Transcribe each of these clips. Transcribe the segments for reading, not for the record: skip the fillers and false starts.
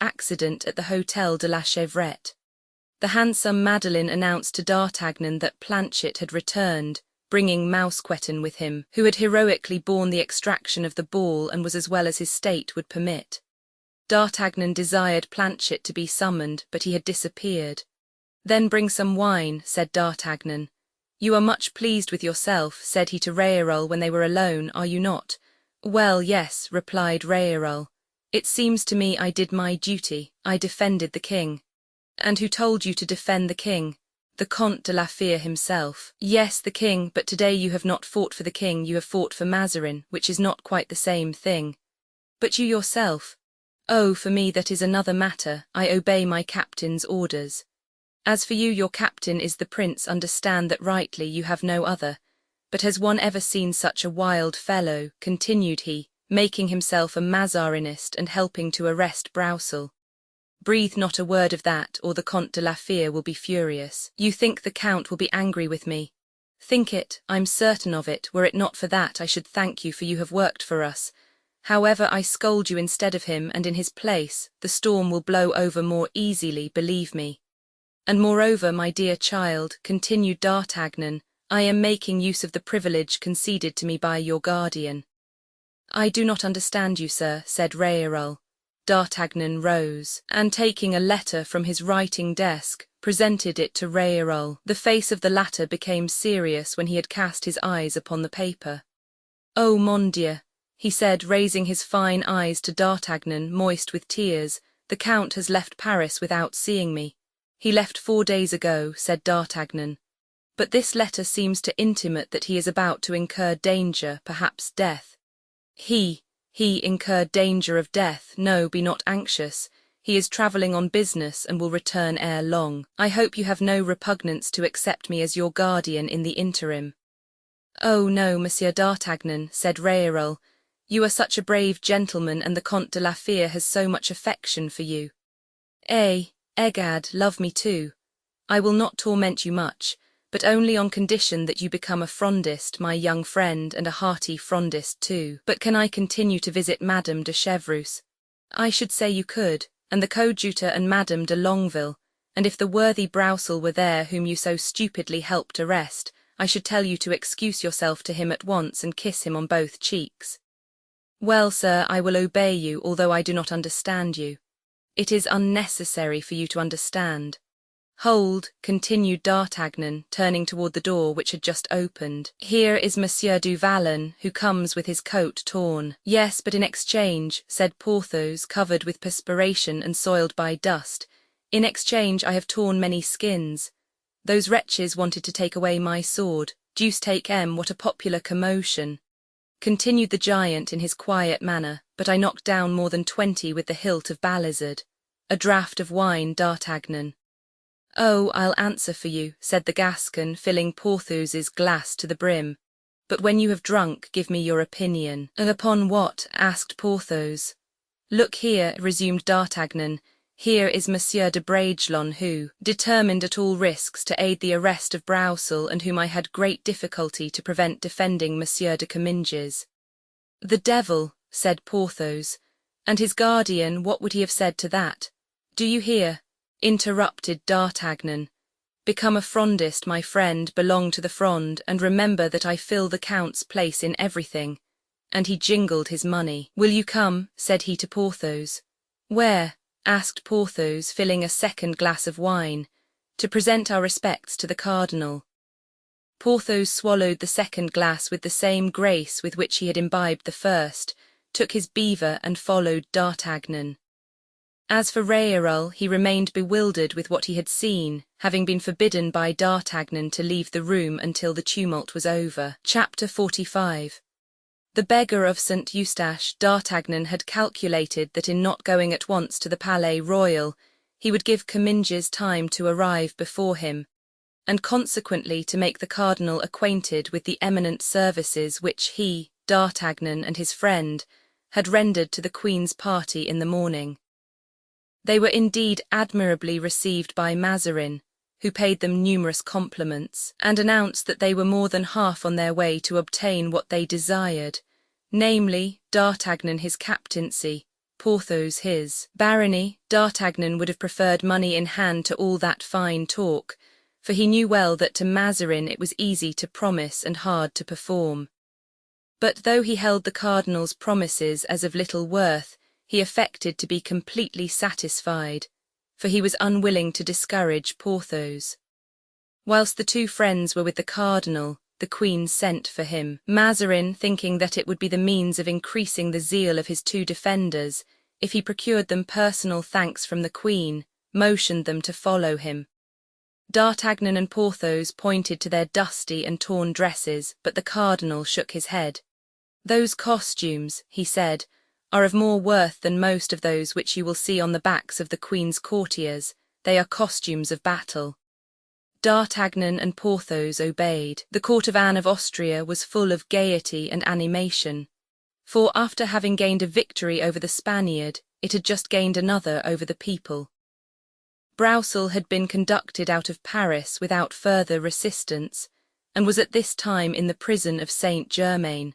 accident at the Hôtel de la Chevrette. The handsome Madeleine announced to D'Artagnan that Planchet had returned, bringing Mousqueton with him, who had heroically borne the extraction of the ball and was as well as his state would permit. D'Artagnan desired Planchet to be summoned, but he had disappeared. "Then bring some wine," said D'Artagnan. "You are much pleased with yourself," said he to Réarol when they were alone, "are you not?" "Well, yes," replied Réarol. "It seems to me I did my duty, I defended the king." "And who told you to defend the king?" "The Comte de la Fère himself." "Yes, the king, but today you have not fought for the king, you have fought for Mazarin, which is not quite the same thing." "But you yourself?" "Oh, for me that is another matter, I obey my captain's orders. As for you, your captain is the prince, understand that rightly, you have no other. But has one ever seen such a wild fellow," continued he, making himself a Mazarinist and helping to arrest Broussel. "Breathe not a word of that, or the Comte de la Fère will be furious. You think the Count will be angry with me. Think it, I'm certain of it. Were it not for that, I should thank you, for you have worked for us. However, I scold you instead of him, and in his place, the storm will blow over more easily, believe me. And moreover, my dear child," continued D'Artagnan, "I am making use of the privilege conceded to me by your guardian." "I do not understand you, sir," said Réarol. D'Artagnan rose, and taking a letter from his writing desk, presented it to Réarol. The face of the latter became serious when he had cast his eyes upon the paper. "Oh, mon Dieu," he said, raising his fine eyes to D'Artagnan, moist with tears, "the Count has left Paris without seeing me." "He left 4 days ago," said D'Artagnan. "But this letter seems to intimate that he is about to incur danger, perhaps death." He incurred danger of death. No, be not anxious. He is travelling on business and will return ere long. I hope you have no repugnance to accept me as your guardian in the interim." "Oh no, Monsieur D'Artagnan," said Réarol. "You are such a brave gentleman, and the Comte de la Fère has so much affection for you. Egad, love me too. I will not torment you much, but only on condition that you become a Frondist, my young friend, and a hearty Frondist too." "But can I continue to visit Madame de Chevreuse?" "I should say you could, and the coadjutor and Madame de Longueville, and if the worthy Broussel were there whom you so stupidly helped arrest, I should tell you to excuse yourself to him at once and kiss him on both cheeks." "Well, sir, I will obey you, although I do not understand you." "It is unnecessary for you to understand." "Hold," continued D'Artagnan, turning toward the door which had just opened. "Here is Monsieur du Vallon, who comes with his coat torn." "Yes, but in exchange," said Porthos, covered with perspiration and soiled by dust, "in exchange I have torn many skins. Those wretches wanted to take away my sword. Deuce take 'em, what a popular commotion," continued the giant in his quiet manner, "but I knocked down more than 20 with the hilt of Balizard. A draught of wine, D'Artagnan." "Oh, I'll answer for you," said the Gascon, filling Porthos's glass to the brim. "But when you have drunk, give me your opinion." "And upon what?" asked Porthos. "Look here," resumed D'Artagnan, "here is Monsieur de Bragelonne who, determined at all risks to aid the arrest of Broussel, and whom I had great difficulty to prevent defending Monsieur de Comminges." "The devil!" said Porthos. "And his guardian, what would he have said to that?" "Do you hear?" interrupted D'Artagnan. "Become a Frondist, my friend, belong to the Fronde, and remember that I fill the Count's place in everything." And he jingled his money. "Will you come?" said he to Porthos. "Where?" asked Porthos, filling a second glass of wine. "To present our respects to the cardinal." Porthos swallowed the second glass with the same grace with which he had imbibed the first, took his beaver and followed D'Artagnan. As for Réarol, he remained bewildered with what he had seen, having been forbidden by D'Artagnan to leave the room until the tumult was over. Chapter 45. The beggar of St. Eustache. D'Artagnan had calculated that in not going at once to the Palais Royal, he would give Comminges time to arrive before him, and consequently to make the cardinal acquainted with the eminent services which he, D'Artagnan, and his friend had rendered to the Queen's party in the morning. They were indeed admirably received by Mazarin, who paid them numerous compliments, and announced that they were more than half on their way to obtain what they desired, namely, D'Artagnan his captaincy, Porthos his. Barony, D'Artagnan would have preferred money in hand to all that fine talk, for he knew well that to Mazarin it was easy to promise and hard to perform. But though he held the cardinal's promises as of little worth, he affected to be completely satisfied, for he was unwilling to discourage Porthos. Whilst the two friends were with the cardinal, the queen sent for him. Mazarin, thinking that it would be the means of increasing the zeal of his two defenders, if he procured them personal thanks from the queen, motioned them to follow him. D'Artagnan and Porthos pointed to their dusty and torn dresses, but the cardinal shook his head. "Those costumes," he said, "are of more worth than most of those which you will see on the backs of the queen's courtiers. They are costumes of battle." D'Artagnan and Porthos obeyed. The court of Anne of Austria was full of gaiety and animation, for after having gained a victory over the Spaniard, it had just gained another over the people. Broussel had been conducted out of Paris without further resistance, and was at this time in the prison of Saint-Germain,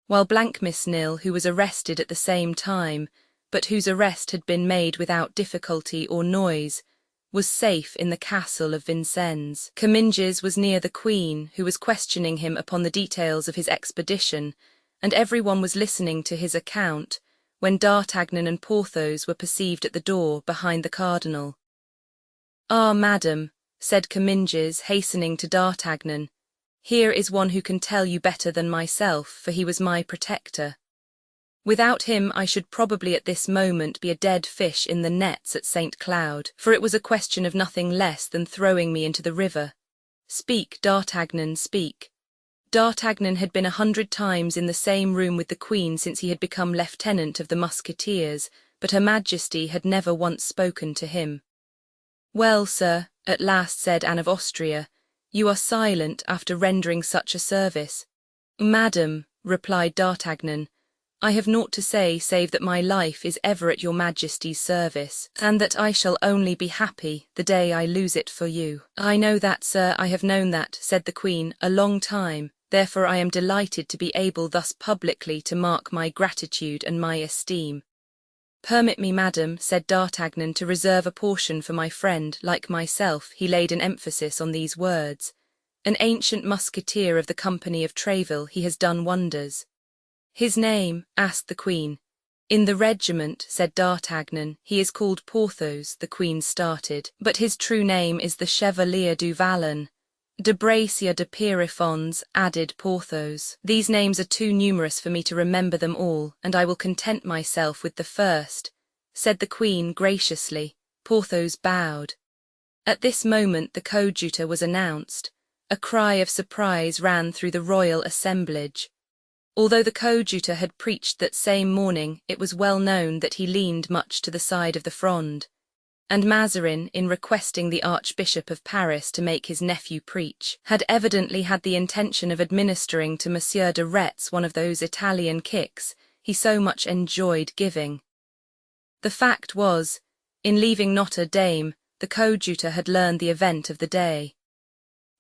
while Blancmesnil, who was arrested at the same time, but whose arrest had been made without difficulty or noise, was safe in the castle of Vincennes. Comminges was near the queen, who was questioning him upon the details of his expedition, and everyone was listening to his account, when D'Artagnan and Porthos were perceived at the door behind the cardinal. "Ah, madam," said Comminges, hastening to D'Artagnan, "here is one who can tell you better than myself, for he was my protector. Without him I should probably at this moment be a dead fish in the nets at St. Cloud, for it was a question of nothing less than throwing me into the river. Speak, D'Artagnan, speak." D'Artagnan had been 100 times in the same room with the queen since he had become lieutenant of the Musketeers, but Her Majesty had never once spoken to him. "Well, sir," at last said Anne of Austria, "you are silent after rendering such a service." "Madam," replied D'Artagnan, "I have naught to say save that my life is ever at your Majesty's service, and that I shall only be happy the day I lose it for you." "I know that, sir, I have known that," said the queen, "a long time, therefore I am delighted to be able thus publicly to mark my gratitude and my esteem." "Permit me, madam," said D'Artagnan, "to reserve a portion for my friend, like myself." He laid an emphasis on these words. "An ancient musketeer of the company of Tréville, he has done wonders." "His name?" asked the queen. "In the regiment," said D'Artagnan. "He is called Porthos." The queen started. "But his true name is the Chevalier du Vallon." "De Bracia de Pierrefonds," added Porthos. "These names are too numerous for me to remember them all, and I will content myself with the first," said the queen graciously. Porthos bowed. At this moment the coadjutor was announced. A cry of surprise ran through the royal assemblage. Although the coadjutor had preached that same morning, it was well known that he leaned much to the side of the Fronde, and Mazarin, in requesting the Archbishop of Paris to make his nephew preach, had evidently had the intention of administering to Monsieur de Retz one of those Italian kicks he so much enjoyed giving. The fact was, in leaving Notre Dame, the coadjutor had learned the event of the day.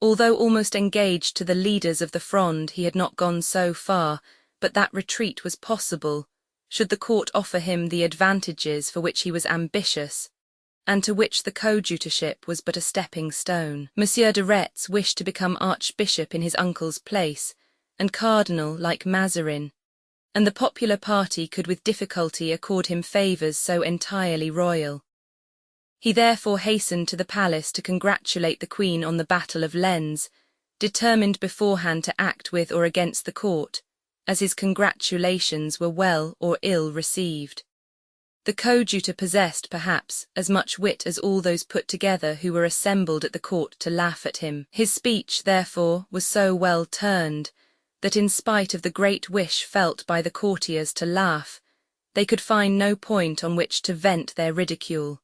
Although almost engaged to the leaders of the Fronde, he had not gone so far, but that retreat was possible, should the court offer him the advantages for which he was ambitious, and to which the coadjutorship was but a stepping stone. Monsieur de Retz wished to become archbishop in his uncle's place, and cardinal like Mazarin, and the popular party could with difficulty accord him favours so entirely royal. He therefore hastened to the palace to congratulate the queen on the Battle of Lens, determined beforehand to act with or against the court, as his congratulations were well or ill received. The coadjutor possessed, perhaps, as much wit as all those put together who were assembled at the court to laugh at him. His speech, therefore, was so well turned, that in spite of the great wish felt by the courtiers to laugh, they could find no point on which to vent their ridicule.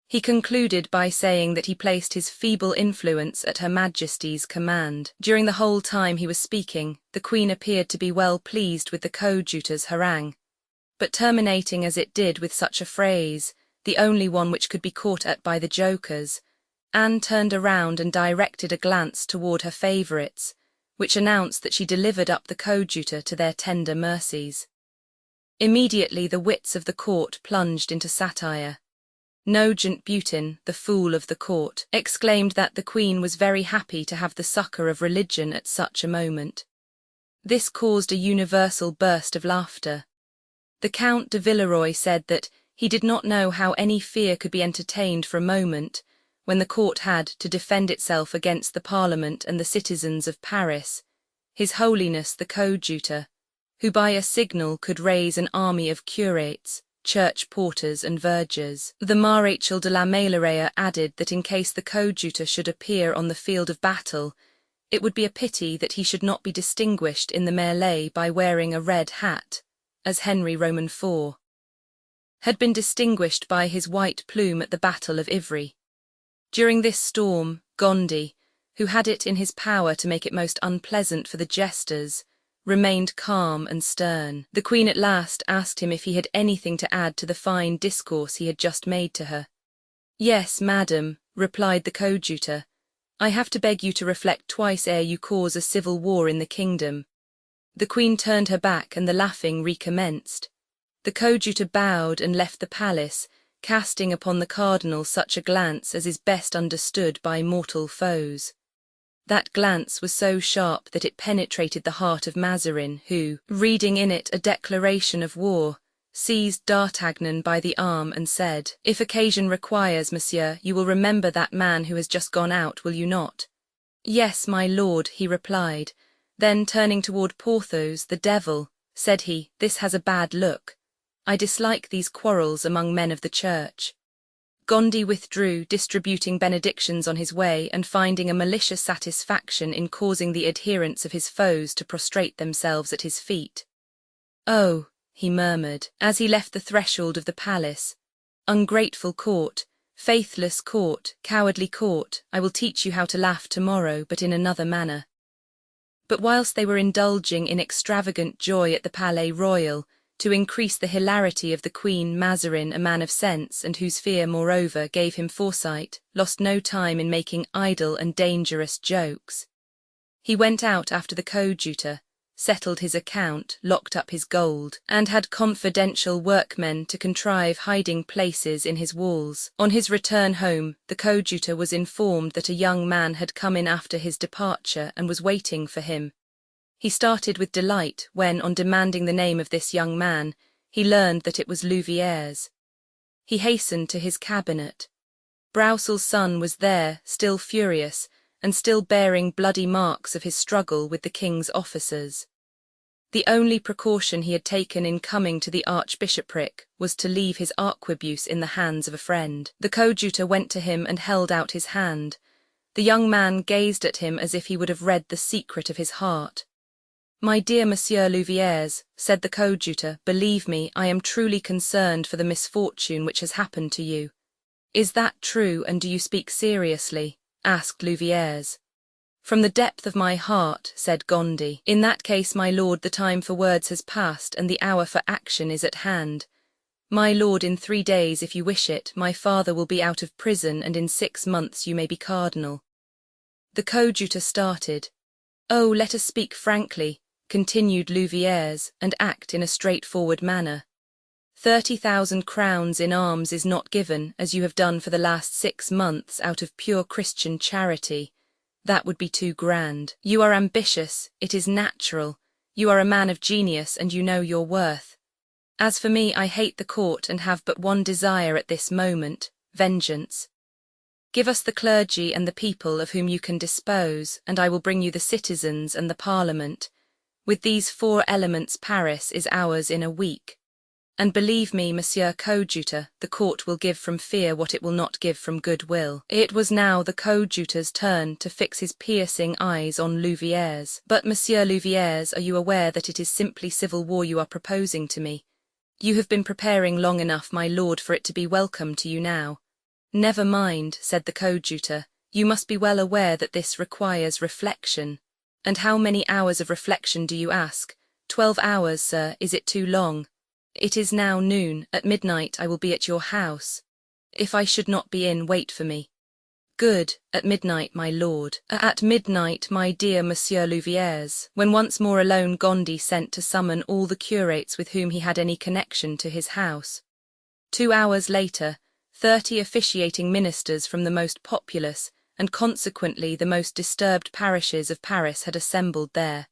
He concluded by saying that he placed his feeble influence at Her Majesty's command. During the whole time he was speaking, the Queen appeared to be well pleased with the coadjutor's harangue, but terminating as it did with such a phrase, the only one which could be caught at by the jokers, Anne turned around and directed a glance toward her favourites, which announced that she delivered up the coadjutor to their tender mercies. Immediately the wits of the court plunged into satire. Nogent Butin, the fool of the court, exclaimed that the queen was very happy to have the succour of religion at such a moment. This caused a universal burst of laughter. The Count de Villeroy said that he did not know how any fear could be entertained for a moment, when the court had to defend itself against the Parliament and the citizens of Paris, His Holiness the coadjutor, who by a signal could raise an army of curates, church porters and vergers. The Maréchal de la Meilleraie added that in case the coadjutor should appear on the field of battle, it would be a pity that he should not be distinguished in the mêlée by wearing a red hat, as Henry Roman IV had been distinguished by his white plume at the Battle of Ivry. During this storm, Gondy, who had it in his power to make it most unpleasant for the jesters, remained calm and stern. The queen at last asked him if he had anything to add to the fine discourse he had just made to her. "Yes, madam," replied the coadjutor, "I have to beg you to reflect twice ere you cause a civil war in the kingdom." The queen turned her back and the laughing recommenced. The coadjutor bowed and left the palace, casting upon the cardinal such a glance as is best understood by mortal foes. That glance was so sharp that it penetrated the heart of Mazarin, who, reading in it a declaration of war, seized D'Artagnan by the arm and said, "If occasion requires, monsieur, you will remember that man who has just gone out, will you not?" "Yes, my lord," he replied. Then, turning toward Porthos, "The devil," said he, "this has a bad look. I dislike these quarrels among men of the church." Gondy withdrew, distributing benedictions on his way and finding a malicious satisfaction in causing the adherents of his foes to prostrate themselves at his feet. "Oh," he murmured, as he left the threshold of the palace, "ungrateful court, faithless court, cowardly court, I will teach you how to laugh tomorrow, but in another manner." But whilst they were indulging in extravagant joy at the Palais Royal, to increase the hilarity of the queen, Mazarin, a man of sense, and whose fear, moreover, gave him foresight, lost no time in making idle and dangerous jokes. He went out after the coadjutor, settled his account, locked up his gold, and had confidential workmen to contrive hiding places in his walls. On his return home, the coadjutor was informed that a young man had come in after his departure and was waiting for him. He started with delight when, on demanding the name of this young man, he learned that it was Louvieres. He hastened to his cabinet. Broussels' son was there, still furious, and still bearing bloody marks of his struggle with the king's officers. The only precaution he had taken in coming to the archbishopric was to leave his arquebuse in the hands of a friend. The coadjutor went to him and held out his hand. The young man gazed at him as if he would have read the secret of his heart. "My dear Monsieur Louvieres," said the coadjutor, "believe me, I am truly concerned for the misfortune which has happened to you." "Is that true, and do you speak seriously?" asked Louvieres. "From the depth of my heart," said Gondy. "In that case, my lord, the time for words has passed, and the hour for action is at hand. My lord, in 3 days, if you wish it, my father will be out of prison, and in 6 months you may be cardinal." The coadjutor started. "Oh, let us speak frankly," continued Louvieres, "and act in a straightforward manner. 30,000 crowns in alms is not given, as you have done for the last 6 months, out of pure Christian charity. That would be too grand. You are ambitious, it is natural. You are a man of genius, and you know your worth. As for me, I hate the court and have but one desire at this moment, vengeance. Give us the clergy and the people of whom you can dispose, and I will bring you the citizens and the Parliament. With these 4 elements Paris is ours in a week. And believe me, Monsieur Coadjutor, the court will give from fear what it will not give from goodwill." It was now the coadjutor's turn to fix his piercing eyes on Louvieres. "But, Monsieur Louvieres, are you aware that it is simply civil war you are proposing to me? You have been preparing long enough, my lord, for it to be welcome to you now." "Never mind," said the coadjutor. "You must be well aware that this requires reflection." "And how many hours of reflection do you ask?" 12 hours, sir. Is it too long?" "It is now noon. At midnight I will be at your house. If I should not be in, wait for me." Good, at midnight, my lord. At midnight, my dear Monsieur Louviers. When once more alone, Gondy sent to summon all the curates with whom he had any connection to his house. 2 hours later, 30 officiating ministers from the most populous, and consequently the most disturbed parishes of Paris had assembled there.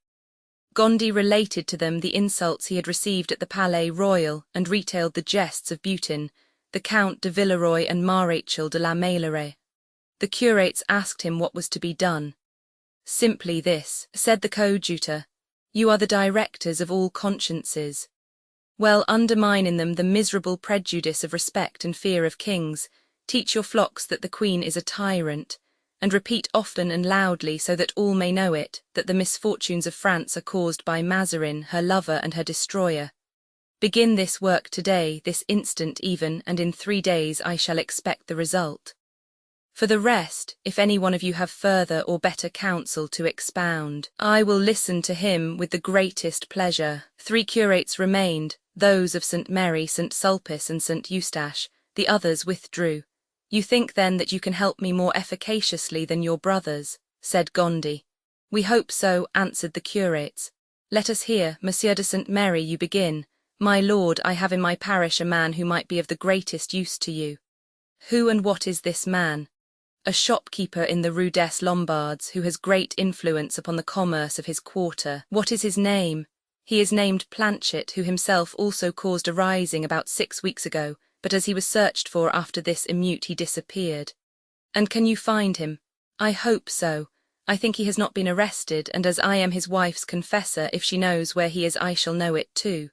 Gondy related to them the insults he had received at the Palais Royal and retailed the jests of Butin, the Count de Villeroy and Marechal de la Meilleraie. The curates asked him what was to be done. Simply this, said the coadjutor, you are the directors of all consciences. Well, undermine in them the miserable prejudice of respect and fear of kings, teach your flocks that the queen is a tyrant, and repeat often and loudly so that all may know it, that the misfortunes of France are caused by Mazarin, her lover and her destroyer. Begin this work today, this instant even, and in 3 days I shall expect the result. For the rest, if any one of you have further or better counsel to expound, I will listen to him with the greatest pleasure. 3 curates remained, those of St. Mary, St. Sulpice and St. Eustache, the others withdrew. You think then that you can help me more efficaciously than your brothers, said Gondy. We hope so, answered the curates. Let us hear, Monsieur de St. Mary, you begin. My lord, I have in my parish a man who might be of the greatest use to you. Who and what is this man? A shopkeeper in the Rue des Lombards who has great influence upon the commerce of his quarter. What is his name? He is named Planchet, who himself also caused a rising about 6 weeks ago, but as he was searched for after this emeute he disappeared. And can you find him? I hope so. I think he has not been arrested, and as I am his wife's confessor, if she knows where he is I shall know it too.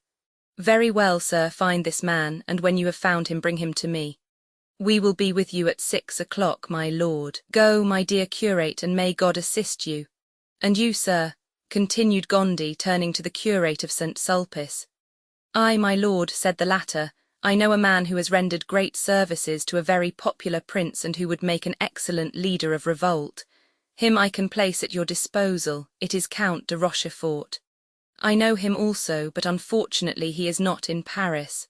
Very well, sir, find this man, and when you have found him bring him to me. We will be with you at 6 o'clock, my lord. Go, my dear curate, and may God assist you. And you, sir, continued Gondy, turning to the curate of St. Sulpice. I, my lord, said the latter, I know a man who has rendered great services to a very popular prince and who would make an excellent leader of revolt. Him I can place at your disposal, it is Count de Rochefort. I know him also, but unfortunately he is not in Paris.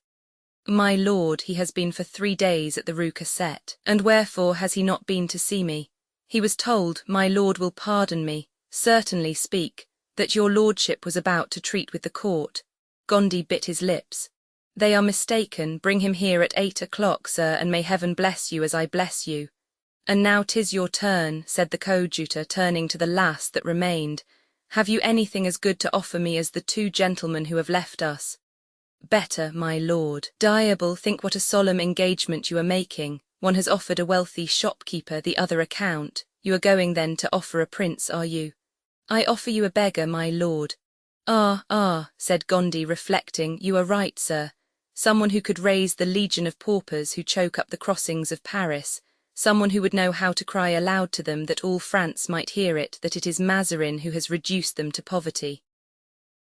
My lord, he has been for 3 days at the Rue Cassette. And wherefore has he not been to see me? He was told, my lord will pardon me, certainly speak, that your lordship was about to treat with the court. Gondy bit his lips. They are mistaken, bring him here at 8 o'clock, sir, and may heaven bless you as I bless you. And now 'tis your turn, said the coadjutor, turning to the last that remained. Have you anything as good to offer me as the 2 gentlemen who have left us? Better, my lord. Diable, think what a solemn engagement you are making. One has offered a wealthy shopkeeper, the other a count. You are going then to offer a prince, are you? I offer you a beggar, my lord. Ah, said Gondy, reflecting, you are right, sir. Someone who could raise the legion of paupers who choke up the crossings of Paris. Someone who would know how to cry aloud to them that all France might hear it, that it is Mazarin who has reduced them to poverty.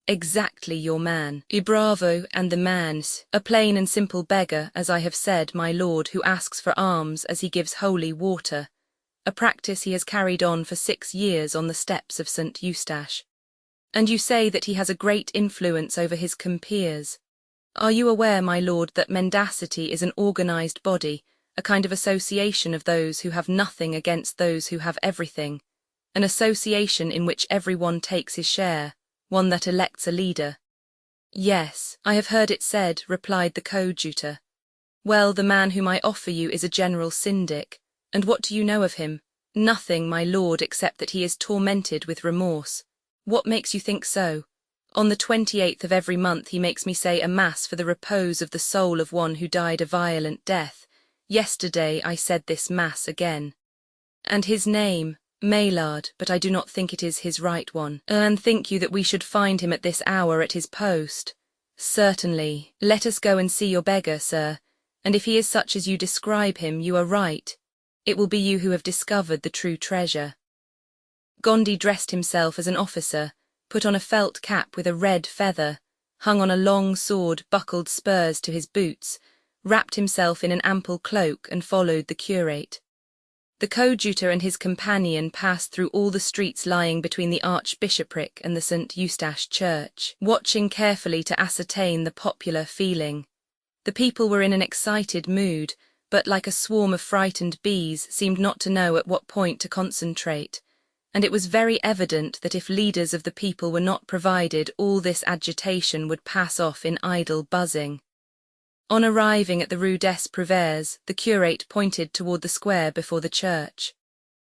Exactly your man. Bravo, and the man's a plain and simple beggar, as I have said, my lord, who asks for alms as he gives holy water, a practice he has carried on for 6 years on the steps of St. Eustache. And you say that he has a great influence over his compeers. Are you aware, my lord, that mendacity is an organized body, a kind of association of those who have nothing against those who have everything, an association in which everyone takes his share, one that elects a leader? Yes, I have heard it said, replied the coadjutor. Well, the man whom I offer you is a general syndic, and what do you know of him? Nothing, my lord, except that he is tormented with remorse. What makes you think so? On the 28th of every month he makes me say a mass for the repose of the soul of one who died a violent death. Yesterday I said this mass again. And his name? Maillard, but I do not think it is his right one. And think you that we should find him at this hour at his post? Certainly. Let us go and see your beggar, sir, and if he is such as you describe him, you are right. It will be you who have discovered the true treasure. Gondy dressed himself as an officer, put on a felt cap with a red feather, hung on a long sword, buckled spurs to his boots, wrapped himself in an ample cloak, and followed the curate. The coadjutor and his companion passed through all the streets lying between the archbishopric and the St. Eustache church, watching carefully to ascertain the popular feeling. The people were in an excited mood, but like a swarm of frightened bees seemed not to know at what point to concentrate, and it was very evident that if leaders of the people were not provided, all this agitation would pass off in idle buzzing. On arriving at the Rue des Prouvaires, the curate pointed toward the square before the church.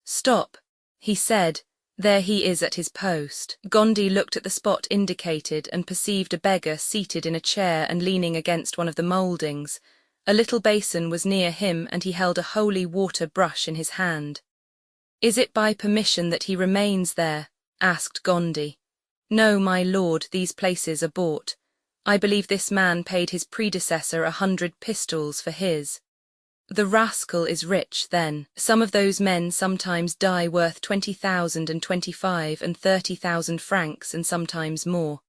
"Stop," he said, "there he is at his post." Gondy looked at the spot indicated and perceived a beggar seated in a chair and leaning against one of the mouldings. A little basin was near him and he held a holy water brush in his hand. "Is it by permission that he remains there?" asked Gondy. "No, my lord, these places are bought. I believe this man paid his predecessor 100 pistoles for his." "The rascal is rich, then. Some of those men sometimes die worth 20,000 and 25 and 30,000 francs and sometimes more."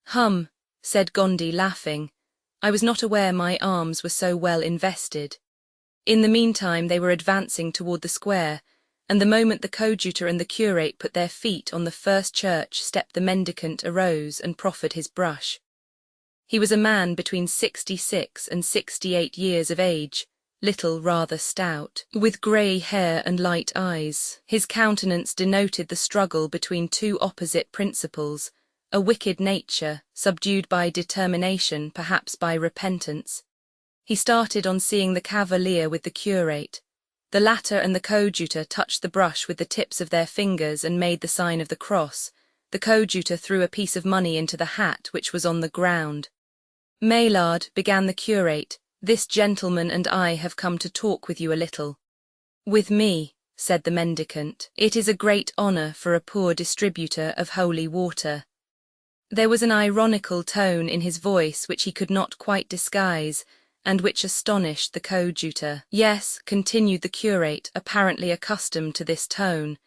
"Hum," said Gondy, laughing. "I was not aware my arms were so well invested." In the meantime they were advancing toward the square, and the moment the coadjutor and the curate put their feet on the first church step the mendicant arose and proffered his brush. He was a man between 66 and 68 years of age, little, rather stout, with grey hair and light eyes. His countenance denoted the struggle between two opposite principles, a wicked nature, subdued by determination, perhaps by repentance. He started on seeing the cavalier with the curate. The latter and the coadjutor touched the brush with the tips of their fingers and made the sign of the cross. The coadjutor threw a piece of money into the hat which was on the ground. "Maillard," began the curate, "this gentleman and I have come to talk with you a little." "With me," said the mendicant. "It is a great honor for a poor distributor of holy water." There was an ironical tone in his voice which he could not quite disguise, and which astonished the coadjutor. "Yes," continued the curate, apparently accustomed to this tone.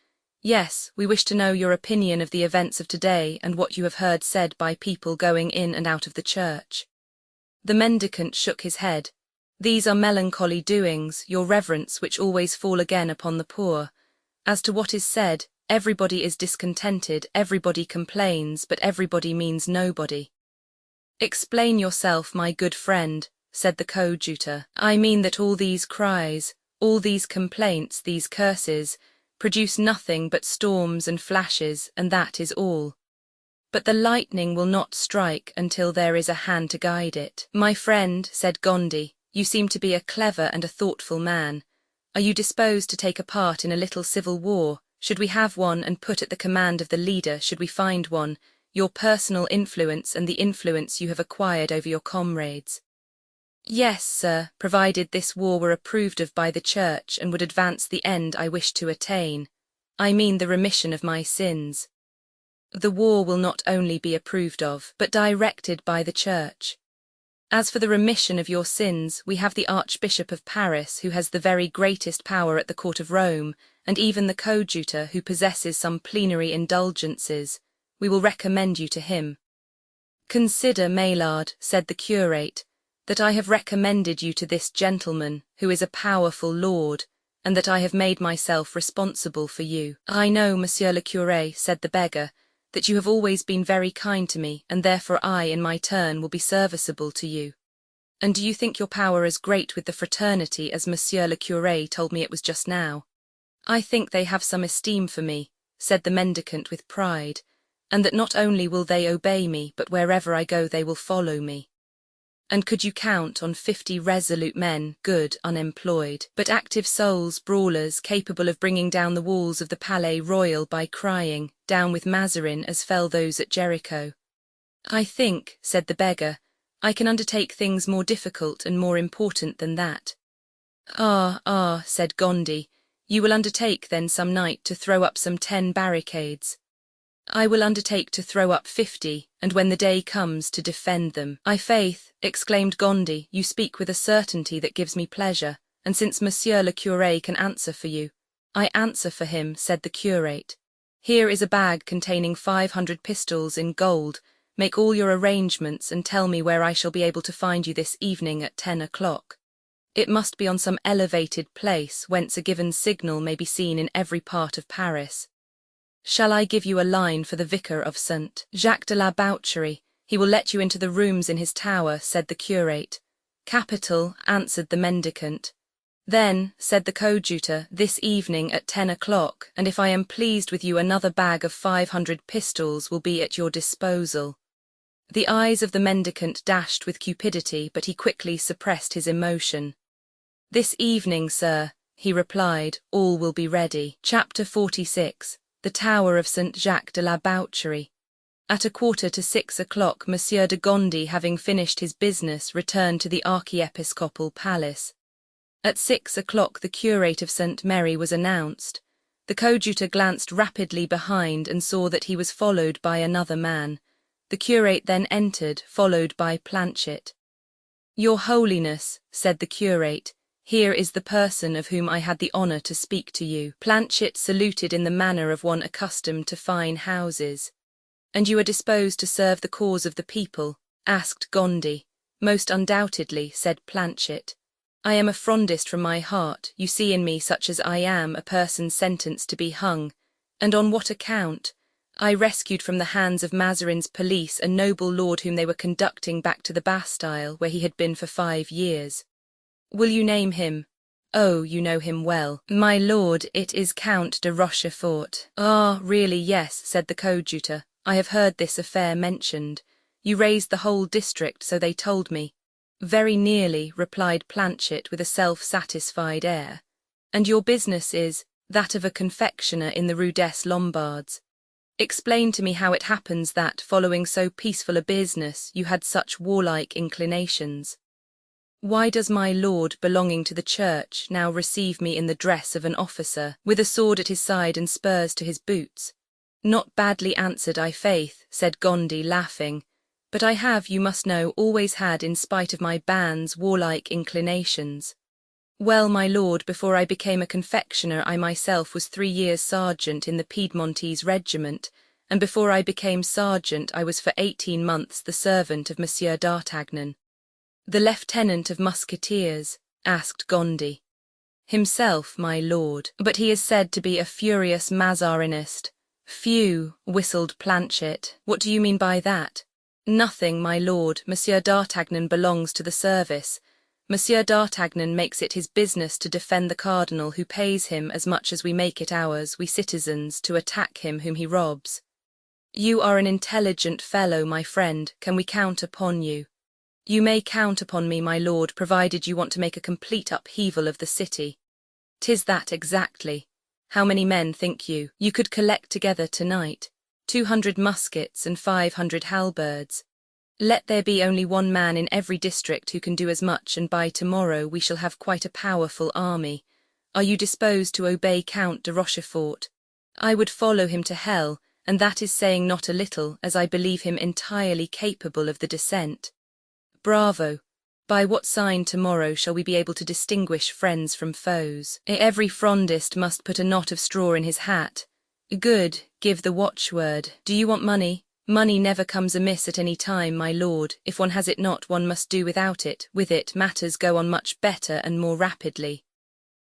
"Yes, we wish to know your opinion of the events of today and what you have heard said by people going in and out of the church." The mendicant shook his head. "These are melancholy doings, your reverence, which always fall again upon the poor. As to what is said, everybody is discontented, everybody complains, but everybody means nobody." "Explain yourself, my good friend," said the coadjutor. "I mean that all these cries, all these complaints, these curses, produce nothing but storms and flashes, and that is all. But the lightning will not strike until there is a hand to guide it." "My friend," said Gondy, "you seem to be a clever and a thoughtful man. Are you disposed to take a part in a little civil war? Should we have one and put at the command of the leader, should we find one, your personal influence and the influence you have acquired over your comrades?" "Yes, sir, provided this war were approved of by the Church and would advance the end I wish to attain. I mean the remission of my sins. The war will not only be approved of, but directed by the Church. As for the remission of your sins, we have the Archbishop of Paris, who has the very greatest power at the court of Rome, and even the coadjutor, who possesses some plenary indulgences. We will recommend you to him." "Consider, Maillard," said the curate, "that I have recommended you to this gentleman, who is a powerful lord, and that I have made myself responsible for you." "I know, monsieur le curé," said the beggar, "that you have always been very kind to me, and therefore I, in my turn, will be serviceable to you." "And do you think your power as great with the fraternity as monsieur le curé told me it was just now?" "I think they have some esteem for me," said the mendicant with pride, "and that not only will they obey me, but wherever I go they will follow me." "And could you count on 50 resolute men, good, unemployed, but active souls, brawlers, capable of bringing down the walls of the Palais Royal by crying, 'Down with Mazarin,' as fell those at Jericho?" "I think," said the beggar, "I can undertake things more difficult and more important than that." Ah, said Gondy, "you will undertake then some night to throw up some 10 barricades." "I will undertake to throw up 50, and when the day comes to defend them." "I' faith," exclaimed Gondy, "you speak with a certainty that gives me pleasure, and since monsieur le curé can answer for you—" "I answer for him," said the curate. "Here is a bag containing 500 pistoles in gold. Make all your arrangements and tell me where I shall be able to find you this evening at 10 o'clock. It must be on some elevated place whence a given signal may be seen in every part of Paris. Shall I give you a line for the vicar of St. Jacques de la Boucherie? He will let you into the rooms in his tower," said the curate. "Capital," answered the mendicant. Then, said the coadjutor, this evening at 10 o'clock, and if I am pleased with you another bag of 500 pistols will be at your disposal. The eyes of the mendicant dashed with cupidity, but he quickly suppressed his emotion. This evening, sir, he replied, all will be ready. Chapter 46. The Tower of St. Jacques de la Boucherie. At 5:45 Monsieur de Gondi, having finished his business, returned to the archiepiscopal palace. At 6 o'clock the curate of St. Mary was announced. The coadjutor glanced rapidly behind and saw that he was followed by another man. The curate then entered, followed by Planchet. Your Holiness, said the curate, here is the person of whom I had the honour to speak to you. Planchet saluted in the manner of one accustomed to fine houses. And you are disposed to serve the cause of the people? Asked Gondi. Most undoubtedly, said Planchet. I am a Frondist from my heart. You see in me, such as I am, a person sentenced to be hung. And on what account? I rescued from the hands of Mazarin's police a noble lord whom they were conducting back to the Bastille, where he had been for 5 years. Will you name him? Oh, you know him well. My lord, it is Count de Rochefort. Ah, really, yes, said the coadjutor. I have heard this affair mentioned. You raised the whole district, so they told me. Very nearly, replied Planchet with a self-satisfied air. And your business is that of a confectioner in the Rue des Lombards. Explain to me how it happens that, following so peaceful a business, you had such warlike inclinations. Why does my lord, belonging to the church, now receive me in the dress of an officer, with a sword at his side and spurs to his boots? Not badly answered, I' faith, said Gondi, laughing. But I have, you must know, always had, in spite of my bands, warlike inclinations. Well, my lord, before I became a confectioner, I myself was 3 years sergeant in the Piedmontese regiment, and before I became sergeant, I was for 18 months the servant of Monsieur d'Artagnan. The lieutenant of Musketeers, asked Gondi. Himself, my lord, but he is said to be a furious Mazarinist. Phew, whistled Planchet. What do you mean by that? Nothing, my lord. Monsieur d'Artagnan belongs to the service. Monsieur d'Artagnan makes it his business to defend the cardinal, who pays him as much as we make it ours, we citizens, to attack him whom he robs. You are an intelligent fellow, my friend. Can we count upon you? You may count upon me, my lord, provided you want to make a complete upheaval of the city. 'Tis that exactly. How many men, think you, could collect together tonight? 200 muskets and 500 halberds. Let there be only one man in every district who can do as much, and by tomorrow we shall have quite a powerful army. Are you disposed to obey Count de Rochefort? I would follow him to hell, and that is saying not a little, as I believe him entirely capable of the descent. Bravo! By what sign tomorrow shall we be able to distinguish friends from foes? Every Frondist must put a knot of straw in his hat. Good, give the watchword. Do you want money? Money never comes amiss at any time, my lord. If one has it not, one must do without it. With it, matters go on much better and more rapidly.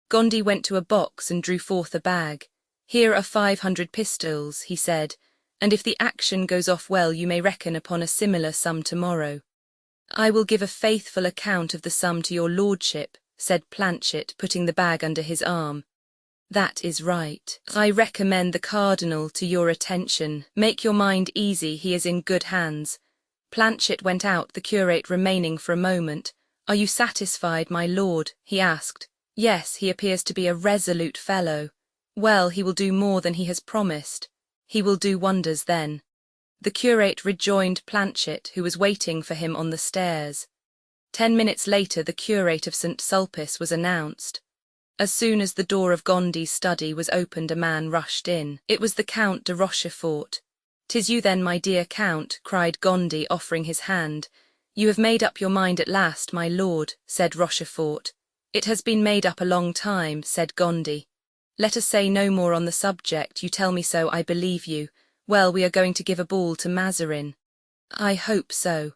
Gondi went to a box and drew forth a bag. Here are 500 pistols, he said, and if the action goes off well, you may reckon upon a similar sum tomorrow. I will give a faithful account of the sum to your lordship, said Planchet, putting the bag under his arm. That is right. I recommend the cardinal to your attention. Make your mind easy, he is in good hands. Planchet went out, the curate remaining for a moment. Are you satisfied, my lord? He asked. Yes, he appears to be a resolute fellow. Well, he will do more than he has promised. He will do wonders then. The curate rejoined Planchet, who was waiting for him on the stairs. 10 minutes later the curate of St. Sulpice was announced. As soon as the door of Gondi's study was opened, a man rushed in. It was the Count de Rochefort. "'Tis you then, my dear Count," cried Gondi, offering his hand. "You have made up your mind at last, my lord," said Rochefort. "It has been made up a long time," said Gondi. "Let us say no more on the subject. You tell me so, I believe you. Well, we are going to give a ball to Mazarin." "I hope so."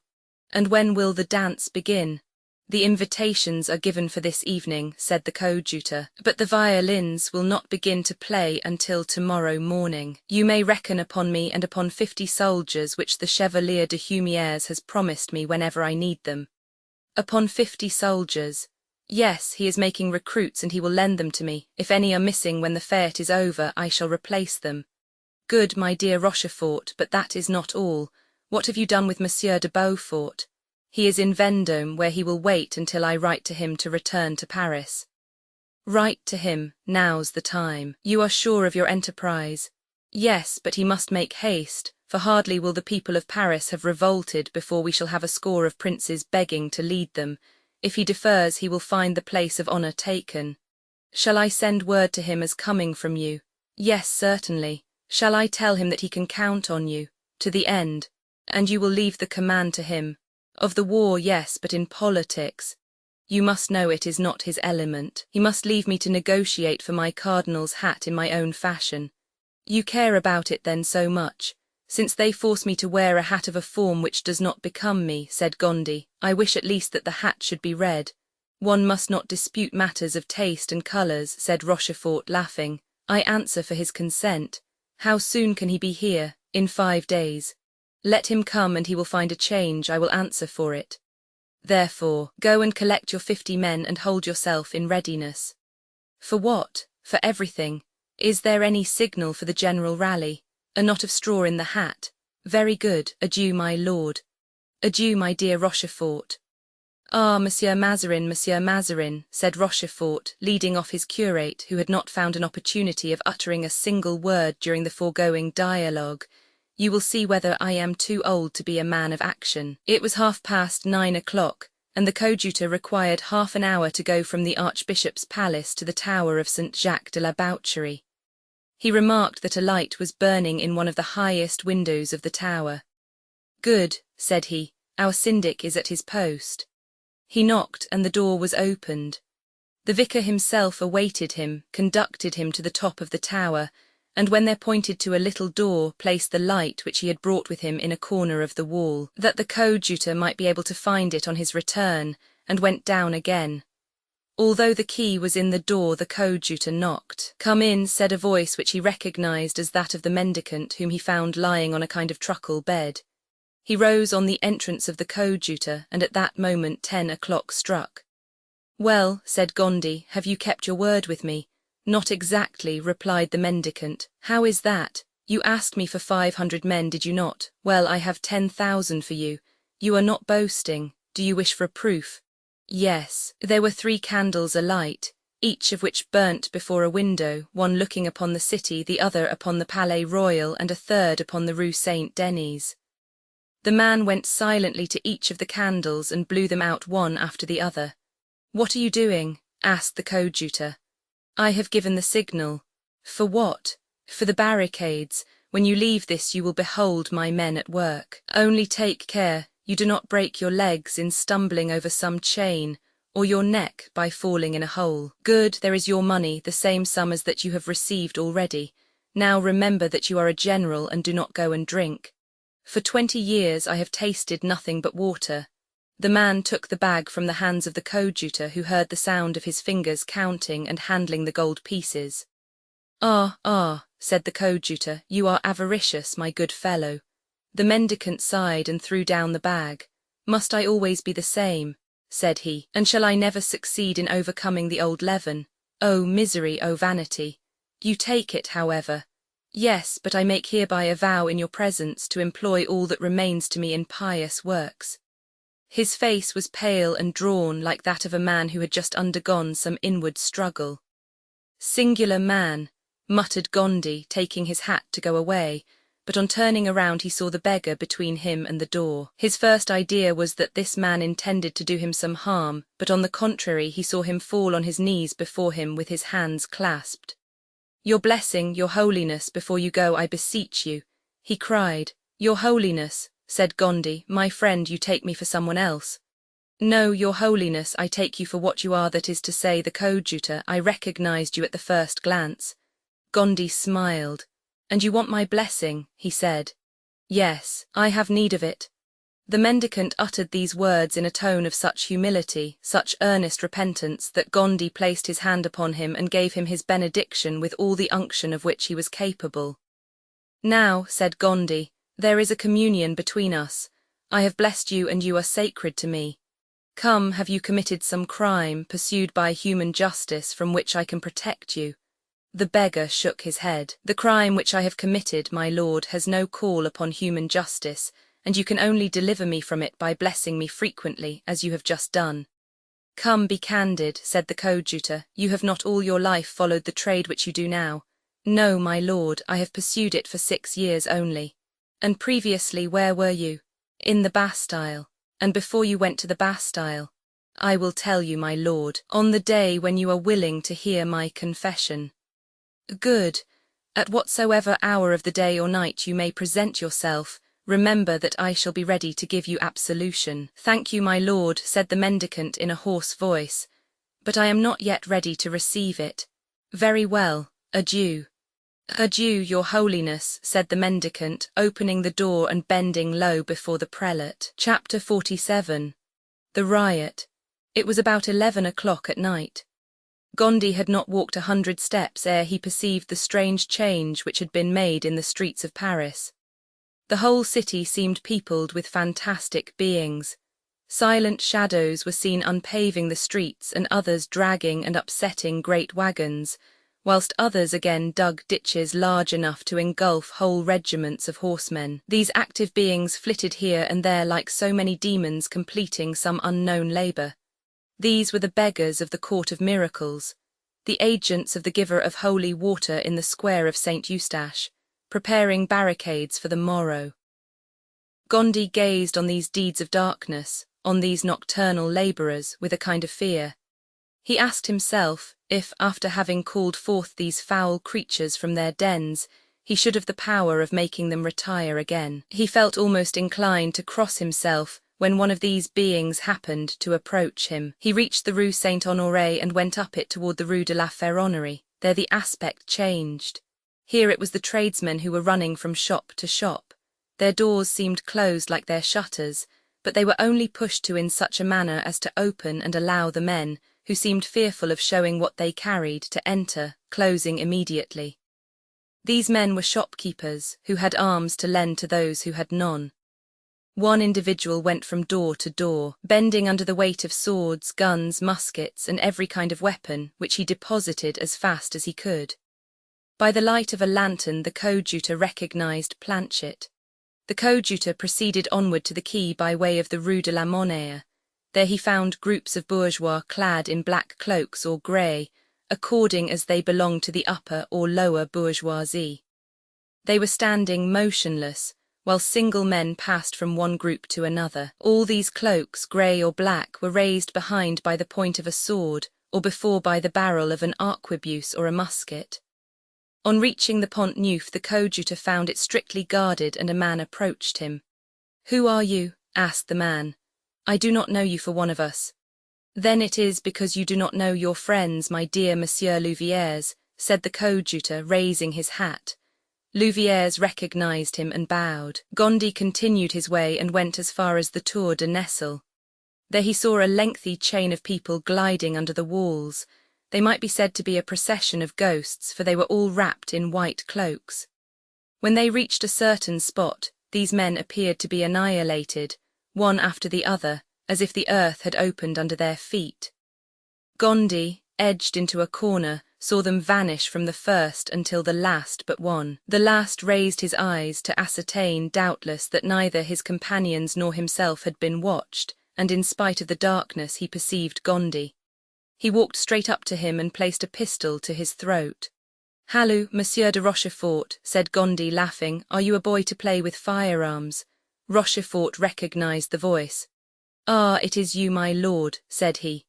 "And when will the dance begin?" "The invitations are given for this evening," said the coadjutor, "but the violins will not begin to play until tomorrow morning. You may reckon upon me and upon 50 soldiers which the Chevalier de Humieres has promised me whenever I need them." "Upon 50 soldiers. Yes, he is making recruits and he will lend them to me. If any are missing when the fête is over, I shall replace them. Good, my dear Rochefort, but that is not all. What have you done with Monsieur de Beaufort? He is in Vendôme, where he will wait until I write to him to return to Paris. Write to him, now's the time. You are sure of your enterprise? Yes, but he must make haste, for hardly will the people of Paris have revolted before we shall have a score of princes begging to lead them. If he defers, he will find the place of honour taken. Shall I send word to him as coming from you? Yes, certainly. Shall I tell him that he can count on you, to the end, and you will leave the command to him? Of the war, yes, but in politics. You must know it is not his element. He must leave me to negotiate for my cardinal's hat in my own fashion. You care about it then so much, since they force me to wear a hat of a form which does not become me, said Gondy. I wish at least that the hat should be red. One must not dispute matters of taste and colours, said Rochefort, laughing. I answer for his consent. How soon can he be here? In 5 days. Let him come and he will find a change, I will answer for it. Therefore, go and collect your 50 men and hold yourself in readiness. For what? For everything. Is there any signal for the general rally? A knot of straw in the hat. Very good. Adieu, my lord. Adieu, my dear Rochefort. Ah, Monsieur Mazarin, said Rochefort, leading off his curate, who had not found an opportunity of uttering a single word during the foregoing dialogue. You will see whether I am too old to be a man of action. It was 9:30, and the coadjutor required half an hour to go from the Archbishop's palace to the tower of St. Jacques de la Boucherie. He remarked that a light was burning in one of the highest windows of the tower. Good, said he, our syndic is at his post. He knocked, and the door was opened. The vicar himself awaited him, conducted him to the top of the tower, and when there pointed to a little door, placed the light which he had brought with him in a corner of the wall, that the coadjutor might be able to find it on his return, and went down again. Although the key was in the door, the coadjutor knocked. Come in, said a voice which he recognized as that of the mendicant whom he found lying on a kind of truckle bed. He rose on the entrance of the coadjutor, and at that moment 10 o'clock struck. Well, said Gondy, have you kept your word with me? Not exactly, replied the mendicant. How is that? You asked me for 500 men, did you not? Well, I have 10,000 for you. You are not boasting. Do you wish for a proof? Yes. There were 3 candles alight, each of which burnt before a window, one looking upon the city, the other upon the Palais Royal, and a third upon the Rue Saint-Denis. The man went silently to each of the candles and blew them out one after the other. What are you doing? Asked the coadjutor. I have given the signal. For what? For the barricades. When you leave this you will behold my men at work. Only take care you do not break your legs in stumbling over some chain, or your neck by falling in a hole. Good, there is your money, the same sum as that you have received already. Now remember that you are a general and do not go and drink. For 20 years I have tasted nothing but water. The man took the bag from the hands of the coadjutor, who heard the sound of his fingers counting and handling the gold pieces. Ah, said the coadjutor, you are avaricious, my good fellow. The mendicant sighed and threw down the bag. Must I always be the same? Said he, and shall I never succeed in overcoming the old leaven? Oh, misery, oh, vanity. You take it, however. Yes, but I make hereby a vow in your presence to employ all that remains to me in pious works. His face was pale and drawn like that of a man who had just undergone some inward struggle. Singular man, muttered Gondy, taking his hat to go away, but on turning around he saw the beggar between him and the door. His first idea was that this man intended to do him some harm, but on the contrary he saw him fall on his knees before him with his hands clasped. Your blessing, your holiness, before you go, I beseech you, he cried. Your holiness, said Gondy, my friend, you take me for someone else. No, your holiness, I take you for what you are, that is to say, the coadjutor. I recognized you at the first glance. Gondy smiled. And you want my blessing, he said. Yes, I have need of it. The mendicant uttered these words in a tone of such humility, such earnest repentance, that Gondy placed his hand upon him and gave him his benediction with all the unction of which he was capable. Now, said Gondy, there is a communion between us. I have blessed you and you are sacred to me. Come, have you committed some crime pursued by human justice from which I can protect you? The beggar shook his head. The crime which I have committed, my lord, has no call upon human justice, and you can only deliver me from it by blessing me frequently, as you have just done. Come, be candid, said the coadjutor. You have not all your life followed the trade which you do now. No, my lord, I have pursued it for 6 years only. And previously where were you? In the Bastille. And before you went to the Bastille? I will tell you, my lord, on the day when you are willing to hear my confession. Good. At whatsoever hour of the day or night you may present yourself, remember that I shall be ready to give you absolution. Thank you, my lord, said the mendicant in a hoarse voice, but I am not yet ready to receive it. Very well, adieu. Adieu, your holiness, said the mendicant, opening the door and bending low before the prelate. Chapter 47. The riot. It was about 11 o'clock at night. Gondy had not walked 100 steps ere he perceived the strange change which had been made in the streets of Paris. The whole city seemed peopled with fantastic beings. Silent shadows were seen unpaving the streets and others dragging and upsetting great wagons, whilst others again dug ditches large enough to engulf whole regiments of horsemen. These active beings flitted here and there like so many demons completing some unknown labour. These were the beggars of the Court of Miracles, the agents of the giver of holy water in the square of St. Eustache, preparing barricades for the morrow. Gondy gazed on these deeds of darkness, on these nocturnal labourers, with a kind of fear. He asked himself if, after having called forth these foul creatures from their dens, he should have the power of making them retire again. He felt almost inclined to cross himself when one of these beings happened to approach him. He reached the Rue Saint-Honoré and went up it toward the Rue de la Ferronnerie. There the aspect changed. Here it was the tradesmen who were running from shop to shop. Their doors seemed closed like their shutters, but they were only pushed to in such a manner as to open and allow the men, who seemed fearful of showing what they carried, to enter, closing immediately. These men were shopkeepers, who had arms to lend to those who had none. One individual went from door to door, bending under the weight of swords, guns, muskets, and every kind of weapon, which he deposited as fast as he could. By the light of a lantern the coadjutor recognized Planchet. The coadjutor proceeded onward to the quay by way of the Rue de la Monnaie. There he found groups of bourgeois clad in black cloaks or grey, according as they belonged to the upper or lower bourgeoisie. They were standing motionless, while single men passed from one group to another. All these cloaks, grey or black, were raised behind by the point of a sword, or before by the barrel of an arquebuse or a musket. On reaching the Pont Neuf, the coadjutor found it strictly guarded, and a man approached him. "Who are you?" asked the man. "I do not know you for one of us." "Then it is because you do not know your friends, my dear Monsieur Louviers," said the coadjutor, raising his hat. Louviers recognized him and bowed. Gondy continued his way and went as far as the Tour de Nesle. There he saw a lengthy chain of people gliding under the walls. They might be said to be a procession of ghosts, for they were all wrapped in white cloaks. When they reached a certain spot, these men appeared to be annihilated, one after the other, as if the earth had opened under their feet. Gondy, edged into a corner, saw them vanish from the first until the last but one. The last raised his eyes to ascertain, doubtless, that neither his companions nor himself had been watched, and in spite of the darkness he perceived Gondy. He walked straight up to him and placed a pistol to his throat. "Halloo, Monsieur de Rochefort," said Gondy, laughing, "are you a boy to play with firearms?" Rochefort recognized the voice. "Ah, it is you, my lord," said he.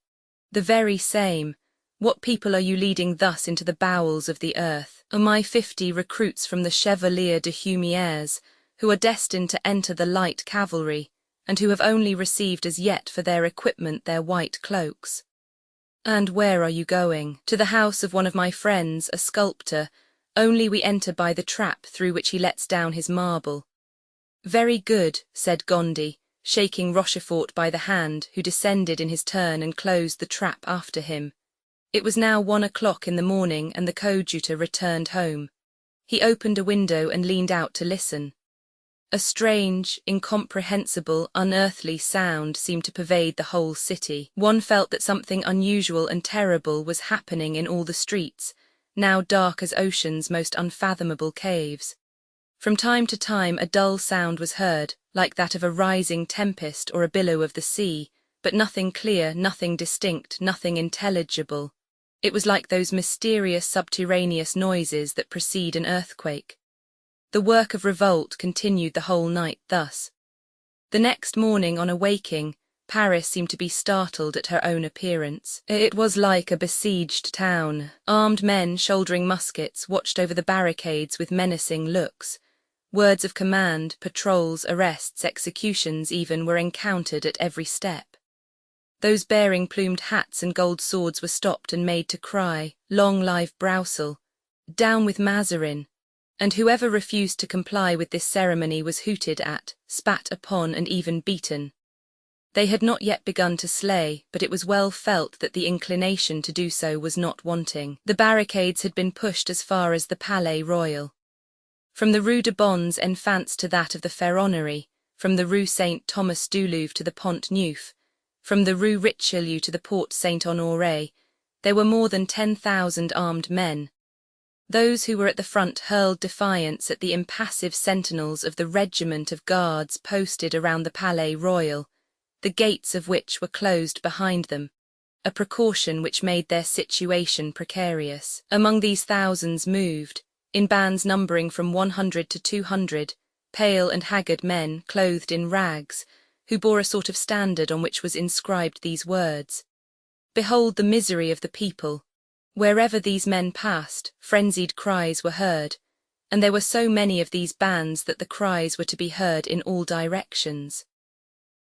"The very same. What people are you leading thus into the bowels of the earth?" "My 50 recruits from the Chevalier de Humieres, who are destined to enter the light cavalry, and who have only received as yet for their equipment their white cloaks." "And where are you going?" "To the house of one of my friends, a sculptor, only we enter by the trap through which he lets down his marble." "Very good," said Gondy, shaking Rochefort by the hand, who descended in his turn and closed the trap after him. It was now 1 o'clock in the morning, and the coadjutor returned home. He opened a window and leaned out to listen. A strange, incomprehensible, unearthly sound seemed to pervade the whole city. One felt that something unusual and terrible was happening in all the streets, now dark as ocean's most unfathomable caves. From time to time a dull sound was heard, like that of a rising tempest or a billow of the sea, but nothing clear, nothing distinct, nothing intelligible. It was like those mysterious subterraneous noises that precede an earthquake. The work of revolt continued the whole night thus. The next morning, on awaking, Paris seemed to be startled at her own appearance. It was like a besieged town. Armed men shouldering muskets watched over the barricades with menacing looks. Words of command, patrols, arrests, executions even were encountered at every step. Those bearing plumed hats and gold swords were stopped and made to cry, "Long live Broussel! Down with Mazarin!" And whoever refused to comply with this ceremony was hooted at, spat upon, and even beaten. They had not yet begun to slay, but it was well felt that the inclination to do so was not wanting. The barricades had been pushed as far as the Palais Royal. From the Rue de Bonnes Enfants to that of the Ferronnerie, from the Rue Saint-Thomas du Louvre to the Pont Neuf, from the Rue Richelieu to the Porte Saint-Honoré, there were more than 10,000 armed men. Those who were at the front hurled defiance at the impassive sentinels of the regiment of guards posted around the Palais Royal, the gates of which were closed behind them, a precaution which made their situation precarious. Among these thousands moved, in bands numbering from 100 to 200, pale and haggard men clothed in rags, who bore a sort of standard on which was inscribed these words: "Behold the misery of the people." Wherever these men passed, frenzied cries were heard, and there were so many of these bands that the cries were to be heard in all directions.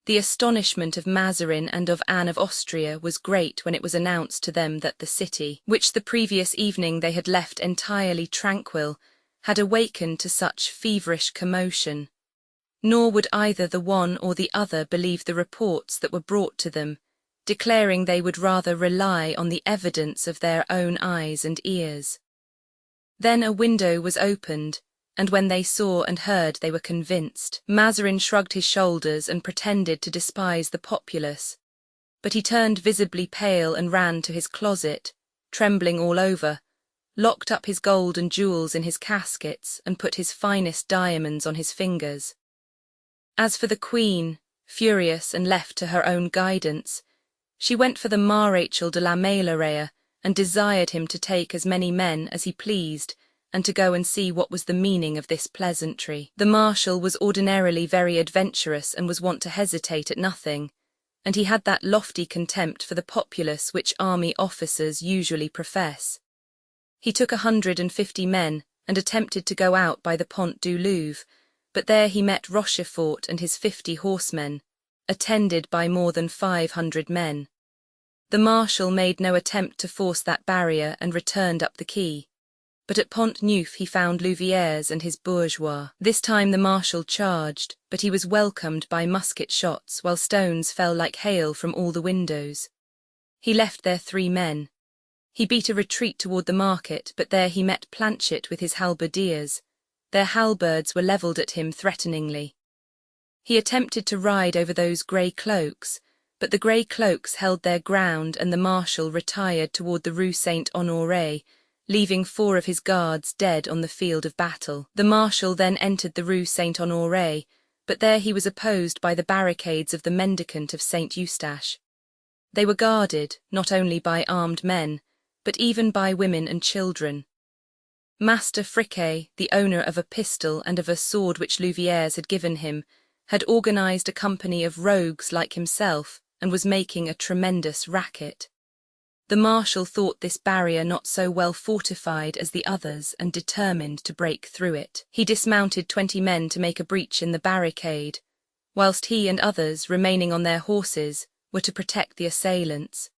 The astonishment of Mazarin and of Anne of Austria was great when it was announced to them that the city, which the previous evening they had left entirely tranquil, had awakened to such feverish commotion. Nor would either the one or the other believe the reports that were brought to them, declaring they would rather rely on the evidence of their own eyes and ears. Then a window was opened, and when they saw and heard they were convinced. Mazarin shrugged his shoulders and pretended to despise the populace, but he turned visibly pale and ran to his closet, trembling all over, locked up his gold and jewels in his caskets, and put his finest diamonds on his fingers. As for the queen, furious and left to her own guidance, she went for the Maréchal de la Meilleraie and desired him to take as many men as he pleased, and to go and see what was the meaning of this pleasantry. The Marshal was ordinarily very adventurous and was wont to hesitate at nothing, and he had that lofty contempt for the populace which army officers usually profess. He took 150 men and attempted to go out by the Pont du Louvre, but there he met Rochefort and his 50 horsemen, attended by more than 500 men. The Marshal made no attempt to force that barrier and returned up the quay. But at Pont Neuf he found Louviers and his bourgeois. This time the Marshal charged, but he was welcomed by musket shots while stones fell like hail from all the windows. He left there 3 men. He beat a retreat toward the market, but there he met Planchet with his halberdiers. Their halberds were levelled at him threateningly. He attempted to ride over those grey cloaks, but the grey cloaks held their ground and the Marshal retired toward the Rue Saint-Honoré, leaving 4 of his guards dead on the field of battle. The Marshal then entered the Rue Saint-Honoré, but there he was opposed by the barricades of the Mendicant of Saint-Eustache. They were guarded, not only by armed men, but even by women and children. Master Friquet, the owner of a pistol and of a sword which Louviers had given him, had organized a company of rogues like himself, and was making a tremendous racket. The Marshal thought this barrier not so well fortified as the others and determined to break through it. He dismounted 20 men to make a breach in the barricade, whilst he and others, remaining on their horses, were to protect the assailants.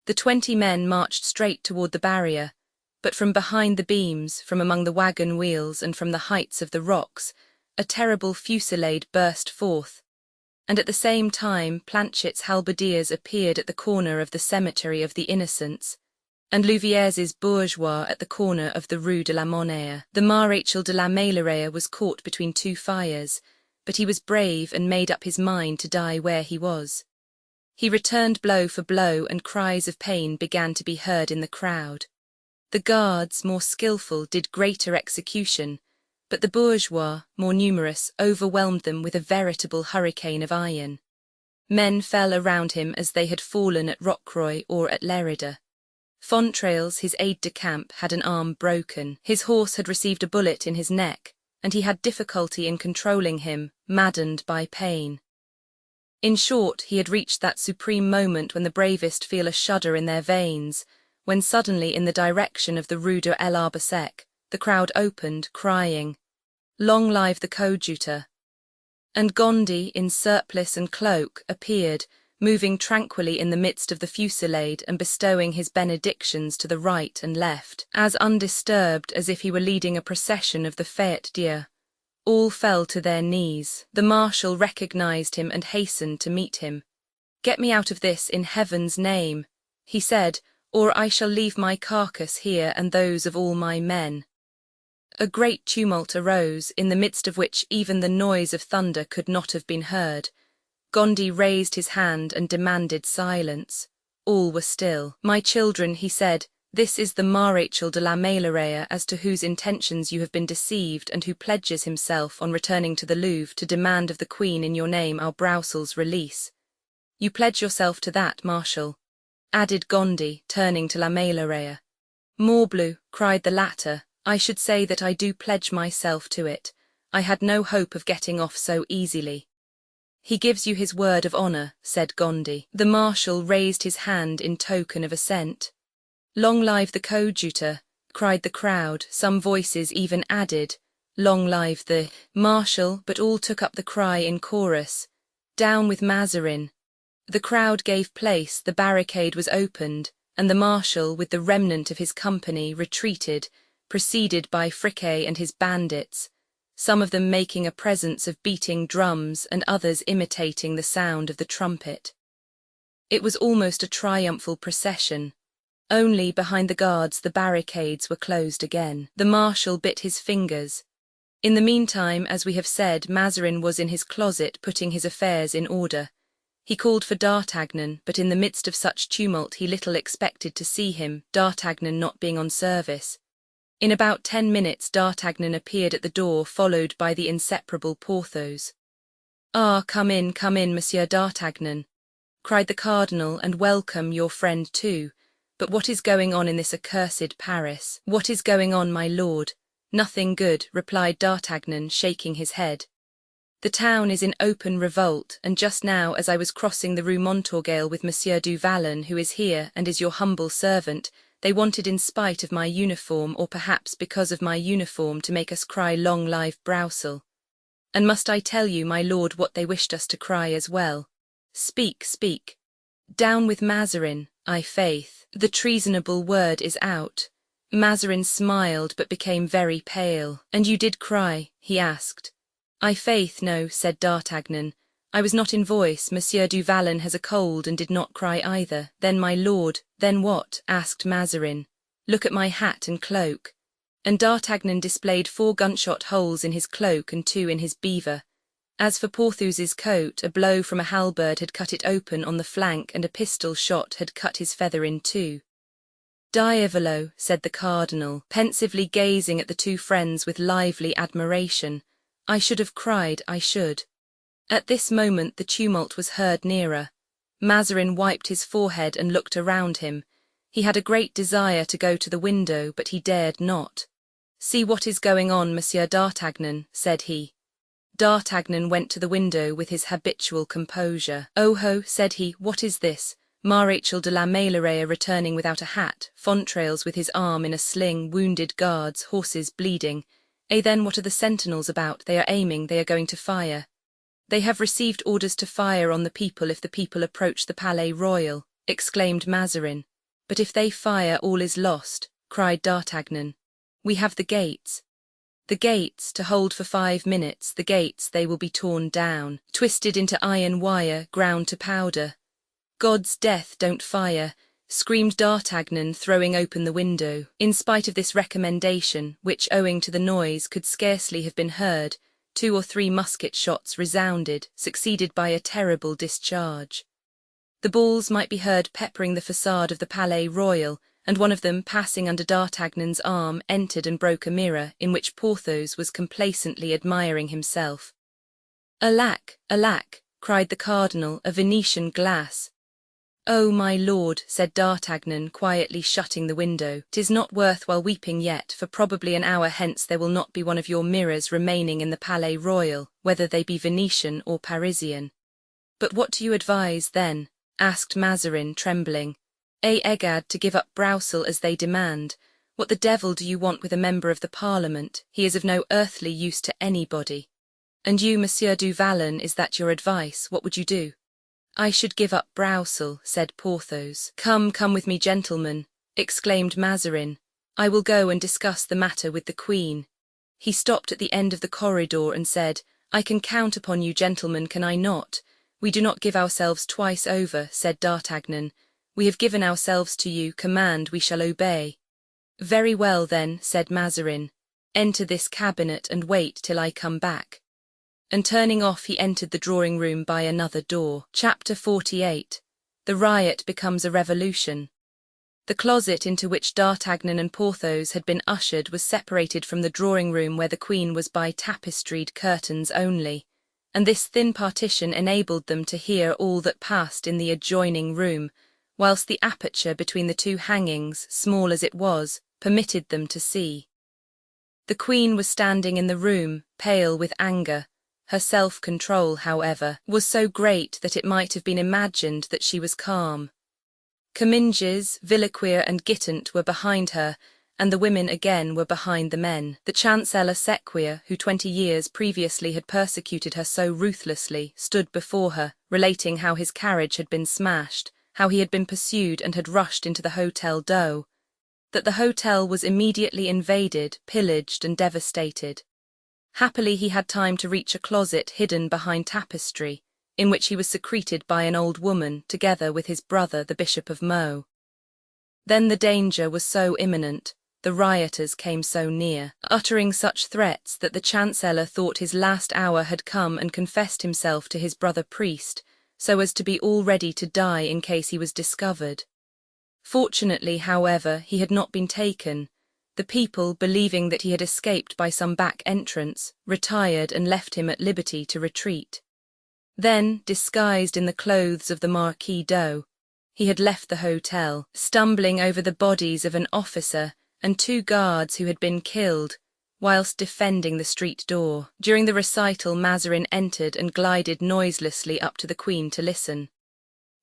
The 20 men marched straight toward the barrier, but from behind the beams, from among the wagon wheels and from the heights of the rocks, a terrible fusillade burst forth, and at the same time Planchet's halberdiers appeared at the corner of the Cemetery of the Innocents, and Louvieres's bourgeois at the corner of the Rue de la Monnaie. The Maréchal de la Meilleraie was caught between two fires, but he was brave and made up his mind to die where he was. He returned blow for blow, and cries of pain began to be heard in the crowd. The guards, more skilful, did greater execution, but the bourgeois, more numerous, overwhelmed them with a veritable hurricane of iron. Men fell around him as they had fallen at Rocroi or at Lerida. Fontrailles, his aide-de-camp, had an arm broken. His horse had received a bullet in his neck, and he had difficulty in controlling him, maddened by pain. In short, he had reached that supreme moment when the bravest feel a shudder in their veins, when suddenly in the direction of the Rue de l'Arbre Sec, the crowd opened, crying, "Long live the coadjutor!" And Gondy, in surplice and cloak, appeared, moving tranquilly in the midst of the fusillade and bestowing his benedictions to the right and left, as undisturbed as if he were leading a procession of the Fête Dieu. All fell to their knees. The marshal recognized him and hastened to meet him. "Get me out of this, in heaven's name," he said, "or I shall leave my carcass here and those of all my men." A great tumult arose, in the midst of which even the noise of thunder could not have been heard. Gondy raised his hand and demanded silence. All were still. "My children," he said, "this is the Maréchal de la Meilleraie, as to whose intentions you have been deceived, and who pledges himself, on returning to the Louvre, to demand of the Queen in your name our Brousel's release. You pledge yourself to that, Marshal?" added Gondy, turning to la Meilleraie. "Morbleu," cried the latter, "I should say that I do pledge myself to it. I had no hope of getting off so easily." "He gives you his word of honour," said Gondy. The marshal raised his hand in token of assent. "Long live the coadjutor!" cried the crowd. Some voices even added, "Long live the marshal," but all took up the cry in chorus, "Down with Mazarin!" The crowd gave place, the barricade was opened, and the marshal, with the remnant of his company, retreated, preceded by Friquet and his bandits, some of them making a presence of beating drums and others imitating the sound of the trumpet. It was almost a triumphal procession. Only behind the guards the barricades were closed again. The marshal bit his fingers. In the meantime, as we have said, Mazarin was in his closet putting his affairs in order. He called for D'Artagnan, but in the midst of such tumult he little expected to see him, D'Artagnan not being on service. In about 10 minutes D'Artagnan appeared at the door, followed by the inseparable Porthos. "Ah, come in, Monsieur D'Artagnan," cried the cardinal, "and welcome your friend too. But what is going on in this accursed Paris?" "What is going on, my lord? Nothing good," replied D'Artagnan, shaking his head. "The town is in open revolt, and just now, as I was crossing the Rue Montorgueil with Monsieur du Vallon, who is here and is your humble servant, they wanted, in spite of my uniform, or perhaps because of my uniform, to make us cry 'Long live Broussel.' And must I tell you, my lord, what they wished us to cry as well? Speak, speak." "Down with Mazarin, I' faith. The treasonable word is out." Mazarin smiled but became very pale. "And you did cry?" he asked. "I' faith, no," said D'Artagnan. "I was not in voice. Monsieur du Vallon has a cold and did not cry either." "Then, my lord—" "Then what?" asked Mazarin. "Look at my hat and cloak." And D'Artagnan displayed 4 gunshot holes in his cloak and 2 in his beaver. As for Porthos's coat, a blow from a halberd had cut it open on the flank, and a pistol shot had cut his feather in 2. "Diavolo," said the cardinal, pensively gazing at the 2 friends with lively admiration. "I should have cried, I should." At this moment the tumult was heard nearer. Mazarin wiped his forehead and looked around him. He had a great desire to go to the window, but he dared not. "See what is going on, Monsieur D'Artagnan," said he. D'Artagnan went to the window with his habitual composure. "Oh ho," said he, "what is this? Maréchal de la Meilleraie returning without a hat, Fontrailles with his arm in a sling, wounded guards, horses bleeding. Then what are the sentinels about? They are aiming, they are going to fire." "They have received orders to fire on the people if the people approach the Palais Royal," exclaimed Mazarin. "But if they fire, all is lost," cried D'Artagnan. "We have the gates." "The gates, to hold for 5 minutes, the gates, they will be torn down, twisted into iron wire, ground to powder." "God's death, don't fire. screamed D'Artagnan, throwing open the window. In spite of this recommendation, which owing to the noise could scarcely have been heard, 2 or 3 musket shots resounded, succeeded by a terrible discharge. The balls might be heard peppering the façade of the Palais Royal, and one of them, passing under D'Artagnan's arm, entered and broke a mirror, in which Porthos was complacently admiring himself. "Alack, alack!" cried the cardinal, "a Venetian glass." "Oh, my lord," said D'Artagnan, quietly shutting the window, "'tis not worth while weeping yet, for probably an hour hence there will not be one of your mirrors remaining in the Palais Royal, whether they be Venetian or Parisian." "But what do you advise, then?" asked Mazarin, trembling. "Egad, to give up Broussel as they demand. What the devil do you want with a member of the Parliament? He is of no earthly use to anybody." "And you, Monsieur du Vallon, is that your advice? What would you do?" "I should give up Broussel," said Porthos. "Come, come with me, gentlemen," exclaimed Mazarin. "I will go and discuss the matter with the Queen." He stopped at the end of the corridor and said, "I can count upon you, gentlemen, can I not?" "We do not give ourselves twice over," said D'Artagnan. "We have given ourselves to you, command, we shall obey." "Very well, then," said Mazarin. "Enter this cabinet and wait till I come back." And turning off, he entered the drawing-room by another door. Chapter 48. The riot becomes a revolution. The closet into which D'Artagnan and Porthos had been ushered was separated from the drawing-room where the Queen was by tapestried curtains only, and this thin partition enabled them to hear all that passed in the adjoining room, whilst the aperture between the 2 hangings, small as it was, permitted them to see. The Queen was standing in the room, pale with anger. Her self-control, however, was so great that it might have been imagined that she was calm. Comminges, Villequier and Guitant were behind her, and the women again were behind the men. The Chancellor Sequier, who 20 years previously had persecuted her so ruthlessly, stood before her, relating how his carriage had been smashed, how he had been pursued and had rushed into the Hôtel d'Eau, that the hotel was immediately invaded, pillaged and devastated. Happily he had time to reach a closet hidden behind tapestry, in which he was secreted by an old woman, together with his brother, the Bishop of Meaux. Then the danger was so imminent, the rioters came so near, uttering such threats that the Chancellor thought his last hour had come and confessed himself to his brother priest, so as to be all ready to die in case he was discovered. Fortunately, however, he had not been taken. The people, believing that he had escaped by some back entrance, retired and left him at liberty to retreat. Then, disguised in the clothes of the Marquis d'O, he had left the hotel, stumbling over the bodies of an officer and 2 guards who had been killed, whilst defending the street door. During the recital, Mazarin entered and glided noiselessly up to the Queen to listen.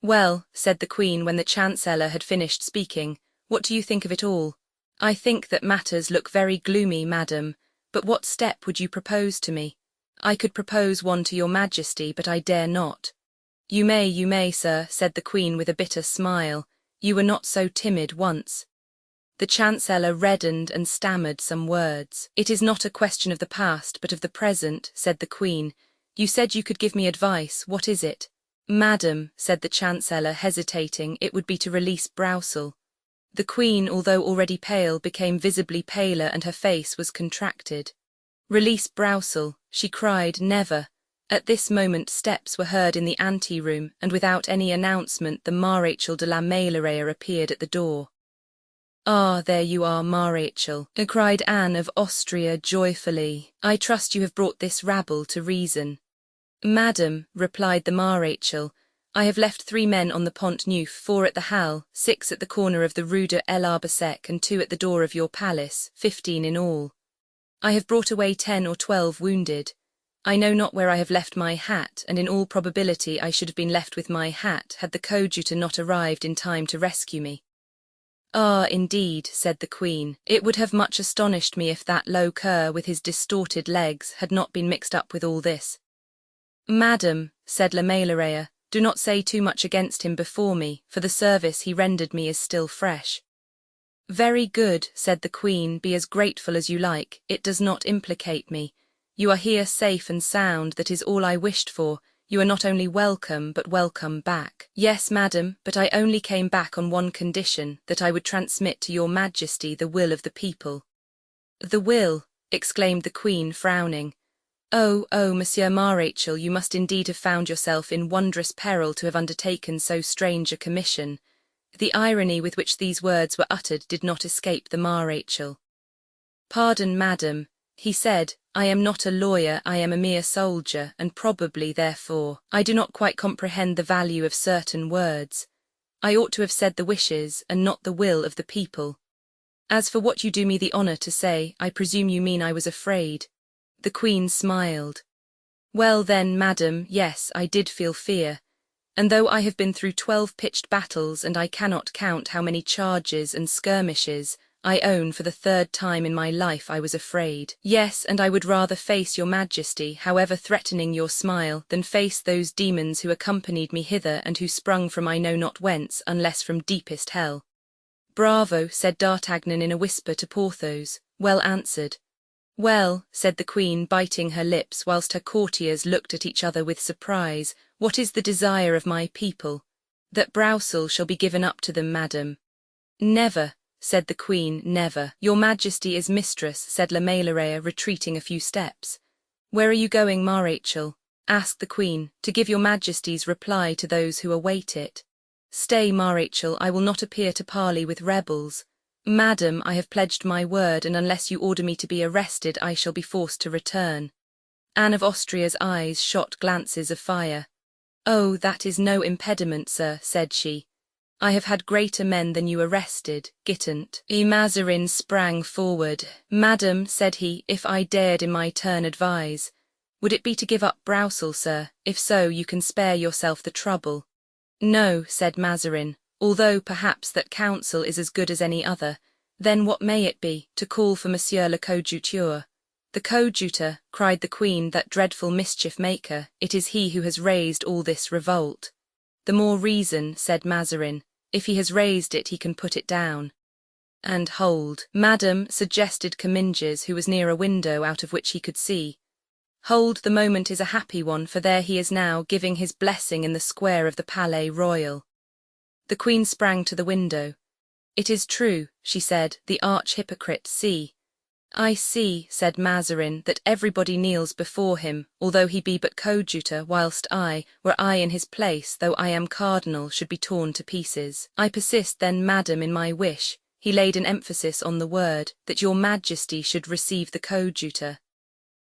"Well," said the Queen when the Chancellor had finished speaking, "what do you think of it all?" "I think that matters look very gloomy, madam, but what step would you propose to me?" "I could propose one to your Majesty, but I dare not." You may, sir," said the Queen with a bitter smile. "You were not so timid once." The Chancellor reddened and stammered some words. "It is not a question of the past, but of the present," said the Queen. "You said you could give me advice. What is it?" "Madam," said the Chancellor, hesitating, "it would be to release Broussel." The Queen, although already pale, became visibly paler and her face was contracted. "Release Broussel," she cried, "never." At this moment steps were heard in the ante-room, and without any announcement the Maréchal de la Meilleraie appeared at the door. "Ah, there you are, Maréchal," cried Anne of Austria joyfully. "I trust you have brought this rabble to reason." "Madam," replied the Maréchal, "I have left 3 men on the Pont Neuf, 4 at the Halle, 6 at the corner of the Rue de l'Arbre Sec, and 2 at the door of your palace, 15 in all. I have brought away 10 or 12 wounded. I know not where I have left my hat, and in all probability I should have been left with my hat had the coadjutor not arrived in time to rescue me." "Ah, indeed," said the Queen, "it would have much astonished me if that low cur with his distorted legs had not been mixed up with all this." "Madam," said La Meilleraie, "do not say too much against him before me, for the service he rendered me is still fresh." "Very good," said the Queen, "be as grateful as you like, it does not implicate me. You are here safe and sound, that is all I wished for. You are not only welcome, but welcome back. Yes, madam, but I only came back on one condition, that I would transmit to your majesty the will of the people. The will, exclaimed the queen, frowning. Oh, Monsieur Marechal, you must indeed have found yourself in wondrous peril to have undertaken so strange a commission. The irony with which these words were uttered did not escape the Marechal. Pardon, madam, he said, I am not a lawyer, I am a mere soldier, and probably, therefore, I do not quite comprehend the value of certain words. I ought to have said the wishes, and not the will of the people. As for what you do me the honour to say, I presume you mean I was afraid. The queen smiled. Well then, madam, yes, I did feel fear. And though I have been through 12 pitched battles, and I cannot count how many charges and skirmishes, I own for the 3rd time in my life I was afraid. Yes, and I would rather face your majesty, however threatening your smile, than face those demons who accompanied me hither and who sprung from I know not whence, unless from deepest hell. Bravo, said D'Artagnan in a whisper to Porthos. Well answered. Well, said the queen, biting her lips, whilst her courtiers looked at each other with surprise, what is the desire of my people? That Broussel shall be given up to them, madam. Never, said the queen, never. Your majesty is mistress, said La Meilleraie, retreating a few steps. Where are you going, Marechal? Asked the queen, to give your majesty's reply to those who await it. Stay, Marechal, I will not appear to parley with rebels. Madam, I have pledged my word, and unless you order me to be arrested, I shall be forced to return. Anne of Austria's eyes shot glances of fire. Oh, that is no impediment, sir, said she. I have had greater men than you arrested, Gitant. Mazarin sprang forward. Madam, said he, if I dared in my turn advise, would it be to give up Broussel, sir? If so, you can spare yourself the trouble. No, said Mazarin. Although perhaps that counsel is as good as any other, then what may it be, to call for Monsieur le Coadjuteur? The coadjutor, cried the queen, that dreadful mischief-maker, it is he who has raised all this revolt. The more reason, said Mazarin, if he has raised it he can put it down. And hold, madam, suggested Comminges, who was near a window out of which he could see. Hold, the moment is a happy one, for there he is now, giving his blessing in the square of the Palais Royal. The queen sprang to the window. It is true, she said, the arch-hypocrite, see. I see, said Mazarin, that everybody kneels before him, although he be but coadjutor, whilst I, were I in his place, though I am cardinal, should be torn to pieces. I persist then, madam, in my wish, he laid an emphasis on the word, that your majesty should receive the coadjutor.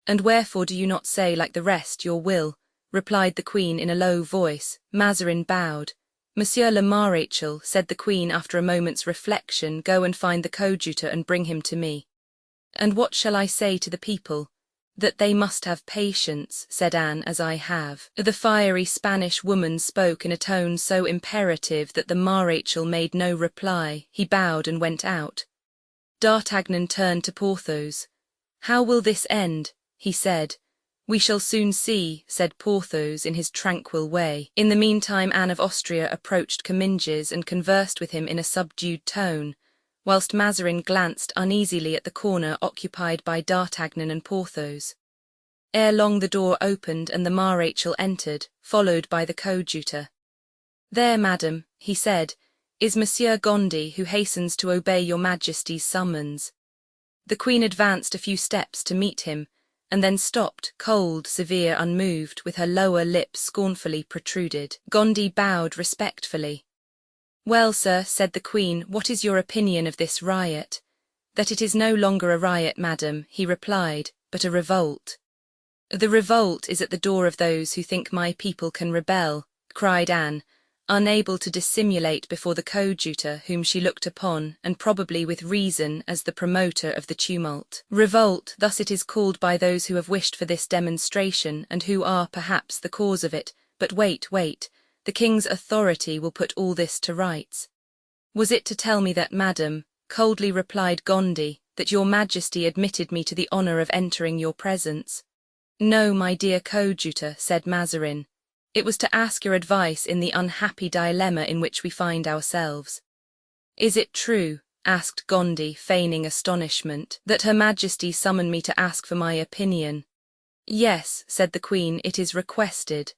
And wherefore do you not say, like the rest, your will? Replied the queen in a low voice. Mazarin bowed. Monsieur le Marechal, said the queen after a moment's reflection, go and find the coadjutor and bring him to me. And what shall I say to the people? That they must have patience, said Anne, as I have. The fiery Spanish woman spoke in a tone so imperative that the Marechal made no reply. He bowed and went out. D'Artagnan turned to Porthos. How will this end? He said. We shall soon see, said Porthos in his tranquil way. In the meantime Anne of Austria approached Comminges and conversed with him in a subdued tone, whilst Mazarin glanced uneasily at the corner occupied by D'Artagnan and Porthos. Ere long the door opened and the Marechal entered, followed by the coadjutor. There, madam, he said, is Monsieur Gondy, who hastens to obey your majesty's summons. The queen advanced a few steps to meet him, and then stopped, cold, severe, unmoved, with her lower lip scornfully protruded. Gondy bowed respectfully. Well, sir, said the queen, what is your opinion of this riot? That it is no longer a riot, madam, he replied, but a revolt. The revolt is at the door of those who think my people can rebel, cried Anne, unable to dissimulate before the coadjutor, whom she looked upon, and probably with reason, as the promoter of the tumult. Revolt, thus it is called by those who have wished for this demonstration, and who are, perhaps, the cause of it. But wait, the king's authority will put all this to rights. Was it to tell me that, madam, coldly replied Gondy, that your majesty admitted me to the honour of entering your presence? No, my dear coadjutor, said Mazarin. It was to ask your advice in the unhappy dilemma in which we find ourselves. Is it true, asked Gondy, feigning astonishment, that Her Majesty summoned me to ask for my opinion? Yes, said the Queen, it is requested.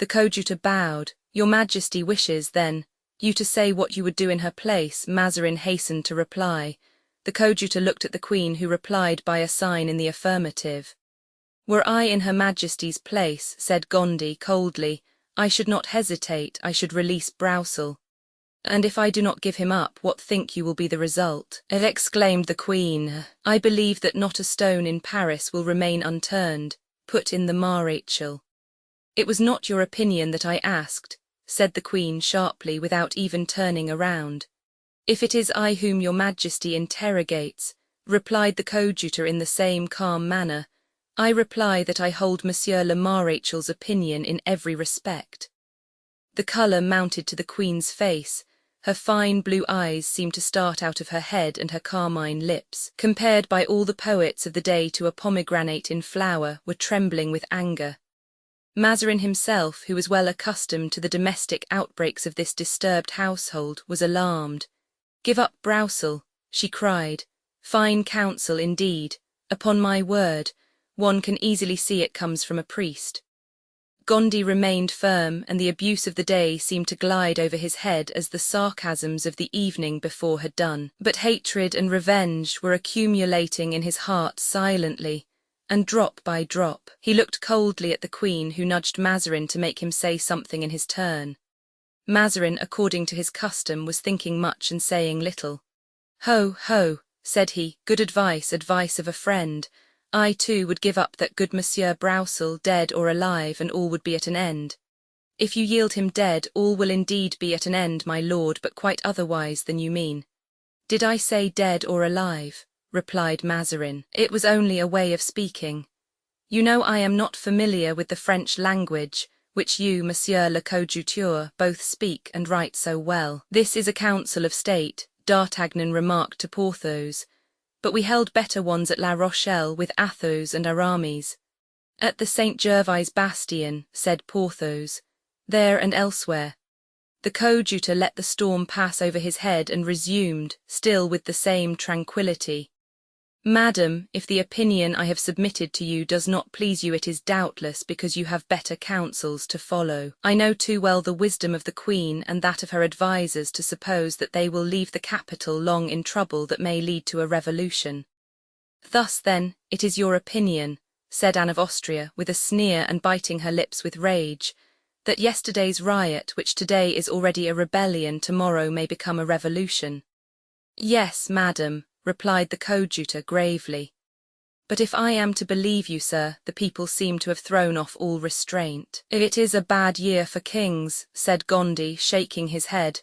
The coadjutor bowed. Your Majesty wishes, then, you to say what you would do in her place, Mazarin hastened to reply. The coadjutor looked at the Queen, who replied by a sign in the affirmative. Were I in Her Majesty's place, said Gondy coldly, I should not hesitate, I should release Broussel. And if I do not give him up, what think you will be the result? Exclaimed the Queen. I believe that not a stone in Paris will remain unturned. Put in the Maréchal. It was not your opinion that I asked, said the Queen sharply, without even turning around. If it is I whom your Majesty interrogates, replied the coadjutor in the same calm manner, I reply that I hold Monsieur le Maréchal's opinion in every respect. The colour mounted to the Queen's face, her fine blue eyes seemed to start out of her head, and her carmine lips, compared by all the poets of the day to a pomegranate in flower, were trembling with anger. Mazarin himself, who was well accustomed to the domestic outbreaks of this disturbed household, was alarmed. Give up Broussel, she cried. Fine counsel indeed. Upon my word, one can easily see it comes from a priest. Gondy remained firm, and the abuse of the day seemed to glide over his head as the sarcasms of the evening before had done. But hatred and revenge were accumulating in his heart silently, and drop by drop, he looked coldly at the Queen, who nudged Mazarin to make him say something in his turn. Mazarin, according to his custom, was thinking much and saying little. Ho, ho, said he, good advice, advice of a friend. I, too, would give up that good Monsieur Broussel, dead or alive, and all would be at an end. If you yield him dead, all will indeed be at an end, my lord, but quite otherwise than you mean. Did I say dead or alive? Replied Mazarin. It was only a way of speaking. You know I am not familiar with the French language, which you, Monsieur le Coadjuteur, both speak and write so well. This is a council of state, D'Artagnan remarked to Porthos, but we held better ones at La Rochelle with Athos and Aramis. At the St. Gervais bastion, said Porthos, there and elsewhere. The coadjutor let the storm pass over his head and resumed, still with the same tranquillity. Madam, if the opinion I have submitted to you does not please you, it is doubtless because you have better counsels to follow. I know too well the wisdom of the Queen and that of her advisers to suppose that they will leave the capital long in trouble that may lead to a revolution. Thus, then, it is your opinion, said Anne of Austria, with a sneer and biting her lips with rage, that yesterday's riot, which today is already a rebellion, tomorrow may become a revolution. Yes, madam, replied the coadjutor gravely. But if I am to believe you, sir, the people seem to have thrown off all restraint. It is a bad year for kings, said Gondy, shaking his head.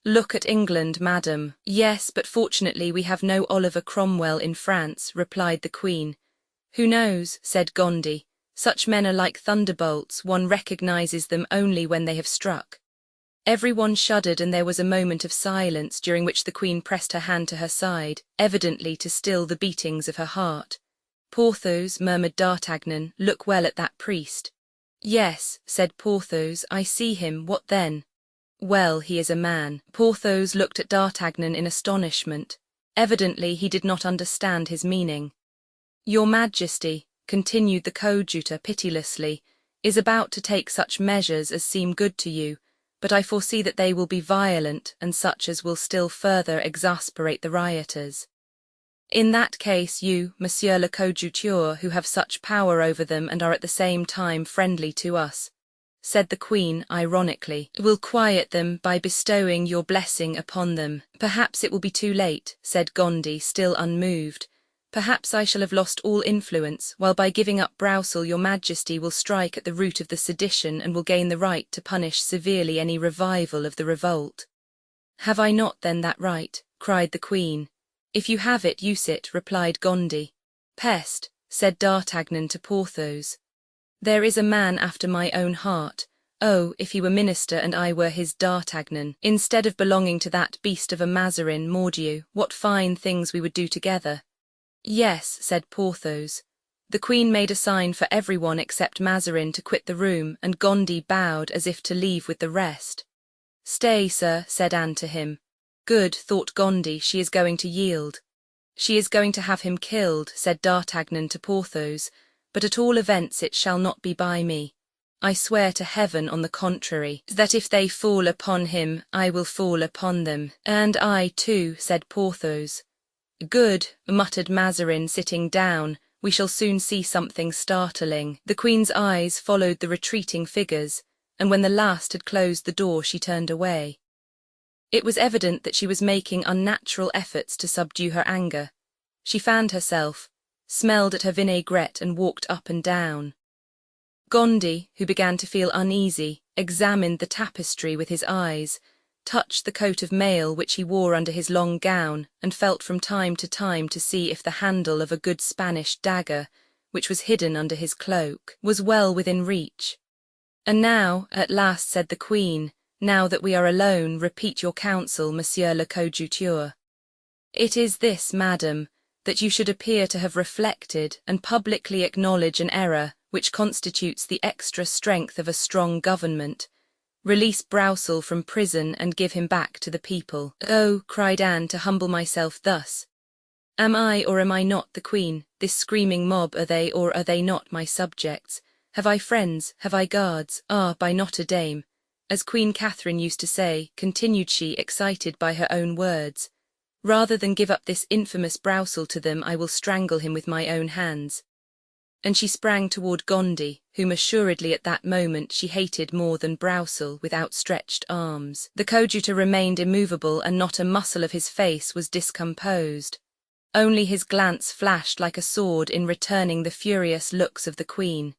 Look at England, madam. Yes, but fortunately we have no Oliver Cromwell in France, replied the Queen. Who knows, said Gondy. Such men are like thunderbolts, one recognizes them only when they have struck. Everyone shuddered, and there was a moment of silence, during which the Queen pressed her hand to her side, evidently to still the beatings of her heart. Porthos, murmured D'Artagnan, look well at that priest. Yes, said Porthos, I see him, what then? Well, he is a man. Porthos looked at D'Artagnan in astonishment. Evidently he did not understand his meaning. Your Majesty, continued the coadjutor pitilessly, is about to take such measures as seem good to you, but I foresee that they will be violent and such as will still further exasperate the rioters. In that case you, Monsieur le Coadjuteur, who have such power over them and are at the same time friendly to us, said the Queen ironically, will quiet them by bestowing your blessing upon them. Perhaps it will be too late, said Gondy, still unmoved. Perhaps I shall have lost all influence, while by giving up Broussel your Majesty will strike at the root of the sedition and will gain the right to punish severely any revival of the revolt. Have I not then that right? Cried the Queen. If you have it, use it, replied Gondy. Peste, said D'Artagnan to Porthos. There is a man after my own heart. Oh, if he were minister and I were his D'Artagnan, instead of belonging to that beast of a Mazarin, Mordieu, what fine things we would do together. Yes, said Porthos. The Queen made a sign for everyone except Mazarin to quit the room, and Gondy bowed as if to leave with the rest. Stay, sir, said Anne to him. Good, thought Gondy, she is going to yield. She is going to have him killed, said D'Artagnan to Porthos, but at all events it shall not be by me. I swear to heaven, on the contrary, that if they fall upon him, I will fall upon them. And I too, said Porthos. Good, muttered Mazarin, sitting down. We shall soon see something startling. The queen's eyes followed the retreating figures, and when the last had closed the door, she turned away. It was evident that she was making unnatural efforts to subdue her anger. She fanned herself, smelled at her vinaigrette, and walked up and down. Gondy, who began to feel uneasy, examined the tapestry with his eyes, touched the coat of mail which he wore under his long gown, and felt from time to see if the handle of a good Spanish dagger, which was hidden under his cloak, was well within reach. And now, at last, said the queen, now that we are alone, repeat your counsel, monsieur le coadjuteur. It is this, madam, that you should appear to have reflected and publicly acknowledge an error which constitutes the extra strength of a strong government. Release Broussel from prison and give him back to the people. Oh, cried Anne, to humble myself thus. Am I or am I not the queen? This screaming mob, are they or are they not my subjects? Have I friends? Have I guards? Ah, by Notre Dame. As Queen Catherine used to say, continued she, excited by her own words, rather than give up this infamous Broussel to them, I will strangle him with my own hands. And she sprang toward Gondy, whom assuredly at that moment she hated more than Broussel, with outstretched arms. The coadjutor remained immovable, and not a muscle of his face was discomposed. Only his glance flashed like a sword in returning the furious looks of the queen.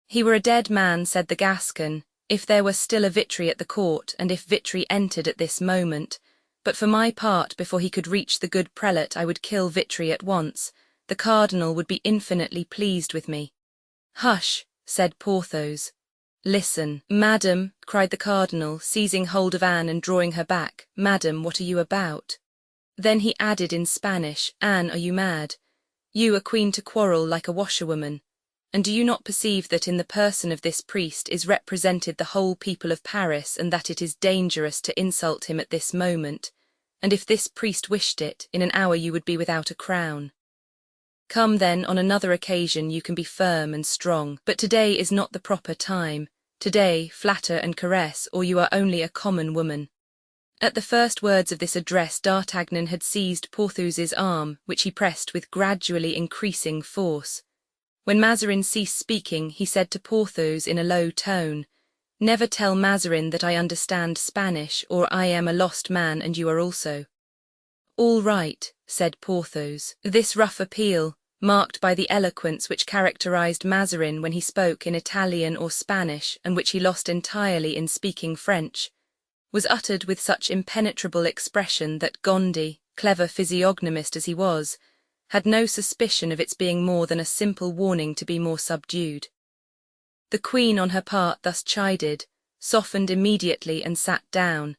He were a dead man, said the Gascon, if there were still a Vitry at the court, and if Vitry entered at this moment. But for my part, before he could reach the good prelate, I would kill Vitry at once. The cardinal would be infinitely pleased with me. Hush, said Porthos. Listen. Madam, cried the cardinal, seizing hold of Anne and drawing her back. Madam, what are you about? Then he added in Spanish, Anne, are you mad? You, a queen, to quarrel like a washerwoman. And do you not perceive that in the person of this priest is represented the whole people of Paris, and that it is dangerous to insult him at this moment? And if this priest wished it, in an hour you would be without a crown. Come then, on another occasion you can be firm and strong, but today is not the proper time. Today, flatter and caress, or you are only a common woman. At the first words of this address, D'Artagnan had seized Porthos's arm, which he pressed with gradually increasing force. When Mazarin ceased speaking, he said to Porthos in a low tone, Never tell Mazarin that I understand Spanish, or I am a lost man and you are also. All right, said Porthos. This rough appeal, marked by the eloquence which characterized Mazarin when he spoke in Italian or Spanish, and which he lost entirely in speaking French, was uttered with such impenetrable expression that Gondy, clever physiognomist as he was, had no suspicion of its being more than a simple warning to be more subdued. The queen, on her part, thus chided, softened immediately and sat down,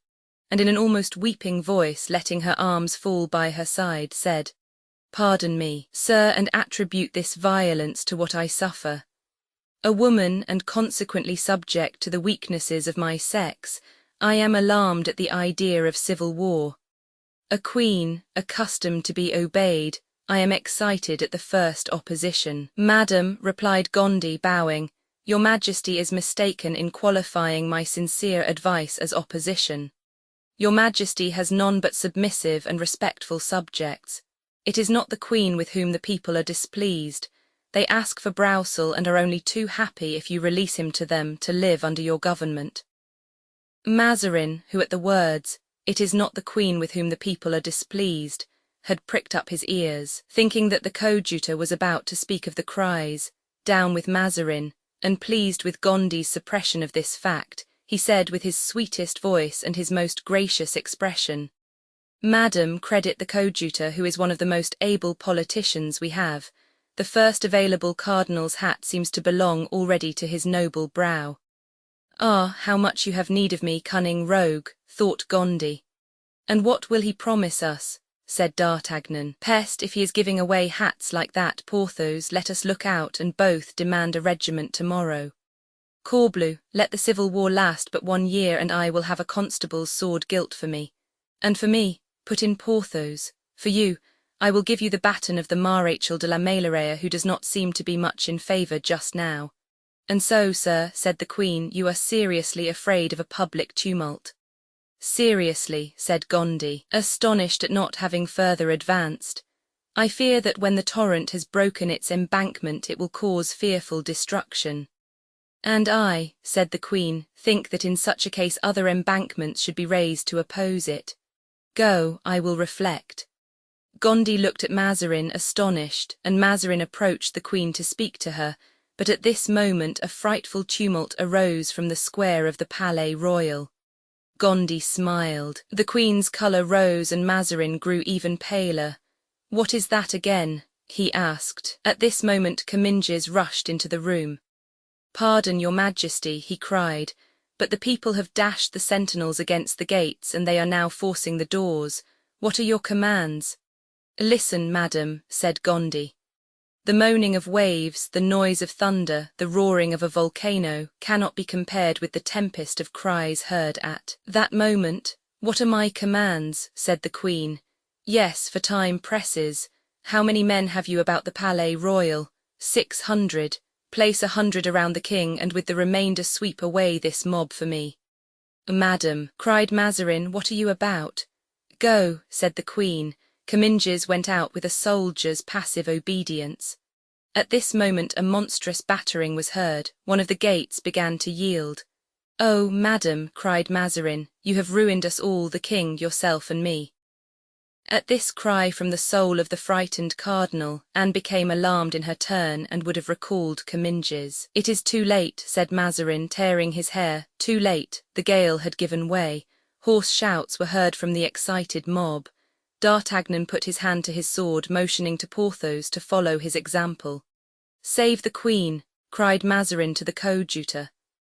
and in an almost weeping voice, letting her arms fall by her side, said, Pardon me, sir, and attribute this violence to what I suffer. A woman, and consequently subject to the weaknesses of my sex, I am alarmed at the idea of civil war. A queen, accustomed to be obeyed, I am excited at the first opposition. Madam, replied Gondy, bowing, Your Majesty is mistaken in qualifying my sincere advice as opposition. Your Majesty has none but submissive and respectful subjects. It is not the Queen with whom the people are displeased. They ask for Broussel and are only too happy, if you release him to them, to live under your government. Mazarin, who at the words, "It is not the Queen with whom the people are displeased," had pricked up his ears, thinking that the coadjutor was about to speak of the cries, "Down with Mazarin," and pleased with Gondy's suppression of this fact, he said with his sweetest voice and his most gracious expression, Madam, credit the coadjutor, who is one of the most able politicians we have. The first available cardinal's hat seems to belong already to his noble brow. Ah, how much you have need of me, cunning rogue, thought Gondy. And what will he promise us? Said D'Artagnan. Peste, if he is giving away hats like that, Porthos, let us look out and both demand a regiment tomorrow. Corbleu, let the civil war last but 1 year and I will have a constable's sword gilt for me. And for me, put in Porthos, for you, I will give you the baton of the Maréchal de la Meilleraie, who does not seem to be much in favour just now. "And so, sir," said the queen, "you are seriously afraid of a public tumult." "Seriously," said Gondy, astonished at not having further advanced. "I fear that when the torrent has broken its embankment it will cause fearful destruction." "And I," said the queen, "think that in such a case other embankments should be raised to oppose it. Go, I will reflect." Gondy looked at Mazarin astonished, and Mazarin approached the queen to speak to her, but at this moment a frightful tumult arose from the square of the Palais Royal. Gondy smiled. The queen's colour rose and Mazarin grew even paler. "What is that again?" he asked. At this moment Comminges rushed into the room. "Pardon, your majesty," he cried, "but the people have dashed the sentinels against the gates, and they are now forcing the doors. What are your commands?" "Listen, madam," said Gondy. "The moaning of waves, the noise of thunder, the roaring of a volcano, cannot be compared with the tempest of cries heard at that moment." "What are my commands?" said the queen. "Yes, for time presses. How many men have you about the Palais Royal?" 600. "Place 100 around the king, and with the remainder sweep away this mob for me." "Madam," cried Mazarin, "what are you about?" "Go," said the queen. Comminges went out with a soldier's passive obedience. At this moment a monstrous battering was heard. One of the gates began to yield. "Oh, madam," cried Mazarin, "you have ruined us all, the king, yourself, and me." At this cry from the soul of the frightened cardinal, Anne became alarmed in her turn and would have recalled Comminges. "It is too late," said Mazarin, tearing his hair. "Too late." The gale had given way. Hoarse shouts were heard from the excited mob. D'Artagnan put his hand to his sword, motioning to Porthos to follow his example. "Save the queen," cried Mazarin to the coadjutor.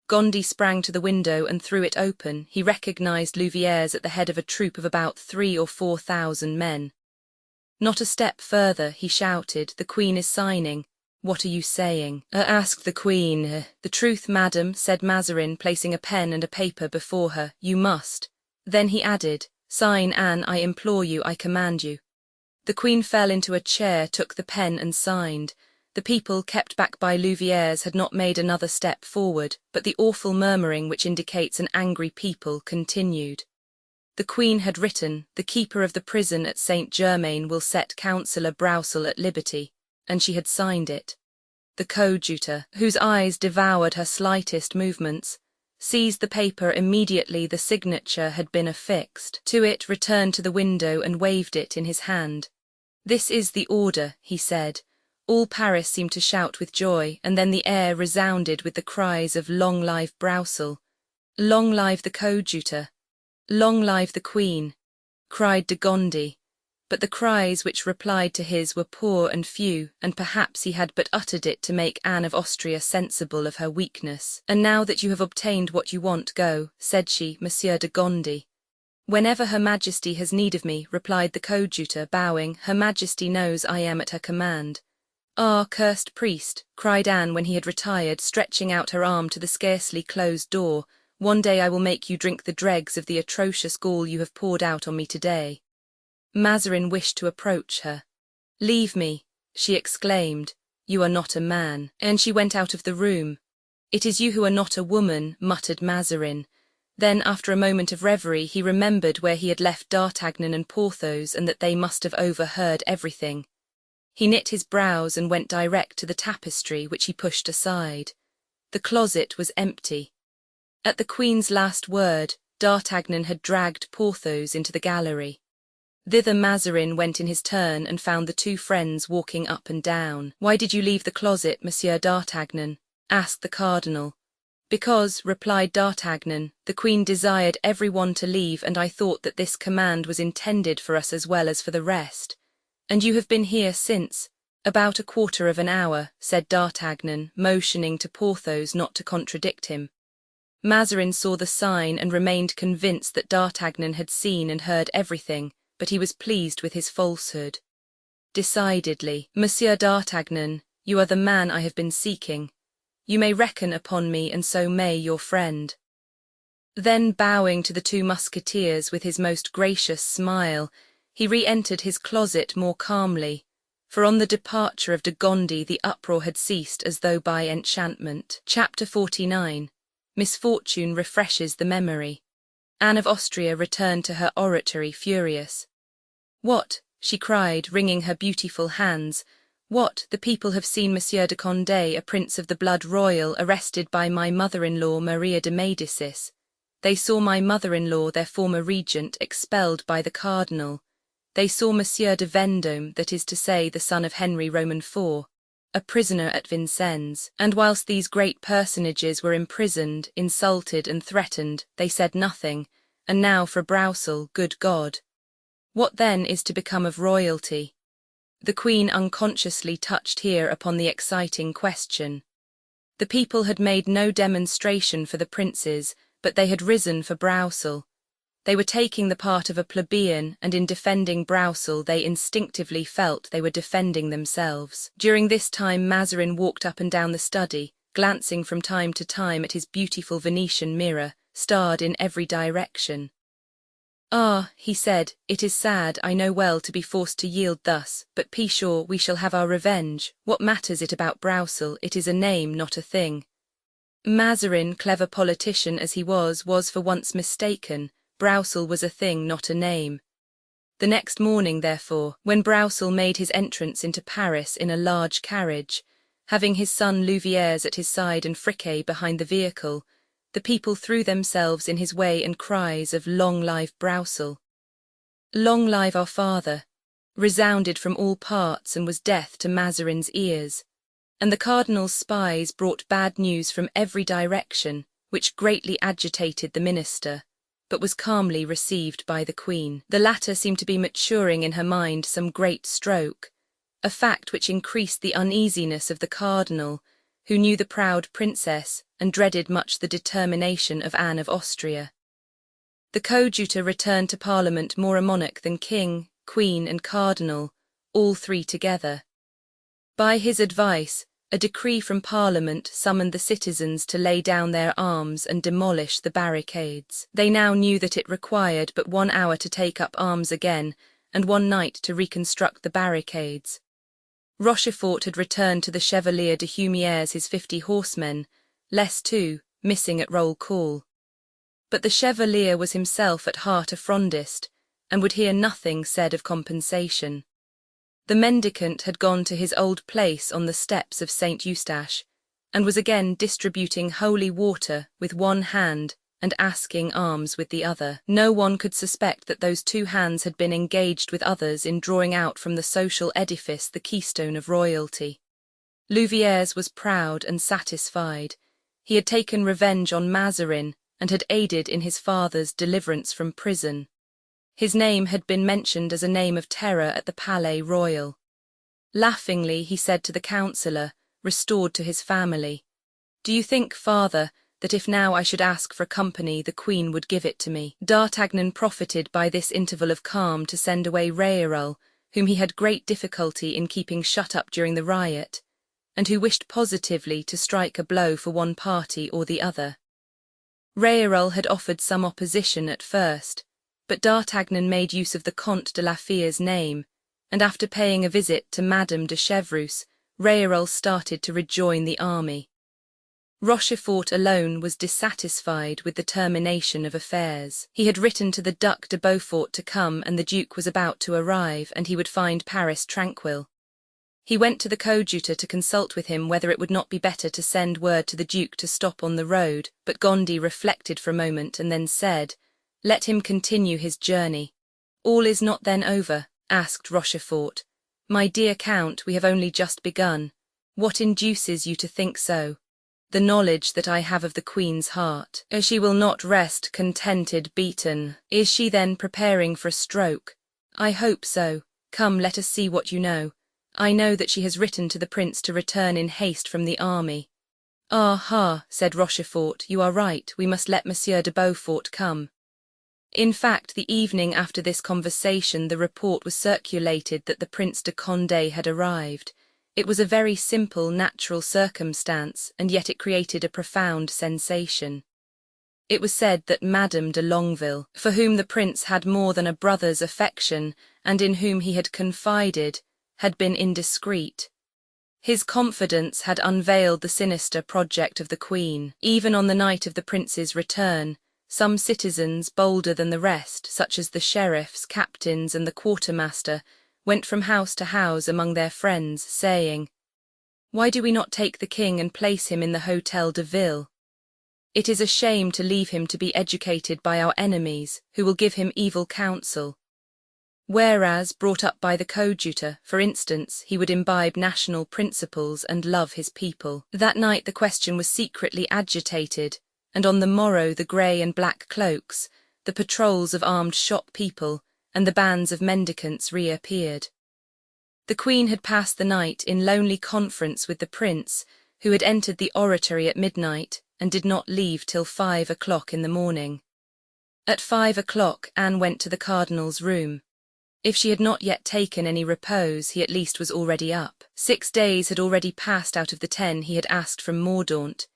Gondy sprang to the window and threw it open. He recognized Louviers at the head of a troop of about 3,000 or 4,000 men. "Not a step further," he shouted. "The queen is signing." "What are you saying?" asked the queen. "The truth, madam," said Mazarin, placing a pen and a paper before her. "You must." Then he added, "Sign, Anne, I implore you, I command you." The queen fell into a chair, took the pen and signed. The people, kept back by Louviers, had not made another step forward, but the awful murmuring which indicates an angry people continued. The queen had written, "The keeper of the prison at Saint Germain will set Councillor Broussel at liberty," and she had signed it. The coadjutor, whose eyes devoured her slightest movements, seized the paper immediately the signature had been affixed to it, returned to the window and waved it in his hand. "This is the order," he said. All Paris seemed to shout with joy, and then the air resounded with the cries of "Long live Broussel!" "Long live the coadjutor!" "Long live the queen!" cried de Gondy. But the cries which replied to his were poor and few, and perhaps he had but uttered it to make Anne of Austria sensible of her weakness. "And now that you have obtained what you want, go," said she, "Monsieur de Gondy." "Whenever Her Majesty has need of me," replied the coadjutor, bowing. "Her Majesty knows I am at her command." "Ah, cursed priest," cried Anne when he had retired, stretching out her arm to the scarcely closed door, "one day I will make you drink the dregs of the atrocious gall you have poured out on me today." Mazarin wished to approach her. "Leave me," she exclaimed. "You are not a man," and she went out of the room. "It is you who are not a woman," muttered Mazarin. Then, after a moment of reverie, he remembered where he had left D'Artagnan and Porthos, and that they must have overheard everything. He knit his brows and went direct to the tapestry, which he pushed aside. The closet was empty. At the queen's last word, D'Artagnan had dragged Porthos into the gallery. Thither Mazarin went in his turn and found the two friends walking up and down. "Why did you leave the closet, Monsieur d'Artagnan?" asked the cardinal. "Because," replied D'Artagnan, "the queen desired every one to leave, and I thought that this command was intended for us as well as for the rest." "And you have been here since?" "About a quarter of an hour," said D'Artagnan, motioning to Porthos not to contradict him. Mazarin saw the sign and remained convinced that D'Artagnan had seen and heard everything, but he was pleased with his falsehood. "Decidedly, Monsieur d'Artagnan, you are the man I have been seeking. You may reckon upon me, and so may your friend." Then, bowing to the two musketeers with his most gracious smile, he re-entered his closet more calmly. for on the departure of de Gondi the uproar had ceased as though by enchantment. Chapter 49. Misfortune refreshes the memory. Anne of Austria returned to her oratory furious. "What?" she cried, wringing her beautiful hands. "What? The people have seen Monsieur de Condé, a prince of the blood royal, arrested by my mother-in-law Maria de Médicis. They saw my mother-in-law, their former regent, expelled by the cardinal. They saw Monsieur de Vendôme, that is to say the son of Henry Roman IV, a prisoner at Vincennes, and whilst these great personages were imprisoned, insulted and threatened, they said nothing, and now for Broussel, good God! What then is to become of royalty?" The Queen unconsciously touched here upon the exciting question. The people had made no demonstration for the princes, but they had risen for Broussel. They were taking the part of a plebeian, and in defending Broussel they instinctively felt they were defending themselves. During this time Mazarin walked up and down the study, glancing from time to time at his beautiful Venetian mirror, starred in every direction. "Ah," he said, "it is sad, I know well, to be forced to yield thus, but Pichot, we shall have our revenge. What matters it about Broussel? It is a name, not a thing." Mazarin, clever politician as he was for once mistaken. Broussel was a thing, not a name. The next morning, therefore, when Broussel made his entrance into Paris in a large carriage, having his son Louviers at his side and Friquet behind the vehicle, the people threw themselves in his way and cries of "Long live Broussel! Long live our father!" resounded from all parts and was death to Mazarin's ears. And the cardinal's spies brought bad news from every direction, which greatly agitated the minister, but was calmly received by the Queen. The latter seemed to be maturing in her mind some great stroke, a fact which increased the uneasiness of the cardinal, who knew the proud princess and dreaded much the determination of Anne of Austria. The coadjutor returned to Parliament more a monarch than king, queen, and cardinal, all three together. By his advice, a decree from Parliament summoned the citizens to lay down their arms and demolish the barricades. They now knew that it required but 1 hour to take up arms again, and 1 night to reconstruct the barricades. Rochefort had returned to the Chevalier de Humieres his 50 horsemen, less 2, missing at roll call. But the Chevalier was himself at heart a Frondist, and would hear nothing said of compensation. The mendicant had gone to his old place on the steps of St. Eustache, and was again distributing holy water with one hand and asking alms with the other. No one could suspect that those 2 hands had been engaged with others in drawing out from the social edifice the keystone of royalty. Louviers was proud and satisfied. He had taken revenge on Mazarin and had aided in his father's deliverance from prison. His name had been mentioned as a name of terror at the Palais Royal. Laughingly, he said to the councillor, restored to his family, "Do you think, father, that if now I should ask for company, the Queen would give it to me?" D'Artagnan profited by this interval of calm to send away Réarol, whom he had great difficulty in keeping shut up during the riot, and who wished positively to strike a blow for one party or the other. Réarol had offered some opposition at first, but D'Artagnan made use of the Comte de la Fire's name, and after paying a visit to Madame de Chevreuse, Réarol started to rejoin the army. Rochefort alone was dissatisfied with the termination of affairs. He had written to the Duc de Beaufort to come, and the Duke was about to arrive, and he would find Paris tranquil. He went to the coadjutor to consult with him whether it would not be better to send word to the Duke to stop on the road, but Gondi reflected for a moment and then said, "Let him continue his journey." "All is not then over?" asked Rochefort. "My dear Count, we have only just begun. What induces you to think so?" "The knowledge that I have of the Queen's heart. She will not rest contented beaten." "Is she then preparing for a stroke?" "I hope so. Come, let us see what you know." "I know that she has written to the Prince to return in haste from the army." "Ah ha," said Rochefort, "you are right, we must let Monsieur de Beaufort come." In fact, the evening after this conversation the report was circulated that the Prince de Condé had arrived. It was a very simple, natural circumstance, and yet it created a profound sensation. It was said that Madame de Longueville, for whom the prince had more than a brother's affection, and in whom he had confided, had been indiscreet. His confidence had unveiled the sinister project of the Queen. Even on the night of the prince's return, some citizens bolder than the rest, such as the sheriffs, captains, and the quartermaster, went from house to house among their friends, saying, "Why do we not take the king and place him in the Hôtel de Ville? It is a shame to leave him to be educated by our enemies, who will give him evil counsel." Whereas, brought up by the coadjutor, for instance, he would imbibe national principles and love his people. That night the question was secretly agitated, and on the morrow the grey and black cloaks, the patrols of armed shop people, and the bands of mendicants reappeared. The Queen had passed the night in lonely conference with the prince, who had entered the oratory at midnight and did not leave till 5 o'clock in the morning. At 5 o'clock Anne went to the cardinal's room. If she had not yet taken any repose, he at least was already up. 6 days had already passed out of the 10 he had asked from Mordaunt.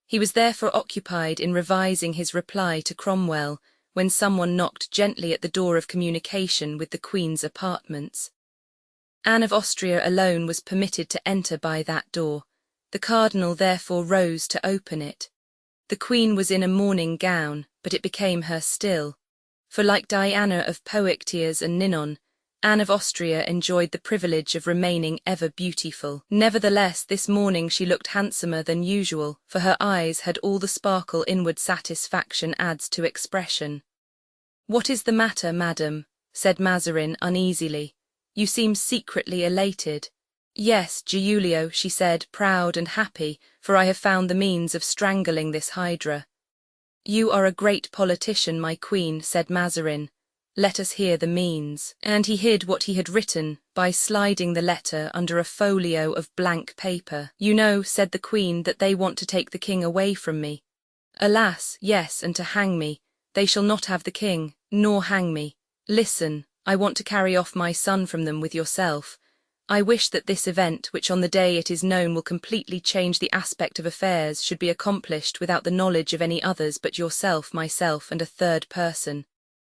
He was therefore occupied in revising his reply to Cromwell, when someone knocked gently at the door of communication with the Queen's apartments. Anne of Austria alone was permitted to enter by that door. The cardinal therefore rose to open it. The Queen was in a mourning gown, but it became her still. For like Diana of Poictiers and Ninon, Anne of Austria enjoyed the privilege of remaining ever beautiful. Nevertheless, this morning she looked handsomer than usual, for her eyes had all the sparkle inward satisfaction adds to expression. "What is the matter, madam?" said Mazarin uneasily. "You seem secretly elated." "Yes, Giulio," she said, proud and happy, "for I have found the means of strangling this hydra." "You are a great politician, my queen," said Mazarin. "Let us hear the means." And he hid what he had written by sliding the letter under a folio of blank paper. "You know," said the Queen, "that they want to take the king away from me." "Alas, yes, and to hang me. They shall not have the king, nor hang me. Listen, I want to carry off my son from them with yourself. I wish that this event, which on the day it is known will completely change the aspect of affairs, should be accomplished without the knowledge of any others but yourself, myself, and a third person."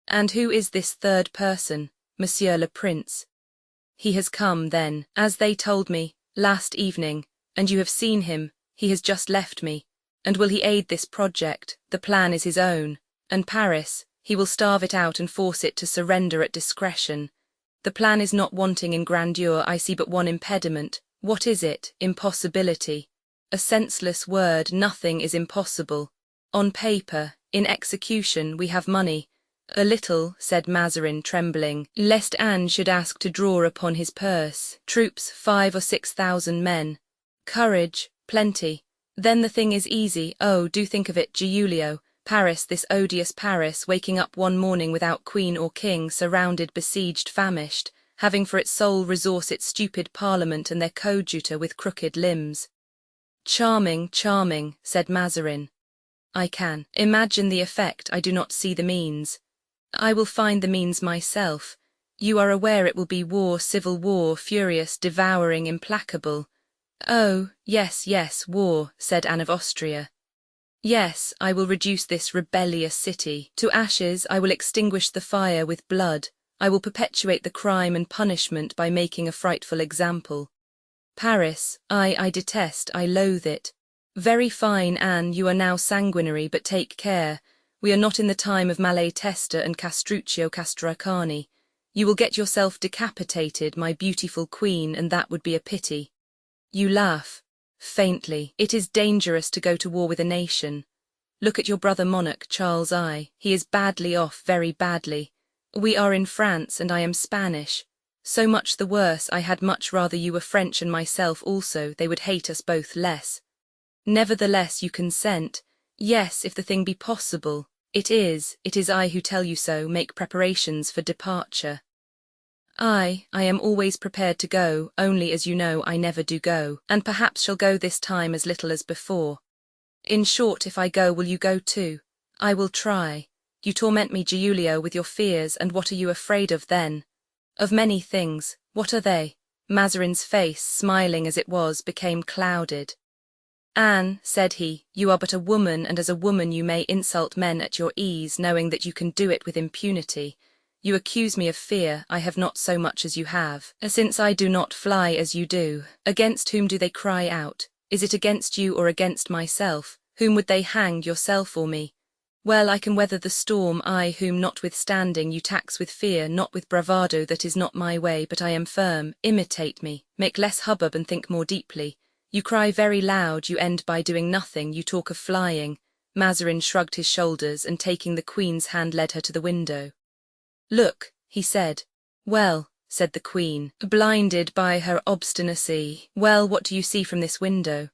"And who is this third person, Monsieur le Prince?" "He has come, then, as they told me, last evening, and you have seen him. He has just left me. And will he aid this project? The plan is his own. And Paris, he will starve it out and force it to surrender at discretion. The plan is not wanting in grandeur, I see but one impediment. What is it? Impossibility. A senseless word, nothing is impossible. On paper, in execution, we have money. "A little," said Mazarin, trembling, "lest Anne should ask to draw upon his purse. Troops, 5 or 6,000 men. Courage, plenty. Then the thing is easy. Oh, do think of it, Giulio. Paris, this odious Paris, waking up one morning without queen or king, surrounded, besieged, famished, having for its sole resource its stupid parliament and their coadjutor with crooked limbs." "Charming, charming," said Mazarin. "I can imagine the effect, I do not see the means." "I will find the means myself. You are aware it will be war, civil war, furious, devouring, implacable." "Oh, yes, yes, war," said Anne of Austria. "Yes, I will reduce this rebellious city to ashes. I will extinguish the fire with blood. I will perpetuate the crime and punishment by making a frightful example. Paris, I detest, I loathe it. Very fine, Anne, you are now sanguinary, but take care. We are not in the time of Malatesta and Castruccio Castracani. You will get yourself decapitated, my beautiful queen, and that would be a pity. You laugh. Faintly. It is dangerous to go to war with a nation. Look at your brother monarch, Charles I. He is badly off, very badly. We are in France, and I am Spanish. So much the worse. I had much rather you were French and myself also. They would hate us both less. Nevertheless you consent. Yes, if the thing be possible. It is I who tell you so. Make preparations for departure." I am always prepared to go, only as you know I never do go, and perhaps shall go this time as little as before. In short, if I go, will you go too? I will try. You torment me, Giulio, with your fears, and what are you afraid of then? Of many things. What are they? Mazarin's face, smiling as it was, became clouded. "Anne," said he, "you are but a woman, and as a woman you may insult men at your ease, knowing that you can do it with impunity. You accuse me of fear, I have not so much as you have. Since I do not fly as you do, against whom do they cry out? Is it against you or against myself? Whom would they hang, yourself or me? Well, I can weather the storm, I whom notwithstanding you tax with fear, not with bravado, that is not my way, but I am firm. Imitate me, make less hubbub and think more deeply. You cry very loud, you end by doing nothing, you talk of flying. Mazarin shrugged his shoulders and taking the queen's hand led her to the window. Look, he said. Well, said the queen, blinded by her obstinacy. Well, what do you see from this window?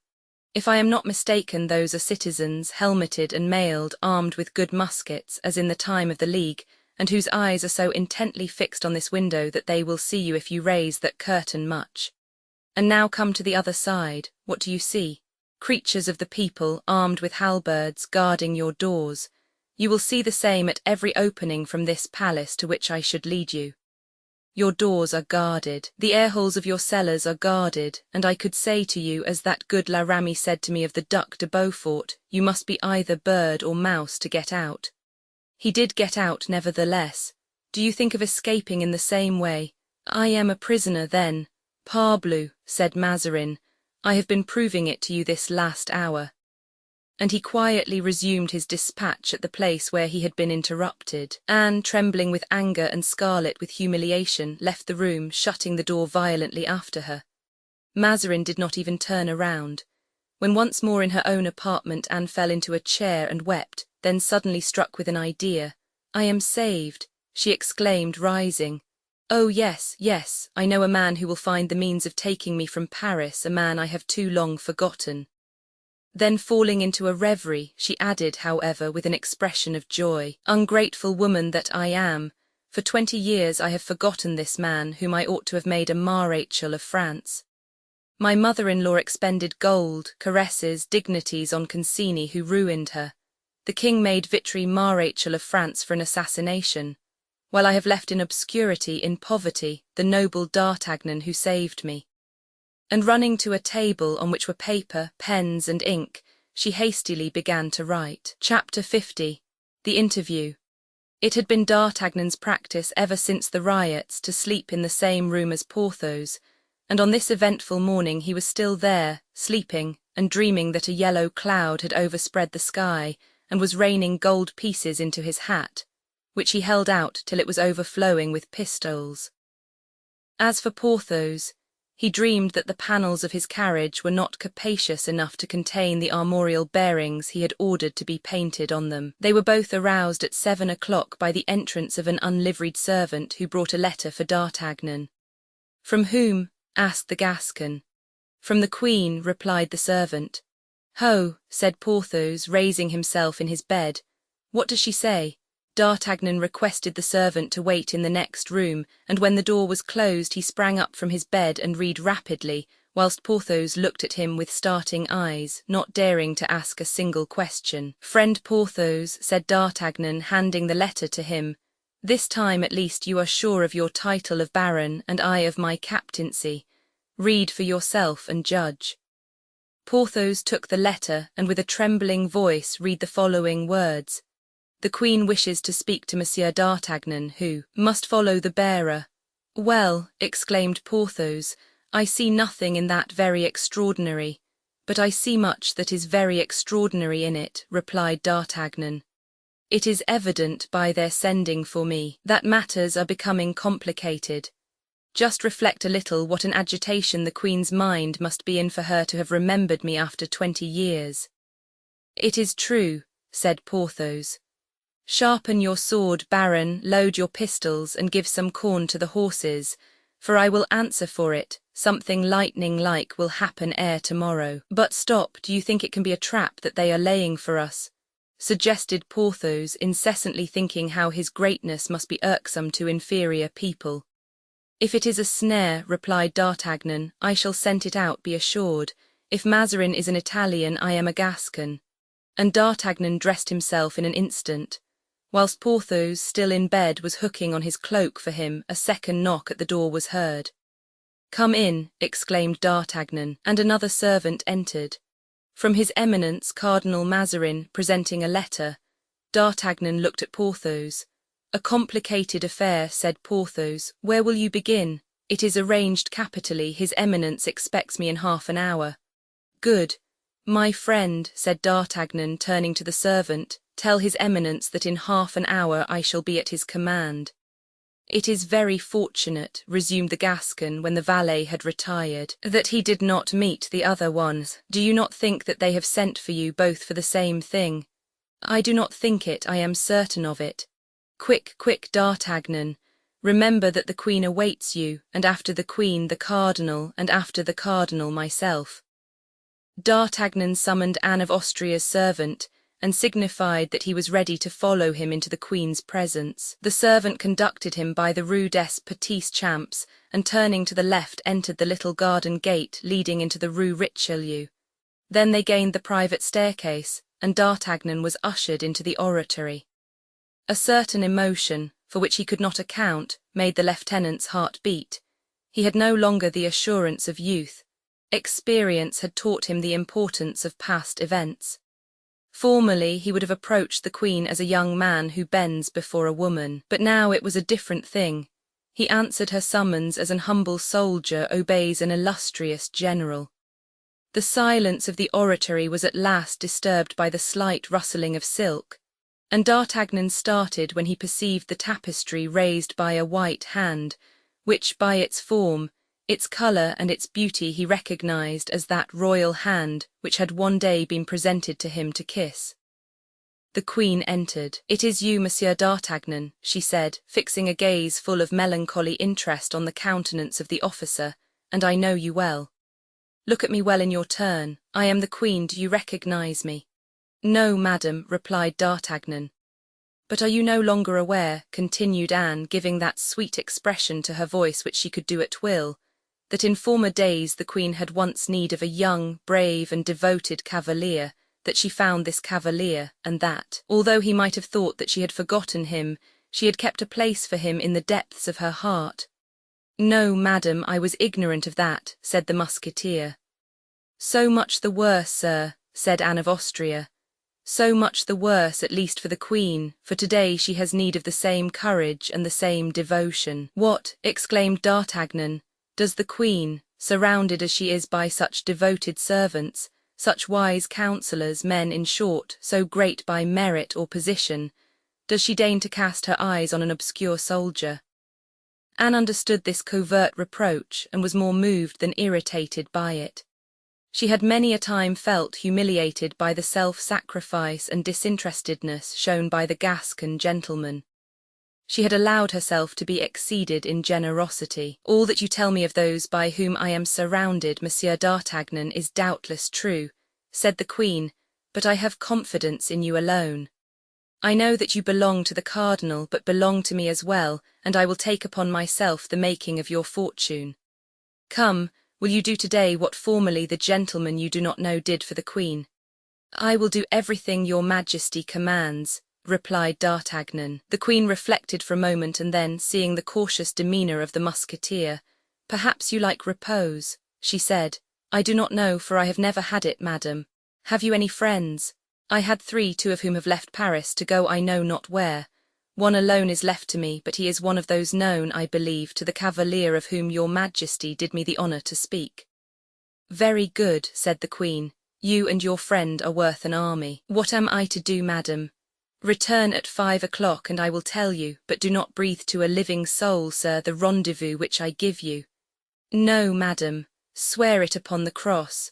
If I am not mistaken, those are citizens, helmeted and mailed, armed with good muskets, as in the time of the League, and whose eyes are so intently fixed on this window that they will see you if you raise that curtain much. And now come to the other side. What do you see? Creatures of the people, armed with halberds, guarding your doors. You will see the same at every opening from this palace to which I should lead you. Your doors are guarded, the air-holes of your cellars are guarded, and I could say to you, as that good Aramis said to me of the Duc de Beaufort, you must be either bird or mouse to get out. He did get out nevertheless. Do you think of escaping in the same way? I am a prisoner then. Parbleu, said Mazarin, I have been proving it to you this last hour. And he quietly resumed his dispatch at the place where he had been interrupted. Anne, trembling with anger and scarlet with humiliation, left the room, shutting the door violently after her. Mazarin did not even turn around. When once more in her own apartment, Anne fell into a chair and wept, then suddenly struck with an idea. I am saved, she exclaimed, rising. Oh yes, yes, I know a man who will find the means of taking me from Paris, a man I have too long forgotten. Then falling into a reverie, she added, however, with an expression of joy, ungrateful woman that I am, for 20 years I have forgotten this man whom I ought to have made a Marechal of France. My mother-in-law expended gold, caresses, dignities on Concini, who ruined her. The king made Vitry Marechal of France for an assassination, while I have left in obscurity, in poverty, the noble D'Artagnan who saved me. And running to a table on which were paper, pens, and ink, she hastily began to write. Chapter 50. The Interview. It had been D'Artagnan's practice ever since the riots to sleep in the same room as Porthos, and on this eventful morning he was still there, sleeping, and dreaming that a yellow cloud had overspread the sky, and was raining gold pieces into his hat, which he held out till it was overflowing with pistoles. As for Porthos, he dreamed that the panels of his carriage were not capacious enough to contain the armorial bearings he had ordered to be painted on them. They were both aroused at 7 o'clock by the entrance of an unliveried servant who brought a letter for D'Artagnan. From whom? Asked the Gascon. From the Queen, replied the servant. Ho, said Porthos, raising himself in his bed. What does she say? D'Artagnan requested the servant to wait in the next room, and when the door was closed he sprang up from his bed and read rapidly, whilst Porthos looked at him with starting eyes, not daring to ask a single question. Friend Porthos, said D'Artagnan, handing the letter to him, this time at least you are sure of your title of baron, and I of my captaincy. Read for yourself and judge. Porthos took the letter, and with a trembling voice read the following words. The Queen wishes to speak to Monsieur D'Artagnan, who must follow the bearer. Well, exclaimed Porthos, I see nothing in that very extraordinary. But I see much that is very extraordinary in it, replied D'Artagnan. It is evident by their sending for me that matters are becoming complicated. Just reflect a little what an agitation the Queen's mind must be in for her to have remembered me after 20 years. It is true, said Porthos. Sharpen your sword, baron, load your pistols, and give some corn to the horses, for I will answer for it, something lightning-like will happen ere tomorrow. But stop, do you think it can be a trap that they are laying for us? Suggested Porthos, incessantly thinking how his greatness must be irksome to inferior people. If it is a snare, replied D'Artagnan, I shall scent it out, be assured. If Mazarin is an Italian, I am a Gascon. And D'Artagnan dressed himself in an instant. Whilst Porthos, still in bed, was hooking on his cloak for him, a second knock at the door was heard. Come in, exclaimed D'Artagnan, and another servant entered. From his Eminence, Cardinal Mazarin, presenting a letter. D'Artagnan looked at Porthos. "A complicated affair," said Porthos. "Where will you begin?" "It is arranged capitally. His Eminence expects me in half an hour." "Good. My friend," said D'Artagnan, turning to the servant, "tell his Eminence that in half an hour I shall be at his command." "It is very fortunate," resumed the Gascon when the valet had retired, "that he did not meet the other ones. Do you not think that they have sent for you both for the same thing?" "I do not think it, I am certain of it." "Quick, quick, D'Artagnan. Remember that the Queen awaits you, and after the Queen the Cardinal, and after the Cardinal myself." D'Artagnan summoned Anne of Austria's servant, and signified that he was ready to follow him into the Queen's presence. The servant conducted him by the Rue des Petits Champs, and turning to the left entered the little garden gate leading into the Rue Richelieu. Then they gained the private staircase, and D'Artagnan was ushered into the oratory. A certain emotion, for which he could not account, made the lieutenant's heart beat. He had no longer the assurance of youth. Experience had taught him the importance of past events. Formerly he would have approached the Queen as a young man who bends before a woman, but now it was a different thing. He answered her summons as an humble soldier obeys an illustrious general. The silence of the oratory was at last disturbed by the slight rustling of silk, and D'Artagnan started when he perceived the tapestry raised by a white hand, which by its form, its colour and its beauty he recognized as that royal hand which had one day been presented to him to kiss. The Queen entered. "It is you, Monsieur d'Artagnan," she said, fixing a gaze full of melancholy interest on the countenance of the officer, "and I know you well. Look at me well in your turn. I am the Queen. Do you recognize me?" "No, madam," replied D'Artagnan. "But are you no longer aware," continued Anne, giving that sweet expression to her voice which she could do at will, that in former days the Queen had once need of a young, brave, and devoted cavalier, that she found this cavalier, and that, although he might have thought that she had forgotten him, she had kept a place for him in the depths of her heart? "No, madam, I was ignorant of that," said the musketeer. "So much the worse, sir," said Anne of Austria. "So much the worse, at least for the Queen, for today she has need of the same courage and the same devotion." "What," exclaimed D'Artagnan, "does the Queen, surrounded as she is by such devoted servants, such wise counsellors, men, in short, so great by merit or position, does she deign to cast her eyes on an obscure soldier?" Anne understood this covert reproach, and was more moved than irritated by it. She had many a time felt humiliated by the self-sacrifice and disinterestedness shown by the Gascon gentleman. She had allowed herself to be exceeded in generosity. "All that you tell me of those by whom I am surrounded, Monsieur d'Artagnan, is doubtless true," said the Queen, "but I have confidence in you alone. I know that you belong to the Cardinal, but belong to me as well, and I will take upon myself the making of your fortune. Come, will you do today what formerly the gentleman you do not know did for the Queen?" "I will do everything your Majesty commands," replied D'Artagnan. The Queen reflected for a moment, and then, seeing the cautious demeanour of the musketeer, "Perhaps you like repose," she said. "I do not know, for I have never had it, madam. Have you any friends?" "I had 3, 2 of whom have left Paris to go I know not where. One alone is left to me, but he is one of those known, I believe, to the cavalier of whom your Majesty did me the honour to speak." "Very good," said the Queen. "You and your friend are worth an army. What am I to do, madam?" "Return at 5 o'clock, and I will tell you, but do not breathe to a living soul, sir, the rendezvous which I give you." "No, madam. Swear it upon the cross."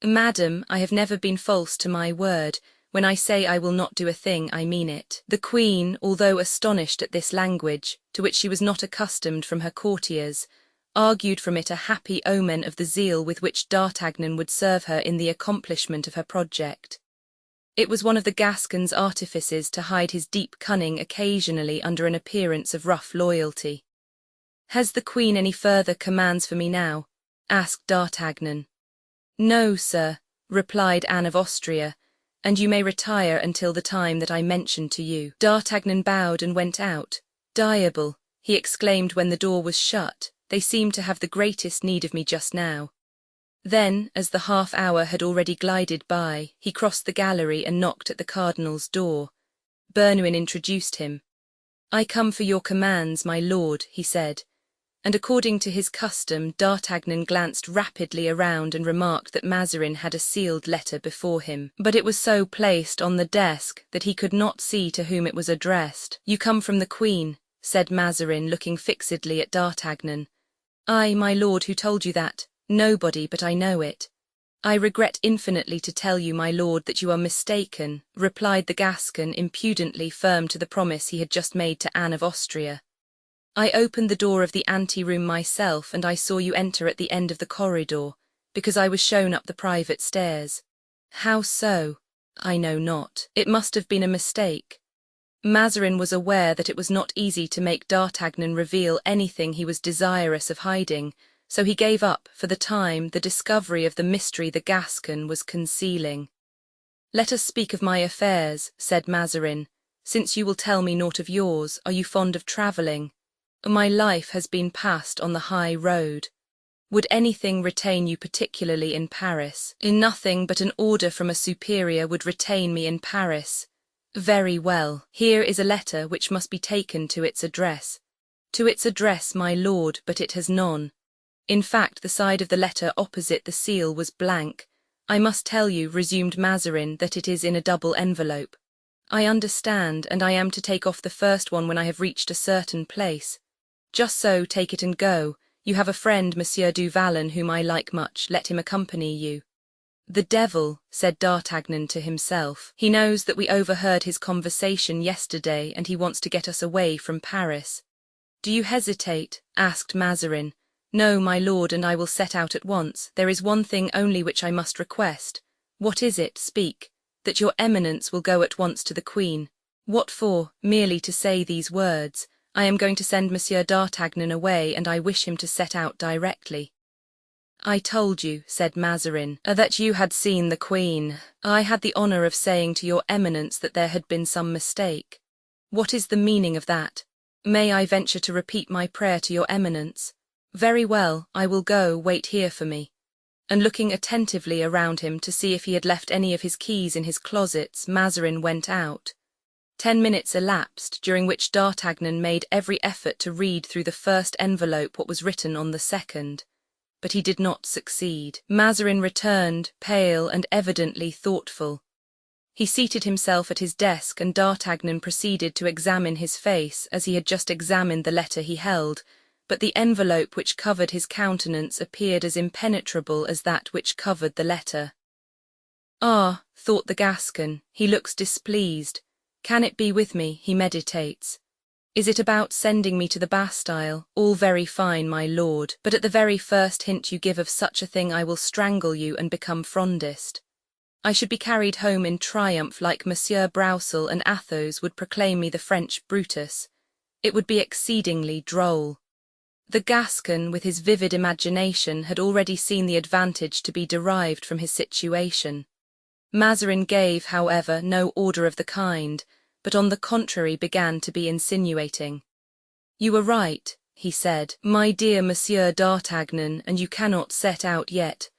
"Madam, I have never been false to my word. When I say I will not do a thing, I mean it." The Queen, although astonished at this language, to which she was not accustomed from her courtiers, argued from it a happy omen of the zeal with which D'Artagnan would serve her in the accomplishment of her project. It was one of the Gascon's artifices to hide his deep cunning occasionally under an appearance of rough loyalty. "Has the Queen any further commands for me now?" asked D'Artagnan. "No, sir," replied Anne of Austria, "and you may retire until the time that I mentioned to you." D'Artagnan bowed and went out. "Diable," he exclaimed when the door was shut, "they seem to have the greatest need of me just now." Then, as the half-hour had already glided by, he crossed the gallery and knocked at the cardinal's door. Bernouin introduced him. "I come for your commands, my lord," he said, and according to his custom, D'Artagnan glanced rapidly around and remarked that Mazarin had a sealed letter before him, but it was so placed on the desk that he could not see to whom it was addressed. "You come from the Queen," said Mazarin, looking fixedly at D'Artagnan. "I, my lord, who told you that? Nobody, but I know it." "I regret infinitely to tell you, my lord, that you are mistaken," replied the Gascon, impudently firm to the promise he had just made to Anne of Austria. "I opened the door of the ante-room myself, and I saw you enter at the end of the corridor, because I was shown up the private stairs." "How so?" "I know not. It must have been a mistake." Mazarin was aware that it was not easy to make D'Artagnan reveal anything he was desirous of hiding, so he gave up, for the time, the discovery of the mystery the Gascon was concealing. "Let us speak of my affairs," said Mazarin. "Since you will tell me naught of yours, are you fond of travelling?" "My life has been passed on the high road." "Would anything retain you particularly in Paris?" "Nothing but an order from a superior would retain me in Paris." "Very well. Here is a letter which must be taken to its address." "To its address, my lord, but it has none." In fact, the side of the letter opposite the seal was blank. "I must tell you," resumed Mazarin, "that it is in a double envelope." "I understand, and I am to take off the first one when I have reached a certain place." "Just so, take it and go. You have a friend, Monsieur du Vallon, whom I like much. Let him accompany you." "The devil," said D'Artagnan to himself. "He knows that we overheard his conversation yesterday, and he wants to get us away from Paris." "Do you hesitate?" asked Mazarin. "No, my lord, and I will set out at once. There is one thing only which I must request." "What is it? Speak." "That your eminence will go at once to the Queen." "What for?" "Merely to say these words. I am going to send Monsieur D'Artagnan away, and I wish him to set out directly." "I told you," said Mazarin, "that you had seen the Queen. I had the honour of saying to your eminence that there had been some mistake." "What is the meaning of that?" "May I venture to repeat my prayer to your eminence?" "Very well, I will go, wait here for me." And looking attentively around him to see if he had left any of his keys in his closets, Mazarin went out. 10 minutes elapsed, during which D'Artagnan made every effort to read through the first envelope what was written on the second. But he did not succeed. Mazarin returned, pale and evidently thoughtful. He seated himself at his desk, and D'Artagnan proceeded to examine his face as he had just examined the letter he held, but the envelope which covered his countenance appeared as impenetrable as that which covered the letter. "Ah," thought the Gascon, "he looks displeased. Can it be with me, he meditates? Is it about sending me to the Bastille? All very fine, my lord, but at the very first hint you give of such a thing I will strangle you and become Frondist. I should be carried home in triumph like Monsieur Broussel, and Athos would proclaim me the French Brutus. It would be exceedingly droll." The Gascon, with his vivid imagination, had already seen the advantage to be derived from his situation. Mazarin gave, however, no order of the kind, but on the contrary began to be insinuating. "You are right," he said, "my dear Monsieur D'Artagnan, and you cannot set out yet.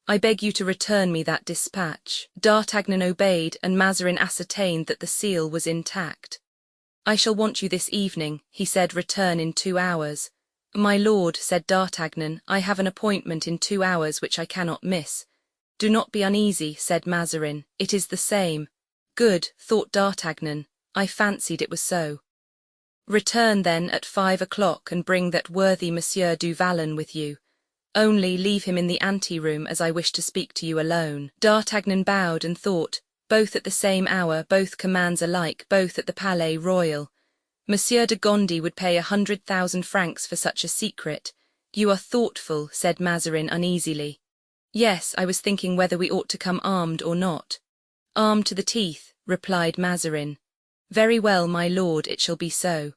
I beg you to return me that dispatch." D'Artagnan obeyed, and Mazarin ascertained that the seal was intact. "I shall want you this evening," he said. "Return in 2 hours." "My lord," said D'Artagnan, "I have an appointment in 2 hours which I cannot miss." "Do not be uneasy," said Mazarin, "it is the same." "Good," thought D'Artagnan, "I fancied it was so." "Return, then, at 5 o'clock, and bring that worthy Monsieur du Vallon with you. Only leave him in the ante-room, as I wish to speak to you alone." D'Artagnan bowed and thought, both at the same hour, both commands alike, both at the Palais Royal. Monsieur de Gondi would pay 100,000 francs for such a secret. "You are thoughtful," said Mazarin uneasily. "Yes, I was thinking whether we ought to come armed or not." "Armed to the teeth," replied Mazarin. "Very well, my lord, it shall be so."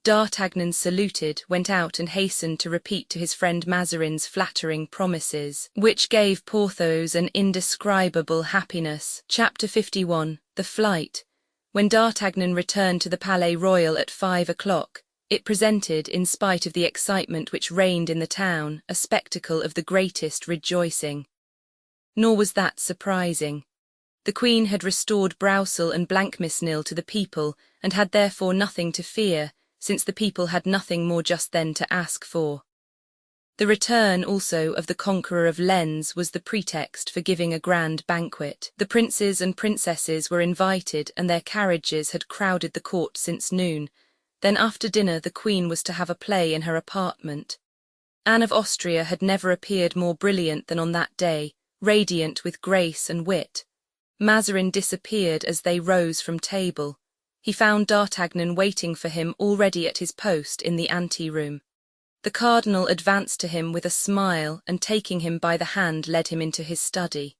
D'Artagnan saluted, went out, and hastened to repeat to his friend Mazarin's flattering promises, which gave Porthos an indescribable happiness. Chapter 51. The Flight. When D'Artagnan returned to the Palais Royal at 5 o'clock, it presented, in spite of the excitement which reigned in the town, a spectacle of the greatest rejoicing. Nor was that surprising. The Queen had restored Broussel and Blancmesnil to the people, and had therefore nothing to fear, since the people had nothing more just then to ask for. The return also of the conqueror of Lens was the pretext for giving a grand banquet. The princes and princesses were invited, and their carriages had crowded the court since noon. Then after dinner the Queen was to have a play in her apartment. Anne of Austria had never appeared more brilliant than on that day, radiant with grace and wit. Mazarin disappeared as they rose from table. He found D'Artagnan waiting for him already at his post in the ante-room. The cardinal advanced to him with a smile, and taking him by the hand led him into his study.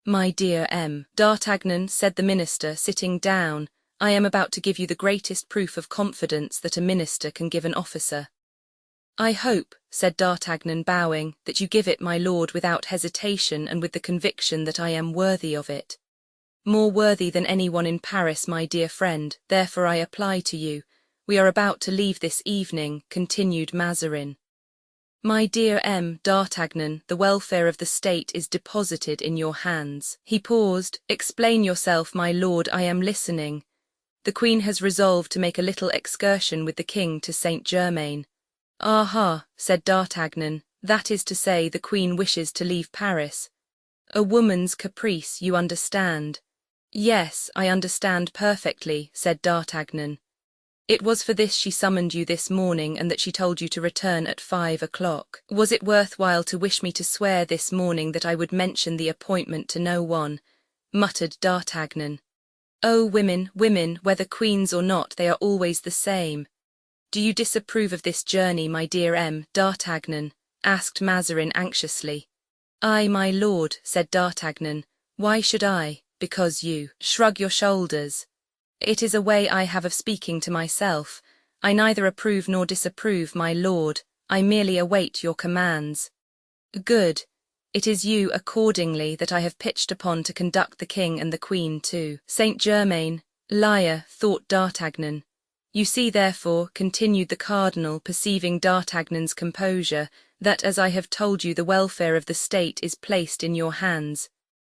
"My dear M. D'Artagnan," said the minister, sitting down, "I am about to give you the greatest proof of confidence that a minister can give an officer." "I hope," said D'Artagnan, bowing, "that you give it, my lord, without hesitation and with the conviction that I am worthy of it." "More worthy than anyone in Paris, my dear friend, therefore I apply to you. We are about to leave this evening," continued Mazarin. "My dear M. D'Artagnan, the welfare of the state is deposited in your hands." He paused. "Explain yourself, my lord, I am listening." "The Queen has resolved to make a little excursion with the king to Saint-Germain." "Aha," said D'Artagnan, "that is to say, the Queen wishes to leave Paris." "A woman's caprice, you understand." "Yes, I understand perfectly," said D'Artagnan. "It was for this she summoned you this morning, and that she told you to return at 5 o'clock. Was it worthwhile to wish me to swear this morning that I would mention the appointment to no one?" muttered D'Artagnan. "Oh, women, women, whether queens or not, they are always the same." "Do you disapprove of this journey, my dear M. D'Artagnan?" asked Mazarin anxiously. "I, my lord," said D'Artagnan. "Why should I? Because you shrug your shoulders. It is a way I have of speaking to myself. I neither approve nor disapprove, my lord. I merely await your commands." "Good. It is you, accordingly, that I have pitched upon to conduct the king and the queen to Saint-Germain." "Liar," thought D'Artagnan. "You see, therefore," continued the cardinal, perceiving D'Artagnan's composure, "that as I have told you, the welfare of the state is placed in your hands."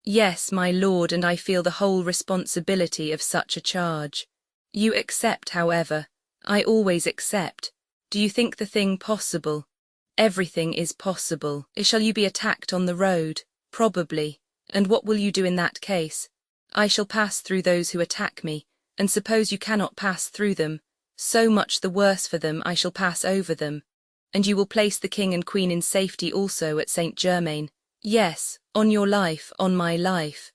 "Yes, my lord, and I feel the whole responsibility of such a charge." "You accept, however." "I always accept. Do you think the thing possible?" "Everything is possible." "Shall you be attacked on the road?" "Probably." "And what will you do in that case?" "I shall pass through those who attack me, and suppose you cannot pass through them, so much the worse for them, I shall pass over them." "And you will place the king and queen in safety also at Saint-Germain?" "Yes, on your life, on my life."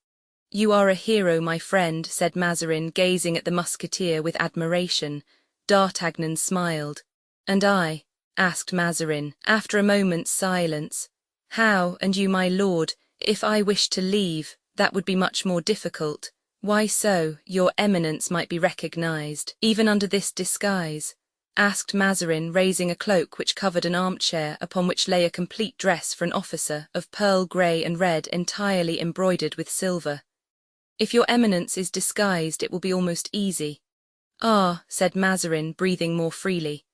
"You are a hero, my friend," said Mazarin, gazing at the musketeer with admiration. D'Artagnan smiled. "And I?" asked Mazarin, after a moment's silence. "How, and you, my lord? If I wished to leave, that would be much more difficult." "Why so? Your eminence might be recognized, even under this disguise?" asked Mazarin, raising a cloak which covered an armchair, upon which lay a complete dress for an officer, of pearl grey and red, entirely embroidered with silver. "If your eminence is disguised, it will be almost easy." "Ah," said Mazarin, breathing more freely.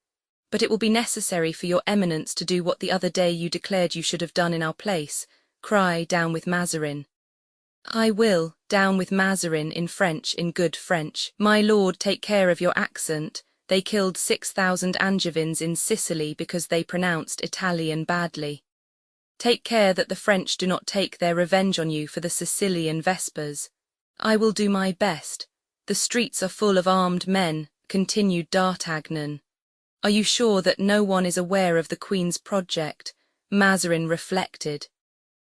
"But it will be necessary for your eminence to do what the other day you declared you should have done in our place, cry, 'Down with Mazarin.'" "I will, 'Down with Mazarin,' in French, in good French. My lord, take care of your accent. They killed 6,000 Angevins in Sicily because they pronounced Italian badly. Take care that the French do not take their revenge on you for the Sicilian Vespers." "I will do my best. The streets are full of armed men," continued D'Artagnan. "Are you sure that no one is aware of the Queen's project?" Mazarin reflected.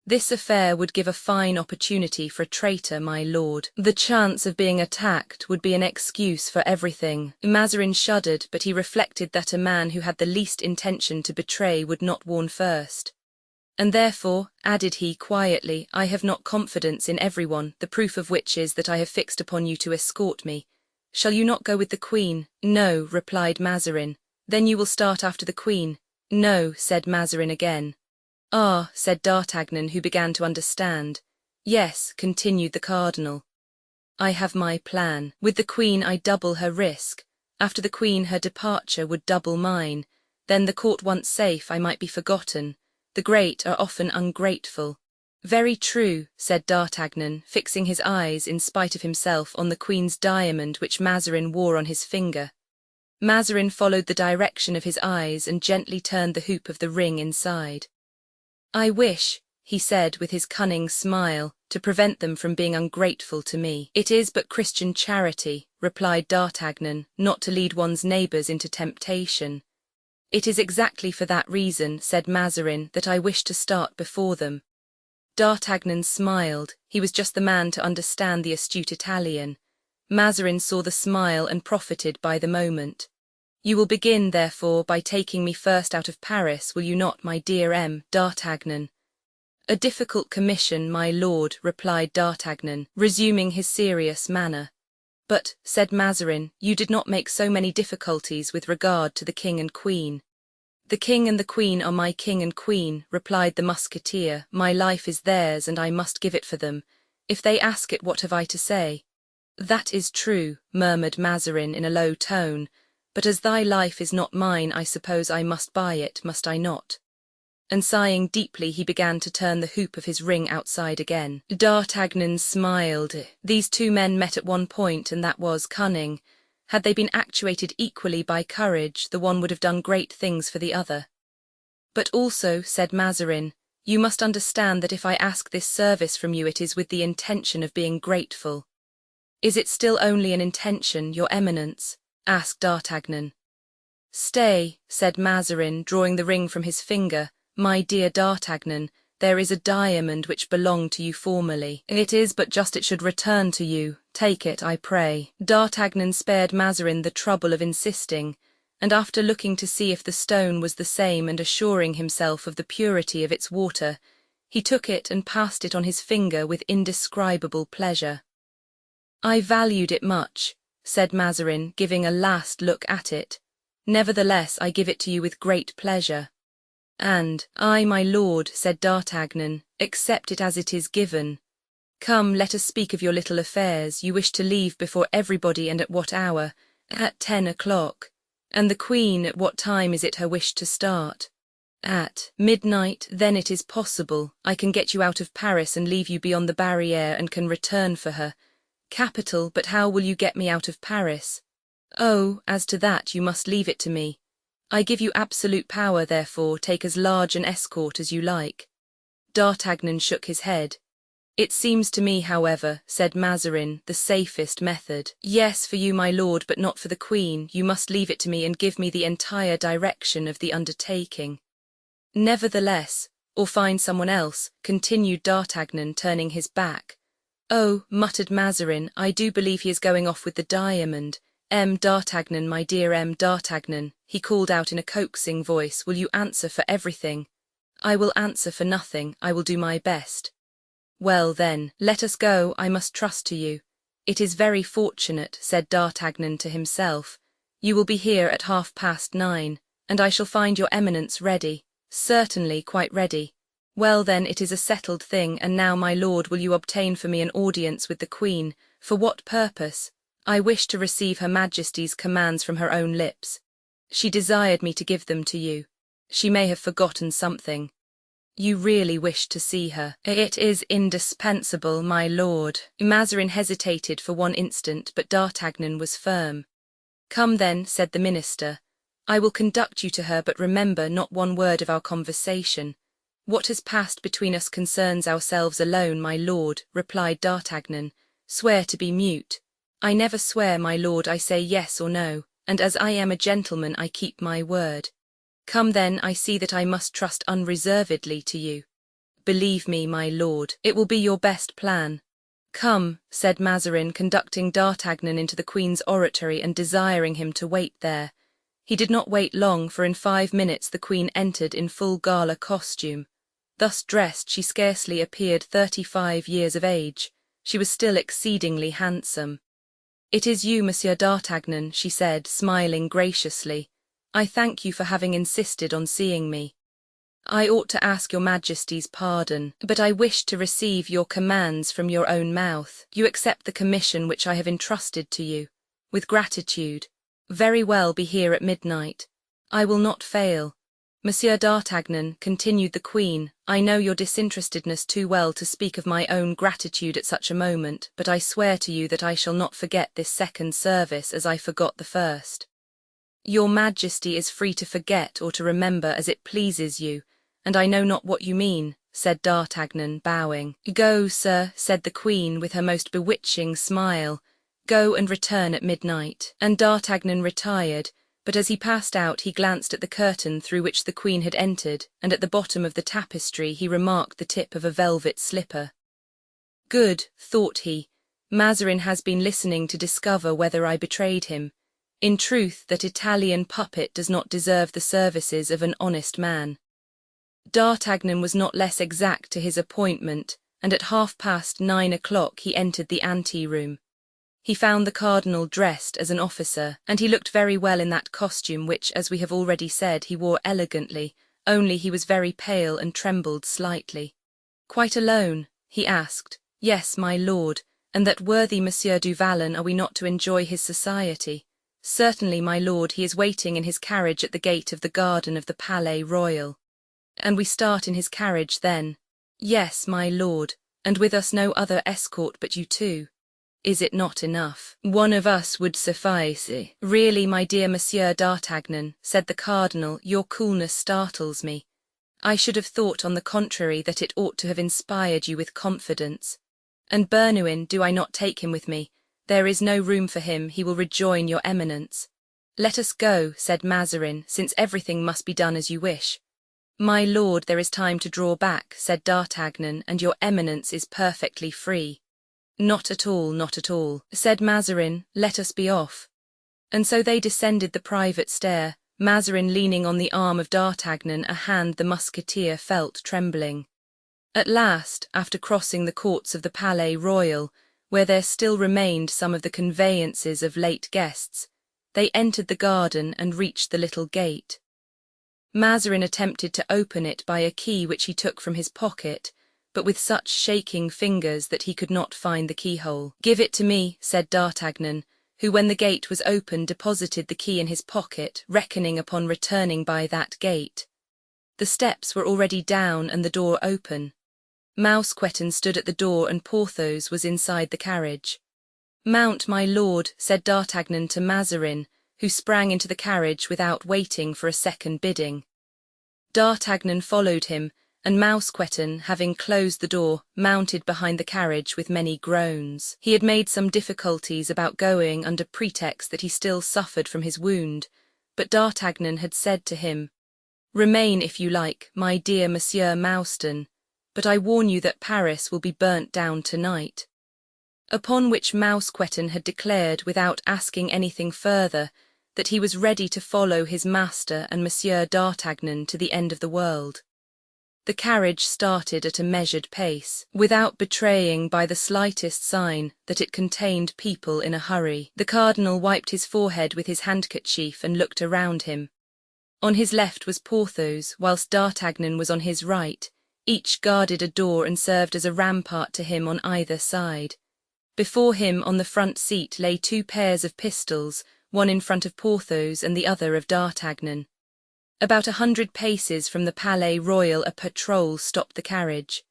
"This affair would give a fine opportunity for a traitor, my lord. The chance of being attacked would be an excuse for everything." Mazarin shuddered, but he reflected that a man who had the least intention to betray would not warn first. "And therefore," added he quietly, "I have not confidence in everyone, the proof of which is that I have fixed upon you to escort me. Shall you not go with the Queen?" "No," replied Mazarin. "Then you will start after the Queen?" "No," said Mazarin again. "Ah," said D'Artagnan, who began to understand. "Yes," continued the cardinal. "I have my plan. With the Queen I double her risk. After the Queen her departure would double mine. Then the court once safe, I might be forgotten. The great are often ungrateful." Very true, said D'Artagnan, fixing his eyes, in spite of himself, on the queen's diamond which Mazarin wore on his finger. Mazarin followed the direction of his eyes and gently turned the hoop of the ring inside. I wish, he said with his cunning smile, to prevent them from being ungrateful to me. It is but Christian charity, replied D'Artagnan, not to lead one's neighbours into temptation. It is exactly for that reason, said Mazarin, that I wish to start before them. D'Artagnan smiled. He was just the man to understand the astute Italian. Mazarin saw the smile and profited by the moment. You will begin, therefore, by taking me first out of Paris, will you not, my dear D'Artagnan? A difficult commission, my lord, replied D'Artagnan, resuming his serious manner. But, said Mazarin, you did not make so many difficulties with regard to the king and queen. The king and the queen are my king and queen, replied the musketeer. My life is theirs, and I must give it for them. If they ask it, what have I to say? That is true, murmured Mazarin in a low tone, but as thy life is not mine, I suppose I must buy it, must I not? And sighing deeply, he began to turn the hoop of his ring outside again. D'Artagnan smiled. These two men met at one point, and that was cunning. Had they been actuated equally by courage, the one would have done great things for the other. But also, said Mazarin, you must understand that if I ask this service from you, it is with the intention of being grateful. Is it still only an intention, your eminence? Asked D'Artagnan. Stay, said Mazarin, drawing the ring from his finger. My dear D'Artagnan, there is a diamond which belonged to you formerly. It is but just it should return to you. Take it, I pray. D'Artagnan spared Mazarin the trouble of insisting, and after looking to see if the stone was the same and assuring himself of the purity of its water, he took it and passed it on his finger with indescribable pleasure. I valued it much, said Mazarin, giving a last look at it. Nevertheless, I give it to you with great pleasure. And, I, my lord, said D'Artagnan, accept it as it is given. Come, let us speak of your little affairs. You wish to leave before everybody, and at what hour? At 10 o'clock. And the queen, at what time is it her wish to start? At midnight. Then it is possible. I can get you out of Paris and leave you beyond the barriere and can return for her. Capital, but how will you get me out of Paris? Oh, as to that, you must leave it to me. I give you absolute power, therefore, take as large an escort as you like. D'Artagnan shook his head. It seems to me, however, said Mazarin, the safest method. Yes, for you, my lord, but not for the queen. You must leave it to me and give me the entire direction of the undertaking. Nevertheless, or find someone else, continued D'Artagnan, turning his back. Oh, muttered Mazarin, I do believe he is going off with the diamond. D'Artagnan, my dear D'Artagnan, he called out in a coaxing voice, will you answer for everything? I will answer for nothing, I will do my best. Well then, let us go, I must trust to you. It is very fortunate, said D'Artagnan to himself. You will be here at 9:30, and I shall find your eminence ready. Certainly, quite ready. Well then, it is a settled thing, and now, my lord, will you obtain for me an audience with the queen? For what purpose? I wish to receive Her Majesty's commands from her own lips. She desired me to give them to you. She may have forgotten something. You really wish to see her? It is indispensable, my lord. Mazarin hesitated for one instant, but D'Artagnan was firm. Come then, said the minister. I will conduct you to her, but remember, not one word of our conversation. What has passed between us concerns ourselves alone, my lord, replied D'Artagnan. Swear to be mute. I never swear, my lord, I say yes or no, and as I am a gentleman I keep my word. Come then, I see that I must trust unreservedly to you. Believe me, my lord, it will be your best plan. Come, said Mazarin, conducting D'Artagnan into the queen's oratory and desiring him to wait there. He did not wait long, for in 5 minutes the queen entered in full gala costume. Thus dressed, she scarcely appeared 35 years of age. She was still exceedingly handsome. It is you, Monsieur D'Artagnan, she said, smiling graciously. I thank you for having insisted on seeing me. I ought to ask your Majesty's pardon, but I wished to receive your commands from your own mouth. You accept the commission which I have entrusted to you. With gratitude. Very well, be here at midnight. I will not fail. Monsieur d'Artagnan, continued the queen, I know your disinterestedness too well to speak of my own gratitude at such a moment, but I swear to you that I shall not forget this second service as I forgot the first. Your Majesty is free to forget or to remember as it pleases you, and I know not what you mean, said d'Artagnan, bowing. Go, sir, said the queen with her most bewitching smile, go and return at midnight. And d'Artagnan retired, but as he passed out he glanced at the curtain through which the queen had entered, and at the bottom of the tapestry he remarked the tip of a velvet slipper. Good, thought he, Mazarin has been listening to discover whether I betrayed him. In truth, that Italian puppet does not deserve the services of an honest man. D'Artagnan was not less exact to his appointment, and at 9:30 o'clock he entered the ante-room. He found the cardinal dressed as an officer, and he looked very well in that costume which, as we have already said, he wore elegantly, only he was very pale and trembled slightly. Quite alone? He asked. Yes, my lord, and that worthy Monsieur du Vallon, are we not to enjoy his society? Certainly, my lord, he is waiting in his carriage at the gate of the garden of the Palais Royal. And we start in his carriage then? Yes, my lord, and with us no other escort but you two. Is it not enough? One of us would suffice. Really, my dear Monsieur d'Artagnan, said the cardinal, your coolness startles me. I should have thought, on the contrary, that it ought to have inspired you with confidence. And Bernouin, do I not take him with me? There is no room for him, he will rejoin your eminence. Let us go, said Mazarin, since everything must be done as you wish. My lord, there is time to draw back, said d'Artagnan, and your eminence is perfectly free. Not at all, said Mazarin, let us be off. And so they descended the private stair, Mazarin leaning on the arm of d'Artagnan, a hand the musketeer felt trembling. At last, after crossing the courts of the Palais Royal, where there still remained some of the conveyances of late guests, they entered the garden and reached the little gate. Mazarin attempted to open it by a key which he took from his pocket, but with such shaking fingers that he could not find the keyhole. Give it to me, said d'Artagnan, who when the gate was open deposited the key in his pocket, reckoning upon returning by that gate. The steps were already down and the door open. Mousqueton stood at the door and Porthos was inside the carriage. Mount, my lord, said d'Artagnan to Mazarin, who sprang into the carriage without waiting for a second bidding. D'Artagnan followed him, and Mousqueton, having closed the door, mounted behind the carriage with many groans. He had made some difficulties about going under pretext that he still suffered from his wound, but d'Artagnan had said to him, Remain, if you like, my dear Monsieur Mouston, but I warn you that Paris will be burnt down tonight. Upon which Mousqueton had declared, without asking anything further, that he was ready to follow his master and Monsieur d'Artagnan to the end of the world. The carriage started at a measured pace, without betraying by the slightest sign that it contained people in a hurry. The cardinal wiped his forehead with his handkerchief and looked around him. On his left was Porthos, whilst d'Artagnan was on his right. Each guarded a door and served as a rampart to him on either side. Before him on the front seat lay 2 pairs of pistols, one in front of Porthos and the other of d'Artagnan. About 100 paces from the Palais Royal a patrol stopped the carriage.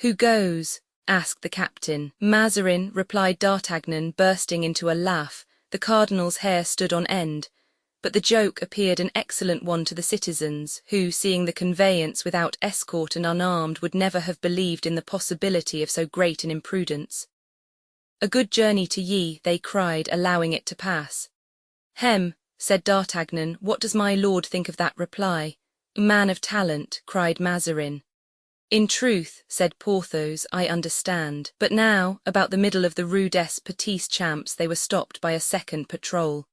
Who goes? asked the captain. Mazarin, replied d'Artagnan, bursting into a laugh. The cardinal's hair stood on end, but the joke appeared an excellent one to the citizens, who, seeing the conveyance without escort and unarmed, would never have believed in the possibility of so great an imprudence. A good journey to ye, they cried, allowing it to pass. Hem, said d'Artagnan, what does my lord think of that reply? Man of talent, cried Mazarin. In truth, said Porthos, I understand. But now, about the middle of the Rue des Petits Champs, they were stopped by a second patrol.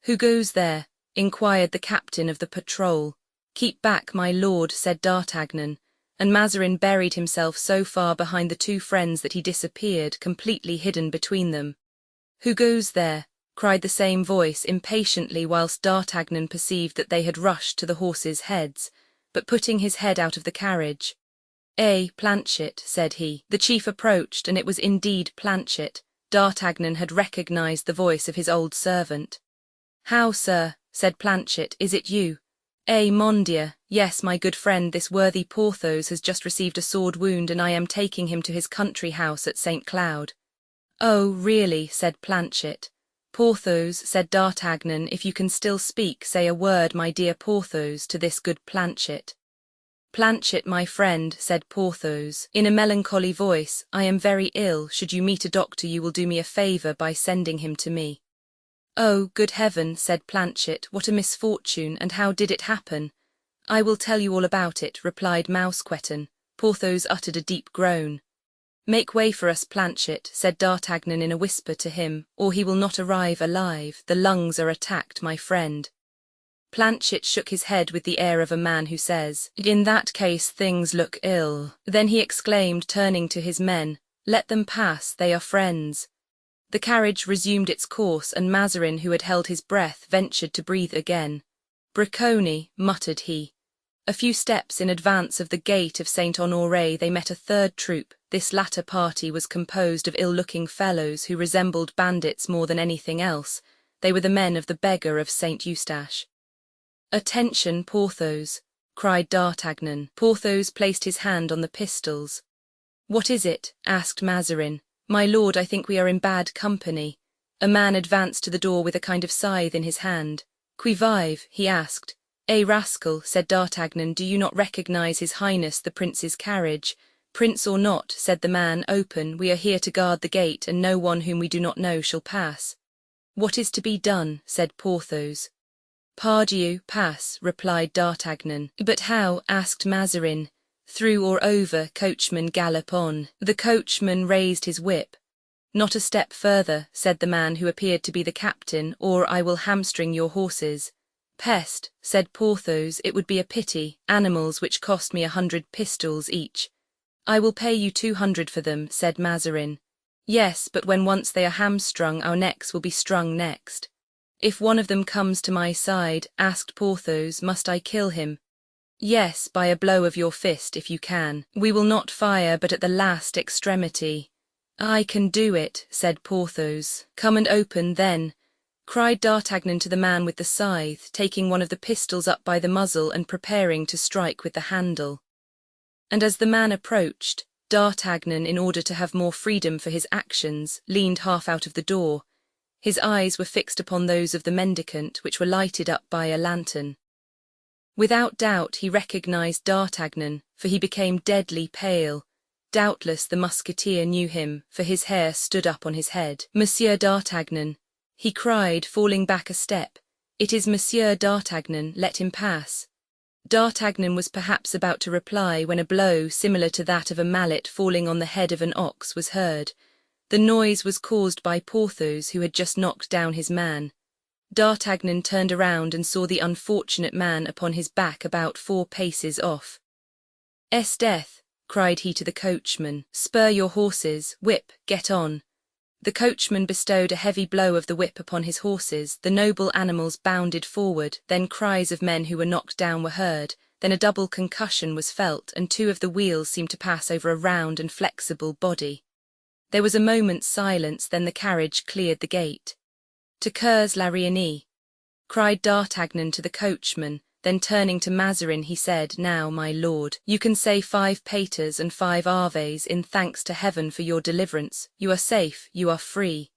Who goes there? Inquired the captain of the patrol. Keep back, my lord, said d'Artagnan, and Mazarin buried himself so far behind the 2 friends that he disappeared, completely hidden between them. Who goes there? Cried the same voice impatiently, whilst d'Artagnan perceived that they had rushed to the horses' heads, but putting his head out of the carriage. Planchet, said he. The chief approached, and it was indeed Planchet. D'Artagnan had recognized the voice of his old servant. How, sir, said Planchet, is it you? Eh, mon Dieu, yes, my good friend, this worthy Porthos has just received a sword wound, and I am taking him to his country house at St. Cloud. Oh, really, said Planchet. Porthos, said D'Artagnan, if you can still speak, say a word, my dear Porthos, to this good Planchet. Planchet, my friend, said Porthos, in a melancholy voice, I am very ill. Should you meet a doctor, you will do me a favour by sending him to me. Oh, good heaven, said Planchet, what a misfortune, and how did it happen? I will tell you all about it, replied Mousqueton. Porthos uttered a deep groan. Make way for us, Planchet, said D'Artagnan in a whisper to him, or he will not arrive alive. The lungs are attacked, my friend. Planchet shook his head with the air of a man who says, in that case things look ill. Then he exclaimed, turning to his men, let them pass, they are friends. The carriage resumed its course, and Mazarin, who had held his breath, ventured to breathe again. Bricconi, muttered he. A few steps in advance of the gate of St. Honoré they met a third troop. This latter party was composed of ill-looking fellows who resembled bandits more than anything else. They were the men of the beggar of St. Eustache. Attention, Porthos, cried D'Artagnan. Porthos placed his hand on the pistols. What is it? Asked Mazarin. My lord, I think we are in bad company. A man advanced to the door with a kind of scythe in his hand. Qui vive? He asked. Eh, rascal, said D'Artagnan, do you not recognize his highness the prince's carriage? Prince or not, said the man, open, we are here to guard the gate, and no one whom we do not know shall pass. What is to be done? Said Porthos. Pardieu, pass, replied D'Artagnan. But how? Asked Mazarin. Through or over, coachman, gallop on. The coachman raised his whip. Not a step further, said the man who appeared to be the captain, or I will hamstring your horses. Peste, said Porthos, it would be a pity, animals which cost me 100 pistoles each. I will pay you 200 for them, said Mazarin. Yes, but when once they are hamstrung, our necks will be strung next. If one of them comes to my side, asked Porthos, must I kill him? Yes, by a blow of your fist, if you can. We will not fire but at the last extremity. I can do it, said Porthos. Come and open, then, cried D'Artagnan to the man with the scythe, taking one of the pistols up by the muzzle and preparing to strike with the handle. And as the man approached, D'Artagnan, in order to have more freedom for his actions, leaned half out of the door. His eyes were fixed upon those of the mendicant, which were lighted up by a lantern. Without doubt he recognized D'Artagnan, for he became deadly pale. Doubtless the musketeer knew him, for his hair stood up on his head. Monsieur D'Artagnan, he cried, falling back a step. It is Monsieur D'Artagnan, let him pass. D'Artagnan was perhaps about to reply when a blow similar to that of a mallet falling on the head of an ox was heard. The noise was caused by Porthos, who had just knocked down his man. D'Artagnan turned around and saw the unfortunate man upon his back about 4 paces off. "Esdeath," cried he to the coachman, "spur your horses, whip, get on." The coachman bestowed a heavy blow of the whip upon his horses, the noble animals bounded forward, then cries of men who were knocked down were heard, then a double concussion was felt, and 2 of the wheels seemed to pass over a round and flexible body. There was a moment's silence, then the carriage cleared the gate. "To Cours la Reunite," cried D'Artagnan to the coachman, then turning to Mazarin he said, "Now, my lord, you can say 5 paters and 5 aves in thanks to heaven for your deliverance. You are safe, you are free."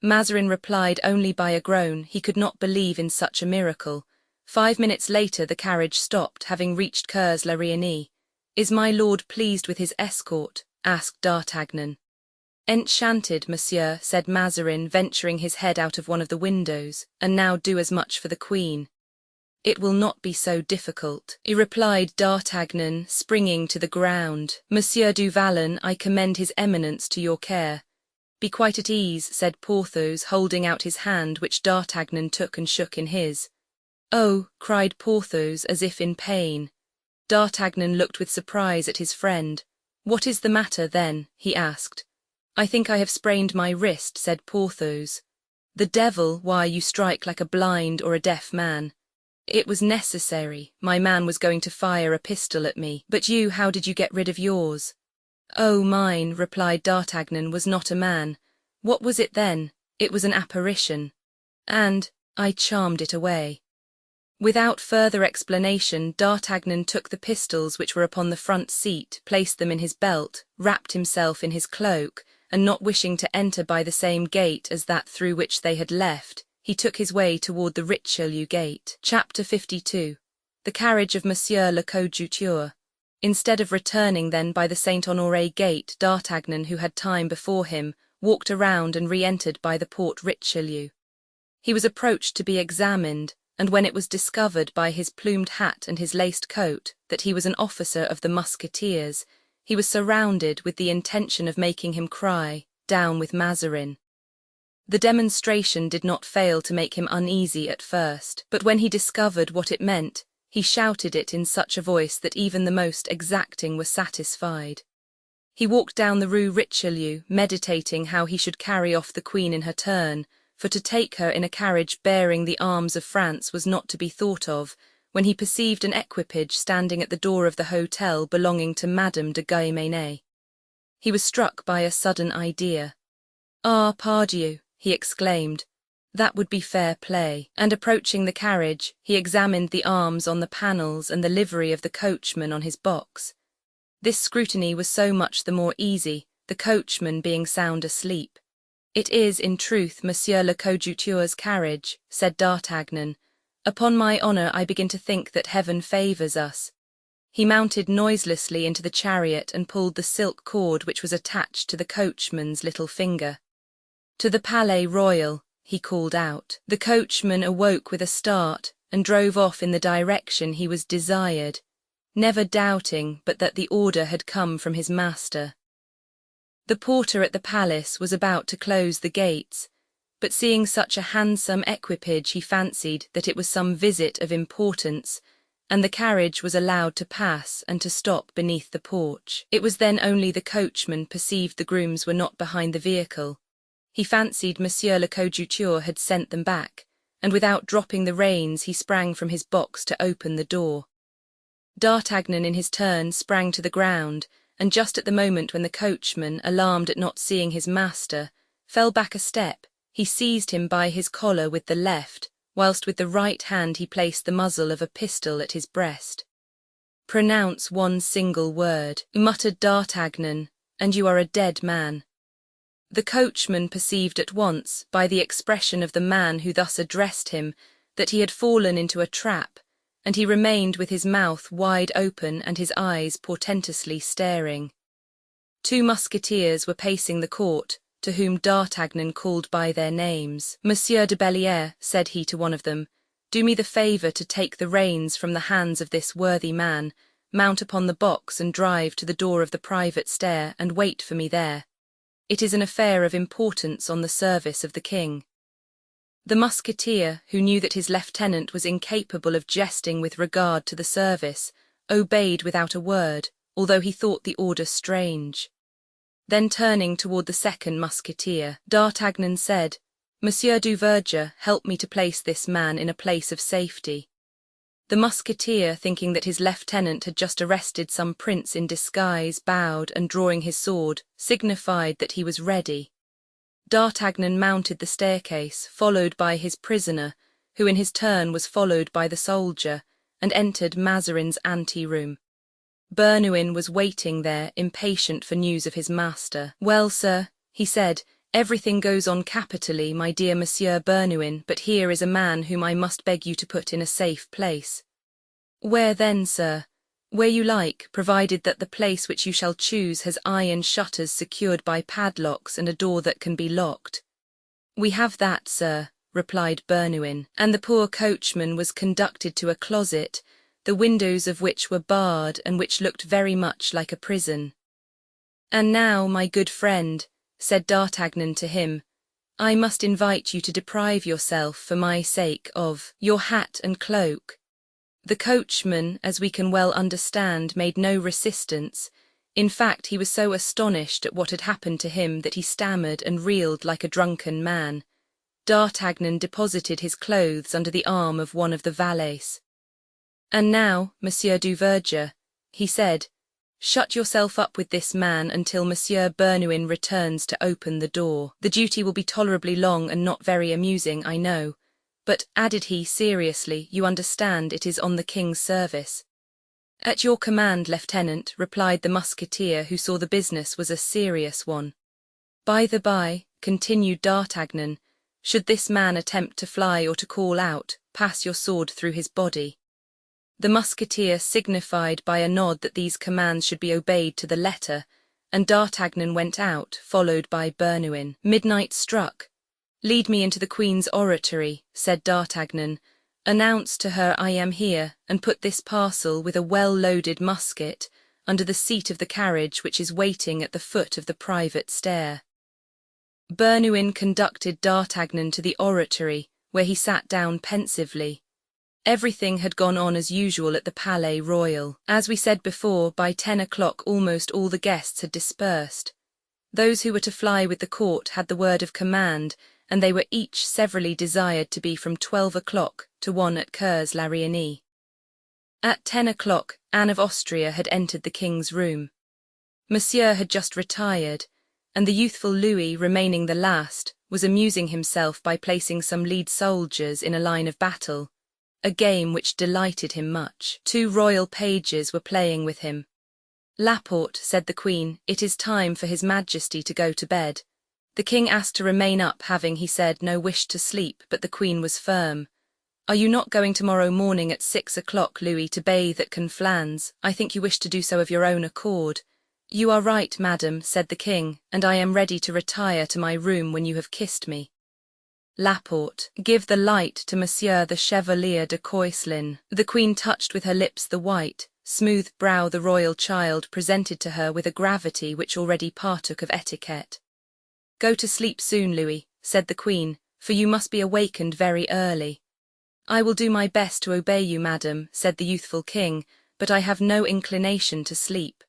Mazarin replied only by a groan. He could not believe in such a miracle. 5 minutes later the carriage stopped, having reached Cours la Reunite. "Is my lord pleased with his escort?" asked D'Artagnan. "Enchanted, monsieur," said Mazarin, venturing his head out of one of the windows, "and now do as much for the queen." "It will not be so difficult," replied D'Artagnan, springing to the ground. "Monsieur du Vallon, I commend his eminence to your care." "Be quite at ease," said Porthos, holding out his hand, which D'Artagnan took and shook in his. "Oh," cried Porthos, as if in pain. D'Artagnan looked with surprise at his friend. "What is the matter, then?" he asked. "I think I have sprained my wrist," said Porthos. "The devil, why, you strike like a blind or a deaf man." "It was necessary. My man was going to fire a pistol at me. But you, how did you get rid of yours?" "Oh, mine," replied D'Artagnan, "was not a man." "What was it then?" "It was an apparition. And I charmed it away." Without further explanation, D'Artagnan took the pistols which were upon the front seat, placed them in his belt, wrapped himself in his cloak, and not wishing to enter by the same gate as that through which they had left, he took his way toward the Richelieu gate. Chapter 52. The carriage of Monsieur le Coadjuteur. Instead of returning then by the Saint-Honoré gate, D'Artagnan, who had time before him, walked around and re-entered by the Porte Richelieu. He was approached to be examined, and when it was discovered by his plumed hat and his laced coat that he was an officer of the Musketeers, he was surrounded with the intention of making him cry, "Down with Mazarin." The demonstration did not fail to make him uneasy at first, but when he discovered what it meant, he shouted it in such a voice that even the most exacting were satisfied. He walked down the Rue Richelieu, meditating how he should carry off the Queen in her turn, for to take her in a carriage bearing the arms of France was not to be thought of, when he perceived an equipage standing at the door of the hotel belonging to Madame de Guémené. He was struck by a sudden idea. "Ah, pardieu," he exclaimed, "that would be fair play," and approaching the carriage, he examined the arms on the panels and the livery of the coachman on his box. This scrutiny was so much the more easy, the coachman being sound asleep. "It is, in truth, Monsieur le Coadjuteur's carriage," said D'Artagnan. "Upon my honour, I begin to think that heaven favours us." He mounted noiselessly into the chariot and pulled the silk cord which was attached to the coachman's little finger. "To the Palais Royal," he called out. The coachman awoke with a start and drove off in the direction he was desired, never doubting but that the order had come from his master. The porter at the palace was about to close the gates, but seeing such a handsome equipage he fancied that it was some visit of importance, and the carriage was allowed to pass and to stop beneath the porch. It was then only the coachman perceived the grooms were not behind the vehicle. He fancied Monsieur le Coadjuteur had sent them back, and without dropping the reins he sprang from his box to open the door. D'Artagnan in his turn sprang to the ground, and just at the moment when the coachman, alarmed at not seeing his master, fell back a step, he seized him by his collar with the left, whilst with the right hand he placed the muzzle of a pistol at his breast. "Pronounce one single word," muttered D'Artagnan, "and you are a dead man." The coachman perceived at once, by the expression of the man who thus addressed him, that he had fallen into a trap, and he remained with his mouth wide open and his eyes portentously staring. Two musketeers were pacing the court, to whom D'Artagnan called by their names. "Monsieur de Belliere," said he to one of them, "do me the favour to take the reins from the hands of this worthy man, mount upon the box and drive to the door of the private stair and wait for me there. It is an affair of importance on the service of the king." The musketeer, who knew that his lieutenant was incapable of jesting with regard to the service, obeyed without a word, although he thought the order strange. Then turning toward the second musketeer, D'Artagnan said, "Monsieur du Verger, help me to place this man in a place of safety." The musketeer, thinking that his lieutenant had just arrested some prince in disguise, bowed, and drawing his sword, signified that he was ready. D'Artagnan mounted the staircase, followed by his prisoner, who in his turn was followed by the soldier, and entered Mazarin's ante-room. Bernouin was waiting there, impatient for news of his master. "Well, sir," he said, "everything goes on capitally, my dear Monsieur Bernouin, but here is a man whom I must beg you to put in a safe place." "Where then, sir?" "Where you like, provided that the place which you shall choose has iron shutters secured by padlocks and a door that can be locked." "We have that, sir," replied Bernouin, and the poor coachman was conducted to a closet, the windows of which were barred and which looked very much like a prison. "And now, my good friend," said D'Artagnan to him, "I must invite you to deprive yourself, for my sake, of your hat and cloak." The coachman, as we can well understand, made no resistance. In fact, he was so astonished at what had happened to him that he stammered and reeled like a drunken man. D'Artagnan deposited his clothes under the arm of one of the valets. "And now, Monsieur du Verger," he said, "shut yourself up with this man until Monsieur Bernouin returns to open the door. The duty will be tolerably long and not very amusing, I know, But, added he seriously, you understand it is on the king's service. At your command, lieutenant, replied the musketeer, who saw the business was a serious one. By the by, continued D'Artagnan, should this man attempt to fly or to call out, pass your sword through his body. The musketeer signified by a nod that these commands should be obeyed to the letter, and D'Artagnan went out, followed by Bernouin. Midnight struck. Lead me into the Queen's oratory, said D'Artagnan. Announce to her I am here, and put this parcel with a well-loaded musket under the seat of the carriage which is waiting at the foot of the private stair. Bernouin conducted D'Artagnan to the oratory, where he sat down pensively. Everything had gone on as usual at the Palais Royal. As we said before, by 10 o'clock almost all the guests had dispersed. Those who were to fly with the court had the word of command, and they were each severally desired to be from 12 o'clock to 1 at Cours-la-Reunite. At 10 o'clock, Anne of Austria had entered the king's room. Monsieur had just retired, and the youthful Louis, remaining the last, was amusing himself by placing some lead soldiers in a line of battle, a game which delighted him much. 2 royal pages were playing with him. Laporte, said the Queen, it is time for His Majesty to go to bed. The king asked to remain up, having, he said, no wish to sleep, but the Queen was firm. Are you not going tomorrow morning at 6 o'clock, Louis, to bathe at Conflans? I think you wish to do so of your own accord. You are right, madam, said the king, and I am ready to retire to my room when you have kissed me. Laporte, give the light to Monsieur the Chevalier de Coislin. The Queen touched with her lips the white, smooth brow the royal child presented to her with a gravity which already partook of etiquette. Go to sleep soon, Louis, said the Queen, for you must be awakened very early. I will do my best to obey you, madam, said the youthful king, but I have no inclination to sleep.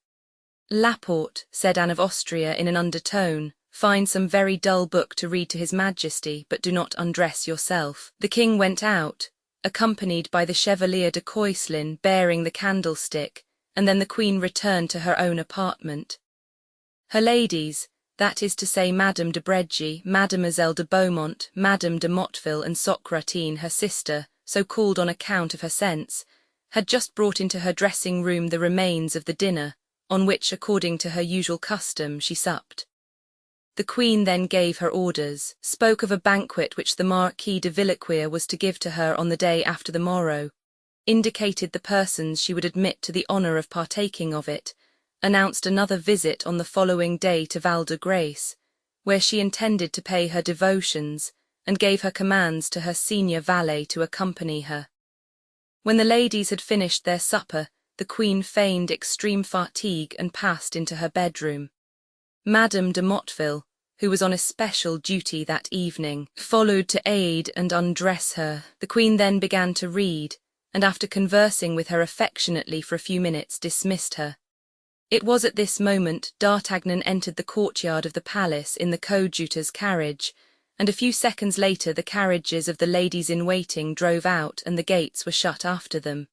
Laporte, said Anne of Austria in an undertone, find some very dull book to read to His Majesty, but do not undress yourself. The king went out, accompanied by the Chevalier de Coislin bearing the candlestick, and then the Queen returned to her own apartment. Her ladies, that is to say Madame de Brégy, Mademoiselle de Beaumont, Madame de Motteville and Socratine, her sister, so called on account of her sense, had just brought into her dressing-room the remains of the dinner, on which, according to her usual custom, she supped. The Queen then gave her orders, spoke of a banquet which the Marquis de Villequier was to give to her on the day after the morrow, indicated the persons she would admit to the honour of partaking of it, announced another visit on the following day to Val-de-Grace, where she intended to pay her devotions, and gave her commands to her senior valet to accompany her. When the ladies had finished their supper, the Queen feigned extreme fatigue and passed into her bedroom. Madame de Motteville, who was on especial duty that evening, followed to aid and undress her. The Queen then began to read, and after conversing with her affectionately for a few minutes, dismissed her. It was at this moment D'Artagnan entered the courtyard of the palace in the coadjutor's carriage, and a few seconds later the carriages of the ladies-in-waiting drove out and the gates were shut after them.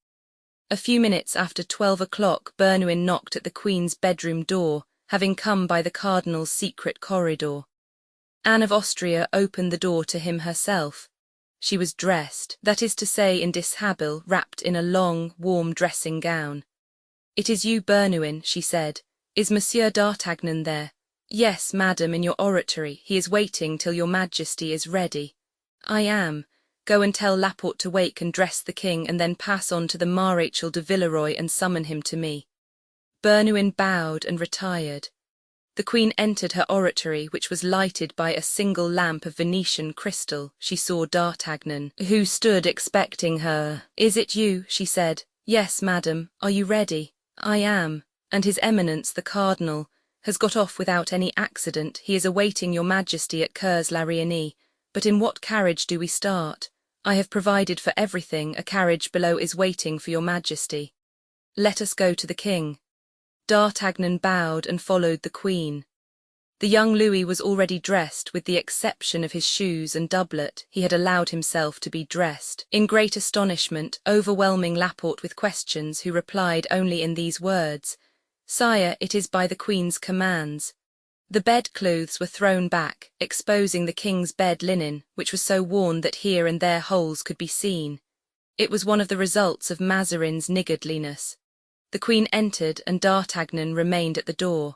A few minutes after 12 o'clock Bernouin knocked at the Queen's bedroom door, having come by the cardinal's secret corridor. Anne of Austria opened the door to him herself. She was dressed, that is to say in dishabille, wrapped in a long, warm dressing gown. "It is you, Bernouin," she said. "Is Monsieur d'Artagnan there?" "Yes, madam, in your oratory. He is waiting till your Majesty is ready." "I am. Go and tell Laporte to wake and dress the king, and then pass on to the Maréchal de Villeroy and summon him to me." Bernouin bowed and retired. The Queen entered her oratory, which was lighted by a single lamp of Venetian crystal. She saw D'Artagnan, who stood expecting her. "Is it you?" she said. "Yes, madam. Are you ready?" "I am. And His Eminence, the Cardinal, has got off without any accident. He is awaiting your Majesty at Cours-la-Reunite. But in what carriage do we start? I have provided for everything. A carriage below is waiting for your Majesty. Let us go to the king." D'Artagnan bowed and followed the Queen. The young Louis was already dressed, with the exception of his shoes and doublet. He had allowed himself to be dressed. In great astonishment, overwhelming Laporte with questions, who replied only in these words: "Sire, it is by the Queen's commands." The bedclothes were thrown back, exposing the king's bed linen, which was so worn that here and there holes could be seen. It was one of the results of Mazarin's niggardliness. The queen entered, and D'Artagnan remained at the door.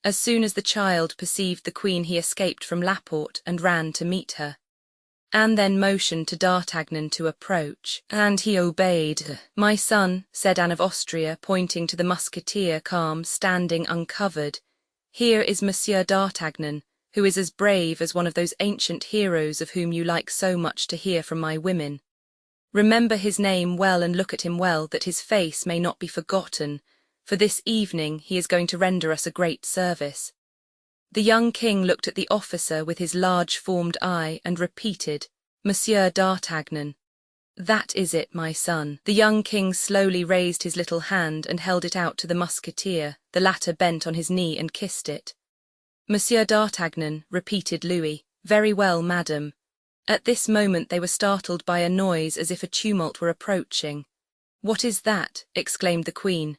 As soon as the child perceived the queen, he escaped from Laporte and ran to meet her. Anne then motioned to D'Artagnan to approach, and he obeyed. "My son," said Anne of Austria, pointing to the musketeer calm, standing uncovered, "here is Monsieur D'Artagnan, who is as brave as one of those ancient heroes of whom you like so much to hear from my women. Remember his name well and look at him well, that his face may not be forgotten, for this evening he is going to render us a great service." The young king looked at the officer with his large-formed eye and repeated, "Monsieur D'Artagnan." "That is it, my son." The young king slowly raised his little hand and held it out to the musketeer. The latter bent on his knee and kissed it. "Monsieur D'Artagnan," repeated Louis. "Very well, madame." At this moment they were startled by a noise as if a tumult were approaching. "What is that?" exclaimed the queen.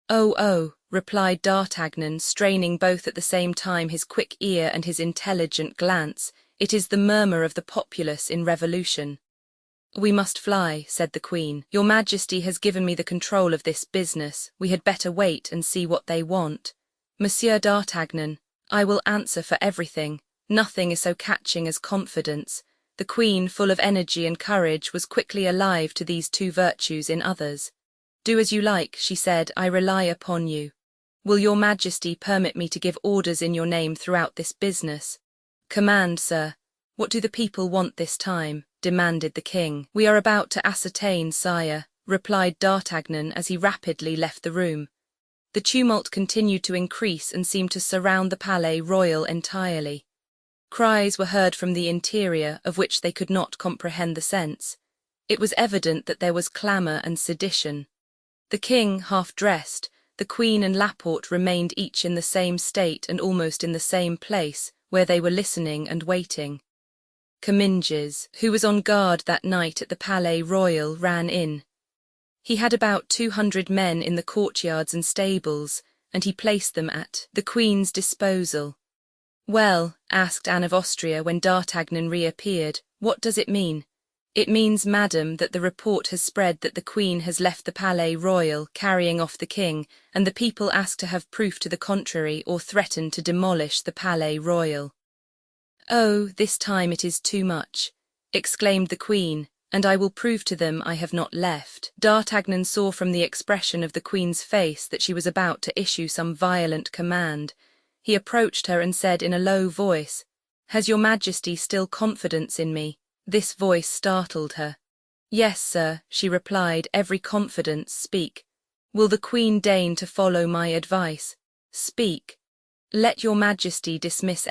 "Oh, oh," replied D'Artagnan, straining both at the same time his quick ear and his intelligent glance, "it is the murmur of the populace in revolution." "We must fly," said the queen. "Your Majesty has given me the control of this business. We had better wait and see what they want. Monsieur D'Artagnan, I will answer for everything. Nothing is so catching as confidence." The queen, full of energy and courage, was quickly alive to these two virtues in others. "Do as you like," she said, "I rely upon you. Will your Majesty permit me to give orders in your name throughout this business?" "Command, sir." "What do the people want this time?" demanded the king. "We are about to ascertain, sire," replied D'Artagnan as he rapidly left the room. The tumult continued to increase and seemed to surround the Palais Royal entirely. Cries were heard from the interior, of which they could not comprehend the sense. It was evident that there was clamour and sedition. The king, half-dressed, the queen and Laporte remained each in the same state and almost in the same place, where they were listening and waiting. Comminges, who was on guard that night at the Palais Royal, ran in. He had about 200 men in the courtyards and stables, and he placed them at the queen's disposal. "Well," asked Anne of Austria when D'Artagnan reappeared, "what does it mean?" "It means, madam, that the report has spread that the queen has left the Palais Royal, carrying off the king, and the people ask to have proof to the contrary or threaten to demolish the Palais Royal." "Oh, this time it is too much," exclaimed the queen, "and I will prove to them I have not left." D'Artagnan saw from the expression of the queen's face that she was about to issue some violent command. He approached her and said in a low voice, "Has your Majesty still confidence in me?" This voice startled her. "Yes, sir," she replied, "every confidence. Speak. Will the queen deign to follow my advice? Speak. Let your Majesty dismiss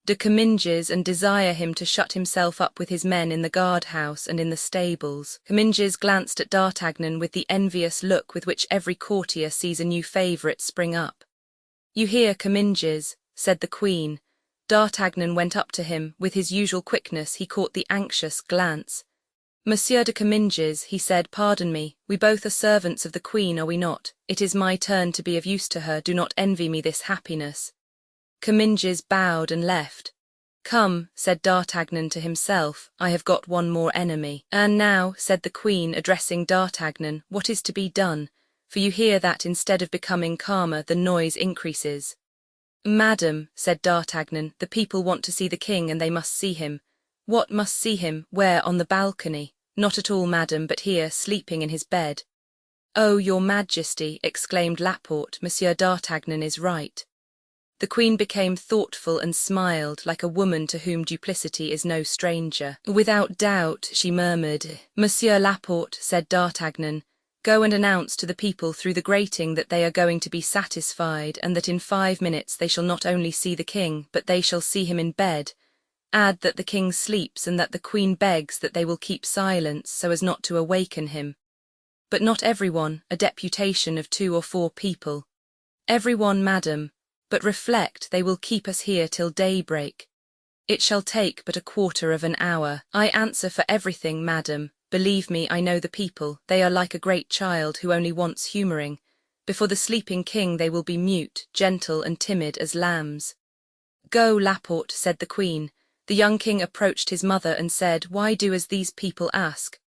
de Comminges and desire him to shut himself up with his men in the guard-house and in the stables." Comminges glanced at D'Artagnan with the envious look with which every courtier sees a new favourite spring up. "You hear, Comminges," said the queen. D'Artagnan went up to him. With his usual quickness he caught the anxious glance. "Monsieur de Comminges," he said, "pardon me. We both are servants of the queen, are we not? It is my turn to be of use to her. Do not envy me this happiness." Comminges bowed and left. "Come," said D'Artagnan to himself, "I have got one more enemy." "And now," said the queen, addressing D'Artagnan, "what is to be done? For you hear that, instead of becoming calmer, the noise increases." "Madam," said D'Artagnan, "the people want to see the king, and they must see him." "What must see him? Where, on the balcony?" "Not at all, madam, but here, sleeping in his bed." "Oh, your Majesty," exclaimed Laporte, "Monsieur D'Artagnan is right." The queen became thoughtful and smiled, like a woman to whom duplicity is no stranger. "Without doubt," she murmured. "Monsieur Laporte," said D'Artagnan, "go and announce to the people through the grating that they are going to be satisfied, and that in 5 minutes they shall not only see the king, but they shall see him in bed. Add that the king sleeps, and that the queen begs that they will keep silence so as not to awaken him. But not everyone, a deputation of 2 or 4 people." "Everyone, madam. But reflect, they will keep us here till daybreak." "It shall take but a quarter of an hour." "I answer for everything, madam. Believe me, I know the people. They are like a great child who only wants humouring. Before the sleeping king they will be mute, gentle and timid as lambs." "Go, Laporte," said the queen. The young king approached his mother and said, "Why do as these people ask?"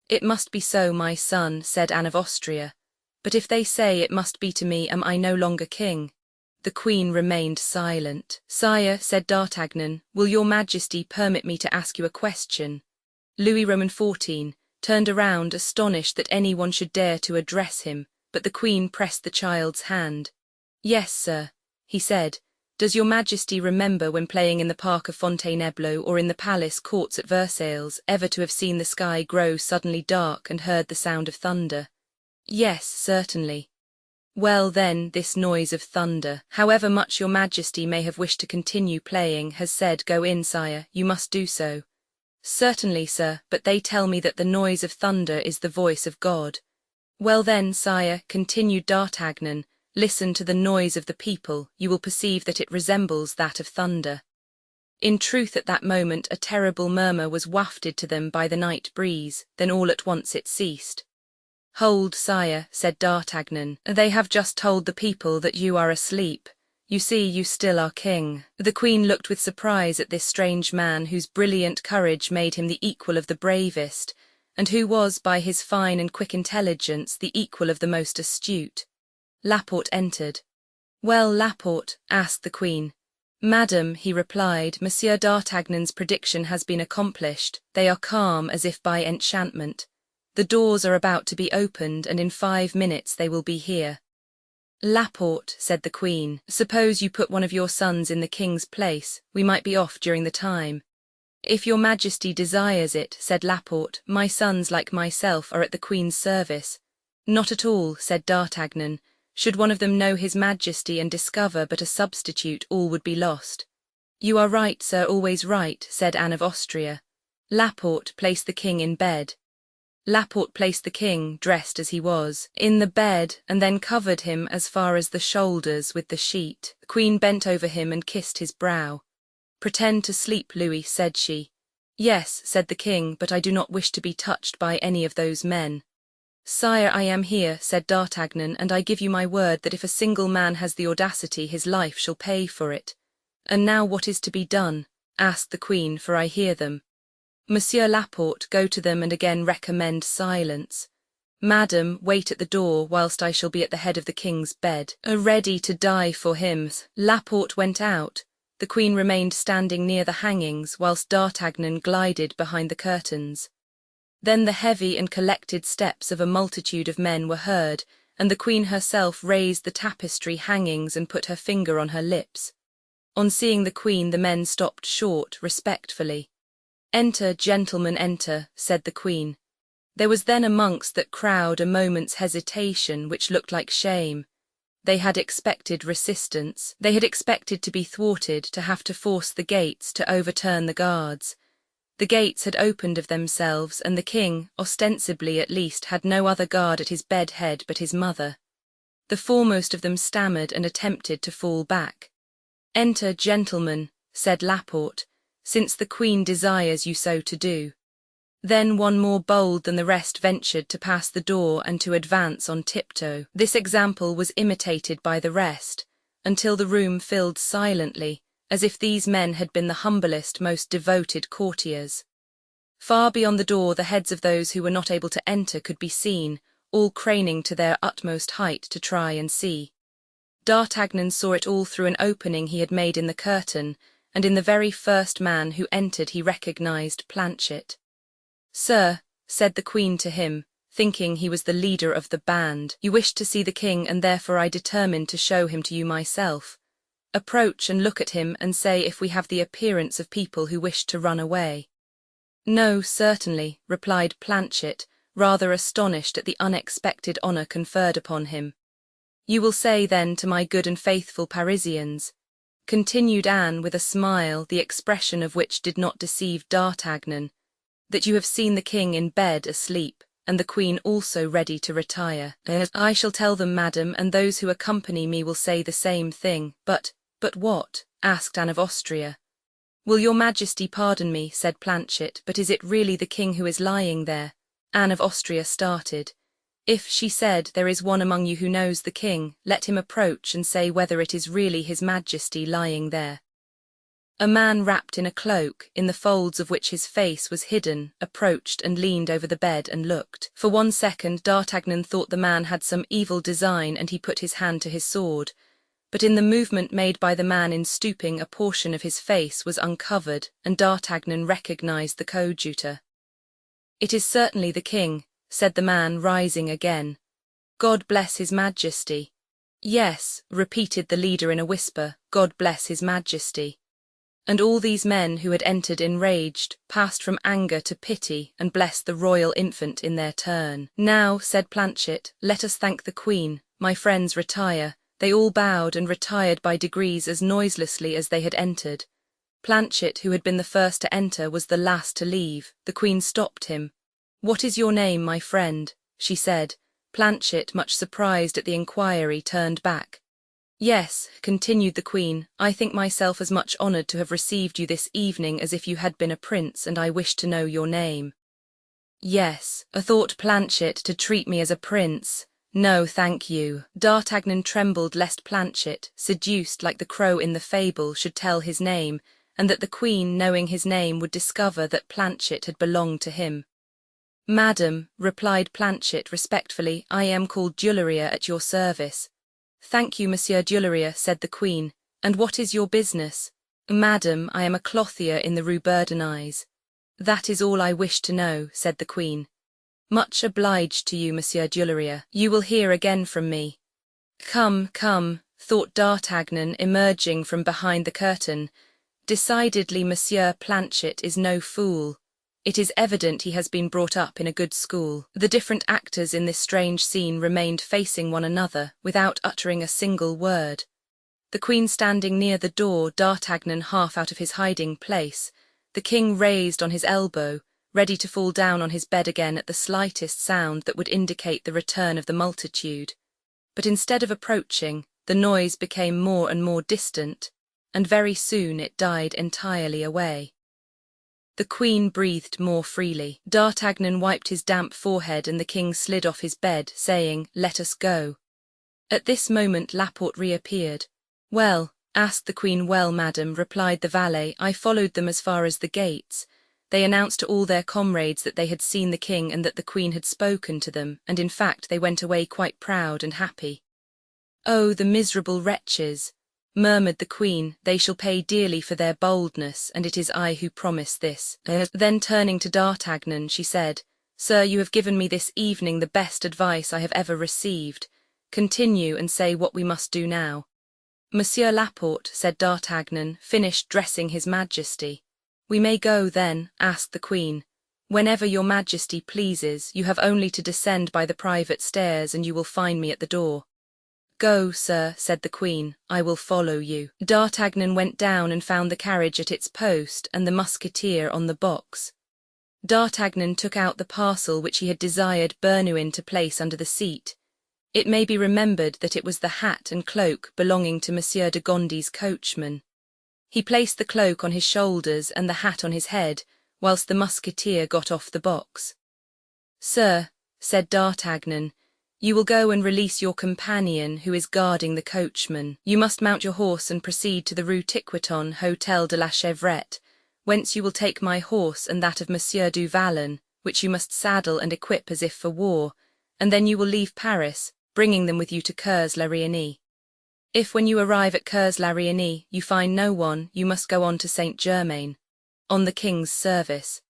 "It must be so, my son," said Anne of Austria. "But if they say it must be to me, am I no longer king?" The queen remained silent. "Sire," said D'Artagnan, "will your majesty permit me to ask you a question?" Louis XIV turned around, astonished that anyone should dare to address him, but the queen pressed the child's hand. "Yes, sir," he said. "Does your majesty remember, when playing in the park of Fontainebleau or in the palace courts at Versailles, ever to have seen the sky grow suddenly dark and heard the sound of thunder?" "Yes, certainly." "Well, then, this noise of thunder, however much your majesty may have wished to continue playing, has said, 'Go in, sire, you must do so.'" "Certainly, sir, but they tell me that the noise of thunder is the voice of God." "Well then, sire," continued D'Artagnan, "listen to the noise of the people, you will perceive that it resembles that of thunder." In truth, at that moment a terrible murmur was wafted to them by the night breeze, then all at once it ceased. "Hold, sire," said D'Artagnan, "they have just told the people that you are asleep. You see, you still are king." The queen looked with surprise at this strange man whose brilliant courage made him the equal of the bravest, and who was, by his fine and quick intelligence, the equal of the most astute. Laporte entered. "Well, Laporte?" asked the queen. "Madam," he replied, "Monsieur d'Artagnan's prediction has been accomplished. They are calm as if by enchantment. The doors are about to be opened, and in 5 minutes they will be here." "Laporte," said the queen, "suppose you put one of your sons in the king's place, we might be off during the time." "If your majesty desires it," said Laporte, "my sons, like myself, are at the queen's service." "Not at all," said D'Artagnan. "Should one of them know his majesty and discover but a substitute, all would be lost." "You are right, sir, always right," said Anne of Austria. "Laporte, place the king in bed." Laporte placed the king, dressed as he was, in the bed, and then covered him as far as the shoulders with the sheet. The queen bent over him and kissed his brow. "Pretend to sleep, Louis," said she. "Yes," said the king, "but I do not wish to be touched by any of those men." "Sire, I am here," said D'Artagnan, "and I give you my word that if a single man has the audacity, his life shall pay for it." "And now what is to be done?" asked the queen, "for I hear them." "Monsieur Laporte, go to them and again recommend silence. Madam, wait at the door, whilst I shall be at the head of the king's bed, ready to die for him." Laporte went out. The queen remained standing near the hangings, whilst D'Artagnan glided behind the curtains. Then the heavy and collected steps of a multitude of men were heard, and the queen herself raised the tapestry hangings and put her finger on her lips. On seeing the queen, the men stopped short, respectfully. "Enter, gentlemen, enter," said the queen. There was then amongst that crowd a moment's hesitation which looked like shame. They had expected resistance. They had expected to be thwarted, to have to force the gates, to overturn the guards. The gates had opened of themselves, and the king, ostensibly at least, had no other guard at his bed head but his mother. The foremost of them stammered and attempted to fall back. "Enter, gentlemen," said Laporte, "since the queen desires you so to do." Then one more bold than the rest ventured to pass the door and to advance on tiptoe. This example was imitated by the rest, until the room filled silently, as if these men had been the humblest, most devoted courtiers. Far beyond the door the heads of those who were not able to enter could be seen, all craning to their utmost height to try and see. D'Artagnan saw it all through an opening he had made in the curtain, and in the very first man who entered he recognized Planchet. "Sir," said the queen to him, thinking he was the leader of the band, "you wished to see the king, and therefore I determined to show him to you myself. Approach and look at him, and say if we have the appearance of people who wish to run away." "No, certainly," replied Planchet, rather astonished at the unexpected honor conferred upon him. "You will say, then, to my good and faithful Parisians," continued Anne with a smile, the expression of which did not deceive D'Artagnan, "that you have seen the king in bed asleep, and the queen also ready to retire." "I shall tell them, madam, and those who accompany me will say the same thing. But what?" asked Anne of Austria. "Will your majesty pardon me," said Planchet, "but is it really the king who is lying there?" Anne of Austria started. "If," she said, "there is one among you who knows the king, let him approach and say whether it is really his majesty lying there." A man wrapped in a cloak, in the folds of which his face was hidden, approached and leaned over the bed and looked. For 1 second D'Artagnan thought the man had some evil design, and he put his hand to his sword. But in the movement made by the man in stooping, a portion of his face was uncovered, and D'Artagnan recognized the coadjutor. "It is certainly the king," said the man, rising again. "God bless his majesty." "Yes," repeated the leader in a whisper, "God bless his majesty." And all these men who had entered enraged, passed from anger to pity, and blessed the royal infant in their turn. "Now," said Planchet, "let us thank the queen. My friends, retire." They all bowed and retired by degrees as noiselessly as they had entered. Planchet, who had been the first to enter, was the last to leave. The queen stopped him. "What is your name, my friend?" she said. Planchet, much surprised at the inquiry, turned back. "Yes," continued the queen, "I think myself as much honored to have received you this evening as if you had been a prince, and I wish to know your name." "Yes," thought Planchet, "to treat me as a prince. No, thank you." D'Artagnan trembled lest Planchet, seduced like the crow in the fable, should tell his name, and that the queen, knowing his name, would discover that Planchet had belonged to him. "Madam," replied Planchet respectfully, "I am called Duilleria, at your service." "Thank you, Monsieur Duilleria," said the queen. "And what is your business?" "Madam, I am a clothier in the Rue Bourdonnais." "That is all I wish to know," said the queen. "Much obliged to you, Monsieur Duilleria. You will hear again from me." Come, thought D'Artagnan, emerging from behind the curtain. Decidedly Monsieur Planchet is no fool. It is evident he has been brought up in a good school. The different actors in this strange scene remained facing one another, without uttering a single word. The queen standing near the door, D'Artagnan half out of his hiding place, the king raised on his elbow, ready to fall down on his bed again at the slightest sound that would indicate the return of the multitude. But instead of approaching, the noise became more and more distant, and very soon it died entirely away. The queen breathed more freely. D'Artagnan wiped his damp forehead, and the king slid off his bed, saying, "Let us go." At this moment Laporte reappeared. "Well," asked the queen. "Well, madam," replied the valet, "I followed them as far as the gates. They announced to all their comrades that they had seen the king and that the queen had spoken to them, and in fact they went away quite proud and happy." "Oh, the miserable wretches!" murmured the queen. "They shall pay dearly for their boldness, and it is I who promise this." Then turning to D'Artagnan, she said, "Sir, you have given me this evening the best advice I have ever received. Continue and say what we must do now." "Monsieur Laporte," said D'Artagnan, finished dressing his majesty. "We may go, then?" asked the queen. "Whenever your majesty pleases. You have only to descend by the private stairs, and you will find me at the door." "Go, sir," said the queen, "I will follow you." D'Artagnan went down and found the carriage at its post, and the musketeer on the box. D'Artagnan took out the parcel which he had desired Bernouin to place under the seat. It may be remembered that it was the hat and cloak belonging to Monsieur de Gondy's coachman. He placed the cloak on his shoulders and the hat on his head, whilst the musketeer got off the box. "Sir," said D'Artagnan, "you will go and release your companion who is guarding the coachman. You must mount your horse and proceed to the Rue Tiquetonne, Hôtel de la Chevrette, whence you will take my horse and that of Monsieur du Vallon, which you must saddle and equip as if for war, and then you will leave Paris, bringing them with you to Cours-la-Reunite. If when you arrive at Cours-la-Reunite you find no one, you must go on to Saint-Germain, on the king's service."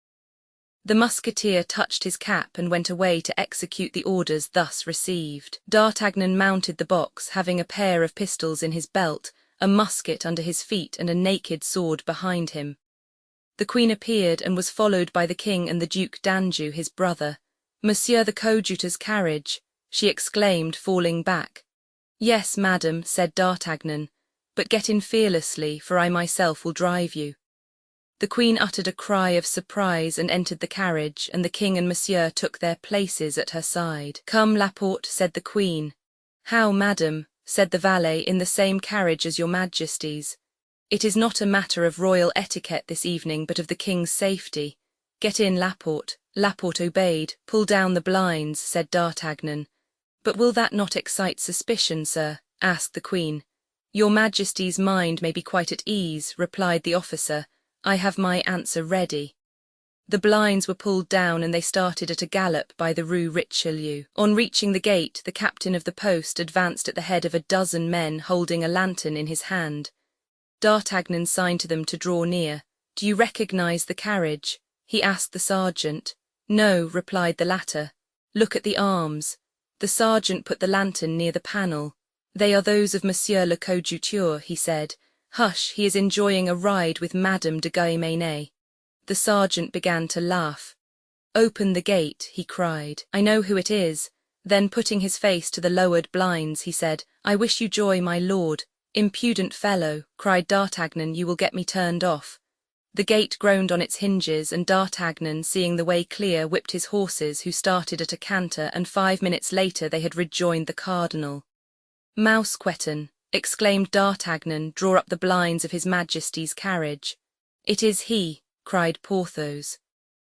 The musketeer touched his cap and went away to execute the orders thus received. D'Artagnan mounted the box, having a pair of pistols in his belt, a musket under his feet, and a naked sword behind him. The queen appeared and was followed by the king and the Duke d'Anjou, his brother. "Monsieur the coadjutor's carriage," she exclaimed, falling back. "Yes, madam," said D'Artagnan, "but get in fearlessly, for I myself will drive you." The queen uttered a cry of surprise and entered the carriage, and the king and Monsieur took their places at her side. "Come, Laporte," said the queen. "How, madam?" said the valet, "in the same carriage as your majesty's? It is not a matter of royal etiquette this evening, but of the king's safety. Get in, Laporte." Laporte obeyed. "Pull down the blinds," said D'Artagnan. "But will that not excite suspicion, sir?" asked the queen. "Your Majesty's mind may be quite at ease," replied the officer. "I have my answer ready." The blinds were pulled down and they started at a gallop by the Rue Richelieu. On reaching the gate, the captain of the post advanced at the head of a dozen men holding a lantern in his hand. D'Artagnan signed to them to draw near. "Do you recognize the carriage?" he asked the sergeant. "No," replied the latter. "Look at the arms." The sergeant put the lantern near the panel. "They are those of Monsieur le Coadjuteur," he said. "Hush, he is enjoying a ride with Madame de Guémené." The sergeant began to laugh. "Open the gate," he cried. "I know who it is." Then putting his face to the lowered blinds, he said, "I wish you joy, my lord." "Impudent fellow," cried D'Artagnan, "you will get me turned off." The gate groaned on its hinges, and D'Artagnan, seeing the way clear, whipped his horses, who started at a canter, and 5 minutes later they had rejoined the cardinal. "Mousqueton," exclaimed D'Artagnan, "draw up the blinds of his Majesty's carriage." "It is he," cried Porthos.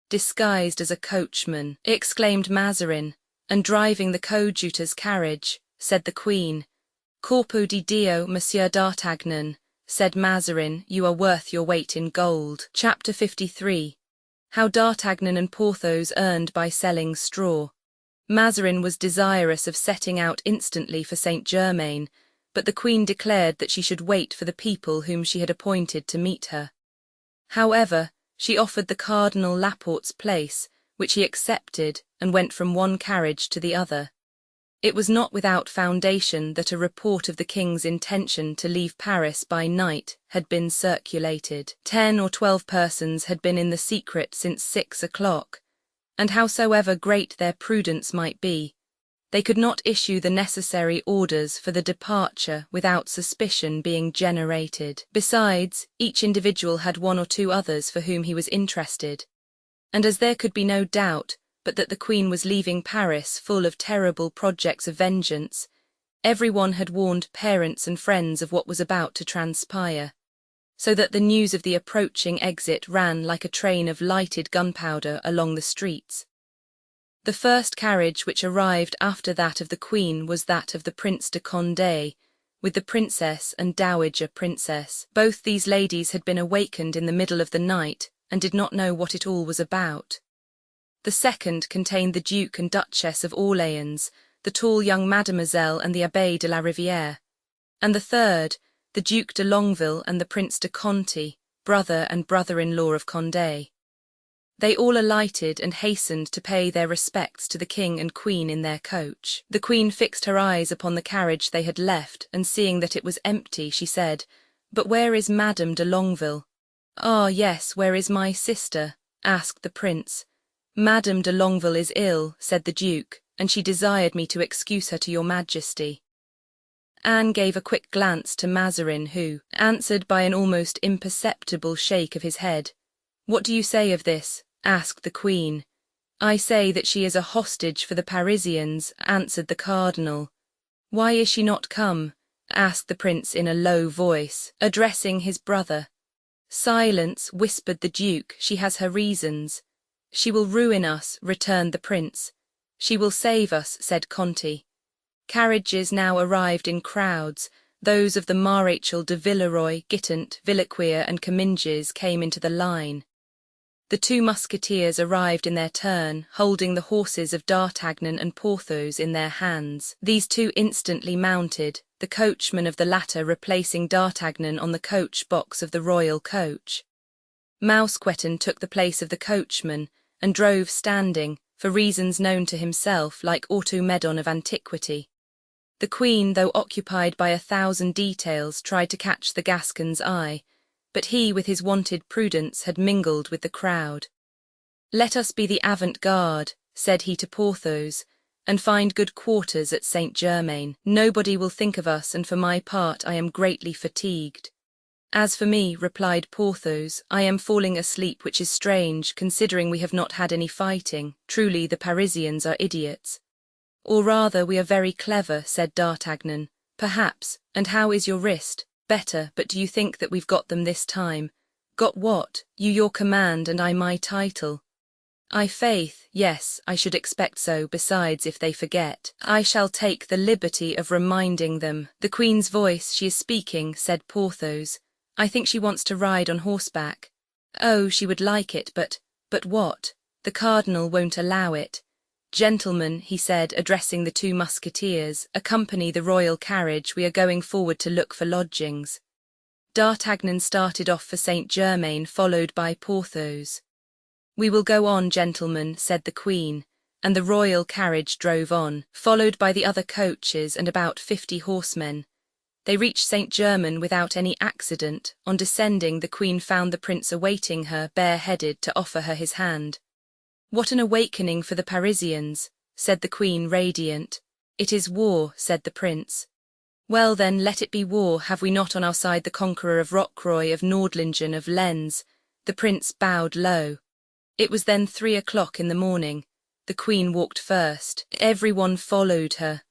"Disguised as a coachman," exclaimed Mazarin. "And driving the coadjutor's carriage," said the queen. "Corpo di Dio, Monsieur d'Artagnan," said Mazarin, "you are worth your weight in gold." Chapter 53. How D'Artagnan and Porthos earned by selling straw. Mazarin was desirous of setting out instantly for Saint-Germain, but the queen declared that she should wait for the people whom she had appointed to meet her. However, she offered the Cardinal Laporte's place, which he accepted, and went from one carriage to the other. It was not without foundation that a report of the king's intention to leave Paris by night had been circulated. 10 or 12 persons had been in the secret since 6 o'clock, and howsoever great their prudence might be, they could not issue the necessary orders for the departure without suspicion being generated. Besides, each individual had 1 or 2 others for whom he was interested, and as there could be no doubt but that the queen was leaving Paris full of terrible projects of vengeance, everyone had warned parents and friends of what was about to transpire, so that the news of the approaching exit ran like a train of lighted gunpowder along the streets. The first carriage which arrived after that of the queen was that of the Prince de Condé, with the princess and dowager princess. Both these ladies had been awakened in the middle of the night and did not know what it all was about. The second contained the Duke and Duchess of Orléans, the tall young Mademoiselle and the Abbé de la Rivière, and the third, the Duc de Longueville and the Prince de Conti, brother and brother-in-law of Condé. They all alighted and hastened to pay their respects to the king and queen in their coach. The queen fixed her eyes upon the carriage they had left, and seeing that it was empty, she said, "But where is Madame de Longueville?" "Ah, yes, where is my sister?" asked the prince. "Madame de Longueville is ill," said the duke, "and she desired me to excuse her to your majesty." Anne gave a quick glance to Mazarin, who answered by an almost imperceptible shake of his head. "What do you say of this?" asked the queen. "I say that she is a hostage for the Parisians," answered the cardinal. "Why is she not come?" asked the prince in a low voice, addressing his brother. "Silence," whispered the duke, "she has her reasons." "She will ruin us," returned the prince. "She will save us," said Conti. Carriages now arrived in crowds. Those of the Maréchal de Villeroy, Guitant, Villequier, and Comminges came into the line. The 2 musketeers arrived in their turn, holding the horses of D'Artagnan and Porthos in their hands. These 2 instantly mounted, the coachman of the latter replacing D'Artagnan on the coach box of the royal coach. Mousqueton took the place of the coachman, and drove standing, for reasons known to himself, like Automedon of antiquity. The queen, though occupied by 1,000 details, tried to catch the Gascon's eye, but he, with his wonted prudence, had mingled with the crowd. "Let us be the avant-garde," said he to Porthos, "and find good quarters at Saint-Germain. Nobody will think of us, and for my part I am greatly fatigued." "As for me," replied Porthos, "I am falling asleep, which is strange, considering we have not had any fighting. Truly the Parisians are idiots." "Or rather, we are very clever," said D'Artagnan. "Perhaps. And how is your wrist?" "Better, but do you think that we've got them this time?" "Got what?" "You your command, and I my title." "I' faith, yes, I should expect so. Besides, if they forget, I shall take the liberty of reminding them." "The Queen's voice, she is speaking," said Porthos. "I think she wants to ride on horseback." "Oh, she would like it, but what? The cardinal won't allow it." "Gentlemen," he said, addressing the 2 Musketeers, "accompany the royal carriage, we are going forward to look for lodgings." D'Artagnan started off for Saint-Germain, followed by Porthos. "We will go on, gentlemen," said the Queen, and the royal carriage drove on, followed by the other coaches and about 50 horsemen. They reached Saint-Germain without any accident. On descending, the Queen found the prince awaiting her, bareheaded, to offer her his hand. "What an awakening for the Parisians," said the Queen, radiant. "It is war," said the prince. "Well then, let it be war. Have we not on our side the conqueror of Rocroi, of Nordlingen, of Lens?" The prince bowed low. It was then 3 o'clock in the morning. The Queen walked first. Everyone followed her.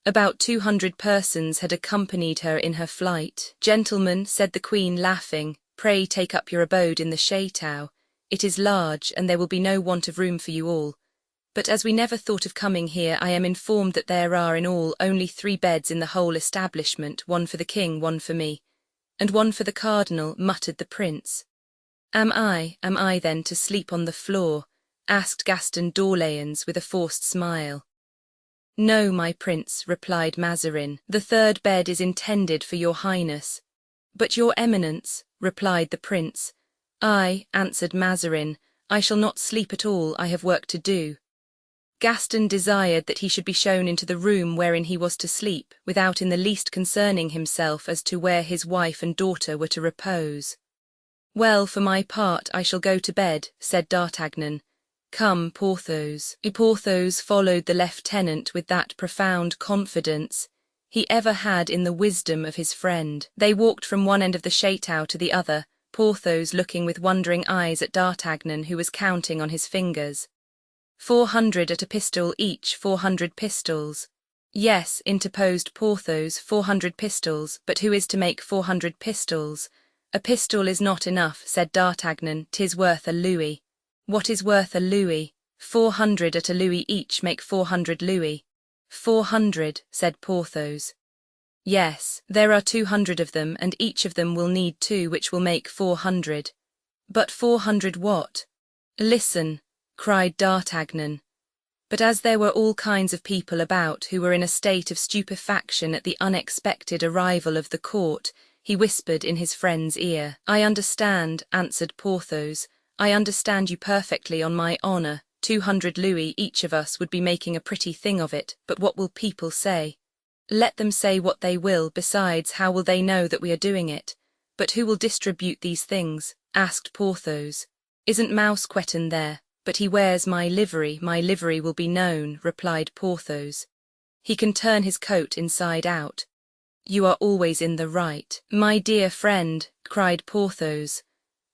About 200 persons had accompanied her in her flight. "Gentlemen," said the Queen, laughing, "pray take up your abode in the chateau. It is large, and there will be no want of room for you all. But as we never thought of coming here, I am informed that there are in all only 3 beds in the whole establishment, one for the king, one for me, and one for the cardinal," muttered the prince. Am I then to sleep on the floor?" asked Gaston d'Orléans with a forced smile. "No, my prince," replied Mazarin, "the 3rd bed is intended for your highness." "But your eminence," replied the prince. "I," answered Mazarin, "I shall not sleep at all, I have work to do." Gaston desired that he should be shown into the room wherein he was to sleep, without in the least concerning himself as to where his wife and daughter were to repose. "Well, for my part, I shall go to bed," said D'Artagnan. "Come, Porthos." Porthos followed the lieutenant with that profound confidence he ever had in the wisdom of his friend. They walked from one end of the chateau to the other, Porthos looking with wondering eyes at D'Artagnan, who was counting on his fingers. 400 at a pistol each, 400 pistols. "Yes," interposed Porthos, 400 pistols, but who is to make 400 pistols? "A pistol is not enough," said D'Artagnan, "'tis worth a louis." "What is worth a louis?" 400 at a louis each make 400 louis. 400, said Porthos. "Yes, there are 200 of them, and each of them will need 2, which will make 400. "But 400 what?" "Listen," cried D'Artagnan. But as there were all kinds of people about who were in a state of stupefaction at the unexpected arrival of the court, he whispered in his friend's ear. "I understand," answered Porthos. "I understand you perfectly, on my honor. 200 louis each of us would be making a pretty thing of it, but what will people say?" "Let them say what they will. Besides, how will they know that we are doing it?" "But who will distribute these things?" asked Porthos. "Isn't Mousqueton there? But he wears my livery. My livery will be known," replied Porthos. "He can turn his coat inside out." "You are always in the right, my dear friend," cried Porthos.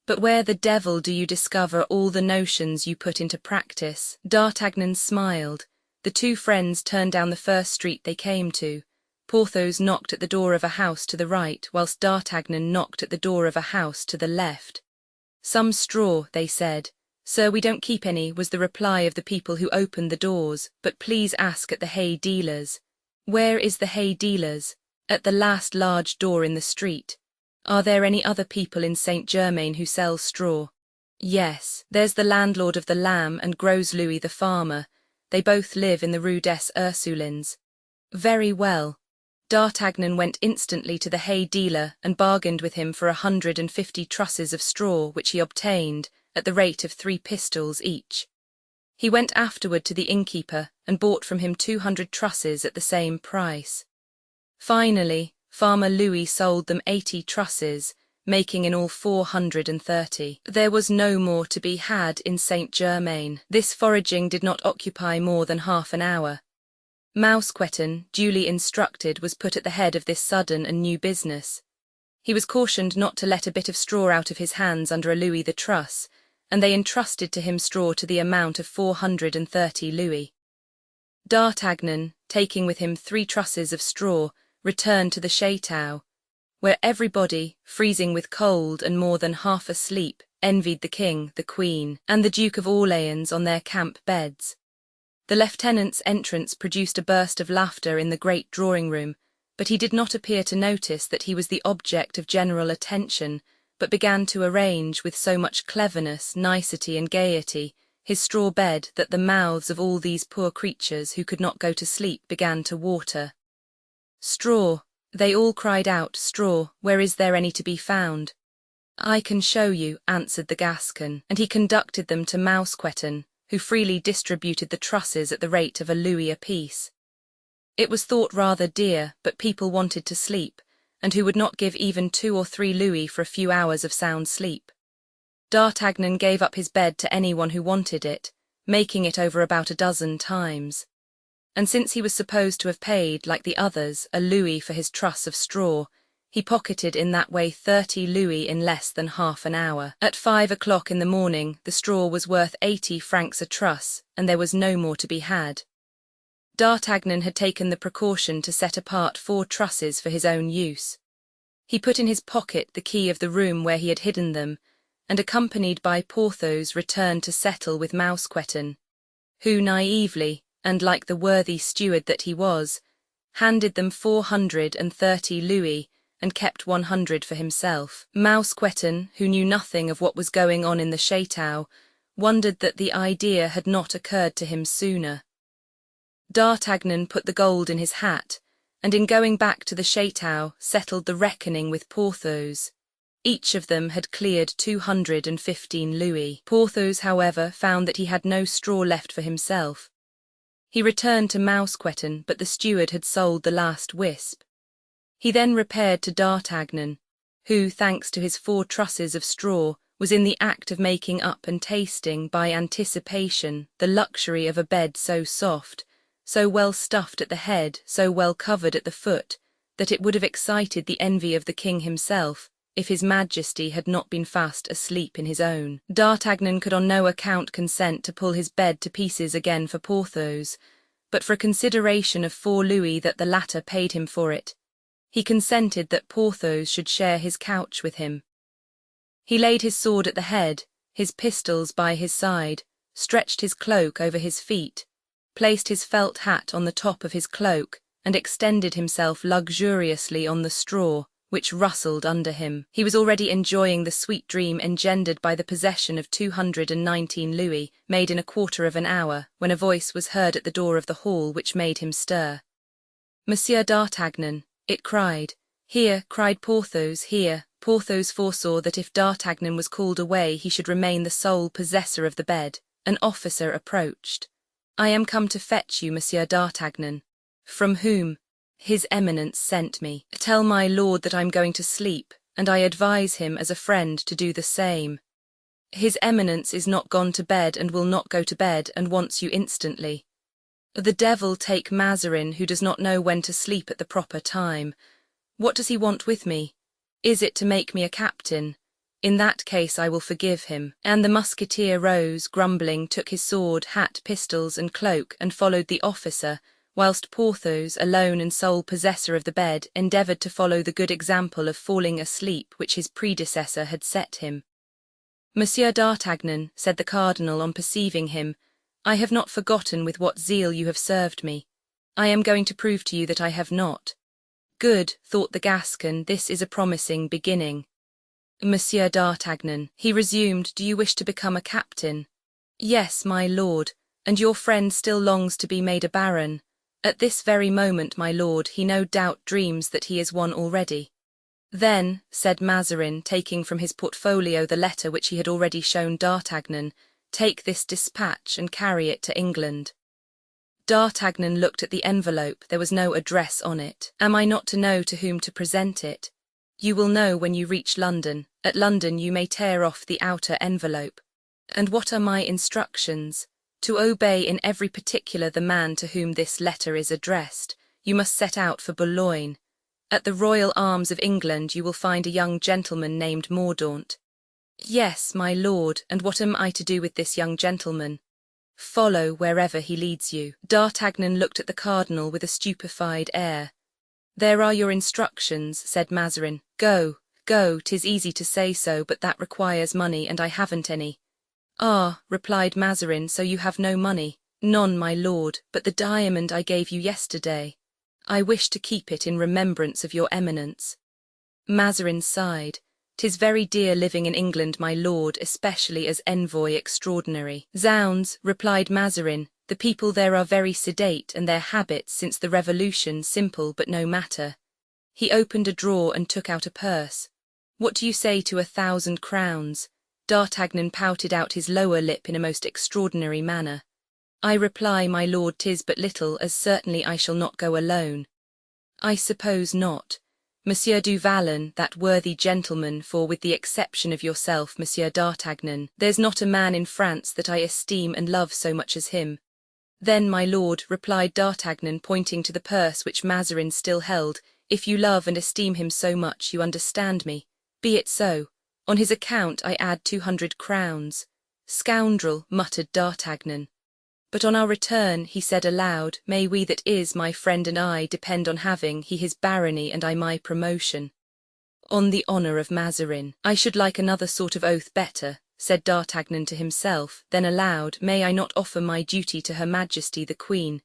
"But where the devil do you discover all the notions you put into practice?" D'Artagnan smiled. The 2 friends turned down the first street they came to. Porthos knocked at the door of a house to the right, whilst D'Artagnan knocked at the door of a house to the left. "Some straw," they said. "Sir, we don't keep any," was the reply of the people who opened the doors, "but please ask at the hay dealer's." "Where is the hay dealer's?" "At the last large door in the street." "Are there any other people in Saint-Germain who sell straw?" "Yes, there's the landlord of the Lamb and Gros Louis the farmer. They both live in the Rue des Ursulines." "Very well." D'Artagnan went instantly to the hay dealer and bargained with him for 150 trusses of straw, which he obtained, at the rate of 3 pistols each. He went afterward to the innkeeper and bought from him 200 trusses at the same price. Finally, Farmer Louis sold them 80 trusses, making in all 430. There was no more to be had in Saint-Germain. This foraging did not occupy more than half an hour. Mousqueton, duly instructed, was put at the head of this sudden and new business. He was cautioned not to let a bit of straw out of his hands under a louis the truss, and they entrusted to him straw to the amount of 430 louis. D'Artagnan, taking with him 3 trusses of straw, returned to the chateau, where everybody, freezing with cold and more than half asleep, envied the king, the queen, and the Duke of Orleans on their camp beds. The lieutenant's entrance produced a burst of laughter in the great drawing-room, but he did not appear to notice that he was the object of general attention, but began to arrange with so much cleverness, nicety, and gaiety his straw bed that the mouths of all these poor creatures who could not go to sleep began to water. "Straw," they all cried out, "straw, where is there any to be found?" "I can show you," answered the Gascon, and he conducted them to Mousqueton, who freely distributed the trusses at the rate of a louis apiece. It was thought rather dear, but people wanted to sleep, and who would not give even 2 or 3 louis for a few hours of sound sleep? D'Artagnan gave up his bed to anyone who wanted it, making it over about a dozen times. And since he was supposed to have paid, like the others, a louis for his truss of straw, he pocketed in that way 30 louis in less than half an hour. At 5 o'clock in the morning, the straw was worth 80 francs a truss, and there was no more to be had. D'Artagnan had taken the precaution to set apart 4 trusses for his own use. He put in his pocket the key of the room where he had hidden them, and accompanied by Porthos returned to settle with Mousqueton, who naively, and like the worthy steward that he was, handed them 430 louis, and kept 100 for himself. Mousqueton, who knew nothing of what was going on in the chateau, wondered that the idea had not occurred to him sooner. D'Artagnan put the gold in his hat, and in going back to the chateau settled the reckoning with Porthos. Each of them had cleared 215 louis. Porthos, however, found that he had no straw left for himself. He returned to Mousqueton, but the steward had sold the last wisp. He then repaired to D'Artagnan, who, thanks to his 4 trusses of straw, was in the act of making up and tasting, by anticipation, the luxury of a bed so soft, so well stuffed at the head, so well covered at the foot, that it would have excited the envy of the king himself, if his majesty had not been fast asleep in his own. D'Artagnan could on no account consent to pull his bed to pieces again for Porthos, but for a consideration of 4 louis that the latter paid him for it, he consented that Porthos should share his couch with him. He laid his sword at the head, his pistols by his side, stretched his cloak over his feet, placed his felt hat on the top of his cloak, and extended himself luxuriously on the straw, which rustled under him. He was already enjoying the sweet dream engendered by the possession of 219 louis, made in a quarter of an hour, when a voice was heard at the door of the hall which made him stir. "Monsieur d'Artagnan," it cried. "Here," cried Porthos, "here." Porthos foresaw that if D'Artagnan was called away he should remain the sole possessor of the bed. An officer approached. "I am come to fetch you, Monsieur d'Artagnan." "From whom?" "His Eminence sent me. Tell my lord that I'm going to sleep, and I advise him as a friend to do the same. His Eminence is not gone to bed and will not go to bed and wants you instantly." "The devil take Mazarin, who does not know when to sleep at the proper time. What does he want with me? Is it to make me a captain? In that case I will forgive him." And the musketeer rose, grumbling, took his sword, hat, pistols, and cloak, and followed the officer, whilst Porthos, alone and sole possessor of the bed, endeavoured to follow the good example of falling asleep which his predecessor had set him. "Monsieur d'Artagnan," said the cardinal on perceiving him, "I have not forgotten with what zeal you have served me. I am going to prove to you that I have not." "Good," thought the Gascon, "this is a promising beginning." "Monsieur d'Artagnan," he resumed, "do you wish to become a captain?" "Yes, my lord, and your friend still longs to be made a baron. At this very moment, my lord, he no doubt dreams that he is one already." "Then," said Mazarin, taking from his portfolio the letter which he had already shown D'Artagnan, "take this dispatch and carry it to England." D'Artagnan looked at the envelope. There was no address on it. "Am I not to know to whom to present it?" "You will know when you reach London. At London you may tear off the outer envelope." "And what are my instructions?" "To obey in every particular the man to whom this letter is addressed. You must set out for Boulogne. At the Royal Arms of England you will find a young gentleman named Mordaunt." "Yes, my lord, and what am I to do with this young gentleman?" "Follow wherever he leads you." D'Artagnan looked at the cardinal with a stupefied air. "There are your instructions," said Mazarin. "Go, Go, 'tis easy to say so, but that requires money, and I haven't any. Ah, replied Mazarin, so you have no money? None, my lord, but the diamond I gave you yesterday. I wish to keep it in remembrance of your eminence. Mazarin sighed. 'Tis very dear living in England, my lord, especially as envoy extraordinary. Zounds, replied Mazarin, the people there are very sedate, and their habits since the Revolution simple, but no matter. He opened a drawer and took out a purse. What do you say to 1,000 crowns? D'Artagnan pouted out his lower lip in a most extraordinary manner. I reply, my lord, 'tis but little, as certainly I shall not go alone. I suppose not. Monsieur du Vallon, that worthy gentleman, for with the exception of yourself, Monsieur d'Artagnan, there's not a man in France that I esteem and love so much as him. Then, my lord, replied D'Artagnan, pointing to the purse which Mazarin still held, if you love and esteem him so much, you understand me. Be it so. On his account I add 200 crowns. Scoundrel, muttered D'Artagnan. But on our return, he said aloud, may we that is, my friend and I, depend on having he his barony and I my promotion. On the honour of Mazarin. I should like another sort of oath better, said D'Artagnan to himself, then aloud, may I not offer my duty to Her Majesty the Queen?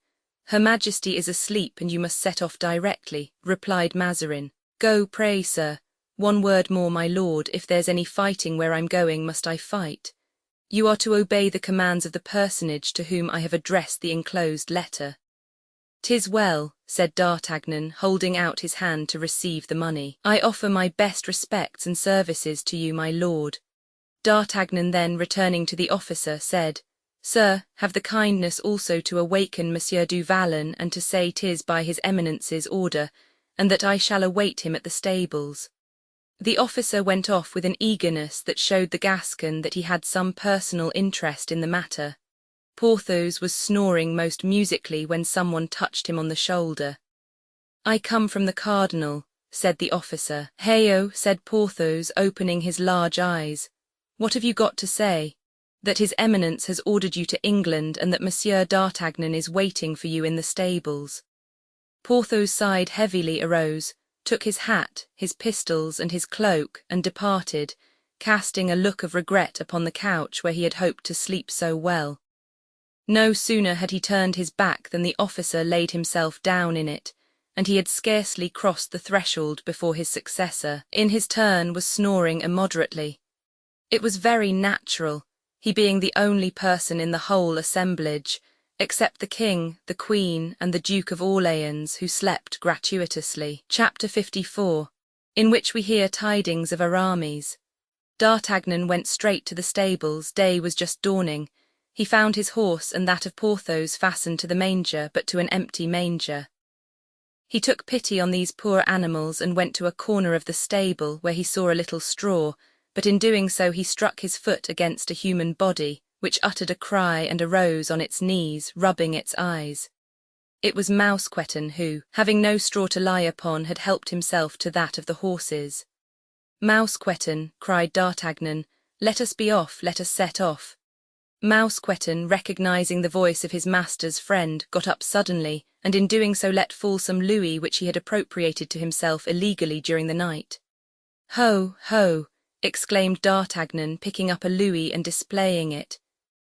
Her Majesty is asleep and you must set off directly, replied Mazarin. Go, pray, sir. One word more, my lord, if there's any fighting where I'm going, must I fight? You are to obey the commands of the personage to whom I have addressed the enclosed letter. 'Tis well, said D'Artagnan, holding out his hand to receive the money. I offer my best respects and services to you, my lord. D'Artagnan then, returning to the officer, said, Sir, have the kindness also to awaken Monsieur du Vallon and to say 'tis by his eminence's order, and that I shall await him at the stables. The officer went off with an eagerness that showed the Gascon that he had some personal interest in the matter. Porthos was snoring most musically when someone touched him on the shoulder. I come from the cardinal, said the officer. Heyo, said Porthos, opening his large eyes. What have you got to say? That his eminence has ordered you to England and that Monsieur d'Artagnan is waiting for you in the stables. Porthos sighed heavily, arose, took his hat, his pistols, and his cloak, and departed, casting a look of regret upon the couch where he had hoped to sleep so well. No sooner had he turned his back than the officer laid himself down in it, and he had scarcely crossed the threshold before his successor, in his turn, was snoring immoderately. It was very natural, he being the only person in the whole assemblage, except the king, the queen, and the Duke of Orleans, who slept gratuitously. Chapter 54, in which we hear tidings of Aramis. D'Artagnan went straight to the stables. Day was just dawning. He found his horse and that of Porthos fastened to the manger, but to an empty manger. He took pity on these poor animals and went to a corner of the stable where he saw a little straw, but in doing so he struck his foot against a human body, which uttered a cry and arose on its knees, rubbing its eyes. It was Mousqueton who, having no straw to lie upon, had helped himself to that of the horses. Mousqueton, cried D'Artagnan, let us be off, let us set off. Mousqueton, recognizing the voice of his master's friend, got up suddenly, and in doing so let fall some louis which he had appropriated to himself illegally during the night. Ho, ho, exclaimed D'Artagnan, picking up a louis and displaying it.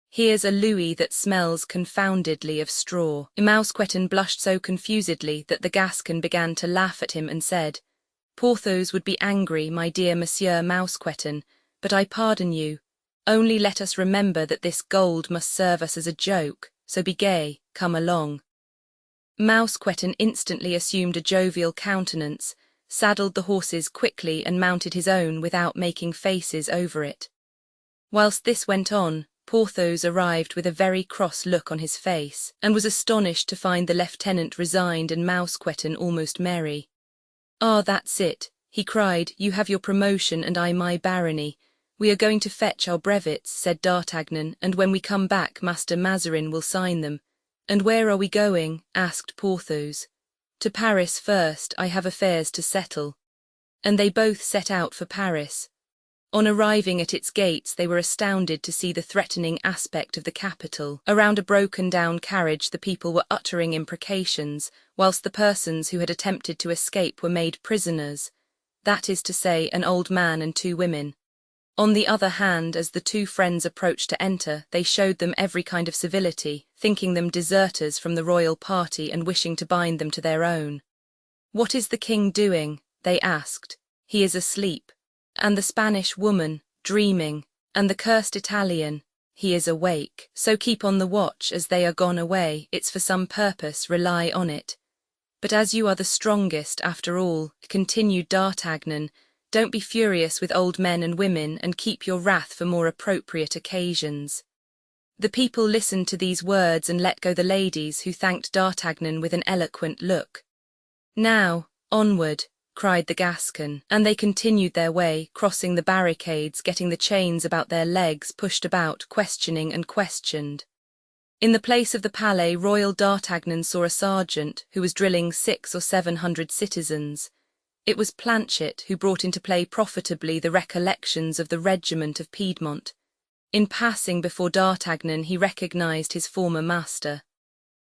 Here's a louis that smells confoundedly of straw. Mousqueton blushed so confusedly that the Gascon began to laugh at him and said, Porthos would be angry, my dear Monsieur Mousqueton, but I pardon you. Only let us remember that this gold must serve us as a joke, so be gay, come along. Mousqueton instantly assumed a jovial countenance, saddled the horses quickly and mounted his own without making faces over it. Whilst this went on, Porthos arrived with a very cross look on his face, and was astonished to find the lieutenant resigned and Mousqueton almost merry. Ah, that's it, he cried, you have your promotion and I my barony. We are going to fetch our brevets, said D'Artagnan, and when we come back Master Mazarin will sign them. And where are we going? Asked Porthos. To Paris first, I have affairs to settle. And they both set out for Paris. On arriving at its gates they were astounded to see the threatening aspect of the capital. Around a broken-down carriage the people were uttering imprecations, whilst the persons who had attempted to escape were made prisoners. that is to say, an old man and 2 women. On the other hand, as the 2 friends approached to enter, they showed them every kind of civility, thinking them deserters from the royal party and wishing to bind them to their own. "What is the king doing?" they asked. "He is asleep." And the Spanish woman, dreaming. And the cursed Italian, "He is awake. So keep on the watch, as they are gone away, it's for some purpose, rely on it." "But as you are the strongest, after all," continued D'Artagnan, "don't be furious with old men and women, and keep your wrath for more appropriate occasions." The people listened to these words and let go the ladies, who thanked D'Artagnan with an eloquent look. "Now, onward," cried the Gascon, and they continued their way, crossing the barricades, getting the chains about their legs, pushed about, questioning and questioned. In the place of the Palais Royal, D'Artagnan saw a sergeant who was drilling 600 or 700 citizens. It was Planchet, who brought into play profitably the recollections of the regiment of Piedmont. In passing before D'Artagnan, he recognized his former master.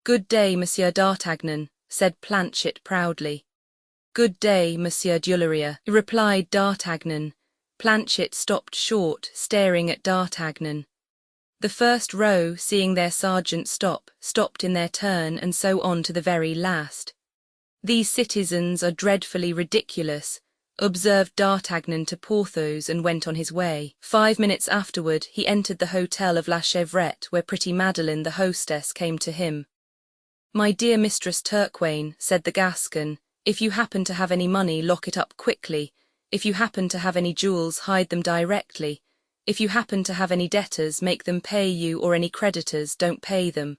"Good day, Monsieur D'Artagnan," said Planchet proudly. "Good day, Monsieur Dullerier," replied D'Artagnan. Planchet stopped short, staring at D'Artagnan. The first row, seeing their sergeant stop, stopped in their turn, and so on to the very last. "These citizens are dreadfully ridiculous," observed D'Artagnan to Porthos, and went on his way. 5 minutes afterward, he entered the hotel of La Chevrette, where pretty Madeleine, the hostess, came to him. "My dear Mistress Turquaine," said the Gascon, "if you happen to have any money, lock it up quickly. If you happen to have any jewels, hide them directly. If you happen to have any debtors, make them pay you, or any creditors, don't pay them."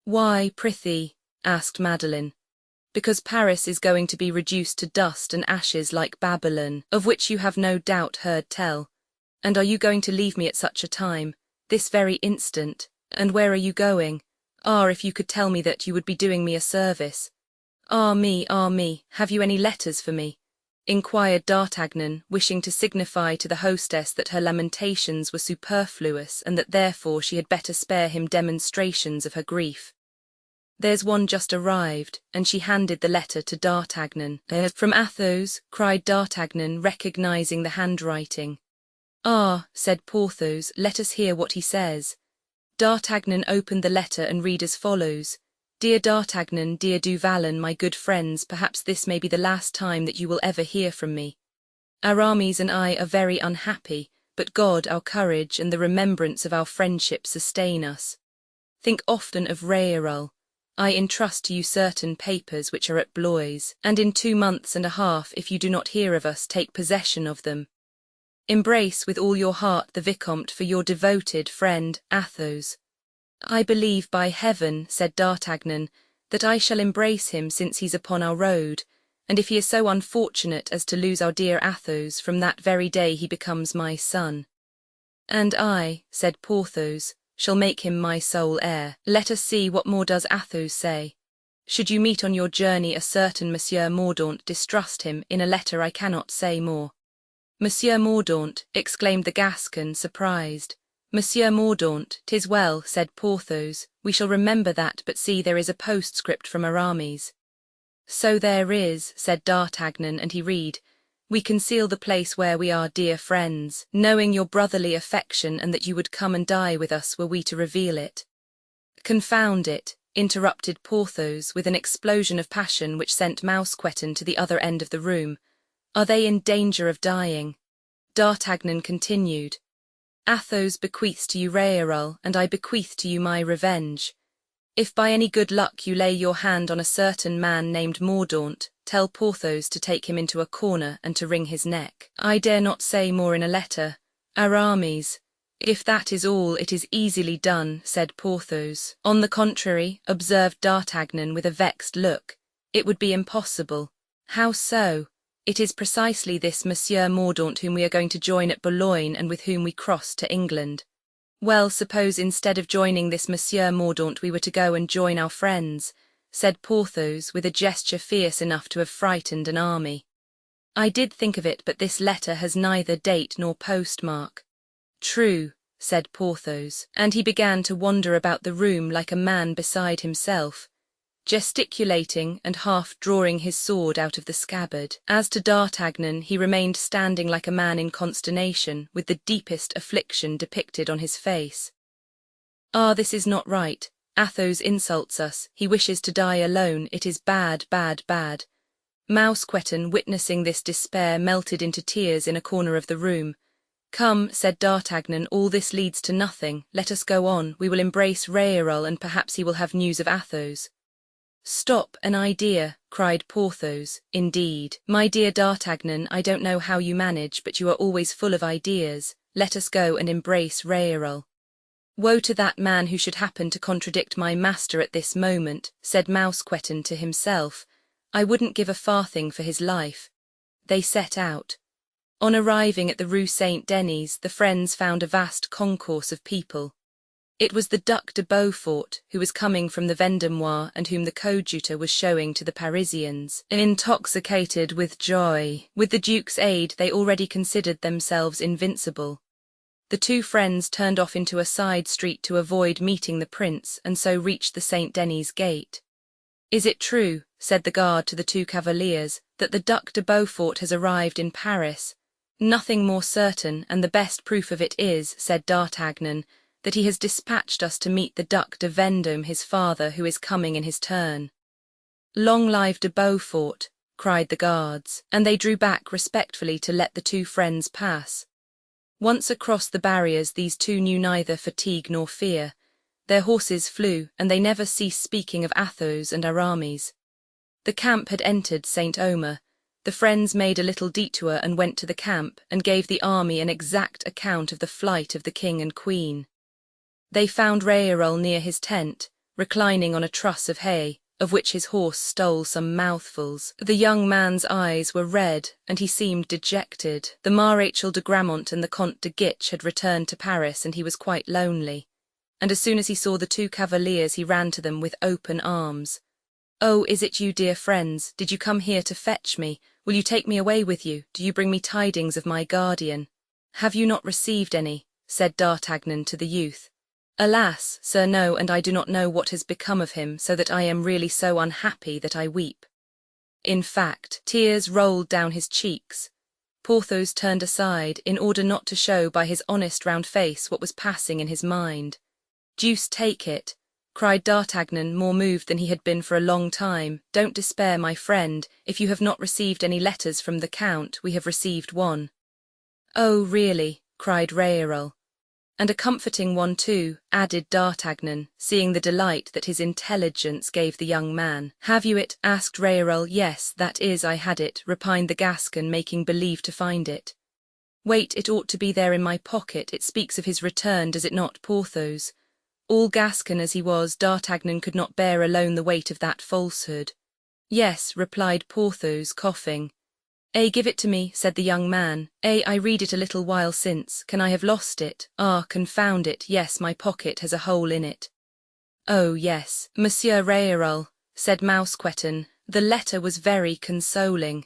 "Why, prithee?" asked Madeleine. "Because Paris is going to be reduced to dust and ashes like Babylon, of which you have no doubt heard tell. And are you going to leave me at such a time, this very instant? And where are you going? Ah, if you could tell me that, you would be doing me a service." Ah me, have you any letters for me?" inquired D'Artagnan, wishing to signify to the hostess that her lamentations were superfluous, and that therefore she had better spare him demonstrations of her grief. "There's one just arrived," and she handed the letter to D'Artagnan. "From Athos," cried D'Artagnan, recognizing the handwriting. "Ah," said Porthos, "let us hear what he says." D'Artagnan opened the letter and read as follows: "Dear D'Artagnan, dear Du Vallon, my good friends, perhaps this may be the last time that you will ever hear from me. Aramis and I are very unhappy, but God, our courage, and the remembrance of our friendship sustain us. Think often of Raoul. I entrust to you certain papers which are at Blois, and in 2 months and a half, if you do not hear of us, take possession of them. Embrace with all your heart the Vicomte, for your devoted friend, Athos." "I believe by heaven," said D'Artagnan, "that I shall embrace him, since he's upon our road, and if he is so unfortunate as to lose our dear Athos, from that very day he becomes my son." "And I," said Porthos, "shall make him my sole heir. Let us see, what more does Athos say? Should you meet on your journey a certain Monsieur Mordaunt, distrust him. In a letter I cannot say more." "Monsieur Mordaunt!" exclaimed the Gascon, surprised. "Monsieur Mordaunt, 'tis well," said Porthos, "we shall remember that, but see, there is a postscript from Aramis." "So there is," said D'Artagnan, and he read, "We conceal the place where we are, dear friends, knowing your brotherly affection, and that you would come and die with us were we to reveal it." "Confound it," interrupted Porthos, with an explosion of passion which sent Mousqueton to the other end of the room. "Are they in danger of dying?" D'Artagnan continued, "Athos bequeaths to you Raoul, and I bequeath to you my revenge. If by any good luck you lay your hand on a certain man named Mordaunt, tell Porthos to take him into a corner and to wring his neck. I dare not say more in a letter. Aramis." "If that is all, it is easily done," said Porthos. "On the contrary," observed D'Artagnan with a vexed look, "it would be impossible." "How so?" "It is precisely this Monsieur Mordaunt whom we are going to join at Boulogne, and with whom we cross to England." "Well, suppose instead of joining this Monsieur Mordaunt we were to go and join our friends," said Porthos, with a gesture fierce enough to have frightened an army. "I did think of it, but this letter has neither date nor postmark." "True," said Porthos, and he began to wander about the room like a man beside himself. gesticulating and half drawing his sword out of the scabbard. As to D'Artagnan, he remained standing like a man in consternation, with the deepest affliction depicted on his face. "Ah, this is not right. Athos insults us. He wishes to die alone. It is bad, bad, bad." Mousqueton, witnessing this despair, melted into tears in a corner of the room. "Come," said D'Artagnan, "all this leads to nothing. Let us go on. We will embrace Réarol, and perhaps he will have news of Athos." "Stop, an idea," cried Porthos. "Indeed, my dear D'Artagnan, I don't know how you manage, but you are always full of ideas. Let us go and embrace Réarol." "Woe to that man who should happen to contradict my master at this moment," said Mousqueton to himself. "I wouldn't give a farthing for his life." They set out. On arriving at the Rue Saint-Denis, the friends found a vast concourse of people. It was the Duc de Beaufort, who was coming from the Vendomois and whom the coadjutor was showing to the Parisians, intoxicated with joy. With the Duke's aid, they already considered themselves invincible. The two friends turned off into a side street to avoid meeting the prince, and so reached the Saint-Denis gate. "Is it true," said the guard to the two cavaliers, "that the Duc de Beaufort has arrived in Paris?" "Nothing more certain, and the best proof of it is," said D'Artagnan, "that he has dispatched us to meet the Duc de Vendôme, his father, who is coming in his turn." "Long live de Beaufort," cried the guards, and they drew back respectfully to let the two friends pass. Once across the barriers, these two knew neither fatigue nor fear. Their horses flew, and they never ceased speaking of Athos and Aramis. The camp had entered Saint-Omer. The friends made a little detour and went to the camp, and gave the army an exact account of the flight of the king and queen. They found Réarol near his tent, reclining on a truss of hay, of which his horse stole some mouthfuls. The young man's eyes were red, and he seemed dejected. The Maréchal de Gramont and the Comte de Guiche had returned to Paris, and he was quite lonely. And as soon as he saw the two cavaliers, he ran to them with open arms. "Oh, is it you, dear friends? Did you come here to fetch me? Will you take me away with you? Do you bring me tidings of my guardian?" "Have you not received any?" said D'Artagnan to the youth. "Alas, sir, no, and I do not know what has become of him, so that I am really so unhappy that I weep." In fact, tears rolled down his cheeks. Porthos turned aside, in order not to show by his honest round face what was passing in his mind. "Deuce take it," cried D'Artagnan, more moved than he had been for a long time. "Don't despair, my friend. If you have not received any letters from the Count, we have received one." "Oh, really?" cried Réarol. "And a comforting one too," added D'Artagnan, seeing the delight that his intelligence gave the young man. "Have you it?" asked Réarol. "Yes, that is, I had it," repined the Gascon, making believe to find it. "Wait, it ought to be there in my pocket. It speaks of his return, does it not, Porthos?" All Gascon as he was, D'Artagnan could not bear alone the weight of that falsehood. "Yes," replied Porthos, coughing. Give it to me," said the young man. I read it a little while since. Can I have lost it? Ah, confound it, yes, my pocket has a hole in it." "Oh, yes, Monsieur Réarol," said Mousqueton, "the letter was very consoling.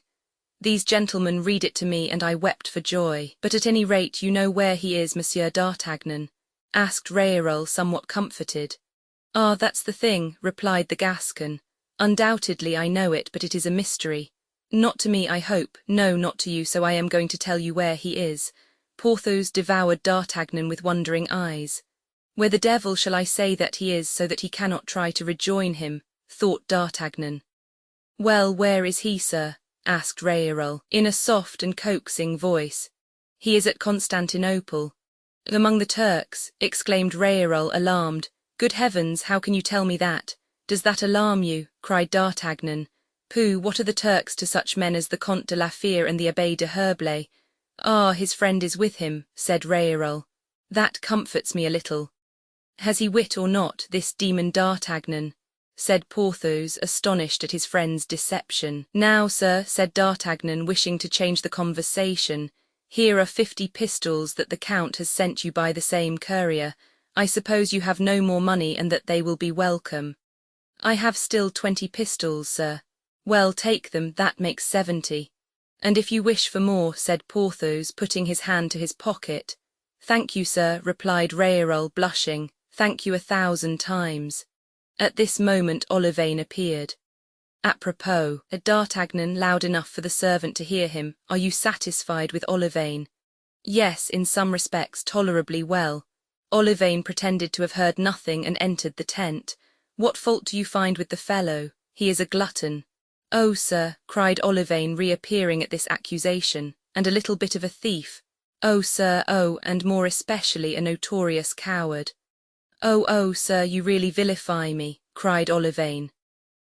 These gentlemen read it to me, and I wept for joy. But at any rate you know where he is, Monsieur d'Artagnan?" asked Réarol, somewhat comforted. "Ah, that's the thing," replied the Gascon. "Undoubtedly I know it, but it is a mystery. Not to me, I hope. No, not to you, so I am going to tell you where he is." Porthos devoured D'Artagnan with wondering eyes. "Where the devil shall I say that he is, so that he cannot try to rejoin him?" thought D'Artagnan. "Well, where is he, sir?" asked Réarol, in a soft and coaxing voice. "He is at Constantinople." "Among the Turks?" exclaimed Réarol, alarmed. "Good heavens, how can you tell me that? Does that alarm you?" cried D'Artagnan. "Pooh, what are the Turks to such men as the Comte de la Fère and the Abbé de Herblay?" "Ah, his friend is with him," said Réarol. "That comforts me a little." "Has he wit or not, this demon D'Artagnan?" said Porthos, astonished at his friend's deception. "Now, sir," said D'Artagnan, wishing to change the conversation, "here are 50 pistols that the Count has sent you by the same courier. I suppose you have no more money and that they will be welcome." "I have still 20 pistols, sir." "Well, take them, that makes 70. "And if you wish for more," said Porthos, putting his hand to his pocket. "Thank you, sir," replied Réarol, blushing. "Thank you 1,000 times." At this moment Olivain appeared. Apropos, D'Artagnan, loud enough for the servant to hear him, are you satisfied with Olivain? Yes, in some respects tolerably well. Olivain pretended to have heard nothing and entered the tent. What fault do you find with the fellow? He is a glutton. Oh, sir, cried Olivain, reappearing at this accusation, and a little bit of a thief. Oh, sir, oh, and more especially a notorious coward. Oh, sir, you really vilify me, cried Olivain.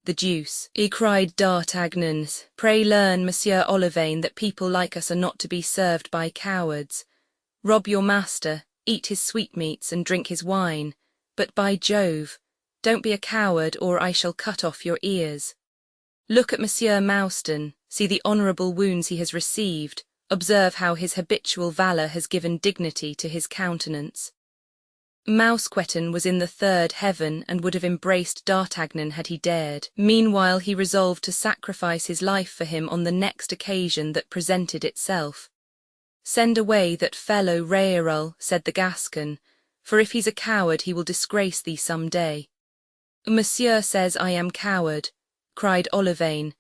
The deuce, cried D'Artagnan. Pray learn, Monsieur Olivain, that people like us are not to be served by cowards. Rob your master, eat his sweetmeats and drink his wine, but by Jove, don't be a coward or I shall cut off your ears. Look at Monsieur Mouston, see the honourable wounds he has received, observe how his habitual valour has given dignity to his countenance. Mousqueton was in the third heaven and would have embraced D'Artagnan had he dared. Meanwhile he resolved to sacrifice his life for him on the next occasion that presented itself. Send away that fellow Réarol, said the Gascon, for if he's a coward he will disgrace thee some day. Monsieur says I am coward, cried Olivain,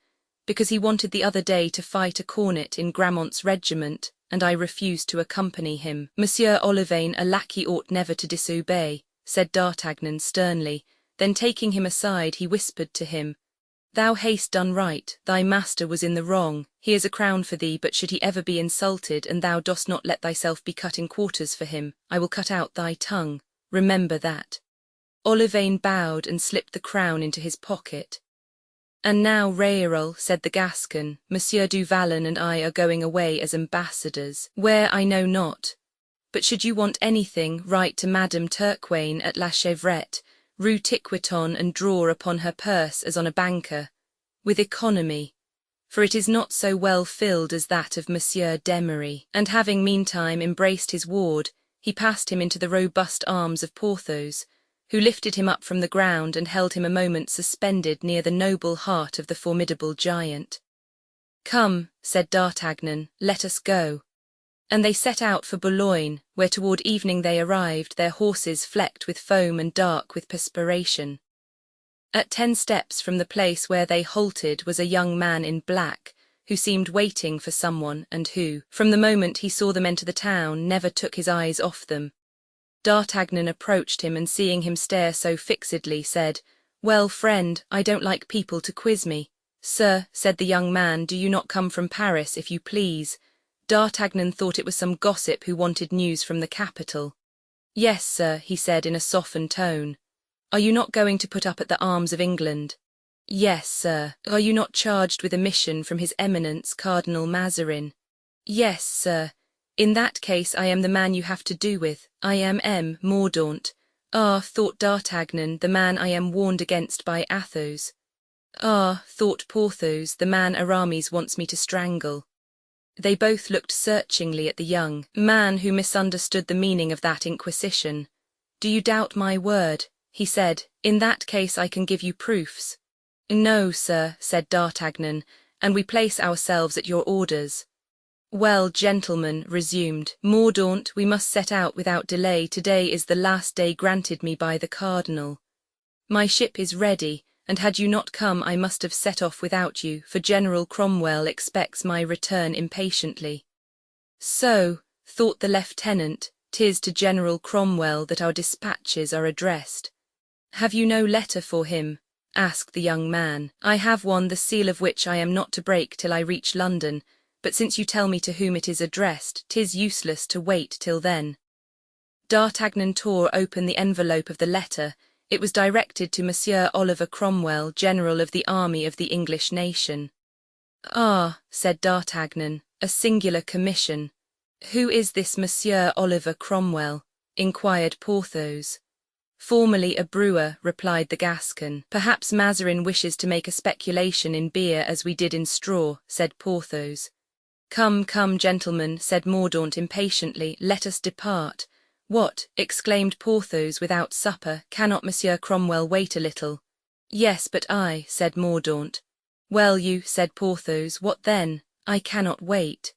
because he wanted the other day to fight a cornet in Gramont's regiment, and I refused to accompany him. Monsieur Olivain, a lackey ought never to disobey, said D'Artagnan sternly, then taking him aside he whispered to him, Thou hast done right, thy master was in the wrong, he is a crown for thee, but should he ever be insulted, and thou dost not let thyself be cut in quarters for him, I will cut out thy tongue, remember that. Olivain bowed and slipped the crown into his pocket. And now, Réarol, said the Gascon, Monsieur du Vallon and I are going away as ambassadors, where I know not. But should you want anything, write to Madame Turquaine at La Chevrette, Rue Tiquetonne, and draw upon her purse as on a banker, with economy, for it is not so well filled as that of Monsieur d'Emery. And having meantime embraced his ward, he passed him into the robust arms of Porthos, who lifted him up from the ground and held him a moment suspended near the noble heart of the formidable giant. Come, said D'Artagnan, let us go. And they set out for Boulogne, where toward evening they arrived, their horses flecked with foam and dark with perspiration. At 10 steps from the place where they halted was a young man in black, who seemed waiting for someone and who, from the moment he saw them enter the town, never took his eyes off them. D'Artagnan approached him and seeing him stare so fixedly said, Well, friend, I don't like people to quiz me. Sir, said the young man, do you not come from Paris, if you please? D'Artagnan thought it was some gossip who wanted news from the capital. Yes, sir, he said in a softened tone. Are you not going to put up at the Arms of England? Yes, sir. Are you not charged with a mission from His Eminence Cardinal Mazarin? Yes, sir. In that case I am the man you have to do with. I am M. Mordaunt. Ah, thought D'Artagnan, the man I am warned against by Athos. Ah, thought Porthos, the man Aramis wants me to strangle. They both looked searchingly at the young man who misunderstood the meaning of that inquisition. Do you doubt my word? He said. In that case I can give you proofs. No, sir, said D'Artagnan, and we place ourselves at your orders. Well, gentlemen, resumed Mordaunt, we must set out without delay. Today is the last day granted me by the cardinal. My ship is ready, and had you not come I must have set off without you, for General Cromwell expects my return impatiently. So, thought the lieutenant, 'tis to General Cromwell that our dispatches are addressed. Have you no letter for him? Asked the young man. I have one, the seal of which I am not to break till I reach London, but since you tell me to whom it is addressed, 'tis useless to wait till then. D'Artagnan tore open the envelope of the letter. It was directed to Monsieur Oliver Cromwell, General of the Army of the English nation. Ah, said D'Artagnan, a singular commission. Who is this Monsieur Oliver Cromwell? Inquired Porthos. Formerly a brewer, replied the Gascon. Perhaps Mazarin wishes to make a speculation in beer as we did in straw, said Porthos. Come, come, gentlemen, said Mordaunt impatiently, let us depart. What, exclaimed Porthos, without supper, cannot Monsieur Cromwell wait a little? Yes, but I, said Mordaunt. Well, you, said Porthos, what then? I cannot wait.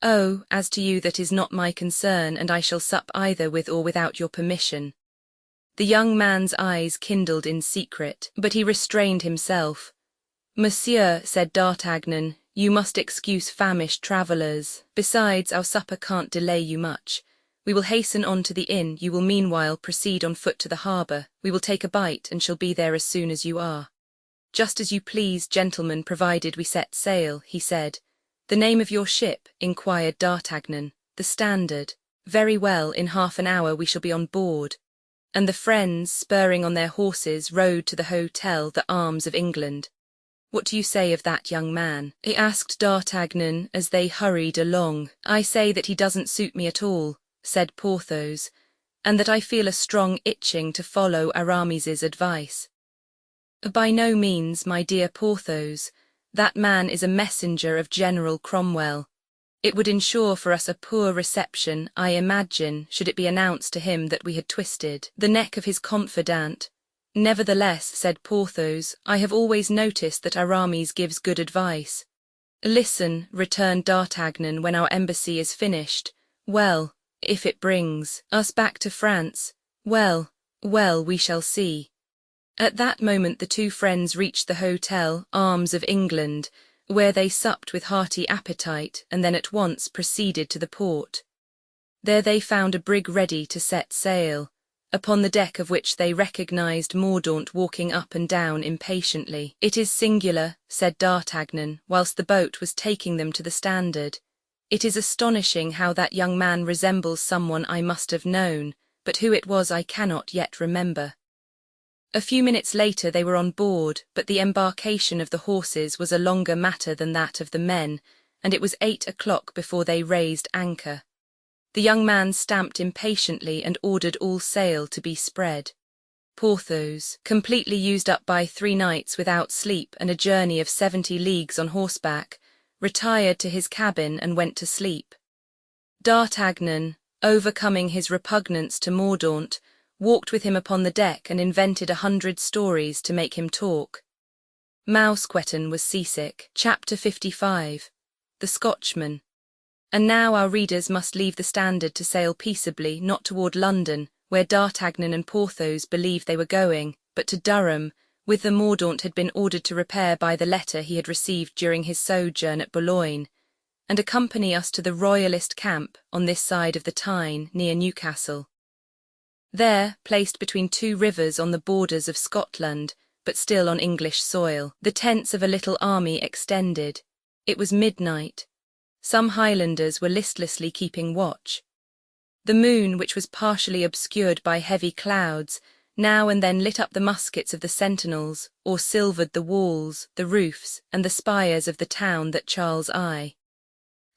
Oh, as to you that is not my concern, and I shall sup either with or without your permission. The young man's eyes kindled in secret, but he restrained himself. "Monsieur," said D'Artagnan, "you must excuse famished travellers. Besides, our supper can't delay you much. We will hasten on to the inn, you will meanwhile proceed on foot to the harbour. We will take a bite, and shall be there as soon as you are." "Just as you please, gentlemen, provided we set sail," he said. "The name of your ship?" inquired D'Artagnan. "The Standard." "Very well, in half an hour we shall be on board." And the friends, spurring on their horses, rode to the hotel, the Arms of England. "What do you say of that young man?" he asked D'Artagnan as they hurried along. "I say that he doesn't suit me at all," said Porthos, "and that I feel a strong itching to follow Aramis's advice." "By no means, my dear Porthos. That man is a messenger of General Cromwell. It would ensure for us a poor reception, I imagine, should it be announced to him that we had twisted the neck of his confidant. Nevertheless," said Porthos, "I have always noticed that Aramis gives good advice." "Listen," returned D'Artagnan, "when our embassy is finished. Well, if it brings us back to France, well, we shall see." At that moment the two friends reached the hotel, Arms of England, where they supped with hearty appetite, and then at once proceeded to the port. There they found a brig ready to set sail, upon the deck of which they recognized Mordaunt walking up and down impatiently. "It is singular," said D'Artagnan, whilst the boat was taking them to the Standard. "It is astonishing how that young man resembles someone I must have known, but who it was I cannot yet remember." A few minutes later they were on board, but the embarkation of the horses was a longer matter than that of the men, and it was 8 o'clock before they raised anchor. The young man stamped impatiently and ordered all sail to be spread. Porthos, completely used up by 3 nights without sleep and a journey of 70 leagues on horseback, retired to his cabin and went to sleep. D'Artagnan, overcoming his repugnance to Mordaunt, walked with him upon the deck and invented 100 stories to make him talk. Mousqueton was seasick. Chapter 55. The Scotchman. And now our readers must leave the Standard to sail peaceably, not toward London, where D'Artagnan and Porthos believed they were going, but to Durham, whither Mordaunt had been ordered to repair by the letter he had received during his sojourn at Boulogne, and accompany us to the royalist camp on this side of the Tyne, near Newcastle. There, placed between 2 rivers on the borders of Scotland, but still on English soil, the tents of a little army extended. It was midnight. Some Highlanders were listlessly keeping watch. The moon, which was partially obscured by heavy clouds, now and then lit up the muskets of the sentinels, or silvered the walls, the roofs, and the spires of the town that Charles I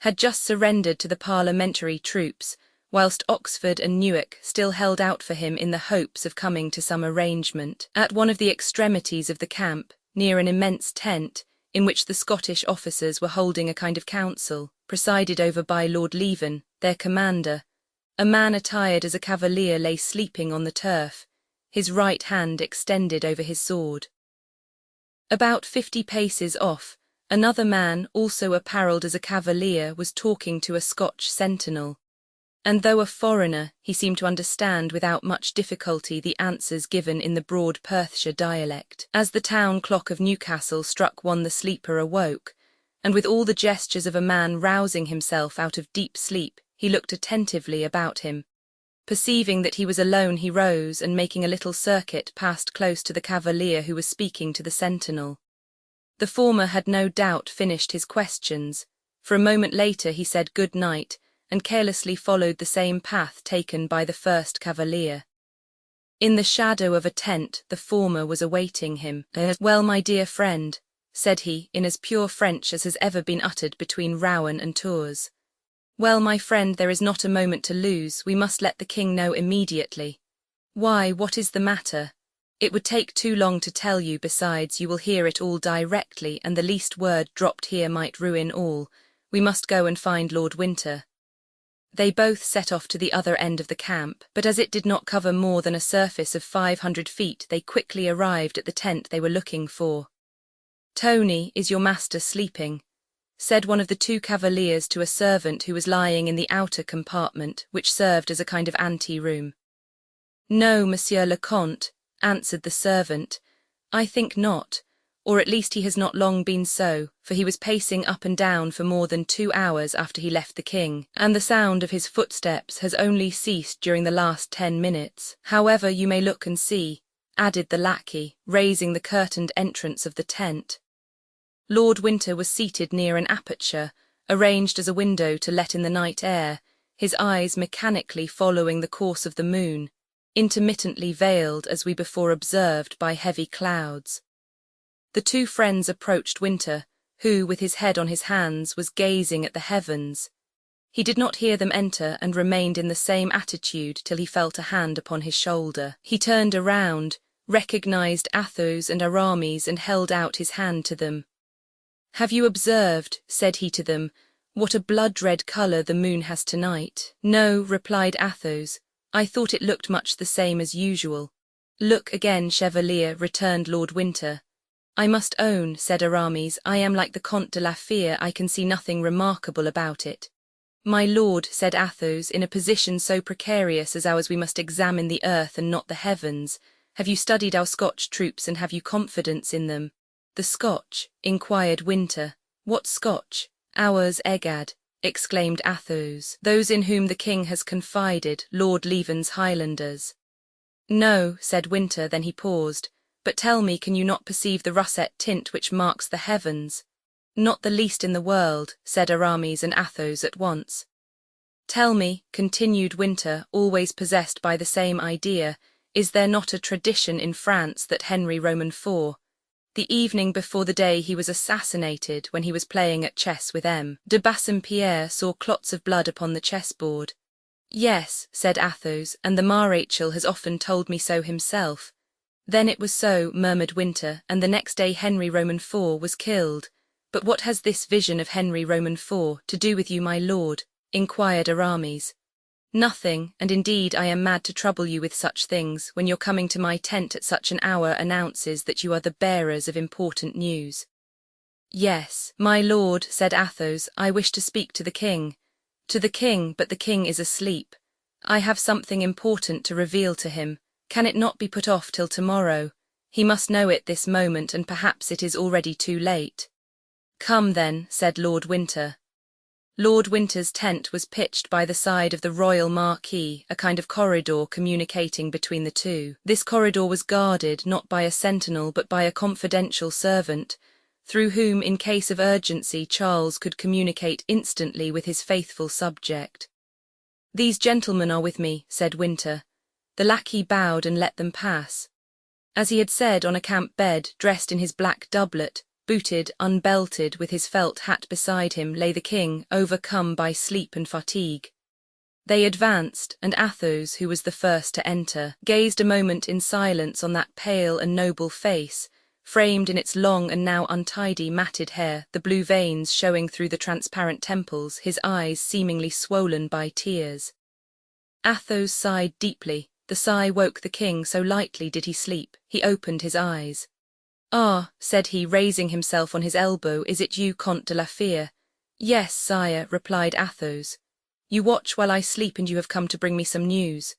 had just surrendered to the parliamentary troops, whilst Oxford and Newark still held out for him in the hopes of coming to some arrangement. At one of the extremities of the camp, near an immense tent, in which the Scottish officers were holding a kind of council, presided over by Lord Leven, their commander, a man attired as a cavalier lay sleeping on the turf, his right hand extended over his sword. About 50 paces off, another man, also apparelled as a cavalier, was talking to a Scotch sentinel, and though a foreigner, he seemed to understand without much difficulty the answers given in the broad Perthshire dialect. As the town clock of Newcastle struck 1, the sleeper awoke, and with all the gestures of a man rousing himself out of deep sleep, he looked attentively about him. Perceiving that he was alone, he rose, and making a little circuit, passed close to the cavalier who was speaking to the sentinel. The former had no doubt finished his questions, for a moment later he said good night, and carelessly followed the same path taken by the first cavalier. In the shadow of a tent the former was awaiting him. "Well, my dear friend," said he, in as pure French as has ever been uttered between Rouen and Tours. "Well, my friend, there is not a moment to lose, we must let the king know immediately." "Why, what is the matter?" "It would take too long to tell you, besides you will hear it all directly, and the least word dropped here might ruin all. We must go and find Lord Winter." They both set off to the other end of the camp, but as it did not cover more than a surface of 500 feet, they quickly arrived at the tent they were looking for. "Tony, is your master sleeping?" said one of the 2 cavaliers to a servant who was lying in the outer compartment, which served as a kind of ante-room. No, Monsieur le Comte, answered the servant, I think not, or at least he has not long been so, for he was pacing up and down for more than 2 hours after he left the king, and the sound of his footsteps has only ceased during the last 10 minutes. However, you may look and see, added the lackey, raising the curtained entrance of the tent. Lord Winter was seated near an aperture, arranged as a window to let in the night air, his eyes mechanically following the course of the moon, intermittently veiled as we before observed by heavy clouds. The two friends approached Winter, who, with his head on his hands, was gazing at the heavens. He did not hear them enter and remained in the same attitude till he felt a hand upon his shoulder. He turned around, recognized Athos and Aramis and held out his hand to them. Have you observed, said he to them, what a blood-red colour the moon has tonight? No, replied Athos, I thought it looked much the same as usual. Look again, Chevalier, returned Lord Winter. I must own, said Aramis, I am like the Comte de la Fere, I can see nothing remarkable about it. My lord, said Athos, in a position so precarious as ours we must examine the earth and not the heavens. Have you studied our Scotch troops and have you confidence in them? The Scotch, inquired Winter. What Scotch? Ours, Egad, exclaimed Athos. Those in whom the king has confided, Lord Leven's Highlanders. No, said Winter, then he paused. But tell me, can you not perceive the russet tint which marks the heavens? Not the least in the world, said Aramis and Athos at once. Tell me, continued Winter, always possessed by the same idea, is there not a tradition in France that Henry Roman IV, the evening before the day he was assassinated when he was playing at chess with M. de Bassompierre, saw clots of blood upon the chessboard? Yes, said Athos, and the Marechal has often told me so himself. Then it was so, murmured Winter, and the next day Henry Roman IV was killed. But what has this vision of Henry Roman IV to do with you, my lord? Inquired Aramis. Nothing, and indeed I am mad to trouble you with such things, when your coming to my tent at such an hour announces that you are the bearers of important news. Yes, my lord, said Athos, I wish to speak to the king. To the king, but the king is asleep. I have something important to reveal to him. Can it not be put off till tomorrow? He must know it this moment, and perhaps it is already too late. Come then, said Lord Winter. Lord Winter's tent was pitched by the side of the royal marquee, a kind of corridor communicating between the two. This corridor was guarded not by a sentinel but by a confidential servant, through whom in case of urgency Charles could communicate instantly with his faithful subject. These gentlemen are with me, said Winter. The lackey bowed and let them pass. As he had said, on a camp bed, dressed in his black doublet, booted, unbelted, with his felt hat beside him, lay the king, overcome by sleep and fatigue. They advanced, and Athos, who was the first to enter, gazed a moment in silence on that pale and noble face, framed in its long and now untidy matted hair, the blue veins showing through the transparent temples, his eyes seemingly swollen by tears. Athos sighed deeply. The sigh woke the king, so lightly did he sleep. He opened his eyes. Ah, said he, raising himself on his elbow, is it you, Comte de la Fere? Yes, sire, replied Athos. You watch while I sleep, and you have come to bring me some news.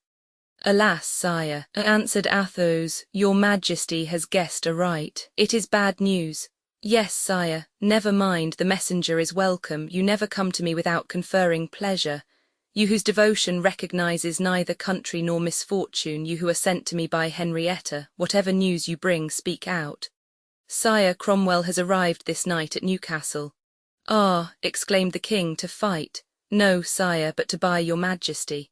Alas, sire, answered Athos, your majesty has guessed aright. It is bad news. Yes, sire, never mind, the messenger is welcome. You never come to me without conferring pleasure. You whose devotion recognizes neither country nor misfortune, you who are sent to me by Henrietta, whatever news you bring, speak out. Sire, Cromwell has arrived this night at Newcastle. Ah, exclaimed the king, to fight? No, sire, but to buy your majesty.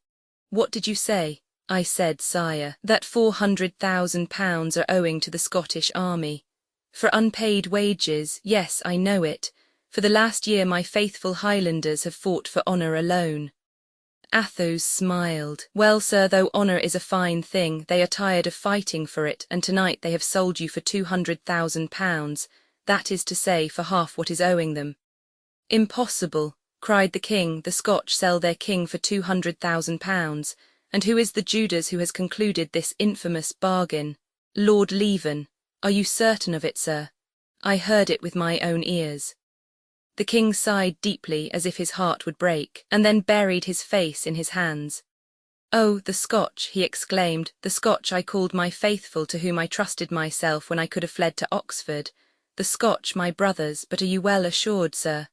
What did you say? I said, sire, that £400,000 are owing to the Scottish army. For unpaid wages, yes, I know it. For the last year my faithful Highlanders have fought for honour alone. Athos smiled. Well, sir, though honour is a fine thing, they are tired of fighting for it, and tonight they have sold you for £200,000, that is to say, for half what is owing them. Impossible, cried the king, the Scotch sell their king for £200,000, and who is the Judas who has concluded this infamous bargain? Lord Leven. Are you certain of it, sir? I heard it with my own ears. The king sighed deeply as if his heart would break, and then buried his face in his hands. "Oh, the Scotch," he exclaimed, "the Scotch I called my faithful, to whom I trusted myself when I could have fled to Oxford. The Scotch, my brothers, but are you well assured, sir?"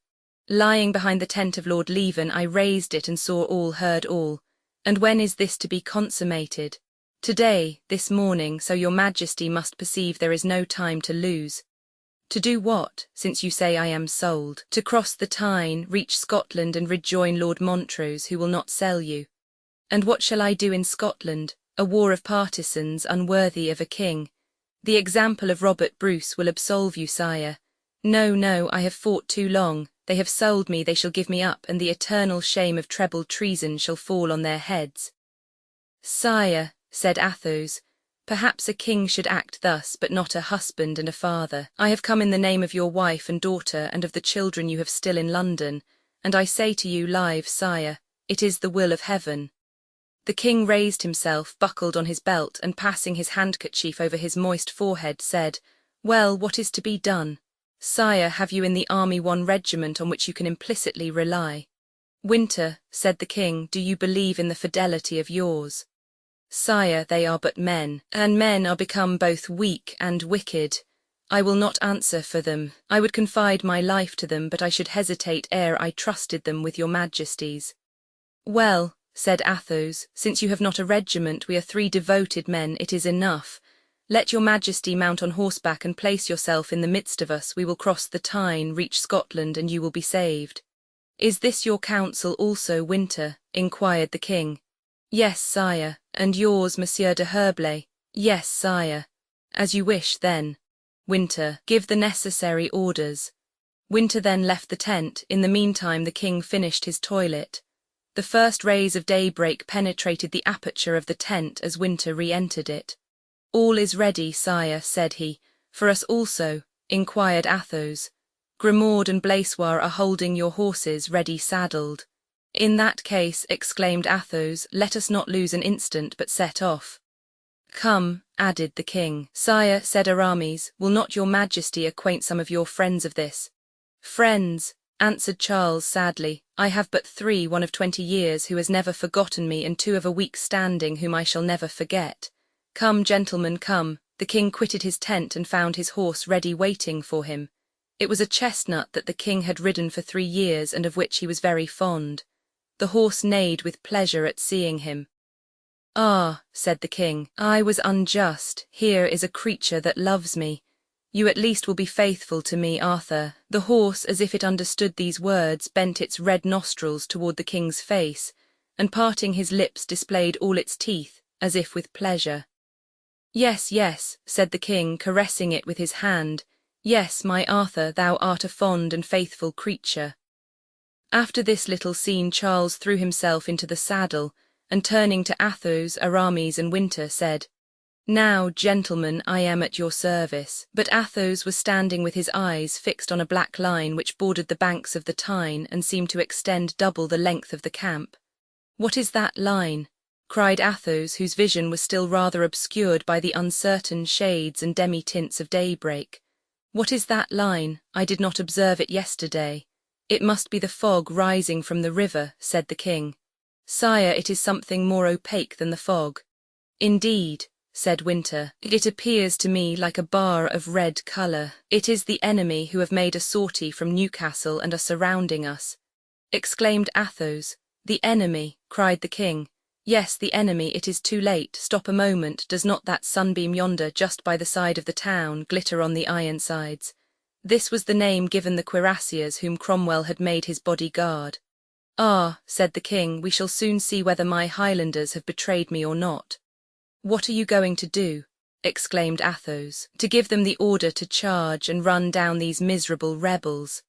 Lying behind the tent of Lord Leven, I raised it and saw all, heard all. "And when is this to be consummated?" "Today, this morning, so your Majesty must perceive there is no time to lose." "To do what, since you say I am sold?" "To cross the Tyne, reach Scotland and rejoin Lord Montrose, who will not sell you." "And what shall I do in Scotland? A war of partisans, unworthy of a king." "The example of Robert Bruce will absolve you, sire." "No, no, I have fought too long. They have sold me, they shall give me up, and the eternal shame of treble treason shall fall on their heads." "Sire," said Athos, "perhaps a king should act thus, but not a husband and a father. I have come in the name of your wife and daughter and of the children you have still in London, and I say to you live, sire, it is the will of heaven." The king raised himself, buckled on his belt, and passing his handkerchief over his moist forehead, said, "Well, what is to be done? Sire, have you in the army one regiment on which you can implicitly rely?" "Winter," said the king, "do you believe in the fidelity of yours?" "Sire, they are but men, and men are become both weak and wicked. I will not answer for them. I would confide my life to them, but I should hesitate ere I trusted them with your Majesty's." "Well," said Athos, "since you have not a regiment, we are 3 devoted men, it is enough. Let your Majesty mount on horseback and place yourself in the midst of us. We will cross the Tyne, reach Scotland, and you will be saved." "Is this your counsel also, Winter?" inquired the king. "Yes, sire." "And yours, Monsieur de Herblay?" "Yes, sire." "As you wish, then." "Winter, give the necessary orders." Winter then left the tent. In the meantime the king finished his toilet. The first rays of daybreak penetrated the aperture of the tent as Winter re-entered it. "All is ready, sire," said he. "For us also?" inquired Athos. "Grimaud and Blaisois are holding your horses ready saddled." "In that case," exclaimed Athos, "let us not lose an instant, but set off." "Come," added the king. "Sire," said Aramis, "will not your Majesty acquaint some of your friends of this?" "Friends," answered Charles sadly, "I have but 3, one of 20 years, who has never forgotten me, and 2 of a week's standing, whom I shall never forget. Come, gentlemen, come." The king quitted his tent and found his horse ready waiting for him. It was a chestnut that the king had ridden for 3 years, and of which he was very fond. The horse neighed with pleasure at seeing him. "Ah," said the king, "I was unjust. Here is a creature that loves me. You at least will be faithful to me, Arthur." The horse, as if it understood these words, bent its red nostrils toward the king's face, and parting his lips displayed all its teeth, as if with pleasure. "Yes, yes," said the king, caressing it with his hand. "Yes, my Arthur, thou art a fond and faithful creature." After this little scene Charles threw himself into the saddle, and turning to Athos, Aramis, and Winter, said, "Now, gentlemen, I am at your service." But Athos was standing with his eyes fixed on a black line which bordered the banks of the Tyne and seemed to extend double the length of the camp. "What is that line?" cried Athos, whose vision was still rather obscured by the uncertain shades and demi-tints of daybreak. "What is that line? I did not observe it yesterday." "It must be the fog rising from the river," said the king. "Sire, it is something more opaque than the fog." "Indeed," said Winter, "it appears to me like a bar of red colour. It is the enemy who have made a sortie from Newcastle and are surrounding us," exclaimed Athos. "The enemy," cried the king. "Yes, the enemy, it is too late. Stop a moment, does not that sunbeam yonder, just by the side of the town, glitter on the Ironsides?" This was the name given the cuirassiers whom Cromwell had made his bodyguard. "Ah," said the king, "we shall soon see whether my Highlanders have betrayed me or not." "What are you going to do?" exclaimed Athos. "To give them the order to charge and run down these miserable rebels."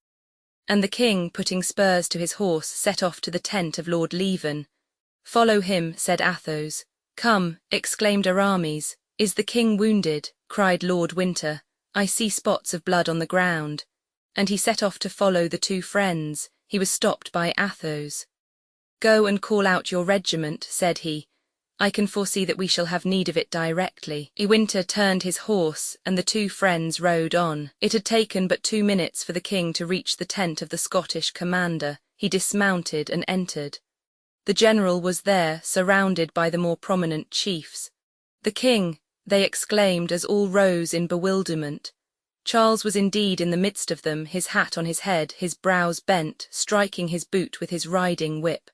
And the king, putting spurs to his horse, set off to the tent of Lord Leven. "Follow him," said Athos. "Come," exclaimed Aramis. "Is the king wounded?" cried Lord Winter. "I see spots of blood on the ground." And he set off to follow the 2 friends. He was stopped by Athos. "Go and call out your regiment," said he. "I can foresee that we shall have need of it directly." Winter turned his horse, and the 2 friends rode on. It had taken but 2 minutes for the king to reach the tent of the Scottish commander. He dismounted and entered. The general was there, surrounded by the more prominent chiefs. "The king!" they exclaimed as all rose in bewilderment. Charles was indeed in the midst of them, his hat on his head, his brows bent, striking his boot with his riding whip.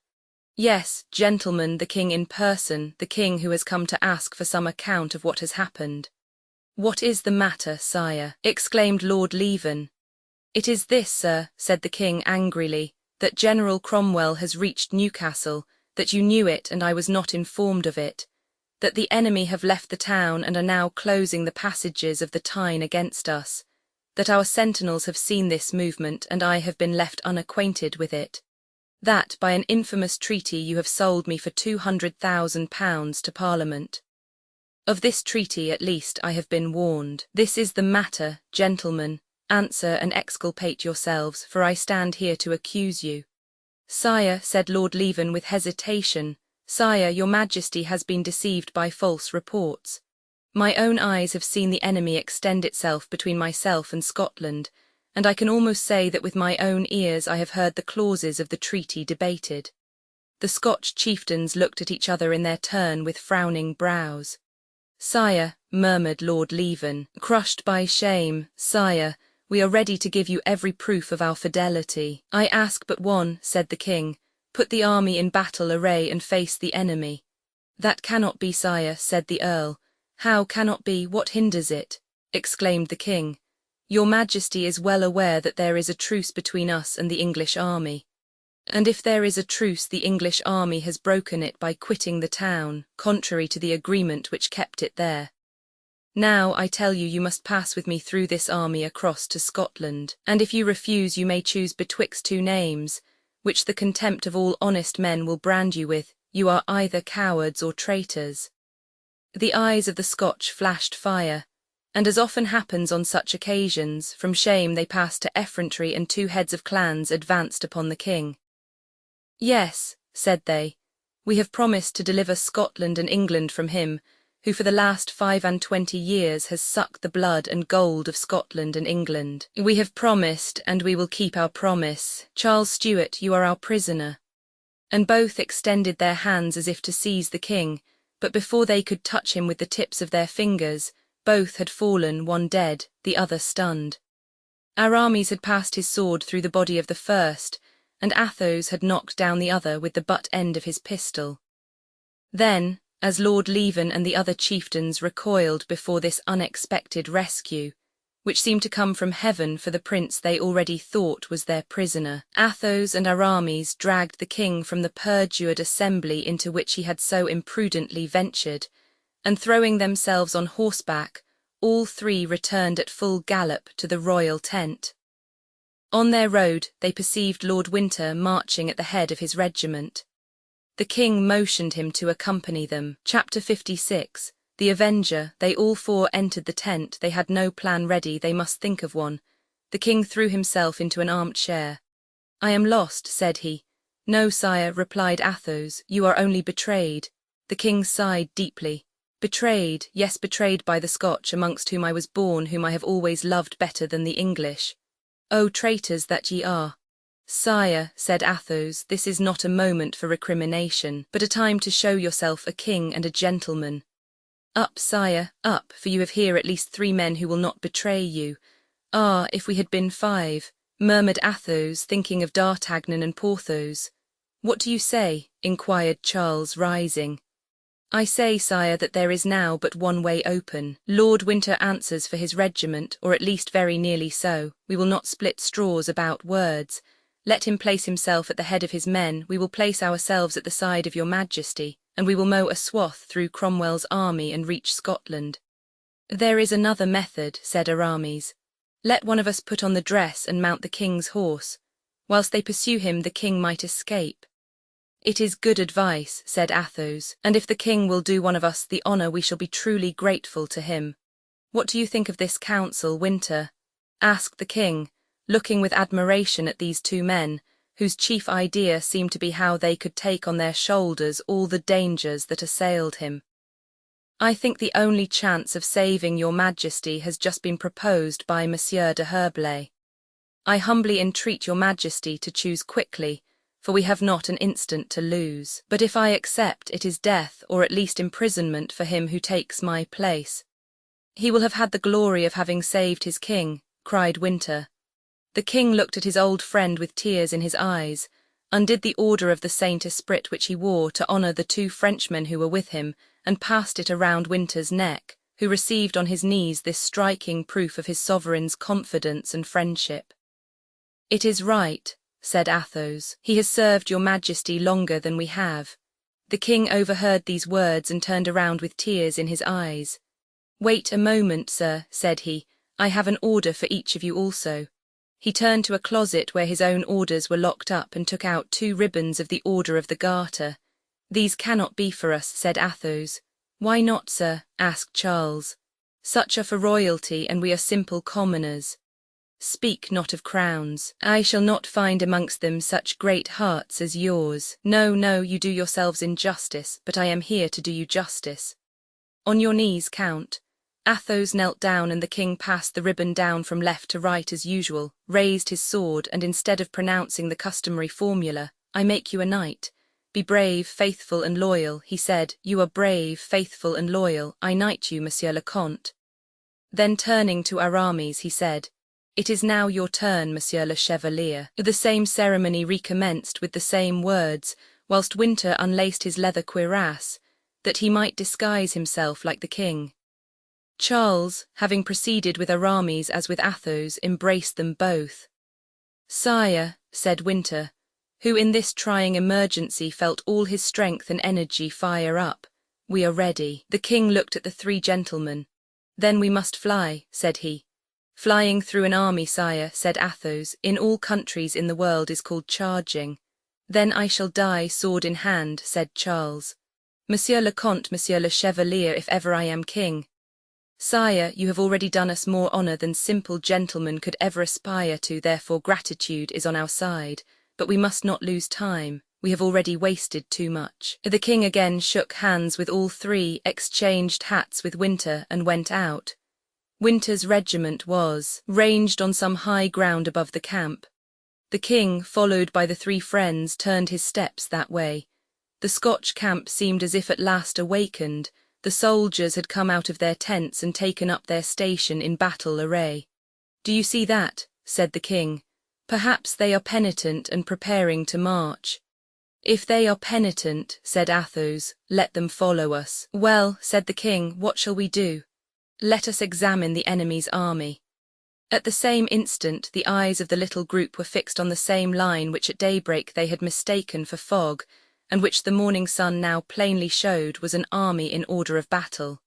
"Yes, gentlemen, the king in person, the king who has come to ask for some account of what has happened." "What is the matter, sire?" exclaimed Lord Leven. "It is this, sir," said the king angrily, "that General Cromwell has reached Newcastle, that you knew it and I was not informed of it, that the enemy have left the town and are now closing the passages of the Tyne against us, that our sentinels have seen this movement and I have been left unacquainted with it, that by an infamous treaty you have sold me for £200,000 to Parliament. Of this treaty, at least, I have been warned. This is the matter, gentlemen. Answer and exculpate yourselves, for I stand here to accuse you." "Sire," said Lord Leven with hesitation, "Sire, your Majesty has been deceived by false reports. My own eyes have seen the enemy extend itself between myself and Scotland, and I can almost say that with my own ears I have heard the clauses of the treaty debated." The Scotch chieftains looked at each other in their turn with frowning brows. "Sire," murmured Lord Leven, crushed by shame, "Sire, we are ready to give you every proof of our fidelity." "I ask but one," said the king. "Put the army in battle array and face the enemy." "That cannot be, sire," said the earl. "How cannot be? What hinders it?" exclaimed the king. "Your Majesty is well aware that there is a truce between us and the English army. And if there is a truce, the English army has broken it by quitting the town, contrary to the agreement which kept it there. Now, I tell you, you must pass with me through this army across to Scotland, and if you refuse you may choose betwixt two names, which the contempt of all honest men will brand you with. You are either cowards or traitors." The eyes of the Scotch flashed fire, and as often happens on such occasions, from shame they passed to effrontery, and two heads of clans advanced upon the king. "Yes," said they, "we have promised to deliver Scotland and England from him, who for the last 25 years has sucked the blood and gold of Scotland and England. We have promised, and we will keep our promise. Charles Stuart, you are our prisoner." And both extended their hands as if to seize the king, but before they could touch him with the tips of their fingers, both had fallen, one dead, the other stunned. Aramis had passed his sword through the body of the first, and Athos had knocked down the other with the butt end of his pistol. Then, as Lord Leven and the other chieftains recoiled before this unexpected rescue, which seemed to come from heaven for the prince they already thought was their prisoner, Athos and Aramis dragged the king from the perjured assembly into which he had so imprudently ventured, and throwing themselves on horseback, all three returned at full gallop to the royal tent. On their road they perceived Lord Winter marching at the head of his regiment. The king motioned him to accompany them. Chapter 56. The Avenger. They all four entered the tent. They had no plan ready, they must think of one. The king threw himself into an armchair. "I am lost," said he. "No, sire," replied Athos, "you are only betrayed." The king sighed deeply. "Betrayed, yes, betrayed by the Scotch, amongst whom I was born, whom I have always loved better than the English. O traitors that ye are!" "Sire," said Athos, "this is not a moment for recrimination, but a time to show yourself a king and a gentleman. Up, sire, up, for you have here at least 3 men who will not betray you." "Ah, if we had been 5, murmured Athos, thinking of D'Artagnan and Porthos. "What do you say?" inquired Charles, rising. "I say, sire, that there is now but one way open. Lord Winter answers for his regiment, or at least very nearly so. We will not split straws about words. Let him place himself at the head of his men, we will place ourselves at the side of your Majesty, and we will mow a swath through Cromwell's army and reach Scotland." "There is another method," said Aramis. "Let one of us put on the dress and mount the king's horse. Whilst they pursue him, the king might escape." "It is good advice," said Athos, "and if the king will do one of us the honour, we shall be truly grateful to him. What do you think of this counsel, Winter?" asked the king, looking with admiration at these 2 men, whose chief idea seemed to be how they could take on their shoulders all the dangers that assailed him. "I think the only chance of saving your Majesty has just been proposed by Monsieur de Herblay. I humbly entreat your Majesty to choose quickly, for we have not an instant to lose. But if I accept, it is death or at least imprisonment for him who takes my place." "He will have had the glory of having saved his king," cried Winter. The king looked at his old friend with tears in his eyes, undid the order of the Saint Esprit which he wore to honor the 2 Frenchmen who were with him, and passed it around Winter's neck, who received on his knees this striking proof of his sovereign's confidence and friendship. "It is right," said Athos. "He has served your majesty longer than we have." The king overheard these words and turned around with tears in his eyes. "Wait a moment, sir," said he. "I have an order for each of you also." He turned to a closet where his own orders were locked up and took out 2 ribbons of the Order of the Garter. "These cannot be for us," said Athos. "Why not, sir?" asked Charles. "Such are for royalty, and we are simple commoners." "Speak not of crowns. I shall not find amongst them such great hearts as yours. No, no, you do yourselves injustice, but I am here to do you justice." "On your knees, Count." Athos knelt down, and the king passed the ribbon down from left to right as usual, raised his sword, and instead of pronouncing the customary formula, "I make you a knight. Be brave, faithful, and loyal," he said. "You are brave, faithful, and loyal. I knight you, Monsieur le Comte." Then turning to Aramis, he said, "It is now your turn, Monsieur le Chevalier." The same ceremony recommenced with the same words, whilst Winter unlaced his leather cuirass, that he might disguise himself like the king. Charles, having proceeded with Aramis as with Athos, embraced them both. "Sire," said Winter, who in this trying emergency felt all his strength and energy fire up, "we are ready." The king looked at the 3 gentlemen. "Then we must fly," said he. "Flying through an army, sire," said Athos, "in all countries in the world is called charging." "Then I shall die sword in hand," said Charles. "Monsieur le Comte, Monsieur le Chevalier, if ever I am king." "Sire, you have already done us more honor than simple gentlemen could ever aspire to, therefore gratitude is on our side. But we must not lose time. We have already wasted too much." The king again shook hands with all 3, exchanged hats with Winter, and went out. Winter's regiment was ranged on some high ground above the camp. The king, followed by the 3 friends, turned his steps that way. The Scotch camp seemed as if at last awakened. The soldiers had come out of their tents and taken up their station in battle array. "Do you see that?" said the king. "Perhaps they are penitent and preparing to march." "If they are penitent," said Athos, "let them follow us." "Well," said the king, "what shall we do?" "Let us examine the enemy's army." At the same instant, the eyes of the little group were fixed on the same line which at daybreak they had mistaken for fog, and which the morning sun now plainly showed was an army in order of battle.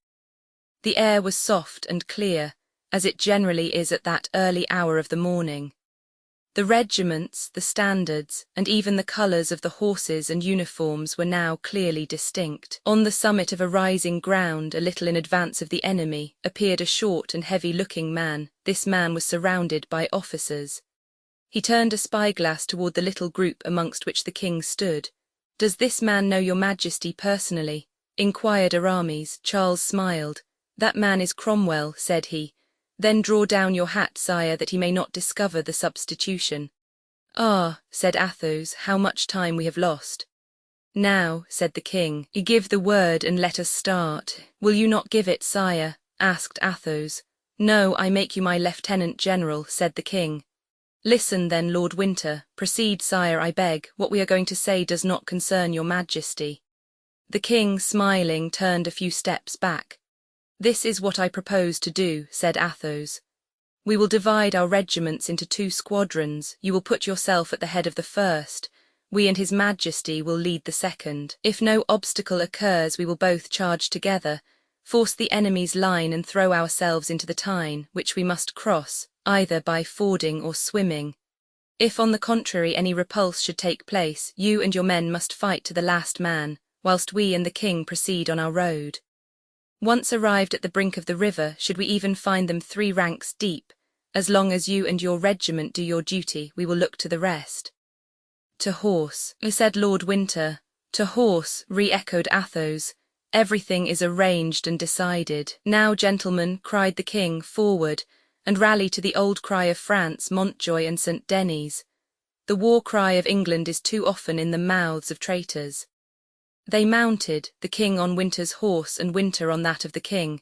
The air was soft and clear, as it generally is at that early hour of the morning. The regiments, the standards, and even the colors of the horses and uniforms were now clearly distinct. On the summit of a rising ground, a little in advance of the enemy, appeared a short and heavy-looking man. This man was surrounded by officers. He turned a spyglass toward the little group amongst which the king stood. "Does this man know your majesty personally?" inquired Aramis. Charles smiled. "That man is Cromwell," said he. "Then draw down your hat, sire, that he may not discover the substitution." "Ah," said Athos, "how much time we have lost." "Now," said the king, "give the word and let us start." "Will you not give it, sire?" asked Athos. "No, I make you my lieutenant general," said the king. "Listen then, Lord Winter. Proceed, sire, I beg. What we are going to say does not concern your majesty." The king, smiling, turned a few steps back. "This is what I propose to do," said Athos. "We will divide our regiments into 2 squadrons. You will put yourself at the head of the first. We and his majesty will lead the second. If no obstacle occurs, we will both charge together, force the enemy's line and throw ourselves into the Tyne, which we must cross, either by fording or swimming. If on the contrary any repulse should take place, you and your men must fight to the last man, whilst we and the king proceed on our road. Once arrived at the brink of the river, should we even find them 3 ranks deep, as long as you and your regiment do your duty, we will look to the rest." "To horse," said Lord Winter. "To horse," re-echoed Athos. "Everything is arranged and decided." "Now, gentlemen," cried the king, "forward, and rally to the old cry of France, Montjoy and St. Denis." The war cry of England is too often in the mouths of traitors. They mounted, the king on Winter's horse and Winter on that of the king.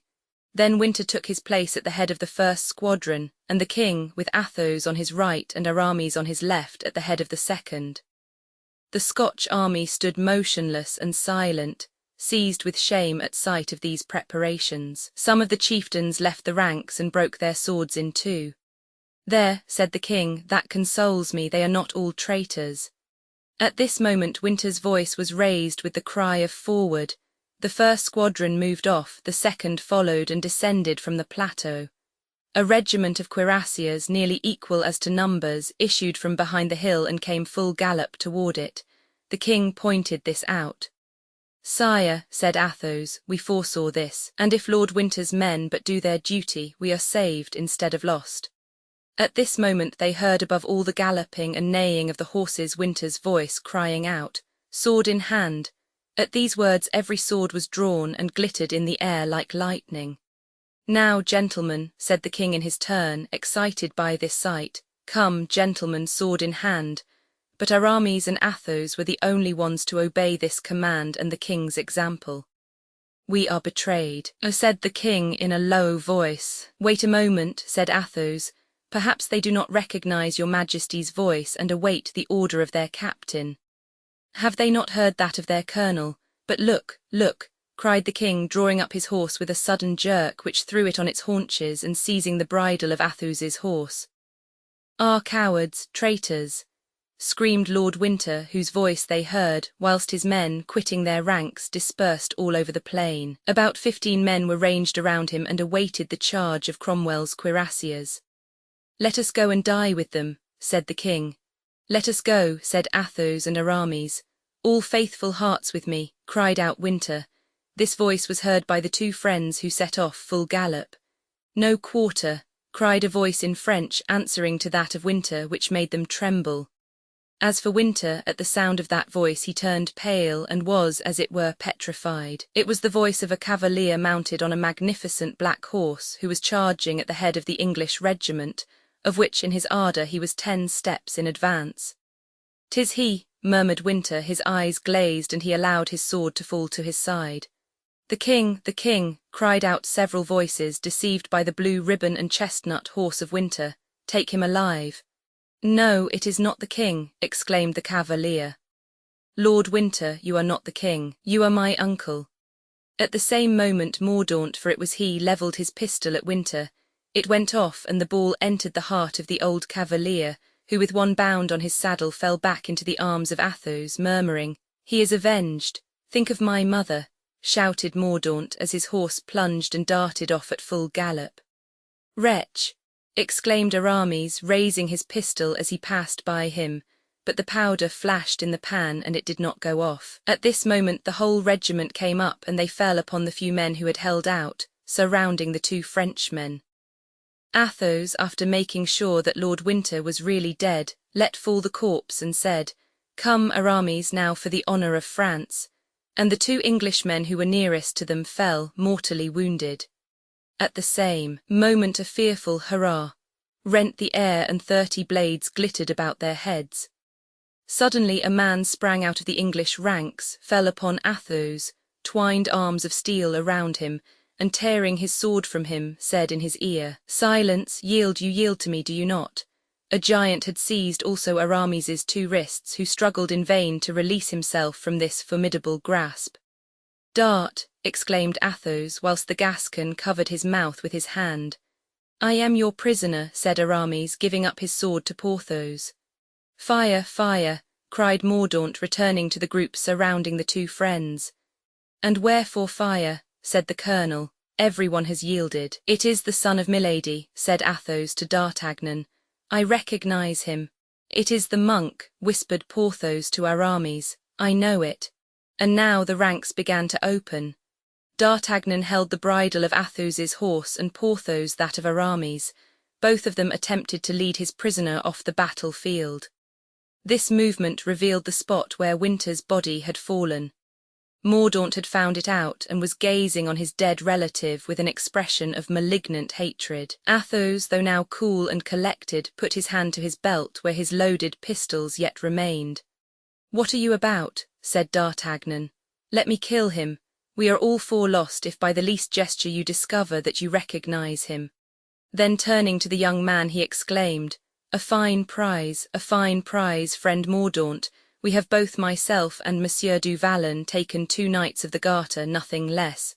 Then Winter took his place at the head of the first squadron, and the king, with Athos on his right and Aramis on his left, at the head of the second. The Scotch army stood motionless and silent, seized with shame at sight of these preparations. Some of the chieftains left the ranks and broke their swords in two. "There," said the king, "that consoles me, they are not all traitors." At this moment Winter's voice was raised with the cry of "Forward!" The first squadron moved off, the second followed and descended from the plateau. A regiment of cuirassiers, nearly equal as to numbers, issued from behind the hill and came full gallop toward it. The king pointed this out. "Sire," said Athos, "we foresaw this, and if Lord Winter's men but do their duty, we are saved instead of lost." At this moment they heard above all the galloping and neighing of the horses Winter's voice crying out, "Sword in hand!" At these words every sword was drawn and glittered in the air like lightning. "Now, gentlemen," said the king in his turn, excited by this sight, "come, gentlemen, sword in hand." But Aramis and Athos were the only ones to obey this command and the king's example. "We are betrayed," said the king in a low voice. "Wait a moment," said Athos. "Perhaps they do not recognize your Majesty's voice and await the order of their captain. Have they not heard that of their colonel? But look, look," cried the king, drawing up his horse with a sudden jerk which threw it on its haunches and seizing the bridle of Athos's horse. "Ah, cowards, traitors!" screamed Lord Winter, whose voice they heard, whilst his men, quitting their ranks, dispersed all over the plain. About 15 men were ranged around him and awaited the charge of Cromwell's cuirassiers. "Let us go and die with them," said the king. "Let us go," said Athos and Aramis. "All faithful hearts with me," cried out Winter. This voice was heard by the two friends who set off full gallop. "No quarter," cried a voice in French answering to that of Winter, which made them tremble. As for Winter, at the sound of that voice he turned pale and was, as it were, petrified. It was the voice of a cavalier mounted on a magnificent black horse, who was charging at the head of the English regiment, of which in his ardour he was 10 steps in advance. "'Tis he," murmured Winter, his eyes glazed, and he allowed his sword to fall to his side. The king," cried out several voices, deceived by the blue ribbon and chestnut horse of Winter. "Take him alive." "No, it is not the king," exclaimed the cavalier. "Lord Winter, you are not the king, you are my uncle." At the same moment Mordaunt, for it was he, levelled his pistol at Winter. It went off, and the ball entered the heart of the old cavalier, who with one bound on his saddle fell back into the arms of Athos, murmuring, "He is avenged. Think of my mother," shouted Mordaunt as his horse plunged and darted off at full gallop. "Wretch!" exclaimed Aramis, raising his pistol as he passed by him, but the powder flashed in the pan and it did not go off. At this moment the whole regiment came up and they fell upon the few men who had held out, surrounding the two Frenchmen. Athos, after making sure that Lord Winter was really dead, let fall the corpse and said, "Come, Aramis, now for the honour of France," and the two Englishmen who were nearest to them fell, mortally wounded. At the same moment a fearful hurrah rent the air and 30 blades glittered about their heads. Suddenly a man sprang out of the English ranks, fell upon Athos, twined arms of steel around him, and tearing his sword from him, said in his ear, "Silence, yield to me, do you not?" A giant had seized also Aramis's 2 wrists, who struggled in vain to release himself from this formidable grasp. "Dart!" exclaimed Athos, whilst the Gascon covered his mouth with his hand. "I am your prisoner," said Aramis, giving up his sword to Porthos. "Fire, fire!" cried Mordaunt, returning to the group surrounding the two friends. "And wherefore fire?" said the colonel. "Everyone has yielded." "It is the son of Milady," said Athos to D'Artagnan. "I recognize him." "It is the monk," whispered Porthos to Aramis. "I know it." And now the ranks began to open. D'Artagnan held the bridle of Athos's horse and Porthos that of Aramis. Both of them attempted to lead his prisoner off the battlefield. This movement revealed the spot where Winter's body had fallen. Mordaunt had found it out and was gazing on his dead relative with an expression of malignant hatred. Athos, though now cool and collected, put his hand to his belt where his loaded pistols yet remained. "What are you about?" said D'Artagnan. "Let me kill him. We are all four lost if by the least gesture you discover that you recognize him." Then turning to the young man he exclaimed, a fine prize, friend Mordaunt. We have both myself and Monsieur du Vallon taken 2 knights of the Garter, nothing less."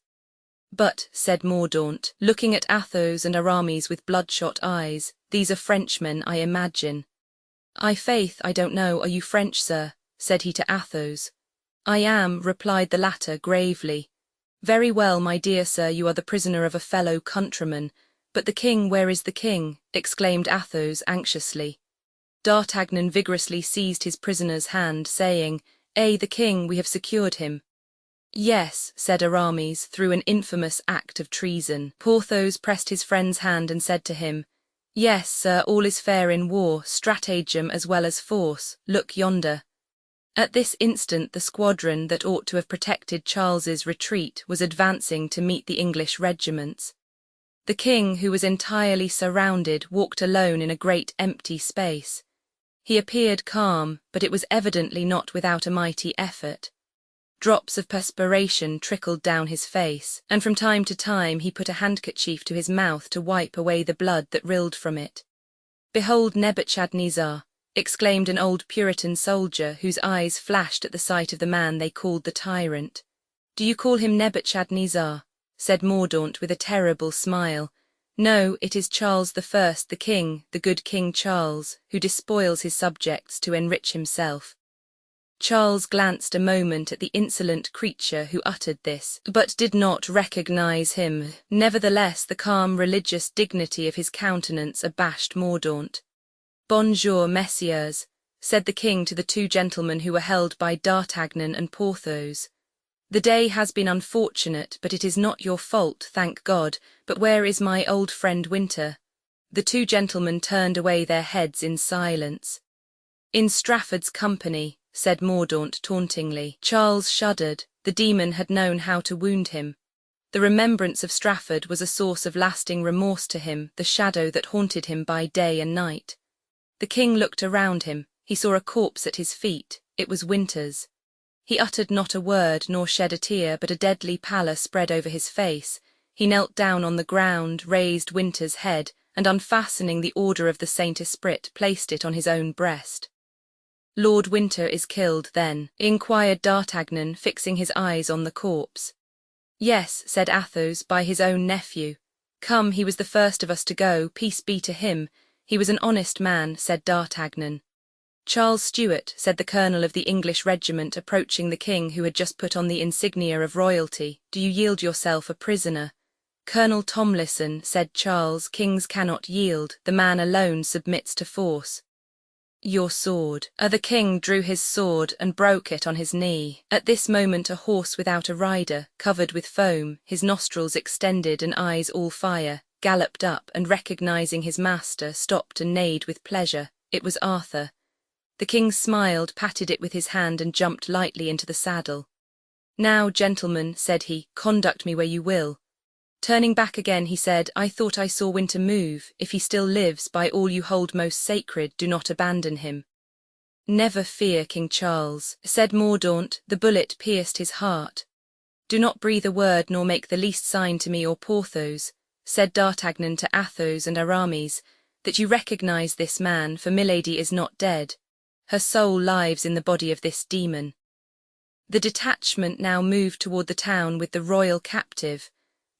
"But," said Mordaunt, looking at Athos and Aramis with bloodshot eyes, "these are Frenchmen, I imagine." "I' faith, I don't know. Are you French, sir?" said he to Athos. "I am," replied the latter gravely. "Very well, my dear sir, you are the prisoner of a fellow countryman. But the king, where is the king?" exclaimed Athos anxiously. D'Artagnan vigorously seized his prisoner's hand, saying, the king, we have secured him." "Yes," said Aramis, through an infamous act of treason. Porthos pressed his friend's hand and said to him, "Yes, sir, all is fair in war, stratagem as well as force. Look yonder." At this instant the squadron that ought to have protected Charles's retreat was advancing to meet the English regiments. The king, who was entirely surrounded, walked alone in a great empty space. He appeared calm, but it was evidently not without a mighty effort. Drops of perspiration trickled down his face, and from time to time he put a handkerchief to his mouth to wipe away the blood that rilled from it. "Behold Nebuchadnezzar!" exclaimed an old Puritan soldier whose eyes flashed at the sight of the man they called the tyrant. "Do you call him Nebuchadnezzar?" said Mordaunt with a terrible smile. "No, it is Charles I, the king, the good King Charles, who despoils his subjects to enrich himself." Charles glanced a moment at the insolent creature who uttered this, but did not recognize him. Nevertheless, the calm religious dignity of his countenance abashed Mordaunt. "Bonjour, messieurs," said the king to the 2 gentlemen who were held by D'Artagnan and Porthos. "The day has been unfortunate, but it is not your fault, thank God. But where is my old friend Winter?" The 2 gentlemen turned away their heads in silence. "In Strafford's company," said Mordaunt tauntingly. Charles shuddered. The demon had known how to wound him. The remembrance of Strafford was a source of lasting remorse to him, the shadow that haunted him by day and night. The king looked around him. He saw a corpse at his feet. It was Winter's. He uttered not a word nor shed a tear, but a deadly pallor spread over his face. He knelt down on the ground, raised Winter's head, and unfastening the Order of the Saint Esprit, placed it on his own breast. "Lord Winter is killed, then?" inquired D'Artagnan, fixing his eyes on the corpse. "Yes," said Athos, "by his own nephew. Come, he was the first of us to go, peace be to him. He was an honest man," said D'Artagnan. "Charles Stuart," said the colonel of the English regiment, approaching the king who had just put on the insignia of royalty, "do you yield yourself a prisoner?" "Colonel Tomlison," said Charles, "kings cannot yield, the man alone submits to force." "Your sword." The king drew his sword and broke it on his knee. At this moment a horse without a rider, covered with foam, his nostrils extended and eyes all fire, galloped up, and recognizing his master, stopped and neighed with pleasure. It was Arthur. The king smiled, patted it with his hand, and jumped lightly into the saddle. "Now, gentlemen," said he, "conduct me where you will." Turning back again, he said, "I thought I saw Winter move. If he still lives, by all you hold most sacred, do not abandon him." "Never fear, King Charles," said Mordaunt. The bullet pierced his heart. "Do not breathe a word nor make the least sign to me or Porthos," said D'Artagnan to Athos and Aramis, "that you recognize this man, for Milady is not dead. Her soul lives in the body of this demon." The detachment now moved toward the town with the royal captive,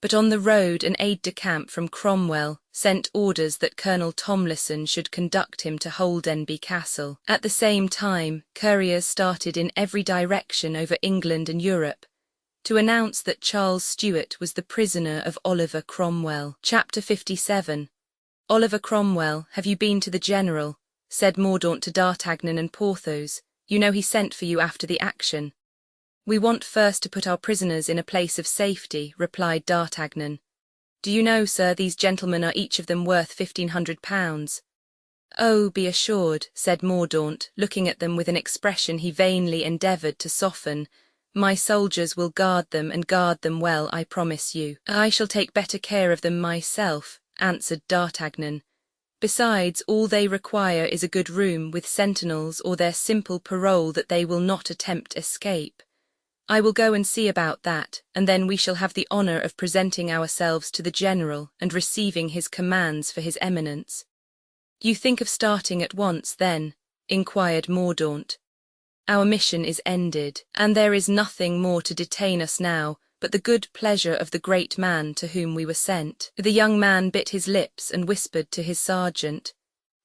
but on the road an aide-de-camp from Cromwell sent orders that Colonel Tomlison should conduct him to Holdenby Castle. At the same time, couriers started in every direction over England and Europe to announce that Charles Stuart was the prisoner of Oliver Cromwell. Chapter 57. "Oliver Cromwell, have you been to the general?" said Mordaunt to D'Artagnan and Porthos. "You know he sent for you after the action." "We want first to put our prisoners in a place of safety," replied D'Artagnan. "Do you know, sir, these gentlemen are each of them worth £1,500. "Oh, be assured," said Mordaunt, looking at them with an expression he vainly endeavoured to soften. My soldiers will guard them and guard them well, I promise you. I shall take better care of them myself, answered D'Artagnan. Besides, all they require is a good room with sentinels or their simple parole that they will not attempt escape. I will go and see about that, and then we shall have the honour of presenting ourselves to the general and receiving his commands for his eminence. You think of starting at once, then? Inquired Mordaunt. Our mission is ended, and there is nothing more to detain us now but the good pleasure of the great man to whom we were sent. The young man bit his lips and whispered to his sergeant,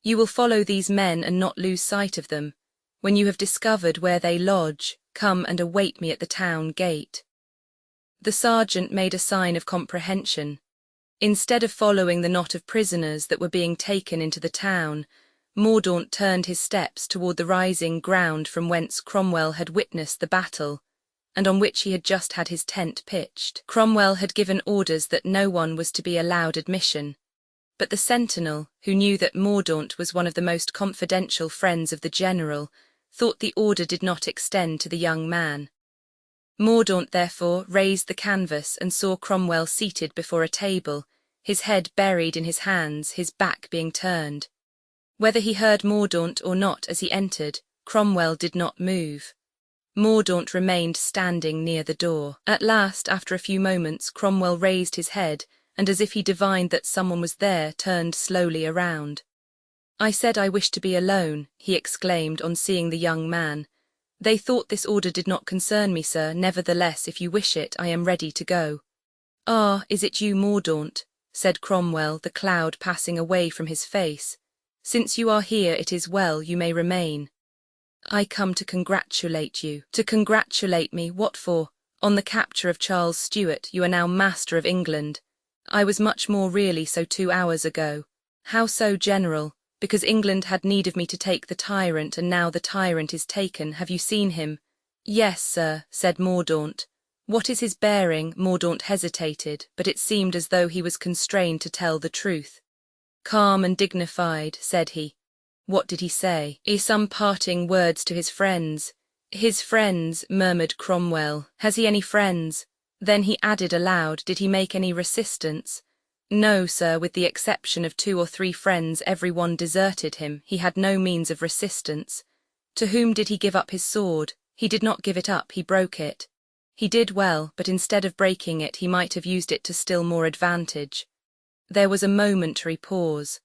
You will follow these men and not lose sight of them. When you have discovered where they lodge, come and await me at the town gate. The sergeant made a sign of comprehension. Instead of following the knot of prisoners that were being taken into the town, Mordaunt turned his steps toward the rising ground from whence Cromwell had witnessed the battle, and on which he had just had his tent pitched. Cromwell had given orders that no one was to be allowed admission, but the sentinel, who knew that Mordaunt was one of the most confidential friends of the general, thought the order did not extend to the young man. Mordaunt therefore raised the canvas and saw Cromwell seated before a table, his head buried in his hands, his back being turned. Whether he heard Mordaunt or not as he entered, Cromwell did not move. Mordaunt remained standing near the door. At last, after a few moments, Cromwell raised his head, and as if he divined that someone was there, turned slowly around. I said I wished to be alone, he exclaimed on seeing the young man. They thought this order did not concern me, sir. Nevertheless, if you wish it, I am ready to go. Ah, is it you, Mordaunt? Said Cromwell, the cloud passing away from his face. Since you are here, it is well, you may remain. I come to congratulate you. To congratulate me, what for? On the capture of Charles Stuart, you are now master of England. I was much more really so 2 hours ago. How so, General? Because England had need of me to take the tyrant, and now the tyrant is taken. Have you seen him? Yes, sir, said Mordaunt. What is his bearing? Mordaunt hesitated, but it seemed as though he was constrained to tell the truth. Calm and dignified, said he. What did he say? Some parting words to his friends. His friends, murmured Cromwell. Has he any friends? Then he added aloud, did he make any resistance? No, sir, with the exception of 2 or 3 friends, every one deserted him. He had no means of resistance. To whom did he give up his sword? He did not give it up, he broke it. He did well, but instead of breaking it, he might have used it to still more advantage. There was a momentary pause.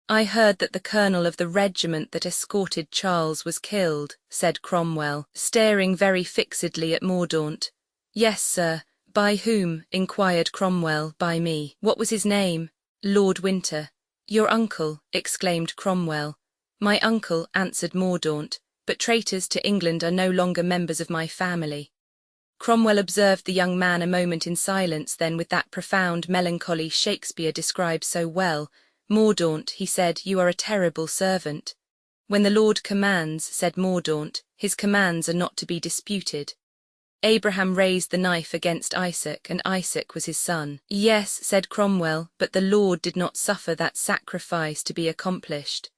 I heard that the colonel of the regiment that escorted Charles was killed, said Cromwell, staring very fixedly at Mordaunt. Yes, sir. By whom? Inquired Cromwell. By me. What was his name? Lord Winter. Your uncle, exclaimed Cromwell. My uncle, answered Mordaunt, but traitors to England are no longer members of my family. Cromwell observed the young man a moment in silence, then with that profound melancholy Shakespeare describes so well, Mordaunt, he said, you are a terrible servant. When the Lord commands, said Mordaunt, his commands are not to be disputed. Abraham raised the knife against Isaac, and Isaac was his son. Yes, said Cromwell, but the Lord did not suffer that sacrifice to be accomplished.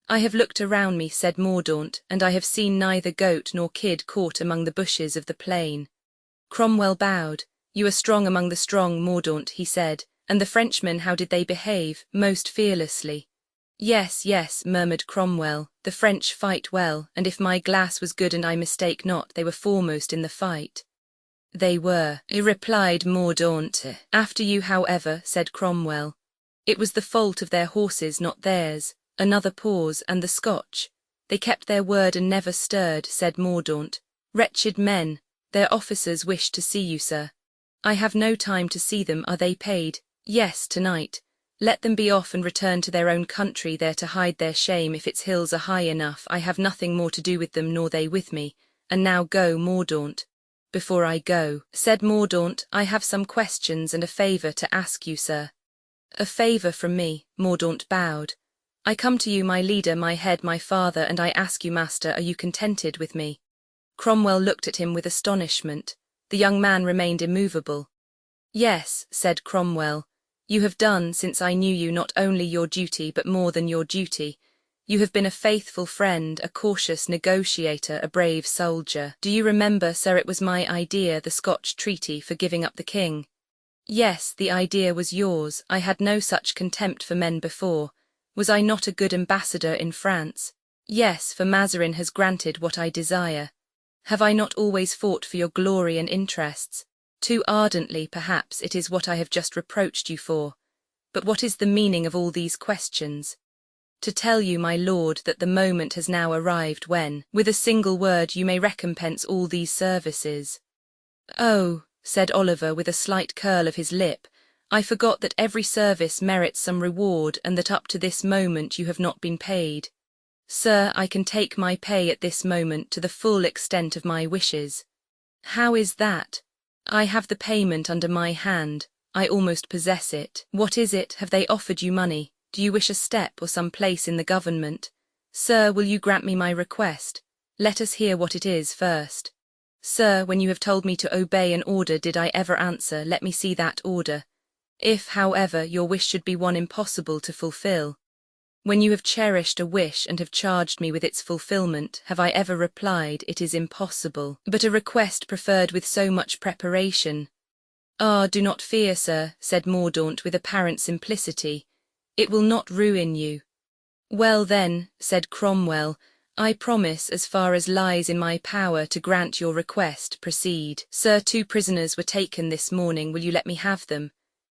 I have looked around me, said Mordaunt, and I have seen neither goat nor kid caught among the bushes of the plain. Cromwell bowed. You are strong among the strong, Mordaunt, he said. And the Frenchmen, how did they behave? Most fearlessly. Yes, yes, murmured Cromwell, the French fight well, and if my glass was good and I mistake not, they were foremost in the fight. They were, replied Mordaunt. After you, however, said Cromwell. It was the fault of their horses, not theirs. Another pause, and the Scotch. They kept their word and never stirred, said Mordaunt. Wretched men, their officers wish to see you, sir. I have no time to see them. Are they paid? Yes, tonight. Let them be off and return to their own country, there to hide their shame. If its hills are high enough, I have nothing more to do with them, nor they with me. And now go, Mordaunt. Before I go, said Mordaunt, I have some questions and a favour to ask you, sir. A favour from me, Mordaunt bowed. I come to you, my leader, my head, my father, and I ask you, master, are you contented with me? Cromwell looked at him with astonishment. The young man remained immovable. Yes, said Cromwell. You have done, since I knew you, not only your duty but more than your duty. You have been a faithful friend, a cautious negotiator, a brave soldier. Do you remember, sir, it was my idea, the Scotch treaty for giving up the king? Yes, the idea was yours. I had no such contempt for men before. Was I not a good ambassador in France? Yes, for Mazarin has granted what I desire. Have I not always fought for your glory and interests? Too ardently, perhaps, it is what I have just reproached you for. But what is the meaning of all these questions? To tell you, my lord, that the moment has now arrived when, with a single word, you may recompense all these services. Oh, said Oliver with a slight curl of his lip, I forgot that every service merits some reward and that up to this moment you have not been paid. Sir, I can take my pay at this moment to the full extent of my wishes. How is that? I have the payment under my hand. I almost possess it. What is it? Have they offered you money? Do you wish a step or some place in the government? Sir, will you grant me my request? Let us hear what it is first. Sir, when you have told me to obey an order, did I ever answer, let me see that order? If, however, your wish should be one impossible to fulfill. When you have cherished a wish and have charged me with its fulfillment, have I ever replied, it is impossible, but a request preferred with so much preparation? Ah, do not fear, sir, said Mordaunt with apparent simplicity. It will not ruin you. Well then, said Cromwell, I promise, as far as lies in my power, to grant your request. Proceed. Sir, 2 prisoners were taken this morning. Will you let me have them?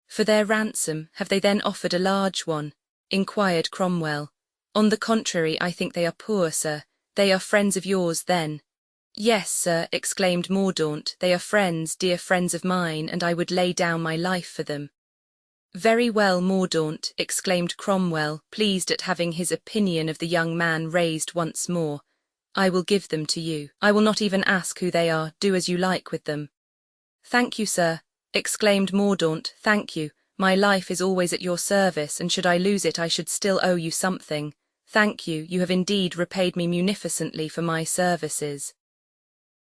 For their ransom. Have they then offered a large one? Inquired Cromwell. On the contrary, I think they are poor, sir. They are friends of yours, then? Yes, sir, exclaimed Mordaunt, they are friends, dear friends of mine, and I would lay down my life for them. Very well, Mordaunt, exclaimed Cromwell, pleased at having his opinion of the young man raised once more. I will give them to you. I will not even ask who they are. Do as you like with them. Thank you, sir, exclaimed Mordaunt, thank you. My life is always at your service, and should I lose it I should still owe you something. Thank you, you have indeed repaid me munificently for my services.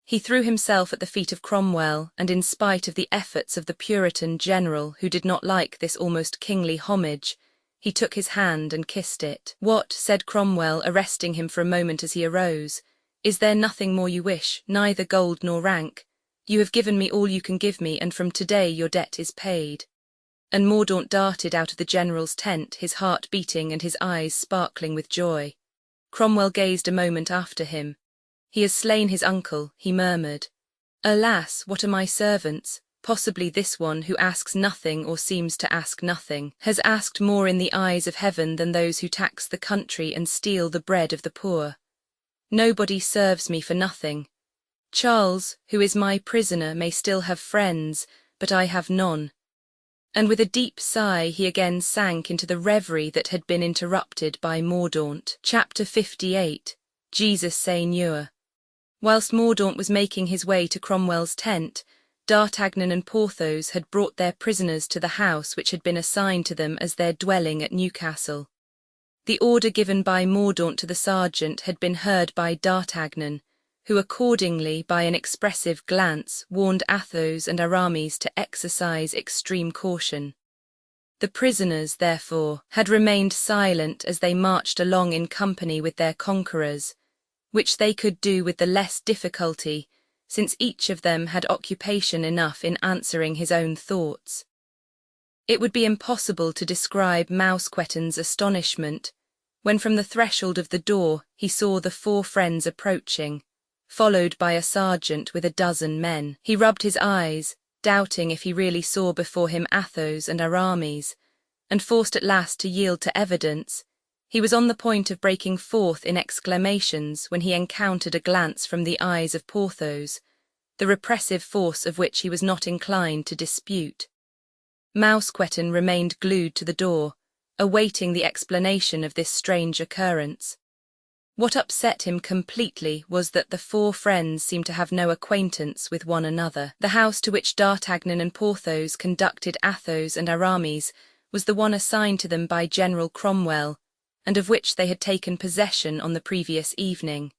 He threw himself at the feet of Cromwell, and in spite of the efforts of the Puritan general, who did not like this almost kingly homage, he took his hand and kissed it. What, said Cromwell, arresting him for a moment as he arose, is there nothing more you wish, neither gold nor rank? You have given me all you can give me, and from today your debt is paid. And Mordaunt darted out of the general's tent, his heart beating and his eyes sparkling with joy. Cromwell gazed a moment after him. He has slain his uncle, he murmured. Alas, what are my servants? Possibly this one, who asks nothing or seems to ask nothing, has asked more in the eyes of heaven than those who tax the country and steal the bread of the poor. Nobody serves me for nothing. Charles, who is my prisoner, may still have friends, but I have none. And with a deep sigh he again sank into the reverie that had been interrupted by Mordaunt. Chapter 58. Jesus Seigneur. Whilst Mordaunt was making his way to Cromwell's tent, D'Artagnan and Porthos had brought their prisoners to the house which had been assigned to them as their dwelling at Newcastle. The order given by Mordaunt to the sergeant had been heard by D'Artagnan, who accordingly, by an expressive glance, warned Athos and Aramis to exercise extreme caution. The prisoners, therefore, had remained silent as they marched along in company with their conquerors, which they could do with the less difficulty, since each of them had occupation enough in answering his own thoughts. It would be impossible to describe Mousqueton's astonishment, when from the threshold of the door he saw the 4 friends approaching, followed by a sergeant with 12 men. He rubbed his eyes, doubting if he really saw before him Athos and Aramis, and forced at last to yield to evidence, he was on the point of breaking forth in exclamations when he encountered a glance from the eyes of Porthos, the repressive force of which he was not inclined to dispute. Mousqueton remained glued to the door, awaiting the explanation of this strange occurrence. What upset him completely was that the 4 friends seemed to have no acquaintance with one another. The house to which D'Artagnan and Porthos conducted Athos and Aramis was the one assigned to them by General Cromwell, and of which they had taken possession on the previous evening.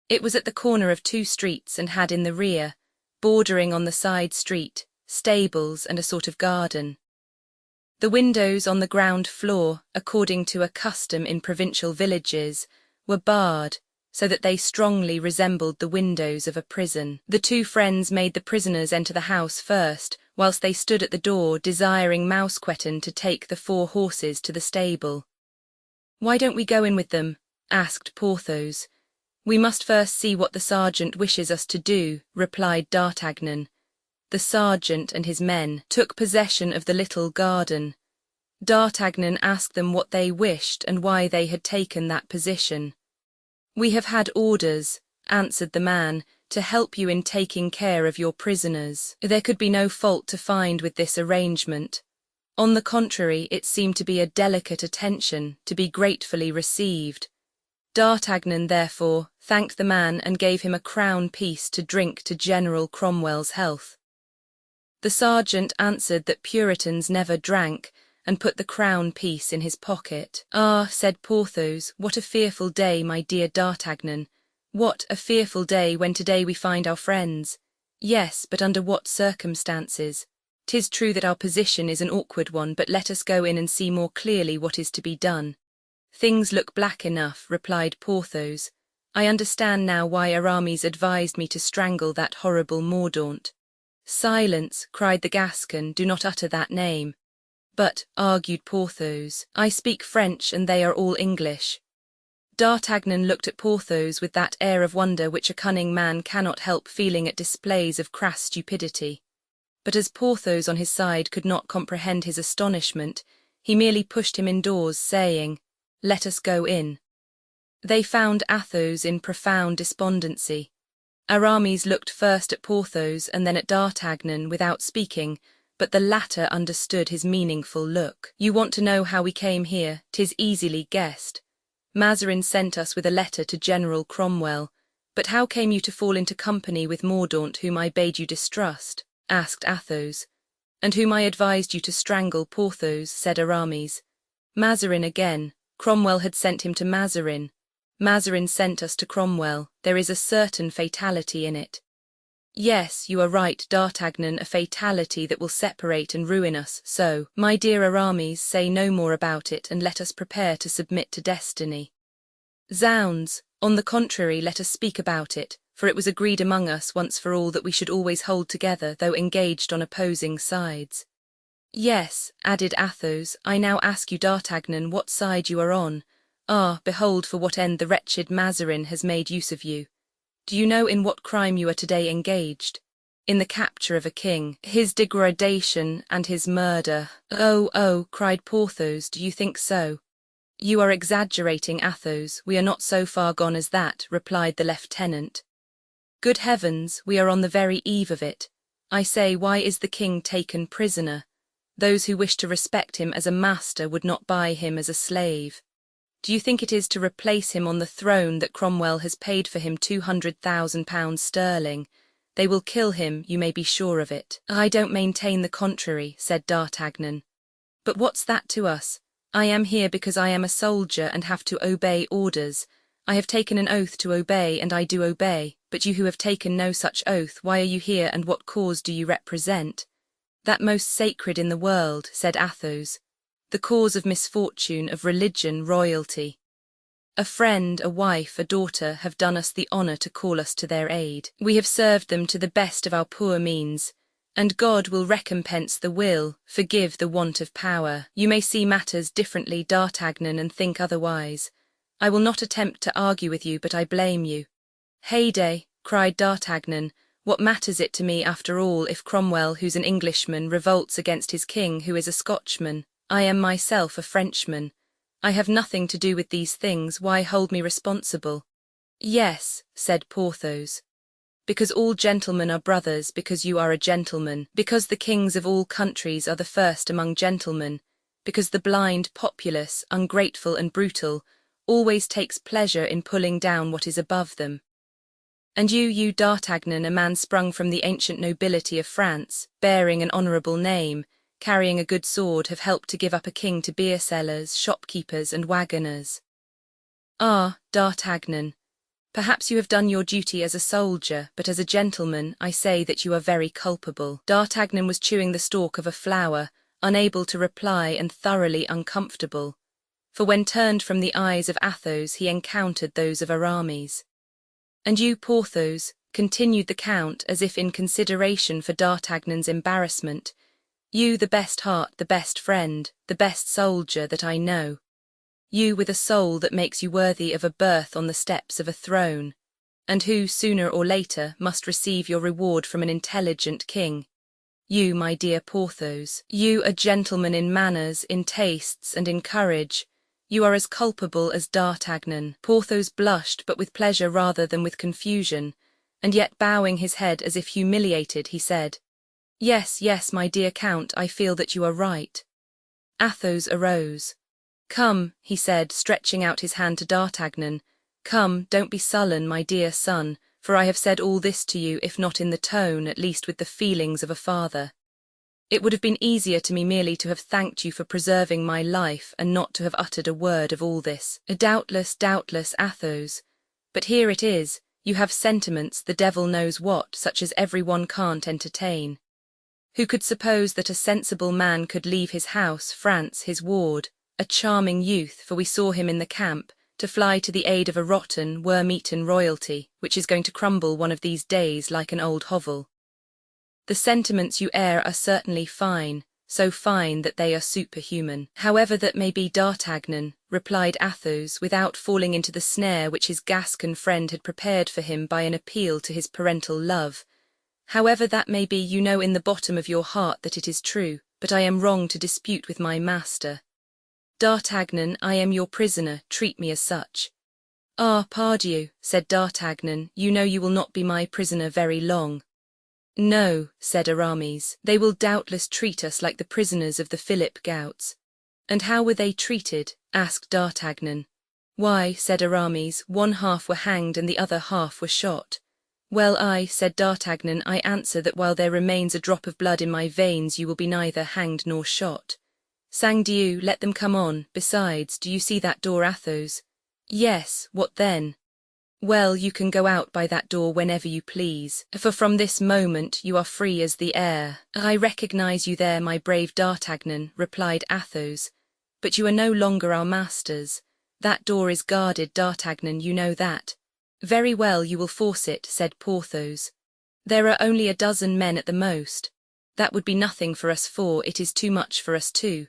It was at the corner of 2 streets and had in the rear, bordering on the side street, stables and a sort of garden. The windows on the ground floor, according to a custom in provincial villages, were barred, so that they strongly resembled the windows of a prison. The two friends made the prisoners enter the house first, whilst they stood at the door desiring Mousqueton to take the 4 horses to the stable. "Why don't we go in with them?" asked Porthos. "We must first see what the sergeant wishes us to do," replied D'Artagnan. The sergeant and his men took possession of the little garden. D'Artagnan asked them what they wished and why they had taken that position. "We have had orders," answered the man, "to help you in taking care of your prisoners." There could be no fault to find with this arrangement. On the contrary, it seemed to be a delicate attention, to be gratefully received. D'Artagnan, therefore, thanked the man and gave him a crown piece to drink to General Cromwell's health. The sergeant answered that Puritans never drank, and put the crown piece in his pocket. "Ah," said Porthos, "what a fearful day, my dear D'Artagnan! What a fearful day when today we find our friends! Yes, but under what circumstances? 'Tis true that our position is an awkward one, but let us go in and see more clearly what is to be done." "Things look black enough," replied Porthos. "I understand now why Aramis advised me to strangle that horrible Mordaunt." "Silence," cried the Gascon, "do not utter that name." "But," argued Porthos, "I speak French and they are all English." D'Artagnan looked at Porthos with that air of wonder which a cunning man cannot help feeling at displays of crass stupidity. But as Porthos on his side could not comprehend his astonishment, he merely pushed him indoors, saying, "Let us go in." They found Athos in profound despondency. Aramis looked first at Porthos and then at D'Artagnan without speaking, but the latter understood his meaningful look. "You want to know how we came here, 'tis easily guessed. Mazarin sent us with a letter to General Cromwell. But how came you to fall into company with Mordaunt, whom I bade you distrust?" asked Athos. "And whom I advised you to strangle, Porthos," said Aramis. "Mazarin again. Cromwell had sent him to Mazarin. Mazarin sent us to Cromwell. There is a certain fatality in it." "Yes, you are right, D'Artagnan, a fatality that will separate and ruin us, so, my dear Aramis, say no more about it and let us prepare to submit to destiny." "Zounds! On the contrary, let us speak about it, for it was agreed among us once for all that we should always hold together though engaged on opposing sides." "Yes," added Athos, "I now ask you, D'Artagnan, what side you are on. Ah, behold for what end the wretched Mazarin has made use of you. Do you know in what crime you are today engaged? In the capture of a king, his degradation and his murder." Oh, cried Porthos, "do you think so?" "You are exaggerating, Athos. We are not so far gone as that," replied the lieutenant. "Good heavens, we are on the very eve of it. I say, why is the king taken prisoner? Those who wish to respect him as a master would not buy him as a slave. Do you think it is to replace him on the throne that Cromwell has paid for him £200,000 sterling? They will kill him, you may be sure of it." "I don't maintain the contrary," said D'Artagnan. "But what's that to us? I am here because I am a soldier and have to obey orders. I have taken an oath to obey, and I do obey. But you who have taken no such oath, why are you here and what cause do you represent?" "That most sacred in the world," said Athos. "The cause of misfortune, of religion, royalty. A friend, a wife, a daughter have done us the honour to call us to their aid. We have served them to the best of our poor means, and God will recompense the will, forgive the want of power. You may see matters differently, D'Artagnan, and think otherwise. I will not attempt to argue with you, but I blame you." "Heyday!" cried D'Artagnan. "What matters it to me, after all, if Cromwell, who's an Englishman, revolts against his king, who is a Scotchman? I am myself a Frenchman. I have nothing to do with these things. Why hold me responsible?" "Yes," said Porthos. "Because all gentlemen are brothers, because you are a gentleman, because the kings of all countries are the first among gentlemen, because the blind populace, ungrateful and brutal, always takes pleasure in pulling down what is above them. And you, D'Artagnan, a man sprung from the ancient nobility of France, bearing an honourable name, carrying a good sword, have helped to give up a king to beer sellers, shopkeepers, and waggoners. Ah, D'Artagnan, perhaps you have done your duty as a soldier, but as a gentleman, I say that you are very culpable." D'Artagnan was chewing the stalk of a flower, unable to reply and thoroughly uncomfortable. For when turned from the eyes of Athos he encountered those of Aramis. "And you, Porthos," continued the Count, as if in consideration for D'Artagnan's embarrassment, "you, the best heart, the best friend, the best soldier that I know. You with a soul that makes you worthy of a berth on the steps of a throne, and who, sooner or later, must receive your reward from an intelligent king. You, my dear Porthos, you a gentleman in manners, in tastes, and in courage. You are as culpable as D'Artagnan." Porthos blushed, but with pleasure rather than with confusion, and yet bowing his head as if humiliated, he said, "Yes, yes, my dear Count, I feel that you are right." Athos arose. "Come," he said, stretching out his hand to D'Artagnan, "come, don't be sullen, my dear son, for I have said all this to you, if not in the tone, at least with the feelings of a father. It would have been easier to me merely to have thanked you for preserving my life and not to have uttered a word of all this. Doubtless, doubtless, Athos. But here it is, you have sentiments, the devil knows what, such as every one can't entertain. Who could suppose that a sensible man could leave his house, France, his ward, a charming youth, for we saw him in the camp, to fly to the aid of a rotten, worm-eaten royalty, which is going to crumble one of these days like an old hovel? The sentiments you air are certainly fine, so fine that they are superhuman." "However that may be, D'Artagnan," replied Athos, without falling into the snare which his Gascon friend had prepared for him by an appeal to his parental love, "however that may be, you know in the bottom of your heart that it is true, but I am wrong to dispute with my master. D'Artagnan, I am your prisoner, treat me as such." "Ah, pardieu," said D'Artagnan, "you know you will not be my prisoner very long." "No," said Aramis, "they will doubtless treat us like the prisoners of the Philip Gouts." "And how were they treated?" asked D'Artagnan. "Why," said Aramis, "one half were hanged and the other half were shot." "Well, said D'Artagnan, "I answer that while there remains a drop of blood in my veins you will be neither hanged nor shot. Sang Dieu, let them come on. Besides, do you see that door, Athos?" "Yes, what then?" "Well, you can go out by that door whenever you please, for from this moment you are free as the air." "I recognize you there, my brave D'Artagnan," replied Athos, "but you are no longer our masters. That door is guarded, D'Artagnan, you know that." "Very well, you will force it," said Porthos. "There are only a dozen men at the most. That would be nothing for us four, it is too much for us two.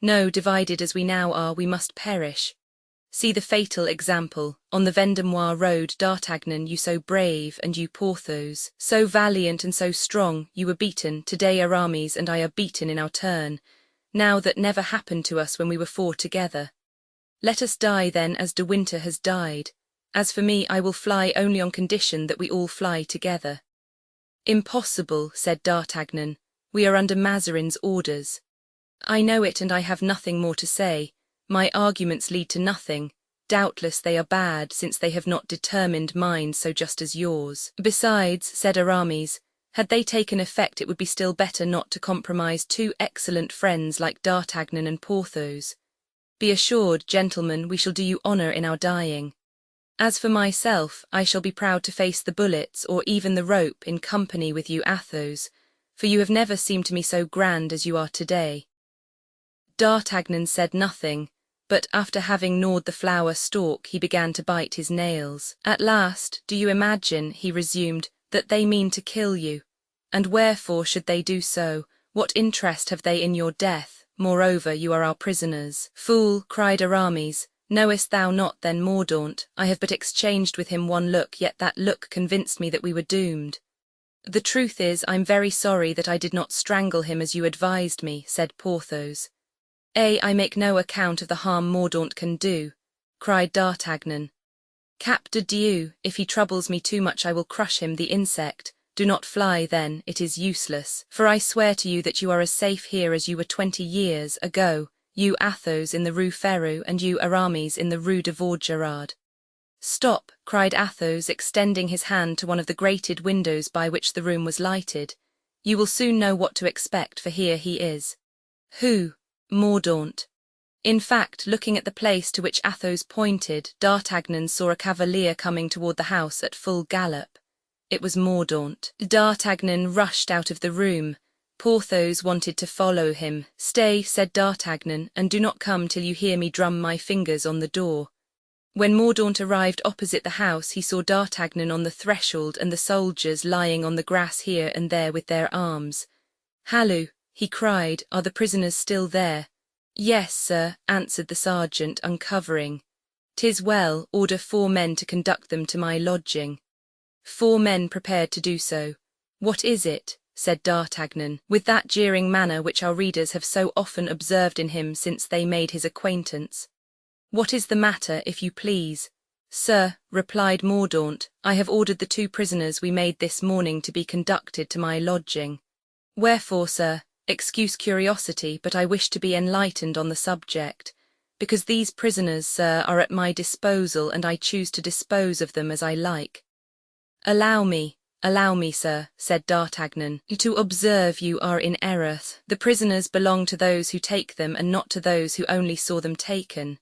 No, divided as we now are, we must perish. See the fatal example, on the Vendomois road, D'Artagnan, you so brave, and you, Porthos, so valiant and so strong, you were beaten, today Aramis and I are beaten in our turn. Now that never happened to us when we were four together. Let us die then as De Winter has died. As for me, I will fly only on condition that we all fly together." "Impossible," said D'Artagnan, "we are under Mazarin's orders." "I know it, and I have nothing more to say. My arguments lead to nothing. Doubtless they are bad, since they have not determined minds so just as yours." "Besides," said Aramis, "had they taken effect it would be still better not to compromise two excellent friends like D'Artagnan and Porthos. Be assured, gentlemen, we shall do you honour in our dying. As for myself, I shall be proud to face the bullets or even the rope in company with you, Athos, for you have never seemed to me so grand as you are today." D'Artagnan said nothing, but after having gnawed the flower stalk he began to bite his nails. "At last, do you imagine," he resumed, "that they mean to kill you? And wherefore should they do so? What interest have they in your death? Moreover, you are our prisoners." "Fool," cried Aramis, "knowest thou not then Mordaunt? I have but exchanged with him one look, yet that look convinced me that we were doomed." "The truth is, I'm very sorry that I did not strangle him as you advised me," said Porthos. "I make no account of the harm Mordaunt can do," cried D'Artagnan. "Cap de Dieu, if he troubles me too much I will crush him, the insect. Do not fly then, it is useless, for I swear to you that you are as safe here as you were 20 years ago, you Athos in the Rue Ferou and you Aramis in the Rue de Vaugirard." "Stop," cried Athos, extending his hand to one of the grated windows by which the room was lighted. "You will soon know what to expect, for here he is." "Who?" "Mordaunt." In fact, looking at the place to which Athos pointed, D'Artagnan saw a cavalier coming toward the house at full gallop. It was Mordaunt. D'Artagnan rushed out of the room. Porthos wanted to follow him. "Stay," said D'Artagnan, "and do not come till you hear me drum my fingers on the door." When Mordaunt arrived opposite the house, he saw D'Artagnan on the threshold and the soldiers lying on the grass here and there with their arms. "Halloo!" he cried, "are the prisoners still there?" "Yes, sir," answered the sergeant, uncovering. "'Tis well, order 4 men to conduct them to my lodging." 4 men prepared to do so. "What is it?" said D'Artagnan, with that jeering manner which our readers have so often observed in him since they made his acquaintance. "What is the matter, if you please?" "Sir," replied Mordaunt, "I have ordered the 2 prisoners we made this morning to be conducted to my lodging." "Wherefore, sir? Excuse curiosity, but I wish to be enlightened on the subject. Because these prisoners, sir, are at my disposal, and I choose to dispose of them as I like." Allow me, sir," said D'Artagnan, "to observe you are in error. The prisoners belong to those who take them, and not to those who only saw them taken.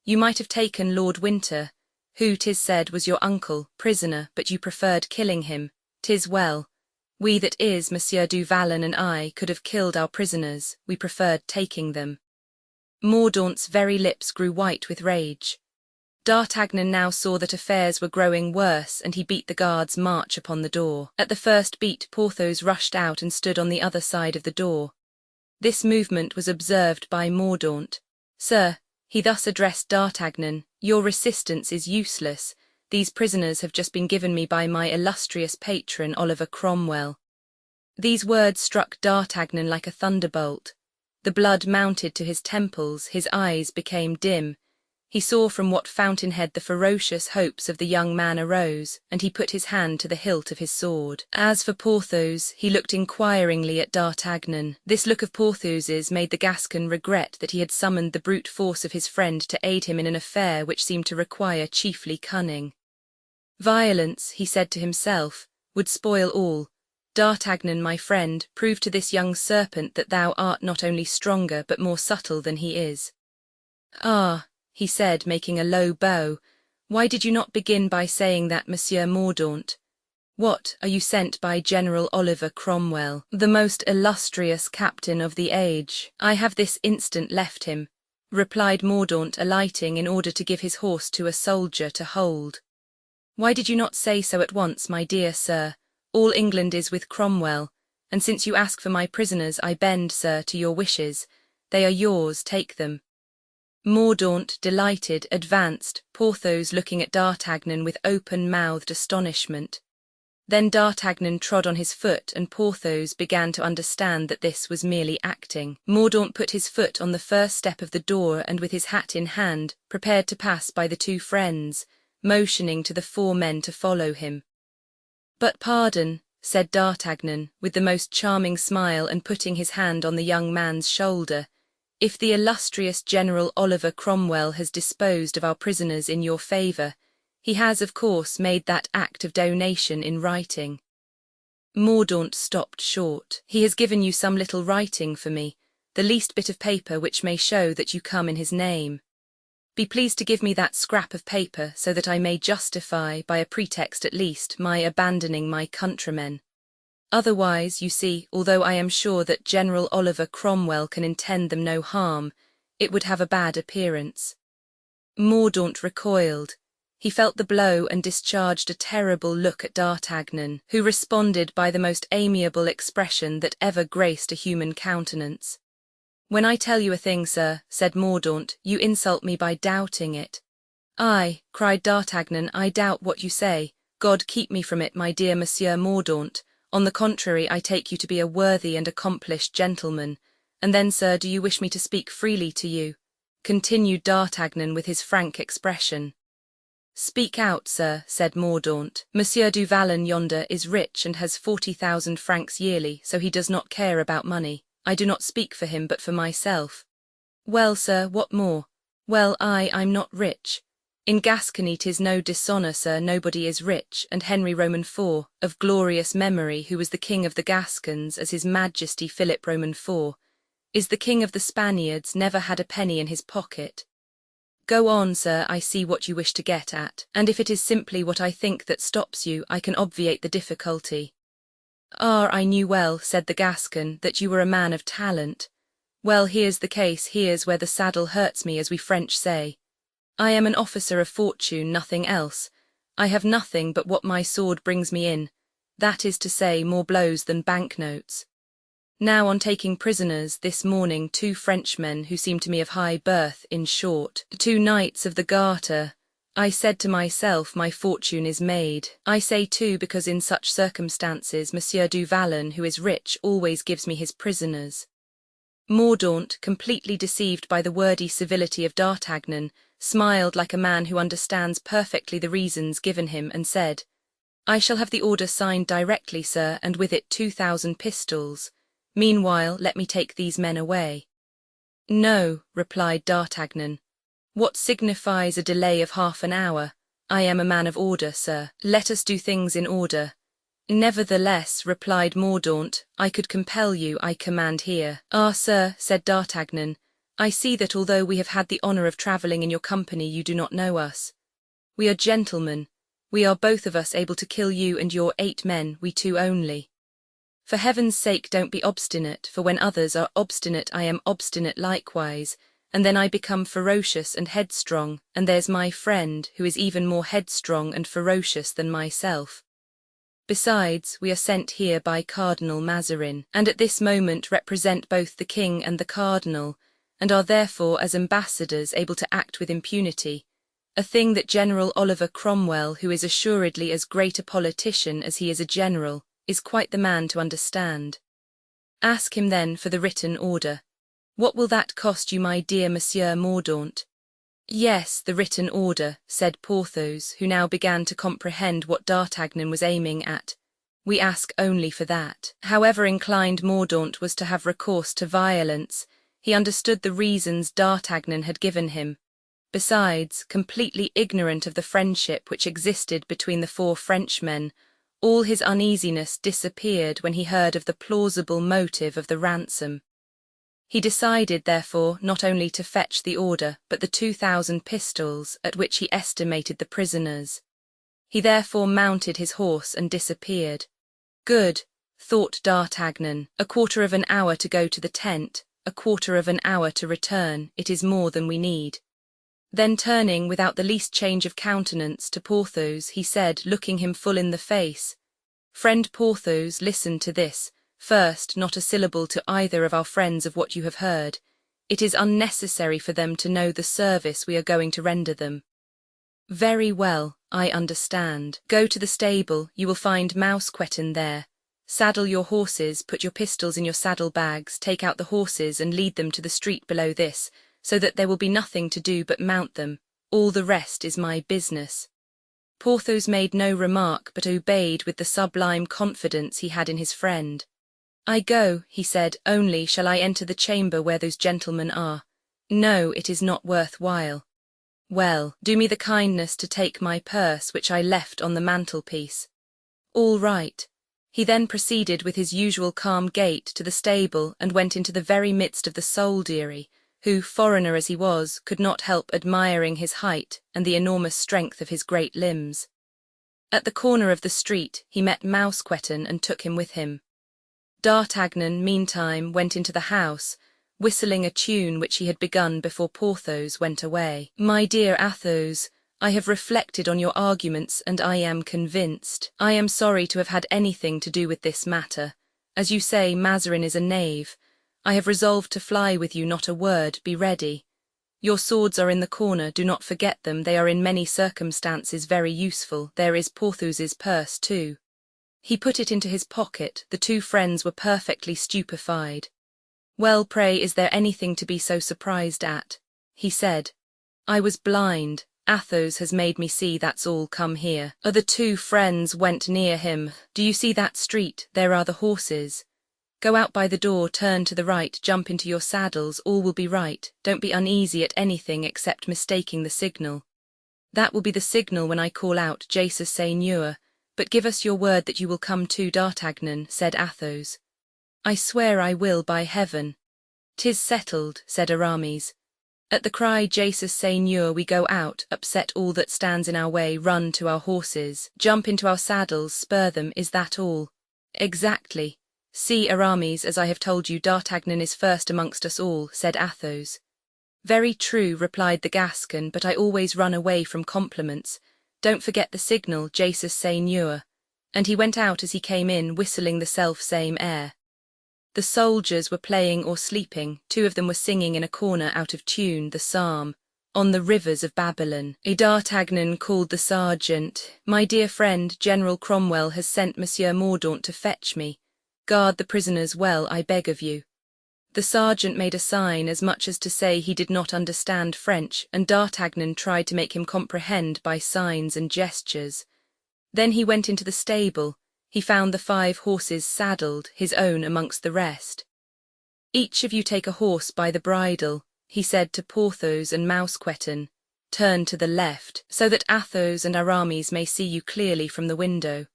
You might have taken Lord Winter, who, 'tis said, was your uncle, prisoner, but you preferred killing him. 'Tis well. We, that is, Monsieur du Vallon and I, could have killed our prisoners, we preferred taking them." Mordaunt's very lips grew white with rage. D'Artagnan now saw that affairs were growing worse, and he beat the guard's march upon the door. At the first beat, Porthos rushed out and stood on the other side of the door. This movement was observed by Mordaunt. "Sir," he thus addressed D'Artagnan, "your resistance is useless. These prisoners have just been given me by my illustrious patron, Oliver Cromwell." These words struck D'Artagnan like a thunderbolt. The blood mounted to his temples, his eyes became dim. He saw from what fountainhead the ferocious hopes of the young man arose, and he put his hand to the hilt of his sword. As for Porthos, he looked inquiringly at D'Artagnan. This look of Porthos's made the Gascon regret that he had summoned the brute force of his friend to aid him in an affair which seemed to require chiefly cunning. "Violence," he said to himself, "would spoil all. D'Artagnan, my friend, prove to this young serpent that thou art not only stronger but more subtle than he is." "Ah," he said, making a low bow, "why did you not begin by saying that, Monsieur Mordaunt? What, are you sent by General Oliver Cromwell, the most illustrious captain of the age?" "I have this instant left him," replied Mordaunt, alighting in order to give his horse to a soldier to hold. "Why did you not say so at once, my dear sir? All England is with Cromwell, and since you ask for my prisoners, I bend, sir, to your wishes. They are yours, take them." Mordaunt, delighted, advanced, Porthos looking at D'Artagnan with open-mouthed astonishment. Then D'Artagnan trod on his foot, and Porthos began to understand that this was merely acting. Mordaunt put his foot on the first step of the door, and with his hat in hand, prepared to pass by the 2 friends, motioning to the 4 men to follow him. "But pardon," said D'Artagnan, with the most charming smile and putting his hand on the young man's shoulder, "if the illustrious General Oliver Cromwell has disposed of our prisoners in your favour, he has, of course, made that act of donation in writing." Mordaunt stopped short. "He has given you some little writing for me, the least bit of paper which may show that you come in his name. Be pleased to give me that scrap of paper, so that I may justify, by a pretext at least, my abandoning my countrymen. Otherwise, you see, although I am sure that General Oliver Cromwell can intend them no harm, it would have a bad appearance." Mordaunt recoiled. He felt the blow and discharged a terrible look at D'Artagnan, who responded by the most amiable expression that ever graced a human countenance. "When I tell you a thing, sir," said Mordaunt, "you insult me by doubting it." "Aye," cried D'Artagnan, "I doubt what you say. God keep me from it, my dear Monsieur Mordaunt. On the contrary, I take you to be a worthy and accomplished gentleman. And then, sir, do you wish me to speak freely to you?" continued D'Artagnan with his frank expression. "Speak out, sir," said Mordaunt. "Monsieur du Vallon yonder is rich and has 40,000 francs yearly, so he does not care about money. I do not speak for him, but for myself." "Well, sir, what more?" "Well, I'm not rich. In Gascony 'tis no dishonour, sir, nobody is rich, and Henry Roman IV, of glorious memory, who was the king of the Gascons, as his Majesty Philip Roman IV, is the king of the Spaniards, never had a penny in his pocket." "Go on, sir, I see what you wish to get at, and if it is simply what I think that stops you, I can obviate the difficulty." "Ah, I knew well," said the Gascon, "that you were a man of talent. Well, here's the case, here's where the saddle hurts me, as we French say. I am an officer of fortune, nothing else. I have nothing but what my sword brings me in, that is to say, more blows than banknotes. Now, on taking prisoners this morning 2 Frenchmen who seemed to me of high birth, in short, 2 knights of the Garter, I said to myself, my fortune is made. I say too because in such circumstances Monsieur du Vallon, who is rich, always gives me his prisoners." Mordaunt, completely deceived by the wordy civility of D'Artagnan, smiled like a man who understands perfectly the reasons given him, and said, "I shall have the order signed directly, sir, and with it 2,000 pistols. Meanwhile, let me take these men away." "No," replied D'Artagnan. "What signifies a delay of half an hour? I am a man of order, sir. Let us do things in order." "Nevertheless," replied Mordaunt, "I could compel you, I command here." "Ah, sir," said D'Artagnan, "I see that although we have had the honour of travelling in your company, you do not know us. We are gentlemen. We are both of us able to kill you and your 8 men, we 2 only. For heaven's sake don't be obstinate, for when others are obstinate I am obstinate likewise, and then I become ferocious and headstrong, and there's my friend, who is even more headstrong and ferocious than myself. Besides, we are sent here by Cardinal Mazarin, and at this moment represent both the king and the cardinal, and are therefore as ambassadors able to act with impunity, a thing that General Oliver Cromwell, who is assuredly as great a politician as he is a general, is quite the man to understand. Ask him then for the written order. What will that cost you, my dear Monsieur Mordaunt?" "Yes, the written order," said Porthos, who now began to comprehend what D'Artagnan was aiming at. "We ask only for that." However inclined Mordaunt was to have recourse to violence, he understood the reasons D'Artagnan had given him. Besides, completely ignorant of the friendship which existed between the 4 Frenchmen, all his uneasiness disappeared when he heard of the plausible motive of the ransom. He decided, therefore, not only to fetch the order, but the 2,000 pistols, at which he estimated the prisoners. He therefore mounted his horse and disappeared. "Good," thought D'Artagnan, "a quarter of an hour to go to the tent, a quarter of an hour to return, it is more than we need." Then turning, without the least change of countenance, to Porthos, he said, looking him full in the face, "Friend Porthos, listen to this. First, not a syllable to either of our friends of what you have heard. It is unnecessary for them to know the service we are going to render them." "Very well, I understand. Go to the stable, you will find Mousqueton there. Saddle your horses, put your pistols in your saddle-bags, take out the horses and lead them to the street below this, so that there will be nothing to do but mount them. All the rest is my business." Porthos made no remark, but obeyed with the sublime confidence he had in his friend. "I go," he said, "only shall I enter the chamber where those gentlemen are?" "No, it is not worth while." "Well, do me the kindness to take my purse, which I left on the mantelpiece." "All right." He then proceeded with his usual calm gait to the stable and went into the very midst of the soldiery, who, foreigner as he was, could not help admiring his height and the enormous strength of his great limbs. At the corner of the street he met Mousqueton and took him with him. D'Artagnan, meantime, went into the house, whistling a tune which he had begun before Porthos went away. "My dear Athos, I have reflected on your arguments and I am convinced. I am sorry to have had anything to do with this matter. As you say, Mazarin is a knave. I have resolved to fly with you, not a word, be ready. Your swords are in the corner, do not forget them, they are in many circumstances very useful. There is Porthos's purse too." He put it into his pocket. The 2 friends were perfectly stupefied. "Well, pray, is there anything to be so surprised at?" he said. "I was blind. Athos has made me see, that's all. Come here." The 2 friends went near him. "Do you see that street? There are the horses. Go out by the door, turn to the right, jump into your saddles, all will be right. Don't be uneasy at anything except mistaking the signal. That will be the signal when I call out, Jesus Seigneur, but give us your word that you will come too, D'Artagnan," said Athos. "I swear I will, by heaven." "'Tis settled," said Aramis. At the cry Jesus Seigneur we go out, upset all that stands in our way, run to our horses, jump into our saddles, spur them, is that all? Exactly. See, Aramis, as I have told you, D'Artagnan is first amongst us all, said Athos. Very true, replied the Gascon, but I always run away from compliments. Don't forget the signal, Jesus Seigneur. And he went out as he came in, whistling the self-same air. The soldiers were playing or sleeping. Two of them were singing in a corner out of tune the psalm, On the Rivers of Babylon. D'Artagnan called the sergeant. My dear friend, General Cromwell has sent Monsieur Mordaunt to fetch me. Guard the prisoners well, I beg of you. The sergeant made a sign as much as to say he did not understand French, and D'Artagnan tried to make him comprehend by signs and gestures. Then he went into the stable. He found the 5 horses saddled, his own amongst the rest. Each of you take a horse by the bridle, he said to Porthos and Mousqueton. Turn to the left, so that Athos and Aramis may see you clearly from the window.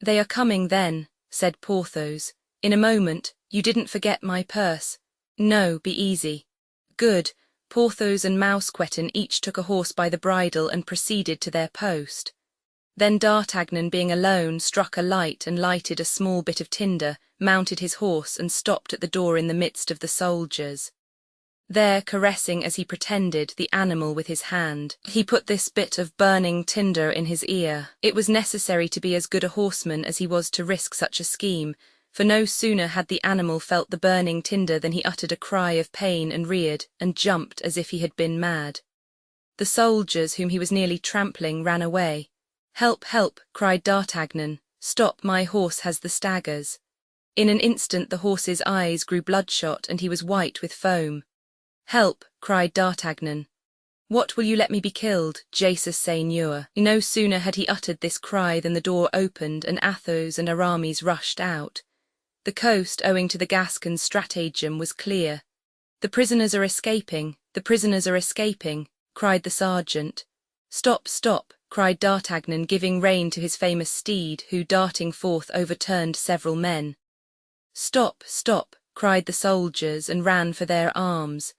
They are coming then, said Porthos. In a moment. You didn't forget my purse. No, be easy. Good. Porthos and Mousqueton each took a horse by the bridle and proceeded to their post. Then D'Artagnan, being alone, struck a light and lighted a small bit of tinder, mounted his horse and stopped at the door in the midst of the soldiers. There, caressing as he pretended the animal with his hand, he put this bit of burning tinder in his ear. It was necessary to be as good a horseman as he was to risk such a scheme, for no sooner had the animal felt the burning tinder than he uttered a cry of pain and reared, and jumped as if he had been mad. The soldiers, whom he was nearly trampling, ran away. Help, help, cried D'Artagnan. Stop, my horse has the staggers. In an instant the horse's eyes grew bloodshot, and he was white with foam. Help, cried D'Artagnan. What, will you let me be killed, Jesus Seigneur? No sooner had he uttered this cry than the door opened, and Athos and Aramis rushed out. The coast, owing to the Gascon's stratagem, was clear. The prisoners are escaping, the prisoners are escaping, cried the sergeant. Stop, stop, cried D'Artagnan, giving rein to his famous steed, who, darting forth, overturned several men. Stop, stop, cried the soldiers, and ran for their arms.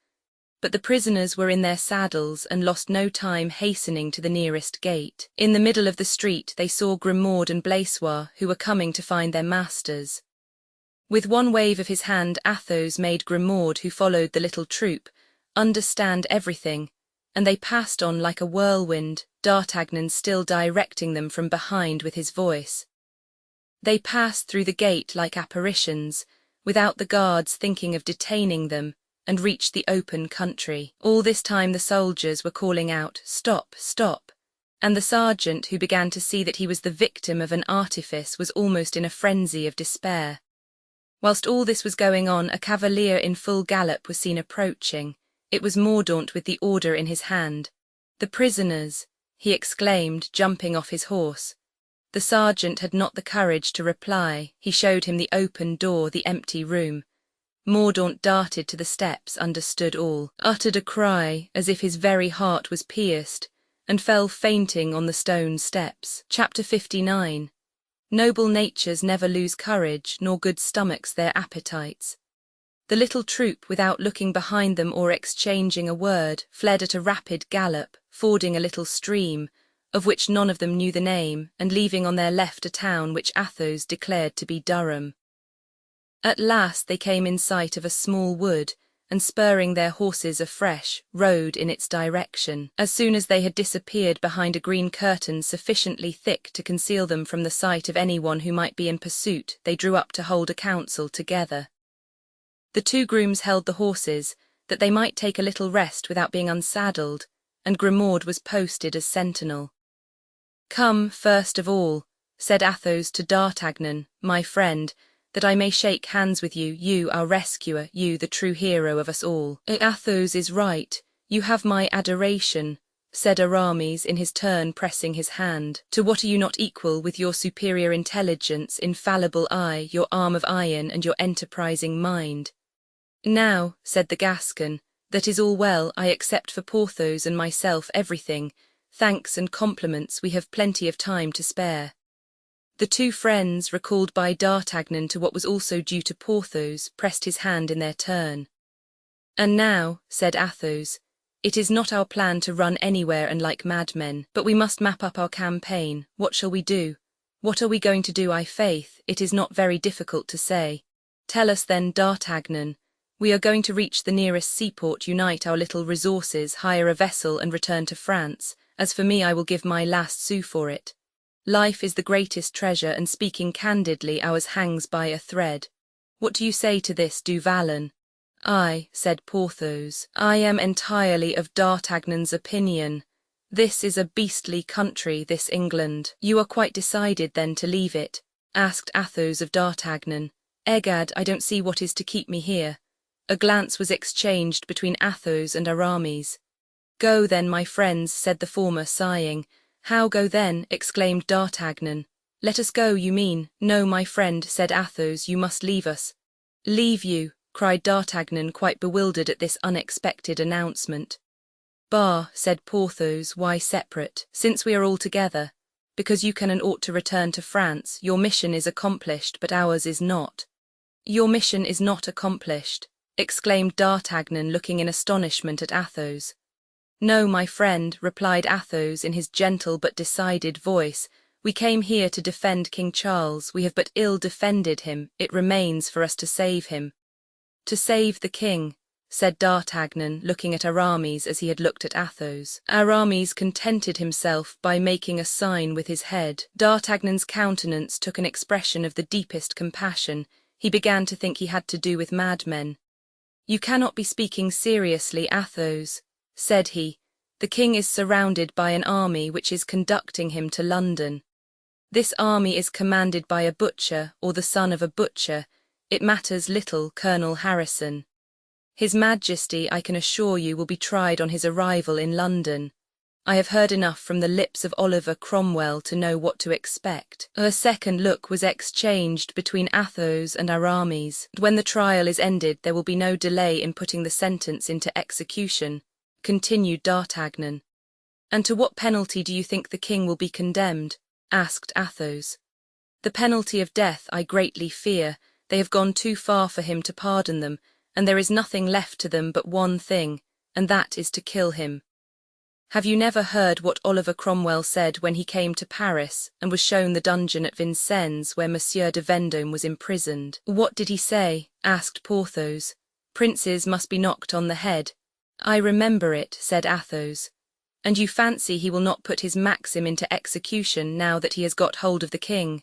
But the prisoners were in their saddles and lost no time hastening to the nearest gate. In the middle of the street they saw Grimaud and Blaisois, who were coming to find their masters. With one wave of his hand Athos made Grimaud, who followed the little troop, understand everything, and they passed on like a whirlwind, D'Artagnan still directing them from behind with his voice. They passed through the gate like apparitions, without the guards thinking of detaining them, and reached the open country. All this time the soldiers were calling out, Stop, stop, and the sergeant, who began to see that he was the victim of an artifice, was almost in a frenzy of despair. Whilst all this was going on, a cavalier in full gallop was seen approaching. It was Mordaunt with the order in his hand. The prisoners, he exclaimed, jumping off his horse. The sergeant had not the courage to reply. He showed him the open door, the empty room. Mordaunt darted to the steps, understood all, uttered a cry as if his very heart was pierced, and fell fainting on the stone steps. Chapter 59. Noble natures never lose courage, nor good stomachs their appetites. The little troop, without looking behind them or exchanging a word, fled at a rapid gallop, fording a little stream, of which none of them knew the name, and leaving on their left a town which Athos declared to be Durham. At last they came in sight of a small wood, and spurring their horses afresh, rode in its direction. As soon as they had disappeared behind a green curtain sufficiently thick to conceal them from the sight of anyone who might be in pursuit, they drew up to hold a council together. The 2 grooms held the horses, that they might take a little rest without being unsaddled, and Grimaud was posted as sentinel. Come, first of all, said Athos to D'Artagnan, my friend, that I may shake hands with you, you our rescuer, you the true hero of us all. Athos is right, you have my adoration, said Aramis in his turn, pressing his hand. To what are you not equal with your superior intelligence, infallible eye, your arm of iron, and your enterprising mind? Now, said the Gascon, that is all well, I accept for Porthos and myself everything. Thanks and compliments, we have plenty of time to spare. The 2 friends, recalled by D'Artagnan to what was also due to Porthos, pressed his hand in their turn. And now, said Athos, it is not our plan to run anywhere and like madmen, but we must map up our campaign. What shall we do? What are we going to do, faith? It is not very difficult to say. Tell us then, D'Artagnan. We are going to reach the nearest seaport, unite our little resources, hire a vessel and return to France. As for me, I will give my last sou for it. Life is the greatest treasure, and speaking candidly, ours hangs by a thread. What do you say to this, Du Vallon? I, said Porthos, I am entirely of D'Artagnan's opinion. This is a beastly country, this England. You are quite decided then to leave it? Asked Athos of D'Artagnan. Egad, I don't see what is to keep me here. A glance was exchanged between Athos and Aramis. Go then, my friends, said the former, sighing. How go then? Exclaimed D'Artagnan. Let us go, you mean? No, my friend, said Athos, you must leave us. Leave you? Cried D'Artagnan, quite bewildered at this unexpected announcement. Bah, said Porthos, why separate, since we are all together? Because you can and ought to return to France. Your mission is accomplished, but ours is not. Your mission is not accomplished, exclaimed D'Artagnan, looking in astonishment at Athos. No, my friend, replied Athos in his gentle but decided voice, we came here to defend King Charles. We have but ill defended him. It remains for us to save him. To save the king, said D'Artagnan, looking at Aramis as he had looked at Athos. Aramis contented himself by making a sign with his head. D'Artagnan's countenance took an expression of the deepest compassion. He began to think he had to do with madmen. You cannot be speaking seriously, Athos, said he. The king is surrounded by an army which is conducting him to London. This army is commanded by a butcher, or the son of a butcher. It matters little, Colonel Harrison. His Majesty, I can assure you, will be tried on his arrival in London. I have heard enough from the lips of Oliver Cromwell to know what to expect. A second look was exchanged between Athos and Aramis. When the trial is ended, there will be no delay in putting the sentence into execution, continued D'Artagnan. And to what penalty do you think the king will be condemned? Asked Athos. The penalty of death, I greatly fear. They have gone too far for him to pardon them, and there is nothing left to them but one thing, and that is to kill him. Have you never heard what Oliver Cromwell said when he came to Paris and was shown the dungeon at Vincennes where Monsieur de Vendôme was imprisoned? What did he say? Asked Porthos. Princes must be knocked on the head. I remember it, said Athos. And you fancy he will not put his maxim into execution now that he has got hold of the king?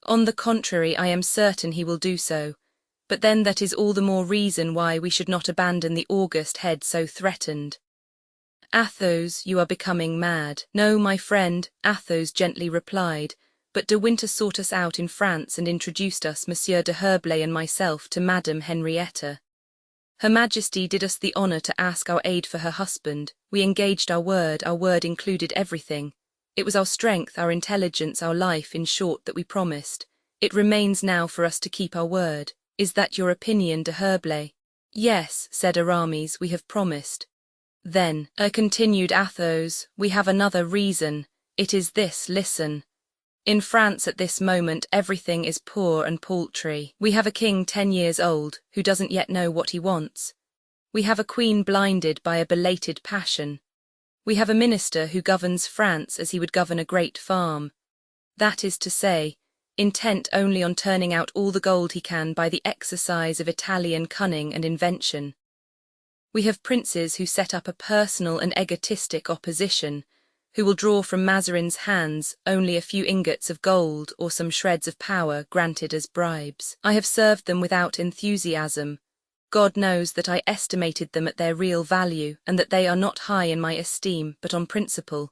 On the contrary, I am certain he will do so. But then that is all the more reason why we should not abandon the Auguste head so threatened. Athos, you are becoming mad. No, my friend, Athos gently replied, but de Winter sought us out in France and introduced us, Monsieur de Herblay and myself, to Madame Henrietta. Her Majesty did us the honour to ask our aid for her husband. We engaged our word included everything. It was our strength, our intelligence, our life, in short, that we promised. It remains now for us to keep our word. Is that your opinion, de Herblay? Yes, said Aramis, we have promised. Then, continued Athos, we have another reason. It is this, listen. In France at this moment everything is poor and paltry. We have a king 10 years old, who doesn't yet know what he wants. We have a queen blinded by a belated passion. We have a minister who governs France as he would govern a great farm. That is to say, intent only on turning out all the gold he can by the exercise of Italian cunning and invention. We have princes who set up a personal and egotistic opposition, who will draw from Mazarin's hands only a few ingots of gold or some shreds of power granted as bribes. I have served them without enthusiasm. God knows that I estimated them at their real value, and that they are not high in my esteem, but on principle.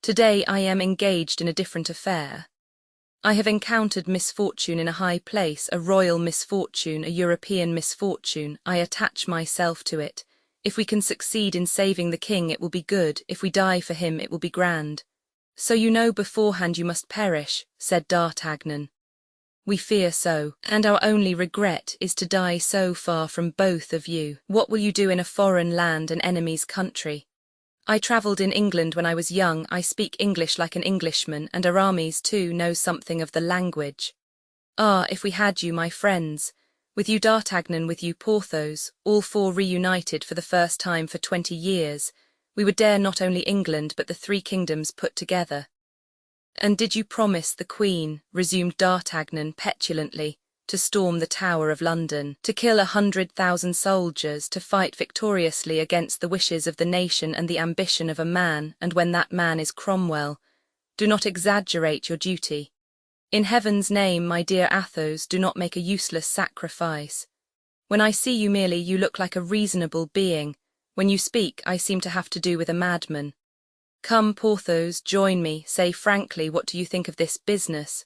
Today I am engaged in a different affair. I have encountered misfortune in a high place, a royal misfortune, a European misfortune. I attach myself to it. If we can succeed in saving the king, it will be good. If we die for him, it will be grand. So you know beforehand you must perish, said D'Artagnan. We fear so, and our only regret is to die so far from both of you. What will you do in a foreign land, an enemy's country? I travelled in England when I was young. I speak English like an Englishman, and Aramis too knows something of the language. Ah, if we had you, my friends! With you D'Artagnan, with you Porthos, all four reunited for the first time for 20 years, we would dare not only England but the 3 kingdoms put together. And did you promise the Queen, resumed D'Artagnan petulantly, to storm the Tower of London, to kill 100,000 soldiers, to fight victoriously against the wishes of the nation and the ambition of a man, and when that man is Cromwell? Do not exaggerate your duty. In heaven's name, my dear Athos, do not make a useless sacrifice. When I see you merely, you look like a reasonable being. When you speak, I seem to have to do with a madman. Come, Porthos, join me. Say frankly, what do you think of this business?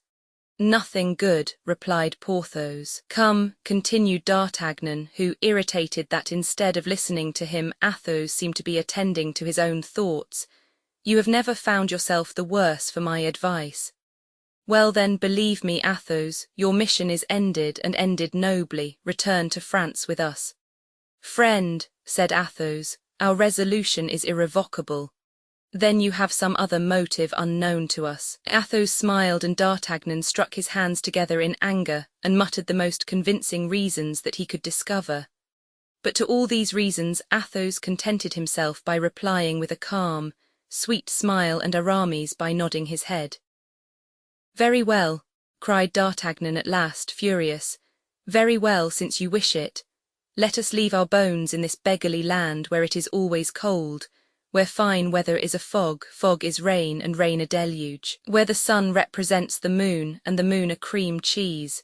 Nothing good, replied Porthos. Come, continued D'Artagnan, who, irritated that instead of listening to him, Athos seemed to be attending to his own thoughts. You have never found yourself the worse for my advice. Well then, believe me, Athos, your mission is ended, and ended nobly. Return to France with us. Friend, said Athos, our resolution is irrevocable. Then you have some other motive unknown to us. Athos smiled, and D'Artagnan struck his hands together in anger, and muttered the most convincing reasons that he could discover. But to all these reasons Athos contented himself by replying with a calm, sweet smile, and Aramis by nodding his head. Very well, cried D'Artagnan at last, furious. Very well, since you wish it. Let us leave our bones in this beggarly land where it is always cold, where fine weather is a fog, fog is rain, and rain a deluge, where the sun represents the moon, and the moon a cream cheese.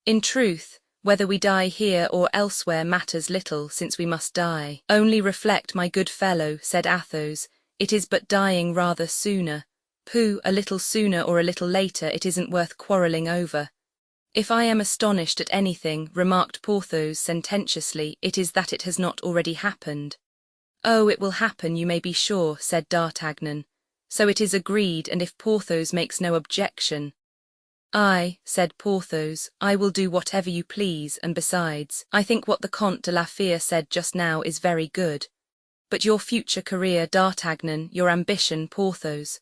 In truth, whether we die here or elsewhere matters little, since we must die. Only reflect, my good fellow, said Athos, it is but dying rather sooner. Pooh, a little sooner or a little later, it isn't worth quarrelling over. If I am astonished at anything, remarked Porthos sententiously, it is that it has not already happened. Oh, it will happen, you may be sure, said D'Artagnan. So it is agreed, and if Porthos makes no objection. Aye, said Porthos, I will do whatever you please, and besides, I think what the Comte de la Fere said just now is very good. But your future career, D'Artagnan, your ambition, Porthos.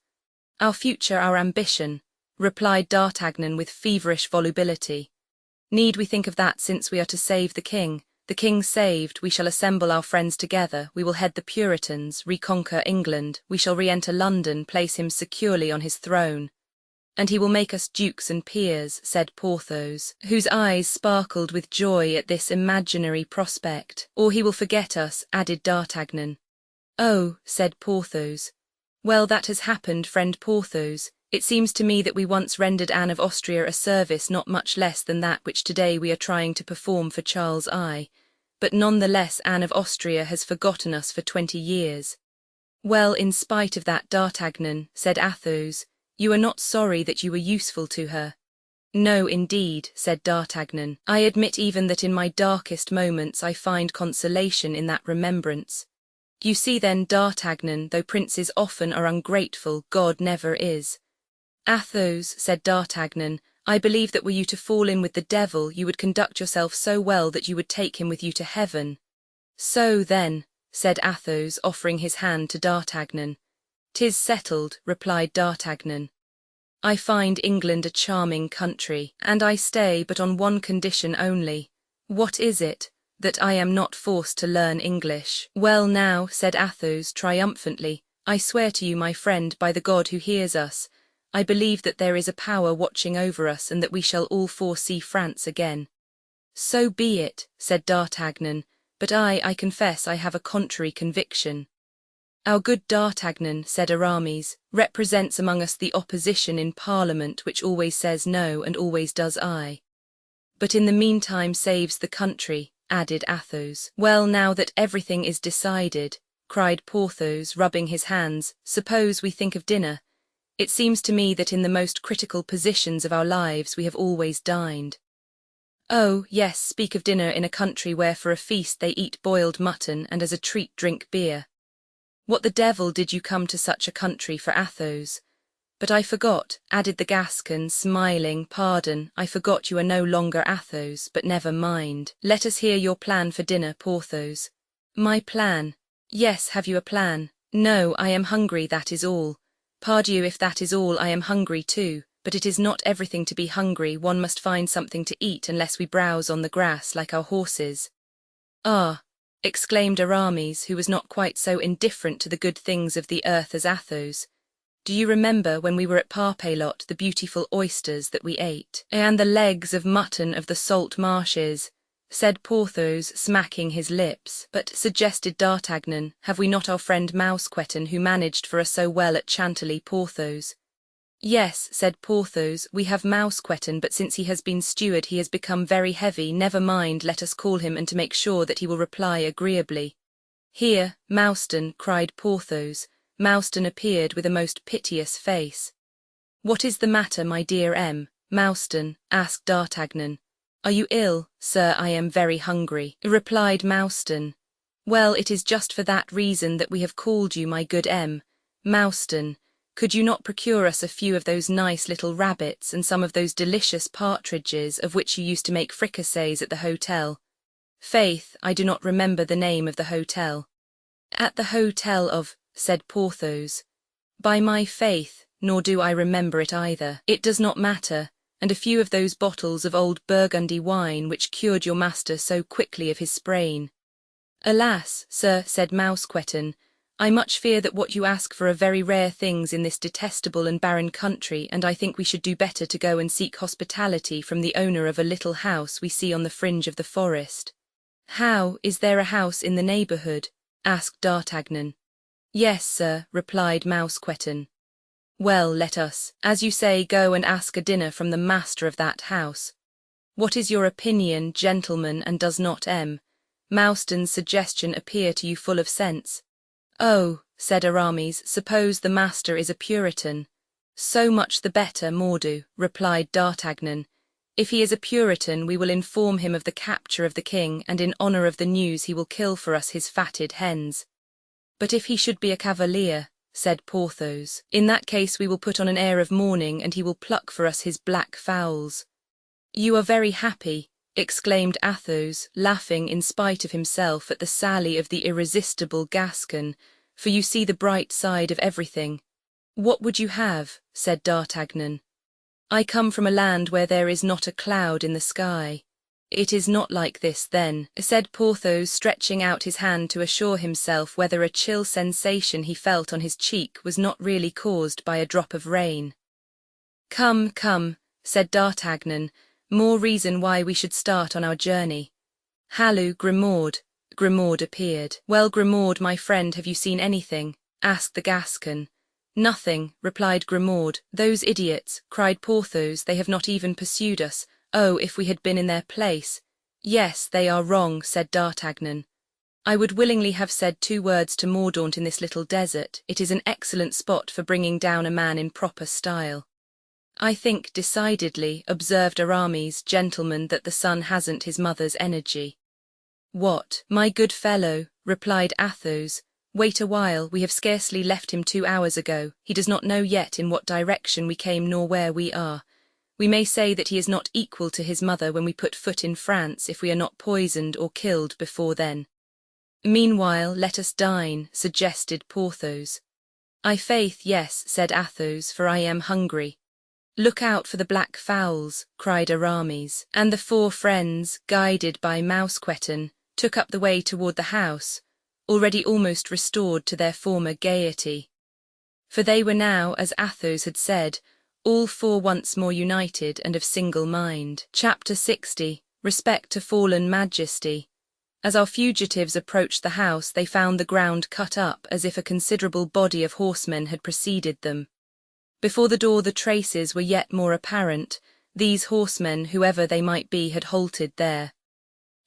Our future, our ambition, replied D'Artagnan with feverish volubility. Need we think of that, since we are to save the king? The king saved, we shall assemble our friends together, we will head the Puritans, reconquer England, we shall re-enter London, place him securely on his throne. And he will make us dukes and peers, said Porthos, whose eyes sparkled with joy at this imaginary prospect. Or he will forget us, added D'Artagnan. Oh, said Porthos. Well, that has happened, friend Porthos. It seems to me that we once rendered Anne of Austria a service not much less than that which today we are trying to perform for Charles I. But none the less Anne of Austria has forgotten us for 20 years. Well, in spite of that, D'Artagnan, said Athos, you are not sorry that you were useful to her. No, indeed, said D'Artagnan. I admit even that in my darkest moments I find consolation in that remembrance. You see then, D'Artagnan, though princes often are ungrateful, God never is. Athos, said D'Artagnan, I believe that were you to fall in with the devil, you would conduct yourself so well that you would take him with you to heaven. So then, said Athos, offering his hand to D'Artagnan. 'Tis settled, replied D'Artagnan. I find England a charming country, and I stay but on one condition only. What is it? That I am not forced to learn English. Well now, said Athos triumphantly, I swear to you, my friend, by the God who hears us, I believe that there is a power watching over us and that we shall all four see France again. So be it, said D'Artagnan, but I confess I have a contrary conviction. Our good D'Artagnan, said Aramis, represents among us the opposition in Parliament which always says no and always does aye. But in the meantime saves the country, added Athos. Well, now that everything is decided, cried Porthos, rubbing his hands, suppose we think of dinner. It seems to me that in the most critical positions of our lives we have always dined. Oh, yes, speak of dinner in a country where for a feast they eat boiled mutton and as a treat drink beer. What the devil did you come to such a country for, Athos? But I forgot, added the Gascon, smiling, pardon, I forgot you are no longer Athos, but never mind. Let us hear your plan for dinner, Porthos. My plan? Yes, have you a plan? No, I am hungry, that is all. Pardieu, if that is all, I am hungry too, but it is not everything to be hungry, one must find something to eat unless we browse on the grass like our horses. Ah, exclaimed Aramis, who was not quite so indifferent to the good things of the earth as Athos. Do you remember when we were at Parpelot the beautiful oysters that we ate? And the legs of mutton of the salt marshes, said Porthos, smacking his lips. But, suggested D'Artagnan, have we not our friend Mousqueton who managed for us so well at Chantilly, Porthos? Yes, said Porthos, we have Mousqueton, but since he has been steward he has become very heavy. Never mind, let us call him and to make sure that he will reply agreeably. Here, Mouston, cried Porthos. Mouston appeared with a most piteous face. What is the matter, my dear M. Mouston? Asked D'Artagnan. Are you ill? Sir, I am very hungry, replied Mouston. Well, it is just for that reason that we have called you, my good M. Mouston. Could you not procure us a few of those nice little rabbits and some of those delicious partridges of which you used to make fricassees at the hotel? Faith, I do not remember the name of the hotel. At the hotel of, said Porthos. By my faith, nor do I remember it either. It does not matter, and a few of those bottles of old Burgundy wine which cured your master so quickly of his sprain. Alas, sir, said Mousqueton, I much fear that what you ask for are very rare things in this detestable and barren country, and I think we should do better to go and seek hospitality from the owner of a little house we see on the fringe of the forest. How, is there a house in the neighbourhood? Asked D'Artagnan. Yes, sir, replied Mousqueton. Well, let us, as you say, go and ask a dinner from the master of that house. What is your opinion, gentlemen, and does not Mouston's suggestion appear to you full of sense? Oh, said Aramis, suppose the master is a Puritan. So much the better, Mordu, replied D'Artagnan. If he is a Puritan, we will inform him of the capture of the king, and in honour of the news he will kill for us his fatted hens. But if he should be a cavalier, said Porthos, in that case we will put on an air of mourning, and he will pluck for us his black fowls. You are very happy, exclaimed Athos, laughing in spite of himself at the sally of the irresistible Gascon, for you see the bright side of everything. What would you have? Said D'Artagnan. I come from a land where there is not a cloud in the sky. It is not like this, then, said Porthos, stretching out his hand to assure himself whether a chill sensation he felt on his cheek was not really caused by a drop of rain. Come, come, said D'Artagnan, more reason why we should start on our journey. Halloo, Grimaud. Grimaud appeared. Well, Grimaud, my friend, have you seen anything? Asked the Gascon. Nothing, replied Grimaud. Those idiots, cried Porthos, they have not even pursued us. Oh, if we had been in their place. Yes, they are wrong, said D'Artagnan. I would willingly have said 2 words to Mordaunt in this little desert. It is an excellent spot for bringing down a man in proper style. I think decidedly, observed Aramis, gentlemen, that the son hasn't his mother's energy. What, my good fellow, replied Athos, wait a while, we have scarcely left him 2 hours ago. He does not know yet in what direction we came nor where we are. We may say that he is not equal to his mother when we put foot in France if we are not poisoned or killed before then. Meanwhile, let us dine, suggested Porthos. I faith, yes, said Athos, for I am hungry. Look out for the black fowls, cried Aramis, and the 4 friends, guided by Mousqueton, took up the way toward the house, already almost restored to their former gaiety. For they were now, as Athos had said, all 4 once more united and of single mind. Chapter 60. Respect to Fallen Majesty. As our fugitives approached the house, they found the ground cut up as if a considerable body of horsemen had preceded them. Before the door the traces were yet more apparent. These horsemen, whoever they might be, had halted there.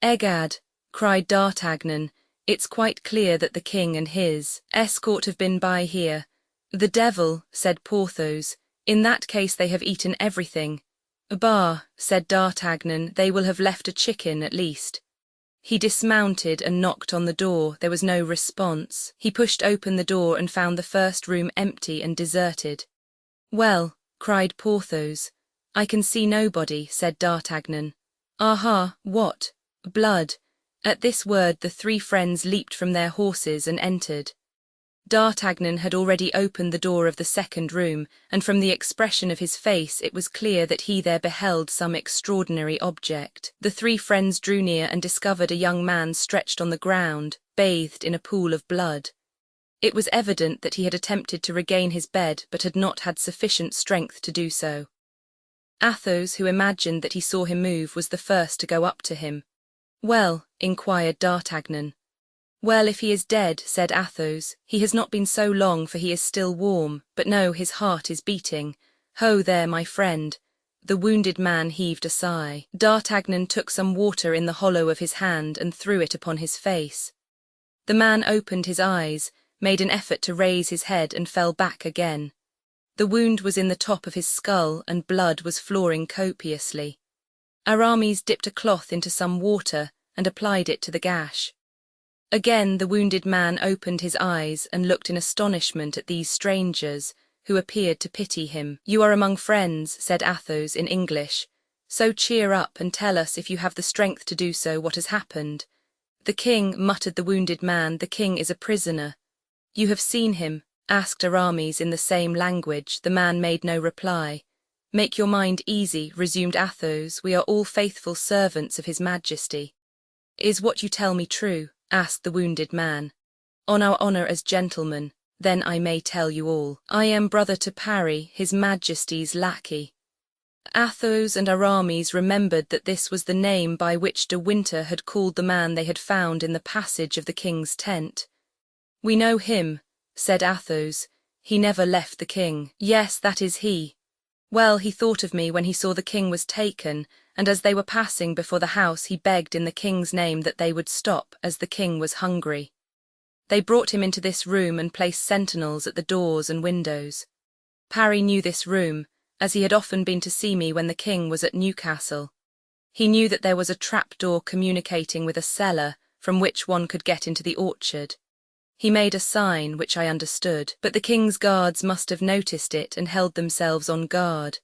Egad, cried D'Artagnan, it's quite clear that the king and his escort have been by here. The devil, said Porthos, in that case they have eaten everything. Bah, said D'Artagnan, they will have left a chicken at least. He dismounted and knocked on the door. There was no response. He pushed open the door and found the first room empty and deserted. Well, cried Porthos. I can see nobody, said D'Artagnan. Aha, what? Blood. At this word the 3 friends leaped from their horses and entered. D'Artagnan had already opened the door of the second room, and from the expression of his face it was clear that he there beheld some extraordinary object. The 3 friends drew near and discovered a young man stretched on the ground, bathed in a pool of blood. It was evident that he had attempted to regain his bed but had not had sufficient strength to do so. Athos, who imagined that he saw him move, was the first to go up to him. "Well?" inquired D'Artagnan. "Well, if he is dead," said Athos, "he has not been so long, for he is still warm, but no, his heart is beating. Ho there, my friend." The wounded man heaved a sigh. D'Artagnan took some water in the hollow of his hand and threw it upon his face. The man opened his eyes, made an effort to raise his head and fell back again. The wound was in the top of his skull and blood was flowing copiously. Aramis dipped a cloth into some water and applied it to the gash. Again the wounded man opened his eyes and looked in astonishment at these strangers, who appeared to pity him. "You are among friends," said Athos in English, "so cheer up and tell us, if you have the strength to do so, what has happened." "The king," muttered the wounded man, "the king is a prisoner." "You have seen him?" asked Aramis in the same language. The man made no reply. "Make your mind easy," resumed Athos, "we are all faithful servants of his Majesty." "Is what you tell me true?" asked the wounded man. "On our honor as gentlemen, then I may tell you all. I am brother to Paris, his Majesty's lackey." Athos and Aramis remembered that this was the name by which De Winter had called the man they had found in the passage of the king's tent. "We know him," said Athos. "He never left the king." "Yes, that is he. Well, he thought of me when he saw the king was taken, and as they were passing before the house he begged in the king's name that they would stop, as the king was hungry. They brought him into this room and placed sentinels at the doors and windows. Parry knew this room, as he had often been to see me when the king was at Newcastle. He knew that there was a trapdoor communicating with a cellar from which one could get into the orchard. He made a sign, which I understood, but the king's guards must have noticed it and held themselves on guard.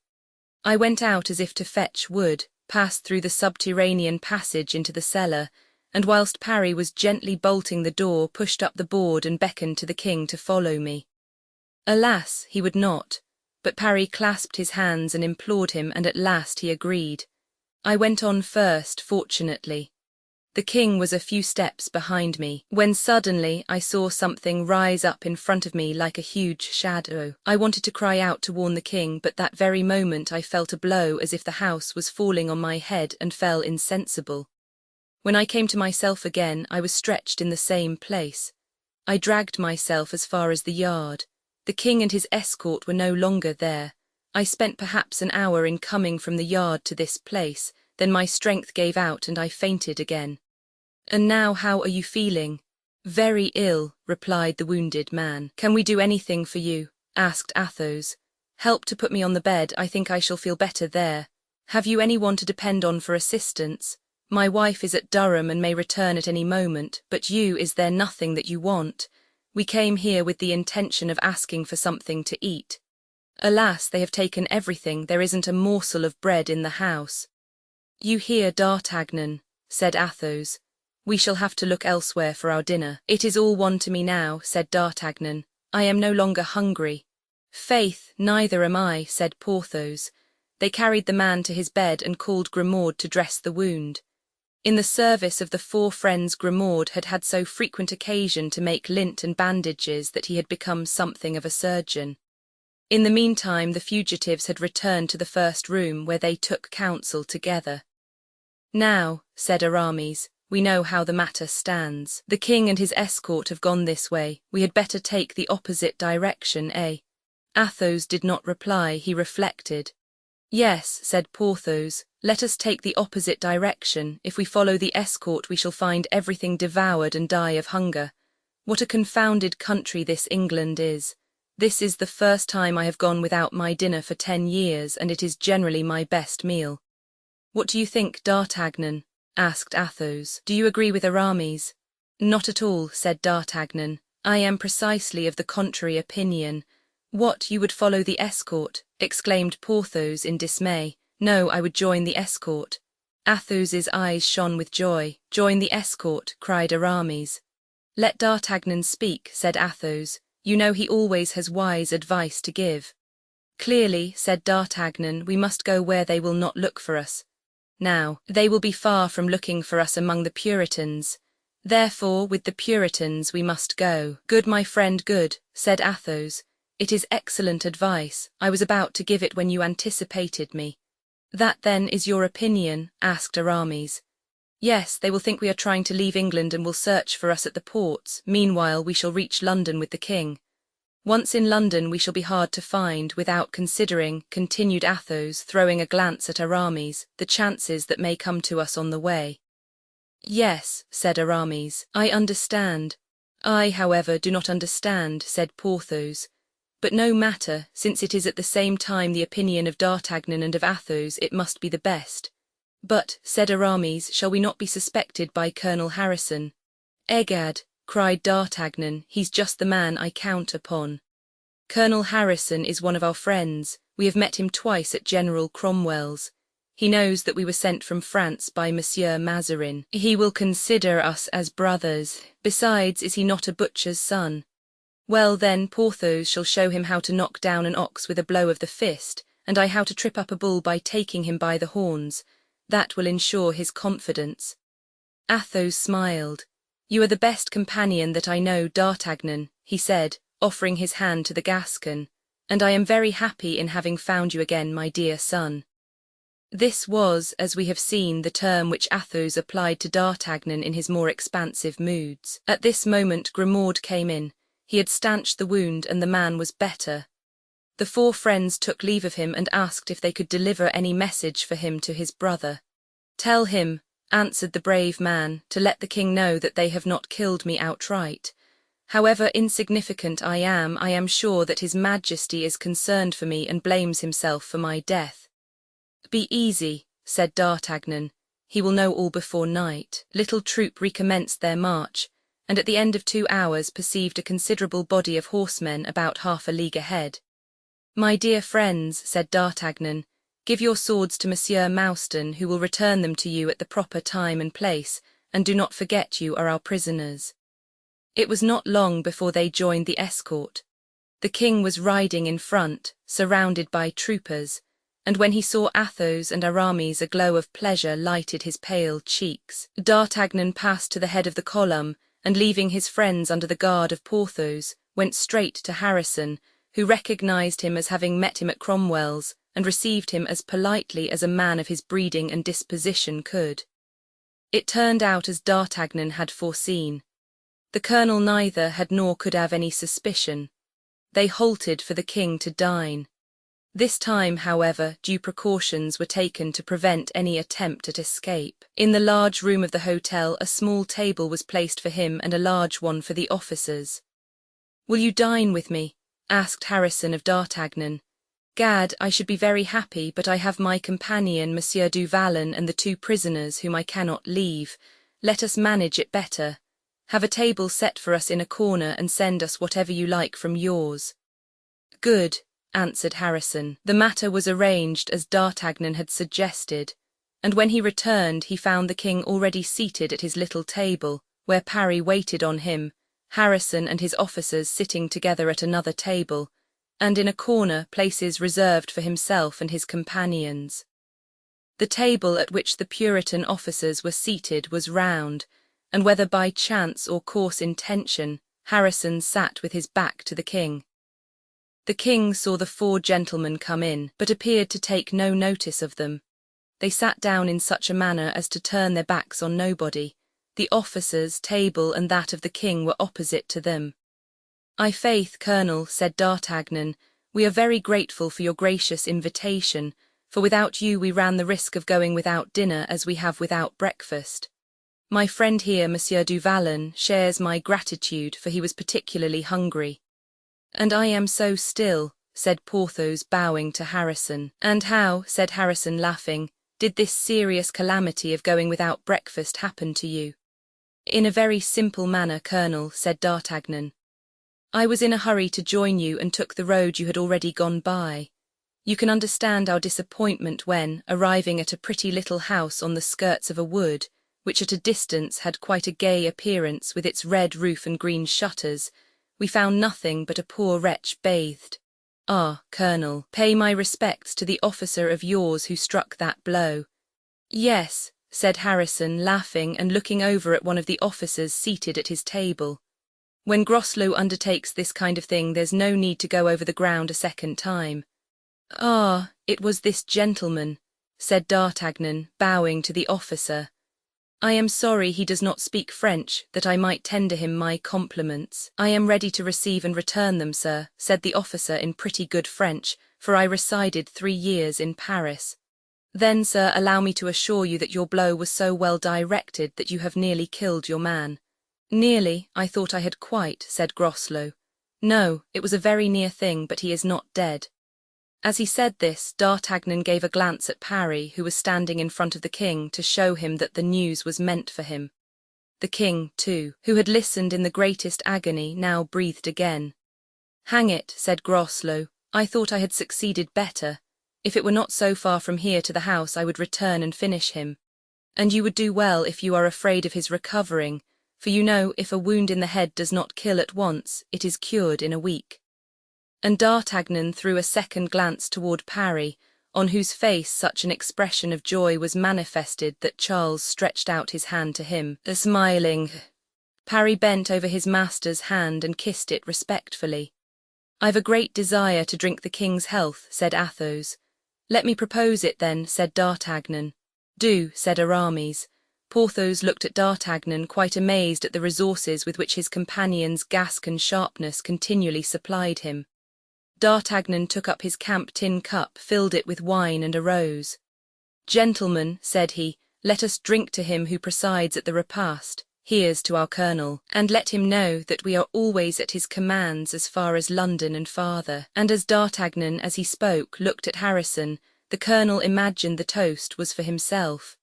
I went out as if to fetch wood, passed through the subterranean passage into the cellar, and whilst Parry was gently bolting the door, pushed up the board and beckoned to the king to follow me. Alas, he would not, but Parry clasped his hands and implored him, and at last he agreed. I went on first, fortunately. The king was a few steps behind me, when suddenly I saw something rise up in front of me like a huge shadow. I wanted to cry out to warn the king, but that very moment I felt a blow as if the house was falling on my head and fell insensible. When I came to myself again, I was stretched in the same place. I dragged myself as far as the yard. The king and his escort were no longer there. I spent perhaps an hour in coming from the yard to this place. Then my strength gave out and I fainted again. "And now how are you feeling?" "Very ill," replied the wounded man. "Can we do anything for you?" asked Athos. "Help to put me on the bed, I think I shall feel better there. Have you anyone to depend on for assistance? My wife is at Durham and may return at any moment, but you, is there nothing that you want? We came here with the intention of asking for something to eat. Alas, they have taken everything, there isn't a morsel of bread in the house." "You hear, D'Artagnan," said Athos. "We shall have to look elsewhere for our dinner." "It is all one to me now," said D'Artagnan. "I am no longer hungry." "Faith, neither am I," said Porthos. They carried the man to his bed and called Grimaud to dress the wound. In the service of the four friends Grimaud had had so frequent occasion to make lint and bandages that he had become something of a surgeon. In the meantime the fugitives had returned to the first room, where they took counsel together. "Now," said Aramis, "we know how the matter stands. The king and his escort have gone this way. We had better take the opposite direction, eh?" Athos did not reply, he reflected. "Yes," said Porthos, "let us take the opposite direction. If we follow the escort we shall find everything devoured and die of hunger. What a confounded country this England is. This is the first time I have gone without my dinner for 10 years, and it is generally my best meal." "What do you think, D'Artagnan?" asked Athos. "Do you agree with Aramis?" "Not at all," said D'Artagnan. "I am precisely of the contrary opinion." "What, you would follow the escort?" exclaimed Porthos in dismay. "No, I would join the escort." Athos's eyes shone with joy. "Join the escort," cried Aramis. "Let D'Artagnan speak," said Athos. "You know he always has wise advice to give." "Clearly," said D'Artagnan, "we must go where they will not look for us. Now, they will be far from looking for us among the Puritans. Therefore, with the Puritans we must go. Good, my friend, good, said Athos. It is excellent advice. I was about to give it when you anticipated me. That, then, is your opinion? Asked Aramis. Yes, they will think we are trying to leave England and will search for us at the ports. Meanwhile, we shall reach London with the king. Once in London we shall be hard to find, without considering, continued Athos, throwing a glance at Aramis, the chances that may come to us on the way. Yes, said Aramis, I understand. I, however, do not understand, said Porthos. But no matter, since it is at the same time the opinion of D'Artagnan and of Athos, it must be the best. But, said Aramis, shall we not be suspected by Colonel Harrison? Egad, cried D'Artagnan, he's just the man I count upon. Colonel Harrison is one of our friends. We have met him twice at General Cromwell's. He knows that we were sent from France by Monsieur Mazarin. He will consider us as brothers. Besides, is he not a butcher's son? Well then, Porthos shall show him how to knock down an ox with a blow of the fist, and I how to trip up a bull by taking him by the horns. That will ensure his confidence. Athos smiled. You are the best companion that I know, D'Artagnan, he said, offering his hand to the Gascon, and I am very happy in having found you again, my dear son. This was, as we have seen, the term which Athos applied to D'Artagnan in his more expansive moods. At this moment Grimaud came in. He had stanched the wound and the man was better. The four friends took leave of him and asked if they could deliver any message for him to his brother. Tell him, answered the brave man, to let the king know that they have not killed me outright. However insignificant I am sure that his majesty is concerned for me and blames himself for my death. Be easy, said D'Artagnan. He will know all before night. Little troop recommenced their march, and at the end of 2 hours perceived a considerable body of horsemen about half a league ahead. My dear friends, said D'Artagnan, give your swords to Monsieur Mouston, who will return them to you at the proper time and place, and do not forget you are our prisoners. It was not long before they joined the escort. The king was riding in front, surrounded by troopers, and when he saw Athos and Aramis a glow of pleasure lighted his pale cheeks. D'Artagnan passed to the head of the column, and leaving his friends under the guard of Porthos, went straight to Harrison, who recognized him as having met him at Cromwell's, and received him as politely as a man of his breeding and disposition could. It turned out as D'Artagnan had foreseen. The colonel neither had nor could have any suspicion. They halted for the king to dine. This time, however, due precautions were taken to prevent any attempt at escape. In the large room of the hotel a small table was placed for him and a large one for the officers. Will you dine with me? Asked Harrison of D'Artagnan. Gad, I should be very happy, but I have my companion, Monsieur du Vallon, and the 2 prisoners whom I cannot leave. Let us manage it better. Have a table set for us in a corner and send us whatever you like from yours. Good, answered Harrison. The matter was arranged as D'Artagnan had suggested, and when he returned he found the king already seated at his little table, where Parry waited on him, Harrison and his officers sitting together at another table, and in a corner places reserved for himself and his companions. The table at which the Puritan officers were seated was round, and whether by chance or coarse intention, Harrison sat with his back to the king. The king saw the 4 gentlemen come in, but appeared to take no notice of them. They sat down in such a manner as to turn their backs on nobody. The officers' table and that of the king were opposite to them. "I faith, Colonel," said D'Artagnan, "we are very grateful for your gracious invitation, for without you we ran the risk of going without dinner as we have without breakfast. My friend here, Monsieur du Vallon, shares my gratitude, for he was particularly hungry." "And I am so still," said Porthos, bowing to Harrison. "And how," said Harrison, laughing, "did this serious calamity of going without breakfast happen to you?" "In a very simple manner, Colonel," said D'Artagnan. "I was in a hurry to join you and took the road you had already gone by. You can understand our disappointment when, arriving at a pretty little house on the skirts of a wood, which at a distance had quite a gay appearance with its red roof and green shutters, we found nothing but a poor wretch bathed. Ah, Colonel, pay my respects to the officer of yours who struck that blow." "Yes," said Harrison, laughing and looking over at one of the officers seated at his table. When Groslow undertakes this kind of thing, there's no need to go over the ground a second time. Ah, it was this gentleman, said D'Artagnan, bowing to the officer. I am sorry he does not speak French, that I might tender him my compliments. I am ready to receive and return them, sir, said the officer in pretty good French, for I resided 3 years in Paris. Then, sir, allow me to assure you that your blow was so well directed that you have nearly killed your man. Nearly, I thought I had quite, said Groslow. No, it was a very near thing, but he is not dead. As he said this, D'Artagnan gave a glance at Parry, who was standing in front of the king, to show him that the news was meant for him. The king, too, who had listened in the greatest agony, now breathed again. Hang it, said Groslow, I thought I had succeeded better. If it were not so far from here to the house, I would return and finish him. And you would do well if you are afraid of his recovering, for you know, if a wound in the head does not kill at once, it is cured in a week. And D'Artagnan threw a second glance toward Parry, on whose face such an expression of joy was manifested that Charles stretched out his hand to him, smiling. Parry bent over his master's hand and kissed it respectfully. I've a great desire to drink the king's health, said Athos. Let me propose it then, said D'Artagnan. Do, said Aramis. Porthos looked at D'Artagnan, quite amazed at the resources with which his companion's Gascon sharpness continually supplied him. D'Artagnan took up his camp tin cup, filled it with wine, and arose. Gentlemen, said he, let us drink to him who presides at the repast. Here's to our colonel, and let him know that we are always at his commands as far as London and farther. And as D'Artagnan, as he spoke, looked at Harrison, the colonel imagined the toast was for himself.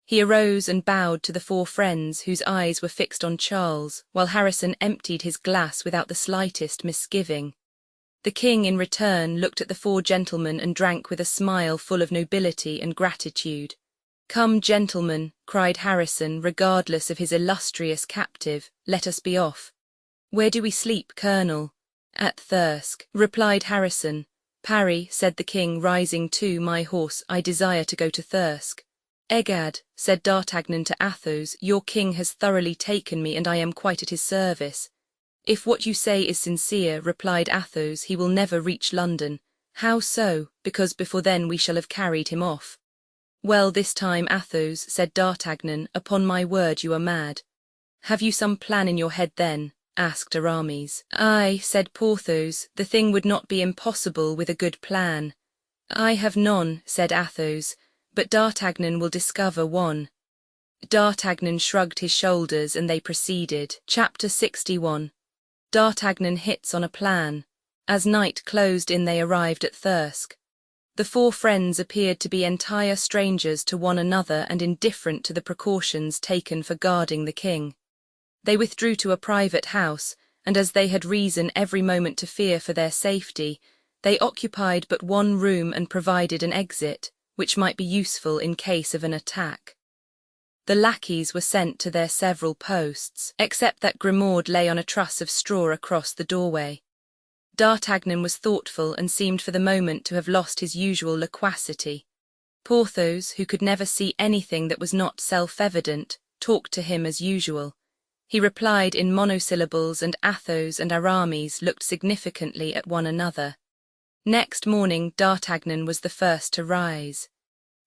He arose and bowed to the 4 friends, whose eyes were fixed on Charles, while Harrison emptied his glass without the slightest misgiving. The king, in return, looked at the 4 gentlemen and drank with a smile full of nobility and gratitude. Come, gentlemen, cried Harrison, regardless of his illustrious captive, let us be off. Where do we sleep, colonel? At Thirsk, replied Harrison. Parry, said the king, rising too, my horse, I desire to go to Thirsk. Egad, said D'Artagnan to Athos, your king has thoroughly taken me, and I am quite at his service. If what you say is sincere, replied Athos, he will never reach London. How so? Because before then we shall have carried him off. Well, this time, Athos, said D'Artagnan, upon my word you are mad. Have you some plan in your head then? Asked Aramis. Aye, said Porthos, the thing would not be impossible with a good plan. I have none, said Athos, but D'Artagnan will discover one. D'Artagnan shrugged his shoulders and they proceeded. Chapter 61. D'Artagnan hits on a plan. As night closed in they arrived at Thirsk. The 4 friends appeared to be entire strangers to one another and indifferent to the precautions taken for guarding the king. They withdrew to a private house, and as they had reason every moment to fear for their safety, they occupied but one room and provided an exit, which might be useful in case of an attack. The lackeys were sent to their several posts, except that Grimaud lay on a truss of straw across the doorway. D'Artagnan was thoughtful and seemed for the moment to have lost his usual loquacity. Porthos, who could never see anything that was not self-evident, talked to him as usual. He replied in monosyllables, and Athos and Aramis looked significantly at one another. Next morning D'Artagnan was the first to rise.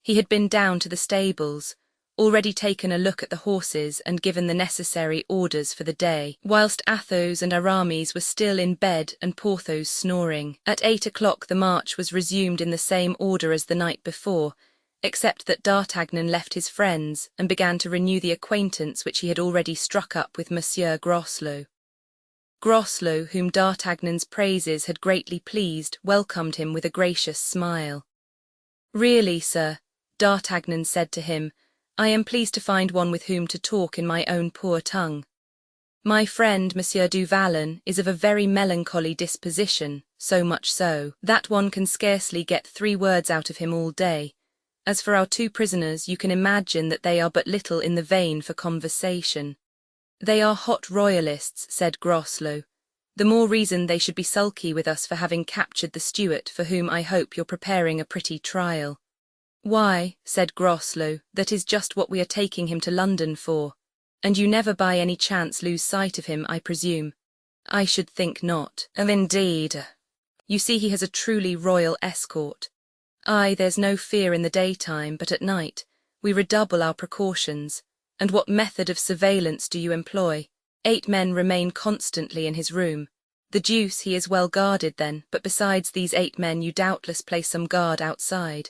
He had been down to the stables, already taken a look at the horses and given the necessary orders for the day, whilst Athos and Aramis were still in bed and Porthos snoring. At 8 o'clock the march was resumed in the same order as the night before, except that D'Artagnan left his friends and began to renew the acquaintance which he had already struck up with Monsieur Groslow. Groslow, whom D'Artagnan's praises had greatly pleased, welcomed him with a gracious smile. Really, sir, D'Artagnan said to him, I am pleased to find one with whom to talk in my own poor tongue. My friend, Monsieur du Vallon, is of a very melancholy disposition, so much so, that one can scarcely get 3 words out of him all day. As for our 2 prisoners, you can imagine that they are but little in the vein for conversation. They are hot royalists, said Groslow. The more reason they should be sulky with us for having captured the Stuart, for whom I hope you're preparing a pretty trial. Why, said Groslow, that is just what we are taking him to London for. And you never by any chance lose sight of him, I presume? I should think not. Oh, indeed. You see he has a truly royal escort. Aye, there's no fear in the daytime, but at night we redouble our precautions. And what method of surveillance do you employ? 8 men remain constantly in his room. The deuce, he is well guarded then, but besides these 8 men you doubtless place some guard outside.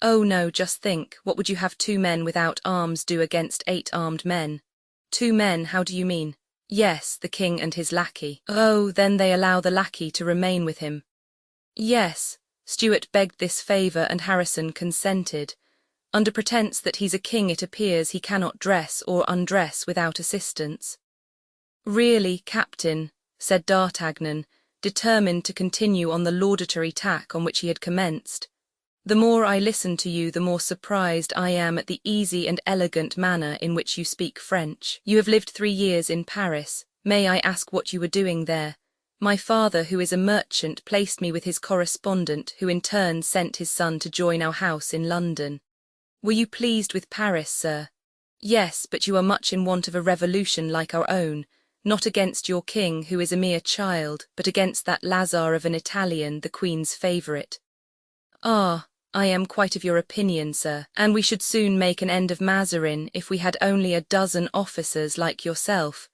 Oh no, just think, what would you have 2 men without arms do against 8 armed men? 2 men, how do you mean? Yes, the king and his lackey. Oh, then they allow the lackey to remain with him. Yes, Stuart begged this favour and Harrison consented. Under pretence that he's a king it appears he cannot dress or undress without assistance. Really, Captain, said D'Artagnan, determined to continue on the laudatory tack on which he had commenced. The more I listen to you, the more surprised I am at the easy and elegant manner in which you speak French. You have lived 3 years in Paris. May I ask what you were doing there? My father, who is a merchant, placed me with his correspondent, who in turn sent his son to join our house in London. Were you pleased with Paris, sir? Yes, but you are much in want of a revolution like our own, not against your king, who is a mere child, but against that Lazar of an Italian, the Queen's favourite. Ah, I am quite of your opinion, sir, and we should soon make an end of Mazarin if we had only a dozen officers like yourself,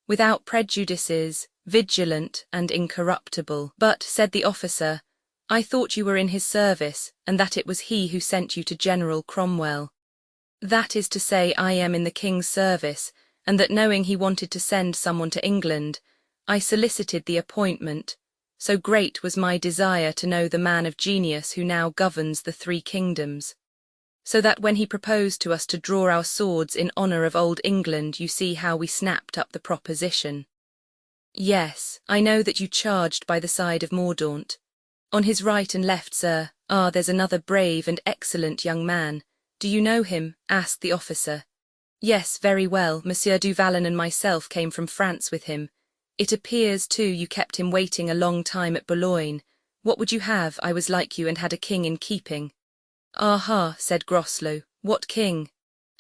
without prejudices, vigilant and incorruptible. But, said the officer, I thought you were in his service, and that it was he who sent you to General Cromwell. That is to say, I am in the king's service, and that knowing he wanted to send someone to England, I solicited the appointment. So great was my desire to know the man of genius who now governs the 3 kingdoms. So that when he proposed to us to draw our swords in honour of old England, you see how we snapped up the proposition. Yes, I know that you charged by the side of Mordaunt. On his right and left, sir. Ah, there's another brave and excellent young man. Do you know him? Asked the officer. Yes, very well. Monsieur du Vallon and myself came from France with him. It appears, too, you kept him waiting a long time at Boulogne. What would you have? I was like you and had a king in keeping. Aha, said Groslow. What king?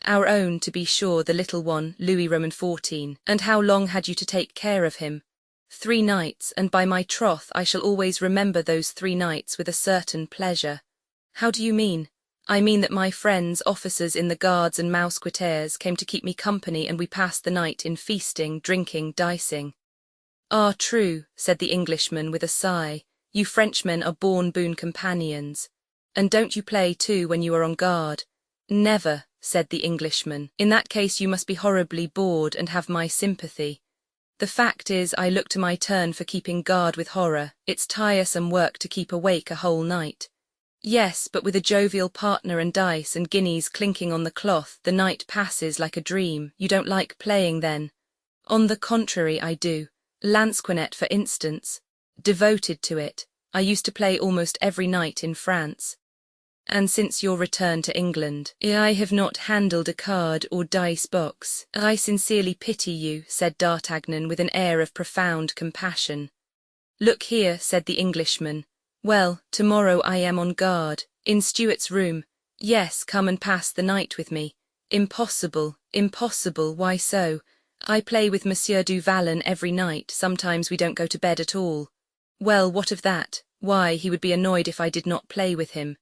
Our own, to be sure, the little one, Louis Roman XIV. And how long had you to take care of him? 3 nights, and by my troth I shall always remember those 3 nights with a certain pleasure. How do you mean? I mean that my friends, officers in the guards and mousquetaires, came to keep me company, and we passed the night in feasting, drinking, dicing. Ah, true, said the Englishman with a sigh. You Frenchmen are born boon companions. And don't you play too when you are on guard? Never, said the Englishman. In that case you must be horribly bored and have my sympathy. The fact is, I look to my turn for keeping guard with horror. It's tiresome work to keep awake a whole night. Yes, but with a jovial partner and dice and guineas clinking on the cloth, the night passes like a dream. You don't like playing then? On the contrary, I do. Lansquenet, for instance. Devoted to it. I used to play almost every night in France. And since your return to England, I have not handled a card or dice box. I sincerely pity you, said D'Artagnan with an air of profound compassion. Look here, said the Englishman. Well, tomorrow I am on guard, in Stuart's room. Yes, come and pass the night with me. Impossible, impossible, why so? I play with Monsieur du Vallon every night, sometimes we don't go to bed at all. Well, what of that? Why, he would be annoyed if I did not play with him.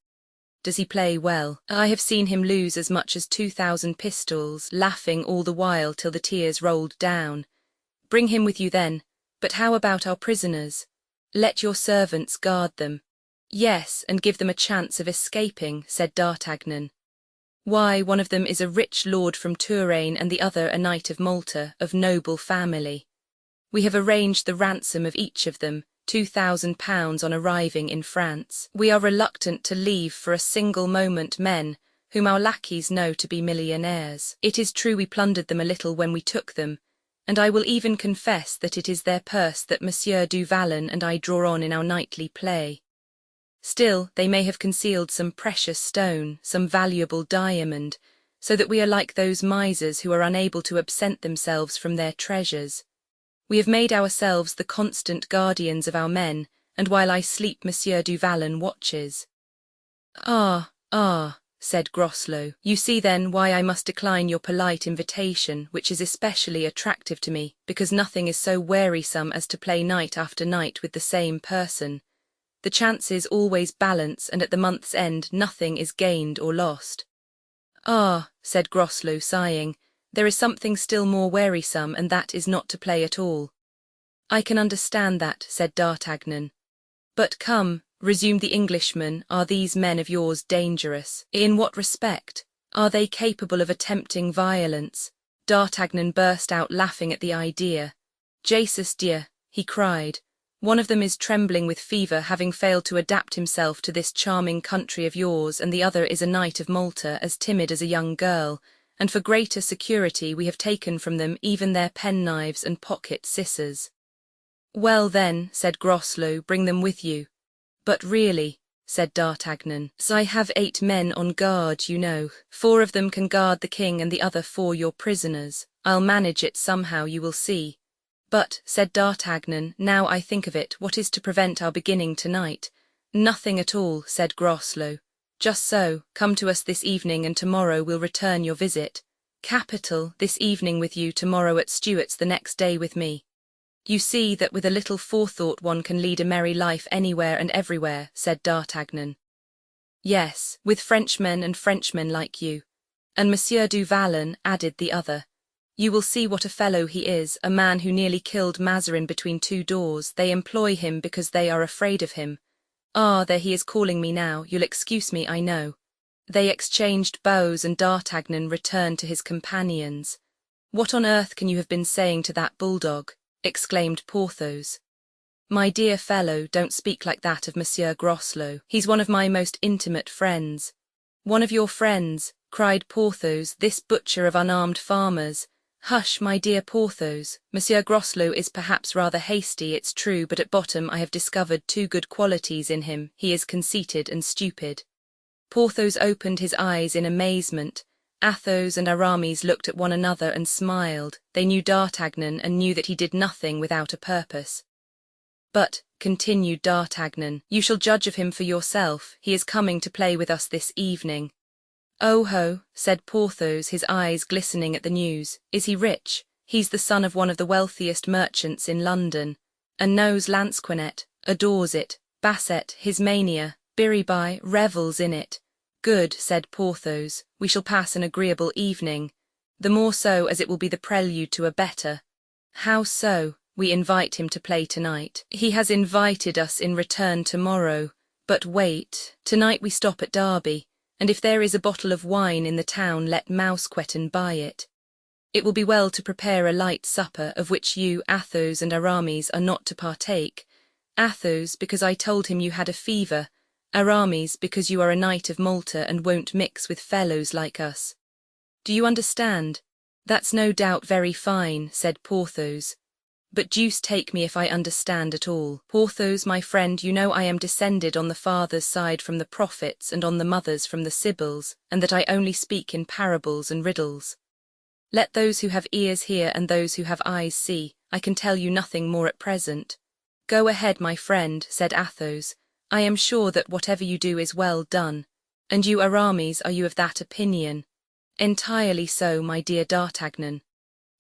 Does he play well? I have seen him lose as much as 2,000 pistols, laughing all the while till the tears rolled down. Bring him with you then. But how about our prisoners? Let your servants guard them. Yes, and give them a chance of escaping, said D'Artagnan. Why, one of them is a rich lord from Touraine and the other a knight of Malta, of noble family. We have arranged the ransom of each of them, £2,000 on arriving in France. We are reluctant to leave for a single moment men whom our lackeys know to be millionaires. It is true we plundered them a little when we took them, and I will even confess that it is their purse that Monsieur du Vallon and I draw on in our nightly play. Still, they may have concealed some precious stone, some valuable diamond, so that we are like those misers who are unable to absent themselves from their treasures. We have made ourselves the constant guardians of our men, and while I sleep Monsieur du Vallon watches. Ah, said Groslow. "You see then why I must decline your polite invitation, which is especially attractive to me, because nothing is so wearisome as to play night after night with the same person. The chances always balance, and at the month's end nothing is gained or lost." "Ah," said Groslow, sighing, "there is something still more wearisome, and that is not to play at all." "I can understand that," said D'Artagnan. "But come," resumed the Englishman, "are these men of yours dangerous? In what respect? Are they capable of attempting violence?" D'Artagnan burst out laughing at the idea. "Jesus Dieu," he cried, "one of them is trembling with fever, having failed to adapt himself to this charming country of yours, and the other is a knight of Malta, as timid as a young girl, and for greater security we have taken from them even their penknives and pocket scissors." "Well then," said Groslow, "bring them with you." "But really," said D'Artagnan, "I have 8 men on guard, you know. 4 of them can guard the king and the other 4 your prisoners. I'll manage it somehow, you will see." "But," said D'Artagnan, "now I think of it, what is to prevent our beginning tonight?" "Nothing at all," said Groslow. "Just so, come to us this evening and tomorrow we'll return your visit." "Capital, this evening with you, tomorrow at Stuart's, the next day with me." "You see that with a little forethought one can lead a merry life anywhere and everywhere," said D'Artagnan. "Yes, with Frenchmen and Frenchmen like you." "And Monsieur du Vallon," added the other. "You will see what a fellow he is, a man who nearly killed Mazarin between 2 doors. They employ him because they are afraid of him. Ah, there he is calling me now. You'll excuse me, I know." They exchanged bows, and D'Artagnan returned to his companions. "What on earth can you have been saying to that bulldog?" exclaimed Porthos. "My dear fellow, don't speak like that of Monsieur Groslow. He's one of my most intimate friends." "One of your friends?" cried Porthos, "this butcher of unarmed farmers." "Hush, my dear Porthos. Monsieur Groslow is perhaps rather hasty, it's true, but at bottom I have discovered 2 good qualities in him. He is conceited and stupid." Porthos opened his eyes in amazement. Athos and Aramis looked at one another and smiled. They knew D'Artagnan and knew that he did nothing without a purpose. "But," continued D'Artagnan, "you shall judge of him for yourself. He is coming to play with us this evening." "Oh ho," said Porthos, his eyes glistening at the news. "Is he rich?" "He's the son of one of the wealthiest merchants in London, and knows lansquenet, adores it, basset, his mania, biribi, revels in it." "Good," said Porthos, "we shall pass an agreeable evening. The more so as it will be the prelude to a better." "How so?" "We invite him to play tonight." "He has invited us in return tomorrow." "But wait, tonight we stop at Derby, and if there is a bottle of wine in the town, let Mousqueton buy it. It will be well to prepare a light supper, of which you, Athos and Aramis, are not to partake. Athos, because I told him you had a fever. Aramis, because you are a knight of Malta and won't mix with fellows like us. Do you understand?" "That's no doubt very fine," said Porthos. "But deuce take me if I understand at all. Porthos, my friend, you know I am descended on the father's side from the prophets and on the mother's from the Sibyls, and that I only speak in parables and riddles. Let those who have ears hear and those who have eyes see. I can tell you nothing more at present." "Go ahead, my friend," said Athos. "I am sure that whatever you do is well done." "And you, Aramis, are you of that opinion?" "Entirely so, my dear D'Artagnan."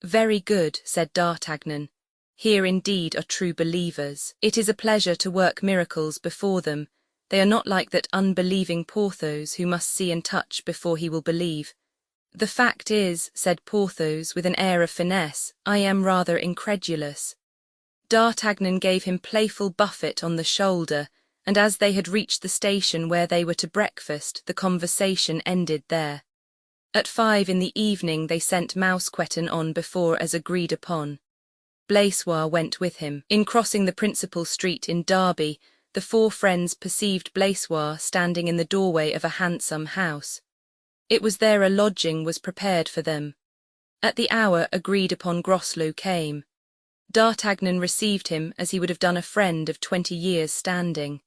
"Very good," said D'Artagnan. "Here indeed are true believers. It is a pleasure to work miracles before them. They are not like that unbelieving Porthos who must see and touch before he will believe." "The fact is," said Porthos with an air of finesse, "I am rather incredulous." D'Artagnan gave him playful buffet on the shoulder, and as they had reached the station where they were to breakfast, the conversation ended there. At 5 in the evening they sent Mousqueton on before as agreed upon. Blaisois went with him. In crossing the principal street in Derby, the 4 friends perceived Blaisois standing in the doorway of a handsome house. It was there a lodging was prepared for them. At the hour agreed upon Groslow came. D'Artagnan received him as he would have done a friend of 20 years' standing.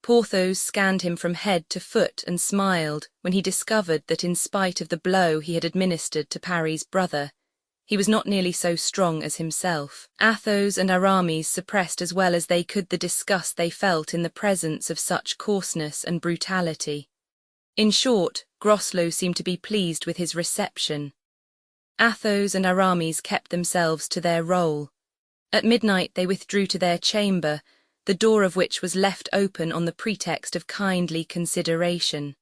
Porthos scanned him from head to foot and smiled when he discovered that in spite of the blow he had administered to Parry's brother, he was not nearly so strong as himself. Athos and Aramis suppressed as well as they could the disgust they felt in the presence of such coarseness and brutality. In short, Groslow seemed to be pleased with his reception. Athos and Aramis kept themselves to their role. At midnight they withdrew to their chamber, the door of which was left open on the pretext of kindly consideration.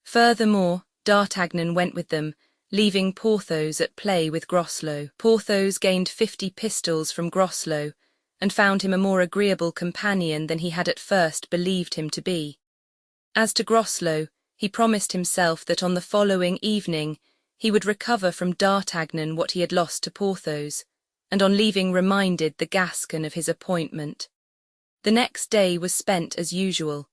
Furthermore, D'Artagnan went with them, leaving Porthos at play with Groslow. Porthos gained 50 pistols from Groslow, and found him a more agreeable companion than he had at first believed him to be. As to Groslow, he promised himself that on the following evening he would recover from D'Artagnan what he had lost to Porthos, and on leaving reminded the Gascon of his appointment. The next day was spent as usual.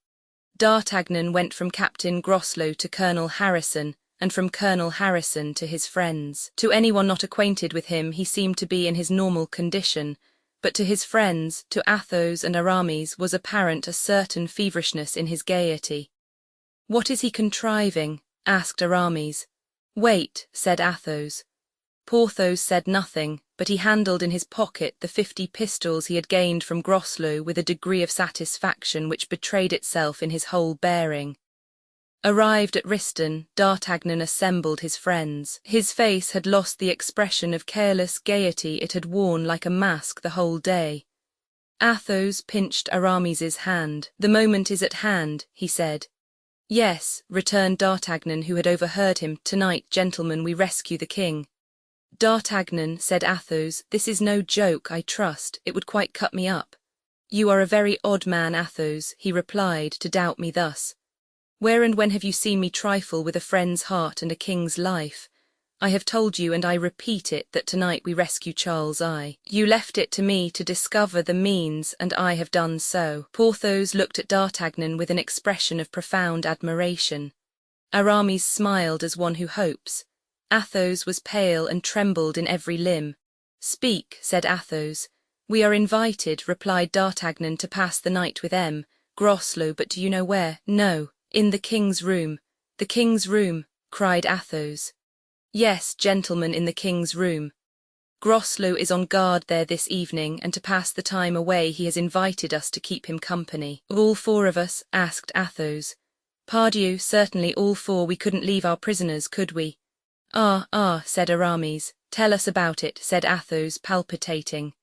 D'Artagnan went from Captain Groslow to Colonel Harrison, and from Colonel Harrison to his friends. To anyone not acquainted with him he seemed to be in his normal condition, but to his friends, to Athos and Aramis, was apparent a certain feverishness in his gaiety. "What is he contriving?" asked Aramis. "Wait," said Athos. Porthos said nothing, but he handled in his pocket the 50 pistols he had gained from Groslow with a degree of satisfaction which betrayed itself in his whole bearing. Arrived at Riston, D'Artagnan assembled his friends. His face had lost the expression of careless gaiety it had worn like a mask the whole day. Athos pinched Aramis's hand. "The moment is at hand," he said. "Yes," returned D'Artagnan, who had overheard him. "Tonight, gentlemen, we rescue the king." "D'Artagnan," said Athos, "this is no joke, I trust. It would quite cut me up." "You are a very odd man, Athos," he replied, "to doubt me thus. Where and when have you seen me trifle with a friend's heart and a king's life? I have told you, and I repeat it, that tonight we rescue Charles I. You left it to me to discover the means, and I have done so." Porthos looked at D'Artagnan with an expression of profound admiration. Aramis smiled as one who hopes. Athos was pale and trembled in every limb. "Speak," said Athos. "We are invited," replied D'Artagnan, "to pass the night with Groslow, but do you know where?" "No." "In the king's room." "The king's room," cried Athos. "Yes, gentlemen, in the king's room. Groslow is on guard there this evening, and to pass the time away he has invited us to keep him company." "All four of us?" asked Athos. "Pardieu, certainly all four. We couldn't leave our prisoners, could we?" Ah, said Aramis. "Tell us about it," said Athos, palpitating.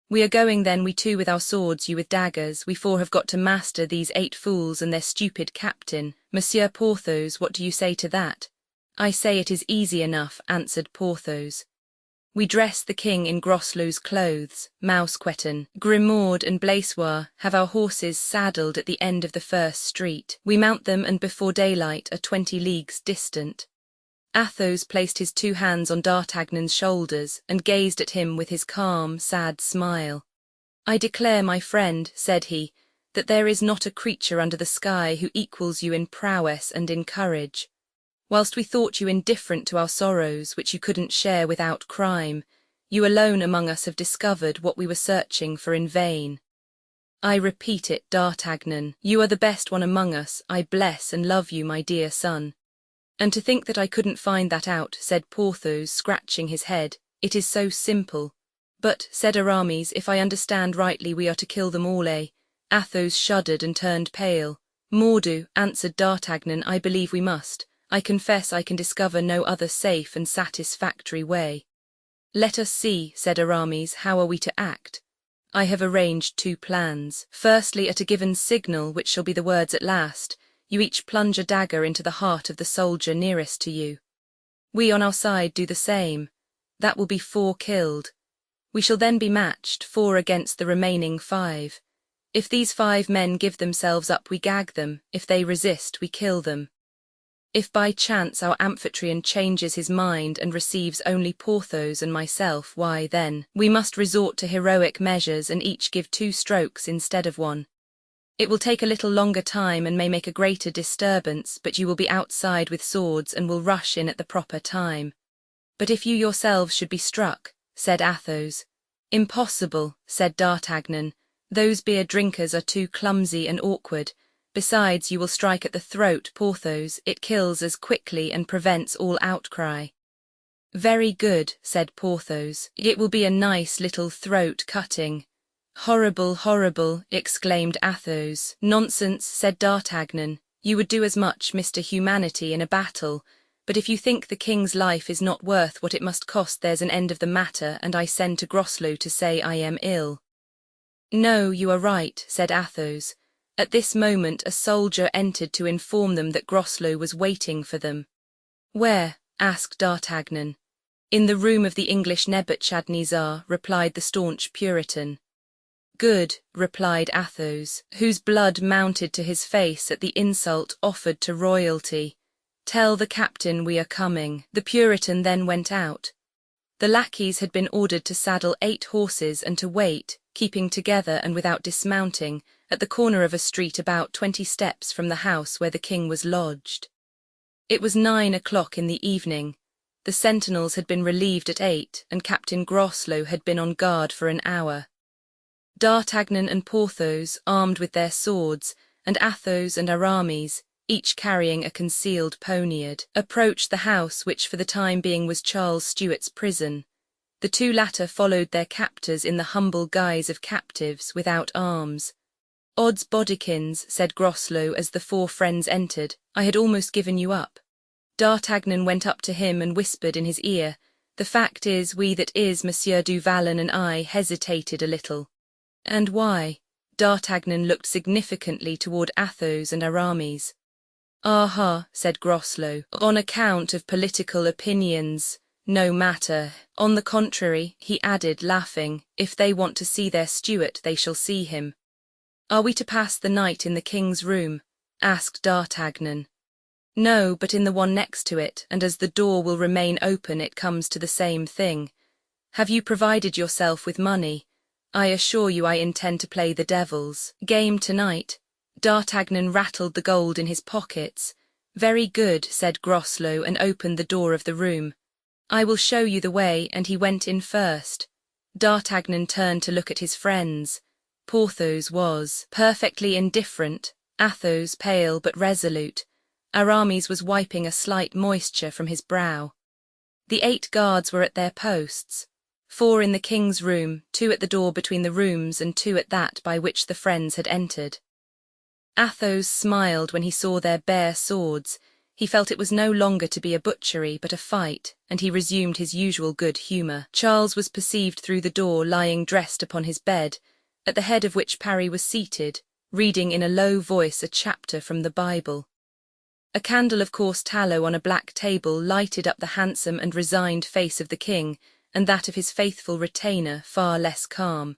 "We are going then, we two with our swords, you with daggers. We four have got to master these 8 fools and their stupid captain. Monsieur Porthos, what do you say to that?" "I say it is easy enough," answered Porthos. "We dress the king in Groslow's clothes, Mousqueton, Grimaud and Blaisois, have our horses saddled at the end of the first street. We mount them and before daylight are 20 leagues distant." Athos placed his 2 hands on D'Artagnan's shoulders and gazed at him with his calm, sad smile. "I declare, my friend," said he, "that there is not a creature under the sky who equals you in prowess and in courage. Whilst we thought you indifferent to our sorrows, which you couldn't share without crime, you alone among us have discovered what we were searching for in vain. I repeat it, D'Artagnan, you are the best one among us. I bless and love you, my dear son." "And to think that I couldn't find that out," said Porthos, scratching his head. "It is so simple." "But," said Aramis, "if I understand rightly, we are to kill them all, eh?" Athos shuddered and turned pale. "Mordieu," answered D'Artagnan, "I believe we must. I confess I can discover no other safe and satisfactory way." "Let us see," said Aramis, "how are we to act? I have arranged 2 plans. Firstly, at a given signal, which shall be the words at last, you each plunge a dagger into the heart of the soldier nearest to you. We on our side do the same. That will be 4 killed. We shall then be matched, 4 against the remaining 5. If these 5 men give themselves up, we gag them. If they resist, we kill them. If by chance our amphitryon changes his mind and receives only Porthos and myself, why, then, we must resort to heroic measures and each give 2 strokes instead of 1. It will take a little longer time and may make a greater disturbance, but you will be outside with swords and will rush in at the proper time." "But if you yourselves should be struck?" said Athos. "Impossible," said D'Artagnan. "Those beer drinkers are too clumsy and awkward. Besides, you will strike at the throat, Porthos. It kills as quickly and prevents all outcry." "Very good," said Porthos. "It will be a nice little throat-cutting." "Horrible, horrible," exclaimed Athos. "Nonsense," said D'Artagnan. You would do as much, Mr. Humanity, in a battle, but if you think the king's life is not worth what it must cost, there's an end of the matter, and I send to Groslow to say I am ill." "No, you are right," said Athos. At this moment a soldier entered to inform them that Groslow was waiting for them. "Where?" asked D'Artagnan. "In the room of the English Nebuchadnezzar," replied the staunch Puritan. "Good," replied Athos, whose blood mounted to his face at the insult offered to royalty. "Tell the captain we are coming." The Puritan then went out. The lackeys had been ordered to saddle 8 horses and to wait, keeping together and without dismounting, at the corner of a street about 20 steps from the house where the king was lodged. It was 9 o'clock in the evening. The sentinels had been relieved at 8, and Captain Groslow had been on guard for an hour. D'Artagnan and Porthos, armed with their swords, and Athos and Aramis, each carrying a concealed poniard, approached the house which for the time being was Charles Stuart's prison. The 2 latter followed their captors in the humble guise of captives, without arms. "Odds bodikins," said Groslow as the 4 friends entered, "I had almost given you up." D'Artagnan went up to him and whispered in his ear, "The fact is, we that is, Monsieur du Vallon and I hesitated a little." "And why?" D'Artagnan looked significantly toward Athos and Aramis. "Aha," said Groslow, "on account of political opinions. No matter. On the contrary," he added, laughing, "if they want to see their Stuart, they shall see him." "Are we to pass the night in the king's room?" asked D'Artagnan. "No, but in the one next to it, and as the door will remain open it comes to the same thing. Have you provided yourself with money? I assure you I intend to play the devil's game tonight." D'Artagnan rattled the gold in his pockets. "Very good," said Groslow, and opened the door of the room. "I will show you the way," and he went in first. D'Artagnan turned to look at his friends. Porthos was perfectly indifferent, Athos pale but resolute. Aramis was wiping a slight moisture from his brow. The 8 guards were at their posts. 4 in the king's room, 2 at the door between the rooms, and 2 at that by which the friends had entered. Athos smiled when he saw their bare swords. He felt it was no longer to be a butchery but a fight, and he resumed his usual good humour. Charles was perceived through the door lying dressed upon his bed, at the head of which Parry was seated, reading in a low voice a chapter from the Bible. A candle of coarse tallow on a black table lighted up the handsome and resigned face of the king, and that of his faithful retainer far less calm.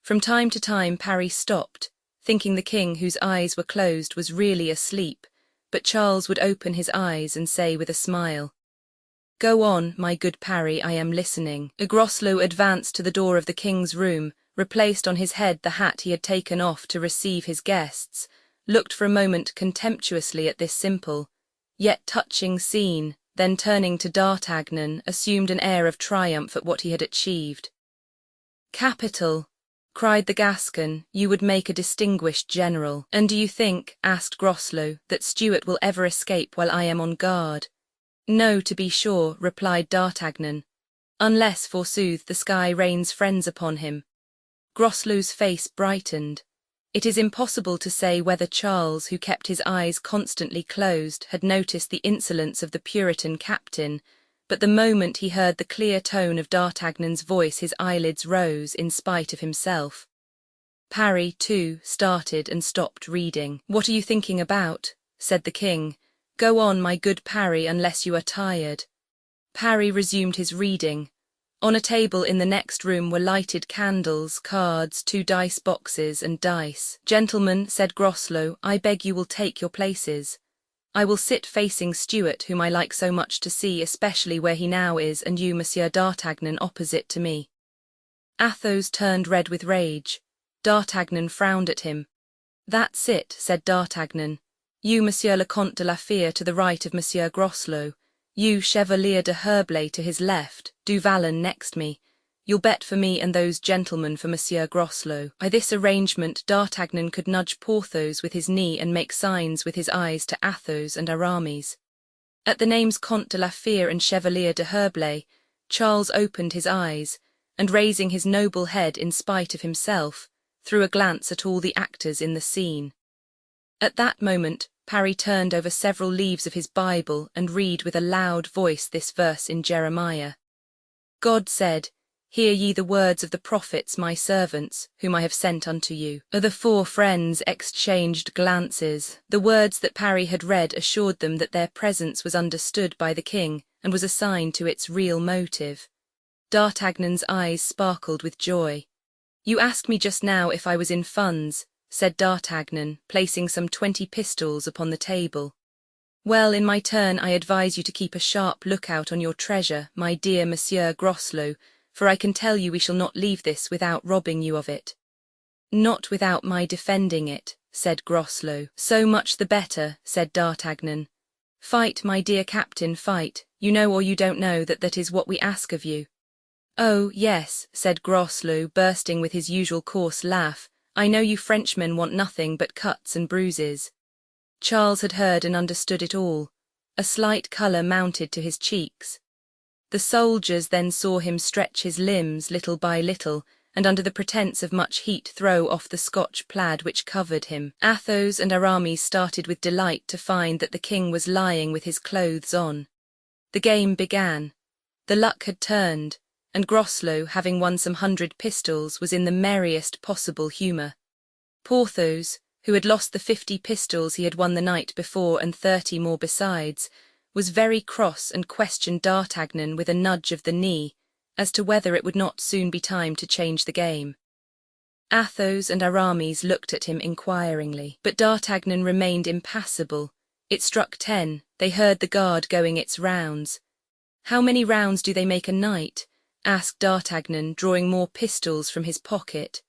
From time to time Parry stopped, thinking the king, whose eyes were closed, was really asleep, but Charles would open his eyes and say with a smile, "Go on, my good Parry, I am listening." Groslow advanced to the door of the king's room, replaced on his head the hat he had taken off to receive his guests, looked for a moment contemptuously at this simple, yet touching scene, then turning to D'Artagnan, assumed an air of triumph at what he had achieved. "Capital!" cried the Gascon, "you would make a distinguished general." "And do you think," asked Groslow, "that Stuart will ever escape while I am on guard?" "No, to be sure," replied D'Artagnan, "unless, forsooth, the sky rains friends upon him." Groslow's face brightened. It is impossible to say whether Charles, who kept his eyes constantly closed, had noticed the insolence of the Puritan captain, but the moment he heard the clear tone of D'Artagnan's voice his eyelids rose in spite of himself. Parry, too, started and stopped reading. "What are you thinking about?" said the king. "Go on, my good Parry, unless you are tired." Parry resumed his reading. On a table in the next room were lighted candles, cards, 2 dice boxes, and dice. "Gentlemen," said Groslow, "I beg you will take your places. I will sit facing Stuart, whom I like so much to see, especially where he now is, and you, Monsieur d'Artagnan, opposite to me." Athos turned red with rage. D'Artagnan frowned at him. "That's it," said D'Artagnan. "You, Monsieur le Comte de la Fere, to the right of Monsieur Groslow. You, Chevalier de Herblay, to his left, du Vallon next me. You'll bet for me and those gentlemen for Monsieur Groslow." By this arrangement D'Artagnan could nudge Porthos with his knee and make signs with his eyes to Athos and Aramis. At the names Comte de la Fere and Chevalier de Herblay, Charles opened his eyes, and raising his noble head in spite of himself, threw a glance at all the actors in the scene. At that moment Parry turned over several leaves of his Bible and read with a loud voice this verse in Jeremiah. God said, "Hear ye the words of the prophets my servants, whom I have sent unto you." The four friends exchanged glances. The words that Parry had read assured them that their presence was understood by the king and was assigned to its real motive. D'Artagnan's eyes sparkled with joy. "You asked me just now if I was in funds," said D'Artagnan, placing some 20 pistols upon the table. "Well, in my turn I advise you to keep a sharp lookout on your treasure, my dear Monsieur Groslow, for I can tell you we shall not leave this without robbing you of it." "Not without my defending it," said Groslow. "So much the better," said D'Artagnan. "Fight, my dear captain, fight. You know or you don't know that is what we ask of you." "Oh, yes," said Groslow, bursting with his usual coarse laugh. "I know you Frenchmen want nothing but cuts and bruises." Charles had heard and understood it all. A slight colour mounted to his cheeks. The soldiers then saw him stretch his limbs little by little, and under the pretence of much heat throw off the Scotch plaid which covered him. Athos and Aramis started with delight to find that the king was lying with his clothes on. The game began. The luck had turned, and Groslow, having won some 100 pistols, was in the merriest possible humour. Porthos, who had lost the 50 pistols he had won the night before and 30 more besides, was very cross and questioned D'Artagnan with a nudge of the knee as to whether it would not soon be time to change the game. Athos and Aramis looked at him inquiringly, but D'Artagnan remained impassible. It struck 10, they heard the guard going its rounds. "How many rounds do they make a night?" asked D'Artagnan, drawing more pistols from his pocket.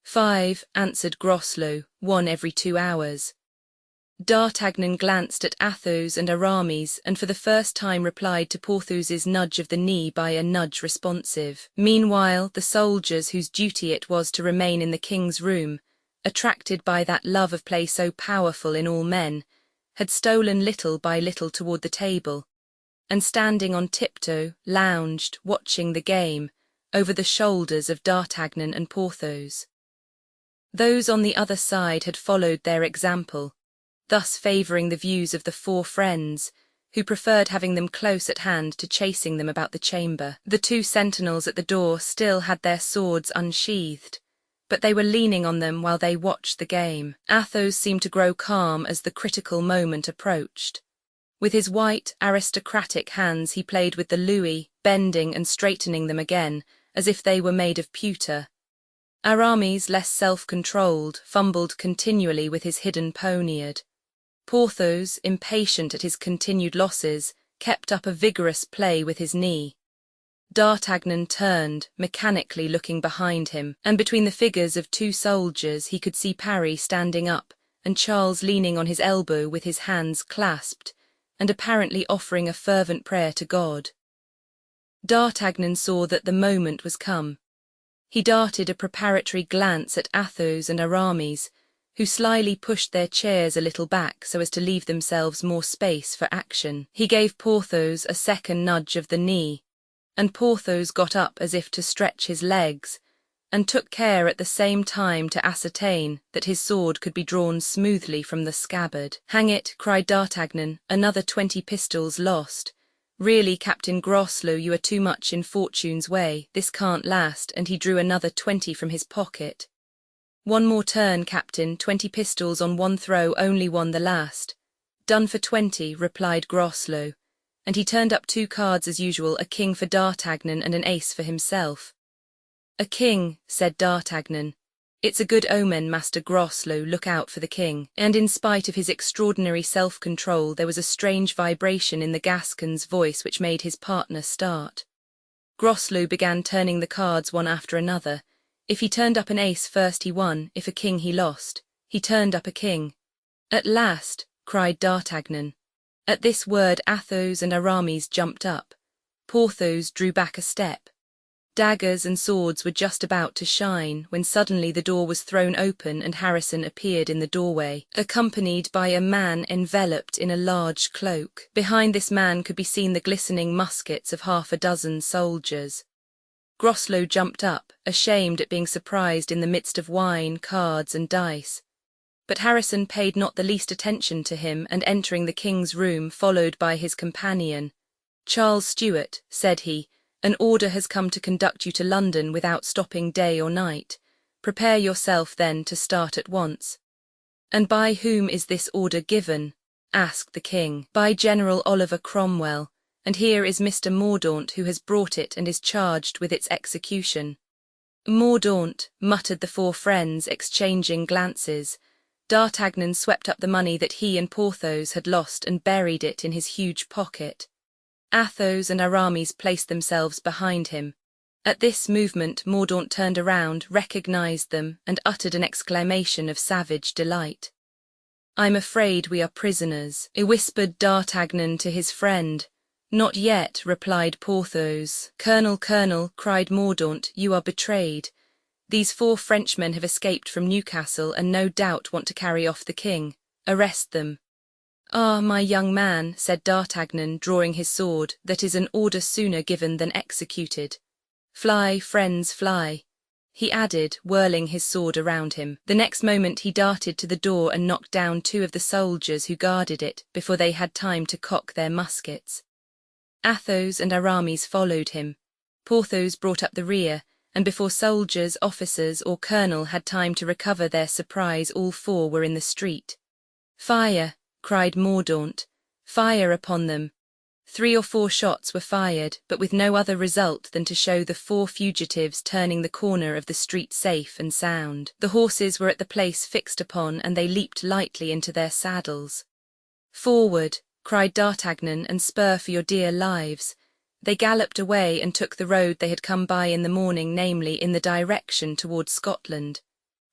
"5, answered Groslow, "1 every 2 hours. D'Artagnan glanced at Athos and Aramis and for the first time replied to Porthos's nudge of the knee by a nudge responsive. Meanwhile, the soldiers whose duty it was to remain in the king's room, attracted by that love of play so powerful in all men, had stolen little by little toward the table, and standing on tiptoe, lounged, watching the game, over the shoulders of D'Artagnan and Porthos. Those on the other side had followed their example, thus favouring the views of the four friends, who preferred having them close at hand to chasing them about the chamber. The 2 sentinels at the door still had their swords unsheathed, but they were leaning on them while they watched the game. Athos seemed to grow calm as the critical moment approached. With his white, aristocratic hands he played with the louis, bending and straightening them again, as if they were made of pewter. Aramis, less self-controlled, fumbled continually with his hidden poniard. Porthos, impatient at his continued losses, kept up a vigorous play with his knee. D'Artagnan turned, mechanically looking behind him, and between the figures of 2 soldiers he could see Parry standing up, and Charles leaning on his elbow with his hands clasped, and apparently offering a fervent prayer to God. D'Artagnan saw that the moment was come. He darted a preparatory glance at Athos and Aramis, who slyly pushed their chairs a little back so as to leave themselves more space for action. He gave Porthos a second nudge of the knee, and Porthos got up as if to stretch his legs, and took care at the same time to ascertain that his sword could be drawn smoothly from the scabbard. "Hang it," cried D'Artagnan, "another 20 pistols lost. Really, Captain Groslow, you are too much in fortune's way. This can't last," and he drew another 20 from his pocket. "One more turn, Captain, 20 pistols on one throw only won the last." "Done for 20, replied Groslow, and he turned up 2 cards as usual, a king for D'Artagnan and an ace for himself. "A king," said D'Artagnan. "It's a good omen, Master Groslow, look out for the king." And in spite of his extraordinary self-control, there was a strange vibration in the Gascon's voice which made his partner start. Groslow began turning the cards one after another. If he turned up an ace first he won, if a king he lost. He turned up a king. "At last," cried D'Artagnan. At this word Athos and Aramis jumped up. Porthos drew back a step. Daggers and swords were just about to shine, when suddenly the door was thrown open and Harrison appeared in the doorway, accompanied by a man enveloped in a large cloak. Behind this man could be seen the glistening muskets of half a dozen soldiers. Groslow jumped up, ashamed at being surprised in the midst of wine, cards, and dice. But Harrison paid not the least attention to him, and entering the king's room, followed by his companion, "Charles Stuart," said he, "an order has come to conduct you to London without stopping day or night. Prepare yourself, then, to start at once." "And by whom is this order given?" asked the king. "By General Oliver Cromwell, and here is Mr. Mordaunt, who has brought it and is charged with its execution." "Mordaunt," muttered the four friends, exchanging glances. D'Artagnan swept up the money that he and Porthos had lost and buried it in his huge pocket. Athos and Aramis placed themselves behind him. At this movement Mordaunt turned around, recognized them, and uttered an exclamation of savage delight. "I'm afraid we are prisoners," whispered D'Artagnan to his friend. "Not yet," replied Porthos. Colonel," cried Mordaunt, "you are betrayed. These 4 Frenchmen have escaped from Newcastle and no doubt want to carry off the king. Arrest them." "Ah, my young man," said D'Artagnan, drawing his sword, "that is an order sooner given than executed. Fly, friends, fly," he added, whirling his sword around him. The next moment he darted to the door and knocked down 2 of the soldiers who guarded it before they had time to cock their muskets. Athos and Aramis followed him. Porthos brought up the rear, and before soldiers, officers, or colonel had time to recover their surprise, all 4 were in the street. "Fire!" cried Mordaunt. "Fire upon them!" 3 or 4 shots were fired, but with no other result than to show the 4 fugitives turning the corner of the street safe and sound. The horses were at the place fixed upon, and they leaped lightly into their saddles. "Forward!" cried D'Artagnan, "and spur for your dear lives." They galloped away and took the road they had come by in the morning, namely, in the direction towards Scotland.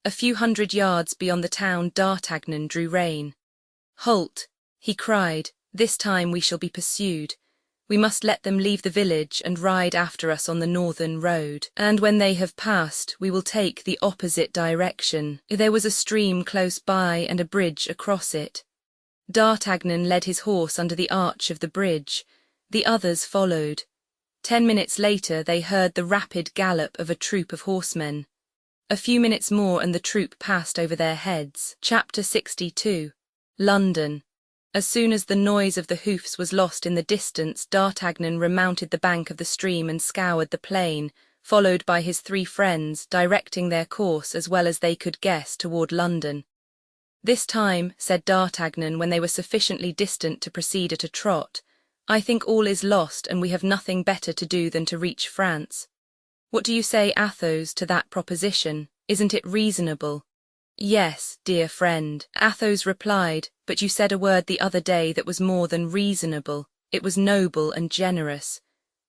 A few hundred yards beyond the town D'Artagnan drew rein. "Halt!" he cried. "This time we shall be pursued. We must let them leave the village and ride after us on the northern road, and when they have passed, we will take the opposite direction." There was a stream close by and a bridge across it. D'Artagnan led his horse under the arch of the bridge. The others followed. 10 minutes later they heard the rapid gallop of a troop of horsemen. A few minutes more and the troop passed over their heads. Chapter 62. London. As soon as the noise of the hoofs was lost in the distance, D'Artagnan remounted the bank of the stream and scoured the plain, followed by his 3 friends, directing their course as well as they could guess toward London. "This time," said D'Artagnan when they were sufficiently distant to proceed at a trot, "I think all is lost and we have nothing better to do than to reach France. What do you say, Athos, to that proposition? Isn't it reasonable?" "Yes, dear friend," Athos replied, "but you said a word the other day that was more than reasonable. It was noble and generous.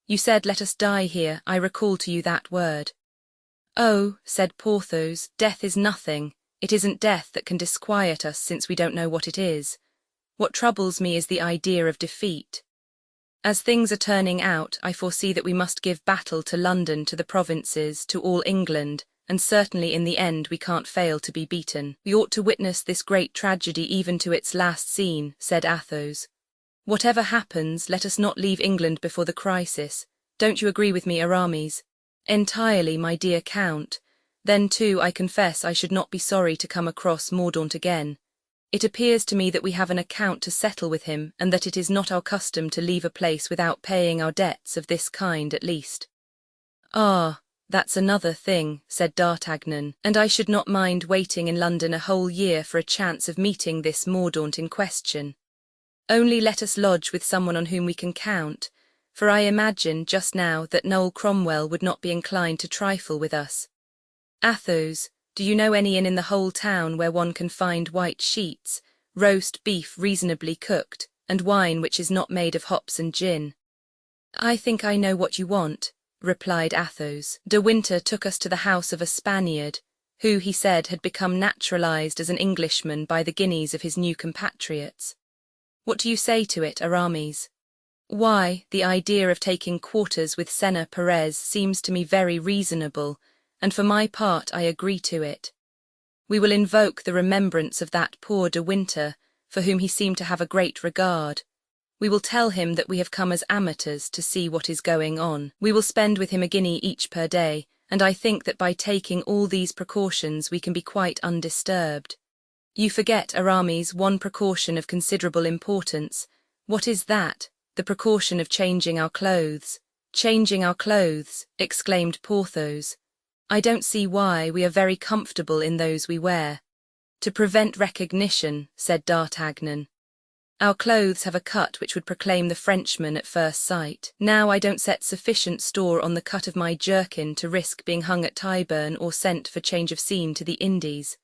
You said, 'Let us die here.' I recall to you that word." "Oh," said Porthos, "death is nothing. It isn't death that can disquiet us, since we don't know what it is. What troubles me is the idea of defeat. As things are turning out, I foresee that we must give battle to London, to the provinces, to all England, and certainly in the end we can't fail to be beaten. We ought to witness this great tragedy even to its last scene," said Athos. "Whatever happens, let us not leave England before the crisis. Don't you agree with me, Aramis?" "Entirely, my dear Count. Then, too, I confess I should not be sorry to come across Mordaunt again. It appears to me that we have an account to settle with him, and that it is not our custom to leave a place without paying our debts, of this kind at least." "Ah, that's another thing," said D'Artagnan, "and I should not mind waiting in London a whole year for a chance of meeting this Mordaunt in question. Only let us lodge with someone on whom we can count, for I imagine, just now, that Noel Cromwell would not be inclined to trifle with us. Athos, do you know any inn in the whole town where one can find white sheets, roast beef reasonably cooked, and wine which is not made of hops and gin?" "I think I know what you want," replied Athos. "De Winter took us to the house of a Spaniard, who, he said, had become naturalized as an Englishman by the guineas of his new compatriots. What do you say to it, Aramis?" "Why, the idea of taking quarters with Senna Perez seems to me very reasonable, and for my part I agree to it. We will invoke the remembrance of that poor De Winter, for whom he seemed to have a great regard. We will tell him that we have come as amateurs to see what is going on. We will spend with him a guinea each per day, and I think that by taking all these precautions we can be quite undisturbed. You forget, Aramis, one precaution of considerable importance. What is that? The precaution of changing our clothes. Changing our clothes, exclaimed Porthos. I don't see why, we are very comfortable in those we wear. To prevent recognition, said D'Artagnan. Our clothes have a cut which would proclaim the Frenchman at first sight. Now I don't set sufficient store on the cut of my jerkin to risk being hung at Tyburn or sent for change of scene to the Indies.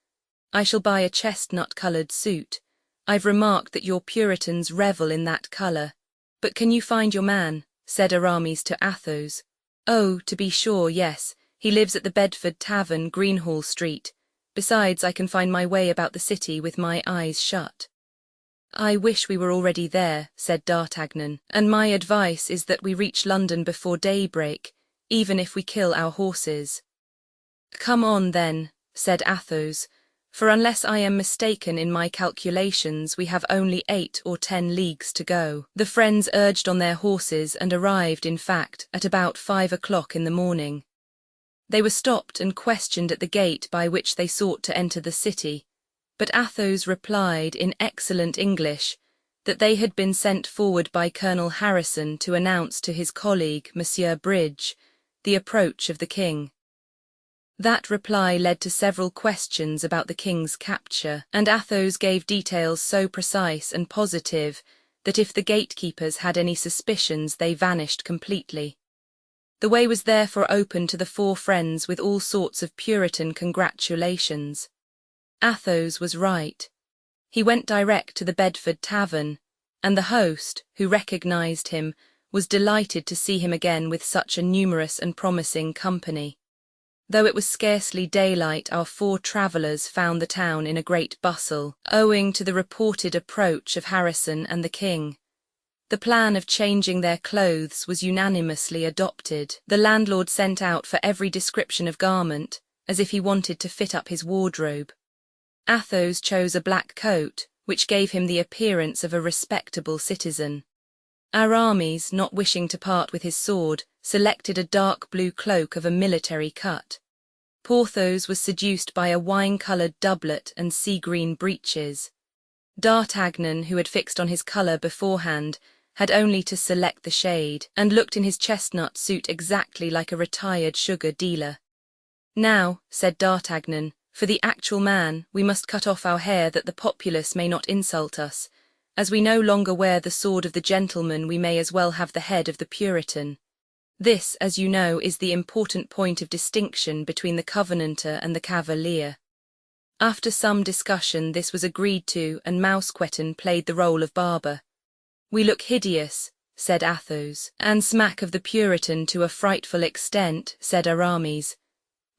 I shall buy a chestnut-coloured suit. I've remarked that your Puritans revel in that colour. But can you find your man? Said Aramis to Athos. Oh, to be sure, yes. He lives at the Bedford Tavern, Greenhall Street. Besides, I can find my way about the city with my eyes shut. I wish we were already there, said D'Artagnan, and my advice is that we reach London before daybreak, even if we kill our horses. Come on, then, said Athos, for unless I am mistaken in my calculations, we have only 8 or 10 leagues to go. The friends urged on their horses and arrived, in fact, at about 5 o'clock in the morning. They were stopped and questioned at the gate by which they sought to enter the city, but Athos replied in excellent English that they had been sent forward by Colonel Harrison to announce to his colleague, Monsieur Bridge, the approach of the king. That reply led to several questions about the king's capture, and Athos gave details so precise and positive that if the gatekeepers had any suspicions, they vanished completely. The way was therefore open to the 4 friends with all sorts of Puritan congratulations. Athos was right. He went direct to the Bedford Tavern, and the host, who recognized him, was delighted to see him again with such a numerous and promising company. Though it was scarcely daylight, our 4 travellers found the town in a great bustle, owing to the reported approach of Harrison and the king. The plan of changing their clothes was unanimously adopted. The landlord sent out for every description of garment, as if he wanted to fit up his wardrobe. Athos chose a black coat, which gave him the appearance of a respectable citizen. Aramis, not wishing to part with his sword, selected a dark blue cloak of a military cut. Porthos was seduced by a wine-coloured doublet and sea-green breeches. D'Artagnan, who had fixed on his colour beforehand, had only to select the shade, and looked in his chestnut suit exactly like a retired sugar dealer. Now, said D'Artagnan, for the actual man, we must cut off our hair that the populace may not insult us. As we no longer wear the sword of the gentleman, we may as well have the head of the Puritan. This, as you know, is the important point of distinction between the Covenanter and the Cavalier. After some discussion, this was agreed to, and Mousqueton played the role of barber. We look hideous, said Athos, and smack of the Puritan to a frightful extent, said Aramis.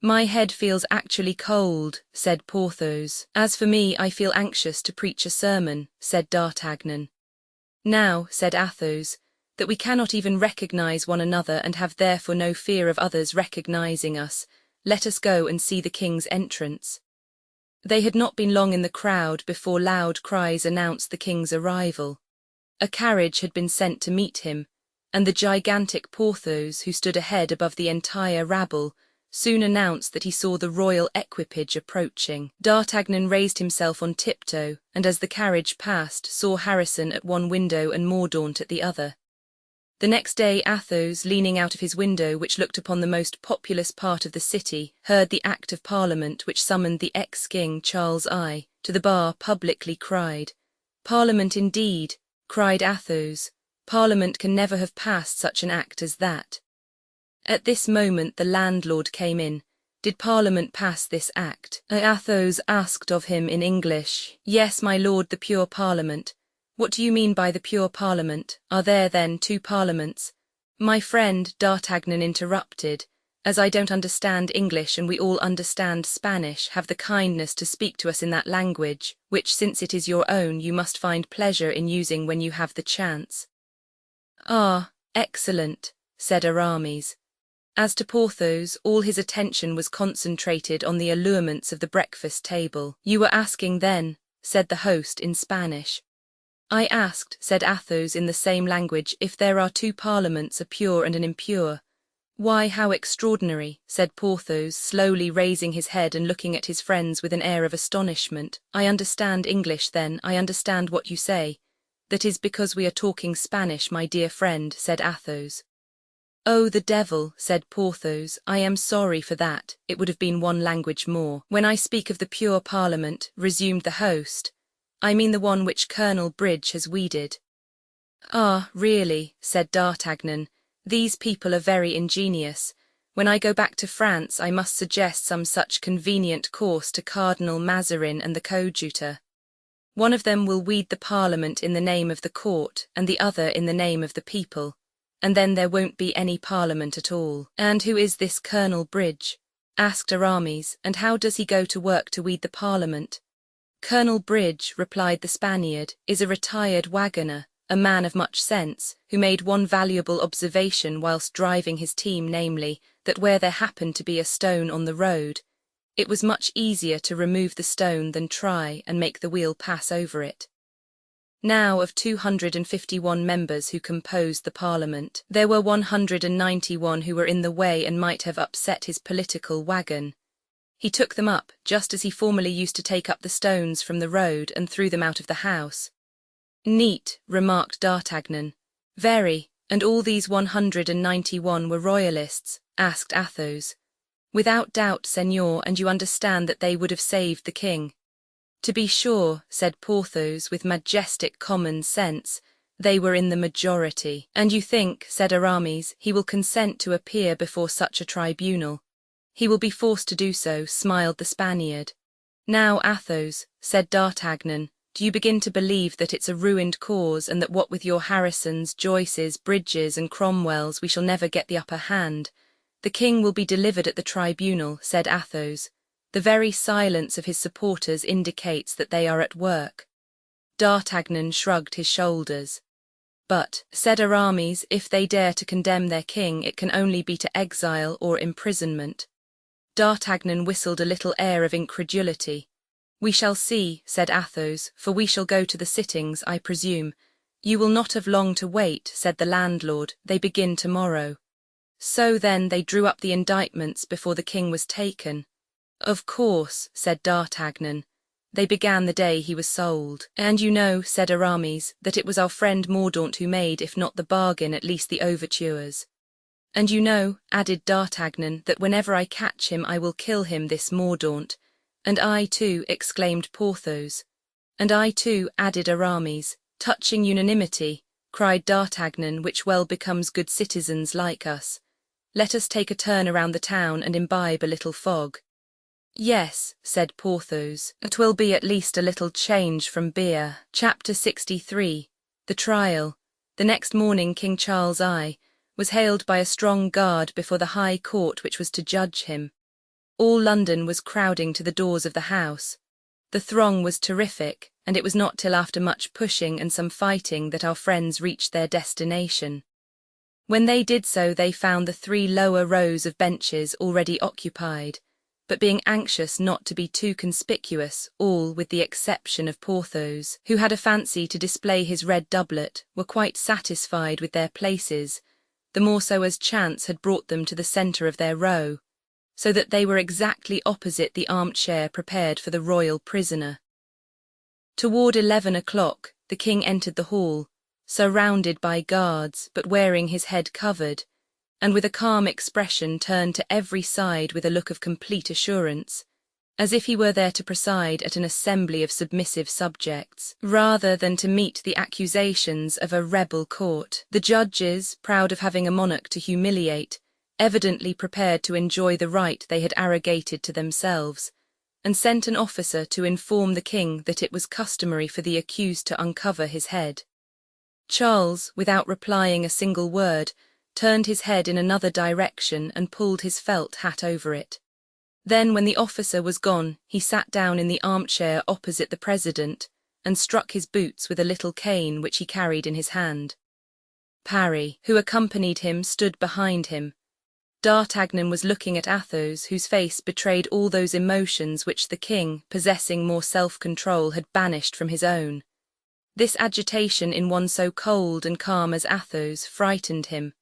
My head feels actually cold, said Porthos. As for me, I feel anxious to preach a sermon, said D'Artagnan. Now, said Athos, that we cannot even recognize one another and have therefore no fear of others recognizing us, let us go and see the king's entrance. They had not been long in the crowd before loud cries announced the king's arrival. A carriage had been sent to meet him, and the gigantic Porthos, who stood ahead above the entire rabble, soon announced that he saw the royal equipage approaching. D'Artagnan raised himself on tiptoe, and as the carriage passed, saw Harrison at one window and Mordaunt at the other. The next day Athos, leaning out of his window which looked upon the most populous part of the city, heard the Act of Parliament which summoned the ex-king Charles I to the bar publicly cried. Parliament indeed, cried Athos. Parliament can never have passed such an act as that. At this moment the landlord came in. Did Parliament pass this act? Athos asked of him in English. Yes, my lord, the pure Parliament. What do you mean by the pure Parliament? Are there, then, 2 parliaments? My friend, D'Artagnan interrupted, as I don't understand English and we all understand Spanish, have the kindness to speak to us in that language, which, since it is your own, you must find pleasure in using when you have the chance. Ah, excellent, said Aramis. As to Porthos, all his attention was concentrated on the allurements of the breakfast table. You were asking then, said the host in Spanish. I asked, said Athos in the same language, if there are 2 parliaments, a pure and an impure. "Why, how extraordinary," said Porthos, slowly raising his head and looking at his friends with an air of astonishment. "I understand English, then, I understand what you say. That is because we are talking Spanish, my dear friend," said Athos. "Oh, the devil," said Porthos, "I am sorry for that, it would have been one language more." "When I speak of the pure parliament," resumed the host, "I mean the one which Colonel Bridge has weeded." "Ah, really," said D'Artagnan, "these people are very ingenious. When I go back to France I must suggest some such convenient course to Cardinal Mazarin and the coadjutor. One of them will weed the parliament in the name of the court, and the other in the name of the people, and then there won't be any parliament at all." "And who is this Colonel Bridge?" asked Aramis, "and how does he go to work to weed the parliament?" "Colonel Bridge," replied the Spaniard, "is a retired wagoner, a man of much sense, who made one valuable observation whilst driving his team, namely, that where there happened to be a stone on the road, it was much easier to remove the stone than try and make the wheel pass over it. Now, of 251 members who composed the parliament, there were 191 who were in the way and might have upset his political wagon. He took them up, just as he formerly used to take up the stones from the road and threw them out of the house." "Neat," remarked D'Artagnan. "Very, and all these 191 were royalists?" asked Athos. "Without doubt, Señor, and you understand that they would have saved the king." "To be sure," said Porthos with majestic common sense, "they were in the majority." "And you think," said Aramis, "he will consent to appear before such a tribunal?" "He will be forced to do so," smiled the Spaniard. "Now, Athos," said D'Artagnan, "do you begin to believe that it's a ruined cause, and that what with your Harrisons, Joyces, Bridges, and Cromwells we shall never get the upper hand?" "The king will be delivered at the tribunal," said Athos. "The very silence of his supporters indicates that they are at work." D'Artagnan shrugged his shoulders. "But," said Aramis, "if they dare to condemn their king, it can only be to exile or imprisonment." D'Artagnan whistled a little air of incredulity. "We shall see," said Athos, "for we shall go to the sittings, I presume." "You will not have long to wait," said the landlord, "they begin tomorrow." "So then they drew up the indictments before the king was taken?" "Of course," said D'Artagnan. "They began the day he was sold." "And you know," said Aramis, "that it was our friend Mordaunt who made, if not the bargain, at least the overtures." "And you know," added D'Artagnan, "that whenever I catch him I will kill him, this Mordaunt." "And I too," exclaimed Porthos. "And I too," added Aramis. "Touching unanimity," cried D'Artagnan, "which well becomes good citizens like us. Let us take a turn around the town and imbibe a little fog." "Yes," said Porthos, "it will be at least a little change from beer." Chapter 63. The Trial. The next morning King Charles I was hailed by a strong guard before the High Court which was to judge him. All London was crowding to the doors of the house. The throng was terrific, and it was not till after much pushing and some fighting that our friends reached their destination. When they did so, they found the 3 lower rows of benches already occupied, but being anxious not to be too conspicuous, all, with the exception of Porthos, who had a fancy to display his red doublet, were quite satisfied with their places, the more so as chance had brought them to the centre of their row, so that they were exactly opposite the armchair prepared for the royal prisoner. Toward 11 o'clock, the king entered the hall, surrounded by guards, but wearing his head covered, and with a calm expression turned to every side with a look of complete assurance, as if he were there to preside at an assembly of submissive subjects, rather than to meet the accusations of a rebel court. The judges, proud of having a monarch to humiliate, evidently prepared to enjoy the right they had arrogated to themselves, and sent an officer to inform the king that it was customary for the accused to uncover his head. Charles, without replying a single word, turned his head in another direction and pulled his felt hat over it. Then, when the officer was gone, he sat down in the armchair opposite the president and struck his boots with a little cane which he carried in his hand. Parry, who accompanied him, stood behind him. D'Artagnan was looking at Athos, whose face betrayed all those emotions which the king, possessing more self-control, had banished from his own. This agitation in one so cold and calm as Athos frightened him.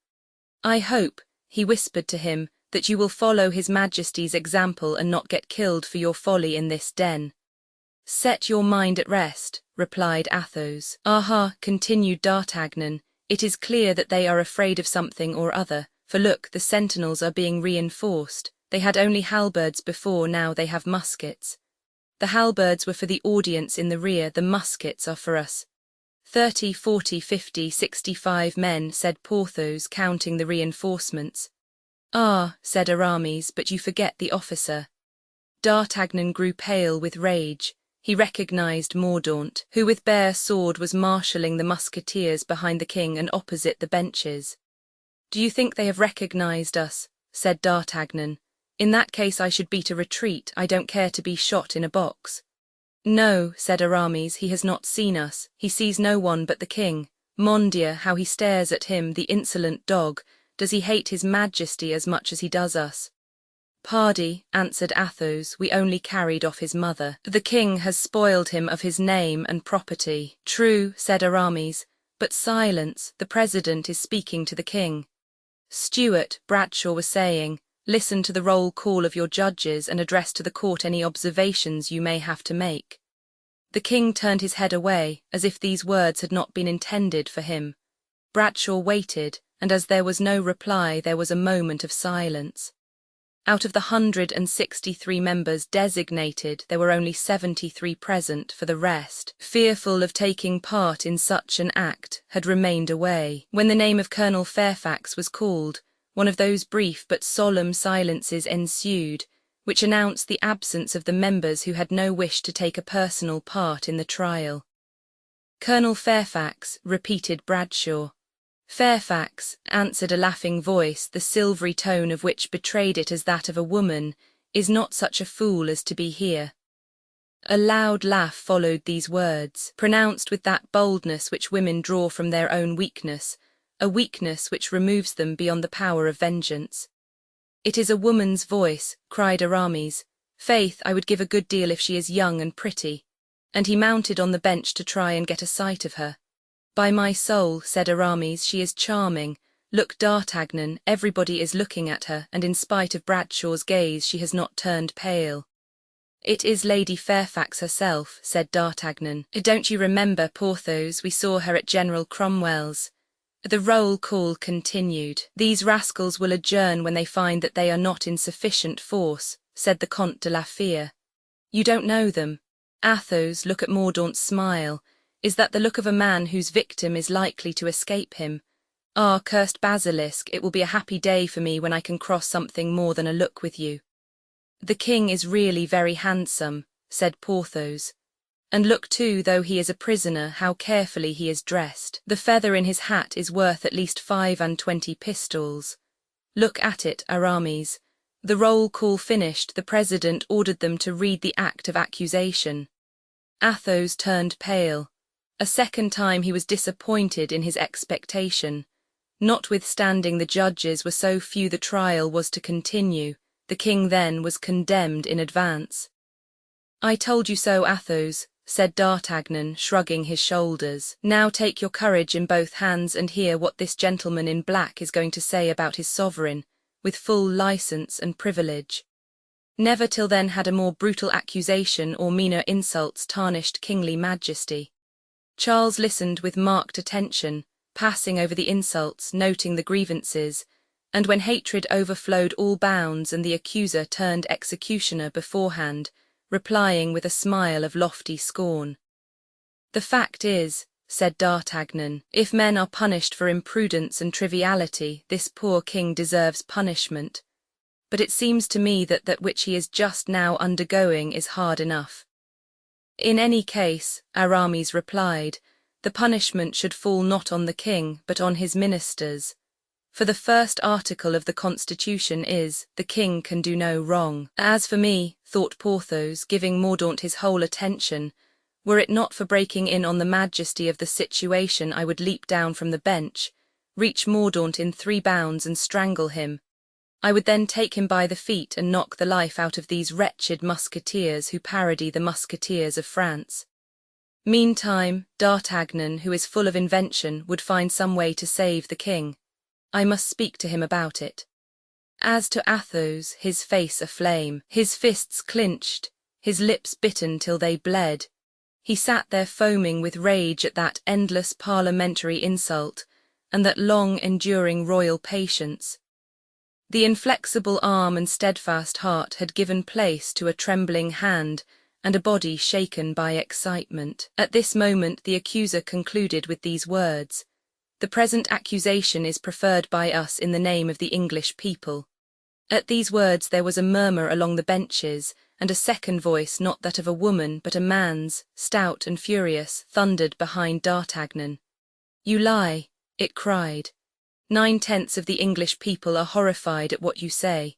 "I hope," he whispered to him, that you will follow his Majesty's example and not get killed for your folly in this den. Set your mind at rest, replied Athos. Aha, continued D'Artagnan, it is clear that they are afraid of something or other, for look, the sentinels are being reinforced. They had only halberds before, now they have muskets. The halberds were for the audience in the rear, the muskets are for us. 30, 40, 50, 65 men, said Porthos, counting the reinforcements. Ah, said Aramis, but you forget the officer. D'Artagnan grew pale with rage. He recognized Mordaunt, who with bare sword was marshalling the musketeers behind the king and opposite the benches. Do you think they have recognized us? Said D'Artagnan. In that case I should beat a retreat, I don't care to be shot in a box. No, said Aramis, he has not seen us, he sees no one but the king. Mon Dieu, how he stares at him, the insolent dog. Does he hate his Majesty as much as he does us? Pardy, answered Athos, we only carried off his mother. The king has spoiled him of his name and property. True, said Aramis, but silence, the president is speaking to the king. Stuart, Bradshaw was saying, listen to the roll call of your judges and address to the court any observations you may have to make. The king turned his head away, as if these words had not been intended for him. Bradshaw waited, and as there was no reply, there was a moment of silence. Out of the 163 members designated, there were only 73 present, for the rest, fearful of taking part in such an act, had remained away. When the name of Colonel Fairfax was called, one of those brief but solemn silences ensued, which announced the absence of the members who had no wish to take a personal part in the trial. Colonel Fairfax, repeated Bradshaw. Fairfax, answered a laughing voice, the silvery tone of which betrayed it as that of a woman, is not such a fool as to be here. A loud laugh followed these words, pronounced with that boldness which women draw from their own weakness, a weakness which removes them beyond the power of vengeance. It is a woman's voice, cried Aramis. Faith, I would give a good deal if she is young and pretty. And he mounted on the bench to try and get a sight of her. By my soul, said Aramis, she is charming. Look, D'Artagnan, everybody is looking at her, and in spite of Bradshaw's gaze she has not turned pale. It is Lady Fairfax herself, said D'Artagnan. Don't you remember, Porthos, we saw her at General Cromwell's? The roll call continued. These rascals will adjourn when they find that they are not in sufficient force, said the Comte de la Fere. You don't know them. Athos, look at Mordaunt's smile. Is that the look of a man whose victim is likely to escape him? Ah, cursed basilisk, it will be a happy day for me when I can cross something more than a look with you. The king is really very handsome, said Porthos. And look too, though he is a prisoner, how carefully he is dressed. The feather in his hat is worth at least 25 pistoles. Look at it, Aramis. The roll call finished, the president ordered them to read the act of accusation. Athos turned pale. A second time he was disappointed in his expectation. Notwithstanding the judges were so few, the trial was to continue. The king then was condemned in advance. I told you so, Athos, said D'Artagnan, shrugging his shoulders. Now take your courage in both hands and hear what this gentleman in black is going to say about his sovereign, with full license and privilege. Never till then had a more brutal accusation or meaner insults tarnished kingly majesty. Charles listened with marked attention, passing over the insults, noting the grievances, and when hatred overflowed all bounds and the accuser turned executioner beforehand, replying with a smile of lofty scorn. The fact is, said D'Artagnan, if men are punished for imprudence and triviality, this poor king deserves punishment. But it seems to me that that which he is just now undergoing is hard enough. In any case, Aramis replied, the punishment should fall not on the king, but on his ministers. For the first article of the Constitution is, the king can do no wrong. As for me, thought Porthos, giving Mordaunt his whole attention, were it not for breaking in on the majesty of the situation, I would leap down from the bench, reach Mordaunt in 3 bounds and strangle him. I would then take him by the feet and knock the life out of these wretched musketeers who parody the musketeers of France. Meantime, D'Artagnan, who is full of invention, would find some way to save the king. I must speak to him about it. As to Athos, his face aflame, his fists clinched, his lips bitten till they bled, he sat there foaming with rage at that endless parliamentary insult, and that long-enduring royal patience. The inflexible arm and steadfast heart had given place to a trembling hand and a body shaken by excitement. At this moment the accuser concluded with these words: "The present accusation is preferred by us in the name of the English people." At these words there was a murmur along the benches, and a second voice, not that of a woman but a man's, stout and furious, thundered behind D'Artagnan. "You lie," it cried. "9/10 of the English people are horrified at what you say."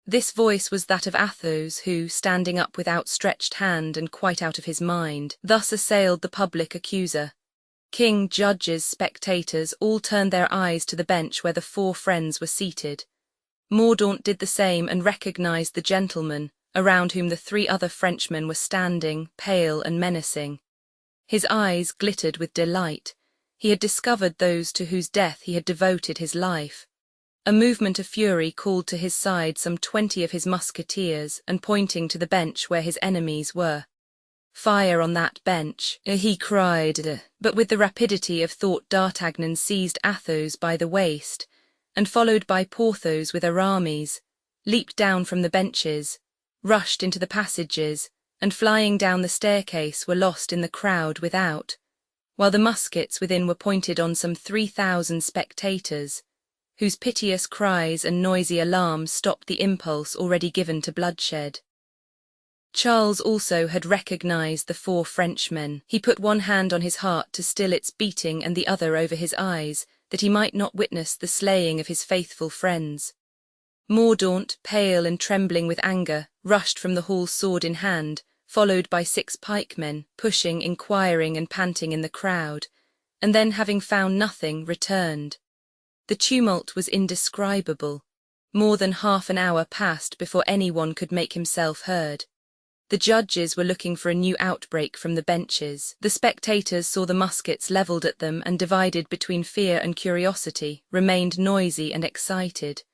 This voice was that of Athos, who, standing up with outstretched hand and quite out of his mind, thus assailed the public accuser. King, judges, spectators, all turned their eyes to the bench where the four friends were seated. Mordaunt did the same and recognized the gentleman, around whom the three other Frenchmen were standing, pale and menacing. His eyes glittered with delight. He had discovered those to whose death he had devoted his life. A movement of fury called to his side some 20 of his musketeers, and pointing to the bench where his enemies were. "Fire on that bench," he cried, but with the rapidity of thought D'Artagnan seized Athos by the waist, and followed by Porthos with Aramis, leaped down from the benches, rushed into the passages, and flying down the staircase were lost in the crowd without, while the muskets within were pointed on some 3,000 spectators, whose piteous cries and noisy alarms stopped the impulse already given to bloodshed. Charles also had recognized the four Frenchmen. He put one hand on his heart to still its beating and the other over his eyes, that he might not witness the slaying of his faithful friends. Mordaunt, pale and trembling with anger, rushed from the hall sword in hand, followed by 6 pikemen, pushing, inquiring and panting in the crowd, and then, having found nothing, returned. The tumult was indescribable. More than half an hour passed before anyone could make himself heard. The judges were looking for a new outbreak from the benches. The spectators saw the muskets levelled at them and, divided between fear and curiosity, remained noisy and excited.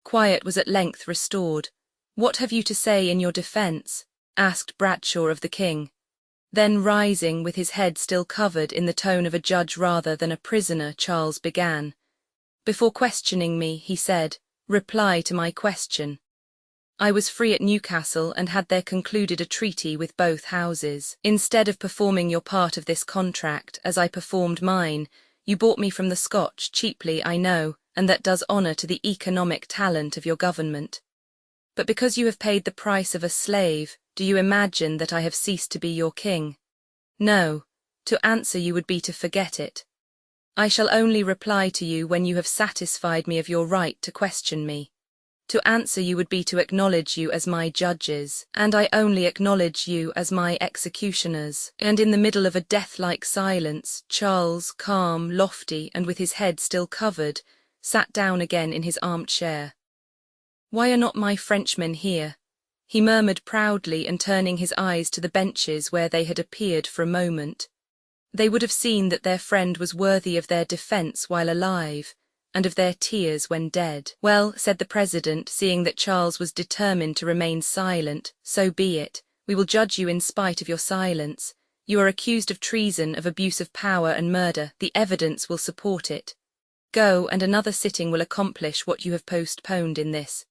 Quiet was at length restored. "What have you to say in your defence?" asked Bradshaw of the king. Then, rising, with his head still covered, in the tone of a judge rather than a prisoner, Charles began. "Before questioning me," he said, "reply to my question. I was free at Newcastle and had there concluded a treaty with both houses. Instead of performing your part of this contract, as I performed mine, you bought me from the Scotch, cheaply I know, and that does honour to the economic talent of your government. But because you have paid the price of a slave, do you imagine that I have ceased to be your king? No, to answer you would be to forget it. I shall only reply to you when you have satisfied me of your right to question me. To answer you would be to acknowledge you as my judges, and I only acknowledge you as my executioners." And in the middle of a death-like silence, Charles, calm, lofty, and with his head still covered, sat down again in his armchair. "Why are not my Frenchmen here?" he murmured proudly, and turning his eyes to the benches where they had appeared for a moment. They would have seen that their friend was worthy of their defence while alive, and of their tears when dead. "Well," said the president, seeing that Charles was determined to remain silent, "so be it. We will judge you in spite of your silence. You are accused of treason, of abuse of power and murder. The evidence will support it. Go, and another sitting will accomplish what you have postponed in this."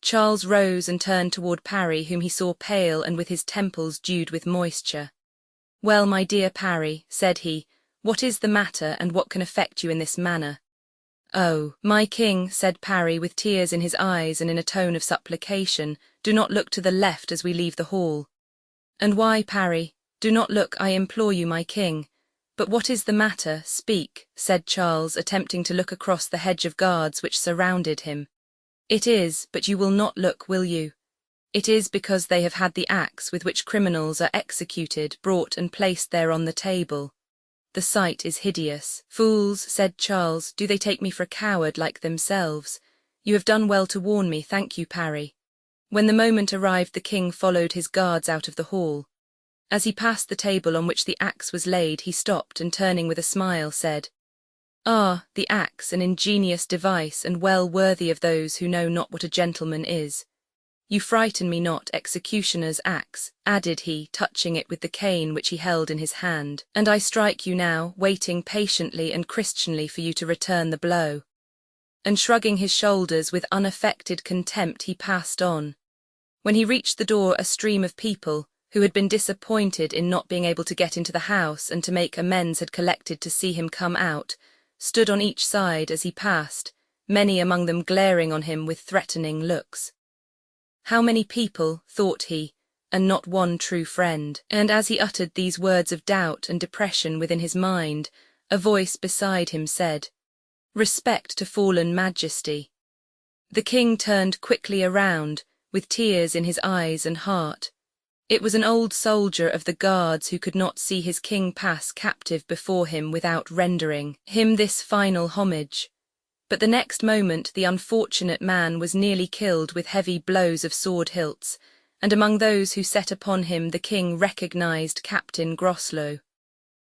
Charles rose and turned toward Parry, whom he saw pale and with his temples dewed with moisture. "Well, my dear Parry," said he, "what is the matter, and what can affect you in this manner?" "Oh, my king," said Parry, with tears in his eyes and in a tone of supplication, "do not look to the left as we leave the hall." "And why, Parry? Do not look, I implore you, my king. But what is the matter? Speak," said Charles, attempting to look across the hedge of guards which surrounded him. "It is, but you will not look, will you? It is because they have had the axe with which criminals are executed brought and placed there on the table. The sight is hideous." "Fools," said Charles, "do they take me for a coward like themselves? You have done well to warn me, thank you, Parry." When the moment arrived, the king followed his guards out of the hall. As he passed the table on which the axe was laid, he stopped and, turning with a smile, said, Ah, the axe, an ingenious device, and well worthy of those who know not what a gentleman is. You frighten me not, executioner's axe, added he, touching it with the cane which he held in his hand, and I strike you now, waiting patiently and Christianly for you to return the blow. And shrugging his shoulders with unaffected contempt, he passed on. When he reached the door, a stream of people, who had been disappointed in not being able to get into the house and to make amends had collected to see him come out, stood on each side as he passed, many among them glaring on him with threatening looks. How many people, thought he, and not one true friend. And as he uttered these words of doubt and depression within his mind, a voice beside him said, "Respect to fallen majesty." The king turned quickly around, with tears in his eyes and heart. It was an old soldier of the guards who could not see his king pass captive before him without rendering him this final homage. But the next moment the unfortunate man was nearly killed with heavy blows of sword hilts, and among those who set upon him the king recognized Captain Groslow.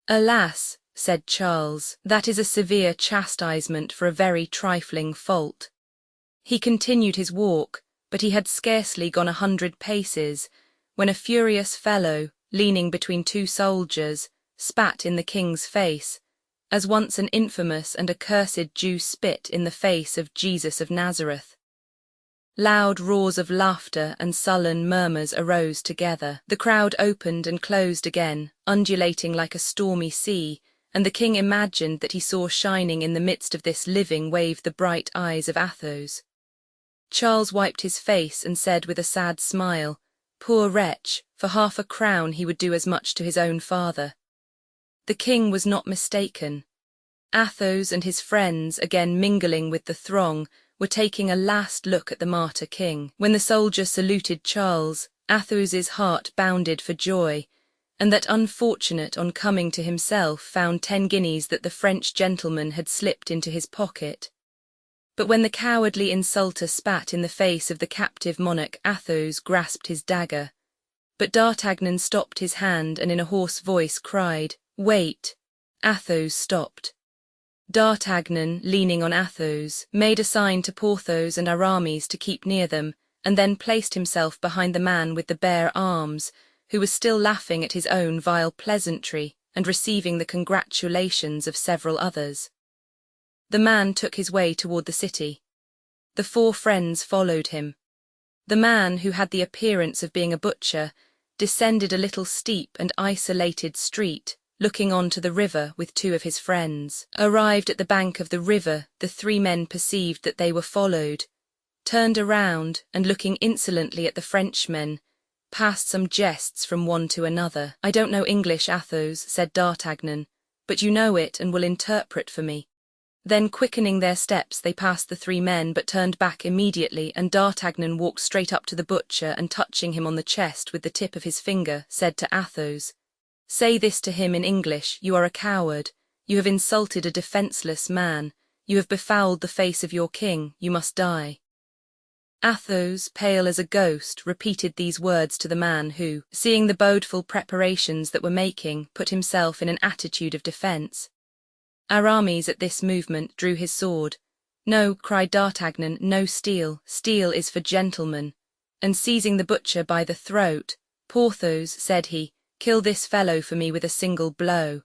"Alas," said Charles, "that is a severe chastisement for a very trifling fault." He continued his walk, but he had scarcely gone 100 paces, when a furious fellow, leaning between two soldiers, spat in the king's face, as once an infamous and accursed Jew spit in the face of Jesus of Nazareth. Loud roars of laughter and sullen murmurs arose together. The crowd opened and closed again, undulating like a stormy sea, and the king imagined that he saw shining in the midst of this living wave the bright eyes of Athos. Charles wiped his face and said with a sad smile, "Poor wretch, for 1/2 a crown he would do as much to his own father." The king was not mistaken. Athos and his friends, again mingling with the throng, were taking a last look at the martyr king. When the soldier saluted Charles, Athos's heart bounded for joy, and that unfortunate on coming to himself found 10 guineas that the French gentleman had slipped into his pocket. But when the cowardly insulter spat in the face of the captive monarch, Athos grasped his dagger. But D'Artagnan stopped his hand and in a hoarse voice cried, "Wait." Athos stopped. D'Artagnan, leaning on Athos, made a sign to Porthos and Aramis to keep near them, and then placed himself behind the man with the bare arms, who was still laughing at his own vile pleasantry and receiving the congratulations of several others. The man took his way toward the city. The 4 friends followed him. The man, who had the appearance of being a butcher, descended a little steep and isolated street, looking on to the river with 2 of his friends. Arrived at the bank of the river, the 3 men perceived that they were followed, turned around, and looking insolently at the Frenchmen, passed some jests from one to another. "I don't know English, Athos," said D'Artagnan, "but you know it and will interpret for me." Then quickening their steps they passed the 3 men but turned back immediately, and D'Artagnan walked straight up to the butcher and touching him on the chest with the tip of his finger, said to Athos, "Say this to him in English, you are a coward, you have insulted a defenseless man, you have befouled the face of your king, you must die." Athos, pale as a ghost, repeated these words to the man who, seeing the bodeful preparations that were making, put himself in an attitude of defense. Aramis at this movement drew his sword. "No," cried D'Artagnan, "no steel. Steel is for gentlemen." And seizing the butcher by the throat, "Porthos," said he, "kill this fellow for me with a single blow."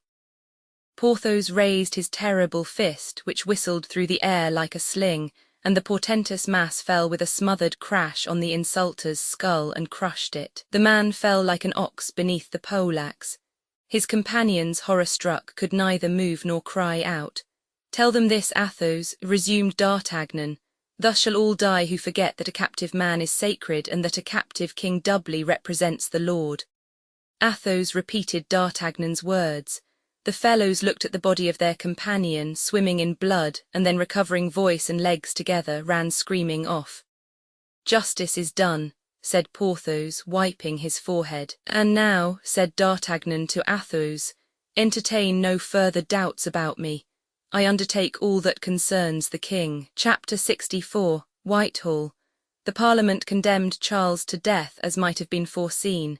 Porthos raised his terrible fist, which whistled through the air like a sling, and the portentous mass fell with a smothered crash on the insulter's skull and crushed it. The man fell like an ox beneath the poleaxe. His companions, horror-struck, could neither move nor cry out. "Tell them this, Athos," resumed D'Artagnan. "Thus shall all die who forget that a captive man is sacred and that a captive king doubly represents the Lord." Athos repeated D'Artagnan's words. The fellows looked at the body of their companion, swimming in blood, and then recovering voice and legs together, ran screaming off. "Justice is done," said Porthos, wiping his forehead. "And now," said D'Artagnan to Athos, "entertain no further doubts about me. I undertake all that concerns the king." Chapter 64, Whitehall. The Parliament condemned Charles to death as might have been foreseen.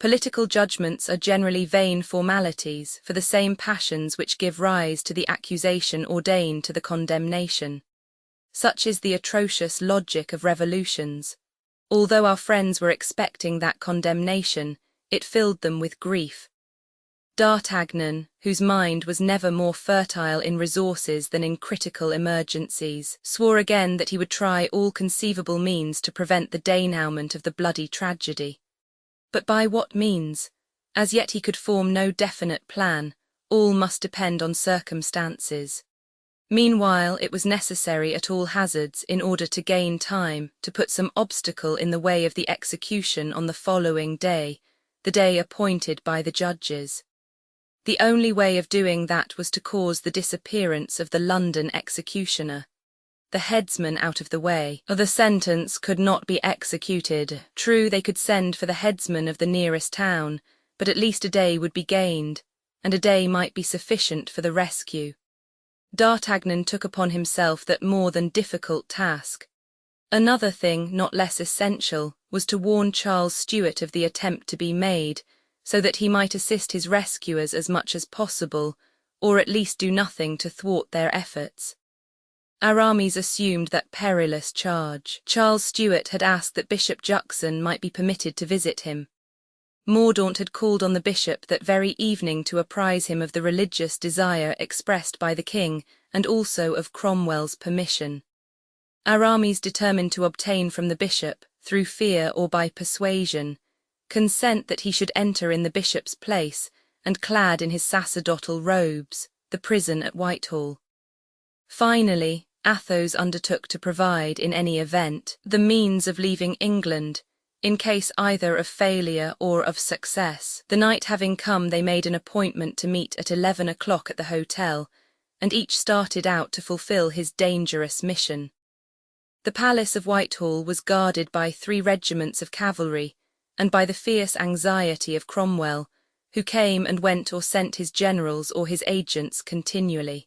Political judgments are generally vain formalities, for the same passions which give rise to the accusation ordain to the condemnation. Such is the atrocious logic of revolutions. Although our friends were expecting that condemnation, it filled them with grief. D'Artagnan, whose mind was never more fertile in resources than in critical emergencies, swore again that he would try all conceivable means to prevent the denouement of the bloody tragedy. But by what means? As yet he could form no definite plan. All must depend on circumstances. Meanwhile, it was necessary at all hazards, in order to gain time, to put some obstacle in the way of the execution on the following day, the day appointed by the judges. The only way of doing that was to cause the disappearance of the London executioner. The headsman out of the way, or the sentence could not be executed. True, they could send for the headsman of the nearest town, but at least a day would be gained, and a day might be sufficient for the rescue. D'Artagnan took upon himself that more than difficult task. Another thing, not less essential, was to warn Charles Stuart of the attempt to be made, so that he might assist his rescuers as much as possible, or at least do nothing to thwart their efforts. Aramis assumed that perilous charge. Charles Stuart had asked that Bishop Juxon might be permitted to visit him. Mordaunt had called on the bishop that very evening to apprise him of the religious desire expressed by the king, and also of Cromwell's permission. Aramis determined to obtain from the bishop, through fear or by persuasion, consent that he should enter in the bishop's place, and clad in his sacerdotal robes, the prison at Whitehall. Finally, Athos undertook to provide, in any event, the means of leaving England, in case either of failure or of success. The night having come, they made an appointment to meet at 11 o'clock at the hotel, and each started out to fulfill his dangerous mission. The palace of Whitehall was guarded by 3 regiments of cavalry, and by the fierce anxiety of Cromwell, who came and went or sent his generals or his agents continually.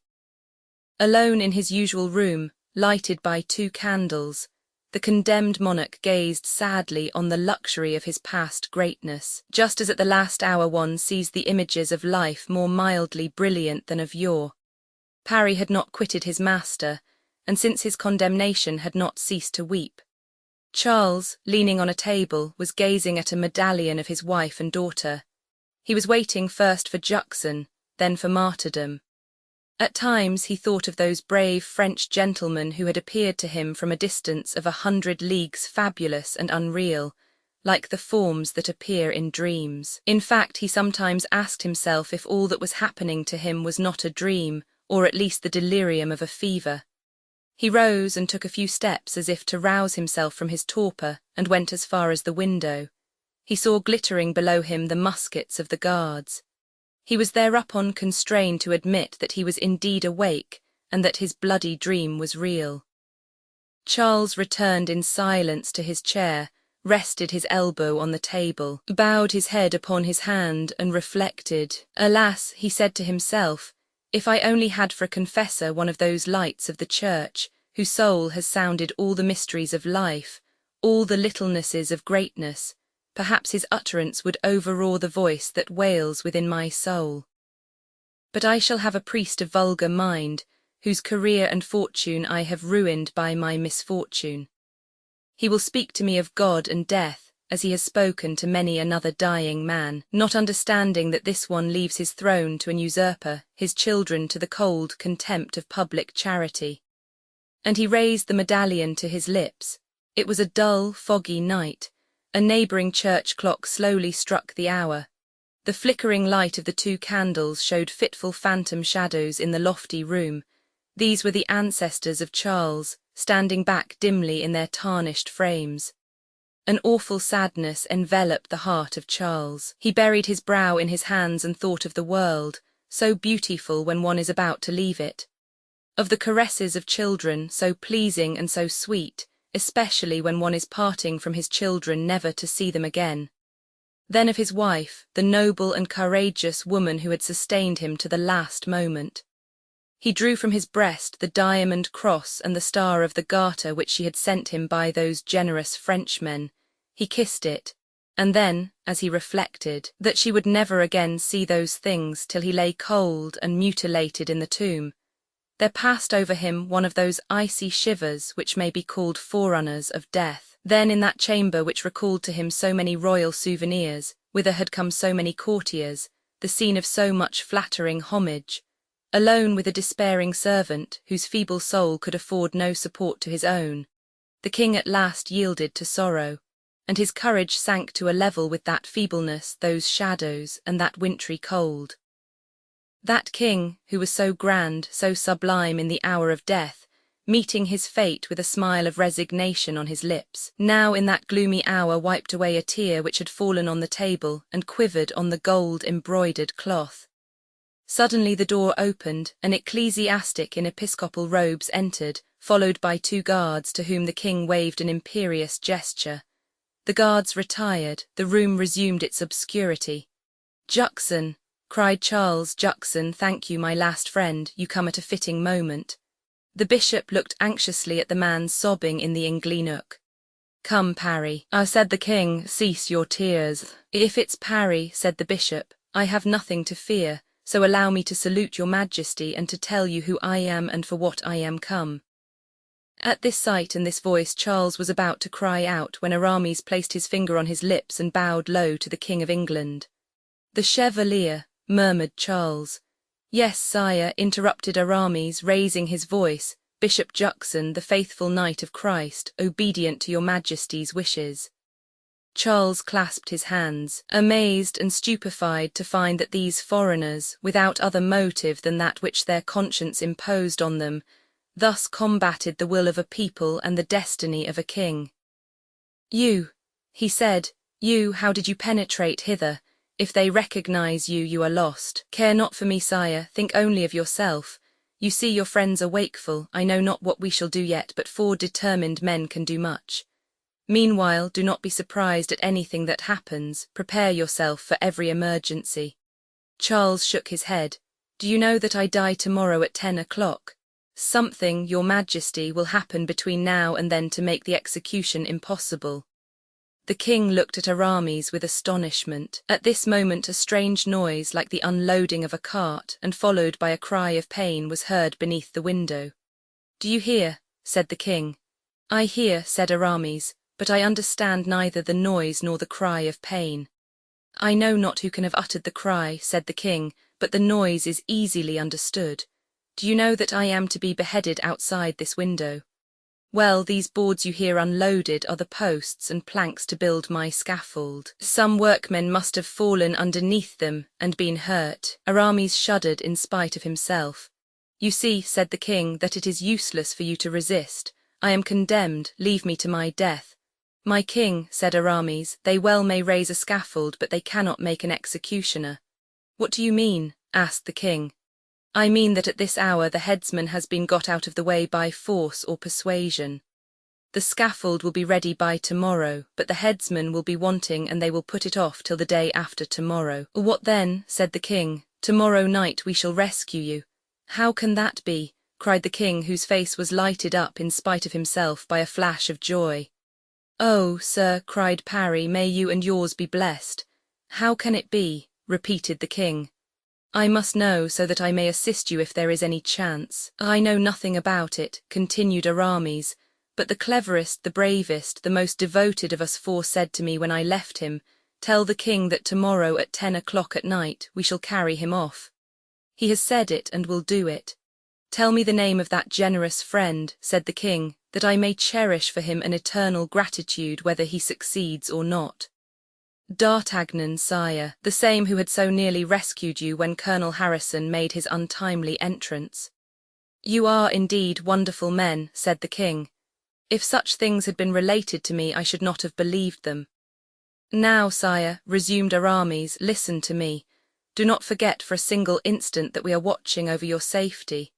Alone in his usual room, lighted by 2 candles, the condemned monarch gazed sadly on the luxury of his past greatness, just as at the last hour one sees the images of life more mildly brilliant than of yore. Paris had not quitted his master, and since his condemnation had not ceased to weep. Charles, leaning on a table, was gazing at a medallion of his wife and daughter. He was waiting first for Juxon, then for martyrdom. At times he thought of those brave French gentlemen who had appeared to him from a distance of 100 leagues, fabulous and unreal, like the forms that appear in dreams. In fact, he sometimes asked himself if all that was happening to him was not a dream, or at least the delirium of a fever. He rose and took a few steps as if to rouse himself from his torpor, and went as far as the window. He saw glittering below him the muskets of the guards. He was thereupon constrained to admit that he was indeed awake, and that his bloody dream was real. Charles returned in silence to his chair, rested his elbow on the table, bowed his head upon his hand, and reflected. Alas, he said to himself, if I only had for a confessor one of those lights of the church, whose soul has sounded all the mysteries of life, all the littlenesses of greatness, perhaps his utterance would overawe the voice that wails within my soul. But I shall have a priest of vulgar mind, whose career and fortune I have ruined by my misfortune. He will speak to me of God and death, as he has spoken to many another dying man, not understanding that this one leaves his throne to an usurper, his children to the cold contempt of public charity. And he raised the medallion to his lips. It was a dull, foggy night. A neighbouring church clock slowly struck the hour. The flickering light of the 2 candles showed fitful phantom shadows in the lofty room. These were the ancestors of Charles, standing back dimly in their tarnished frames. An awful sadness enveloped the heart of Charles. He buried his brow in his hands and thought of the world, so beautiful when one is about to leave it. Of the caresses of children, so pleasing and so sweet, especially when one is parting from his children never to see them again. Then of his wife, the noble and courageous woman who had sustained him to the last moment. He drew from his breast the diamond cross and the star of the Garter which she had sent him by those generous Frenchmen. He kissed it. And then, as he reflected, that she would never again see those things till he lay cold and mutilated in the tomb, there passed over him one of those icy shivers which may be called forerunners of death. Then in that chamber which recalled to him so many royal souvenirs, whither had come so many courtiers, the scene of so much flattering homage, alone with a despairing servant whose feeble soul could afford no support to his own, the king at last yielded to sorrow, and his courage sank to a level with that feebleness, those shadows, and that wintry cold. That king, who was so grand, so sublime in the hour of death, meeting his fate with a smile of resignation on his lips, now in that gloomy hour wiped away a tear which had fallen on the table and quivered on the gold-embroidered cloth. Suddenly the door opened, an ecclesiastic in episcopal robes entered, followed by 2 guards to whom the king waved an imperious gesture. The guards retired, the room resumed its obscurity. "Juxon," cried Charles, "Juxon, thank you, my last friend, you come at a fitting moment." The bishop looked anxiously at the man sobbing in the inglenook. "Come, Parry," said the king, "cease your tears." "If it's Parry," said the bishop, "I have nothing to fear, so allow me to salute your majesty and to tell you who I am and for what I am come." At this sight and this voice Charles was about to cry out when Aramis placed his finger on his lips and bowed low to the King of England. "The Chevalier," murmured Charles. "Yes, sire," interrupted Aramis, raising his voice, "Bishop Juxon, the faithful knight of Christ, obedient to your majesty's wishes." Charles clasped his hands, amazed and stupefied to find that these foreigners, without other motive than that which their conscience imposed on them, thus combated the will of a people and the destiny of a king. "You," he said, "you, how did you penetrate hither? If they recognize you, you are lost. Care not for me, sire, think only of yourself. You see your friends are wakeful, I know not what we shall do yet, but 4 determined men can do much. Meanwhile, do not be surprised at anything that happens, prepare yourself for every emergency." Charles shook his head. "Do you know that I die tomorrow at 10 o'clock? Something, your majesty, will happen between now and then to make the execution impossible." The king looked at Aramis with astonishment. At this moment a strange noise like the unloading of a cart and followed by a cry of pain was heard beneath the window. "Do you hear?" said the king. "I hear," said Aramis, "but I understand neither the noise nor the cry of pain." "I know not who can have uttered the cry," said the king, "but the noise is easily understood. Do you know that I am to be beheaded outside this window? Well, these boards you hear unloaded are the posts and planks to build my scaffold. Some workmen must have fallen underneath them and been hurt." Aramis shuddered in spite of himself. "You see," said the king, "that it is useless for you to resist. I am condemned, leave me to my death." "My king," said Aramis, "they well may raise a scaffold, but they cannot make an executioner." "What do you mean?" asked the king. "I mean that at this hour the headsman has been got out of the way by force or persuasion. The scaffold will be ready by tomorrow, but the headsman will be wanting and they will put it off till the day after tomorrow." "What then?" said the king. "Tomorrow night we shall rescue you." "How can that be?" cried the king, whose face was lighted up in spite of himself by a flash of joy. "Oh, sir," cried Parry, "may you and yours be blessed." "How can it be?" repeated the king. "I must know so that I may assist you if there is any chance." "I know nothing about it," continued Aramis, "but the cleverest, the bravest, the most devoted of us 4 said to me when I left him, 'Tell the king that tomorrow at 10 o'clock at night we shall carry him off.' He has said it and will do it." "Tell me the name of that generous friend," said the king, "that I may cherish for him an eternal gratitude whether he succeeds or not." "D'Artagnan, sire, the same who had so nearly rescued you when Colonel Harrison made his untimely entrance." "You are indeed wonderful men," said the king. "If such things had been related to me I should not have believed them." "Now, sire," resumed Aramis, "listen to me. Do not forget for a single instant that we are watching over your safety.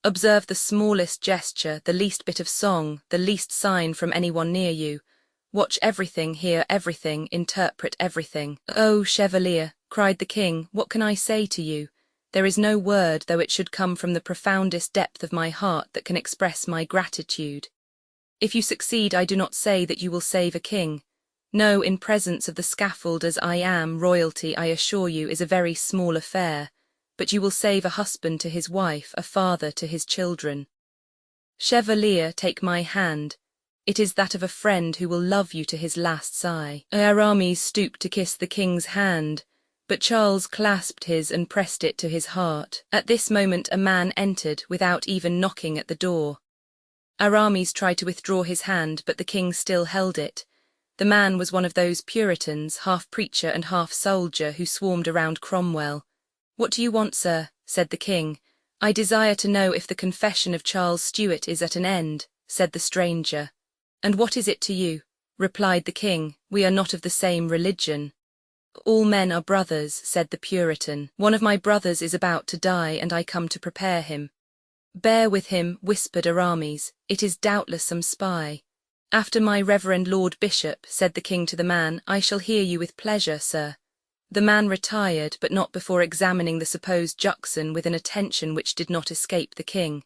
Observe the smallest gesture, the least bit of song, the least sign from anyone near you. Watch everything, hear everything, interpret everything." "Oh, Chevalier," cried the king, "what can I say to you? There is no word, though it should come from the profoundest depth of my heart, that can express my gratitude. If you succeed, I do not say that you will save a king. No, in presence of the scaffold as I am, royalty, I assure you, is a very small affair, but you will save a husband to his wife, a father to his children. Chevalier, take my hand. It is that of a friend who will love you to his last sigh. Aramis stooped to kiss the king's hand, but Charles clasped his and pressed it to his heart. At this moment a man entered without even knocking at the door. Aramis tried to withdraw his hand, but the king still held it. The man was one of those Puritans, half preacher and half soldier, who swarmed around Cromwell. "What do you want, sir?" said the king. "I desire to know if the confession of Charles Stuart is at an end," said the stranger. "And what is it to you?" replied the king. "We are not of the same religion." "All men are brothers," said the Puritan. "One of my brothers is about to die, and I come to prepare him." "Bear with him," whispered Aramis. "It is doubtless some spy." "After my reverend Lord Bishop," said the king to the man, "I shall hear you with pleasure, sir." The man retired, but not before examining the supposed Juxon with an attention which did not escape the king.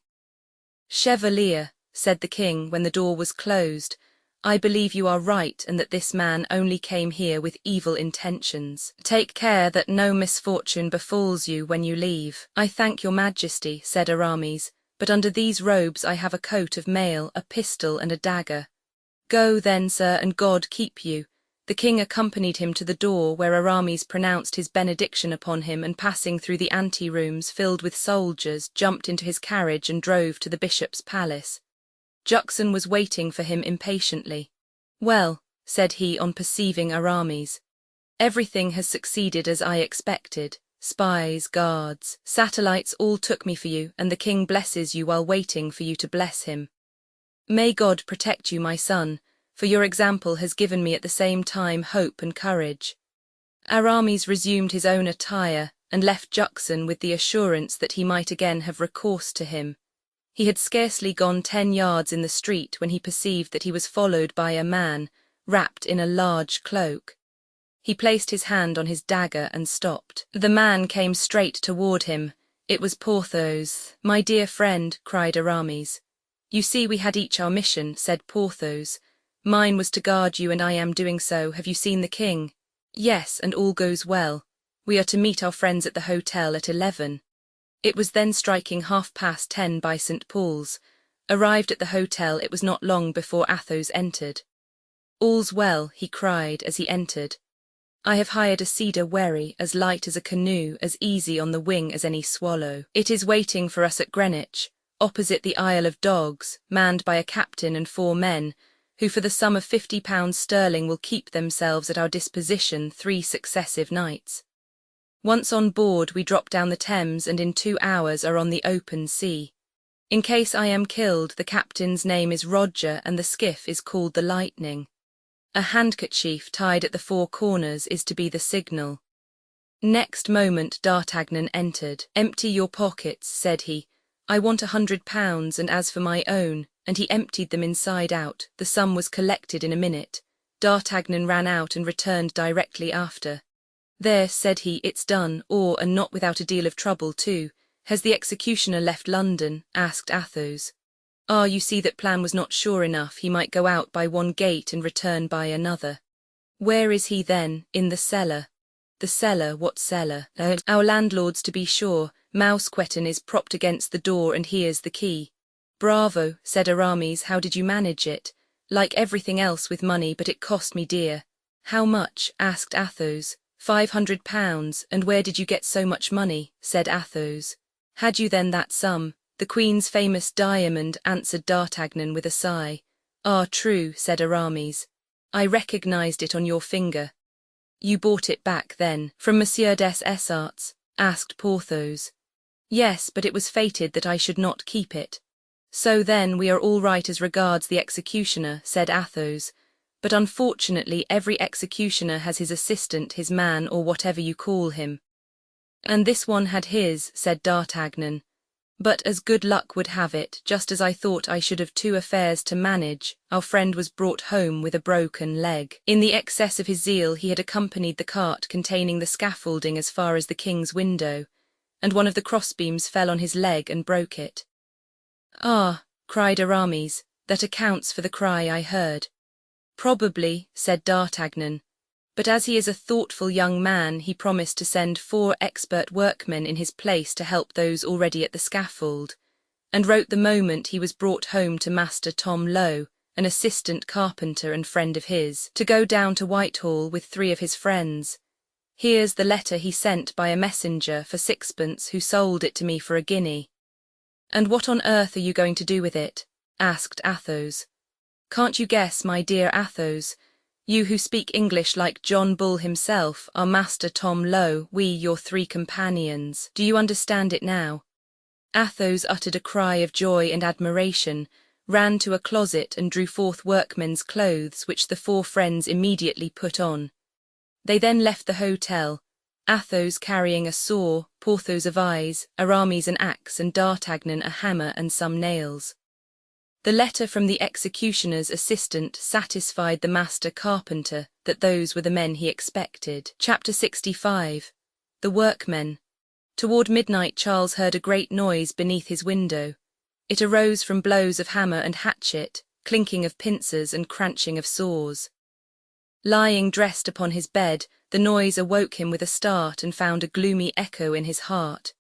"Chevalier," said the king when the door was closed, "I believe you are right, and that this man only came here with evil intentions. Take care that no misfortune befalls you when you leave." "I thank your majesty," said Aramis, "but under these robes I have a coat of mail, a pistol, and a dagger." "Go then, sir, and God keep you." The king accompanied him to the door, where Aramis pronounced his benediction upon him, and passing through the anterooms filled with soldiers, jumped into his carriage and drove to the bishop's palace. Juxon was waiting for him impatiently. "Well," said he on perceiving Aramis, "everything has succeeded as I expected. Spies, guards, satellites all took me for you, and the king blesses you while waiting for you to bless him. May God protect you, my son, for your example has given me at the same time hope and courage." Aramis resumed his own attire, and left Juxon with the assurance that he might again have recourse to him. He had scarcely gone 10 yards in the street when he perceived that he was followed by a man, wrapped in a large cloak. He placed his hand on his dagger and stopped. The man came straight toward him. It was Porthos. "My dear friend," cried Aramis. "You see we had each our mission," said Porthos. "Mine was to guard you, and I am doing so. Have you seen the king?" "Yes, and all goes well. We are to meet our friends at the hotel at 11. It was then striking 10:30 by St. Paul's. Arrived at the hotel, it was not long before Athos entered. "All's well," he cried as he entered. "I have hired a cedar wherry, as light as a canoe, as easy on the wing as any swallow. It is waiting for us at Greenwich, opposite the Isle of Dogs, manned by a captain and 4 men, who for the sum of £50 sterling will keep themselves at our disposition 3 successive nights. Once on board, we drop down the Thames, and in 2 hours are on the open sea. In case I am killed, the captain's name is Roger, and the skiff is called the Lightning. A handkerchief tied at the 4 corners is to be the signal." Next moment D'Artagnan entered. "Empty your pockets," said he. "I want £100, and as for my own," and he emptied them inside out. The sum was collected in a minute. D'Artagnan ran out and returned directly after. "There," said he, "it's done, and not without a deal of trouble too." "Has the executioner left London?" asked Athos. "Ah, you see that plan was not sure enough. He might go out by one gate and return by another." "Where is he then?" "In the cellar." "The cellar? What cellar?" "Our landlord's, to be sure. Mousqueton is propped against the door, and here's the key." "Bravo," said Aramis. "How did you manage it?" "Like everything else with money, but it cost me dear." "How much?" asked Athos. £500. "And where did you get so much money?" said Athos. "Had you then that sum?" "The Queen's famous diamond," answered D'Artagnan with a sigh. "Ah, true," said Aramis. "I recognized it on your finger." "You bought it back, then, from Monsieur des Essarts?" asked Porthos. "Yes, but it was fated that I should not keep it." "So then we are all right as regards the executioner," said Athos. "But unfortunately every executioner has his assistant, his man, or whatever you call him." "And this one had his," said D'Artagnan. "But as good luck would have it, just as I thought I should have 2 affairs to manage, our friend was brought home with a broken leg. In the excess of his zeal he had accompanied the cart containing the scaffolding as far as the king's window, and one of the crossbeams fell on his leg and broke it." "Ah," cried Aramis, "that accounts for the cry I heard." Probably, said D'Artagnan. But as he is a thoughtful young man, he promised to send 4 expert workmen in his place to help those already at the scaffold, and wrote the moment he was brought home to Master Tom Lowe, an assistant carpenter and friend of his, to go down to Whitehall with 3 of his friends. Here's the letter he sent by a messenger for 6pence, who sold it to me for a guinea. And what on earth are you going to do with it? Asked Athos. Can't you guess, my dear Athos? You who speak English like John Bull himself are Master Tom Lowe, we your 3 companions. Do you understand it now? Athos uttered a cry of joy and admiration, ran to a closet and drew forth workmen's clothes, which the 4 friends immediately put on. They then left the hotel, Athos carrying a saw, Porthos a vise, Aramis an axe, and D'Artagnan a hammer and some nails. The letter from the executioner's assistant satisfied the master carpenter that those were the men he expected. Chapter 65. The Workmen. Toward midnight Charles heard a great noise beneath his window. It arose from blows of hammer and hatchet, clinking of pincers and crunching of saws. Lying dressed upon his bed, the noise awoke him with a start and found a gloomy echo in his heart.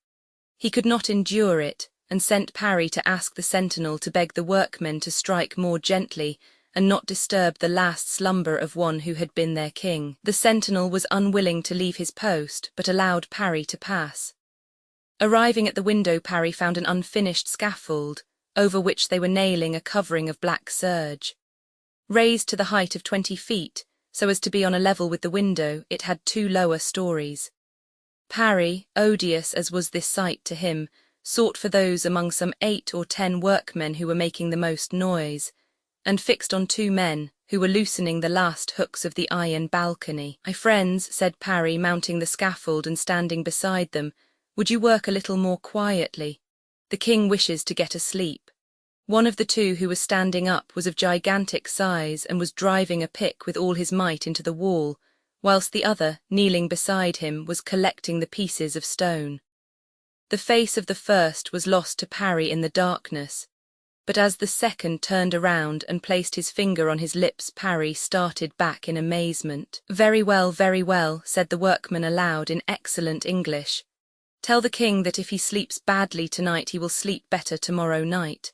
He could not endure it, and sent Parry to ask the sentinel to beg the workmen to strike more gently and not disturb the last slumber of one who had been their king. The sentinel was unwilling to leave his post, but allowed Parry to pass. Arriving at the window, Parry found an unfinished scaffold, over which they were nailing a covering of black serge. Raised to the height of 20 feet, so as to be on a level with the window, it had 2 lower stories. Parry, odious as was this sight to him, sought for those among some 8 or 10 workmen who were making the most noise, and fixed on 2 men, who were loosening the last hooks of the iron balcony. "My friends," said Parry, mounting the scaffold and standing beside them, "would you work a little more quietly? The king wishes to get asleep." One of the 2 who was standing up was of gigantic size and was driving a pick with all his might into the wall, whilst the other, kneeling beside him, was collecting the pieces of stone. The face of the first was lost to Parry in the darkness, but as the second turned around and placed his finger on his lips, Parry started back in amazement. very well," said the workman aloud in excellent English. "Tell the king that if he sleeps badly tonight he will sleep better tomorrow night."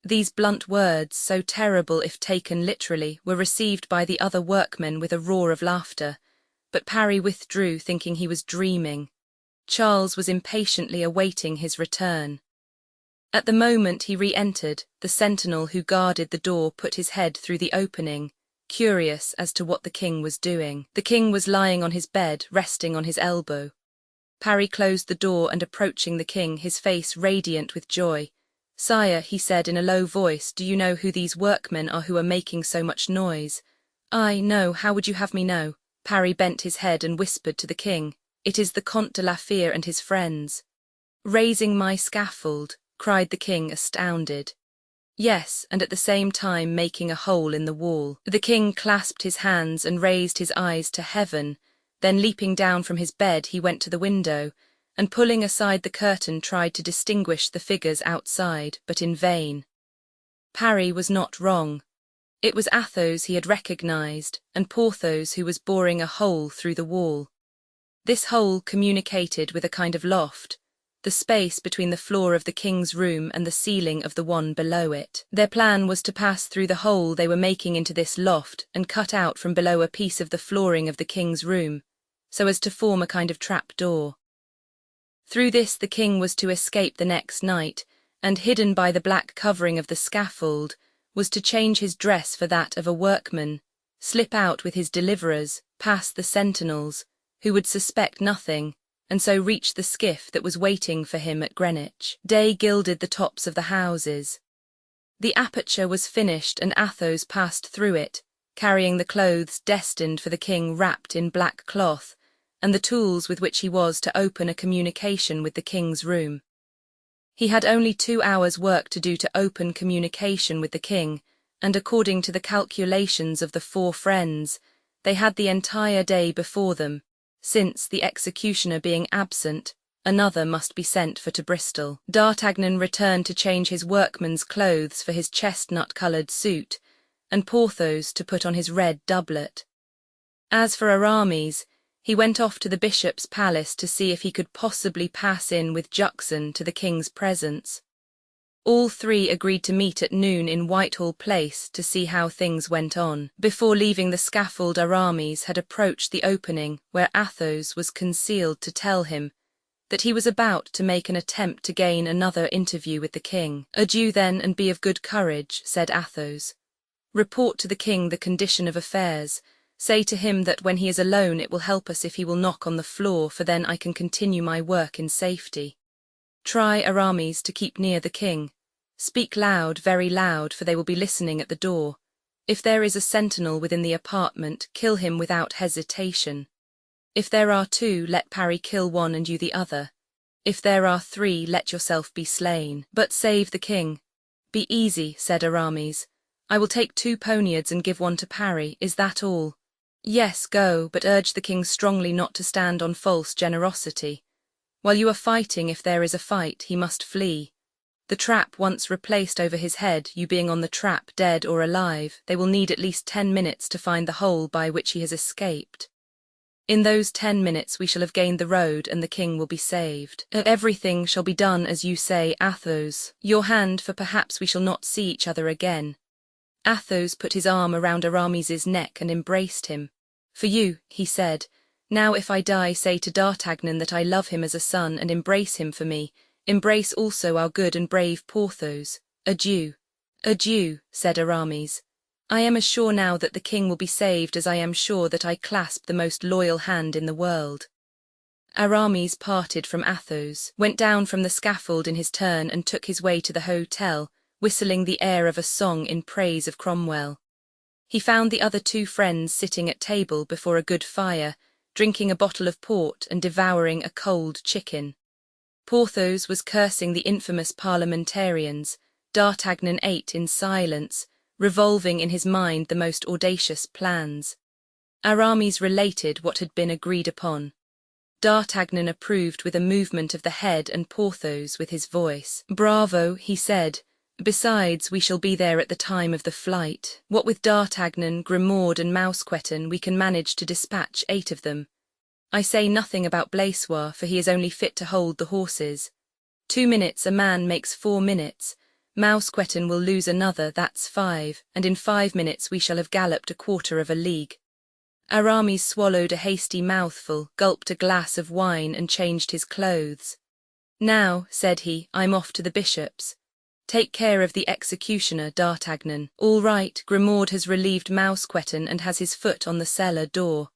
These blunt words, so terrible if taken literally, were received by the other workmen with a roar of laughter, but Parry withdrew, thinking he was dreaming. Charles was impatiently awaiting his return. At the moment he re-entered, the sentinel who guarded the door put his head through the opening, curious as to what the king was doing. The king was lying on his bed, resting on his elbow. Parry closed the door and approaching the king, his face radiant with joy. "Sire," he said in a low voice, "do you know who these workmen are who are making so much noise?" "I know, how would you have me know?" Parry bent his head and whispered to the king, "It is the Comte de la Fere and his friends." "Raising my scaffold?" cried the king, astounded. "Yes, and at the same time making a hole in the wall." The king clasped his hands and raised his eyes to heaven, then leaping down from his bed he went to the window, and pulling aside the curtain tried to distinguish the figures outside, but in vain. Parry was not wrong. It was Athos he had recognized, and Porthos who was boring a hole through the wall. This hole communicated with a kind of loft, the space between the floor of the king's room and the ceiling of the one below it. Their plan was to pass through the hole they were making into this loft and cut out from below a piece of the flooring of the king's room, so as to form a kind of trap-door. Through this the king was to escape the next night, and hidden by the black covering of the scaffold, was to change his dress for that of a workman, slip out with his deliverers, past the sentinels, who would suspect nothing, and so reach the skiff that was waiting for him at Greenwich. Day gilded the tops of the houses. The aperture was finished and Athos passed through it, carrying the clothes destined for the king wrapped in black cloth, and the tools with which he was to open a communication with the king's room. He had only 2 hours' work to do to open communication with the king, and according to the calculations of the 4 friends, they had the entire day before them, since, the executioner being absent, another must be sent for to Bristol. D'Artagnan returned to change his workman's clothes for his chestnut-coloured suit, and Porthos to put on his red doublet. As for Aramis, he went off to the bishop's palace to see if he could possibly pass in with Juxon to the king's presence. All three agreed to meet at noon in Whitehall Place to see how things went on. Before leaving the scaffold, Aramis had approached the opening where Athos was concealed to tell him that he was about to make an attempt to gain another interview with the king. "Adieu then, and be of good courage," said Athos. "Report to the king the condition of affairs. Say to him that when he is alone it will help us if he will knock on the floor, for then I can continue my work in safety. Try, Aramis, to keep near the king. Speak loud, very loud, for they will be listening at the door. If there is a sentinel within the apartment, kill him without hesitation. If there are two, let Parry kill one and you the other. If there are three, let yourself be slain. But save the king." "Be easy," said Aramis. "I will take 2 poniards and give one to Parry. Is that all?" "Yes, go, but urge the king strongly not to stand on false generosity. While you are fighting, if there is a fight, he must flee. The trap once replaced over his head, you being on the trap, dead or alive, they will need at least 10 minutes to find the hole by which he has escaped. In those 10 minutes we shall have gained the road and the king will be saved. Everything shall be done as you say, Athos. Your hand, for perhaps we shall not see each other again." Athos put his arm around Aramis's neck and embraced him. "For you," he said. "Now if I die, say to D'Artagnan that I love him as a son and embrace him for me. Embrace also our good and brave Porthos. Adieu." "Adieu," said Aramis. "I am as sure now that the king will be saved as I am sure that I clasp the most loyal hand in the world." Aramis parted from Athos, went down from the scaffold in his turn and took his way to the hotel, whistling the air of a song in praise of Cromwell. He found the other 2 friends sitting at table before a good fire, drinking a bottle of port and devouring a cold chicken. Porthos was cursing the infamous parliamentarians. D'Artagnan ate in silence, revolving in his mind the most audacious plans. Aramis related what had been agreed upon. D'Artagnan approved with a movement of the head and Porthos with his voice. "Bravo," he said. "Besides, we shall be there at the time of the flight. What with D'Artagnan, Grimaud and Mousqueton, we can manage to dispatch 8 of them. I say nothing about Blaisois, for he is only fit to hold the horses. 2 minutes a man makes 4 minutes. Mousqueton will lose another, that's 5, and in 5 minutes we shall have galloped a quarter of a league." Aramis swallowed a hasty mouthful, gulped a glass of wine and changed his clothes. "Now," said he, "I'm off to the bishop's. Take care of the executioner, D'Artagnan." "All right, Grimaud has relieved Mousqueton and has his foot on the cellar door."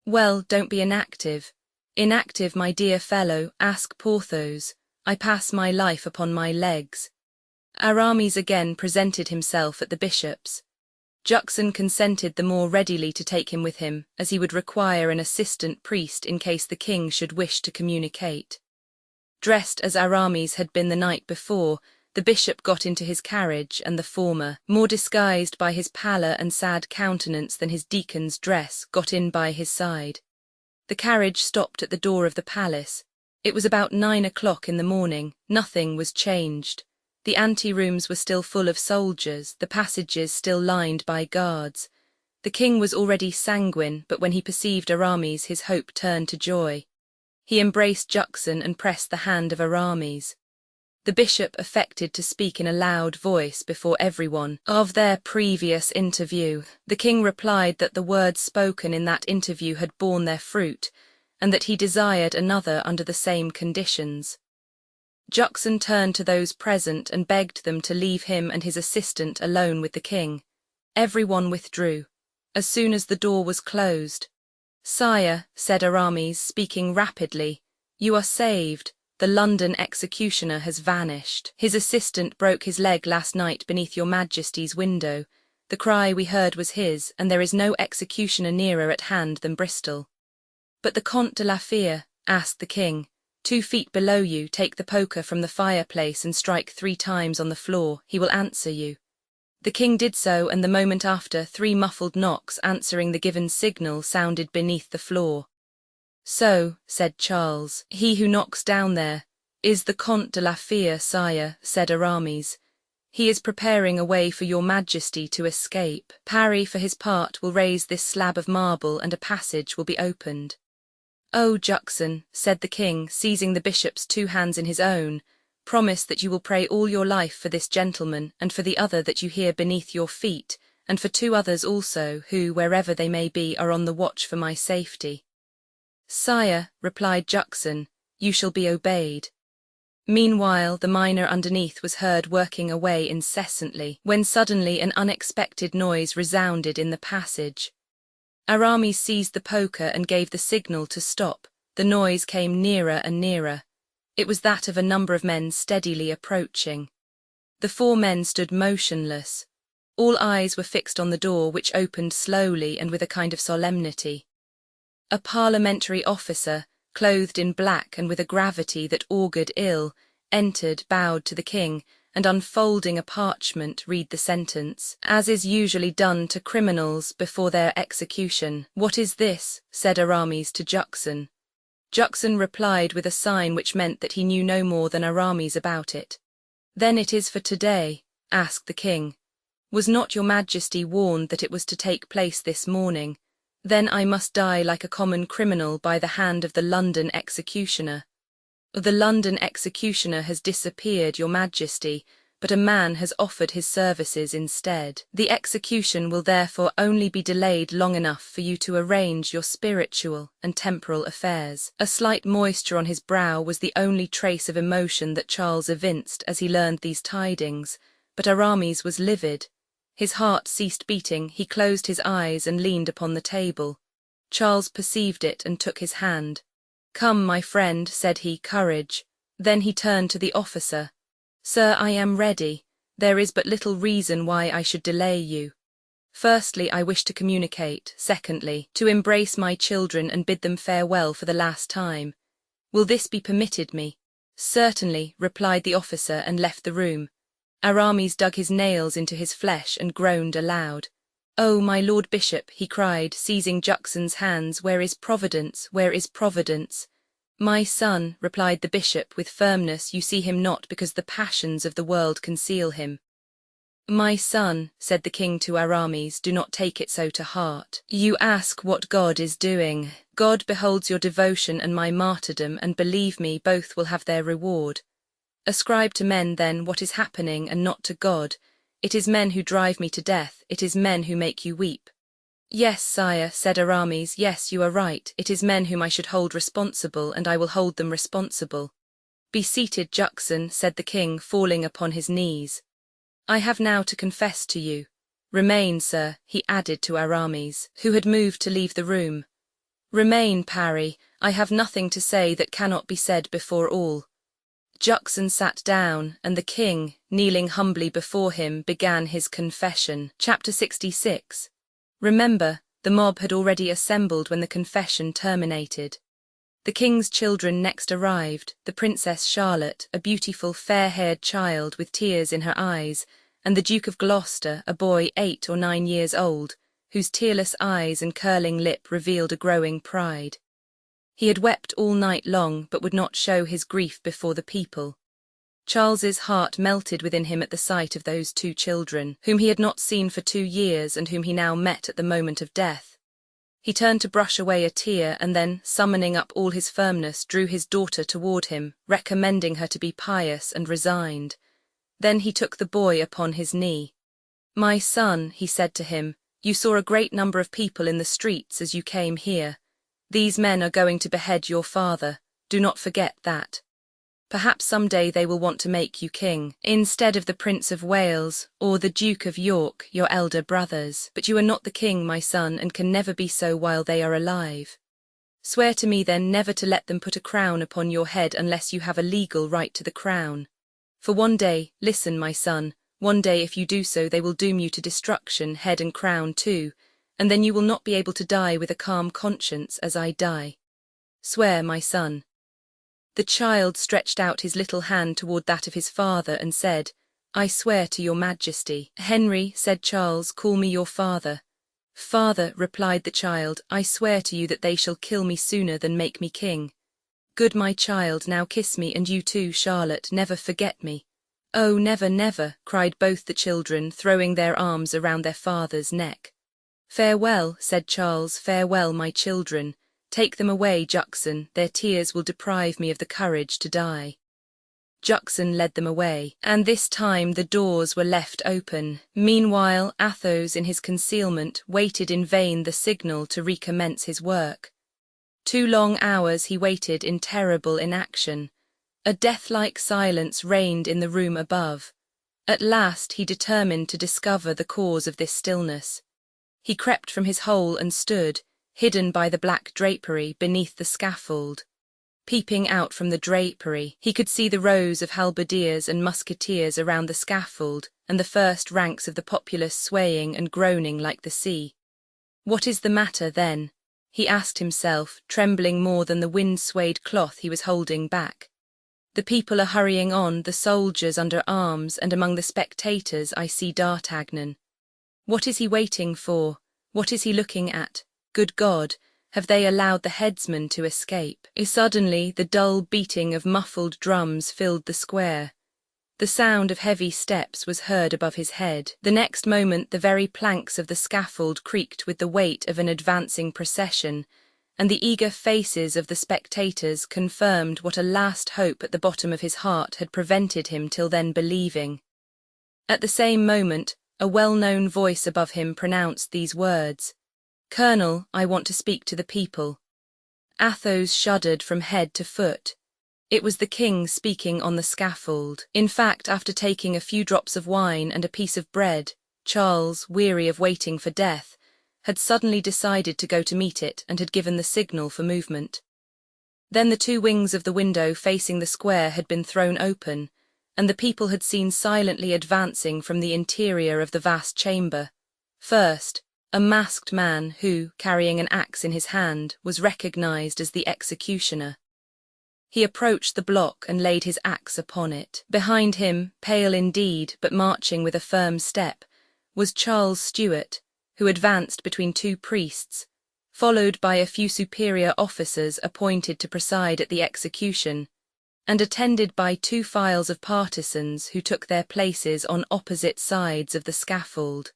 "Well, don't be inactive." "Inactive, my dear fellow, ask Porthos. I pass my life upon my legs." Aramis again presented himself at the bishop's. Juxon consented the more readily to take him with him, as he would require an assistant priest in case the king should wish to communicate. Dressed as Aramis had been the night before, the bishop got into his carriage, and the former, more disguised by his pallor and sad countenance than his deacon's dress, got in by his side. The carriage stopped at the door of the palace. It was about 9 o'clock in the morning. Nothing was changed. The ante-rooms were still full of soldiers, the passages still lined by guards. The king was already sanguine, but when he perceived Aramis his hope turned to joy. He embraced Juxon and pressed the hand of Aramis. The bishop affected to speak in a loud voice before everyone of their previous interview. The king replied that the words spoken in that interview had borne their fruit, and that he desired another under the same conditions. Juxon turned to those present and begged them to leave him and his assistant alone with the king. Everyone withdrew. As soon as the door was closed, "Sire," said Aramis, speaking rapidly, "you are saved. The London executioner has vanished. His assistant broke his leg last night beneath your Majesty's window. The cry we heard was his, and there is no executioner nearer at hand than Bristol." "But the Comte de la Fere?" asked the king. 2 feet below you, take the poker from the fireplace and strike 3 times on the floor. He will answer you." The king did so, and the moment after, 3 muffled knocks answering the given signal sounded beneath the floor. "So," said Charles, "he who knocks down there is the Comte de la Fere, sire," said Aramis. He is preparing a way for your majesty to escape. Parry, for his part, will raise this slab of marble and a passage will be opened. Oh, Juxon, said the king, seizing the bishop's 2 hands in his own, promise that you will pray all your life for this gentleman and for the other that you hear beneath your feet, and for 2 others also, who, wherever they may be, are on the watch for my safety. Sire, replied Juxon, you shall be obeyed. Meanwhile, the miner underneath was heard working away incessantly, when suddenly an unexpected noise resounded in the passage. Aramis seized the poker and gave the signal to stop. The noise came nearer and nearer. It was that of a number of men steadily approaching. The 4 men stood motionless. All eyes were fixed on the door, which opened slowly and with a kind of solemnity. A parliamentary officer, clothed in black and with a gravity that augured ill, entered, bowed to the king, and unfolding a parchment read the sentence, as is usually done to criminals before their execution. What is this? Said Aramis to Juxon. Juxon replied with a sign which meant that he knew no more than Aramis about it. Then it is for today? Asked the king. Was not your majesty warned that it was to take place this morning? Then I must die like a common criminal by the hand of the London executioner. The London executioner has disappeared, your majesty, but a man has offered his services instead. The execution will therefore only be delayed long enough for you to arrange your spiritual and temporal affairs. A slight moisture on his brow was the only trace of emotion that Charles evinced as he learned these tidings, but Aramis was livid. His heart ceased beating, he closed his eyes and leaned upon the table. Charles perceived it and took his hand. Come, my friend, said he, courage. Then he turned to the officer. Sir, I am ready. There is but little reason why I should delay you. Firstly, I wish to communicate. Secondly, to embrace my children and bid them farewell for the last time. Will this be permitted me? Certainly, replied the officer and left the room. Aramis dug his nails into his flesh and groaned aloud. Oh, my lord bishop, he cried, seizing Juxon's hands, where is Providence, where is Providence? My son, replied the bishop with firmness, you see him not because the passions of the world conceal him. My son, said the king to Aramis, do not take it so to heart. You ask what God is doing. God beholds your devotion and my martyrdom, and believe me, both will have their reward. Ascribe to men, then, what is happening, and not to God. It is men who drive me to death, it is men who make you weep. Yes, sire, said Aramis, yes, you are right, it is men whom I should hold responsible, and I will hold them responsible. Be seated, Juxon, said the king, falling upon his knees. I have now to confess to you. Remain, sir, he added to Aramis, who had moved to leave the room. Remain, Parry, I have nothing to say that cannot be said before all. Juxon sat down, and the king, kneeling humbly before him, began his confession. Chapter 66. Remember, the mob had already assembled when the confession terminated. The king's children next arrived, the Princess Charlotte, a beautiful fair-haired child with tears in her eyes, and the Duke of Gloucester, a boy 8 or 9 years old, whose tearless eyes and curling lip revealed a growing pride. He had wept all night long, but would not show his grief before the people. Charles's heart melted within him at the sight of those 2 children, whom he had not seen for 2 years and whom he now met at the moment of death. He turned to brush away a tear and then, summoning up all his firmness, drew his daughter toward him, recommending her to be pious and resigned. Then he took the boy upon his knee. My son, he said to him, you saw a great number of people in the streets as you came here. These men are going to behead your father, do not forget that. Perhaps some day they will want to make you king, instead of the Prince of Wales, or the Duke of York, your elder brothers. But you are not the king, my son, and can never be so while they are alive. Swear to me then never to let them put a crown upon your head unless you have a legal right to the crown. For one day, listen, my son, one day if you do so they will doom you to destruction, head and crown too, and then you will not be able to die with a calm conscience as I die. Swear, my son. The child stretched out his little hand toward that of his father and said, I swear to your majesty. Henry, said Charles, call me your father. Father, replied the child, I swear to you that they shall kill me sooner than make me king. Good my child, now kiss me, and you too, Charlotte, never forget me. "Oh, never, never," cried both the children, throwing their arms around their father's neck. "Farewell," said Charles, "farewell, my children. Take them away, Juxon, their tears will deprive me of the courage to die." Juxon led them away, and this time the doors were left open. Meanwhile, Athos, in his concealment, waited in vain the signal to recommence his work. 2 long hours he waited in terrible inaction. A death-like silence reigned in the room above. At last he determined to discover the cause of this stillness. He crept from his hole and stood, hidden by the black drapery, beneath the scaffold. Peeping out from the drapery, he could see the rows of halberdiers and musketeers around the scaffold, and the first ranks of the populace swaying and groaning like the sea. What is the matter, then? He asked himself, trembling more than the wind-swayed cloth he was holding back. The people are hurrying on, the soldiers under arms, and among the spectators I see D'Artagnan. What is he waiting for? What is he looking at? Good God! Have they allowed the headsman to escape? Suddenly, the dull beating of muffled drums filled the square. The sound of heavy steps was heard above his head. The next moment, the very planks of the scaffold creaked with the weight of an advancing procession, and the eager faces of the spectators confirmed what a last hope at the bottom of his heart had prevented him till then believing. At the same moment, a well-known voice above him pronounced these words: "Colonel, I want to speak to the people." Athos shuddered from head to foot. It was the king speaking on the scaffold. In fact, after taking a few drops of wine and a piece of bread, Charles, weary of waiting for death, had suddenly decided to go to meet it and had given the signal for movement. Then the 2 wings of the window facing the square had been thrown open, and the people had seen silently advancing from the interior of the vast chamber. First, a masked man who, carrying an axe in his hand, was recognized as the executioner. He approached the block and laid his axe upon it. Behind him, pale indeed, but marching with a firm step, was Charles Stuart, who advanced between 2 priests, followed by a few superior officers appointed to preside at the execution, and attended by 2 files of partisans who took their places on opposite sides of the scaffold.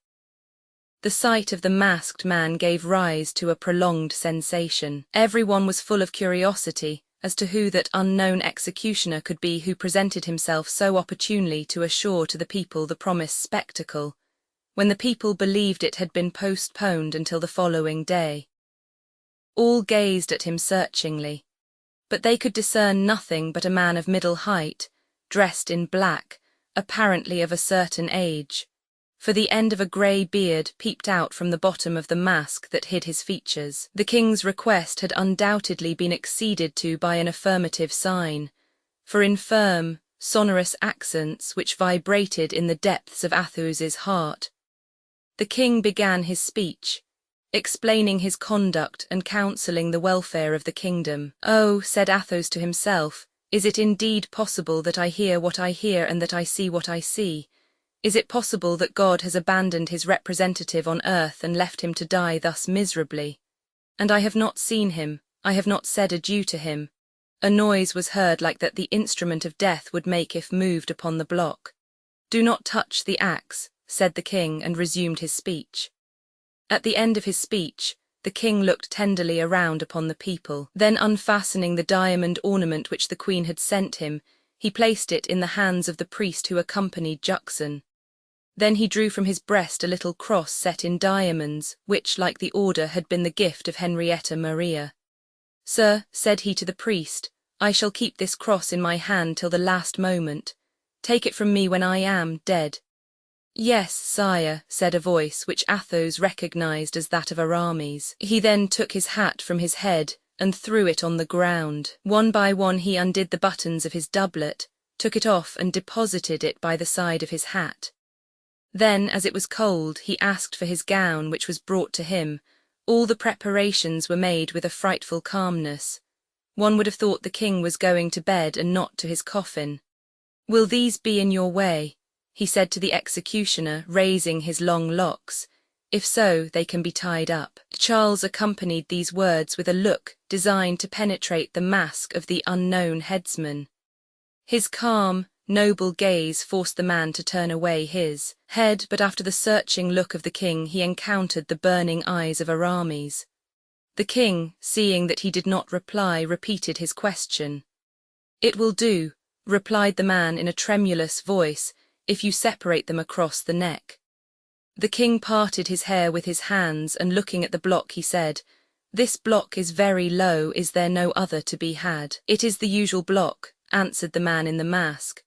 The sight of the masked man gave rise to a prolonged sensation. Everyone was full of curiosity as to who that unknown executioner could be who presented himself so opportunely to assure to the people the promised spectacle, when the people believed it had been postponed until the following day. All gazed at him searchingly, but they could discern nothing but a man of middle height, dressed in black, apparently of a certain age, for the end of a grey beard peeped out from the bottom of the mask that hid his features. The king's request had undoubtedly been acceded to by an affirmative sign, for in firm, sonorous accents which vibrated in the depths of Athos's heart, the king began his speech, explaining his conduct and counselling the welfare of the kingdom. "Oh," said Athos to himself, "is it indeed possible that I hear what I hear and that I see what I see? Is it possible that God has abandoned his representative on earth and left him to die thus miserably? And I have not seen him, I have not said adieu to him." A noise was heard like that the instrument of death would make if moved upon the block. "Do not touch the axe," said the king, and resumed his speech. At the end of his speech, the king looked tenderly around upon the people. Then, unfastening the diamond ornament which the queen had sent him, he placed it in the hands of the priest who accompanied Juxon. Then he drew from his breast a little cross set in diamonds, which, like the order, had been the gift of Henrietta Maria. "Sir," said he to the priest, "I shall keep this cross in my hand till the last moment. Take it from me when I am dead." "Yes, sire," said a voice which Athos recognized as that of Aramis. He then took his hat from his head and threw it on the ground. One by one he undid the buttons of his doublet, took it off and deposited it by the side of his hat. Then, as it was cold, he asked for his gown, which was brought to him. All the preparations were made with a frightful calmness. One would have thought the king was going to bed and not to his coffin. "Will these be in your way?" he said to the executioner, raising his long locks. "If so, they can be tied up." Charles accompanied these words with a look designed to penetrate the mask of the unknown headsman. His calm, noble gaze forced the man to turn away his head, but after the searching look of the king he encountered the burning eyes of Aramis. The king, seeing that he did not reply, repeated his question. "It will do," replied the man in a tremulous voice, "if you separate them across the neck." The king parted his hair with his hands, and looking at the block he said, "This block is very low, is there no other to be had?" "It is the usual block," answered the man in the mask.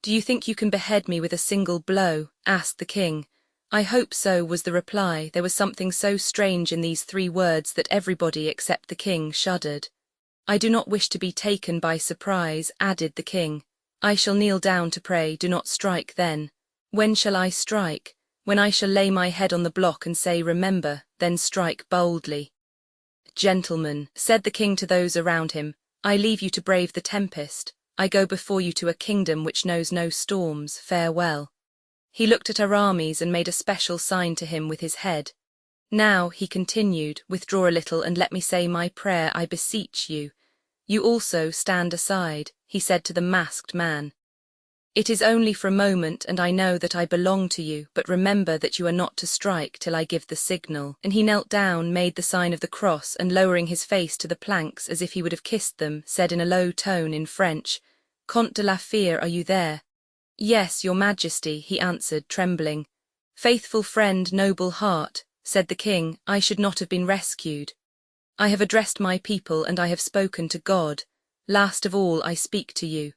"Do you think you can behead me with a single blow?" asked the king. "I hope so," was the reply. There was something so strange in these 3 words that everybody except the king shuddered. "I do not wish to be taken by surprise," added the king. "I shall kneel down to pray, do not strike then." "When shall I strike?" "When I shall lay my head on the block and say, 'Remember,' then strike boldly." "Gentlemen," said the king to those around him, "I leave you to brave the tempest. I go before you to a kingdom which knows no storms. Farewell." He looked at Aramis and made a special sign to him with his head. "Now," he continued, "withdraw a little and let me say my prayer, I beseech you. You also stand aside," he said to the masked man. "It is only for a moment, and I know that I belong to you, but remember that you are not to strike till I give the signal." And he knelt down, made the sign of the cross, and lowering his face to the planks as if he would have kissed them, said in a low tone in French, "Comte de la Fere, are you there?" "Yes, your majesty," he answered, trembling. "Faithful friend, noble heart," said the king, "I should not have been rescued. I have addressed my people, and I have spoken to God. Last of all, I speak to you.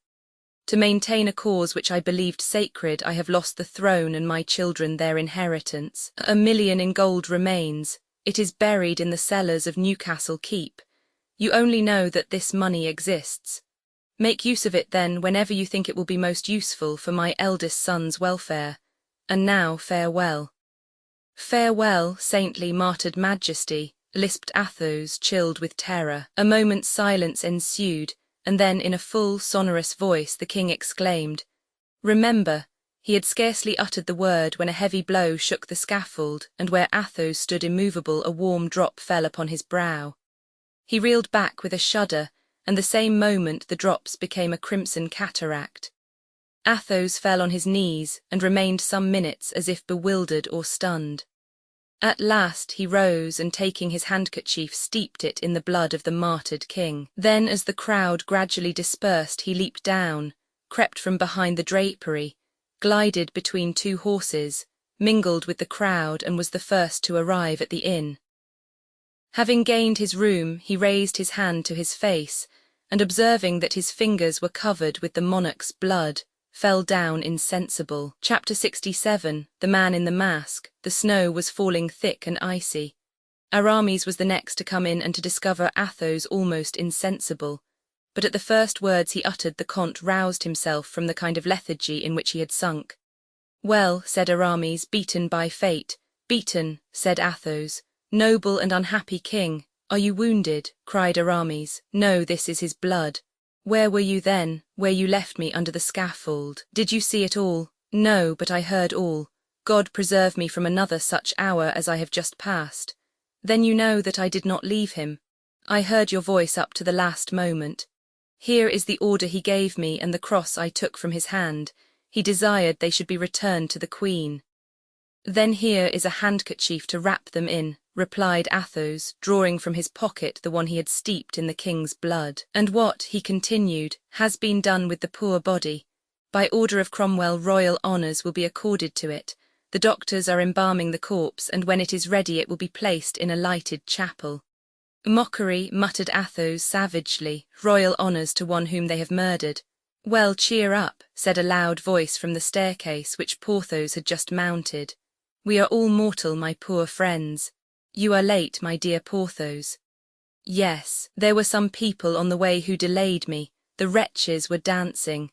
To maintain a cause which I believed sacred, I have lost the throne and my children their inheritance. 1,000,000 in gold remains. It is buried in the cellars of Newcastle Keep. You only know that this money exists. Make use of it then whenever you think it will be most useful for my eldest son's welfare. And now farewell." "Farewell, saintly martyred majesty," lisped Athos, chilled with terror. A moment's silence ensued, and then in a full, sonorous voice the king exclaimed, "Remember." He had scarcely uttered the word when a heavy blow shook the scaffold, and where Athos stood immovable a warm drop fell upon his brow. He reeled back with a shudder, and the same moment the drops became a crimson cataract. Athos fell on his knees and remained some minutes as if bewildered or stunned. At last he rose and taking his handkerchief steeped it in the blood of the martyred king. Then as the crowd gradually dispersed he leaped down, crept from behind the drapery, glided between 2 horses, mingled with the crowd and was the first to arrive at the inn. Having gained his room he raised his hand to his face, and observing that his fingers were covered with the monarch's blood, fell down insensible. Chapter 67. The Man in the Mask. The snow was falling thick and icy. Aramis was the next to come in and to discover Athos almost insensible. But at the first words he uttered the comte roused himself from the kind of lethargy in which he had sunk. "Well," said Aramis, "beaten by fate." "Beaten," said Athos. "Noble and unhappy king, are you wounded?" cried Aramis. "No, this is his blood." "Where were you then?" "Where you left me, under the scaffold." "Did you see it all?" "No, but I heard all. God preserve me from another such hour as I have just passed." "Then you know that I did not leave him." "I heard your voice up to the last moment." "Here is the order he gave me and the cross I took from his hand. He desired they should be returned to the queen." "Then here is a handkerchief to wrap them in," replied Athos, drawing from his pocket the one he had steeped in the king's blood. "And what," he continued, "has been done with the poor body? By order of Cromwell, royal honours will be accorded to it. The doctors are embalming the corpse, and when it is ready it will be placed in a lighted chapel." "Mockery," muttered Athos savagely, "royal honours to one whom they have murdered." "Well, cheer up," said a loud voice from the staircase which Porthos had just mounted. "We are all mortal, my poor friends. You are late, my dear Porthos." "Yes, there were some people on the way who delayed me. The wretches were dancing.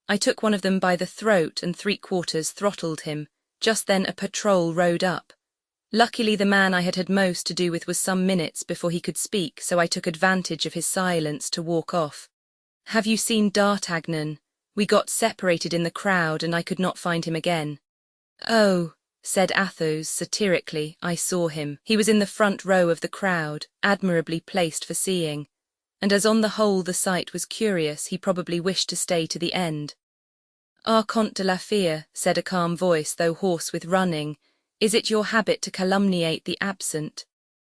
I took one of them by the throat and 3/4 throttled him. Just then a patrol rode up. Luckily the man I had had most to do with was some minutes before he could speak, so I took advantage of his silence to walk off. Have you seen D'Artagnan? We got separated in the crowd and I could not find him again." "Oh," said Athos satirically, "I saw him. He was in the front row of the crowd, admirably placed for seeing. And as on the whole the sight was curious, he probably wished to stay to the end." "Ah, Comte de la Fere," said a calm voice, though hoarse with running, "is it your habit to calumniate the absent?"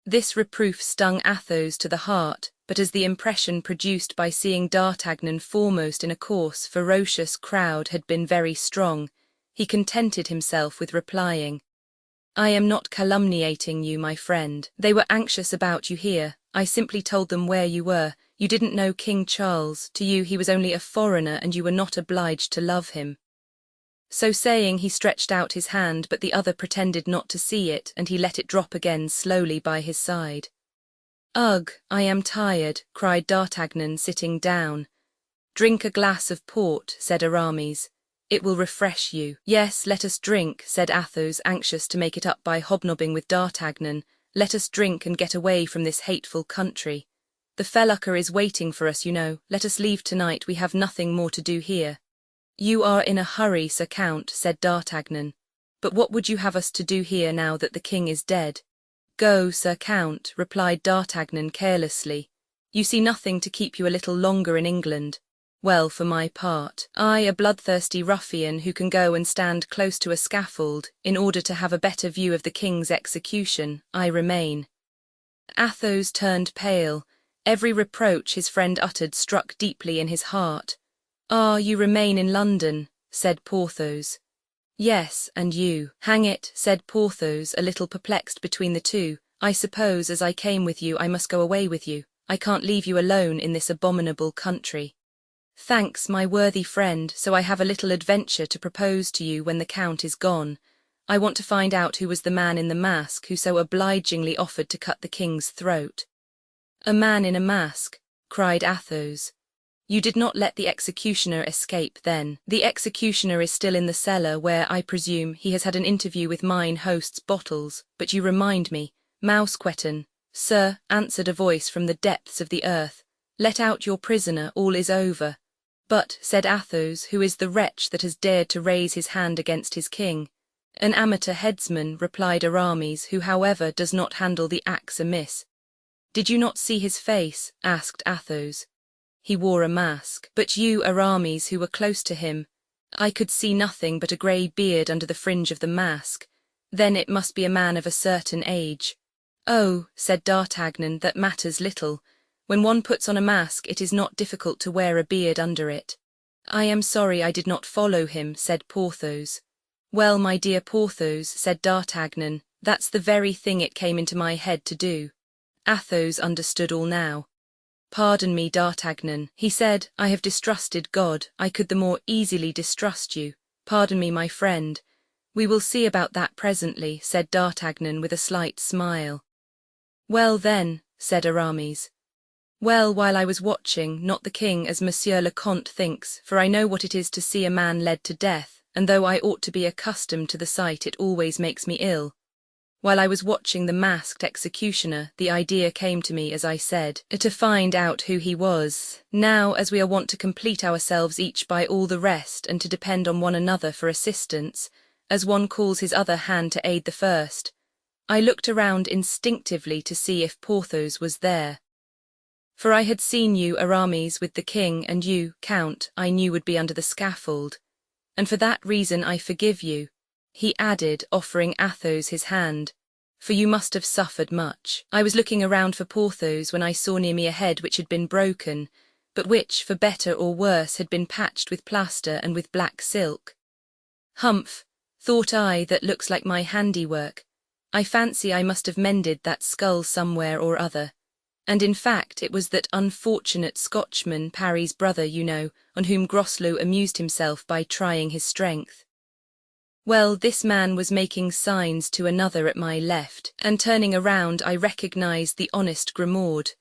This reproof stung Athos to the heart, but as the impression produced by seeing D'Artagnan foremost in a coarse, ferocious crowd had been very strong, he contented himself with replying, "I am not calumniating you, my friend. They were anxious about you here. I simply told them where you were. You didn't know King Charles. To you he was only a foreigner and you were not obliged to love him." So saying, he stretched out his hand, but the other pretended not to see it, and he let it drop again slowly by his side. "Ugh, I am tired," cried D'Artagnan, sitting down. "Drink a glass of port," said Aramis. "It will refresh you." "Yes, let us drink," said Athos, anxious to make it up by hobnobbing with D'Artagnan. "Let us drink and get away from this hateful country. The felucca is waiting for us, you know. Let us leave tonight, we have nothing more to do here." "You are in a hurry, Sir Count," said D'Artagnan. "But what would you have us to do here now that the king is dead?" "Go, Sir Count," replied D'Artagnan carelessly. "You see nothing to keep you a little longer in England. Well, for my part, I, a bloodthirsty ruffian who can go and stand close to a scaffold in order to have a better view of the king's execution, I remain." Athos turned pale. Every reproach his friend uttered struck deeply in his heart. "Ah, you remain in London," said Porthos. "Yes, and you?" "Hang it," said Porthos, a little perplexed between the two. "I suppose, as I came with you, I must go away with you. I can't leave you alone in this abominable country." "Thanks, my worthy friend, so I have a little adventure to propose to you when the Count is gone. I want to find out who was the man in the mask who so obligingly offered to cut the king's throat." "A man in a mask," cried Athos. "You did not let the executioner escape, then?" "The executioner is still in the cellar, where, I presume, he has had an interview with mine host's bottles. But you remind me, Mousqueton." "Sir," answered a voice from the depths of the earth, "let out your prisoner, all is over." "But," said Athos, "who is the wretch that has dared to raise his hand against his king?" "An amateur headsman," replied Aramis, "who, however, does not handle the axe amiss." "Did you not see his face?" asked Athos. "He wore a mask." "But you, Aramis, who were close to him?" "I could see nothing but a grey beard under the fringe of the mask." "Then it must be a man of a certain age." "Oh," said D'Artagnan, "that matters little. When one puts on a mask, it is not difficult to wear a beard under it." "I am sorry I did not follow him," said Porthos. "Well, my dear Porthos," said D'Artagnan, "that's the very thing it came into my head to do." Athos understood all now. "Pardon me, D'Artagnan," he said, "I have distrusted God. I could the more easily distrust you. Pardon me, my friend." "We will see about that presently," said D'Artagnan with a slight smile. "Well, then," said Aramis. "Well, while I was watching, not the king as Monsieur le Comte thinks, for I know what it is to see a man led to death, and though I ought to be accustomed to the sight, it always makes me ill. While I was watching the masked executioner, the idea came to me, as I said, to find out who he was. Now, as we are wont to complete ourselves each by all the rest, and to depend on one another for assistance, as one calls his other hand to aid the first, I looked around instinctively to see if Porthos was there. For I had seen you, Aramis, with the king, and you, Count, I knew would be under the scaffold. And for that reason I forgive you," he added, offering Athos his hand, "for you must have suffered much. I was looking around for Porthos when I saw near me a head which had been broken, but which, for better or worse, had been patched with plaster and with black silk. Humph, thought I, that looks like my handiwork. I fancy I must have mended that skull somewhere or other. And in fact it was that unfortunate Scotchman, Parry's brother, you know, on whom Groslow amused himself by trying his strength. Well, this man was making signs to another at my left, and turning around I recognized the honest Grimaud.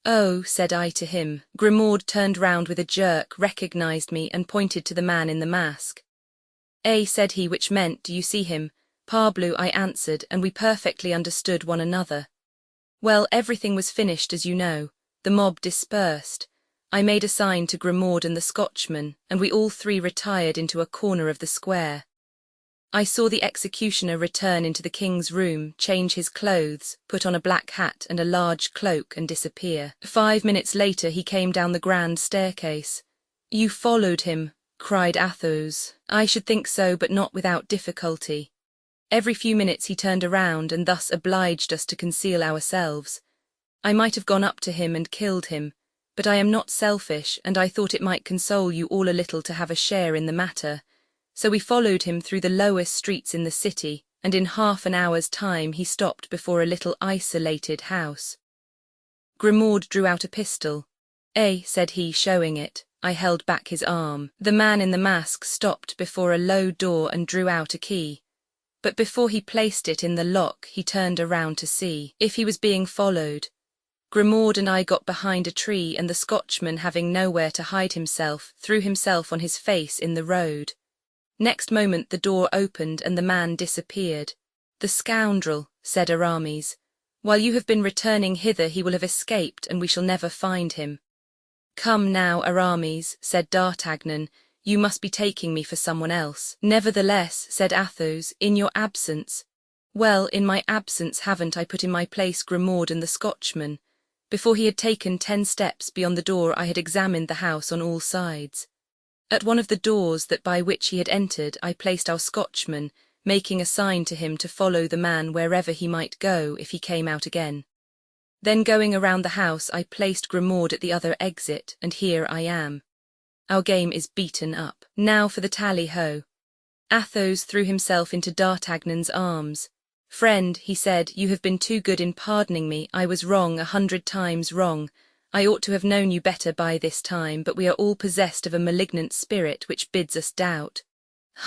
"Oh," said I to him. Grimaud turned round with a jerk, recognized me, and pointed to the man in the mask. "Eh," said he, which meant, "Do you see him?" "Parbleu," I answered, and we perfectly understood one another. Well, everything was finished, as you know. The mob dispersed. I made a sign to Grimaud and the Scotchman, and we all three retired into a corner of the square. I saw the executioner return into the king's room, change his clothes, put on a black hat and a large cloak, and disappear. 5 minutes later he came down the grand staircase. "You followed him," cried Athos. I should think so, but not without difficulty. Every few minutes he turned around and thus obliged us to conceal ourselves. I might have gone up to him and killed him, but I am not selfish, and I thought it might console you all a little to have a share in the matter. So we followed him through the lowest streets in the city, and in half an hour's time he stopped before a little isolated house. Grimaud drew out a pistol. "Eh," said he, showing it. I held back his arm. The man in the mask stopped before a low door and drew out a key. But before he placed it in the lock, he turned around to see if he was being followed. Grimaud and I got behind a tree, and the Scotchman, having nowhere to hide himself, threw himself on his face in the road. Next moment the door opened and the man disappeared. "The scoundrel," said Aramis. "While you have been returning hither he will have escaped, and we shall never find him." "Come now, Aramis," said D'Artagnan, "you must be taking me for someone else." "Nevertheless," said Athos, "in your absence—" "Well, in my absence haven't I put in my place Grimaud and the Scotchman?" Before he had taken 10 steps beyond the door I had examined the house on all sides. At one of the doors that by which he had entered I placed our Scotchman, making a sign to him to follow the man wherever he might go if he came out again. Then going around the house I placed Grimaud at the other exit, and here I am. Our game is beaten up. Now for the tally-ho. Athos threw himself into D'Artagnan's arms. "Friend," he said, "you have been too good in pardoning me. I was wrong, 100 times wrong. I ought to have known you better by this time, but we are all possessed of a malignant spirit which bids us doubt."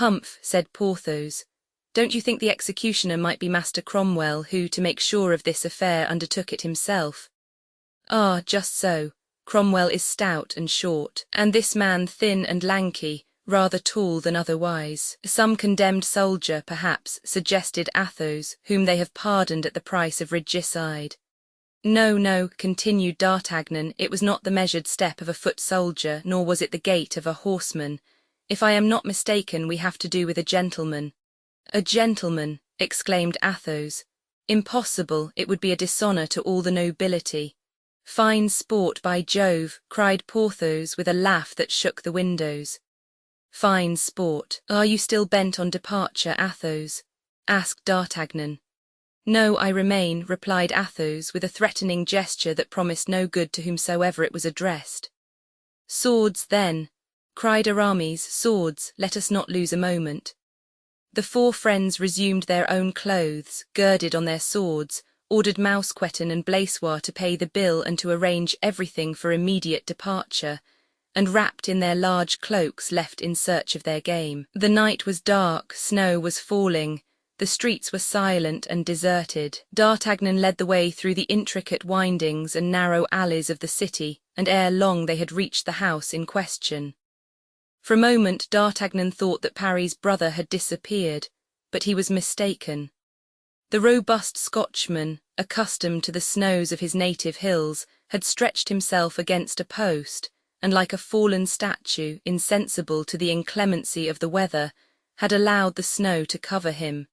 "Humph," said Porthos. "Don't you think the executioner might be Master Cromwell, who, to make sure of this affair, undertook it himself?" "Ah, just so. Cromwell is stout and short, and this man thin and lanky, rather tall than otherwise." "Some condemned soldier, perhaps," suggested Athos, "whom they have pardoned at the price of regicide." "No, no," continued D'Artagnan, "it was not the measured step of a foot soldier, nor was it the gait of a horseman. If I am not mistaken, we have to do with a gentleman." "A gentleman!" exclaimed Athos. "Impossible, it would be a dishonor to all the nobility." "Fine sport, by Jove!" cried Porthos with a laugh that shook the windows. "Fine sport. Are you still bent on departure, Athos?" asked D'Artagnan. "No, I remain," replied Athos with a threatening gesture that promised no good to whomsoever it was addressed. "Swords, then!" cried Aramis. "Swords, let us not lose a moment." The 4 friends resumed their own clothes, girded on their swords, ordered Mousqueton and Blaisois to pay the bill and to arrange everything for immediate departure, and wrapped in their large cloaks left in search of their game. The night was dark, snow was falling, the streets were silent and deserted. D'Artagnan led the way through the intricate windings and narrow alleys of the city, and ere long they had reached the house in question. For a moment D'Artagnan thought that Parry's brother had disappeared, but he was mistaken. The robust Scotchman, accustomed to the snows of his native hills, had stretched himself against a post, and like a fallen statue, insensible to the inclemency of the weather, had allowed the snow to cover him.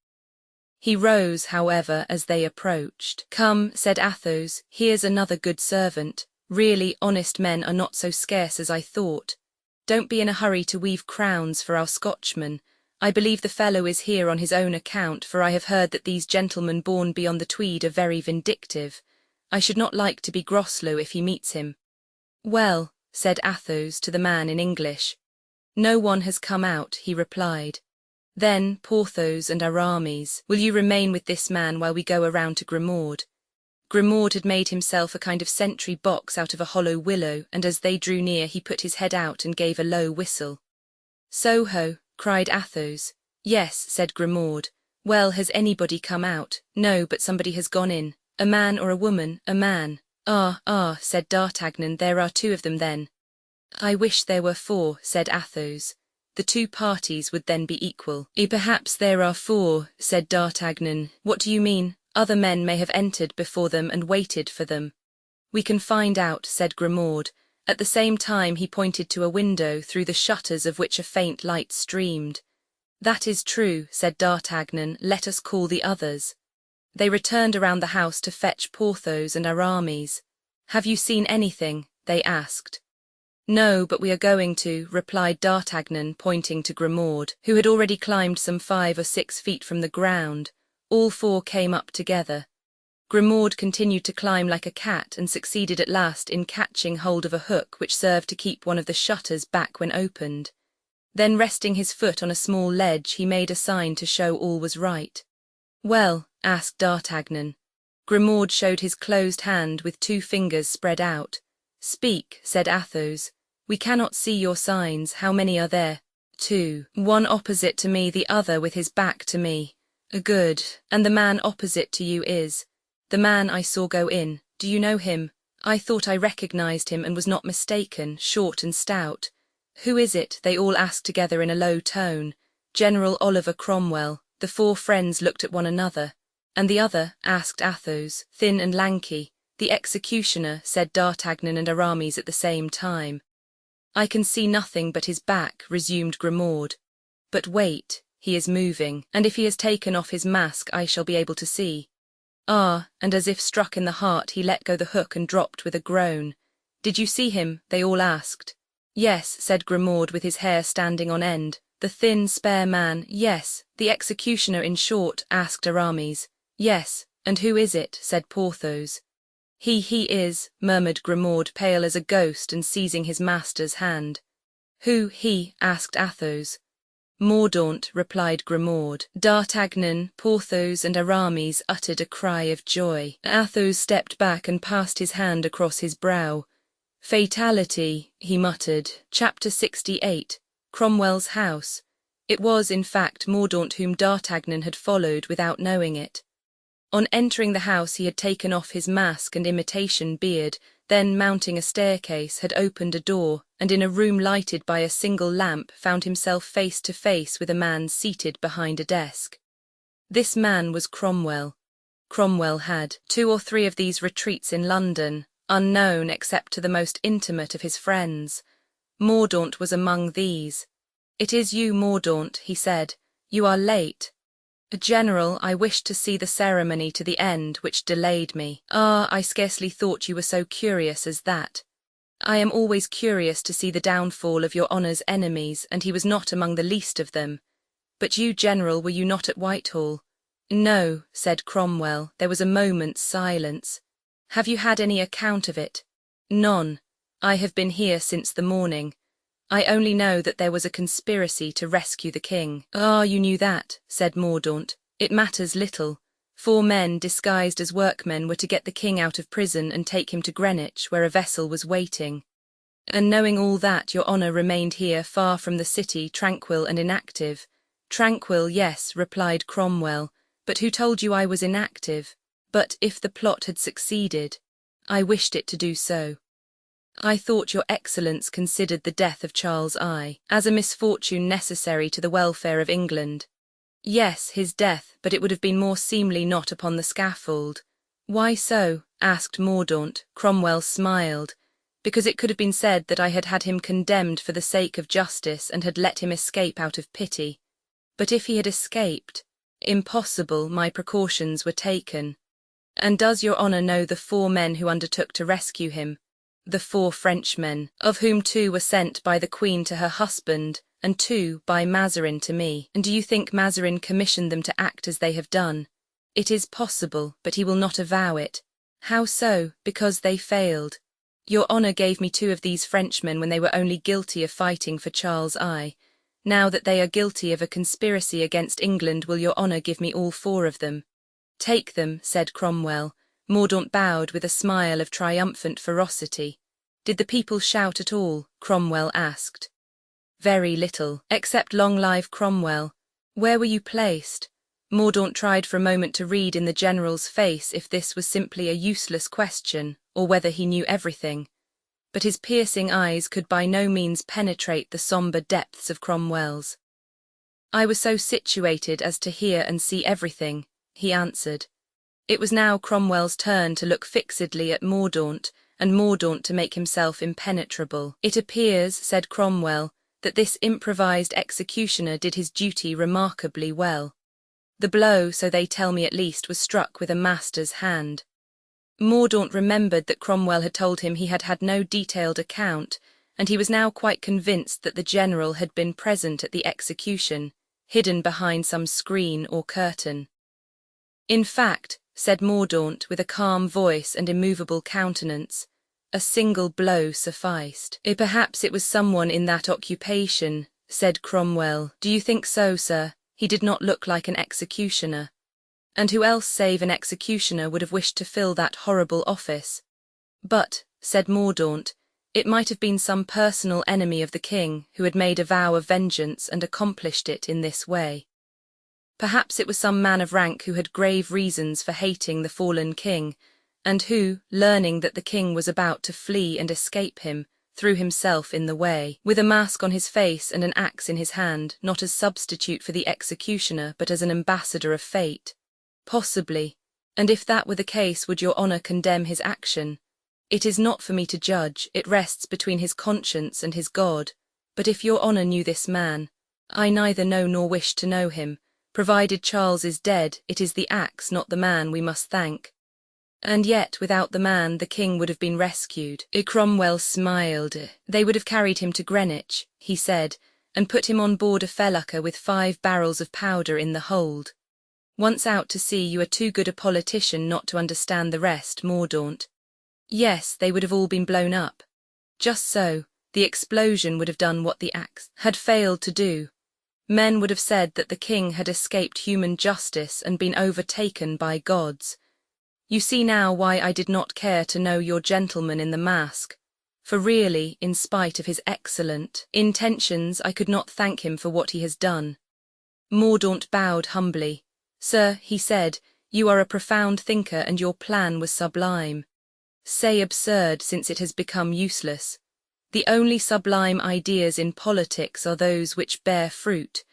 He rose, however, as they approached. "Come," said Athos, "here's another good servant. Really, honest men are not so scarce as I thought. Don't be in a hurry to weave crowns for our Scotchman. I believe the fellow is here on his own account, for I have heard that these gentlemen born beyond the Tweed are very vindictive. I should not like to be Groslow if he meets him." "Well," said Athos to the man in English. "No one has come out," he replied. "Then, Porthos and Aramis, will you remain with this man while we go around to Grimaud?" Grimaud had made himself a kind of sentry box out of a hollow willow, and as they drew near he put his head out and gave a low whistle. "So-ho," cried Athos. "Yes," said Grimaud. "Well, has anybody come out?" "No, but somebody has gone in." "A man or a woman?" "A man." Ah, said D'Artagnan, "there are 2 of them then." "I wish there were 4, said Athos. "The 2 parties would then be equal." Perhaps there are 4, said D'Artagnan. "What do you mean?" "Other men may have entered before them and waited for them." "We can find out," said Grimaud. At the same time he pointed to a window, through the shutters of which a faint light streamed. "That is true," said D'Artagnan. "Let us call the others." They returned around the house to fetch Porthos and Aramis. "Have you seen anything?" they asked. No, but we are going to, replied D'Artagnan, pointing to Grimaud, who had already climbed some 5 or 6 feet from the ground. All 4 came up together. Grimaud continued to climb like a cat and succeeded at last in catching hold of a hook which served to keep one of the shutters back when opened. Then, resting his foot on a small ledge, he made a sign to show all was right. Well? Asked D'Artagnan. Grimaud showed his closed hand with 2 fingers spread out. Speak, said Athos. We cannot see your signs. How many are there? 2. One opposite to me, the other with his back to me. Good. And the man opposite to you is? The man I saw go in. Do you know him? I thought I recognized him and was not mistaken, short and stout. Who is it? They all asked together in a low tone. General Oliver Cromwell. The 4 friends looked at one another. And the other? Asked Athos, thin and lanky. The executioner, said D'Artagnan and Aramis at the same time. I can see nothing but his back, resumed Grimaud. But wait, he is moving, and if he has taken off his mask I shall be able to see. Ah, and as if struck in the heart he let go the hook and dropped with a groan. Did you see him? They all asked. Yes, said Grimaud with his hair standing on end. The thin, spare man, yes. The executioner, in short, asked Aramis. Yes, and who is it? Said Porthos. He is, murmured Grimaud, pale as a ghost and seizing his master's hand. Who, he? Asked Athos. Mordaunt, replied Grimaud. D'Artagnan, Porthos and Aramis uttered a cry of joy. Athos stepped back and passed his hand across his brow. Fatality, he muttered. Chapter 68. Cromwell's House. It was, in fact, Mordaunt whom D'Artagnan had followed without knowing it. On entering the house he had taken off his mask and imitation beard, then, mounting a staircase, had opened a door, and in a room lighted by a single lamp found himself face to face with a man seated behind a desk. This man was Cromwell. Cromwell had 2 or 3 of these retreats in London, unknown except to the most intimate of his friends. Mordaunt was among these. It is you, Mordaunt, he said. You are late. General, I wished to see the ceremony to the end, which delayed me. Ah, I scarcely thought you were so curious as that. I am always curious to see the downfall of your honour's enemies, and he was not among the least of them. But you, General, were you not at Whitehall? No, said Cromwell. There was a moment's silence. Have you had any account of it? None. I have been here since the morning. I only know that there was a conspiracy to rescue the king. Ah, you knew that, said Mordaunt. It matters little. 4 men, disguised as workmen, were to get the king out of prison and take him to Greenwich, where a vessel was waiting. And knowing all that, your honour remained here, far from the city, tranquil and inactive. Tranquil, yes, replied Cromwell. But who told you I was inactive? But if the plot had succeeded, I wished it to do so. I thought your excellence considered the death of Charles I as a misfortune necessary to the welfare of England. Yes, his death, but it would have been more seemly not upon the scaffold. Why so? Asked Mordaunt. Cromwell smiled. Because it could have been said that I had had him condemned for the sake of justice and had let him escape out of pity. But if he had escaped, impossible, my precautions were taken. And does your honour know the 4 men who undertook to rescue him? The 4 Frenchmen, of whom 2 were sent by the Queen to her husband, and 2 by Mazarin to me. And do you think Mazarin commissioned them to act as they have done? It is possible, but he will not avow it. How so? Because they failed. Your honour gave me 2 of these Frenchmen when they were only guilty of fighting for Charles I. Now that they are guilty of a conspiracy against England, will your honour give me all 4 of them? Take them, said Cromwell. Mordaunt bowed with a smile of triumphant ferocity. Did the people shout at all? Cromwell asked. Very little, except long live Cromwell. Where were you placed? Mordaunt tried for a moment to read in the general's face if this was simply a useless question, or whether he knew everything. But his piercing eyes could by no means penetrate the sombre depths of Cromwell's. I was so situated as to hear and see everything, he answered. It was now Cromwell's turn to look fixedly at Mordaunt, and Mordaunt to make himself impenetrable. It appears, said Cromwell, that this improvised executioner did his duty remarkably well. The blow, so they tell me at least, was struck with a master's hand. Mordaunt remembered that Cromwell had told him he had had no detailed account, and he was now quite convinced that the general had been present at the execution, hidden behind some screen or curtain. "In fact," said Mordaunt with a calm voice and immovable countenance, "a single blow sufficed." "Perhaps it was someone in that occupation," said Cromwell. "Do you think so, sir? He did not look like an executioner." "And who else save an executioner would have wished to fill that horrible office?" "But," said Mordaunt, "it might have been some personal enemy of the king who had made a vow of vengeance and accomplished it in this way. Perhaps it was some man of rank who had grave reasons for hating the fallen king, and who, learning that the king was about to flee and escape him, threw himself in the way, with a mask on his face and an axe in his hand, not as substitute for the executioner, but as an ambassador of fate." "Possibly. And if that were the case, would your honour condemn his action?" "It is not for me to judge, it rests between his conscience and his God. But if your honour knew this man—" "I neither know nor wish to know him. Provided Charles is dead, it is the axe, not the man, we must thank." "And yet, without the man, the king would have been rescued." Cromwell smiled. "They would have carried him to Greenwich," he said, "and put him on board a felucca with 5 barrels of powder in the hold. Once out to sea, you are too good a politician not to understand the rest, Mordaunt." "Yes, they would have all been blown up." "Just so. The explosion would have done what the axe had failed to do. Men would have said that the king had escaped human justice and been overtaken by gods. You see now why I did not care to know your gentleman in the mask, for really, in spite of his excellent intentions, I could not thank him for what he has done." Mordaunt bowed humbly. "Sir," he said, "you are a profound thinker and your plan was sublime. Say absurd, since it has become useless. The only sublime ideas in politics are those which bear fruit.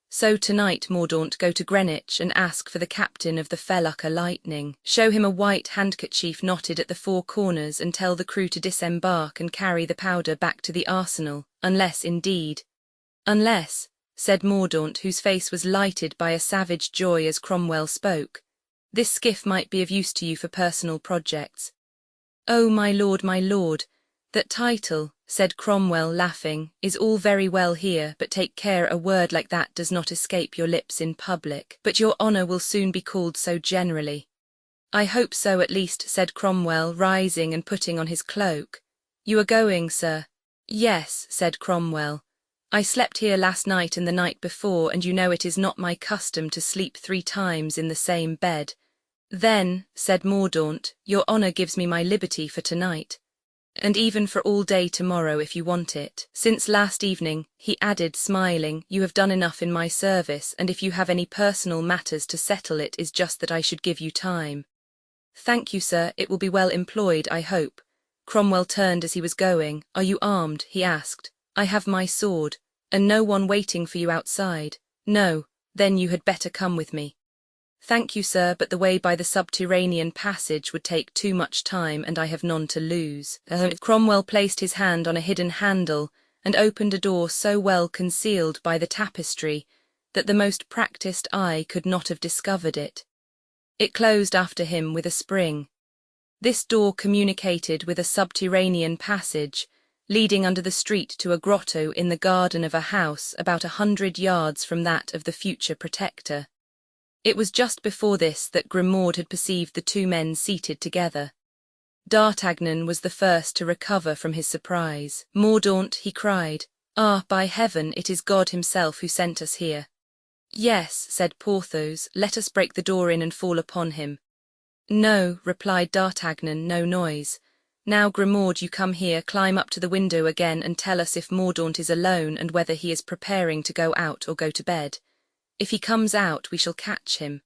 So tonight, Mordaunt, go to Greenwich and ask for the captain of the felucca Lightning. Show him a white handkerchief knotted at the 4 corners and tell the crew to disembark and carry the powder back to the arsenal, unless, indeed—" "Unless," said Mordaunt, whose face was lighted by a savage joy as Cromwell spoke, "this skiff might be of use to you for personal projects." "Oh, my lord, that title," said Cromwell, laughing, "is all very well here, but take care a word like that does not escape your lips in public. But your honour will soon be called so generally." "I hope so at least," said Cromwell, rising and putting on his cloak. "You are going, sir?" "Yes," said Cromwell. "I slept here last night and the night before, and you know it is not my custom to sleep 3 times in the same bed." "Then," said Mordaunt, "your honour gives me my liberty for tonight. And even for all day tomorrow if you want it. Since last evening," he added, smiling, "you have done enough in my service, and if you have any personal matters to settle, it is just that I should give you time." "Thank you, sir, it will be well employed, I hope." Cromwell turned as he was going. "Are you armed?" he asked. "I have my sword." "And no one waiting for you outside?" "No." "Then you had better come with me." "Thank you, sir, but the way by the subterranean passage would take too much time, and I have none to lose." Cromwell placed his hand on a hidden handle and opened a door so well concealed by the tapestry that the most practised eye could not have discovered it. It closed after him with a spring. This door communicated with a subterranean passage leading under the street to a grotto in the garden of a house about 100 yards from that of the future protector. It was just before this that Grimaud had perceived the 2 men seated together. D'Artagnan was the first to recover from his surprise. "Mordaunt," he cried, "ah, by heaven, it is God himself who sent us here." "Yes," said Porthos, "let us break the door in and fall upon him." "No," replied D'Artagnan, "no noise. Now, Grimaud, you come here, climb up to the window again and tell us if Mordaunt is alone and whether he is preparing to go out or go to bed. If he comes out, we shall catch him.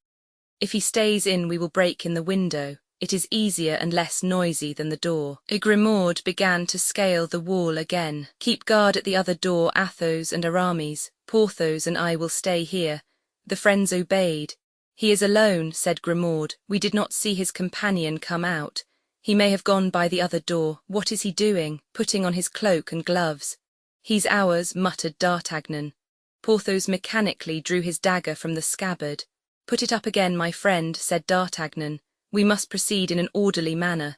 If he stays in, we will break in the window. It is easier and less noisy than the door." Grimaud began to scale the wall again. "Keep guard at the other door, Athos and Aramis. Porthos and I will stay here." The friends obeyed. "He is alone," said Grimaud. "We did not see his companion come out. He may have gone by the other door. What is he doing? Putting on his cloak and gloves." "He's ours," muttered D'Artagnan. Porthos mechanically drew his dagger from the scabbard. "Put it up again, my friend," said D'Artagnan. "We must proceed in an orderly manner."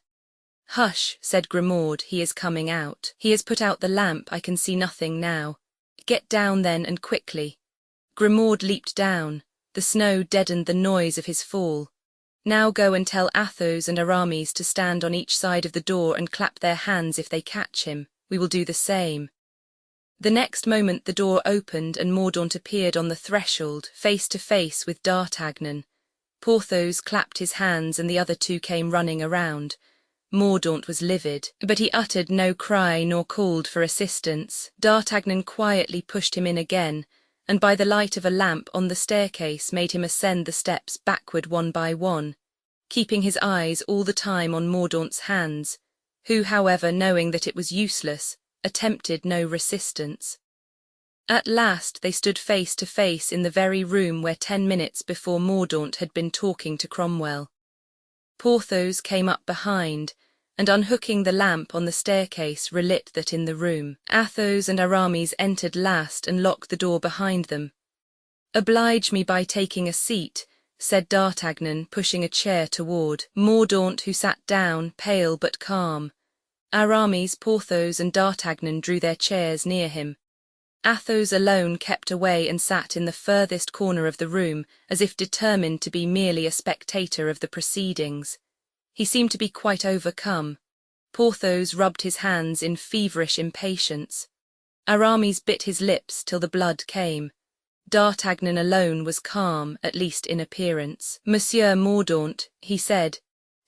Hush, said Grimaud, he is coming out. He has put out the lamp, I can see nothing now. Get down then, and quickly. Grimaud leaped down. The snow deadened the noise of his fall. Now go and tell Athos and Aramis to stand on each side of the door and clap their hands if they catch him. We will do the same. The next moment the door opened and Mordaunt appeared on the threshold, face to face with D'Artagnan. Porthos clapped his hands and the other two came running around. Mordaunt was livid, but he uttered no cry nor called for assistance. D'Artagnan quietly pushed him in again, and by the light of a lamp on the staircase made him ascend the steps backward one by one, keeping his eyes all the time on Mordaunt's hands, who, however, knowing that it was useless, attempted no resistance. At last they stood face to face in the very room where 10 minutes before Mordaunt had been talking to Cromwell. Porthos came up behind, and unhooking the lamp on the staircase relit that in the room. Athos and Aramis entered last and locked the door behind them. "Oblige me by taking a seat," said D'Artagnan, pushing a chair toward Mordaunt, who sat down, pale but calm. Aramis, Porthos and D'Artagnan drew their chairs near him. Athos alone kept away and sat in the furthest corner of the room, as if determined to be merely a spectator of the proceedings. He seemed to be quite overcome. Porthos rubbed his hands in feverish impatience. Aramis bit his lips till the blood came. D'Artagnan alone was calm, at least in appearance. "Monsieur Mordaunt," he said,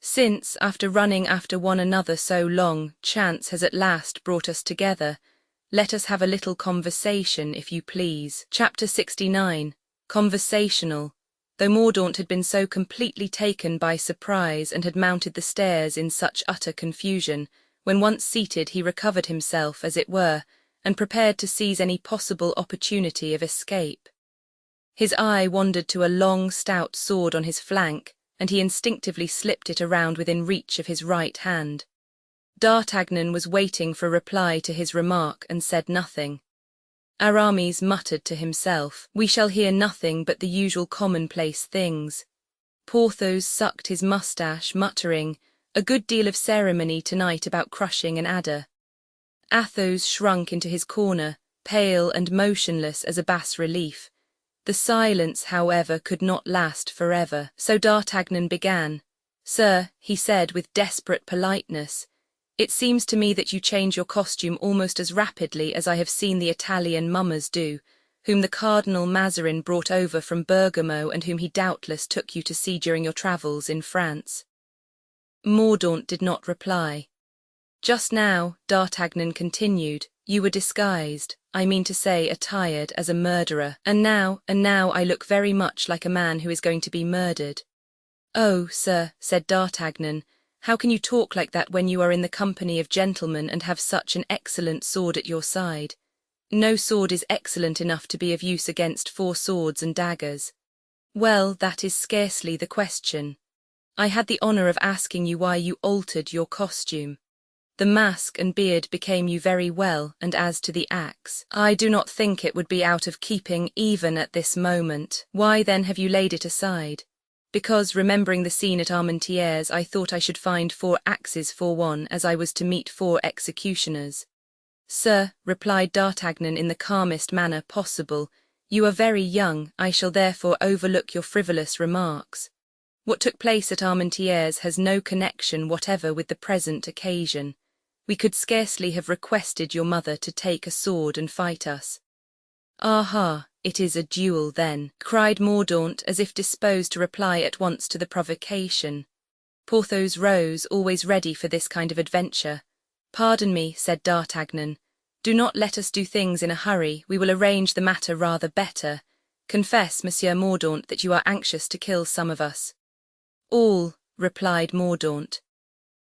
"since, after running after one another so long, chance has at last brought us together, let us have a little conversation, if you please." Chapter 69. Conversational. Though Mordaunt had been so completely taken by surprise and had mounted the stairs in such utter confusion, when once seated he recovered himself, as it were, and prepared to seize any possible opportunity of escape. His eye wandered to a long, stout sword on his flank, and he instinctively slipped it around within reach of his right hand. D'Artagnan was waiting for a reply to his remark and said nothing. Aramis muttered to himself, "We shall hear nothing but the usual commonplace things." Porthos sucked his moustache, muttering, "A good deal of ceremony tonight about crushing an adder." Athos shrunk into his corner, pale and motionless as a bas-relief. The silence, however, could not last forever, so D'Artagnan began. "Sir," he said with desperate politeness, "it seems to me that you change your costume almost as rapidly as I have seen the Italian mummers do, whom the Cardinal Mazarin brought over from Bergamo and whom he doubtless took you to see during your travels in France." Mordaunt did not reply. "Just now," D'Artagnan continued, "you were disguised, I mean to say attired, as a murderer, and now I look very much like a man who is going to be murdered." "Oh, sir," said D'Artagnan, "how can you talk like that when you are in the company of gentlemen and have such an excellent sword at your side? No sword is excellent enough to be of use against 4 swords and daggers." "Well, that is scarcely the question. I had the honor of asking you why you altered your costume. The mask and beard became you very well, and as to the axe, I do not think it would be out of keeping even at this moment. Why then have you laid it aside?" "Because, remembering the scene at Armentières, I thought I should find 4 axes for one, as I was to meet 4 executioners." "Sir," replied D'Artagnan in the calmest manner possible, "you are very young, I shall therefore overlook your frivolous remarks. What took place at Armentières has no connection whatever with the present occasion. We could scarcely have requested your mother to take a sword and fight us." "Aha, it is a duel then," cried Mordaunt, as if disposed to reply at once to the provocation. Porthos rose, always ready for this kind of adventure. "Pardon me," said D'Artagnan. "Do not let us do things in a hurry, we will arrange the matter rather better. Confess, Monsieur Mordaunt, that you are anxious to kill some of us." "All," replied Mordaunt.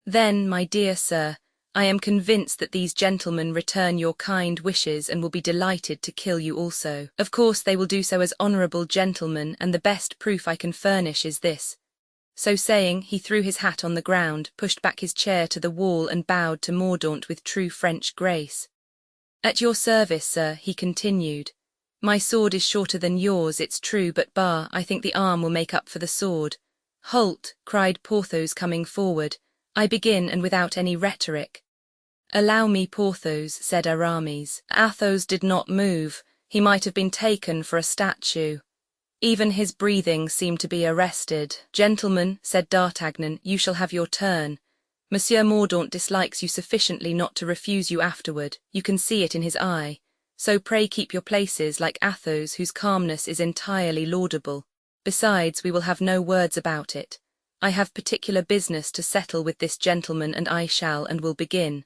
"Then, my dear sir, I am convinced that these gentlemen return your kind wishes and will be delighted to kill you also. Of course they will do so as honourable gentlemen, and the best proof I can furnish is this." So saying, he threw his hat on the ground, pushed back his chair to the wall and bowed to Mordaunt with true French grace. "At your service, sir," he continued. "My sword is shorter than yours, it's true, but I think the arm will make up for the sword." "Halt!" cried Porthos, coming forward. I begin, and without any rhetoric. Allow me, Porthos, said Aramis. Athos did not move. He might have been taken for a statue. Even his breathing seemed to be arrested. Gentlemen, said D'Artagnan, you shall have your turn. Monsieur Mordaunt dislikes you sufficiently not to refuse you afterward. You can see it in his eye. So pray keep your places, like Athos, whose calmness is entirely laudable. Besides, we will have no words about it. I have particular business to settle with this gentleman, and I shall and will begin.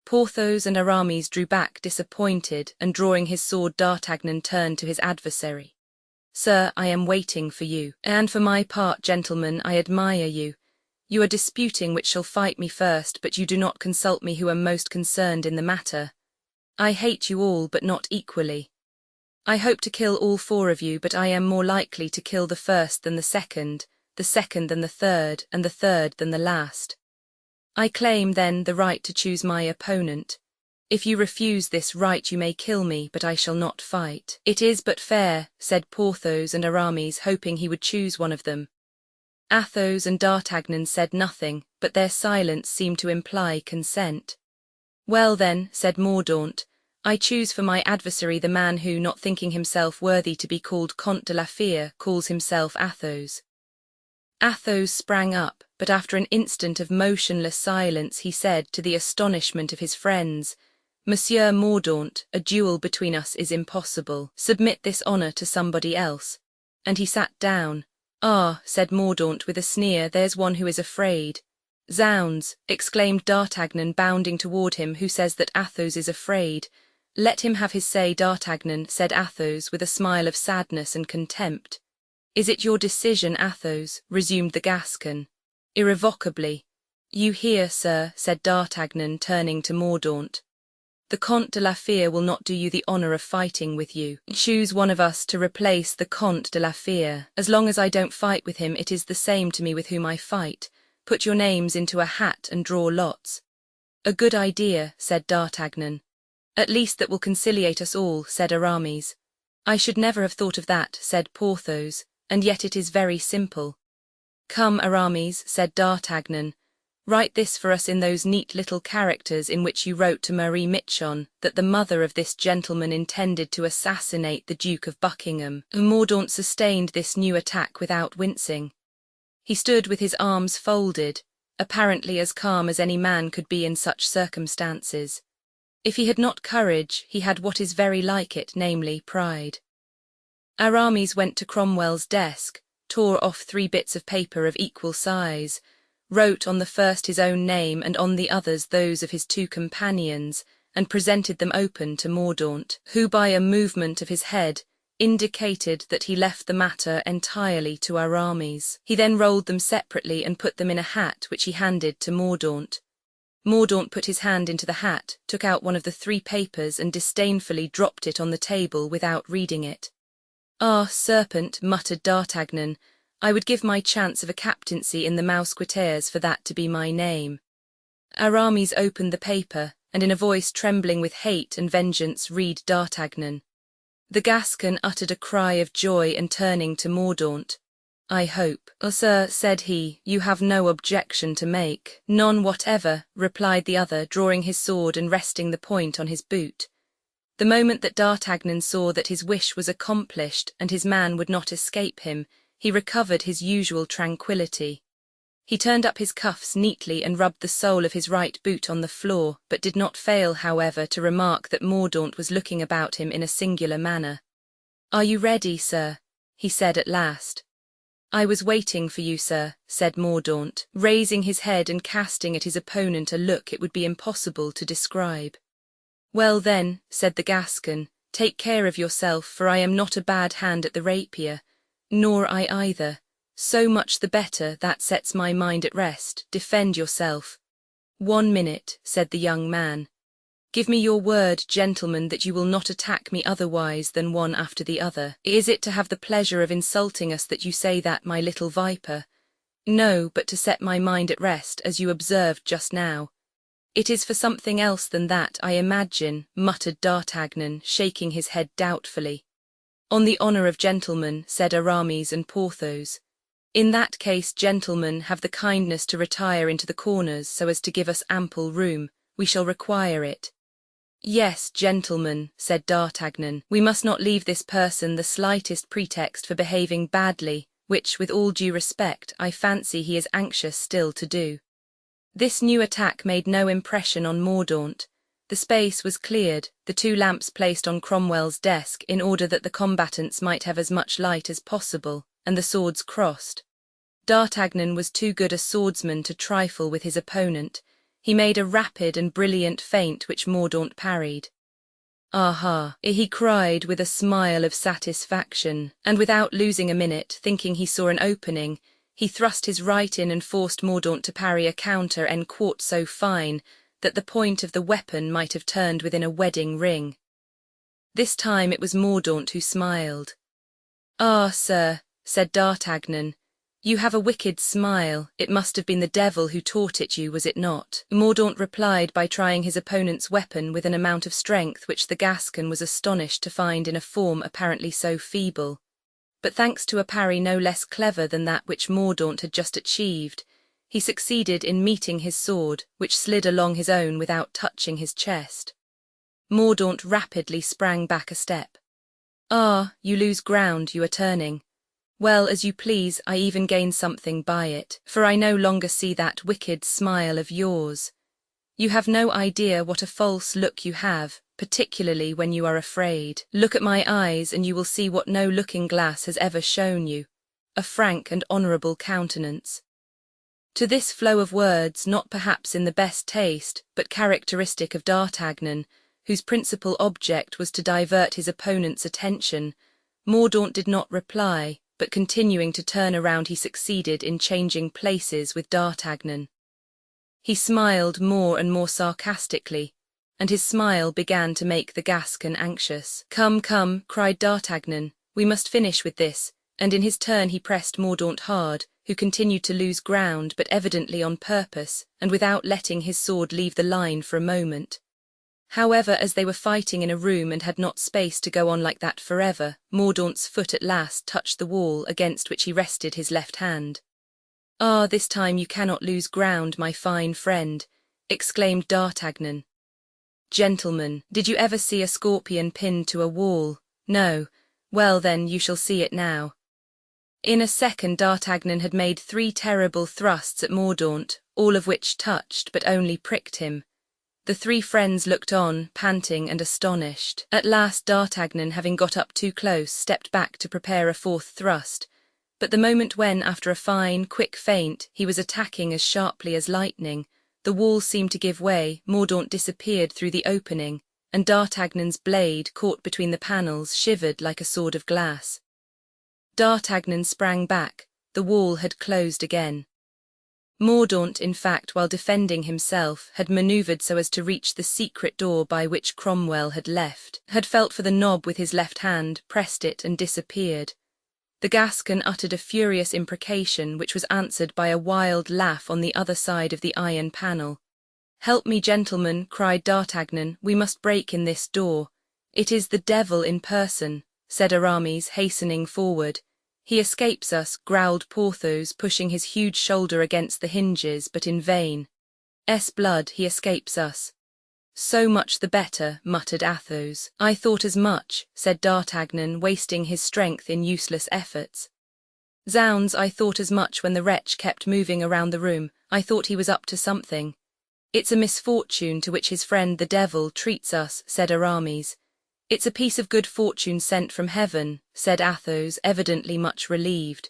Porthos and Aramis drew back disappointed, and drawing his sword D'Artagnan turned to his adversary. Sir, I am waiting for you, and for my part, gentlemen, I admire you. You are disputing which shall fight me first, but you do not consult me who am most concerned in the matter. I hate you all, but not equally. I hope to kill all four of you, but I am more likely to kill the first than the second than the third, and the third than the last. I claim, then, the right to choose my opponent. If you refuse this right, you may kill me, but I shall not fight. It is but fair, said Porthos and Aramis, hoping he would choose one of them. Athos and D'Artagnan said nothing, but their silence seemed to imply consent. Well then, said Mordaunt, I choose for my adversary the man who, not thinking himself worthy to be called Comte de la Fere, calls himself Athos. Athos sprang up, but after an instant of motionless silence he said, to the astonishment of his friends, Monsieur Mordaunt, a duel between us is impossible. Submit this honour to somebody else. And he sat down. Ah, said Mordaunt with a sneer, there's one who is afraid. Zounds, exclaimed D'Artagnan, bounding toward him, who says that Athos is afraid? Let him have his say, D'Artagnan, said Athos with a smile of sadness and contempt. Is it your decision, Athos? Resumed the Gascon. Irrevocably. You hear, sir, said D'Artagnan, turning to Mordaunt. The Comte de la Fere will not do you the honour of fighting with you. Choose one of us to replace the Comte de la Fere. As long as I don't fight with him, it is the same to me with whom I fight. Put your names into a hat and draw lots. A good idea, said D'Artagnan. At least that will conciliate us all, said Aramis. I should never have thought of that, said Porthos, and yet it is very simple. Come, Aramis, said D'Artagnan. Write this for us in those neat little characters in which you wrote to Marie Michon that the mother of this gentleman intended to assassinate the Duke of Buckingham. Mordaunt sustained this new attack without wincing. He stood with his arms folded, apparently as calm as any man could be in such circumstances. If he had not courage, he had what is very like it, namely pride. Aramis went to Cromwell's desk, tore off 3 bits of paper of equal size, wrote on the first his own name and on the others those of his 2 companions, and presented them open to Mordaunt, who by a movement of his head indicated that he left the matter entirely to Aramis. He then rolled them separately and put them in a hat which he handed to Mordaunt. Mordaunt put his hand into the hat, took out one of the 3 papers and disdainfully dropped it on the table without reading it. Ah, serpent, muttered D'Artagnan, I would give my chance of a captaincy in the Musketeers for that to be my name. Aramis opened the paper, and in a voice trembling with hate and vengeance read D'Artagnan. The Gascon uttered a cry of joy and turning to Mordaunt. I hope, sir, said he, you have no objection to make. None whatever, replied the other, drawing his sword and resting the point on his boot. The moment that D'Artagnan saw that his wish was accomplished and his man would not escape him, he recovered his usual tranquillity. He turned up his cuffs neatly and rubbed the sole of his right boot on the floor, but did not fail, however, to remark that Mordaunt was looking about him in a singular manner. Are you ready, sir? He said at last. I was waiting for you, sir, said Mordaunt, raising his head and casting at his opponent a look it would be impossible to describe. Well then, said the Gascon, take care of yourself, for I am not a bad hand at the rapier. Nor I either. So much the better, that sets my mind at rest. Defend yourself. 1 minute, said the young man. Give me your word, gentlemen, that you will not attack me otherwise than one after the other. Is it to have the pleasure of insulting us that you say that, my little viper? No, but to set my mind at rest, as you observed just now. It is for something else than that, I imagine, muttered D'Artagnan, shaking his head doubtfully. On the honour of gentlemen, said Aramis and Porthos. In that case, gentlemen, have the kindness to retire into the corners so as to give us ample room. We shall require it. Yes, gentlemen, said D'Artagnan, we must not leave this person the slightest pretext for behaving badly, which, with all due respect, I fancy he is anxious still to do. This new attack made no impression on Mordaunt. The space was cleared, the two lamps placed on Cromwell's desk in order that the combatants might have as much light as possible, and the swords crossed. D'Artagnan was too good a swordsman to trifle with his opponent. He made a rapid and brilliant feint which Mordaunt parried. "Aha!" he cried with a smile of satisfaction, and without losing a minute, thinking he saw an opening, he thrust his right in and forced Mordaunt to parry a counter en quarte so fine that the point of the weapon might have turned within a wedding ring. This time it was Mordaunt who smiled. "Ah, sir," said D'Artagnan, "you have a wicked smile. It must have been the devil who taught it you, was it not?" Mordaunt replied by trying his opponent's weapon with an amount of strength which the Gascon was astonished to find in a form apparently so feeble. But thanks to a parry no less clever than that which Mordaunt had just achieved, he succeeded in meeting his sword, which slid along his own without touching his chest. Mordaunt rapidly sprang back a step. "Ah, you lose ground, you are turning. Well, as you please, I even gain something by it, for I no longer see that wicked smile of yours. You have no idea what a false look you have, particularly when you are afraid. Look at my eyes, and you will see what no looking-glass has ever shown you, a frank and honourable countenance." To this flow of words, not perhaps in the best taste, but characteristic of D'Artagnan, whose principal object was to divert his opponent's attention, Mordaunt did not reply, but continuing to turn around he succeeded in changing places with D'Artagnan. He smiled more and more sarcastically, and his smile began to make the Gascon anxious. "Come, come," cried D'Artagnan, "we must finish with this," and in his turn he pressed Mordaunt hard, who continued to lose ground, but evidently on purpose, and without letting his sword leave the line for a moment. However, as they were fighting in a room and had not space to go on like that forever, Mordaunt's foot at last touched the wall against which he rested his left hand. "Ah, this time you cannot lose ground, my fine friend," exclaimed D'Artagnan. "Gentlemen, did you ever see a scorpion pinned to a wall? No? Well then, you shall see it now." In a second D'Artagnan had made 3 terrible thrusts at Mordaunt, all of which touched but only pricked him. The 3 friends looked on, panting and astonished. At last D'Artagnan, having got up too close, stepped back to prepare a 4th thrust, but the moment when, after a fine, quick feint, he was attacking as sharply as lightning, the wall seemed to give way, Mordaunt disappeared through the opening, and D'Artagnan's blade, caught between the panels, shivered like a sword of glass. D'Artagnan sprang back. The wall had closed again. Mordaunt, in fact, while defending himself, had manoeuvred so as to reach the secret door by which Cromwell had left, had felt for the knob with his left hand, pressed it, and disappeared. The Gascon uttered a furious imprecation, which was answered by a wild laugh on the other side of the iron panel. "Help me, gentlemen," cried D'Artagnan, "we must break in this door." "It is the devil in person," said Aramis, hastening forward. "He escapes us," growled Porthos, pushing his huge shoulder against the hinges, but in vain. "Blood, he escapes us." "So much the better," muttered Athos. "I thought as much," said D'Artagnan, wasting his strength in useless efforts. "Zounds, I thought as much when the wretch kept moving around the room. I thought he was up to something." "It's a misfortune to which his friend the devil treats us," said Aramis. "It's a piece of good fortune sent from heaven," said Athos, evidently much relieved.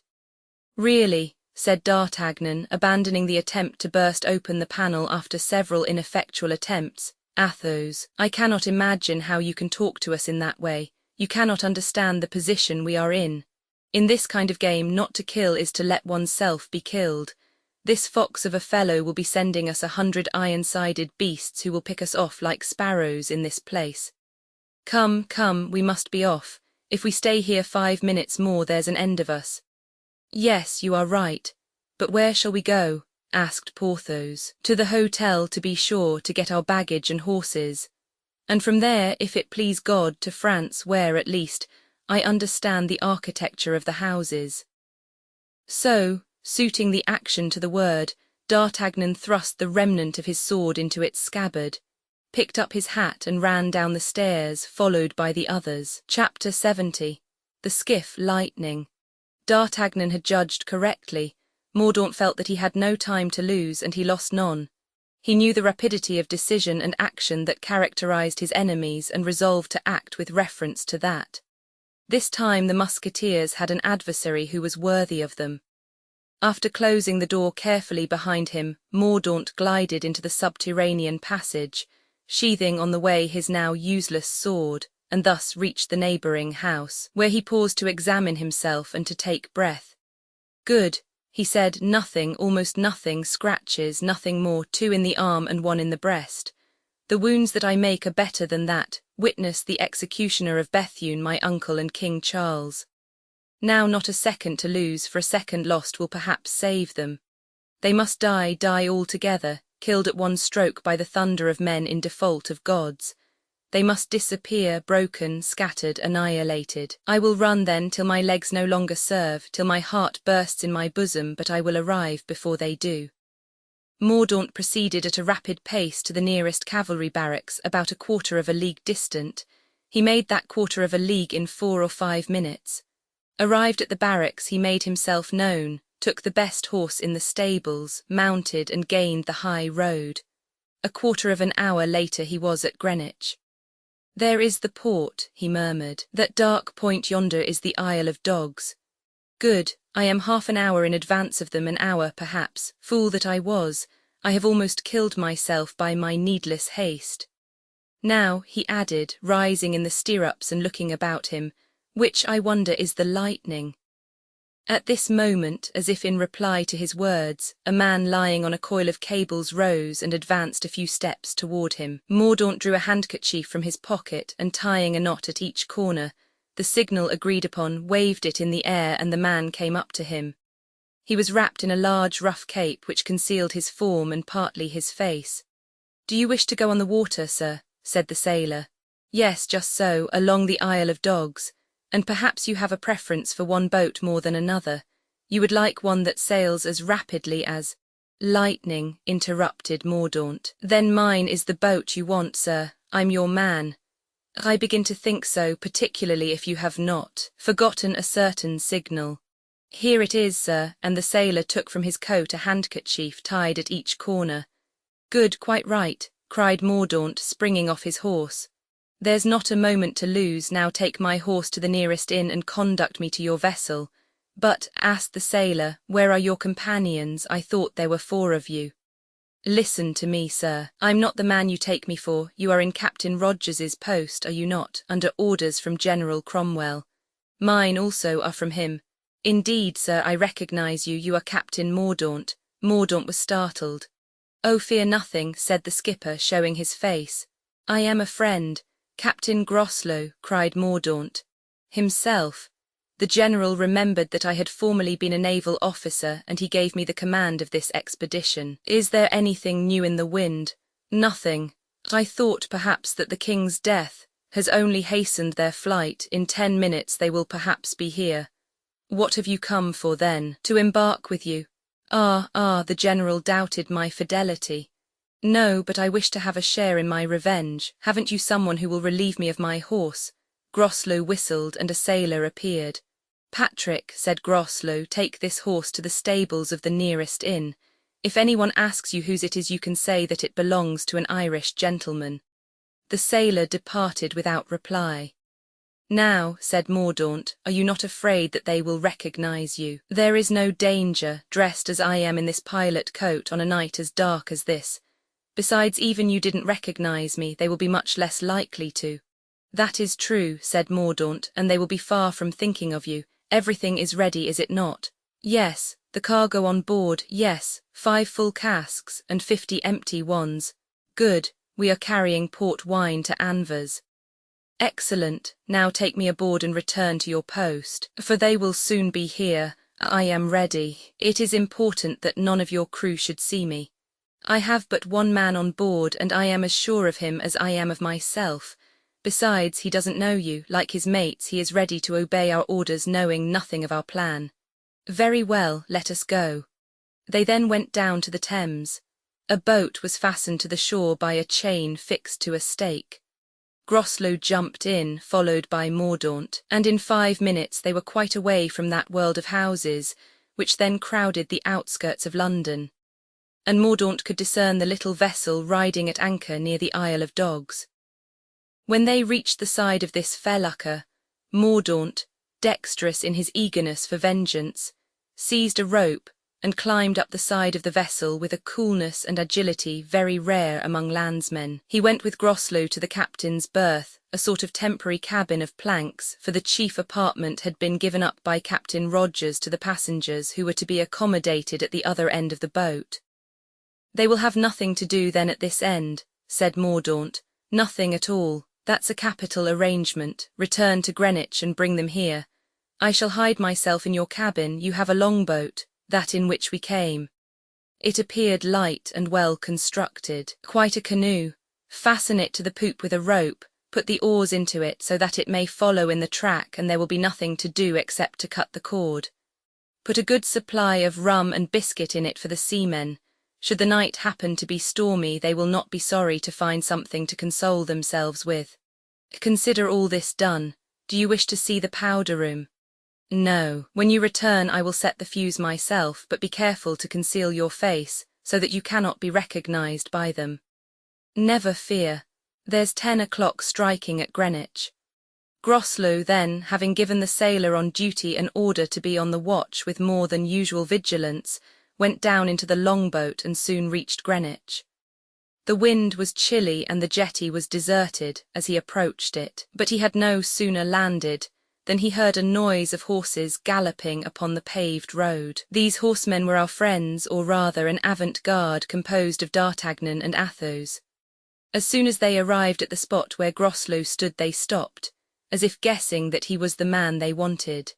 "Really," said D'Artagnan, abandoning the attempt to burst open the panel after several ineffectual attempts, "Athos, I cannot imagine how you can talk to us in that way. You cannot understand the position we are in. In this kind of game, not to kill is to let oneself be killed. This fox of a fellow will be sending us 100 iron-sided beasts who will pick us off like sparrows in this place. Come, come, we must be off. If we stay here 5 minutes more, there's an end of us." "Yes, you are right. But where shall we go?" asked Porthos. "To the hotel, to be sure, to get our baggage and horses. And from there, if it please God, to France, where, at least, I understand the architecture of the houses." So, suiting the action to the word, D'Artagnan thrust the remnant of his sword into its scabbard, picked up his hat and ran down the stairs, followed by the others. Chapter 70. The Skiff Lightning. D'Artagnan had judged correctly. Mordaunt felt that he had no time to lose, and he lost none. He knew the rapidity of decision and action that characterized his enemies and resolved to act with reference to that. This time the Musketeers had an adversary who was worthy of them. After closing the door carefully behind him, Mordaunt glided into the subterranean passage, sheathing on the way his now useless sword, and thus reached the neighbouring house, where he paused to examine himself and to take breath. Good, he said, nothing, almost nothing, scratches, nothing more, 2 in the arm and 1 in the breast. The wounds that I make are better than that, witness the executioner of Bethune, my uncle and King Charles. Now not a second to lose, for a second lost will perhaps save them. They must die altogether, killed at one stroke by the thunder of men in default of gods. They must disappear, broken, scattered, annihilated. I will run then till my legs no longer serve, till my heart bursts in my bosom, but I will arrive before they do. Mordaunt proceeded at a rapid pace to the nearest cavalry barracks, about a quarter of a league distant. He made that quarter of a league in 4 or 5 minutes. Arrived at the barracks, he made himself known, took the best horse in the stables, mounted and gained the high road. A quarter of an hour later he was at Greenwich. There is the port, he murmured. That dark point yonder is the Isle of Dogs. Good, I am half an hour in advance of them, an hour perhaps. Fool that I was, I have almost killed myself by my needless haste. Now, he added, rising in the stirrups and looking about him, which, I wonder, is the lightning? At this moment, as if in reply to his words, a man lying on a coil of cables rose and advanced a few steps toward him. Mordaunt drew a handkerchief from his pocket and, tying a knot at each corner, the signal agreed upon, waved it in the air, and the man came up to him. He was wrapped in a large rough cape which concealed his form and partly his face. "Do you wish to go on the water, sir?" said the sailor. "Yes, just so, along the Isle of Dogs. And perhaps you have a preference for one boat more than another. You would like one that sails as rapidly as—" "Lightning," interrupted Mordaunt. "Then mine is the boat you want, sir. I'm your man. I begin to think so, particularly if you have not forgotten a certain signal. Here it is, sir," and the sailor took from his coat a handkerchief tied at each corner. "Good, quite right," cried Mordaunt, springing off his horse. "There's not a moment to lose. Now take my horse to the nearest inn and conduct me to your vessel." "But," asked the sailor, "where are your companions? I thought there were 4 of you." "Listen to me, sir. I'm not the man you take me for. You are in Captain Rogers's post, are you not, under orders from General Cromwell? Mine also are from him. Indeed, sir, I recognize you. You are Captain Mordaunt." Mordaunt was startled. "Oh, fear nothing," said the skipper, showing his face. "I am a friend." "Captain Groslow," cried Mordaunt. "Himself." The general remembered that I had formerly been a naval officer, and he gave me the command of this expedition. "Is there anything new in the wind?" "Nothing. I thought perhaps that the king's death has only hastened their flight. In 10 minutes they will perhaps be here." "What have you come for then?" "To embark with you." Ah, the general doubted my fidelity. "No, but I wish to have a share in my revenge. Haven't you someone who will relieve me of my horse?" Groslow whistled, and a sailor appeared. "Patrick," said Groslow, "take this horse to the stables of the nearest inn. If anyone asks you whose it is, you can say that it belongs to an Irish gentleman." The sailor departed without reply. "Now," said Mordaunt, "are you not afraid that they will recognize you?" "There is no danger, dressed as I am in this pilot coat on a night as dark as this. Besides, even you didn't recognize me, they will be much less likely to." "That is true," said Mordaunt, "and they will be far from thinking of you. Everything is ready, is it not?" "Yes." "The cargo on board?" "Yes, 5 full casks, and 50 empty ones." "Good, we are carrying port wine to Anvers." "Excellent. Now take me aboard and return to your post, for they will soon be here. I am ready. It is important that none of your crew should see me. I have but 1 man on board, and I am as sure of him as I am of myself. Besides, he doesn't know you. Like his mates, he is ready to obey our orders, knowing nothing of our plan." Very well, let us go. They then went down to the Thames. A boat was fastened to the shore by a chain fixed to a stake. Groslow jumped in, followed by Mordaunt, and in 5 minutes they were quite away from that world of houses, which then crowded the outskirts of London, and Mordaunt could discern the little vessel riding at anchor near the Isle of Dogs. When they reached the side of this felucca, Mordaunt, dexterous in his eagerness for vengeance, seized a rope and climbed up the side of the vessel with a coolness and agility very rare among landsmen. He went with Groslow to the captain's berth, a sort of temporary cabin of planks, for the chief apartment had been given up by Captain Rogers to the passengers who were to be accommodated at the other end of the boat. "They will have nothing to do then at this end," said Mordaunt. "Nothing at all. That's a capital arrangement. Return to Greenwich and bring them here. I shall hide myself in your cabin. You have a longboat, that in which we came." It appeared light and well constructed, quite a canoe. "Fasten it to the poop with a rope, put the oars into it so that it may follow in the track, and there will be nothing to do except to cut the cord. Put a good supply of rum and biscuit in it for the seamen. Should the night happen to be stormy, they will not be sorry to find something to console themselves with. Consider all this done. Do you wish to see the powder room?" "No. When you return I will set the fuse myself, but be careful to conceal your face, so that you cannot be recognized by them." "Never fear. There's 10 o'clock striking at Greenwich." Groslow then, having given the sailor on duty an order to be on the watch with more than usual vigilance, went down into the longboat and soon reached Greenwich. The wind was chilly and the jetty was deserted as he approached it, but he had no sooner landed than he heard a noise of horses galloping upon the paved road. These horsemen were our friends, or rather an avant-garde composed of D'Artagnan and Athos. As soon as they arrived at the spot where Groslow stood they stopped, as if guessing that he was the man they wanted.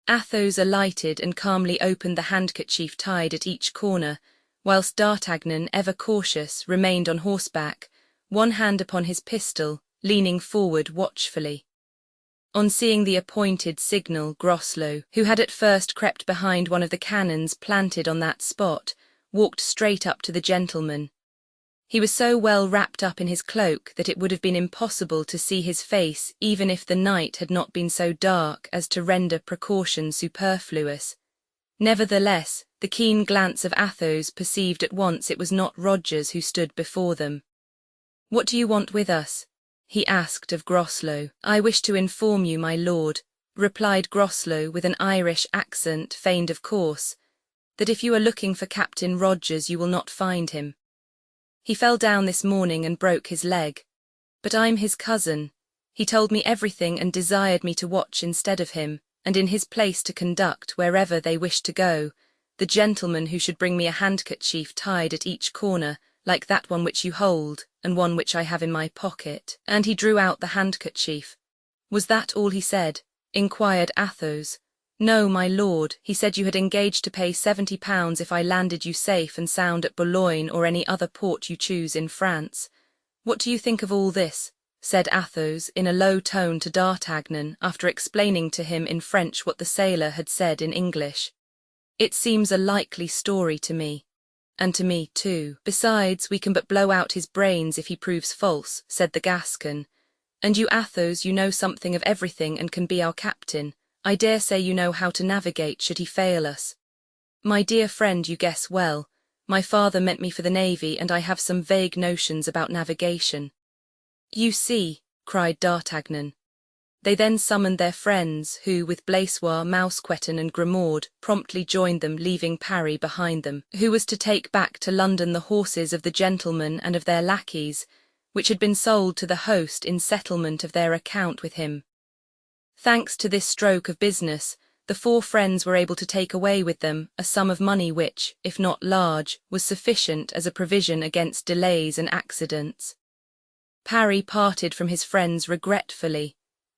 Athos alighted and calmly opened the handkerchief tied at each corner, whilst D'Artagnan, ever cautious, remained on horseback, one hand upon his pistol, leaning forward watchfully. On seeing the appointed signal, Groslow, who had at first crept behind one of the cannons planted on that spot, walked straight up to the gentleman. He was so well wrapped up in his cloak that it would have been impossible to see his face even if the night had not been so dark as to render precaution superfluous. Nevertheless, the keen glance of Athos perceived at once it was not Rogers who stood before them. "What do you want with us?" he asked of Groslow. "I wish to inform you, my lord," replied Groslow with an Irish accent feigned of course, "that if you are looking for Captain Rogers you will not find him. He fell down this morning and broke his leg. But I'm his cousin. He told me everything and desired me to watch instead of him, and in his place to conduct wherever they wished to go, the gentleman who should bring me a handkerchief tied at each corner, like that one which you hold, and one which I have in my pocket." And he drew out the handkerchief. "Was that all he said?" inquired Athos. "No, my lord, he said you had engaged to pay £70 if I landed you safe and sound at Boulogne or any other port you choose in France. What do you think of all this?" said Athos in a low tone to D'Artagnan, after explaining to him in French what the sailor had said in English. "It seems a likely story to me. And to me too. Besides, we can but blow out his brains if he proves false," said the Gascon. "And you, Athos, you know something of everything and can be our captain. I dare say you know how to navigate should he fail us." "My dear friend, you guess well. My father meant me for the navy, and I have some vague notions about navigation." "You see," cried D'Artagnan. They then summoned their friends, who, with Blaisois, Mousqueton and Grimaud, promptly joined them, leaving Parry behind them, who was to take back to London the horses of the gentlemen and of their lackeys, which had been sold to the host in settlement of their account with him. Thanks to this stroke of business, the 4 friends were able to take away with them a sum of money which, if not large, was sufficient as a provision against delays and accidents. Parry parted from his friends regretfully.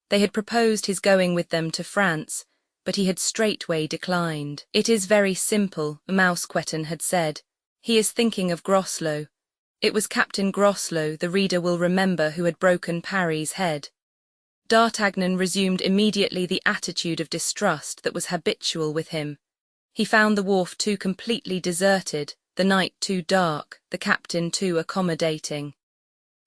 They had proposed his going with them to France, but he had straightway declined. "It is very simple," Mousqueton had said. "He is thinking of Groslow." It was Captain Groslow, the reader will remember, who had broken Parry's head. D'Artagnan resumed immediately the attitude of distrust that was habitual with him. He found the wharf too completely deserted, the night too dark, the captain too accommodating.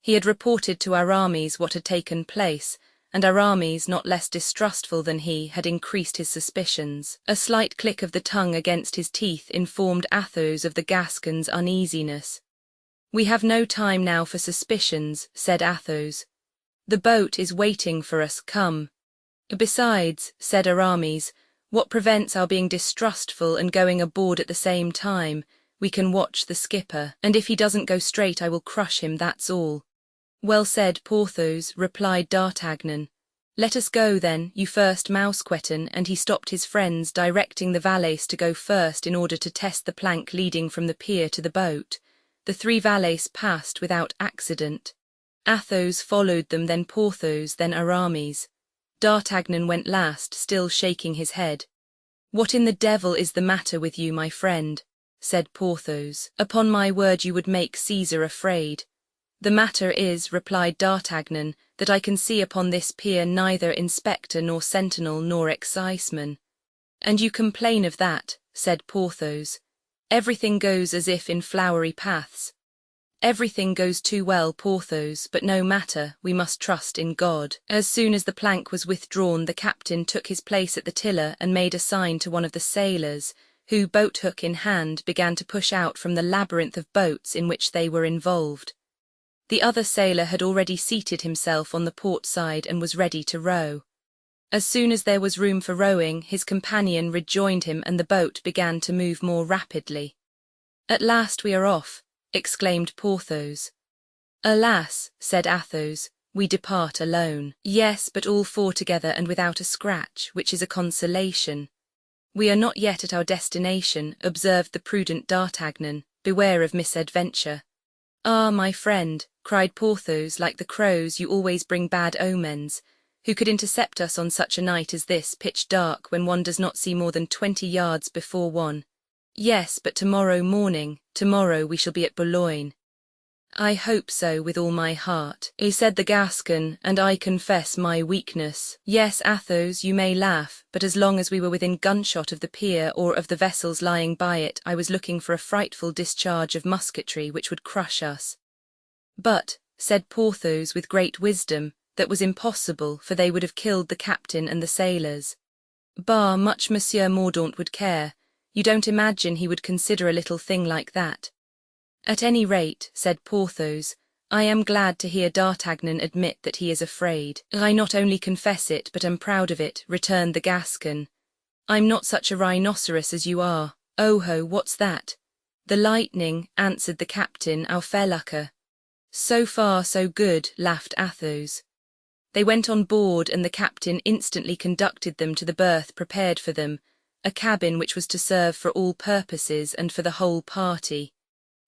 He had reported to Aramis what had taken place, and Aramis, not less distrustful than he, had increased his suspicions. A slight click of the tongue against his teeth informed Athos of the Gascon's uneasiness. "We have no time now for suspicions," said Athos. "The boat is waiting for us, come." "Besides," said Aramis, "what prevents our being distrustful and going aboard at the same time? We can watch the skipper, and if he doesn't go straight I will crush him, that's all." "Well said, Porthos," replied D'Artagnan. "Let us go, then, you first, Mousqueton," and he stopped his friends, directing the valets to go first in order to test the plank leading from the pier to the boat. The 3 valets passed without accident. Athos followed them, then Porthos, then Aramis. D'Artagnan went last, still shaking his head. "What in the devil is the matter with you, my friend?" said Porthos. "Upon my word you would make Caesar afraid." "The matter is," replied D'Artagnan, "that I can see upon this pier neither inspector nor sentinel nor exciseman." "And you complain of that," said Porthos. "Everything goes as if in flowery paths." "Everything goes too well, Porthos, but no matter, we must trust in God." As soon as the plank was withdrawn, the captain took his place at the tiller and made a sign to one of the sailors, who, boat-hook in hand, began to push out from the labyrinth of boats in which they were involved. The other sailor had already seated himself on the port side and was ready to row. As soon as there was room for rowing, his companion rejoined him and the boat began to move more rapidly. "At last we are off," exclaimed Porthos. "Alas," said Athos, "we depart alone." "Yes, but all 4 together and without a scratch, which is a consolation." "We are not yet at our destination," observed the prudent D'Artagnan. "Beware of misadventure." "Ah, my friend," cried Porthos, "like the crows, you always bring bad omens. Who could intercept us on such a night as this, pitch dark, when one does not see more than 20 yards before one?" "Yes, but tomorrow morning, tomorrow we shall be at Boulogne." "I hope so with all my heart," said the Gascon, "and I confess my weakness. Yes, Athos, you may laugh, but as long as we were within gunshot of the pier or of the vessels lying by it, I was looking for a frightful discharge of musketry which would crush us." "But," said Porthos with great wisdom, "that was impossible, for they would have killed the captain and the sailors." "Bah, much Monsieur Mordaunt would care. You don't imagine he would consider a little thing like that." "At any rate," said Porthos, "I am glad to hear D'Artagnan admit that he is afraid." "I not only confess it, but am proud of it," returned the Gascon. "I'm not such a rhinoceros as you are. Oh ho, what's that?" "The lightning," answered the captain, "our felucca." "So far, so good," laughed Athos. They went on board, and the captain instantly conducted them to the berth prepared for them, a cabin which was to serve for all purposes and for the whole party.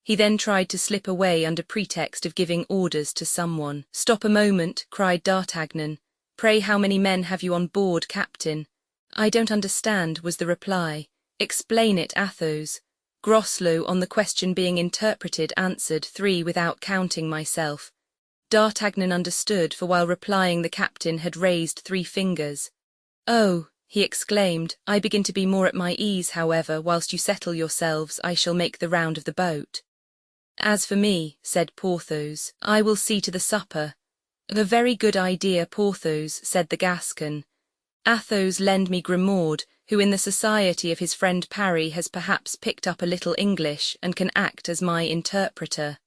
He then tried to slip away under pretext of giving orders to someone. "Stop a moment," cried D'Artagnan. "Pray how many men have you on board, captain?" "I don't understand," was the reply. "Explain it, Athos." Groslow, on the question being interpreted, answered, 3 without counting myself. D'Artagnan understood, for while replying the captain had raised 3 fingers. "Oh," he exclaimed, "I begin to be more at my ease, however, whilst you settle yourselves, I shall make the round of the boat." "As for me," said Porthos, "I will see to the supper." "A very good idea, Porthos," said the Gascon. "Athos, lend me Grimaud, who in the society of his friend Parry has perhaps picked up a little English and can act as my interpreter."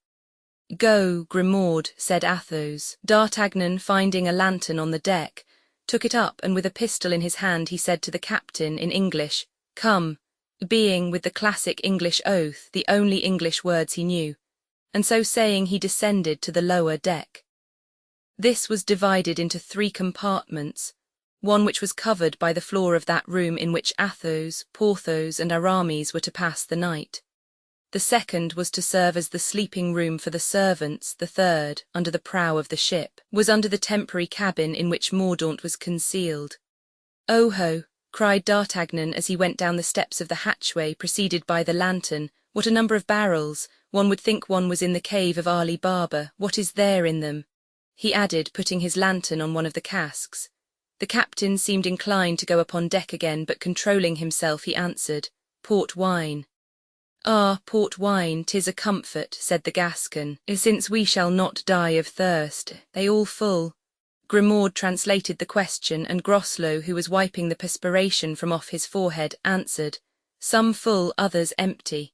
"Go, Grimaud," said Athos. D'Artagnan, finding a lantern on the deck, took it up, and with a pistol in his hand he said to the captain in English, "Come," being, with the classic English oath, the only English words he knew, and so saying he descended to the lower deck. This was divided into 3 compartments, one which was covered by the floor of that room in which Athos, Porthos, and Aramis were to pass the night. The second was to serve as the sleeping room for the servants. The third, under the prow of the ship, was under the temporary cabin in which Mordaunt was concealed. "Oh ho!" cried D'Artagnan as he went down the steps of the hatchway, preceded by the lantern. "What a number of barrels! One would think one was in the cave of Ali Baba. What is there in them?" he added, putting his lantern on one of the casks. The captain seemed inclined to go upon deck again, but controlling himself, he answered, port wine. Ah, port wine, 'tis a comfort, said the Gascon, since we shall not die of thirst. They all full? Grimaud translated the question, and Groslow, who was wiping the perspiration from off his forehead, answered, some full, others empty.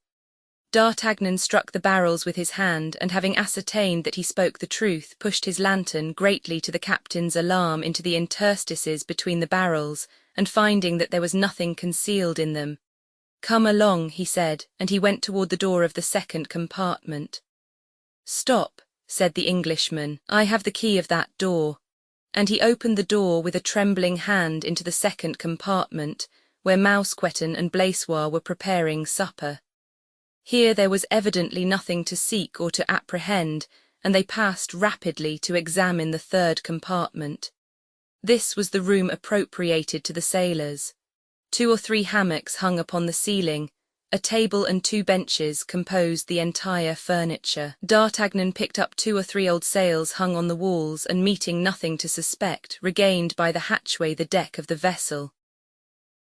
D'Artagnan struck the barrels with his hand, and having ascertained that he spoke the truth, pushed his lantern, greatly to the captain's alarm, into the interstices between the barrels, and finding that there was nothing concealed in them. Come along, he said, and he went toward the door of the second compartment. Stop, said the Englishman, I have the key of that door. And he opened the door with a trembling hand into the second compartment, where Mousqueton and Blaisois were preparing supper. Here there was evidently nothing to seek or to apprehend, and they passed rapidly to examine the third compartment. This was the room appropriated to the sailors. 2 or 3 hammocks hung upon the ceiling, a table and 2 benches composed the entire furniture. D'Artagnan picked up 2 or 3 old sails hung on the walls, and meeting nothing to suspect, regained by the hatchway the deck of the vessel.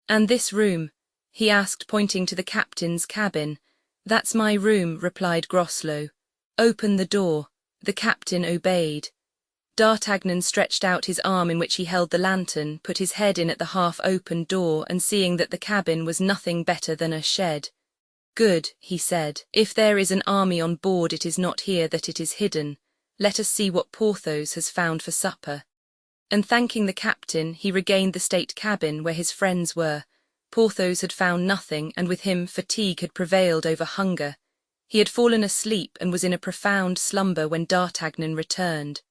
And this room? He asked, pointing to the captain's cabin. That's my room, replied Groslow. Open the door. The captain obeyed. D'Artagnan stretched out his arm in which he held the lantern, put his head in at the half-open door, and seeing that the cabin was nothing better than a shed. Good, he said. If there is an army on board, it is not here that it is hidden. Let us see what Porthos has found for supper. And thanking the captain, he regained the state cabin where his friends were. Porthos had found nothing, and with him fatigue had prevailed over hunger. He had fallen asleep and was in a profound slumber when D'Artagnan returned.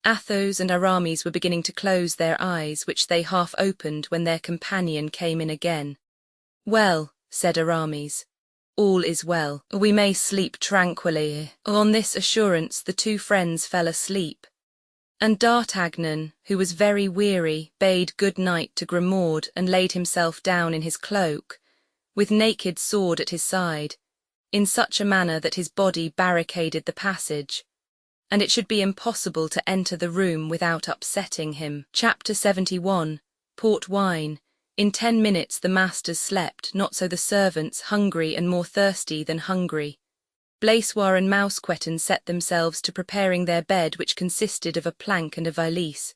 Athos and Aramis were beginning to close their eyes, which they half opened when their companion came in again. Well, said Aramis, all is well. We may sleep tranquilly. On this assurance the 2 friends fell asleep. And D'Artagnan, who was very weary, bade good night to Grimaud and laid himself down in his cloak, with naked sword at his side, in such a manner that his body barricaded the passage, and it should be impossible to enter the room without upsetting him. Chapter 71. Port wine. In 10 minutes the masters slept, not so the servants, hungry and more thirsty than hungry. Blaisois and Mousqueton set themselves to preparing their bed, which consisted of a plank and a valise.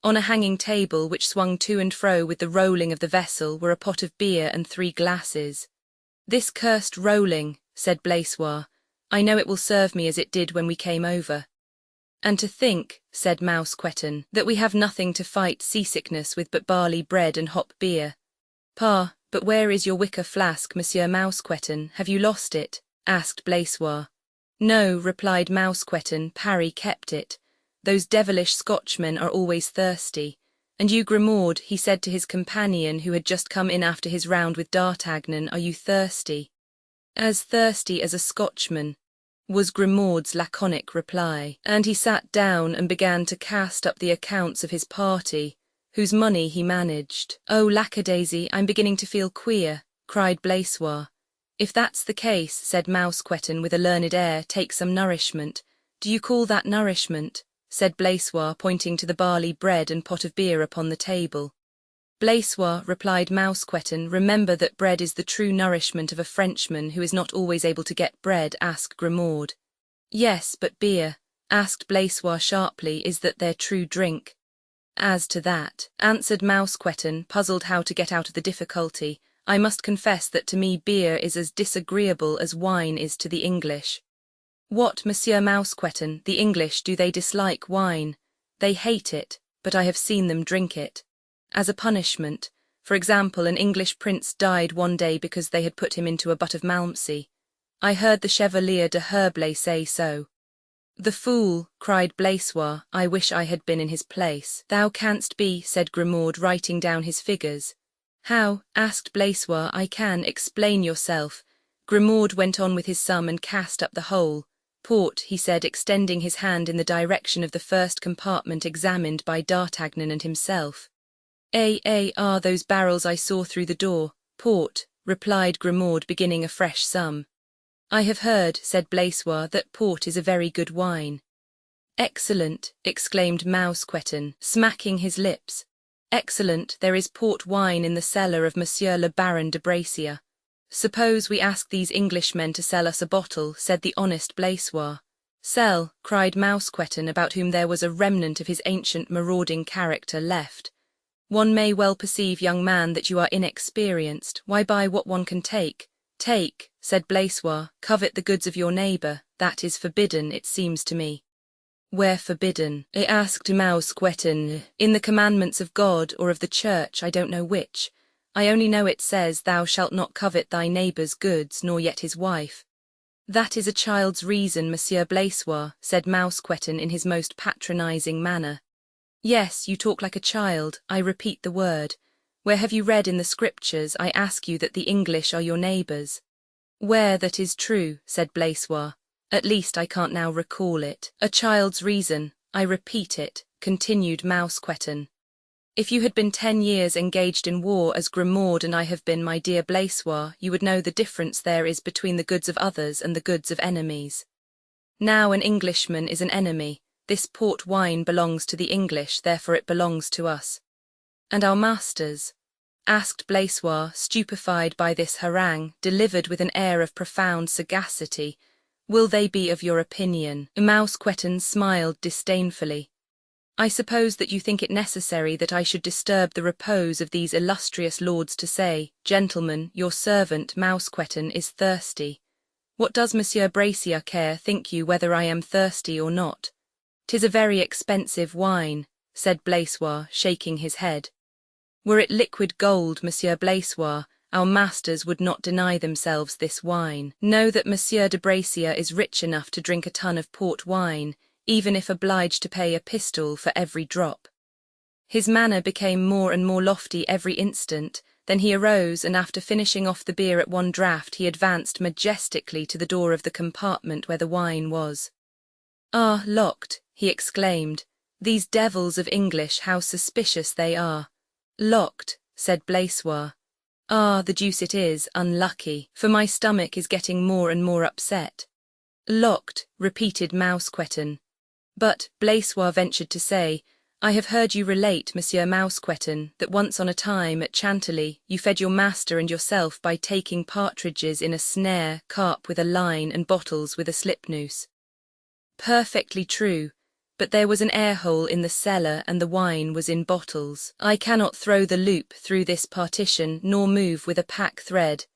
On a hanging table, which swung to and fro with the rolling of the vessel, were a pot of beer and 3 glasses. This cursed rolling, said Blaisois, I know it will serve me as it did when we came over. And to think, said Mousqueton, that we have nothing to fight seasickness with but barley bread and hop beer. Pa, but where is your wicker flask, Monsieur Mousqueton? Have you lost it? Asked Blaisois. No, replied Mousqueton, Parry kept it. Those devilish Scotchmen are always thirsty. And you, Grimaud, he said to his companion who had just come in after his round with D'Artagnan, are you thirsty? As thirsty as a Scotchman, was Grimaud's laconic reply, and he sat down and began to cast up the accounts of his party, whose money he managed. Oh, lackadaisy, I'm beginning to feel queer, cried Blaisois. If that's the case, said Mousqueton with a learned air, take some nourishment. Do you call that nourishment? Said Blaisois, pointing to the barley bread and pot of beer upon the table. Blaisois, replied Mousqueton, remember that bread is the true nourishment of a Frenchman who is not always able to get bread. Asked Grimaud. Yes, but beer, asked Blaisois sharply, is that their true drink? As to that, answered Mousqueton, puzzled how to get out of the difficulty, I must confess that to me beer is as disagreeable as wine is to the English. What, Monsieur Mousqueton, the English, do they dislike wine? They hate it, but I have seen them drink it. As a punishment. For example, an English prince died one day because they had put him into a butt of Malmsey. I heard the Chevalier de Herblay say so. The fool, cried Blaisois, I wish I had been in his place. Thou canst be, said Grimaud, writing down his figures. How? Asked Blaisois. I can. Explain yourself. Grimaud went on with his sum and cast up the whole. Port, he said, extending his hand in the direction of the first compartment examined by D'Artagnan and himself. Are those barrels I saw through the door. Port, replied Grimaud, beginning a fresh sum. I have heard, said Blaisois, that port is a very good wine. Excellent, exclaimed Mousqueton, smacking his lips. Excellent, there is port wine in the cellar of Monsieur le Baron de Bracieux. Suppose we ask these Englishmen to sell us a bottle, said the honest Blaisois. Sell, cried Mousqueton, about whom there was a remnant of his ancient marauding character left. One may well perceive, young man, that you are inexperienced. Why buy what one can take? Take, said Blaisois, covet the goods of your neighbour, that is forbidden, it seems to me. Where forbidden? Asked Mousqueton. In the commandments of God or of the church, I don't know which. I only know it says, thou shalt not covet thy neighbour's goods, nor yet his wife. That is a child's reason, Monsieur Blaisois, said Mousqueton in his most patronising manner. Yes, you talk like a child, I repeat the word. Where have you read in the scriptures, I ask you, that the English are your neighbours? Where that is true, said Blaisois. At least I can't now recall it. A child's reason, I repeat it, continued Mousqueton. If you had been 10 years engaged in war as Grimaud and I have been, my dear Blaisois, you would know the difference there is between the goods of others and the goods of enemies. Now an Englishman is an enemy. This port wine belongs to the English, therefore it belongs to us. And our masters? Asked Blaisois, stupefied by this harangue, delivered with an air of profound sagacity. Will they be of your opinion? Mousqueton smiled disdainfully. I suppose that you think it necessary that I should disturb the repose of these illustrious lords to say, Gentlemen, your servant Mousqueton is thirsty. What does Monsieur Bracieux care, think you, whether I am thirsty or not? 'Tis a very expensive wine, said Blaisois, shaking his head. Were it liquid gold, Monsieur Blaisois, our masters would not deny themselves this wine. Know that Monsieur de Bracieux is rich enough to drink a tun of port wine, even if obliged to pay a pistole for every drop. His manner became more and more lofty every instant. Then he arose, and after finishing off the beer at one draught, he advanced majestically to the door of the compartment where the wine was. Ah, locked, he exclaimed. These devils of English, how suspicious they are. Locked, said Blaisois. Ah, the deuce it is, unlucky, for my stomach is getting more and more upset. Locked, repeated Mousqueton. But, Blaisois ventured to say, I have heard you relate, Monsieur Mousqueton, that once on a time at Chantilly you fed your master and yourself by taking partridges in a snare, carp with a line, and bottles with a slip-noose. Perfectly true, but there was an air-hole in the cellar and the wine was in bottles. I cannot throw the loop through this partition, nor move with a pack thread.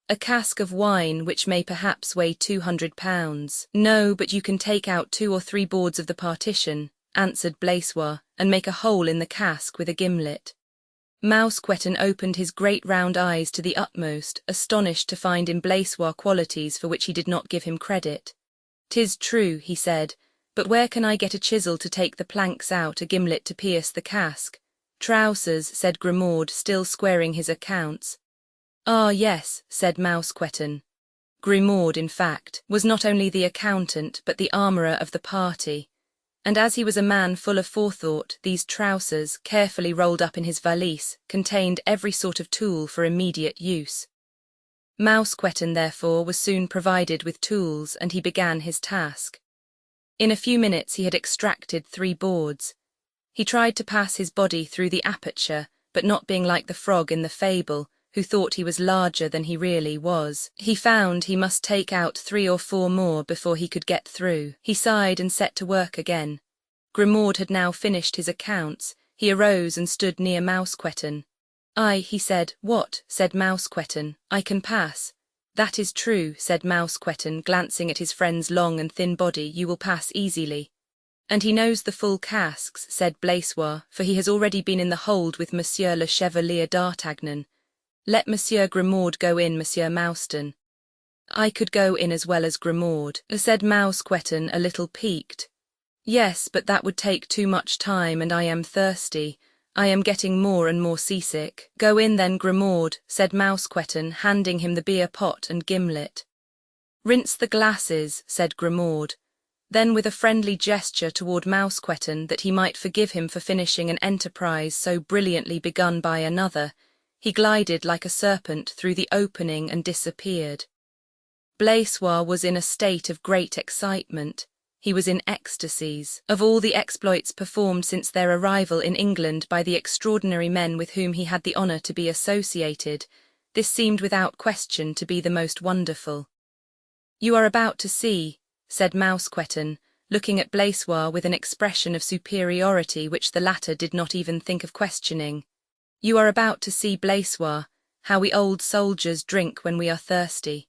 A cask of wine which may perhaps weigh 200 pounds. No, but you can take out 2 or 3 boards of the partition, answered Blaisois, and make a hole in the cask with a gimlet. Mousqueton opened his great round eyes to the utmost, astonished to find in Blaisois qualities for which he did not give him credit. 'Tis true, he said, but where can I get a chisel to take the planks out, a gimlet to pierce the cask? Trousers, said Grimaud, still squaring his accounts. Ah, yes, said Mousqueton. Grimaud, in fact, was not only the accountant but the armourer of the party, and as he was a man full of forethought, these trousers, carefully rolled up in his valise, contained every sort of tool for immediate use. Mousqueton, therefore, was soon provided with tools, and he began his task. In a few minutes he had extracted 3 boards. He tried to pass his body through the aperture, but not being like the frog in the fable, who thought he was larger than he really was, he found he must take out 3 or 4 more before he could get through. He sighed and set to work again. Grimaud had now finished his accounts. He arose and stood near Mousqueton. He said. What? Said Mousqueton. I can pass. That is true, said Mousqueton, glancing at his friend's long and thin body. You will pass easily. And he knows the full casks, said Blaisois, for he has already been in the hold with Monsieur le Chevalier d'Artagnan. Let Monsieur Grimaud go in, Monsieur Mouston. I could go in as well as Grimaud, said Mousqueton, a little piqued. Yes, but that would take too much time, and I am thirsty. I am getting more and more seasick. Go in then, Grimaud, said Mousqueton, handing him the beer pot and gimlet. Rinse the glasses, said Grimaud. Then with a friendly gesture toward Mousqueton, that he might forgive him for finishing an enterprise so brilliantly begun by another, he glided like a serpent through the opening and disappeared. Blaisois was in a state of great excitement. He was in ecstasies. Of all the exploits performed since their arrival in England by the extraordinary men with whom he had the honour to be associated, This seemed without question to be the most wonderful. "You are about to see," said Mousqueton, looking at Blaisois with an expression of superiority which the latter did not even think of questioning. "You are about to see, Blaisois, how we old soldiers drink when we are thirsty."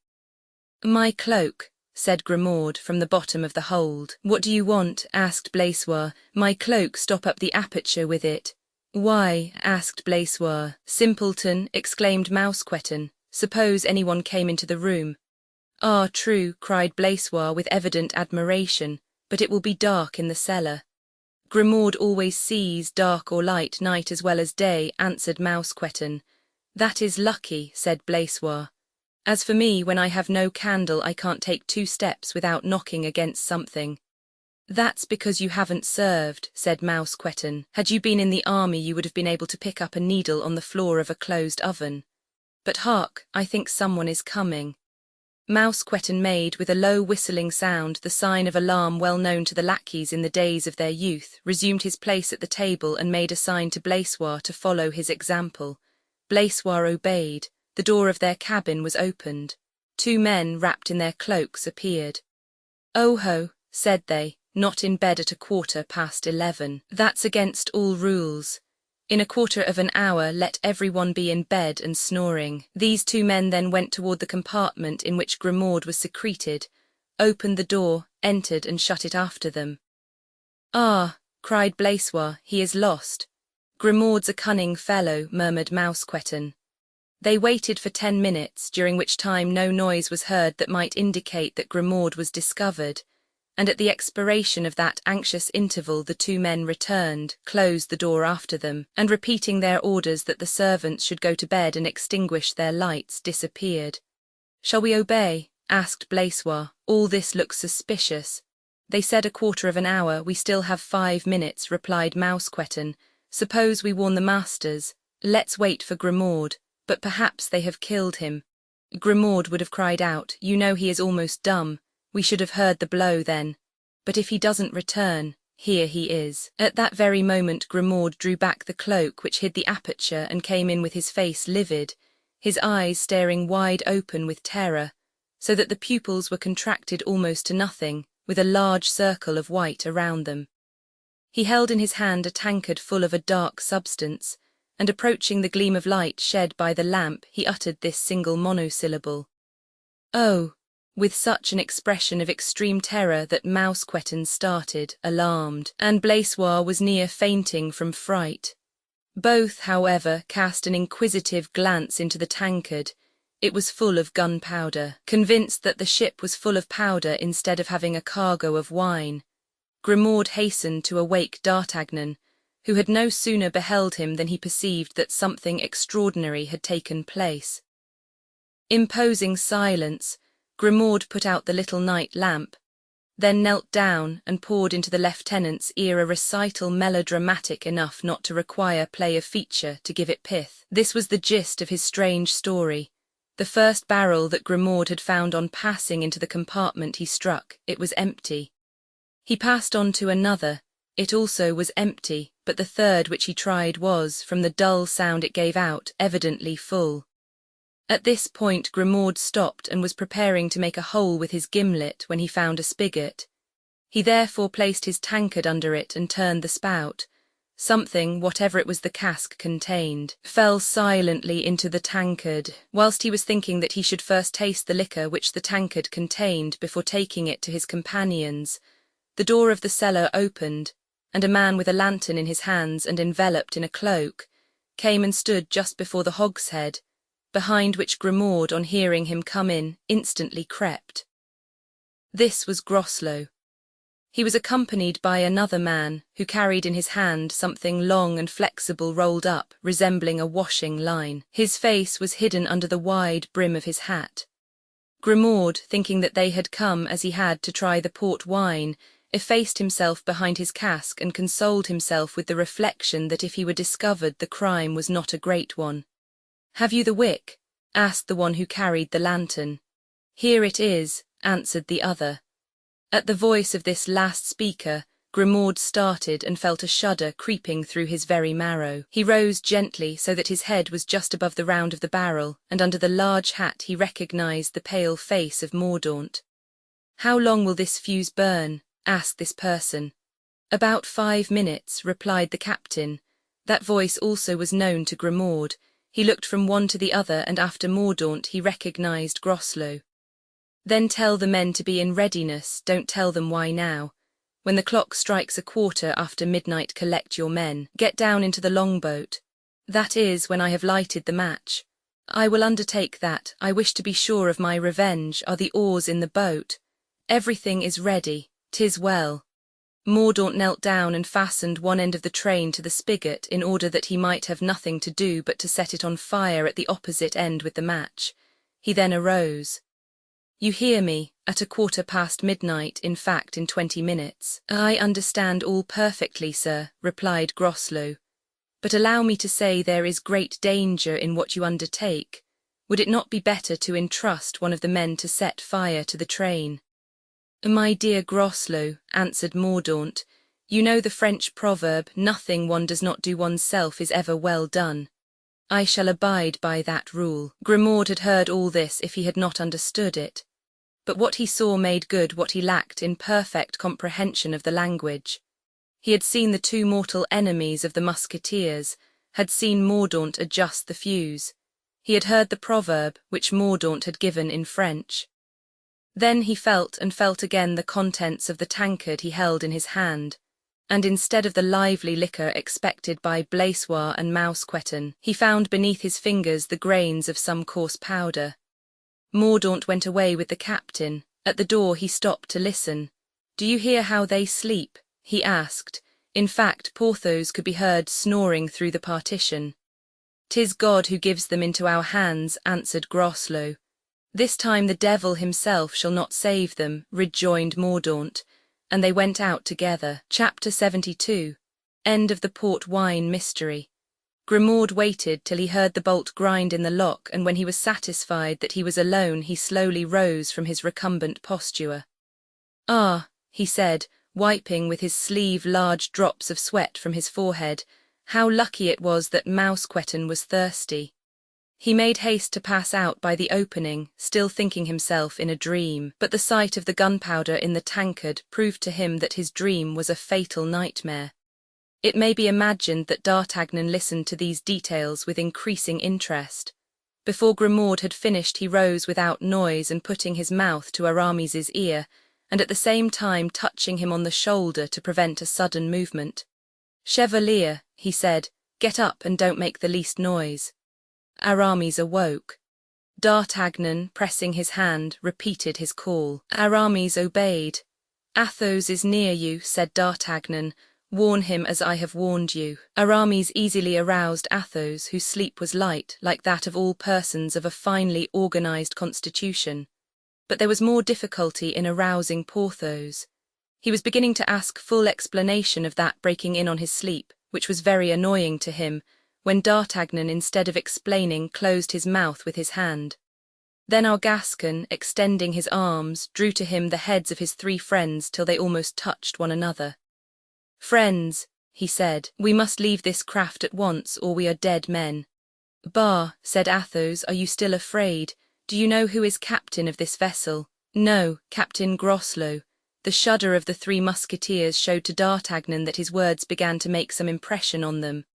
"My cloak," said Grimaud from the bottom of the hold. "What do you want?" asked Blaisois. "My cloak, stop up the aperture with it." "Why?" asked Blaisois. "Simpleton," exclaimed Mousqueton. "Suppose anyone came into the room." "Ah, true," cried Blaisois with evident admiration, "but it will be dark in the cellar." "Grimaud always sees, dark or light, night as well as day," answered Mousqueton. "That is lucky," said Blaisois. "As for me, when I have no candle I can't take 2 steps without knocking against something." "That's because you haven't served," said Mousqueton. "Had you been in the army you would have been able to pick up a needle on the floor of a closed oven. But hark, I think someone is coming." Mousqueton made, with a low whistling sound, the sign of alarm well known to the lackeys in the days of their youth, resumed his place at the table and made a sign to Blaisois to follow his example. Blaisois obeyed. The door of their cabin was opened. 2 men, wrapped in their cloaks, appeared. "Oh ho," said they, "not in bed at 11:15. That's against all rules. In 1/4 let everyone be in bed and snoring." These 2 men then went toward the compartment in which Grimaud was secreted, opened the door, entered and shut it after them. "Ah," cried Blaisois, "he is lost." "Grimaud's a cunning fellow," murmured Mousqueton. They waited for 10 minutes, during which time no noise was heard that might indicate that Grimaud was discovered, and at the expiration of that anxious interval the 2 men returned, closed the door after them, and repeating their orders that the servants should go to bed and extinguish their lights, disappeared. "Shall we obey?" asked Blaisois. "All this looks suspicious." "They said 1/4, we still have 5 minutes," replied Mousqueton. "Suppose we warn the masters. Let's wait for Grimaud. But perhaps they have killed him." Grimaud would have cried out, "You know he is almost dumb. We should have heard the blow then. But if he doesn't return, here he is." At that very moment Grimaud drew back the cloak which hid the aperture and came in with his face livid, his eyes staring wide open with terror, so that the pupils were contracted almost to nothing, with a large circle of white around them. He held in his hand a tankard full of a dark substance, and approaching the gleam of light shed by the lamp, he uttered this single monosyllable, "Oh," with such an expression of extreme terror that Mousqueton started, alarmed, and Blaisois was near fainting from fright. Both, however, cast an inquisitive glance into the tankard. It was full of gunpowder. Convinced that the ship was full of powder instead of having a cargo of wine, Grimaud hastened to awake D'Artagnan, who had no sooner beheld him than he perceived that something extraordinary had taken place. Imposing silence, Grimaud put out the little night lamp, then knelt down and poured into the lieutenant's ear a recital melodramatic enough not to require play of feature to give it pith. This was the gist of his strange story. The first barrel that Grimaud had found on passing into the compartment he struck, it was empty. He passed on to another. It also was empty, but the third which he tried was, from the dull sound it gave out, evidently full. At this point Grimaud stopped and was preparing to make a hole with his gimlet when he found a spigot. He therefore placed his tankard under it and turned the spout. Something, whatever it was the cask contained, fell silently into the tankard. Whilst he was thinking that he should first taste the liquor which the tankard contained before taking it to his companions, the door of the cellar opened, and a man with a lantern in his hands and enveloped in a cloak came and stood just before the hogshead, behind which Grimaud, on hearing him come in, instantly crept. This was Groslow. He was accompanied by another man, who carried in his hand something long and flexible rolled up, resembling a washing line. His face was hidden under the wide brim of his hat. Grimaud, thinking that they had come as he had to try the port wine, effaced himself behind his cask and consoled himself with the reflection that if he were discovered the crime was not a great one. "Have you the wick?" asked the one who carried the lantern. "Here it is," answered the other. At the voice of this last speaker, Grimaud started and felt a shudder creeping through his very marrow. He rose gently so that his head was just above the round of the barrel, and under the large hat he recognized the pale face of Mordaunt. "How long will this fuse burn?" asked this person. "About 5 minutes," replied the captain. That voice also was known to Grimaud. He looked from one to the other, and after Mordaunt he recognized Groslow. "Then tell the men to be in readiness, don't tell them why now. When the clock strikes 1/4 after midnight, collect your men. Get down into the longboat. That is, when I have lighted the match. I will undertake that. I wish to be sure of my revenge. Are the oars in the boat? Everything is ready. 'Tis well." Mordaunt knelt down and fastened one end of the train to the spigot in order that he might have nothing to do but to set it on fire at the opposite end with the match. He then arose. "You hear me, at 1/4 past midnight, in fact in 20 minutes. "I understand all perfectly, sir," replied Groslow. "But allow me to say there is great danger in what you undertake. Would it not be better to entrust one of the men to set fire to the train?" "My dear Groslow," answered Mordaunt, "you know the French proverb, 'Nothing one does not do oneself is ever well done.' I shall abide by that rule." Grimaud had heard all this if he had not understood it. But what he saw made good what he lacked in perfect comprehension of the language. He had seen the two mortal enemies of the Musketeers, had seen Mordaunt adjust the fuse. He had heard the proverb, which Mordaunt had given in French. Then he felt and felt again the contents of the tankard he held in his hand, and instead of the lively liquor expected by Blaisois and Mousqueton, he found beneath his fingers the grains of some coarse powder. Mordaunt went away with the captain. At the door he stopped to listen. "Do you hear how they sleep?" he asked. In fact, Porthos could be heard snoring through the partition. "'Tis God who gives them into our hands," answered Groslow. "This time the devil himself shall not save them," rejoined Mordaunt, and they went out together. Chapter 72. End of the port wine mystery. Grimaud waited till he heard the bolt grind in the lock, and when he was satisfied that he was alone, he slowly rose from his recumbent posture. "Ah," he said, wiping with his sleeve large drops of sweat from his forehead, "how lucky it was that Mousqueton was thirsty." He made haste to pass out by the opening, still thinking himself in a dream, but the sight of the gunpowder in the tankard proved to him that his dream was a fatal nightmare. It may be imagined that D'Artagnan listened to these details with increasing interest. Before Grimaud had finished, he rose without noise and putting his mouth to Aramis's ear, and at the same time touching him on the shoulder to prevent a sudden movement. "Chevalier," he said, "get up and don't make the least noise." Aramis awoke. D'Artagnan, pressing his hand, repeated his call. Aramis obeyed. "Athos is near you," said D'Artagnan. "Warn him as I have warned you." Aramis easily aroused Athos, whose sleep was light, like that of all persons of a finely organized constitution. But there was more difficulty in arousing Porthos. He was beginning to ask full explanation of that breaking in on his sleep, which was very annoying to him, when D'Artagnan, instead of explaining, closed his mouth with his hand. Then our Gascon, extending his arms, drew to him the heads of his 3 friends till they almost touched one another. "Friends," he said, "we must leave this craft at once, or we are dead men." "Bah," said Athos, "are you still afraid? Do you know who is captain of this vessel?" "No, Captain Groslow." The shudder of the 3 Musketeers showed to D'Artagnan that his words began to make some impression on them.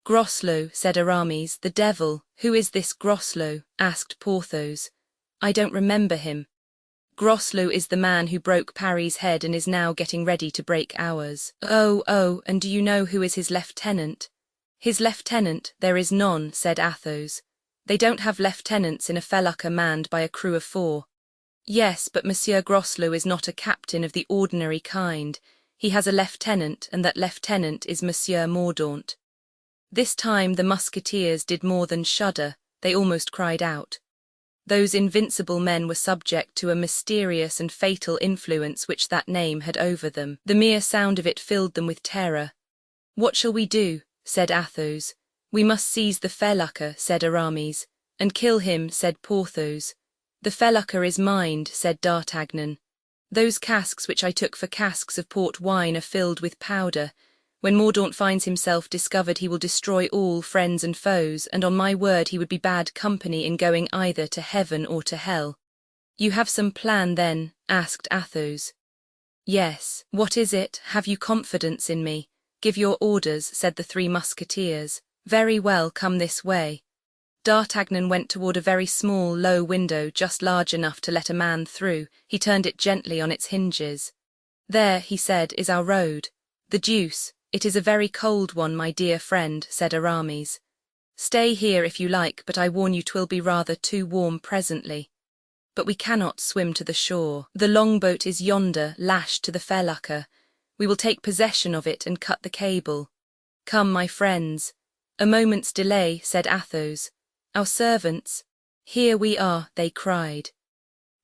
"Groslow," said Aramis. "The devil! Who is this Groslow?" asked Porthos. "I don't remember him." "Groslow is the man who broke Paris' head and is now getting ready to break ours." Oh, and do you know who is his lieutenant?" "His lieutenant? There is none," said Athos. "They don't have lieutenants in a felucca manned by a crew of 4. "Yes, but Monsieur Groslow is not a captain of the ordinary kind. He has a lieutenant, and that lieutenant is Monsieur Mordaunt." This time the Musketeers did more than shudder, they almost cried out. Those invincible men were subject to a mysterious and fatal influence which that name had over them. The mere sound of it filled them with terror. "What shall we do?" said Athos. "We must seize the felucca," said Aramis. "And kill him," said Porthos. "The felucca is mined," said D'Artagnan. Those casks which I took for casks of port wine are filled with powder. When Mordaunt finds himself discovered, he will destroy all friends and foes, and on my word he would be bad company in going either to heaven or to hell." "You have some plan, then?" asked Athos. "Yes. What is it? Have you confidence in me?" "Give your orders," said the Three Musketeers. "Very well, come this way." D'Artagnan went toward a very small, low window, just large enough to let a man through. He turned it gently on its hinges. "There," he said, "is our road." "The deuce! It is a very cold one, my dear friend," said Aramis. "Stay here if you like, but I warn you 'twill be rather too warm presently." "But we cannot swim to the shore. The longboat is yonder, lashed to the felucca. We will take possession of it and cut the cable." "Come, my friends." "A moment's delay," said Athos. "Our servants." "Here we are," they cried.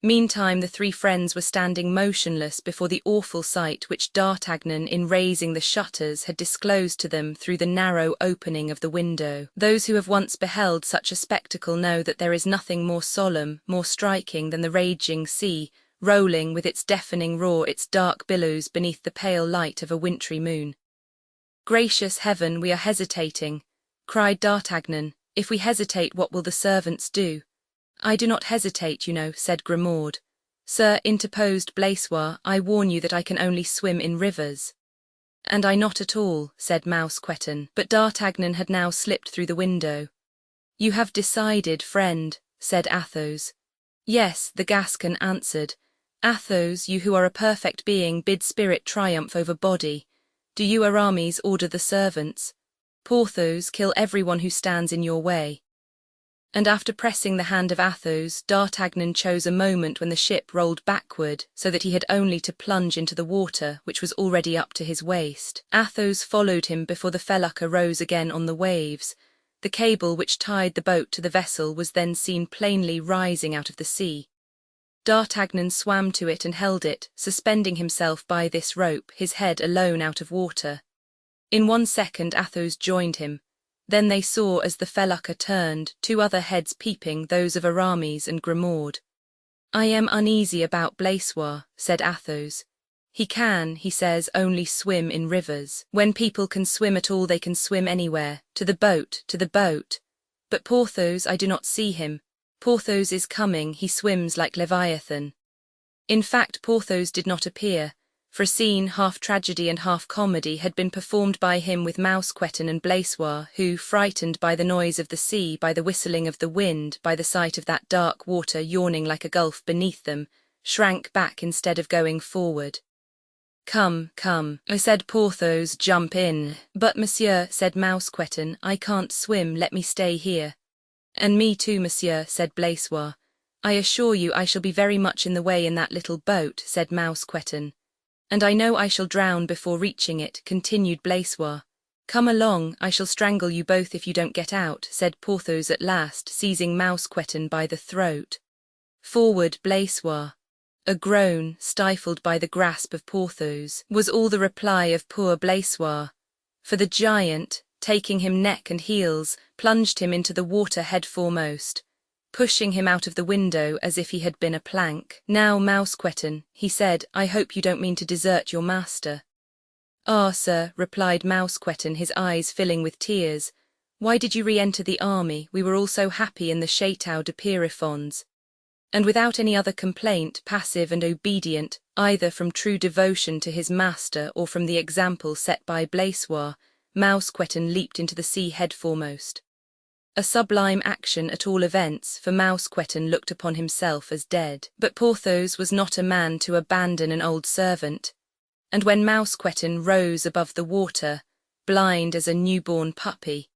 Meantime the three friends were standing motionless before the awful sight which D'Artagnan, in raising the shutters, had disclosed to them through the narrow opening of the window. Those who have once beheld such a spectacle know that there is nothing more solemn, more striking than the raging sea, rolling with its deafening roar its dark billows beneath the pale light of a wintry moon. "Gracious heaven, we are hesitating," cried D'Artagnan. "If we hesitate, what will the servants do?" "I do not hesitate, you know," said Grimaud. "Sir," interposed Blaisois, "I warn you that I can only swim in rivers." "And I not at all," said Mousqueton, but D'Artagnan had now slipped through the window. "You have decided, friend," said Athos. "Yes," the Gascon answered. "Athos, you who are a perfect being, bid spirit triumph over body. Do you, Aramis, order the servants. Porthos, kill everyone who stands in your way." And after pressing the hand of Athos, D'Artagnan chose a moment when the ship rolled backward, so that he had only to plunge into the water, which was already up to his waist. Athos followed him before the felucca rose again on the waves. The cable which tied the boat to the vessel was then seen plainly rising out of the sea. D'Artagnan swam to it and held it, suspending himself by this rope, his head alone out of water. In 1 second Athos joined him. Then they saw, as the felucca turned, two other heads peeping, those of Aramis and Grimaud. "I am uneasy about Blaisois," said Athos. "He can, he says, only swim in rivers. When people can swim at all, they can swim anywhere. To the boat, to the boat. But Porthos, I do not see him. Porthos is coming, he swims like Leviathan." In fact, Porthos did not appear, for a scene, half tragedy and half comedy, had been performed by him with Mousqueton and Blaisois, who, frightened by the noise of the sea, by the whistling of the wind, by the sight of that dark water yawning like a gulf beneath them, shrank back instead of going forward. "Come, come," said Porthos, "jump in." "But, monsieur," said Mousqueton, "I can't swim, let me stay here." "And me too, monsieur," said Blaisois. "I assure you I shall be very much in the way in that little boat," said Mousqueton. "And I know I shall drown before reaching it," continued Blaisois. "Come along, I shall strangle you both if you don't get out," said Porthos at last, seizing Mousqueton by the throat. "Forward, Blaisois." A groan, stifled by the grasp of Porthos, was all the reply of poor Blaisois, for the giant, taking him neck and heels, plunged him into the water head foremost, pushing him out of the window as if he had been a plank. "Now, Mousqueton," he said, "I hope you don't mean to desert your master." "Ah, sir," replied Mousqueton, his eyes filling with tears, "why did you re-enter the army? We were all so happy in the Château de Pierrefonds." And without any other complaint, passive and obedient, either from true devotion to his master or from the example set by Blaisois, Mousqueton leaped into the sea head foremost. A sublime action at all events, for Mousqueton looked upon himself as dead. But Porthos was not a man to abandon an old servant, and when Mousqueton rose above the water, blind as a newborn puppy,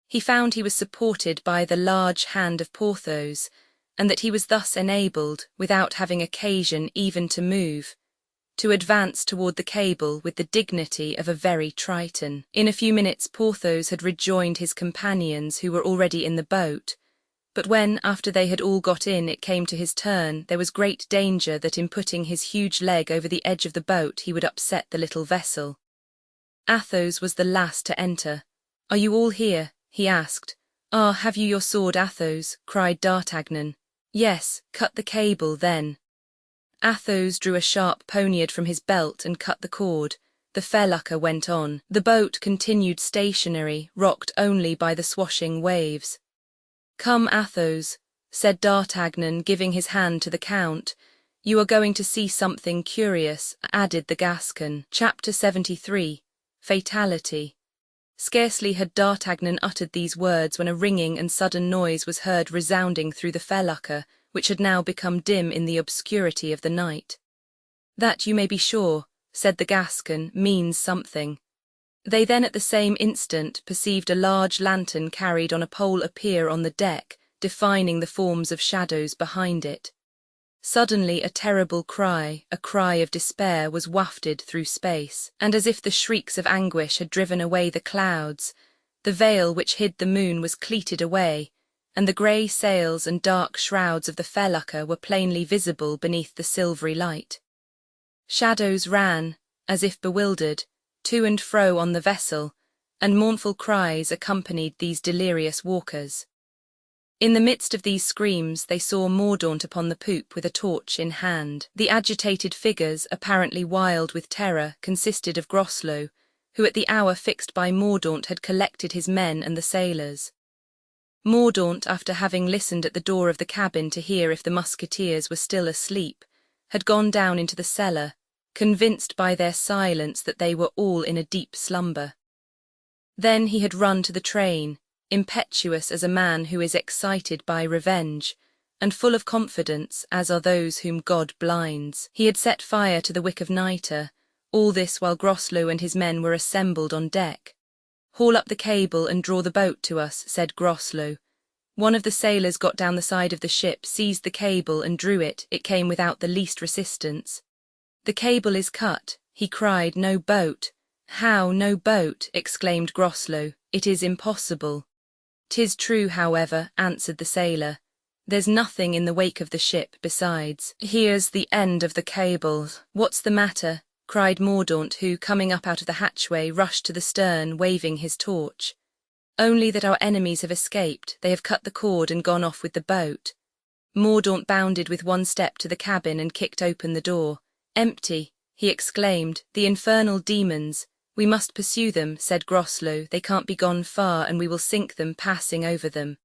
he found he was supported by the large hand of Porthos, and that he was thus enabled, without having occasion even to move, to advance toward the cable with the dignity of a very Triton. In a few minutes Porthos had rejoined his companions, who were already in the boat, but when, after they had all got in, it came to his turn, there was great danger that in putting his huge leg over the edge of the boat he would upset the little vessel. Athos was the last to enter. "Are you all here?" he asked. "Ah, have you your sword, Athos?" cried D'Artagnan. "Yes, cut the cable, then." Athos drew a sharp poniard from his belt and cut the cord. The felucca went on. The boat continued stationary, rocked only by the swashing waves. "Come, Athos," said D'Artagnan, giving his hand to the Count. "You are going to see something curious," added the Gascon. Chapter 73. Fatality. Scarcely had D'Artagnan uttered these words when a ringing and sudden noise was heard resounding through the felucca, which had now become dim in the obscurity of the night. "That, you may be sure," said the Gascon, "means something." They then at the same instant perceived a large lantern carried on a pole appear on the deck, defining the forms of shadows behind it. Suddenly a terrible cry, a cry of despair, was wafted through space, and as if the shrieks of anguish had driven away the clouds, the veil which hid the moon was cleated away, and the grey sails and dark shrouds of the felucca were plainly visible beneath the silvery light. Shadows ran, as if bewildered, to and fro on the vessel, and mournful cries accompanied these delirious walkers. In the midst of these screams they saw Mordaunt upon the poop with a torch in hand. The agitated figures, apparently wild with terror, consisted of Groslow, who at the hour fixed by Mordaunt had collected his men and the sailors. Mordaunt, after having listened at the door of the cabin to hear if the musketeers were still asleep, had gone down into the cellar, convinced by their silence that they were all in a deep slumber. Then he had run to the train, impetuous as a man who is excited by revenge, and full of confidence as are those whom God blinds. He had set fire to the wick of nitre, all this while Groslow and his men were assembled on deck. "Haul up the cable and draw the boat to us," said Groslow. One of the sailors got down the side of the ship, seized the cable and drew it. It came without the least resistance. "The cable is cut," he cried. "No boat." "How, no boat?" exclaimed Groslow. "It is impossible." "'Tis true, however," answered the sailor. "There's nothing in the wake of the ship besides. Here's the end of the cable." "What's the matter?" cried Mordaunt, who, coming up out of the hatchway, rushed to the stern, waving his torch. "Only that our enemies have escaped. They have cut the cord and gone off with the boat." Mordaunt bounded with one step to the cabin and kicked open the door. "Empty," he exclaimed. "The infernal demons! We must pursue them," said Groslow. "They can't be gone far, and we will sink them passing over them."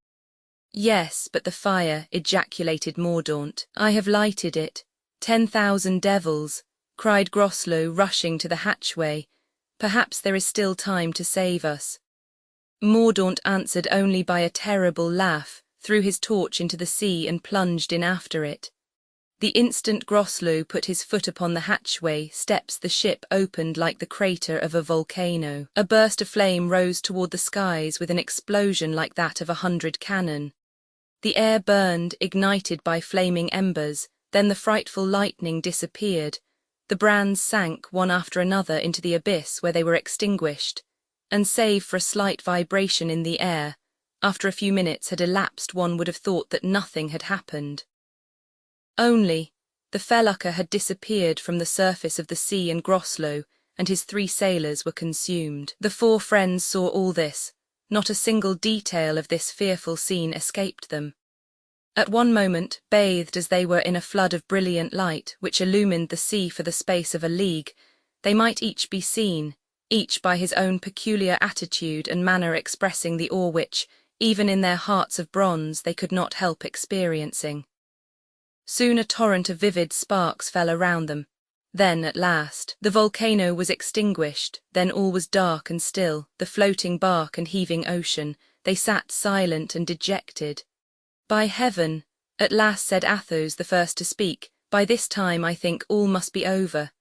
"Yes, but the fire," ejaculated Mordaunt. "I have lighted it." 10,000 devils!" cried Groslow, rushing to the hatchway. "Perhaps there is still time to save us." Mordaunt answered only by a terrible laugh, threw his torch into the sea and plunged in after it. The instant Groslow put his foot upon the hatchway steps the ship opened like the crater of a volcano. A burst of flame rose toward the skies with an explosion like that of 100 cannon. The air burned, ignited by flaming embers, then the frightful lightning disappeared. The brands sank one after another into the abyss where they were extinguished, and save for a slight vibration in the air, after a few minutes had elapsed one would have thought that nothing had happened. Only, the felucca had disappeared from the surface of the sea, and Groslow and his 3 sailors were consumed. The 4 friends saw all this. Not a single detail of this fearful scene escaped them. At one moment, bathed as they were in a flood of brilliant light which illumined the sea for the space of a league, they might each be seen, each by his own peculiar attitude and manner expressing the awe which, even in their hearts of bronze, they could not help experiencing. Soon a torrent of vivid sparks fell around them. Then, at last, the volcano was extinguished. Then all was dark and still, the floating bark and heaving ocean. They sat silent and dejected. "By heaven," at last said Athos, the first to speak, "by this time I think all must be over."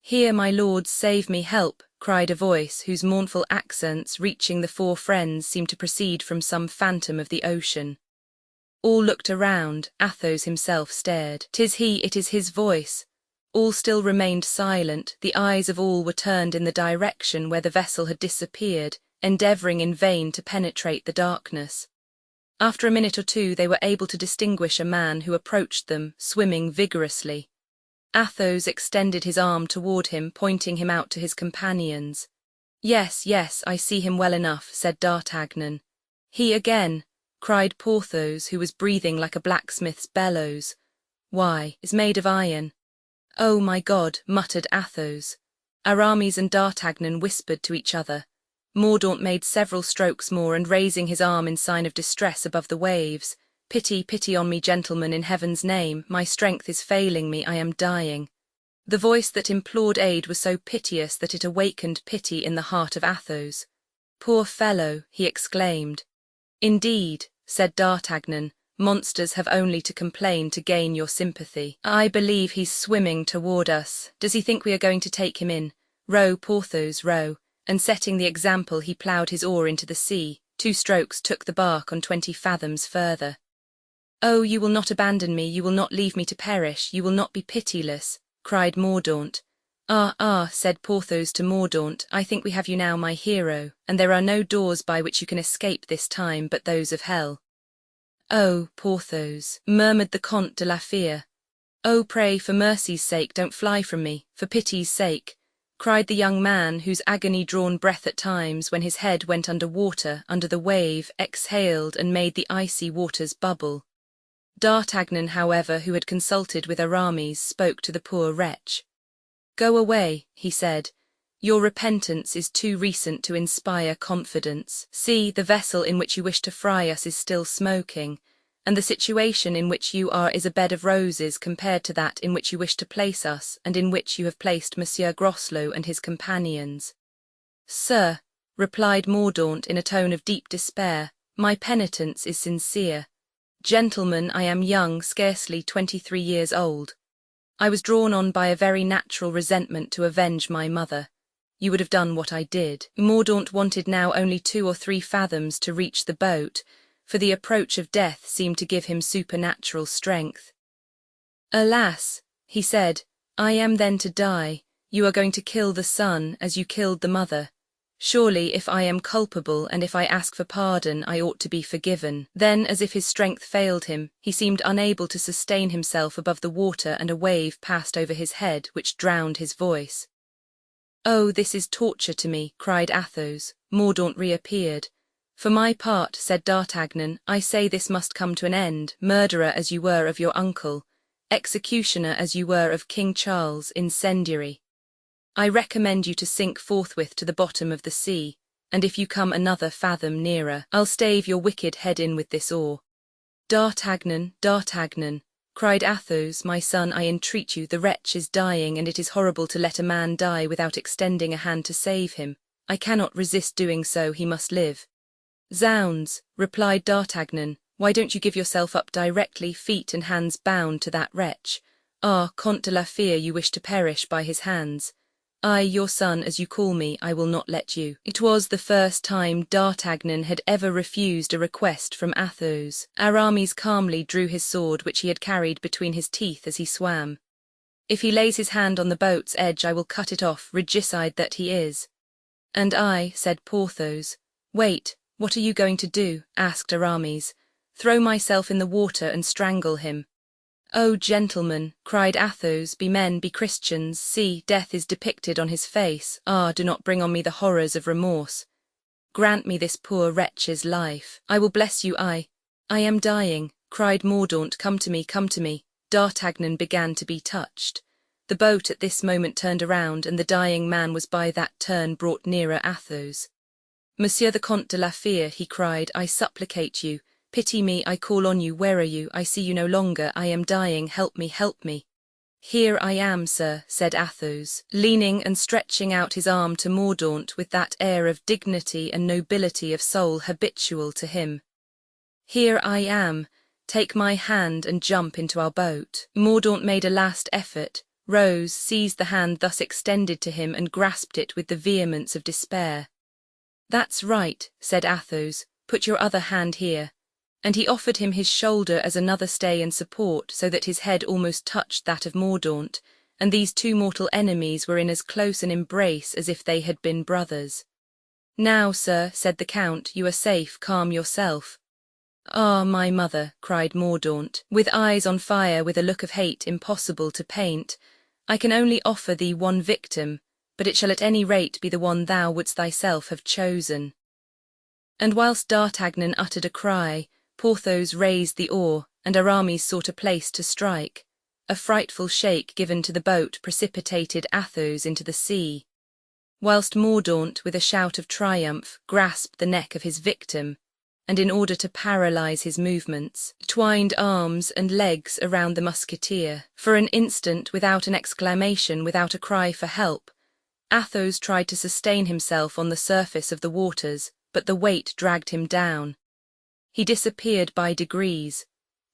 "Here, my lords, save me, help," cried a voice whose mournful accents, reaching the 4 friends, seemed to proceed from some phantom of the ocean. All looked around. Athos himself stared. "'Tis he, it is his voice." All still remained silent. The eyes of all were turned in the direction where the vessel had disappeared, endeavouring in vain to penetrate the darkness. After a minute or two they were able to distinguish a man who approached them, swimming vigorously. Athos extended his arm toward him, pointing him out to his companions. "Yes, yes, I see him well enough," said D'Artagnan. "He again!" cried Porthos, who was breathing like a blacksmith's bellows. "Why, is made of iron." "Oh my God," muttered Athos. Aramis and D'Artagnan whispered to each other. Mordaunt made several strokes more, and raising his arm in sign of distress above the waves, "Pity, pity on me, gentlemen, in heaven's name, my strength is failing me, I am dying." The voice that implored aid was so piteous that it awakened pity in the heart of Athos. "Poor fellow," he exclaimed. "Indeed," said D'Artagnan, "monsters have only to complain to gain your sympathy. I believe he's swimming toward us. Does he think we are going to take him in? Row, Porthos, row." And setting the example, he ploughed his oar into the sea. 2 strokes took the bark on 20 fathoms further. "Oh, you will not abandon me, you will not leave me to perish, you will not be pitiless," cried Mordaunt. "Ah, ah," said Porthos to Mordaunt, "I think we have you now, my hero, and there are no doors by which you can escape this time but those of hell." "Oh, Porthos," murmured the Comte de la Fere. "Oh, pray, for mercy's sake, don't fly from me, for pity's sake," cried the young man, whose agony-drawn breath at times, when his head went under water, under the wave, exhaled and made the icy waters bubble. D'Artagnan, however, who had consulted with Aramis, spoke to the poor wretch. "Go away," he said. "Your repentance is too recent to inspire confidence. See, the vessel in which you wish to fry us is still smoking, and the situation in which you are is a bed of roses compared to that in which you wish to place us, and in which you have placed Monsieur Groslow and his companions." "Sir," replied Mordaunt in a tone of deep despair, "my penitence is sincere. Gentlemen, I am young, scarcely 23 years old. I was drawn on by a very natural resentment to avenge my mother. You would have done what I did." Mordaunt wanted now only 2 or 3 fathoms to reach the boat, for the approach of death seemed to give him supernatural strength. "Alas," he said, "I am then to die. You are going to kill the son as you killed the mother. Surely, if I am culpable and if I ask for pardon, I ought to be forgiven." Then, as if his strength failed him, he seemed unable to sustain himself above the water, and a wave passed over his head, which drowned his voice. "Oh, this is torture to me," cried Athos. Mordaunt reappeared. "For my part," said D'Artagnan, "I say this must come to an end, murderer as you were of your uncle, executioner as you were of King Charles, incendiary. I recommend you to sink forthwith to the bottom of the sea, and if you come another fathom nearer, I'll stave your wicked head in with this oar." "D'Artagnan, D'Artagnan," cried Athos, "my son, I entreat you, the wretch is dying, and it is horrible to let a man die without extending a hand to save him. I cannot resist doing so, he must live." "Zounds," replied D'Artagnan, "why don't you give yourself up directly, feet and hands bound, to that wretch? Ah, Comte de la Fere, you wish to perish by his hands. I, your son, as you call me, I will not let you." It was the first time D'Artagnan had ever refused a request from Athos. Aramis calmly drew his sword, which he had carried between his teeth as he swam. "If he lays his hand on the boat's edge, I will cut it off, regicide that he is." "And I," said Porthos. "Wait, what are you going to do?" asked Aramis. "Throw myself in the water and strangle him." "Oh, gentlemen," cried Athos, "be men, be Christians, see, death is depicted on his face. Ah, do not bring on me the horrors of remorse. Grant me this poor wretch's life. I will bless you, I am dying," cried Mordaunt. "Come to me, come to me." D'Artagnan began to be touched. The boat at this moment turned around, and the dying man was by that turn brought nearer Athos. "Monsieur the Comte de la Fere," he cried, "I supplicate you. Pity me, I call on you, where are you? I see you no longer, I am dying, help me, help me." "Here I am, sir," said Athos, leaning and stretching out his arm to Mordaunt with that air of dignity and nobility of soul habitual to him. "Here I am, take my hand and jump into our boat." Mordaunt made a last effort, rose, seized the hand thus extended to him, and grasped it with the vehemence of despair. "That's right," said Athos, "put your other hand here." And he offered him his shoulder as another stay and support, so that his head almost touched that of Mordaunt, and these 2 mortal enemies were in as close an embrace as if they had been brothers. "Now, sir," said the Count, "you are safe, calm yourself." "Ah, my mother," cried Mordaunt, with eyes on fire, with a look of hate impossible to paint, "I can only offer thee one victim, but it shall at any rate be the one thou wouldst thyself have chosen." And whilst D'Artagnan uttered a cry, Porthos raised the oar, and Aramis sought a place to strike. A frightful shake given to the boat precipitated Athos into the sea, whilst Mordaunt, with a shout of triumph, grasped the neck of his victim, and in order to paralyze his movements, twined arms and legs around the musketeer. For an instant, without an exclamation, without a cry for help, Athos tried to sustain himself on the surface of the waters, but the weight dragged him down. He disappeared by degrees.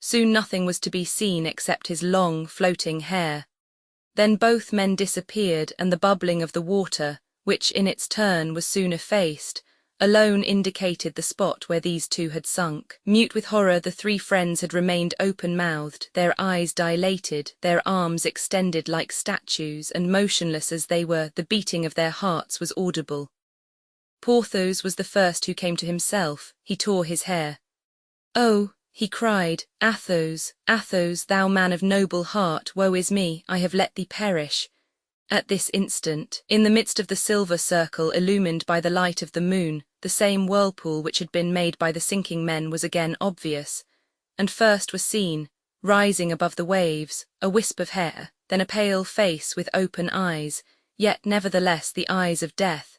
Soon nothing was to be seen except his long, floating hair. Then both men disappeared, and the bubbling of the water, which in its turn was soon effaced, alone indicated the spot where these two had sunk. Mute with horror, the three friends had remained open-mouthed, their eyes dilated, their arms extended like statues, and motionless as they were, the beating of their hearts was audible. Porthos was the first who came to himself. He tore his hair. "Oh," he cried, "Athos, Athos, thou man of noble heart, woe is me, I have let thee perish." At this instant, in the midst of the silver circle illumined by the light of the moon, the same whirlpool which had been made by the sinking men was again obvious, and first was seen, rising above the waves, a wisp of hair, then a pale face with open eyes, yet nevertheless the eyes of death.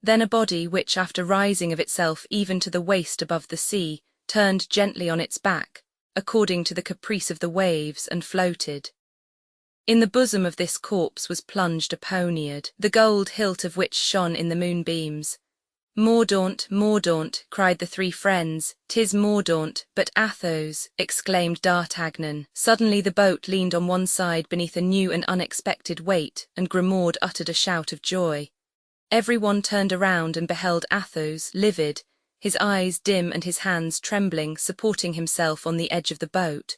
Then a body which, after rising of itself even to the waist above the sea, turned gently on its back, according to the caprice of the waves, and floated. In the bosom of this corpse was plunged a poniard, the gold hilt of which shone in the moonbeams. "Mordaunt, Mordaunt," cried the three friends. "'Tis Mordaunt, but Athos," exclaimed D'Artagnan. Suddenly the boat leaned on one side beneath a new and unexpected weight, and Grimaud uttered a shout of joy. Every one turned around and beheld Athos, livid, his eyes dim and his hands trembling, supporting himself on the edge of the boat.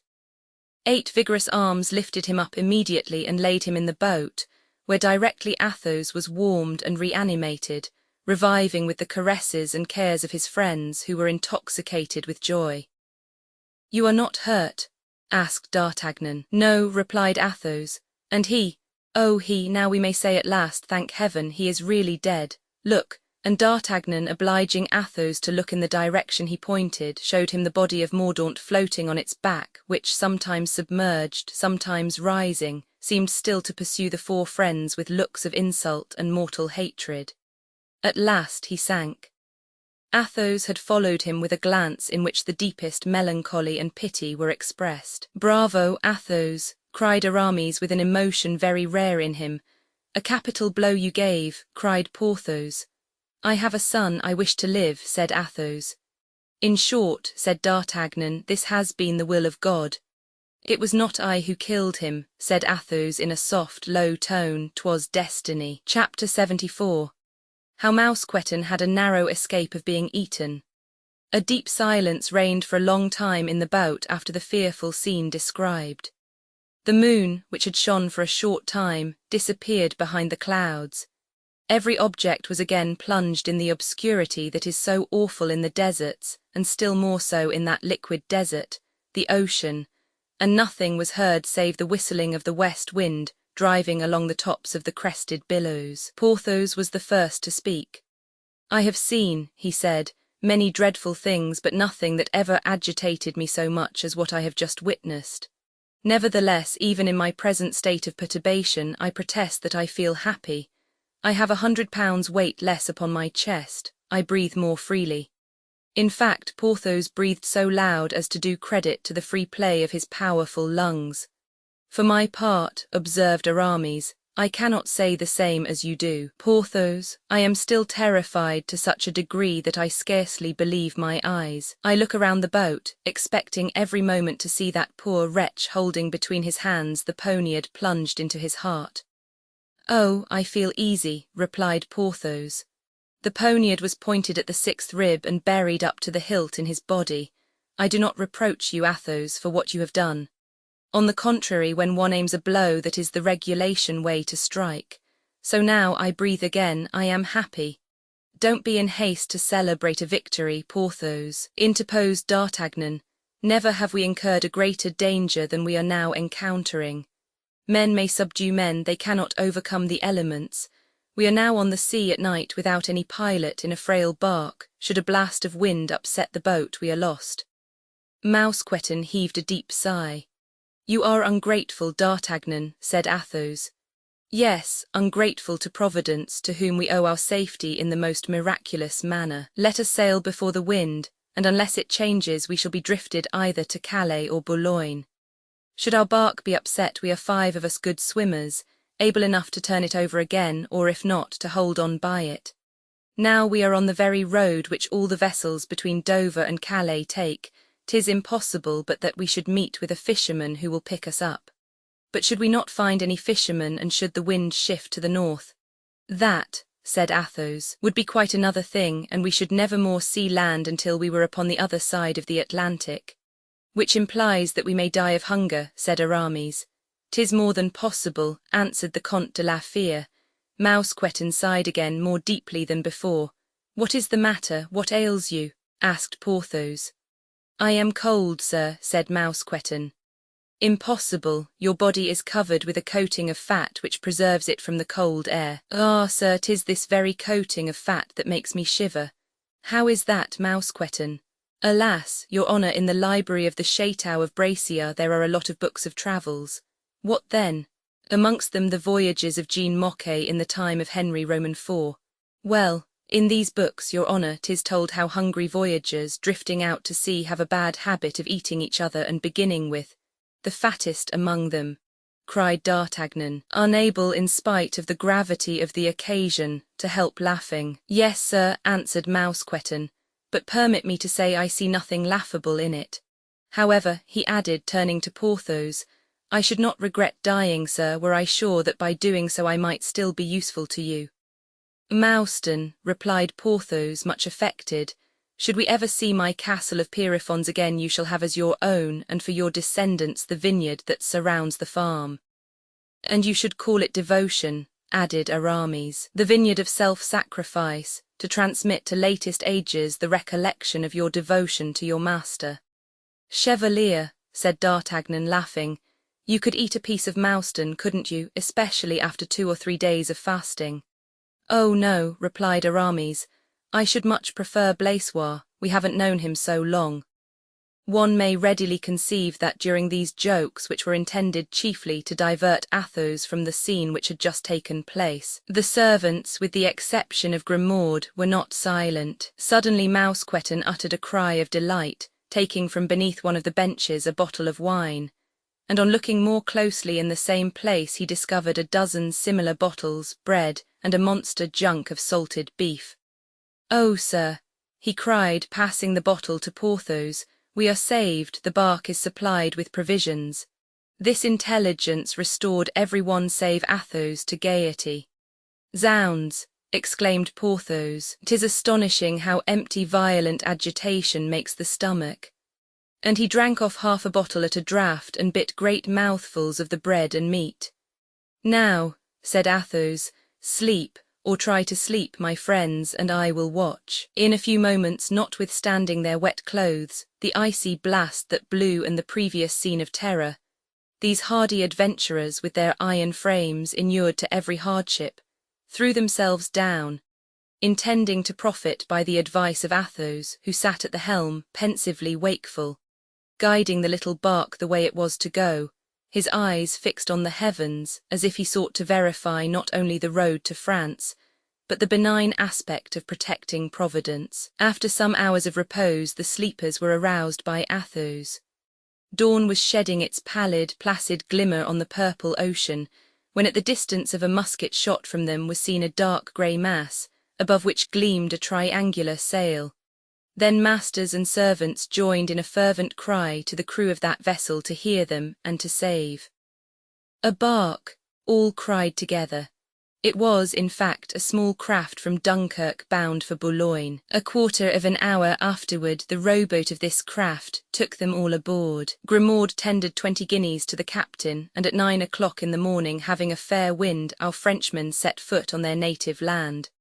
8 vigorous arms lifted him up immediately and laid him in the boat, where directly Athos was warmed and reanimated, reviving with the caresses and cares of his friends, who were intoxicated with joy. "You are not hurt?" asked D'Artagnan. "No," replied Athos. "And he, oh he, now we may say at last, thank heaven, he is really dead. Look." And D'Artagnan, obliging Athos to look in the direction he pointed, showed him the body of Mordaunt floating on its back, which, sometimes submerged, sometimes rising, seemed still to pursue the four friends with looks of insult and mortal hatred. At last he sank. Athos had followed him with a glance in which the deepest melancholy and pity were expressed. "Bravo, Athos," cried Aramis with an emotion very rare in him. "A capital blow you gave," cried Porthos. "I have a son, I wish to live," said Athos. "In short," said D'Artagnan, "this has been the will of God." "It was not I who killed him," said Athos in a soft, low tone, "'twas destiny." Chapter 74. How Mousqueton had a narrow escape of being eaten. A deep silence reigned for a long time in the boat after the fearful scene described. The moon, which had shone for a short time, disappeared behind the clouds. Every object was again plunged in the obscurity that is so awful in the deserts, and still more so in that liquid desert, the ocean, and nothing was heard save the whistling of the west wind driving along the tops of the crested billows. Porthos was the first to speak. "I have seen," he said, "many dreadful things, but nothing that ever agitated me so much as what I have just witnessed. Nevertheless, even in my present state of perturbation, I protest that I feel happy. I have 100 pounds weight less upon my chest, I breathe more freely." In fact, Porthos breathed so loud as to do credit to the free play of his powerful lungs. "For my part," observed Aramis, "I cannot say the same as you do. Porthos, I am still terrified to such a degree that I scarcely believe my eyes. I look around the boat, expecting every moment to see that poor wretch holding between his hands the poniard plunged into his heart." "Oh, I feel easy," replied Porthos. "The poniard was pointed at the 6th rib and buried up to the hilt in his body. I do not reproach you, Athos, for what you have done. On the contrary, when one aims a blow, that is the regulation way to strike. So now I breathe again, I am happy." "Don't be in haste to celebrate a victory, Porthos," interposed D'Artagnan. "Never have we incurred a greater danger than we are now encountering. Men may subdue men, they cannot overcome the elements. We are now on the sea at night without any pilot, in a frail bark. Should a blast of wind upset the boat, we are lost." Mousqueton heaved a deep sigh. You are ungrateful, D'Artagnan, said Athos. Yes, ungrateful to Providence, to whom we owe our safety in the most miraculous manner. Let us sail before the wind, and unless it changes we shall be drifted either to Calais or Boulogne. Should our bark be upset, we are 5 of us good swimmers, able enough to turn it over again, or if not, to hold on by it. Now we are on the very road which all the vessels between Dover and Calais take. 'Tis impossible but that we should meet with a fisherman who will pick us up. But should we not find any fisherman, and should the wind shift to the north? That, said Athos, would be quite another thing, and we should never more see land until we were upon the other side of the Atlantic. Which implies that we may die of hunger, said Aramis. 'Tis more than possible, answered the Comte de la Fere. Mousqueton sighed again more deeply than before. What is the matter? What ails you? Asked Porthos. I am cold, sir, said Mousqueton. Impossible, your body is covered with a coating of fat which preserves it from the cold air. Ah, sir, 'tis this very coating of fat that makes me shiver. How is that, Mousqueton? Alas, your honour, in the library of the Château of Bracieux there are a lot of books of travels. What then? Amongst them the voyages of Jean Maquet in the time of Henry Roman IV. Well, in these books, your honour, 'tis told how hungry voyagers, drifting out to sea, have a bad habit of eating each other, and beginning with the fattest among them, cried D'Artagnan, unable, in spite of the gravity of the occasion, to help laughing. Yes, sir, answered Mousqueton, but permit me to say I see nothing laughable in it. However, he added, turning to Porthos, I should not regret dying, sir, were I sure that by doing so I might still be useful to you. Mouston, replied Porthos, much affected, should we ever see my castle of Pierrefonds again, you shall have as your own, and for your descendants, the vineyard that surrounds the farm. And you should call it devotion, added Aramis, the vineyard of self-sacrifice, to transmit to latest ages the recollection of your devotion to your master. Chevalier, said D'Artagnan, laughing, you could eat a piece of Mouston, couldn't you, especially after 2 or 3 days of fasting? Oh no, replied Aramis, I should much prefer Blaisois, we haven't known him so long. One may readily conceive that during these jokes, which were intended chiefly to divert Athos from the scene which had just taken place, the servants, with the exception of Grimaud, were not silent. Suddenly Mousqueton uttered a cry of delight, taking from beneath one of the benches a bottle of wine, and on looking more closely in the same place he discovered a dozen similar bottles, bread, and a monster junk of salted beef. Oh, sir, he cried, passing the bottle to Porthos, we are saved, the bark is supplied with provisions. This intelligence restored every one save Athos to gaiety. Zounds, exclaimed Porthos, 'tis astonishing how empty violent agitation makes the stomach. And he drank off half a bottle at a draught and bit great mouthfuls of the bread and meat. Now, said Athos, sleep, or try to sleep, my friends, and I will watch. In a few moments, notwithstanding their wet clothes, the icy blast that blew, and the previous scene of terror, these hardy adventurers, with their iron frames inured to every hardship, threw themselves down, intending to profit by the advice of Athos, who sat at the helm, pensively wakeful, guiding the little bark the way it was to go, his eyes fixed on the heavens, as if he sought to verify not only the road to France, but the benign aspect of protecting Providence. After some hours of repose, the sleepers were aroused by Athos. Dawn was shedding its pallid, placid glimmer on the purple ocean, when at the distance of a musket shot from them was seen a dark grey mass, above which gleamed a triangular sail. Then masters and servants joined in a fervent cry to the crew of that vessel to hear them and to save. A bark, all cried together. It was, in fact, a small craft from Dunkirk bound for Boulogne. A quarter of an hour afterward, the rowboat of this craft took them all aboard. Grimaud tendered 20 guineas to the captain, and at 9 o'clock in the morning, having a fair wind, our Frenchmen set foot on their native land.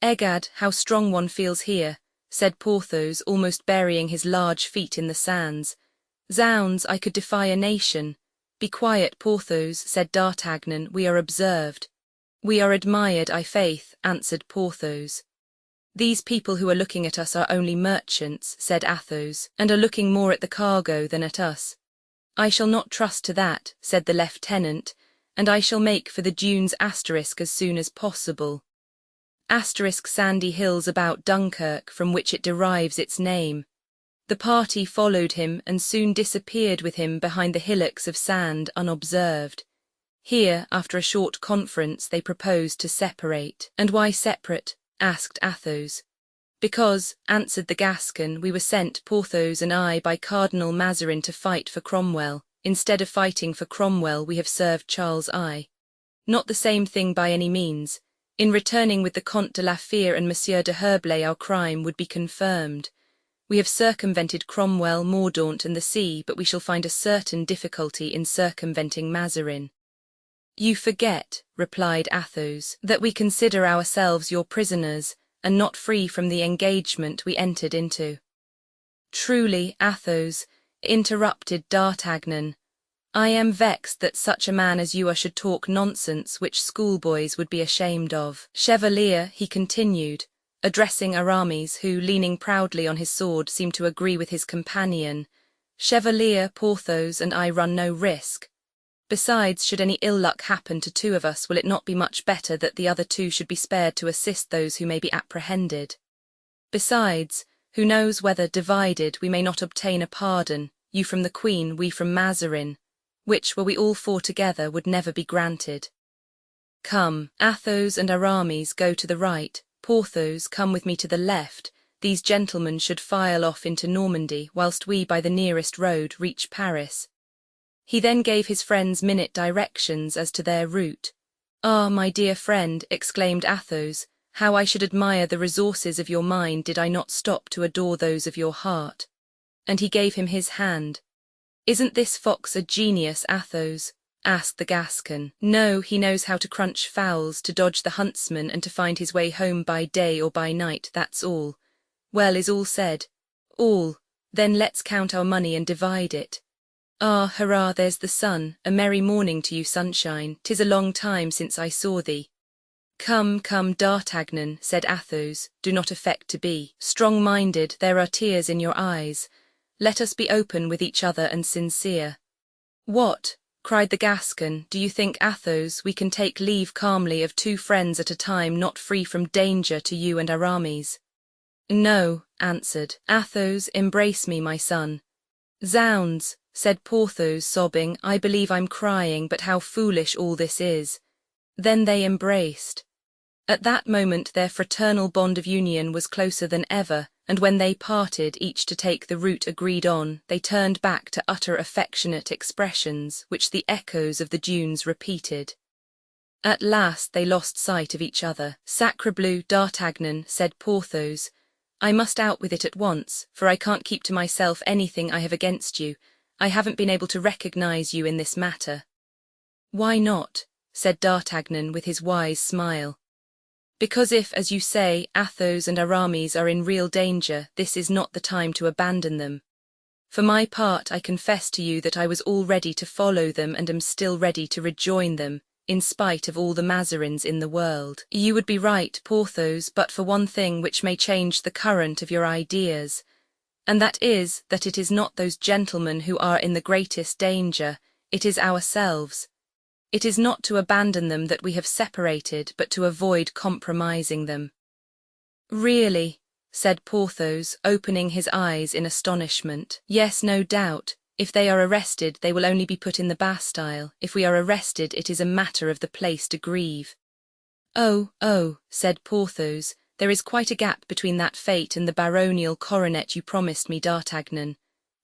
Egad, how strong one feels here, said Porthos, almost burying his large feet in the sands. Zounds, I could defy a nation. Be quiet, Porthos, said D'Artagnan, we are observed. We are admired, I faith, answered Porthos. These people who are looking at us are only merchants, said Athos, and are looking more at the cargo than at us. I shall not trust to that, said the lieutenant, and I shall make for the dunes asterisk as soon as possible. Asterisk sandy hills about Dunkirk, from which it derives its name. The party followed him and soon disappeared with him behind the hillocks of sand unobserved. Here, after a short conference, they proposed to separate. And why separate? Asked Athos. Because, answered the Gascon, we were sent, Porthos and I, by Cardinal Mazarin to fight for Cromwell. Instead of fighting for Cromwell, we have served Charles I. Not the same thing by any means. In returning with the Comte de la Fere and Monsieur de Herblay, our crime would be confirmed. We have circumvented Cromwell, Mordaunt, and the sea, but we shall find a certain difficulty in circumventing Mazarin. You forget, replied Athos, that we consider ourselves your prisoners, and not free from the engagement we entered into. Truly, Athos, interrupted D'Artagnan, I am vexed that such a man as you are should talk nonsense which schoolboys would be ashamed of. Chevalier, he continued, addressing Aramis, who, leaning proudly on his sword, seemed to agree with his companion, Chevalier, Porthos and I run no risk. Besides, should any ill luck happen to two of us, will it not be much better that the other two should be spared to assist those who may be apprehended? Besides, who knows whether, divided, we may not obtain a pardon, you from the Queen, we from Mazarin, which, were we all four together, would never be granted. Come, Athos and Aramis, go to the right, Porthos, come with me to the left. These gentlemen should file off into Normandy, whilst we by the nearest road reach Paris. He then gave his friends minute directions as to their route. Ah, my dear friend, exclaimed Athos, how I should admire the resources of your mind did I not stop to adore those of your heart. And he gave him his hand. Isn't this fox a genius, Athos? Asked the Gascon. No, he knows how to crunch fowls, to dodge the huntsman, and to find his way home by day or by night, that's all. Well, is all said? All. Then let's count our money and divide it. Ah, hurrah, there's the sun, a merry morning to you, sunshine, 'tis a long time since I saw thee. Come, come, D'Artagnan, said Athos, do not affect to be strong-minded, there are tears in your eyes. Let us be open with each other and sincere. What? Cried the Gascon, do you think, Athos, we can take leave calmly of two friends at a time, not free from danger to you and Aramis? No, answered Athos, embrace me, my son. Zounds, said Porthos, sobbing, I believe I'm crying, but how foolish all this is. Then they embraced. At that moment their fraternal bond of union was closer than ever, and when they parted, each to take the route agreed on, they turned back to utter affectionate expressions, which the echoes of the dunes repeated. At last they lost sight of each other. Sacrebleu, D'Artagnan, said Porthos, I must out with it at once, for I can't keep to myself anything I have against you. I haven't been able to recognize you in this matter. Why not? Said D'Artagnan with his wise smile. Because if, as you say, Athos and Aramis are in real danger, this is not the time to abandon them. For my part, I confess to you that I was all ready to follow them and am still ready to rejoin them, in spite of all the Mazarins in the world. You would be right, Porthos, but for one thing which may change the current of your ideas, and that is, that it is not those gentlemen who are in the greatest danger, it is ourselves. It is not to abandon them that we have separated, but to avoid compromising them. Really, said Porthos, opening his eyes in astonishment. Yes, no doubt. If they are arrested, they will only be put in the Bastille. If we are arrested, it is a matter of the place to grieve. Oh, said Porthos, there is quite a gap between that fate and the baronial coronet you promised me, D'Artagnan.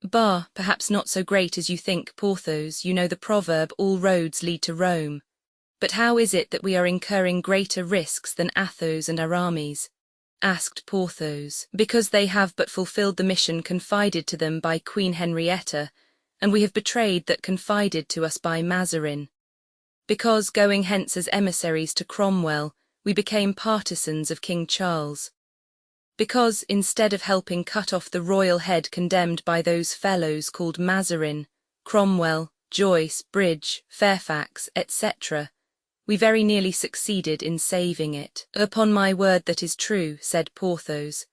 Bah, perhaps not so great as you think, Porthos, you know the proverb, all roads lead to Rome. But how is it that we are incurring greater risks than Athos and Aramis? Asked Porthos. Because they have but fulfilled the mission confided to them by Queen Henrietta, and we have betrayed that confided to us by Mazarin. Because, going hence as emissaries to Cromwell, we became partisans of King Charles. Because, instead of helping cut off the royal head condemned by those fellows called Mazarin, Cromwell, Joyce, Bridge, Fairfax, etc., we very nearly succeeded in saving it. Upon my word that is true, said Porthos.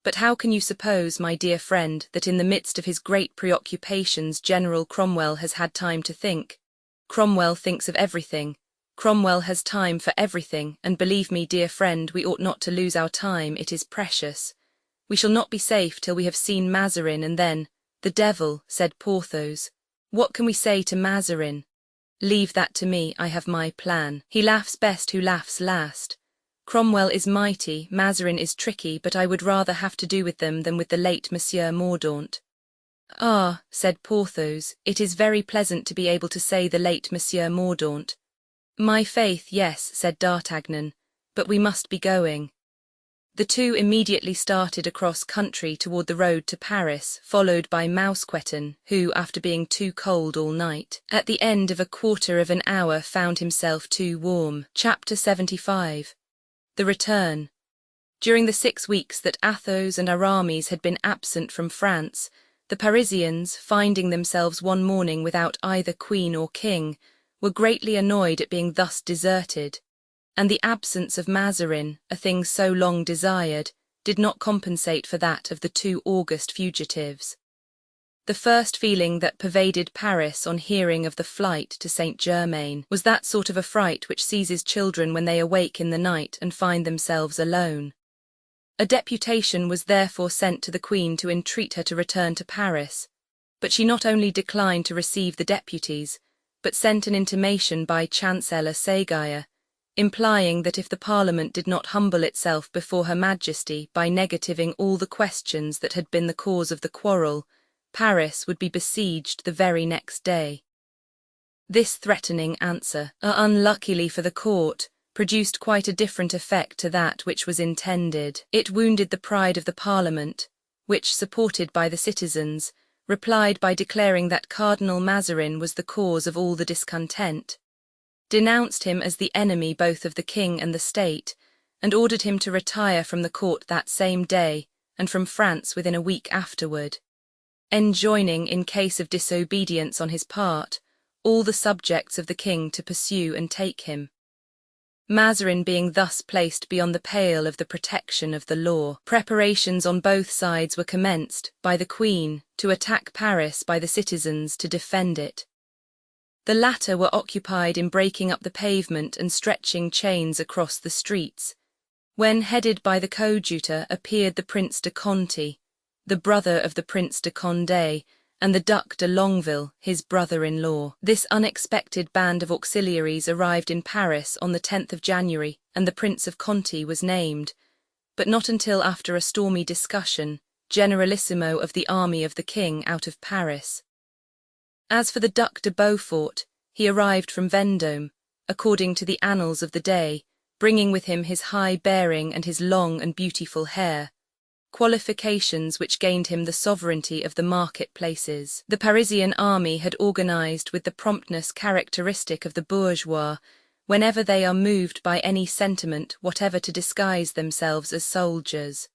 But how can you suppose, my dear friend, that in the midst of his great preoccupations General Cromwell has had time to think? Cromwell thinks of everything. Cromwell has time for everything, and believe me, dear friend, we ought not to lose our time, it is precious. We shall not be safe till we have seen Mazarin, and then— The devil, said Porthos. What can we say to Mazarin? Leave that to me, I have my plan. He laughs best who laughs last. Cromwell is mighty, Mazarin is tricky, but I would rather have to do with them than with the late Monsieur Mordaunt. Ah, said Porthos, it is very pleasant to be able to say the late Monsieur Mordaunt. My faith, yes, said D'Artagnan, but we must be going. The two immediately started across country toward the road to Paris, followed by Mousqueton, who, after being too cold all night, at the end of a quarter of an hour found himself too warm. Chapter 75. The Return. During the 6 weeks that Athos and Aramis had been absent from France, the Parisians, finding themselves one morning without either queen or king, were greatly annoyed at being thus deserted, and the absence of Mazarin, a thing so long desired, did not compensate for that of the two Auguste fugitives. The first feeling that pervaded Paris on hearing of the flight to Saint-Germain was that sort of affright which seizes children when they awake in the night and find themselves alone. A deputation was therefore sent to the Queen to entreat her to return to Paris, but she not only declined to receive the deputies, but sent an intimation by Chancellor Séguier, implying that if the Parliament did not humble itself before Her Majesty by negativing all the questions that had been the cause of the quarrel, Paris would be besieged the very next day. This threatening answer, unluckily for the court, produced quite a different effect to that which was intended. It wounded the pride of the Parliament, which, supported by the citizens, replied by declaring that Cardinal Mazarin was the cause of all the discontent, denounced him as the enemy both of the king and the state, and ordered him to retire from the court that same day, and from France within a week afterward, enjoining, in case of disobedience on his part, all the subjects of the king to pursue and take him. Mazarin being thus placed beyond the pale of the protection of the law, preparations on both sides were commenced, by the Queen, to attack Paris, by the citizens to defend it. The latter were occupied in breaking up the pavement and stretching chains across the streets, when, headed by the coadjutor, appeared the Prince de Conti, the brother of the Prince de Condé, and the Duc de Longueville, his brother-in-law. This unexpected band of auxiliaries arrived in Paris on the 10th of January, and the Prince of Conti was named, but not until after a stormy discussion, generalissimo of the army of the king out of Paris. As for the Duc de Beaufort, he arrived from Vendôme, according to the annals of the day, bringing with him his high bearing and his long and beautiful hair, qualifications which gained him the sovereignty of the market-places. The Parisian army had organized with the promptness characteristic of the bourgeois, whenever they are moved by any sentiment whatever to disguise themselves as soldiers.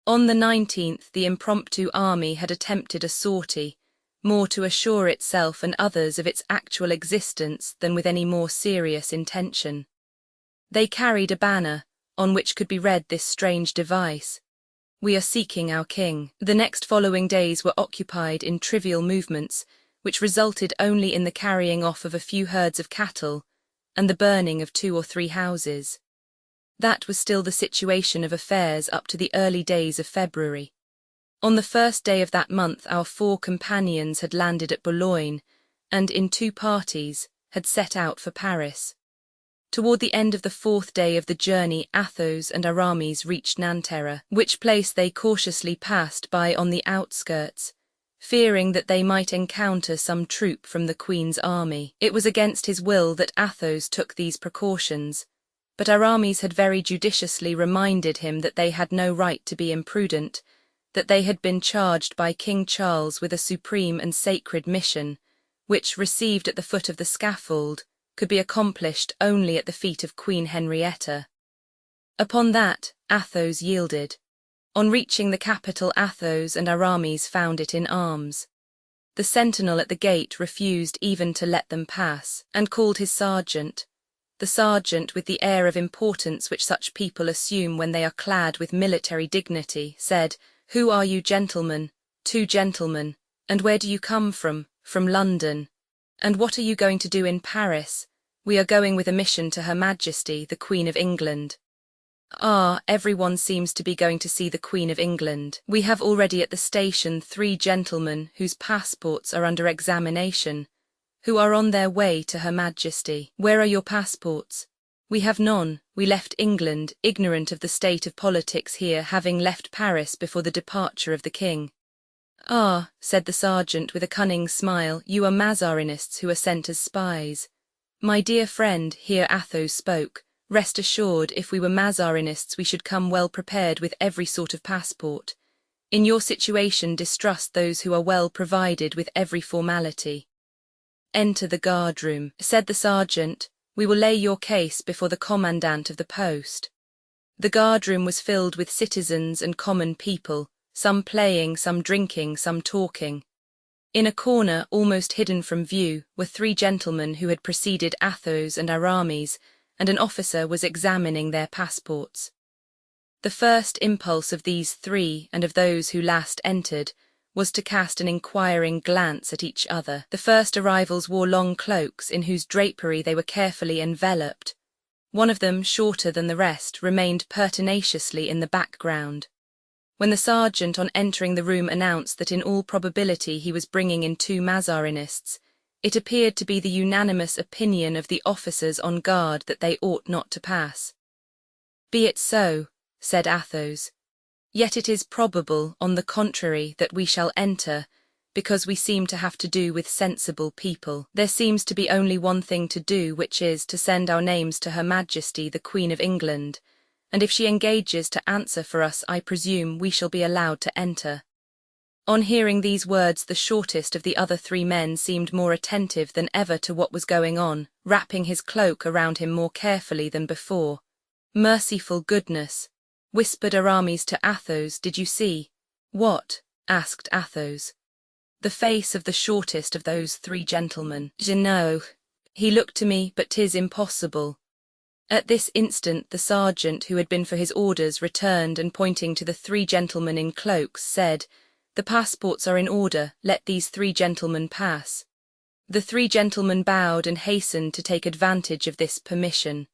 On the 19th, the impromptu army had attempted a sortie, more to assure itself and others of its actual existence than with any more serious intention. They carried a banner, on which could be read this strange device: "We are seeking our king." The next following days were occupied in trivial movements, which resulted only in the carrying off of a few herds of cattle, and the burning of 2 or 3 houses. That was still the situation of affairs up to the early days of February. On the first day of that month our 4 companions had landed at Boulogne, and, in 2 parties, had set out for Paris. Toward the end of the 4th day of the journey, Athos and Aramis reached Nanterre, which place they cautiously passed by on the outskirts, fearing that they might encounter some troop from the Queen's army. It was against his will that Athos took these precautions, but Aramis had very judiciously reminded him that they had no right to be imprudent, that they had been charged by King Charles with a supreme and sacred mission, which, received at the foot of the scaffold, could be accomplished only at the feet of Queen Henrietta. Upon that, Athos yielded. On reaching the capital, Athos and Aramis found it in arms. The sentinel at the gate refused even to let them pass, and called his sergeant. The sergeant, with the air of importance which such people assume when they are clad with military dignity, said, "Who are you, gentlemen?" "Two gentlemen." "And where do you come from?" "From London." "And what are you going to do in Paris?" "We are going with a mission to Her Majesty, the Queen of England." "Ah, everyone seems to be going to see the Queen of England. We have already at the station 3 gentlemen whose passports are under examination, who are on their way to Her Majesty." "Where are your passports?" "We have none. We left England, ignorant of the state of politics here, having left Paris before the departure of the king." "Ah," said the sergeant with a cunning smile, "you are Mazarinists who are sent as spies." "My dear friend," here Athos spoke, "rest assured, if we were Mazarinists we should come well prepared with every sort of passport. In your situation distrust those who are well provided with every formality." "Enter the guard-room," said the sergeant. "We will lay your case before the commandant of the post." The guard-room was filled with citizens and common people, some playing, some drinking, some talking. In a corner, almost hidden from view, were 3 gentlemen who had preceded Athos and Aramis, and an officer was examining their passports. The first impulse of these 3, and of those who last entered, was to cast an inquiring glance at each other. The first arrivals wore long cloaks, in whose drapery they were carefully enveloped. One of them, shorter than the rest, remained pertinaciously in the background. When the sergeant on entering the room announced that in all probability he was bringing in 2 Mazarinists, it appeared to be the unanimous opinion of the officers on guard that they ought not to pass. "Be it so," said Athos. "Yet it is probable, on the contrary, that we shall enter, because we seem to have to do with sensible people. There seems to be only one thing to do, which is to send our names to Her Majesty the Queen of England, and if she engages to answer for us, I presume we shall be allowed to enter." On hearing these words, the shortest of the other 3 men seemed more attentive than ever to what was going on, wrapping his cloak around him more carefully than before. "Merciful goodness," whispered Aramis to Athos, "did you see?" "What?" asked Athos. "The face of the shortest of those 3 gentlemen." "Je know. He looked to me, but 'tis impossible." At this instant the sergeant who had been for his orders returned, and pointing to the 3 gentlemen in cloaks, said, "The passports are in order, let these 3 gentlemen pass." The 3 gentlemen bowed and hastened to take advantage of this permission.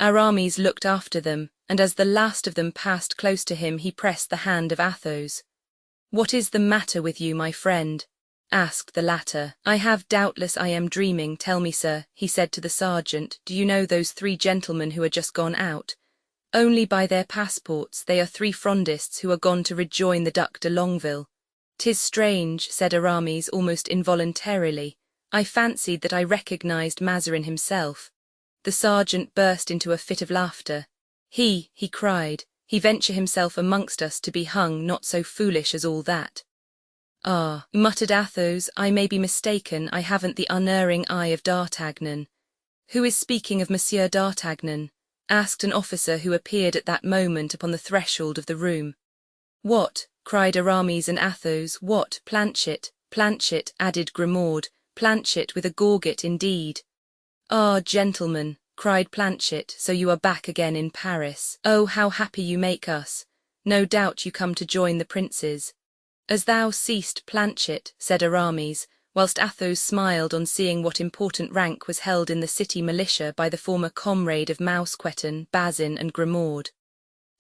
Aramis looked after them, and as the last of them passed close to him, he pressed the hand of Athos. "What is the matter with you, my friend?" asked the latter. "I am dreaming, tell me, sir," he said to the sergeant. "Do you know those 3 gentlemen who are just gone out?" "Only by their passports. They are 3 Frondists who are gone to rejoin the Duc de Longueville." "'Tis strange," said Aramis almost involuntarily. "I fancied that I recognized Mazarin himself." The sergeant burst into a fit of laughter. He cried, "he venture himself amongst us to be hung, not so foolish as all that." "Ah," muttered Athos, "I may be mistaken, I haven't the unerring eye of D'Artagnan." "Who is speaking of Monsieur d'Artagnan?" asked an officer who appeared at that moment upon the threshold of the room. "What?" cried Aramis and Athos. "What? Planchet?" "Planchet," added Grimaud. "Planchet with a gorget indeed." "Ah, gentlemen," cried Planchet, "so you are back again in Paris. Oh, how happy you make us. No doubt you come to join the princes." "As thou seest, Planchet," said Aramis, whilst Athos smiled on seeing what important rank was held in the city militia by the former comrade of Mousqueton, Bazin, and Grimaud.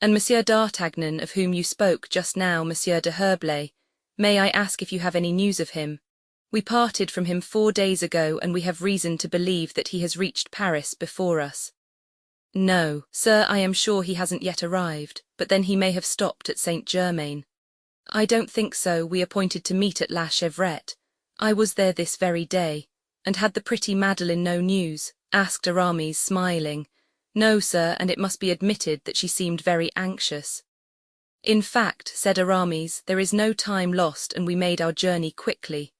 "And Monsieur d'Artagnan, of whom you spoke just now, Monsieur de Herblay, may I ask if you have any news of him? We parted from him 4 days ago, and we have reason to believe that he has reached Paris before us." "No, sir, I am sure he hasn't yet arrived, but then he may have stopped at Saint-Germain." "I don't think so. We appointed to meet at La Chevrette. I was there this very day." "And had the pretty Madeleine no news?" asked Aramis, smiling. "No, sir, and it must be admitted that she seemed very anxious." "In fact," said Aramis, "there is no time lost, and we made our journey quickly.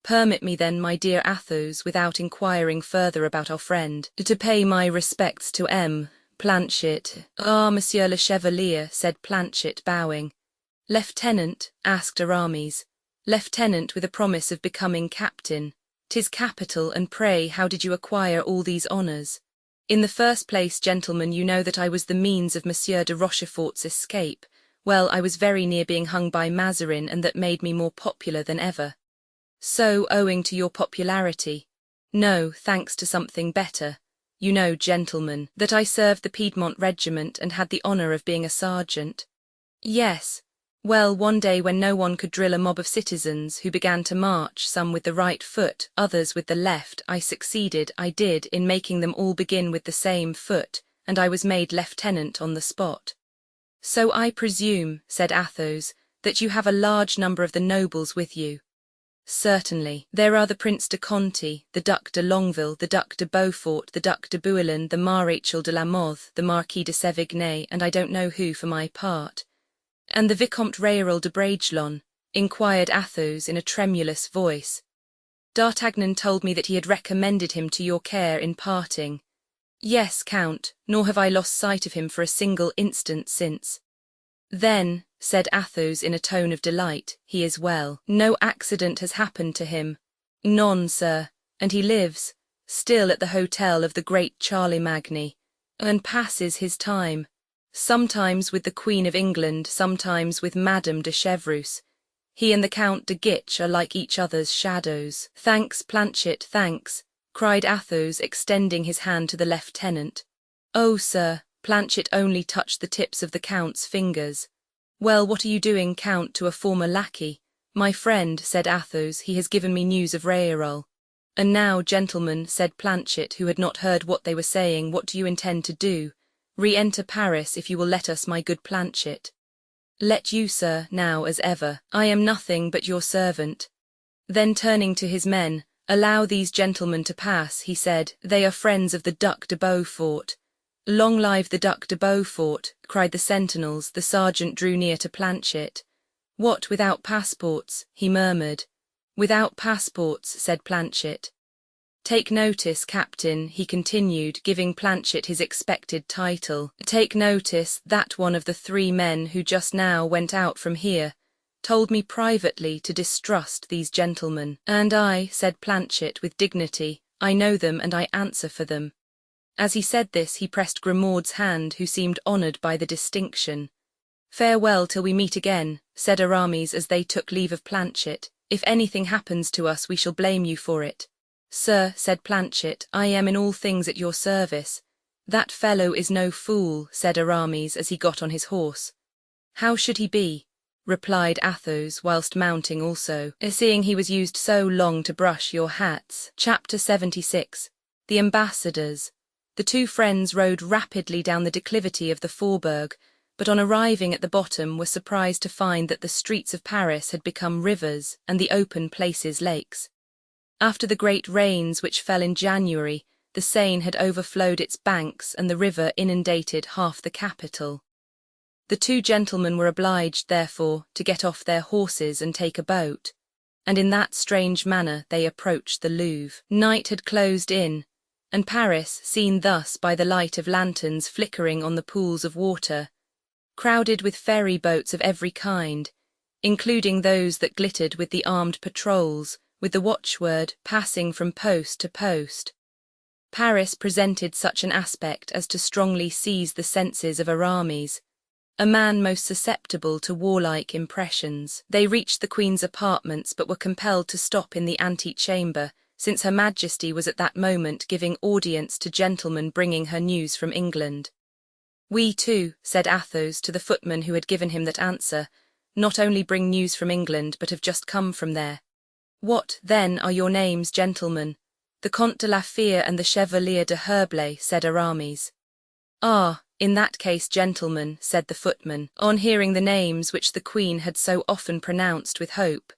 Permit me then, my dear Athos, without inquiring further about our friend, to pay my respects to Planchet." "Ah, Monsieur le Chevalier," said Planchet, bowing. "Lieutenant?" asked Aramis. "Lieutenant, with a promise of becoming captain. 'Tis capital, and pray how did you acquire all these honours?" In the first place, gentlemen, you know that I was the means of Monsieur de Rochefort's escape. Well, I was very near being hung by Mazarin, and that made me more popular than ever. So, owing to your popularity. No, thanks to something better. You know, gentlemen, that I served the Piedmont regiment and had the honor of being a sergeant. Yes. Well, one day when no one could drill a mob of citizens who began to march, some with the right foot, others with the left, I succeeded, I did, in making them all begin with the same foot, and I was made lieutenant on the spot. So I presume, said Athos, that you have a large number of the nobles with you. Certainly. There are the Prince de Conti, the Duc de Longueville, the Duc de Beaufort, the Duc de Bouillon, the Maréchal de la Mothe, the Marquis de Sévigné, and I don't know who for my part. And the Vicomte Réal de Bragelonne? Inquired Athos in a tremulous voice. D'Artagnan told me that he had recommended him to your care in parting. Yes, Count, nor have I lost sight of him for a single instant since. Then, said Athos in a tone of delight, he is well. No accident has happened to him. None, sir, and he lives, still at the hotel of the great Charlemagne, and passes his time, sometimes with the Queen of England, sometimes with Madame de Chevreuse. He and the Count de Guiche are like each other's shadows. Thanks, Planchet, thanks, cried Athos, extending his hand to the lieutenant. Oh, sir, Planchet only touched the tips of the Count's fingers. Well, what are you doing, Count, to a former lackey? My friend, said Athos, he has given me news of Réal. And now, gentlemen, said Planchet, who had not heard what they were saying, what do you intend to do? Re-enter Paris, if you will let us, my good Planchet. Let you, sir, now as ever. I am nothing but your servant. Then turning to his men, allow these gentlemen to pass, he said, they are friends of the Duc de Beaufort. Long live the Duc de Beaufort, cried the sentinels. The sergeant drew near to Planchet. What, without passports? He murmured. Without passports, said Planchet. Take notice, Captain, he continued, giving Planchet his expected title. Take notice that one of the three men who just now went out from here told me privately to distrust these gentlemen. And I, said Planchet with dignity, I know them and I answer for them. As he said this, he pressed Grimaud's hand, who seemed honoured by the distinction. Farewell till we meet again, said Aramis as they took leave of Planchet. If anything happens to us, we shall blame you for it. Sir, said Planchet, I am in all things at your service. That fellow is no fool, said Aramis as he got on his horse. How should he be? Replied Athos, whilst mounting also, seeing he was used so long to brush your hats. Chapter 76. The Ambassadors. The two friends rode rapidly down the declivity of the Faubourg, but on arriving at the bottom were surprised to find that the streets of Paris had become rivers and the open places lakes. After the great rains which fell in January, the Seine had overflowed its banks and the river inundated half the capital. The two gentlemen were obliged, therefore, to get off their horses and take a boat, and in that strange manner they approached the Louvre. Night had closed in, and Paris, seen thus by the light of lanterns flickering on the pools of water, crowded with ferry boats of every kind, including those that glittered with the armed patrols, with the watchword passing from post to post. Paris presented such an aspect as to strongly seize the senses of Aramis, a man most susceptible to warlike impressions. They reached the Queen's apartments, but were compelled to stop in the antechamber, since Her Majesty was at that moment giving audience to gentlemen bringing her news from England. We too, said Athos to the footman who had given him that answer, not only bring news from England, but have just come from there. What, then, are your names, gentlemen? The Comte de la Fere and the Chevalier de Herblay, said Aramis. Ah, in that case, gentlemen, said the footman, on hearing the names which the Queen had so often pronounced with hope.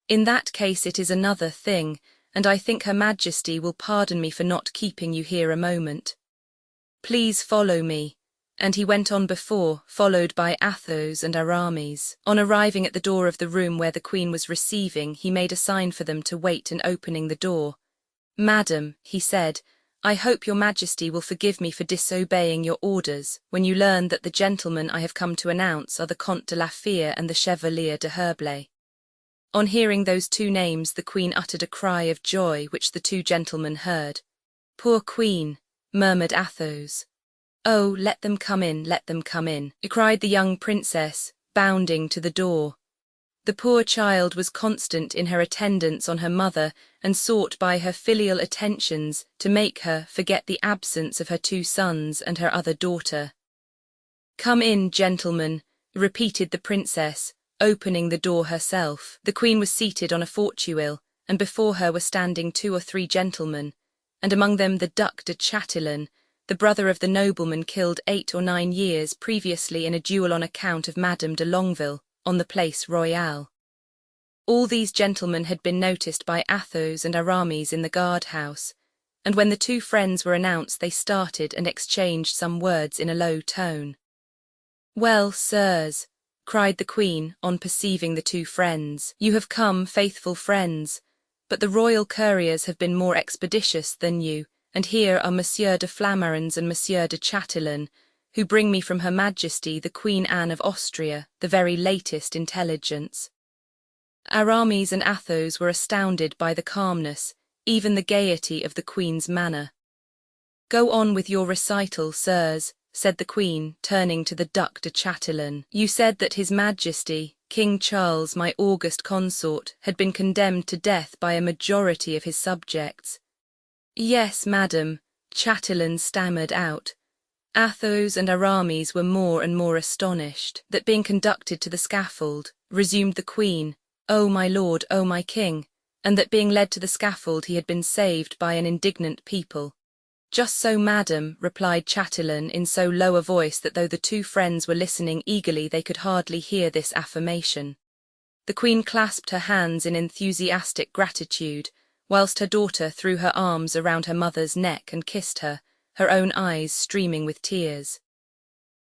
In that case it is another thing, and I think Her Majesty will pardon me for not keeping you here a moment. Please follow me. And he went on before, followed by Athos and Aramis. On arriving at the door of the room where the Queen was receiving, he made a sign for them to wait in opening the door. Madam, he said, I hope your Majesty will forgive me for disobeying your orders, when you learn that the gentlemen I have come to announce are the Comte de la Fere and the Chevalier de Herblay. On hearing those two names, the Queen uttered a cry of joy which the two gentlemen heard. Poor Queen, murmured Athos. "Oh, let them come in, cried the young princess, bounding to the door. The poor child was constant in her attendance on her mother and sought by her filial attentions to make her forget the absence of her 2 sons and her other daughter. "Come in, gentlemen," repeated the princess, opening the door herself. The queen was seated on a fauteuil, and before her were standing 2 or 3 gentlemen, and among them the Duc de Chatillon, the brother of the nobleman killed 8 or 9 years previously in a duel on account of Madame de Longueville, on the Place Royale. All these gentlemen had been noticed by Athos and Aramis in the guard-house, and when the 2 friends were announced they started and exchanged some words in a low tone. "Well, sirs," cried the queen, on perceiving the 2 friends, "you have come, faithful friends, but the royal couriers have been more expeditious than you, and here are Monsieur de Flamarens and Monsieur de Chatillon, who bring me from Her Majesty the Queen Anne of Austria the very latest intelligence." Aramis and Athos were astounded by the calmness, even the gaiety of the queen's manner. "Go on with your recital, sirs," said the queen, turning to the Duc de Chatillon. "You said that His Majesty, King Charles, my Auguste consort, had been condemned to death by a majority of his subjects." "Yes, madam," Chatillon stammered out. Athos and Aramis were more and more astonished. "That being conducted to the scaffold," resumed the queen, "O my lord, O my king, and that being led to the scaffold he had been saved by an indignant people." "Just so, madam," replied Chatillon in so low a voice that though the 2 friends were listening eagerly they could hardly hear this affirmation. The queen clasped her hands in enthusiastic gratitude, whilst her daughter threw her arms around her mother's neck and kissed her, her own eyes streaming with tears.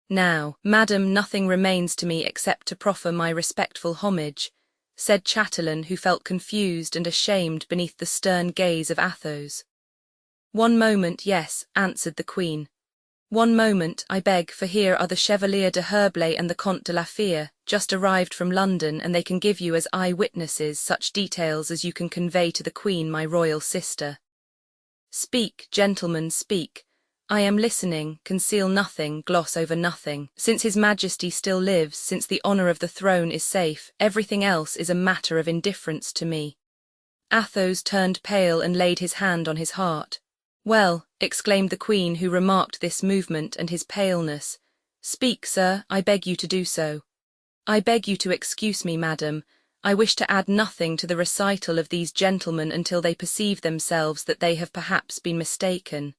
"Now, madam, nothing remains to me except to proffer my respectful homage," said Chatillon, who felt confused and ashamed beneath the stern gaze of Athos. "One moment, yes," answered the queen. "One moment, I beg, for here are the Chevalier de Herblay and the Comte de la Fere, just arrived from London, and they can give you as eye-witnesses such details as you can convey to the queen, my royal sister." "Speak, gentlemen, speak. I am listening, conceal nothing, gloss over nothing. Since His Majesty still lives, since the honour of the throne is safe, everything else is a matter of indifference to me." Athos turned pale and laid his hand on his heart. "Well," exclaimed the queen, who remarked this movement and his paleness, "speak, sir, I beg you to do so." "I beg you to excuse me, madam. I wish to add nothing to the recital of these gentlemen until they perceive themselves that they have perhaps been mistaken."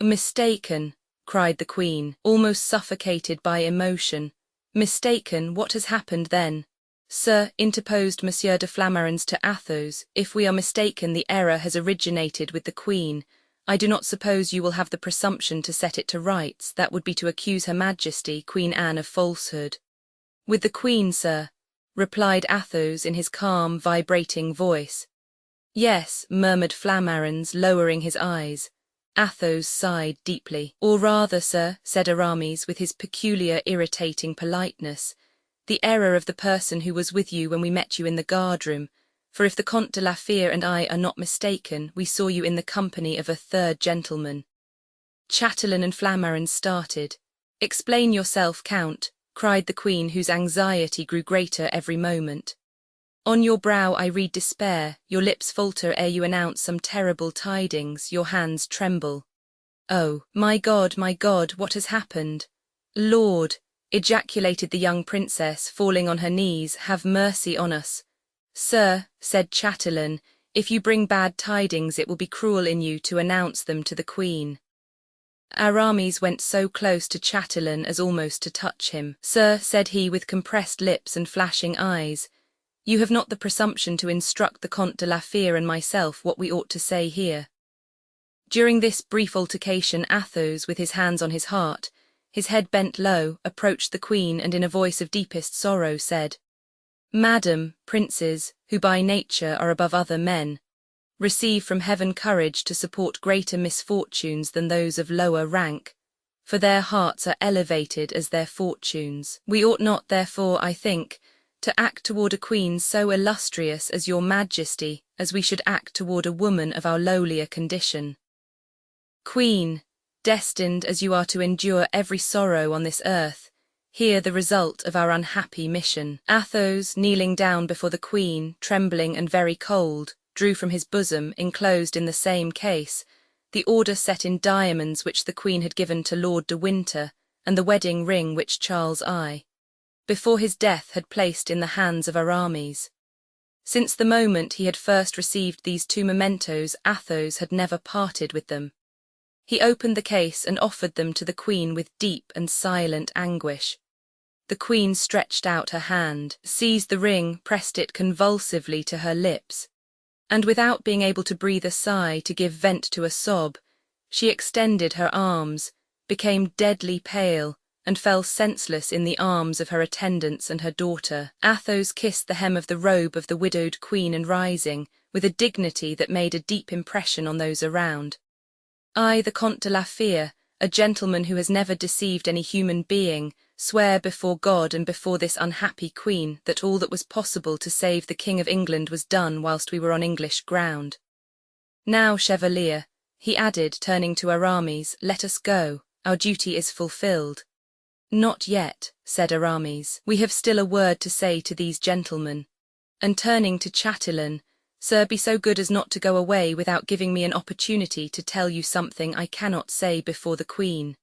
"Mistaken?" cried the queen, almost suffocated by emotion. "Mistaken? What has happened then?" "Sir," interposed Monsieur de Flamarens to Athos, "if we are mistaken the error has originated with the queen. I do not suppose you will have the presumption to set it to rights. That would be to accuse Her Majesty, Queen Anne, of falsehood." "With the queen, sir," replied Athos in his calm, vibrating voice. "Yes," murmured Flamarens, lowering his eyes. Athos sighed deeply. "Or rather, sir," said Aramis with his peculiar irritating politeness, "the error of the person who was with you when we met you in the guard-room. For if the Comte de la Fere and I are not mistaken, we saw you in the company of a 3rd gentleman." Chatillon and Flamarens started. "Explain yourself, Count," cried the queen, whose anxiety grew greater every moment. "On your brow I read despair, your lips falter ere you announce some terrible tidings, your hands tremble." "Oh, my God, what has happened?" "Lord," ejaculated the young princess, falling on her knees, "have mercy on us." "Sir," said Chatillon, "if you bring bad tidings it will be cruel in you to announce them to the queen." Aramis went so close to Chatillon as almost to touch him. "Sir," said he with compressed lips and flashing eyes, "you have not the presumption to instruct the Comte de la Fere and myself what we ought to say here." During this brief altercation Athos, with his hands on his heart, his head bent low, approached the queen and in a voice of deepest sorrow said, "Madam, princes, who by nature are above other men, receive from heaven courage to support greater misfortunes than those of lower rank, for their hearts are elevated as their fortunes. We ought not, therefore, I think, to act toward a queen so illustrious as your Majesty as we should act toward a woman of our lowlier condition." "Queen," Destined as you are to endure every sorrow on this earth, hear the result of our unhappy mission." Athos, kneeling down before the queen, trembling and very cold, drew from his bosom, enclosed in the same case, the order set in diamonds which the queen had given to Lord de Winter, and the wedding ring which Charles I, before his death, had placed in the hands of Aramis. Since the moment he had first received these two mementos, Athos had never parted with them. He opened the case and offered them to the queen with deep and silent anguish. The queen stretched out her hand, seized the ring, pressed it convulsively to her lips, and without being able to breathe a sigh to give vent to a sob, she extended her arms, became deadly pale, and fell senseless in the arms of her attendants and her daughter. Athos kissed the hem of the robe of the widowed queen, and rising, with a dignity that made a deep impression on those around. "I, the Comte de la Fere, a gentleman who has never deceived any human being, swear before God and before this unhappy queen that all that was possible to save the King of England was done whilst we were on English ground. Now, Chevalier," he added, turning to Aramis, "let us go, our duty is fulfilled." "Not yet," said Aramis. "We have still a word to say to these gentlemen." And turning to Chatillon, "Sir, be so good as not to go away without giving me an opportunity to tell you something I cannot say before the queen."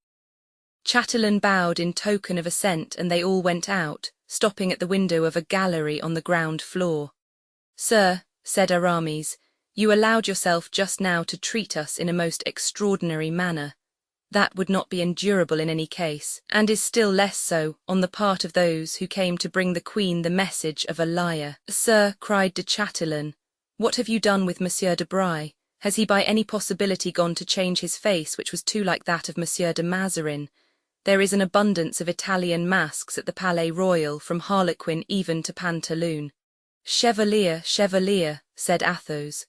Chatillon bowed in token of assent, and they all went out, stopping at the window of a gallery on the ground floor. "Sir," said Aramis, "you allowed yourself just now to treat us in a most extraordinary manner. That would not be endurable in any case, and is still less so on the part of those who came to bring the queen the message of a liar." "Sir," cried de Chatillon, "what have you done with Monsieur de Brie? Has he by any possibility gone to change his face, which was too like that of Monsieur de Mazarin? There is an abundance of Italian masks at the Palais Royal, from Harlequin even to Pantaloon." "Chevalier, Chevalier," said Athos.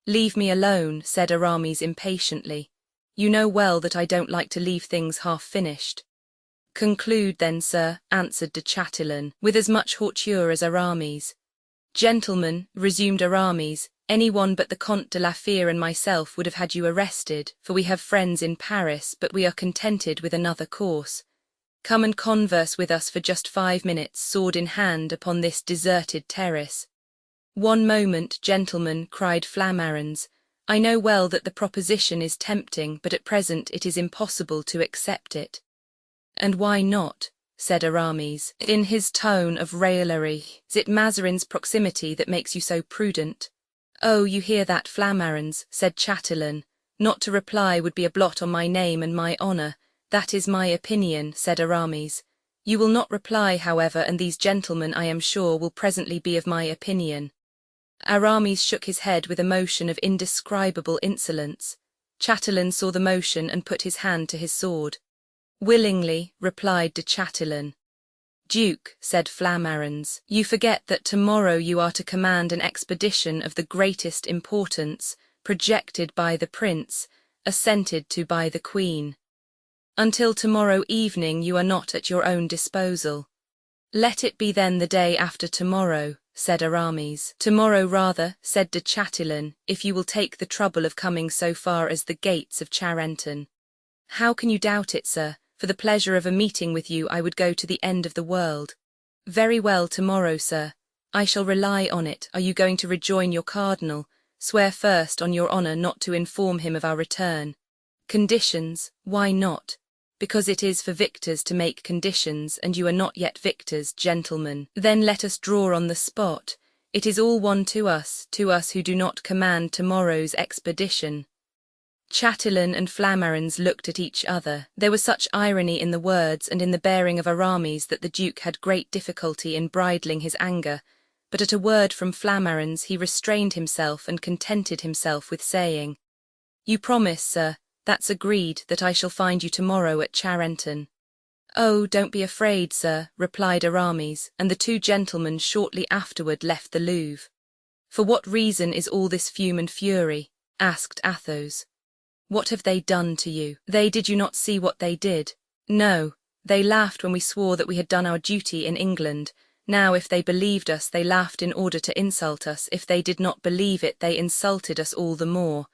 "Leave me alone," said Aramis impatiently. "You know well that I don't like to leave things half-finished." "Conclude then, sir," answered de Chatillon, with as much hauteur as Aramis. "Gentlemen," resumed Aramis, "any one but the Comte de la Fere and myself would have had you arrested, for we have friends in Paris, but we are contented with another course. Come and converse with us for just 5 minutes, sword in hand, upon this deserted terrace." "One moment, gentlemen," cried Flamarens. "I know well that the proposition is tempting, but at present it is impossible to accept it." "And why not?" said Aramis, in his tone of raillery. "Is it Mazarin's proximity that makes you so prudent?" "Oh, you hear that, Flamarens," said Chatillon. "Not to reply would be a blot on my name and my honour. That is my opinion," said Aramis. "You will not reply, however, and these gentlemen, I am sure, will presently be of my opinion." Aramis shook his head with a motion of indescribable insolence. Chatillon saw the motion and put his hand to his sword. "Willingly," replied de Chatillon. "Duke," said Flamarens, "you forget that tomorrow you are to command an expedition of the greatest importance, projected by the prince, assented to by the queen. Until tomorrow evening you are not at your own disposal." "Let it be then the day after tomorrow," said Aramis. "Tomorrow rather," said de Chatillon, "if you will take the trouble of coming so far as the gates of Charenton." "How can you doubt it, sir? For the pleasure of a meeting with you I would go to the end of the world." "Very well, tomorrow, sir. I shall rely on it. Are you going to rejoin your cardinal? Swear first on your honour not to inform him of our return." "Conditions? Why not?" "Because it is for victors to make conditions, and you are not yet victors, gentlemen." "Then let us draw on the spot. It is all one to us who do not command tomorrow's expedition." Chatillon and Flamarens looked at each other. There was such irony in the words and in the bearing of Aramis that the duke had great difficulty in bridling his anger, but at a word from Flamarens he restrained himself and contented himself with saying, "You promise, sir, that's agreed, that I shall find you tomorrow at Charenton." "Oh, don't be afraid, sir," replied Aramis, and the two gentlemen shortly afterward left the Louvre. "For what reason is all this fume and fury?" asked Athos. "What have they done to you?" Did you not see what they did?" "No. They laughed when we swore that we had done our duty in England. Now, if they believed us, they laughed in order to insult us. If they did not believe it, they insulted us all the more.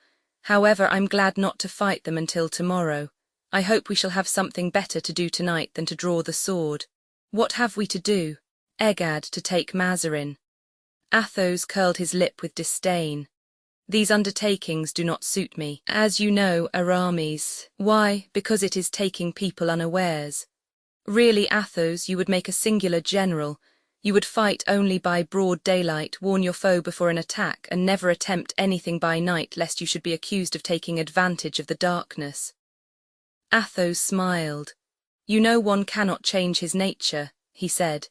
However, I'm glad not to fight them until tomorrow. I hope we shall have something better to do tonight than to draw the sword. What have we to do? Egad, to take Mazarin. Athos curled his lip with disdain. These undertakings do not suit me. As you know, Aramis. Why? Because it is taking people unawares. Really, Athos, you would make a singular general. You would fight only by broad daylight, warn your foe before an attack, and never attempt anything by night lest you should be accused of taking advantage of the darkness. Athos smiled. You know one cannot change his nature, he said.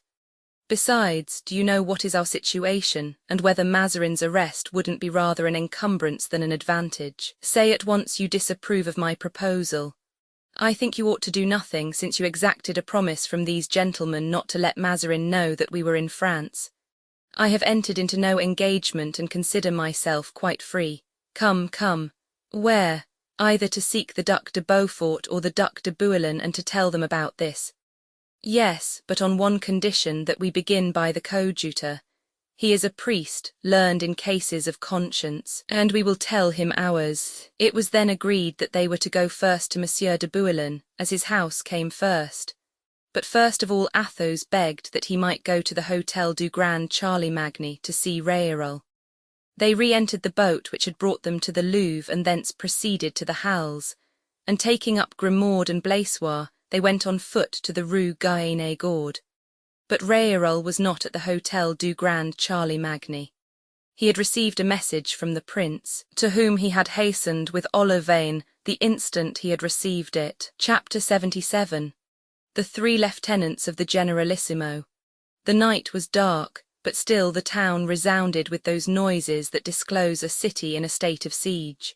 Besides, do you know what is our situation, and whether Mazarin's arrest wouldn't be rather an encumbrance than an advantage? Say at once you disapprove of my proposal. I think you ought to do nothing, since you exacted a promise from these gentlemen not to let Mazarin know that we were in France. I have entered into no engagement and consider myself quite free. Come, come. Where? Either to seek the Duc de Beaufort or the Duc de Bouillon and to tell them about this. Yes, but on one condition, that we begin by the coadjutor. He is a priest, learned in cases of conscience, and we will tell him ours. It was then agreed that they were to go first to Monsieur de Bouillon, as his house came first. But first of all Athos begged that he might go to the Hôtel du Grand Charlemagne to see Raoul. They re-entered the boat which had brought them to the Louvre and thence proceeded to the Halles, and taking up Grimaud and Blaisois, they went on foot to the Rue Gaine-Gourde. But Raoul was not at the Hôtel du Grand Charlemagne. He had received a message from the prince, to whom he had hastened with Olivain the instant he had received it. Chapter 77. The three lieutenants of the Generalissimo. The night was dark, but still the town resounded with those noises that disclose a city in a state of siege.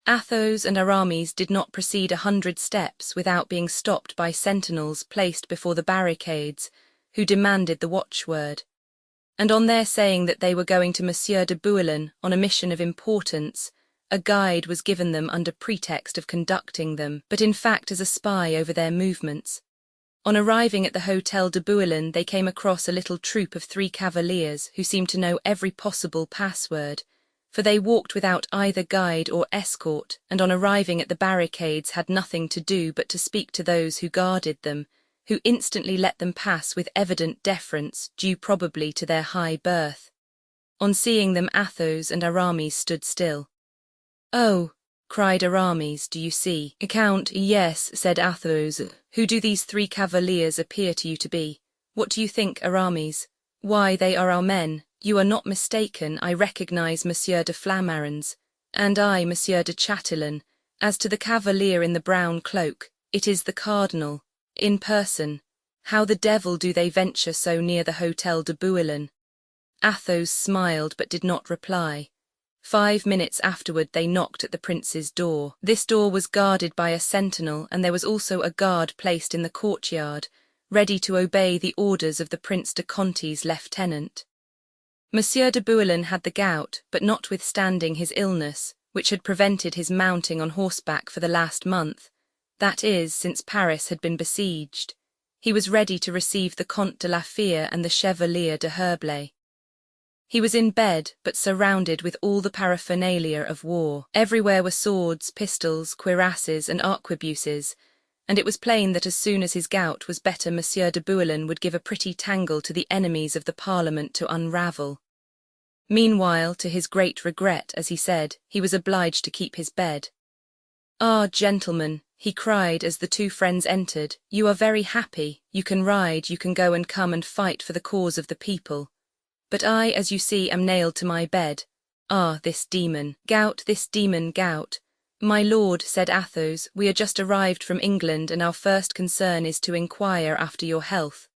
Athos and Aramis did not proceed 100 steps without being stopped by sentinels placed before the barricades, who demanded the watchword. And on their saying that they were going to Monsieur de Bouillon on a mission of importance, a guide was given them under pretext of conducting them, but in fact as a spy over their movements. On arriving at the Hôtel de Bouillon, they came across a little troop of 3 cavaliers who seemed to know every possible password, for they walked without either guide or escort, and on arriving at the barricades had nothing to do but to speak to those who guarded them, who instantly let them pass with evident deference, due probably to their high birth. On seeing them, Athos and Aramis stood still. "Oh," cried Aramis, "do you see?" "Count, yes," said Athos. "Who do these 3 cavaliers appear to you to be? What do you think, Aramis?" "Why, they are our men. You are not mistaken, I recognize Monsieur de Flamarens, and I Monsieur de Chatillon. As to the cavalier in the brown cloak, it is the cardinal, in person. How the devil do they venture so near the Hôtel de Bouillon?" Athos smiled but did not reply. 5 minutes afterward they knocked at the prince's door. This door was guarded by a sentinel, and there was also a guard placed in the courtyard, ready to obey the orders of the Prince de Conti's lieutenant. Monsieur de Bouillon had the gout, but notwithstanding his illness, which had prevented his mounting on horseback for the last month, that is, since Paris had been besieged, he was ready to receive the Comte de la Fère and the Chevalier de Herblay. He was in bed, but surrounded with all the paraphernalia of war. Everywhere were swords, pistols, cuirasses, and arquebuses, and it was plain that as soon as his gout was better, Monsieur de Bouillon would give a pretty tangle to the enemies of the Parliament to unravel. Meanwhile, to his great regret, as he said, he was obliged to keep his bed. "Ah, gentlemen," he cried as the 2 friends entered, "you are very happy, you can ride, you can go and come and fight for the cause of the people. But I, as you see, am nailed to my bed. Ah, this demon, gout, this demon, gout." "My lord," said Athos, "we are just arrived from England, and our first concern is to inquire after your health."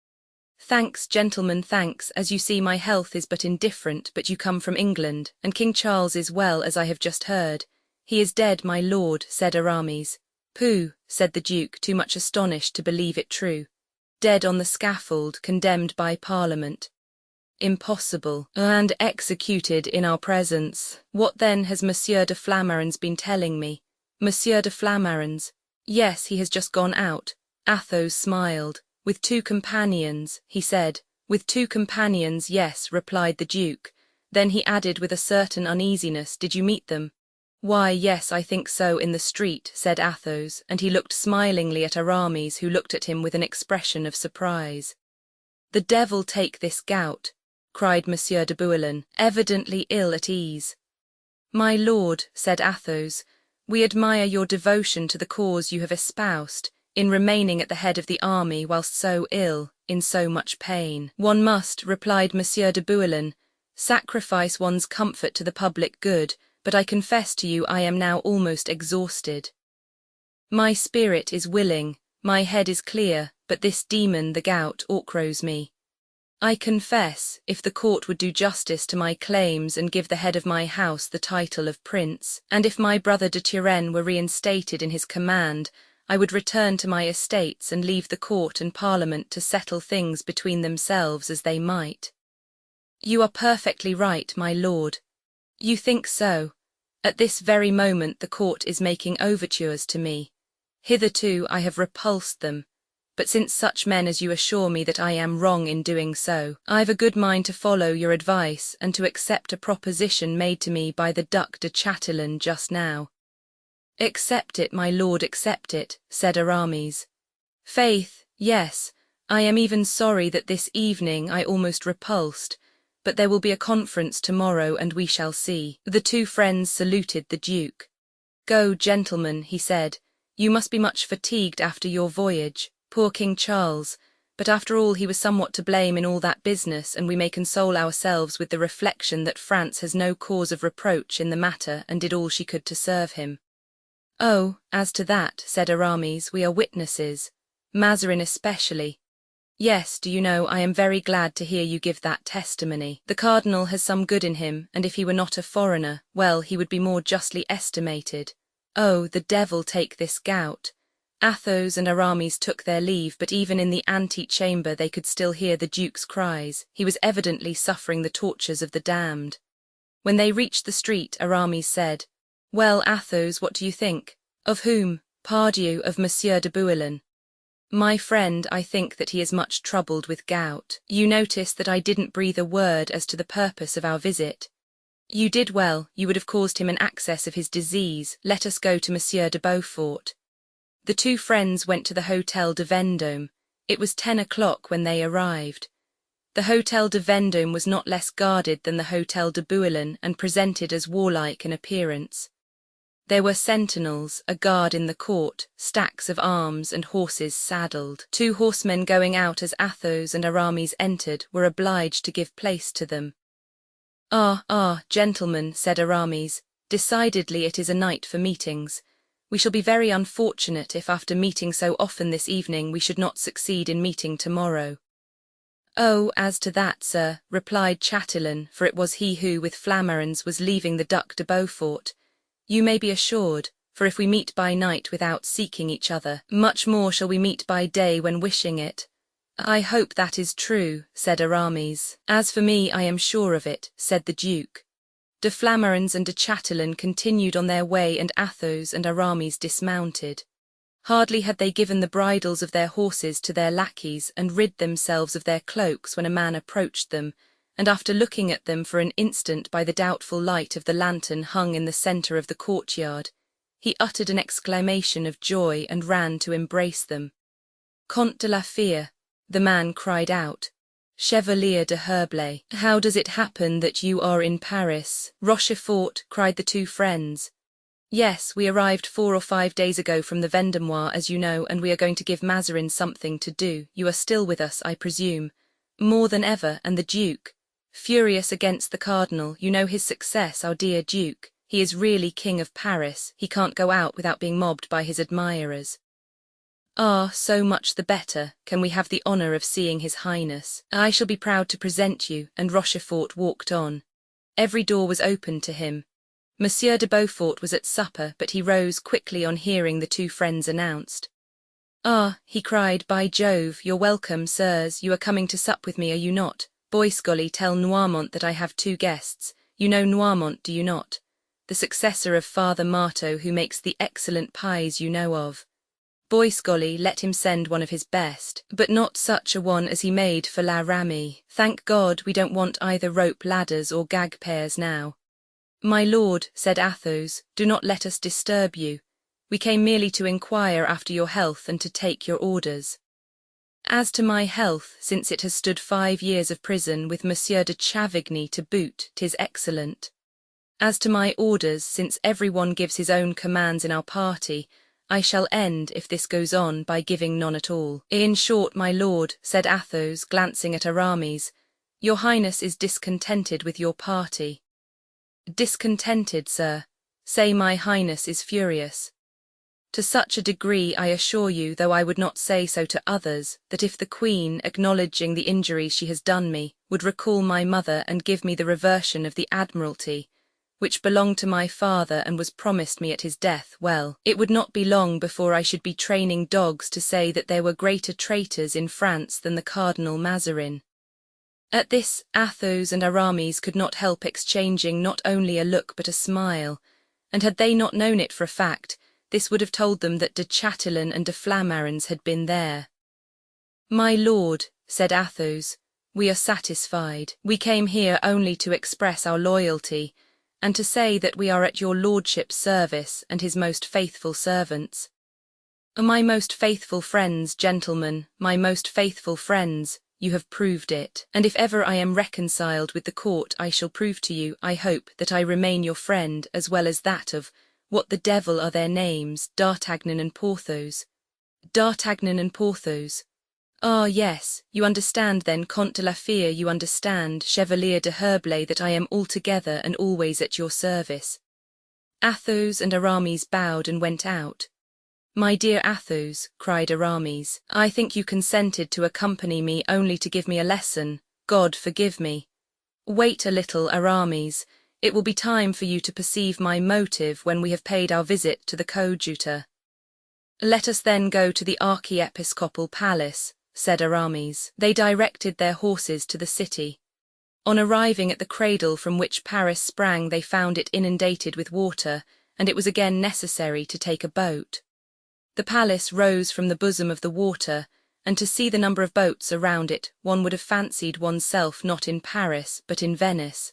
"Thanks, gentlemen, thanks. As you see, my health is but indifferent, but you come from England, and King Charles is well, as I have just heard." "He is dead, my lord," said Aramis. "Pooh," said the duke, too much astonished to believe it true. "Dead on the scaffold, condemned by Parliament." "Impossible, and executed in our presence. What then has Monsieur de Flamarens been telling me?" "Monsieur de Flamarens? Yes, he has just gone out." Athos smiled. "With 2 companions, he said. "With 2 companions, yes," replied the duke. Then he added with a certain uneasiness, "Did you meet them?" "Why, yes, I think so in the street," said Athos, and he looked smilingly at Aramis, who looked at him with an expression of surprise. "The devil take this gout," cried Monsieur de Bouillon, evidently ill at ease. "My lord," said Athos, "we admire your devotion to the cause you have espoused, in remaining at the head of the army whilst so ill, in so much pain." "One must," replied Monsieur de Bouillon, "sacrifice one's comfort to the public good, but I confess to you I am now almost exhausted. My spirit is willing, my head is clear, but this demon, the gout, o'ercrows me. I confess, if the court would do justice to my claims and give the head of my house the title of prince, and if my brother de Turenne were reinstated in his command, I would return to my estates and leave the court and parliament to settle things between themselves as they might." "You are perfectly right, my lord. You think so. At this very moment the court is making overtures to me. Hitherto I have repulsed them, but since such men as you assure me that I am wrong in doing so, I've a good mind to follow your advice and to accept a proposition made to me by the Duc de Chatillon just now." "Accept it, my lord, accept it," said Aramis. "Faith, yes, I am even sorry that this evening I almost repulsed, but there will be a conference tomorrow and we shall see." The two friends saluted the duke. "Go, gentlemen," he said, "you must be much fatigued after your voyage. Poor King Charles, but after all he was somewhat to blame in all that business, and we may console ourselves with the reflection that France has no cause of reproach in the matter and did all she could to serve him." "Oh, as to that," said Aramis, "we are witnesses. Mazarin especially. Yes, do you know, I am very glad to hear you give that testimony. The cardinal has some good in him, and if he were not a foreigner, well, he would be more justly estimated. Oh, the devil take this gout." Athos and Aramis took their leave, but even in the ante-chamber they could still hear the duke's cries. He was evidently suffering the tortures of the damned. When they reached the street, Aramis said, "Well, Athos, what do you think?" "Of whom?" "Pardieu, of Monsieur de Bouillon. My friend, I think that he is much troubled with gout. You noticed that I didn't breathe a word as to the purpose of our visit. You did well, you would have caused him an access of his disease. Let us go to Monsieur de Beaufort." The two friends went to the Hôtel de Vendôme. It was 10 o'clock when they arrived. The Hôtel de Vendôme was not less guarded than the Hôtel de Bouillon and presented as warlike in appearance. There were sentinels, a guard in the court, stacks of arms and horses saddled. Two horsemen going out as Athos and Aramis entered were obliged to give place to them. Ah, gentlemen," said Aramis, "decidedly it is a night for meetings. We shall be very unfortunate if after meeting so often this evening we should not succeed in meeting tomorrow." "Oh, as to that, sir," replied Chatillon, for it was he who, with Flamarens, was leaving the Duc de Beaufort, "you may be assured, for if we meet by night without seeking each other, much more shall we meet by day when wishing it." "I hope that is true," said Aramis. "As for me, I am sure of it," said the duke. De Flamarens and de Chatillon continued on their way, and Athos and Aramis dismounted. Hardly had they given the bridles of their horses to their lackeys and rid themselves of their cloaks when a man approached them, and after looking at them for an instant by the doubtful light of the lantern hung in the centre of the courtyard, he uttered an exclamation of joy and ran to embrace them. "Comte de la Fere," the man cried out. "Chevalier de Herblay, how does it happen that you are in Paris?" "Rochefort," cried the two friends. "Yes, we arrived 4 or 5 days ago from the Vendomois, as you know, and we are going to give Mazarin something to do. You are still with us, I presume?" "More than ever, and the duke?" "Furious against the cardinal. You know his success, our dear duke. He is really king of Paris. He can't go out without being mobbed by his admirers." "Ah, so much the better. Can we have the honour of seeing his highness?" "I shall be proud to present you," and Rochefort walked on. Every door was opened to him. Monsieur de Beaufort was at supper, but he rose quickly on hearing the two friends announced. "Ah," he cried, "by Jove, you're welcome, sirs. You are coming to sup with me, are you not? Boysgolly, tell Noirmont that I have 2 guests. You know Noirmont, do you not? The successor of Father Marteau, who makes the excellent pies you know of. Boysgolly, let him send one of his best, but not such a one as he made for La Ramee. Thank God, we don't want either rope ladders or gag pears now." My lord, said Athos, do not let us disturb you. We came merely to inquire after your health and to take your orders. As to my health, since it has stood 5 years of prison with Monsieur de Chavigny to boot, 'tis excellent. As to my orders, since every one gives his own commands in our party, I shall end, if this goes on, by giving none at all. In short, my lord, said Athos, glancing at Aramis, your highness is discontented with your party. Discontented, sir? Say my highness is furious. To such a degree, I assure you, though I would not say so to others, that if the Queen, acknowledging the injuries she has done me, would recall my mother and give me the reversion of the Admiralty, which belonged to my father and was promised me at his death, well, it would not be long before I should be training dogs to say that there were greater traitors in France than the Cardinal Mazarin. At this, Athos and Aramis could not help exchanging not only a look but a smile, and had they not known it for a fact, this would have told them that de Chatillon and de Flamarens had been there. My lord, said Athos, we are satisfied. We came here only to express our loyalty, and to say that we are at your lordship's service and his most faithful servants. My most faithful friends, gentlemen, my most faithful friends, you have proved it, and if ever I am reconciled with the court I shall prove to you, I hope, that I remain your friend as well as that of, what the devil are their names, D'Artagnan and Porthos. D'Artagnan and Porthos. Ah, yes, you understand then, Comte de la Fere, you understand, Chevalier de Herblay, that I am altogether and always at your service. Athos and Aramis bowed and went out. My dear Athos, cried Aramis, I think you consented to accompany me only to give me a lesson. God forgive me. Wait a little, Aramis. It will be time for you to perceive my motive when we have paid our visit to the coadjutor. Let us then go to the archiepiscopal palace, said Aramis. They directed their horses to the city. On arriving at the cradle from which Paris sprang, they found it inundated with water, and it was again necessary to take a boat. The palace rose from the bosom of the water, and to see the number of boats around it, one would have fancied oneself not in Paris, but in Venice.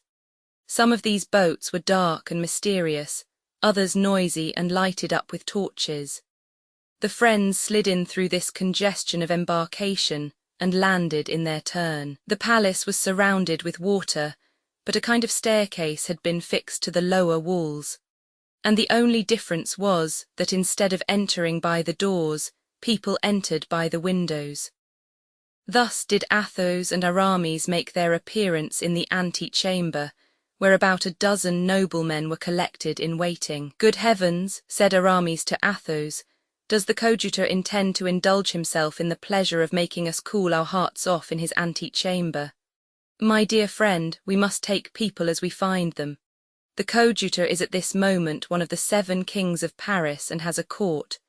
Some of these boats were dark and mysterious, others noisy and lighted up with torches. The friends slid in through this congestion of embarkation and landed in their turn. The palace was surrounded with water, but a kind of staircase had been fixed to the lower walls, and the only difference was that instead of entering by the doors, people entered by the windows. Thus did Athos and Aramis make their appearance in the antechamber, where about a dozen noblemen were collected in waiting. Good heavens, said Aramis to Athos, does the coadjutor intend to indulge himself in the pleasure of making us cool our hearts off in his antechamber? My dear friend, we must take people as we find them. The coadjutor is at this moment one of the 7 kings of Paris and has a court.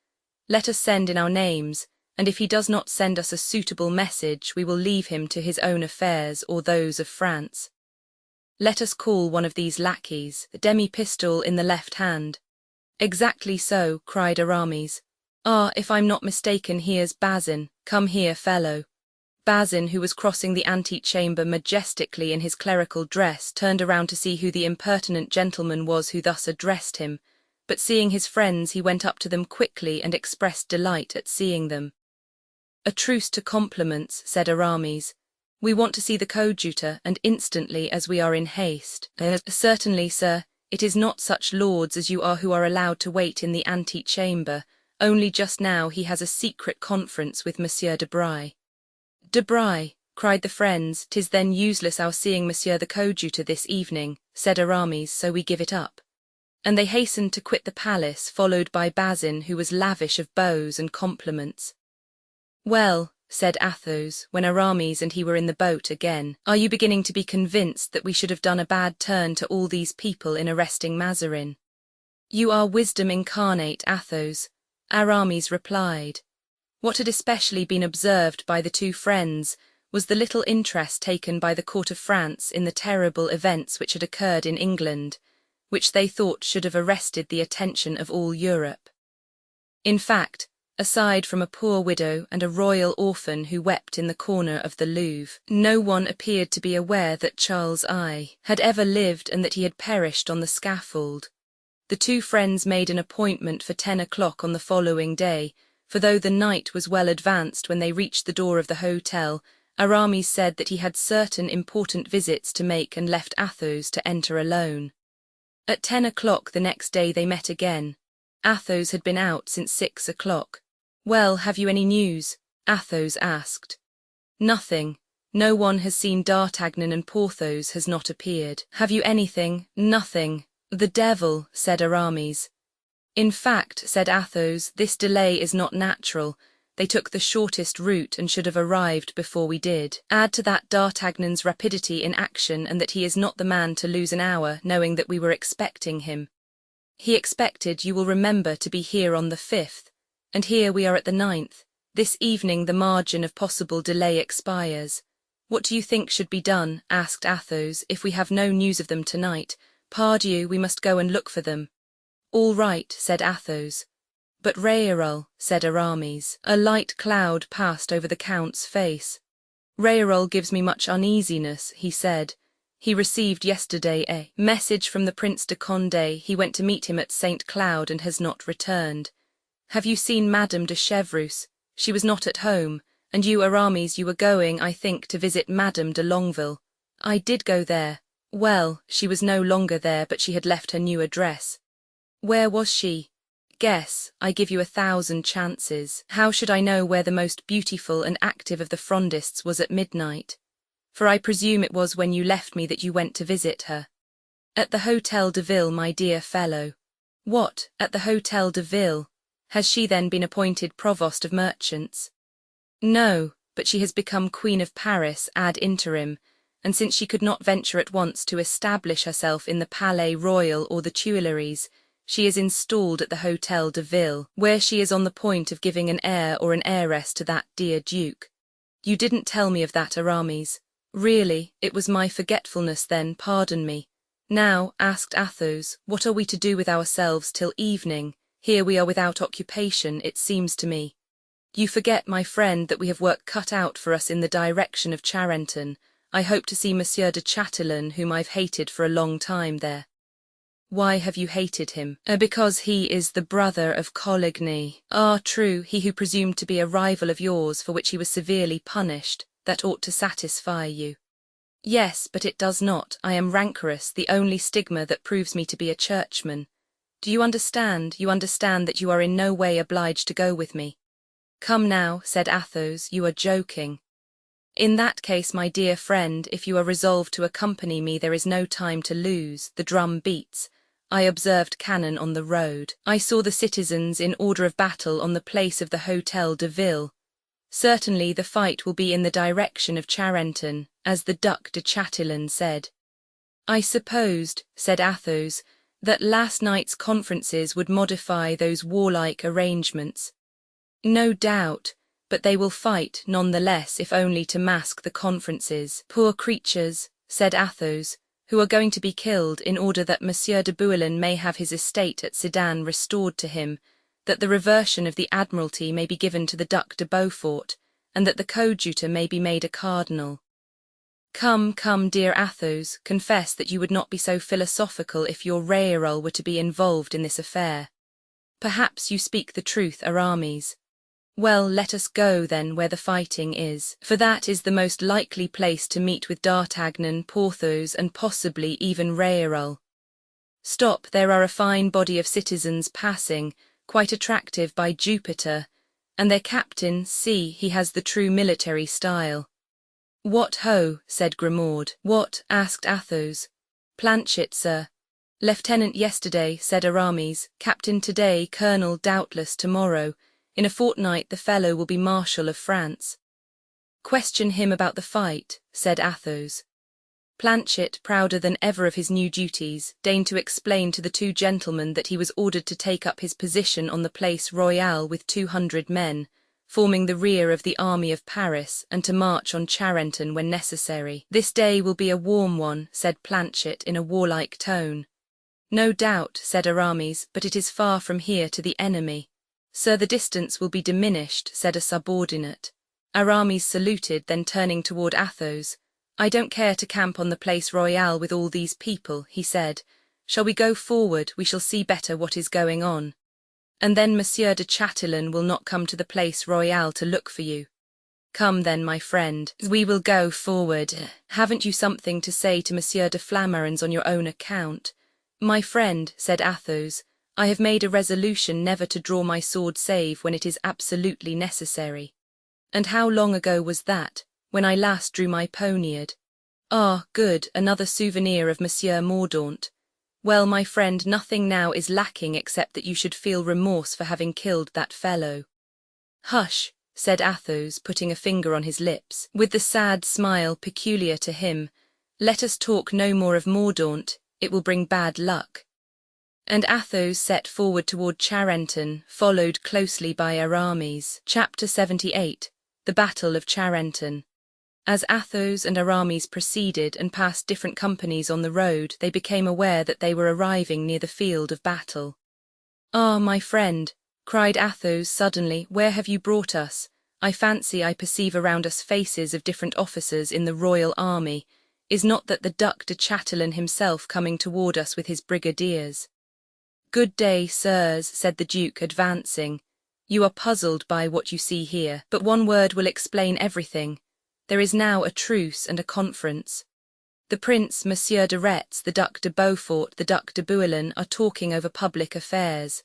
Let us send in our names, and if he does not send us a suitable message, we will leave him to his own affairs or those of France. Let us call one of these lackeys, the demi-pistol in the left hand. Exactly so, cried Aramis. Ah, if I'm not mistaken, here's Bazin. Come here, fellow. Bazin, who was crossing the antechamber majestically in his clerical dress, turned around to see who the impertinent gentleman was who thus addressed him, but seeing his friends he went up to them quickly and expressed delight at seeing them. A truce to compliments, said Aramis. We want to see the coadjutor, and instantly, as we are in haste. Certainly, sir, it is not such lords as you are who are allowed to wait in the antechamber, only just now he has a secret conference with Monsieur de Bray. De Bray, cried the friends, 'tis then useless our seeing Monsieur the coadjutor this evening, said Aramis, so we give it up. And they hastened to quit the palace, followed by Bazin, who was lavish of bows and compliments. Well, said Athos, when Aramis and he were in the boat again, are you beginning to be convinced that we should have done a bad turn to all these people in arresting Mazarin? You are wisdom incarnate, Athos, Aramis replied. What had especially been observed by the 2 friends was the little interest taken by the court of France in the terrible events which had occurred in England, which they thought should have arrested the attention of all Europe. In fact, aside from a poor widow and a royal orphan who wept in the corner of the Louvre. No one appeared to be aware that Charles I had ever lived and that he had perished on the scaffold. The two friends made an appointment for 10 o'clock on the following day, for though the night was well advanced when they reached the door of the hotel, Aramis said that he had certain important visits to make and left Athos to enter alone. At 10 o'clock the next day they met again. Athos had been out since 6 o'clock. "Well, have you any news?" Athos asked. "Nothing. No one has seen D'Artagnan and Porthos has not appeared." "Have you anything?" "Nothing." "The devil," said Aramis. "In fact," said Athos, "this delay is not natural. They took the shortest route and should have arrived before we did. Add to that D'Artagnan's rapidity in action and that he is not the man to lose an hour, knowing that we were expecting him. He expected, you will remember, to be here on the 5th, and here we are at the 9th. This evening the margin of possible delay expires. What do you think should be done?" asked Athos. "If we have no news of them tonight, pardieu, we must go and look for them." "All right," said Athos. "But Raoul," said Aramis. A light cloud passed over the Count's face. "Raoul gives me much uneasiness," he said. "He received yesterday a message from the Prince de Condé. He went to meet him at St. Cloud and has not returned. Have you seen Madame de Chevreuse? She was not at home, and you, Aramis, you were going, I think, to visit Madame de Longueville." "I did go there." "Well, she was no longer there, but she had left her new address." "Where was she?" "Guess. I give you 1,000 chances." "How should I know where the most beautiful and active of the Frondists was at midnight? For I presume it was when you left me that you went to visit her." "At the Hôtel de Ville, my dear fellow." "What, at the Hôtel de Ville? Has she then been appointed Provost of Merchants?" "No, but she has become Queen of Paris ad interim, and since she could not venture at once to establish herself in the Palais Royal or the Tuileries, she is installed at the Hôtel de Ville, where she is on the point of giving an heir or an heiress to that dear Duke. You didn't tell me of that, Aramis. Really, it was my forgetfulness then, pardon me. Now," asked Athos, "what are we to do with ourselves till evening? Here we are without occupation, it seems to me." "You forget, my friend, that we have work cut out for us in the direction of Charenton. I hope to see Monsieur de Chatillon, whom I've hated for a long time there." "Why have you hated him?" Because he is the brother of Coligny." "Ah, true, he who presumed to be a rival of yours, for which he was severely punished. That ought to satisfy you." "Yes, but it does not. I am rancorous, the only stigma that proves me to be a churchman. Do you understand? You understand that you are in no way obliged to go with me." "Come now," said Athos, "you are joking." "In that case, my dear friend, if you are resolved to accompany me, there is no time to lose. The drum beats. I observed cannon on the road. I saw the citizens in order of battle on the place of the Hôtel de Ville. Certainly the fight will be in the direction of Charenton, as the Duc de Chatillon said." "I supposed," said Athos, "that last night's conferences would modify those warlike arrangements." "No doubt, but they will fight none the less, if only to mask the conferences." "Poor creatures," said Athos, "who are going to be killed in order that Monsieur de Bouillon may have his estate at Sedan restored to him, that the reversion of the Admiralty may be given to the Duc de Beaufort, and that the coadjutor may be made a cardinal." "Come, come, dear Athos, confess that you would not be so philosophical if your Raoul were to be involved in this affair." "Perhaps you speak the truth, Aramis." "Well, let us go, then, where the fighting is, for that is the most likely place to meet with D'Artagnan, Porthos, and possibly even Raoul." "Stop, there are a fine body of citizens passing, quite attractive, by Jupiter, and their captain, see, he has the true military style." "What ho!" said Grimaud. "What?" asked Athos. "Planchet, sir." "Lieutenant yesterday," said Aramis. "Captain today, colonel doubtless tomorrow. In a fortnight the fellow will be Marshal of France." "Question him about the fight," said Athos. Planchet, prouder than ever of his new duties, deigned to explain to the two gentlemen that he was ordered to take up his position on the Place Royale with 200 men, forming the rear of the army of Paris, and to march on Charenton when necessary. "This day will be a warm one," said Planchet in a warlike tone. "No doubt," said Aramis, "but it is far from here to the enemy." Sir, the distance will be diminished, said a subordinate. Aramis saluted, then turning toward Athos. I don't care to camp on the Place Royale with all these people, he said. Shall we go forward? We shall see better what is going on. And then Monsieur de Chatillon will not come to the Place Royale to look for you. Come then, my friend, we will go forward. Haven't you something to say to Monsieur de Flamarens on your own account? My friend, said Athos, I have made a resolution never to draw my sword save when it is absolutely necessary. And how long ago was that, when I last drew my poniard? Ah, good, another souvenir of Monsieur Mordaunt. Well, my friend, nothing now is lacking except that you should feel remorse for having killed that fellow. Hush, said Athos, putting a finger on his lips, with the sad smile peculiar to him. Let us talk no more of Mordaunt, it will bring bad luck. And Athos set forward toward Charenton, followed closely by Aramis. Chapter 78. The Battle of Charenton. As Athos and Aramis proceeded and passed different companies on the road, they became aware that they were arriving near the field of battle. Ah, my friend, cried Athos suddenly, where have you brought us? I fancy I perceive around us faces of different officers in the royal army. Is not that the Duc de Chatillon himself coming toward us with his brigadiers? Good day, sirs, said the Duke, advancing. You are puzzled by what you see here, but one word will explain everything. There is now a truce and a conference. The Prince, Monsieur de Retz, the Duc de Beaufort, the Duc de Bouillon are talking over public affairs.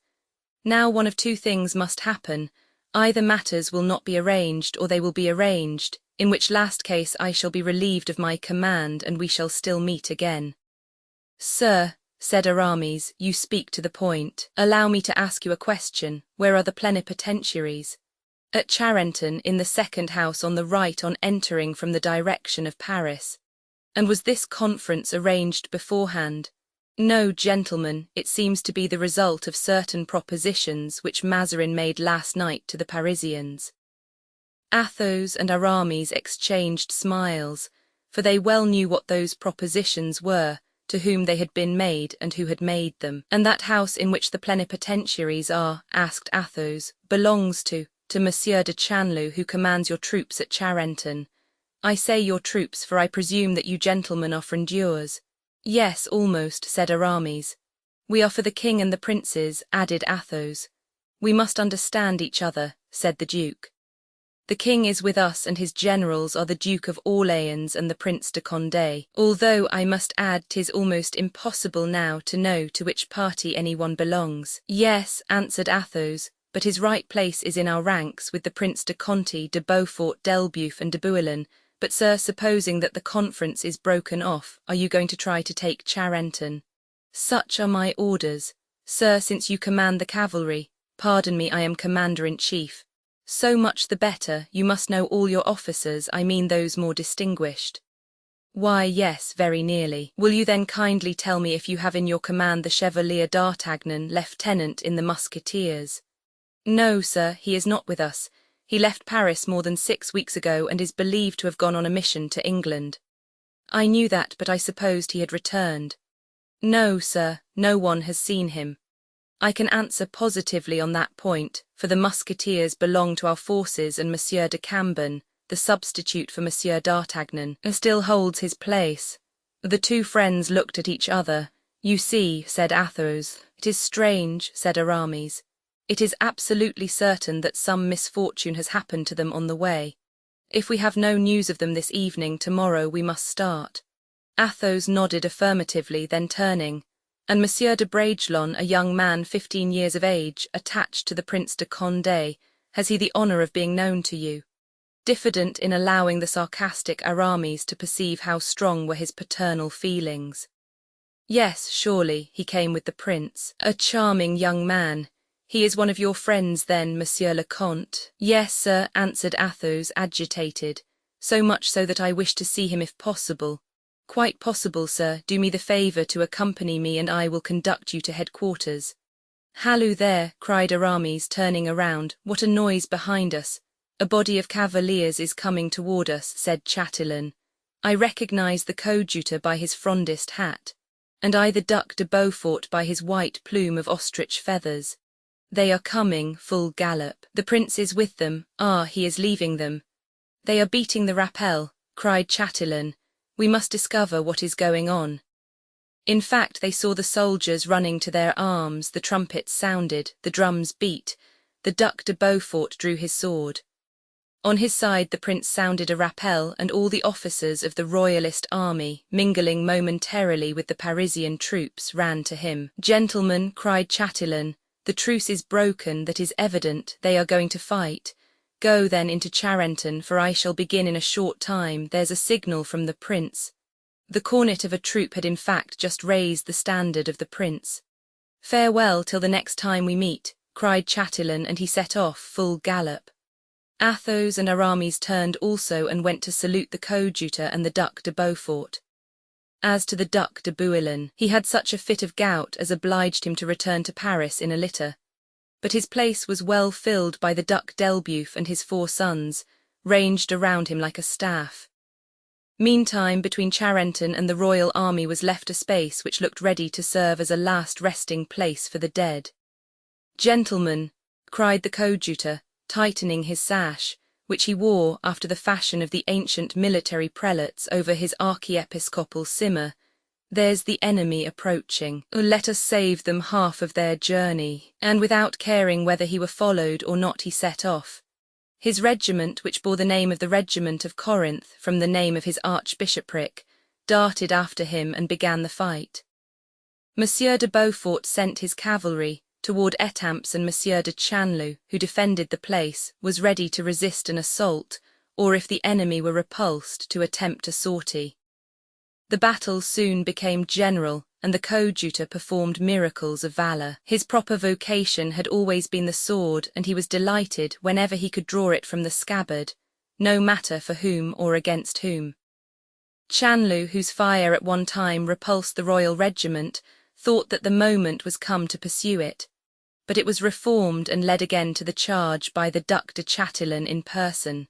Now one of two things must happen. Either matters will not be arranged, or they will be arranged, in which last case I shall be relieved of my command and we shall still meet again. Sir, said Aramis, you speak to the point. Allow me to ask you a question. Where are the plenipotentiaries? At Charenton, in the second house on the right on entering from the direction of Paris. And was this conference arranged beforehand? No, gentlemen, it seems to be the result of certain propositions which Mazarin made last night to the Parisians. Athos and Aramis exchanged smiles, for they well knew what those propositions were, to whom they had been made and who had made them. And that house in which the plenipotentiaries are, asked Athos, belongs to Monsieur de Chanleu, who commands your troops at Charenton. I say your troops, for I presume that you gentlemen are Frondeurs. Yes, almost, said Aramis. We are for the king and the princes, added Athos. We must understand each other, said the Duke. The king is with us and his generals are the Duke of Orleans and the Prince de Condé, although I must add 'tis almost impossible now to know to which party anyone belongs. Yes, answered Athos, but his right place is in our ranks with the Prince de Conti, de Beaufort, d'Elbeuf and de Bouillon. But sir, supposing that the conference is broken off, are you going to try to take Charenton? Such are my orders. Sir, since you command the cavalry, pardon me, I am commander-in-chief. So much the better, you must know all your officers, I mean those more distinguished. Why, yes, very nearly. Will you then kindly tell me if you have in your command the Chevalier d'Artagnan, lieutenant in the Musketeers? No, sir, he is not with us. He left Paris more than 6 weeks ago and is believed to have gone on a mission to England. I knew that, but I supposed he had returned. No, sir, no one has seen him. I can answer positively on that point, for the Musketeers belong to our forces and Monsieur de Cambon, the substitute for Monsieur d'Artagnan, still holds his place. The two friends looked at each other. You see, said Athos. It is strange, said Aramis. It is absolutely certain that some misfortune has happened to them on the way. If we have no news of them this evening, tomorrow we must start. Athos nodded affirmatively, then turning, and Monsieur de Bragelonne, a young man 15 years of age, attached to the Prince de Condé, has he the honour of being known to you? Diffident in allowing the sarcastic Aramis to perceive how strong were his paternal feelings. Yes, surely, he came with the prince. A charming young man. He is one of your friends then, Monsieur le Comte? Yes, sir, answered Athos, agitated, so much so that I wish to see him if possible. Quite possible, sir, do me the favour to accompany me and I will conduct you to headquarters. Halloo there, cried Aramis, turning around, what a noise behind us. A body of cavaliers is coming toward us, said Chatillon. I recognise the coadjutor by his Frondist hat, and I the Duc de Beaufort by his white plume of ostrich feathers. They are coming, full gallop. The prince is with them. Ah, he is leaving them. They are beating the rappel, cried Chatillon. We must discover what is going on. In fact, they saw the soldiers running to their arms, the trumpets sounded, the drums beat, the Duc de Beaufort drew his sword. On his side the prince sounded a rappel, and all the officers of the royalist army, mingling momentarily with the Parisian troops, ran to him. Gentlemen, cried Chatillon, the truce is broken, that is evident, they are going to fight. Go then into Charenton, for I shall begin in a short time, there's a signal from the prince. The cornet of a troop had in fact just raised the standard of the prince. Farewell till the next time we meet, cried Chatillon, and he set off, full gallop. Athos and Aramis turned also and went to salute the coadjutor and the Duc de Beaufort. As to the Duc de Bouillon, he had such a fit of gout as obliged him to return to Paris in a litter. But his place was well filled by the Duc d'Elbeuf and his 4 sons, ranged around him like a staff. Meantime, between Charenton and the royal army was left a space which looked ready to serve as a last resting place for the dead. Gentlemen, cried the coadjutor, tightening his sash, which he wore after the fashion of the ancient military prelates over his archiepiscopal simmer, there's the enemy approaching. Let us save them half of their journey. And without caring whether he were followed or not, he set off. His regiment, which bore the name of the Regiment of Corinth from the name of his archbishopric, darted after him and began the fight. Monsieur de Beaufort sent his cavalry toward Étampes, and Monsieur de Chanleu, who defended the place, was ready to resist an assault, or if the enemy were repulsed, to attempt a sortie. The battle soon became general, and the coadjutor performed miracles of valour. His proper vocation had always been the sword, and he was delighted whenever he could draw it from the scabbard, no matter for whom or against whom. Chanleu, whose fire at one time repulsed the royal regiment, thought that the moment was come to pursue it, but it was reformed and led again to the charge by the Duc de Chatillon in person.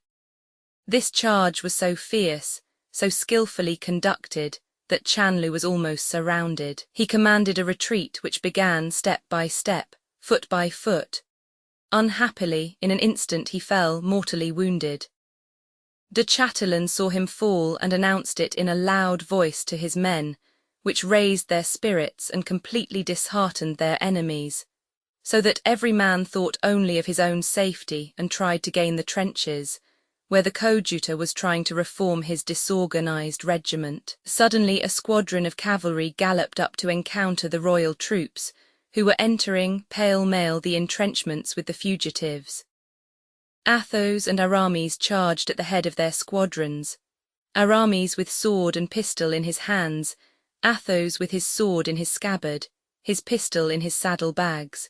This charge was so fierce, so skilfully conducted, that Chanleu was almost surrounded. He commanded a retreat which began step by step, foot by foot. Unhappily, in an instant he fell, mortally wounded. De Chatillon saw him fall and announced it in a loud voice to his men, which raised their spirits and completely disheartened their enemies, so that every man thought only of his own safety and tried to gain the trenches, where the coadjutor was trying to reform his disorganized regiment. Suddenly a squadron of cavalry galloped up to encounter the royal troops, who were entering pell-mell the entrenchments with the fugitives. Athos and Aramis charged at the head of their squadrons, Aramis with sword and pistol in his hands, Athos with his sword in his scabbard, his pistol in his saddle-bags,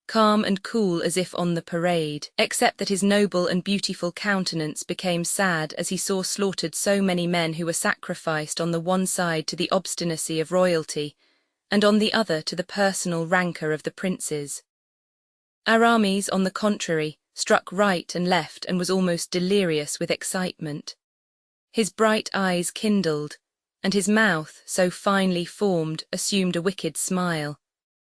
calm and cool as if on the parade, except that his noble and beautiful countenance became sad as he saw slaughtered so many men who were sacrificed on the one side to the obstinacy of royalty, and on the other to the personal rancour of the princes. Aramis, on the contrary, struck right and left and was almost delirious with excitement. His bright eyes kindled, and his mouth, so finely formed, assumed a wicked smile.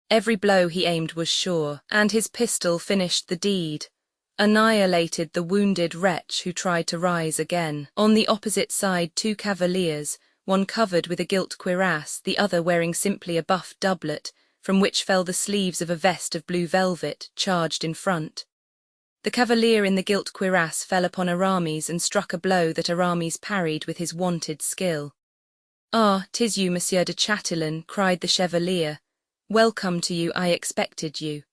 Every blow he aimed was sure, and his pistol finished the deed, annihilated the wounded wretch who tried to rise again. On the opposite side 2 cavaliers, one covered with a gilt cuirass, the other wearing simply a buff doublet, from which fell the sleeves of a vest of blue velvet, charged in front. The cavalier in the gilt cuirass fell upon Aramis and struck a blow that Aramis parried with his wonted skill. "Ah, 'tis you, Monsieur de Chatillon," cried the chevalier. "Welcome to you, I expected you."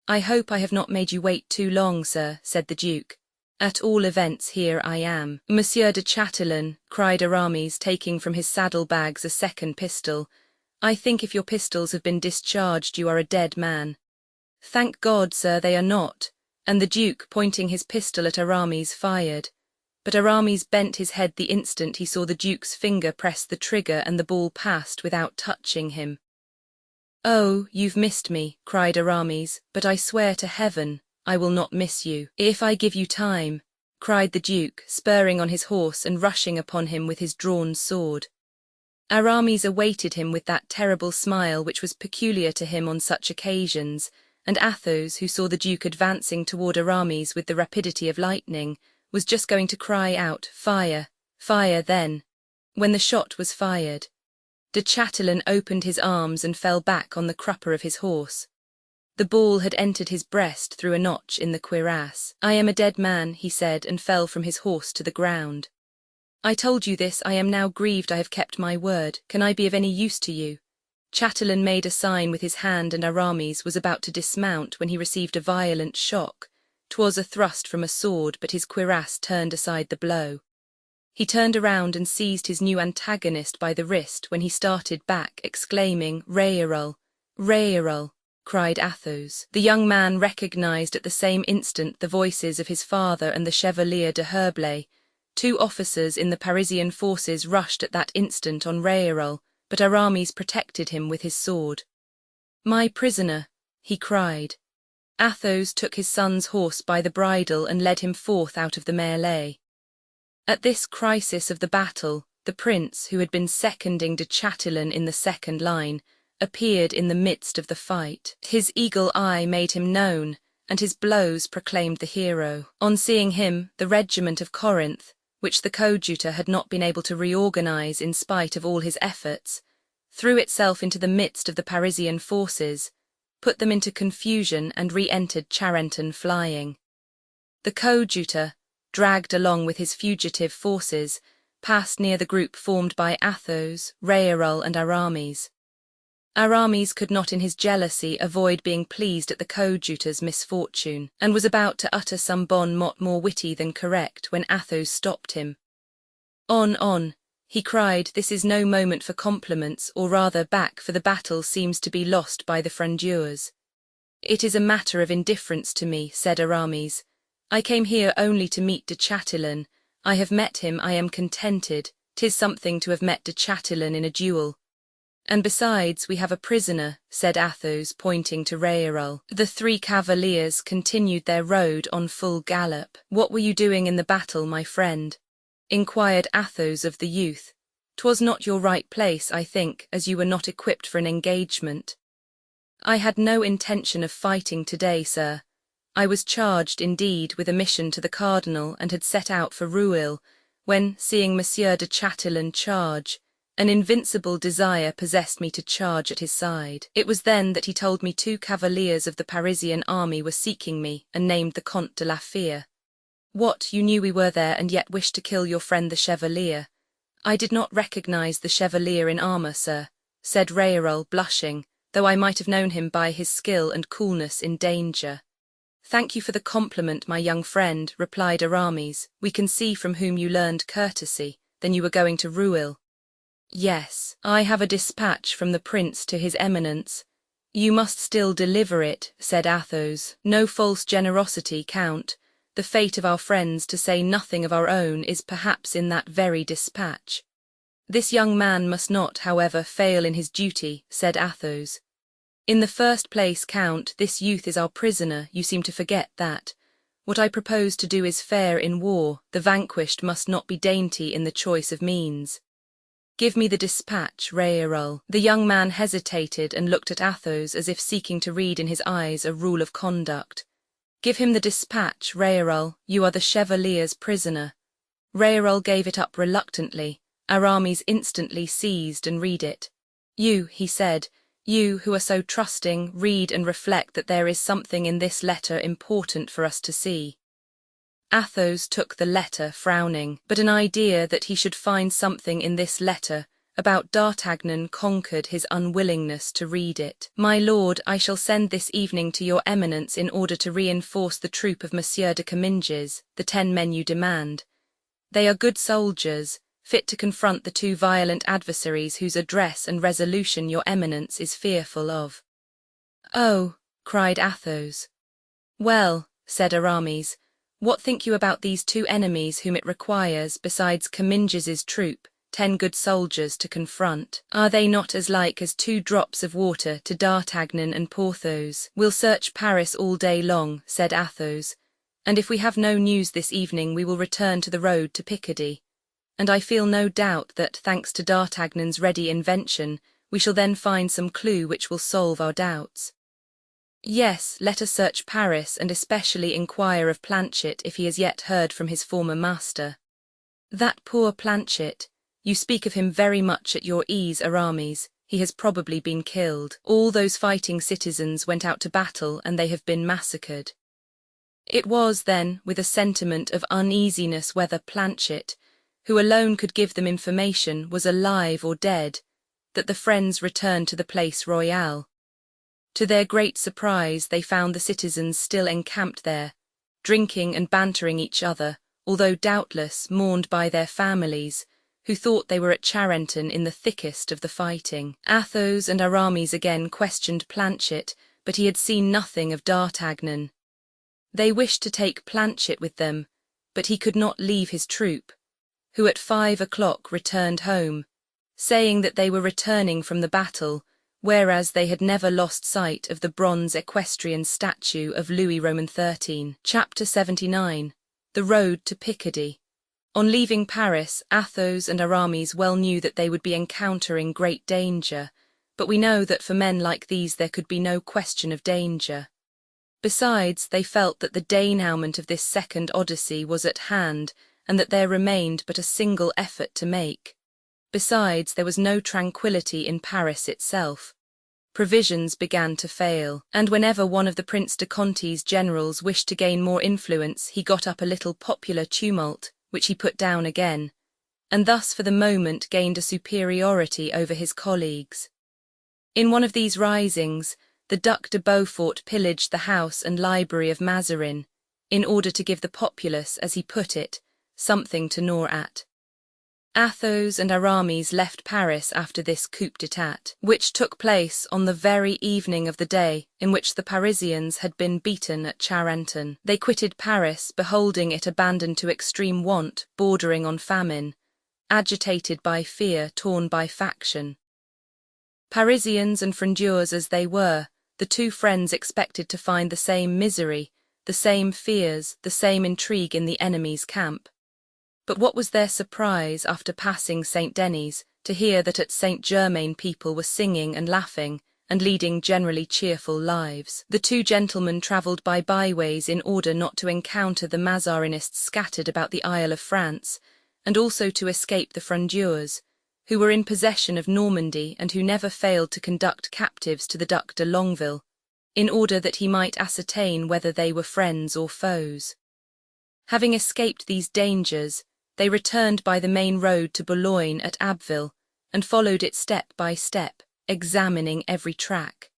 "I hope I have not made you wait too long, sir," said the duke. "At all events, here I am." "Monsieur de Chatillon," cried Aramis, taking from his saddle-bags a second pistol, "I think if your pistols have been discharged you are a dead man." "Thank God, sir, they are not," and the duke, pointing his pistol at Aramis, fired. But Aramis bent his head the instant he saw the duke's finger press the trigger, and the ball passed without touching him. "Oh, you've missed me," cried Aramis, "but I swear to heaven, I will not miss you. If I give you time," cried the duke, spurring on his horse and rushing upon him with his drawn sword. Aramis awaited him with that terrible smile which was peculiar to him on such occasions, and Athos, who saw the Duke advancing toward Aramis with the rapidity of lightning, was just going to cry out, "Fire! Fire!" when the shot was fired. De Chatillon opened his arms and fell back on the crupper of his horse. The ball had entered his breast through a notch in the cuirass. "I am a dead man," he said, and fell from his horse to the ground. "I told you this. I am now grieved I have kept my word. Can I be of any use to you?" Chatillon made a sign with his hand, and Aramis was about to dismount when he received a violent shock. 'Twas a thrust from a sword, but his cuirass turned aside the blow. He turned around and seized his new antagonist by the wrist when he started back, exclaiming, "Réarol! Réarol!" cried Athos. The young man recognized at the same instant the voices of his father and the Chevalier de Herblay. Two officers in the Parisian forces rushed at that instant on Réarol, but Aramis protected him with his sword. "My prisoner!" he cried. Athos took his son's horse by the bridle and led him forth out of the mêlée. At this crisis of the battle, the prince, who had been seconding de Chatillon in the second line, appeared in the midst of the fight. His eagle eye made him known, and his blows proclaimed the hero. On seeing him, the regiment of Corinth, which the coadjutor had not been able to reorganize in spite of all his efforts, threw itself into the midst of the Parisian forces, put them into confusion, and re-entered Charenton flying. The coadjutor, dragged along with his fugitive forces, passed near the group formed by Athos, Réarol, and Aramis. Aramis could not in his jealousy avoid being pleased at the coadjutor's misfortune, and was about to utter some bon mot more witty than correct when Athos stopped him. On, he cried, "this is no moment for compliments, or rather back, for the battle seems to be lost by the Frondeurs." "It is a matter of indifference to me," said Aramis. "I came here only to meet de Chatillon. I have met him, I am contented. 'Tis something to have met de Chatillon in a duel." "And besides, we have a prisoner," said Athos, pointing to Réarol. The three cavaliers continued their road on full gallop. "What were you doing in the battle, my friend?" inquired Athos of the youth. "'Twas not your right place, I think, as you were not equipped for an engagement." "I had no intention of fighting today, sir. I was charged, indeed, with a mission to the cardinal, and had set out for Rueil, when, seeing Monsieur de Chatillon charge, an invincible desire possessed me to charge at his side. It was then that he told me 2 cavaliers of the Parisian army were seeking me, and named the Comte de la Fère." "What, you knew we were there, and yet wished to kill your friend the Chevalier?" "I did not recognize the Chevalier in armor, sir," said Réarol, blushing, "though I might have known him by his skill and coolness in danger." "Thank you for the compliment, my young friend," replied Aramis. "We can see from whom you learned courtesy. Then you were going to Rueil." "Yes, I have a dispatch from the prince to his eminence." "You must still deliver it," said Athos. "No false generosity, Count. The fate of our friends, to say nothing of our own, is perhaps in that very dispatch." "This young man must not, however, fail in his duty," said Athos. "In the first place, Count, this youth is our prisoner. You seem to forget that. What I propose to do is fair in war. The vanquished must not be dainty in the choice of means." "Give me the dispatch, Réarol." The young man hesitated and looked at Athos as if seeking to read in his eyes a rule of conduct. "Give him the dispatch, Réarol. You are the Chevalier's prisoner." Réarol gave it up reluctantly. Aramis instantly seized and read it. "You," he said, "you who are so trusting, read and reflect that there is something in this letter important for us to see." Athos took the letter, frowning, but an idea that he should find something in this letter about D'Artagnan conquered his unwillingness to read it. "My lord, I shall send this evening to your eminence in order to reinforce the troop of Monsieur de Comminges, the 10 men you demand. They are good soldiers, fit to confront the 2 violent adversaries whose address and resolution your eminence is fearful of." "Oh," cried Athos. "Well," said Aramis, "what think you about these 2 enemies whom it requires, besides Comminges's troop, 10 good soldiers to confront? Are they not as like as 2 drops of water to D'Artagnan and Porthos?" "We'll search Paris all day long," said Athos, "and if we have no news this evening we will return to the road to Picardy. And I feel no doubt that, thanks to D'Artagnan's ready invention, we shall then find some clue which will solve our doubts." Yes, let us search Paris and especially inquire of Planchet if he has yet heard from his former master. That poor Planchet, you speak of him very much at your ease, Aramis. He has probably been killed. All those fighting citizens went out to battle and they have been massacred. It was, then, with a sentiment of uneasiness whether Planchet, who alone could give them information, was alive or dead, that the friends returned to the Place Royale. To their great surprise, they found the citizens still encamped there, drinking and bantering each other, although doubtless mourned by their families, who thought they were at Charenton in the thickest of the fighting. Athos and Aramis again questioned Planchet, but he had seen nothing of D'Artagnan. They wished to take Planchet with them, but he could not leave his troop, who at 5 o'clock returned home, saying that they were returning from the battle, whereas they had never lost sight of the bronze equestrian statue of Louis Roman XIII. Chapter 79. The Road to Picardy. On leaving Paris, Athos and Aramis well knew that they would be encountering great danger, but we know that for men like these there could be no question of danger. Besides, they felt that the denouement of this second Odyssey was at hand, and that there remained but a single effort to make. Besides, there was no tranquillity in Paris itself. Provisions began to fail, and whenever one of the Prince de Conti's generals wished to gain more influence, he got up a little popular tumult, which he put down again, and thus for the moment gained a superiority over his colleagues. In one of these risings, the Duc de Beaufort pillaged the house and library of Mazarin, in order to give the populace, as he put it, something to gnaw at. Athos and Aramis left Paris after this coup d'état, which took place on the very evening of the day in which the Parisians had been beaten at Charenton. They quitted Paris, beholding it abandoned to extreme want, bordering on famine, agitated by fear, torn by faction. Parisians and Frondeurs as they were, the two friends expected to find the same misery, the same fears, the same intrigue in the enemy's camp. But what was their surprise, after passing St. Denis, to hear that at Saint-Germain people were singing and laughing, and leading generally cheerful lives. The two gentlemen travelled by byways in order not to encounter the Mazarinists scattered about the Isle of France, and also to escape the Frondeurs, who were in possession of Normandy and who never failed to conduct captives to the Duc de Longueville, in order that he might ascertain whether they were friends or foes. Having escaped these dangers, they returned by the main road to Boulogne at Abbeville, and followed it step by step, examining every track.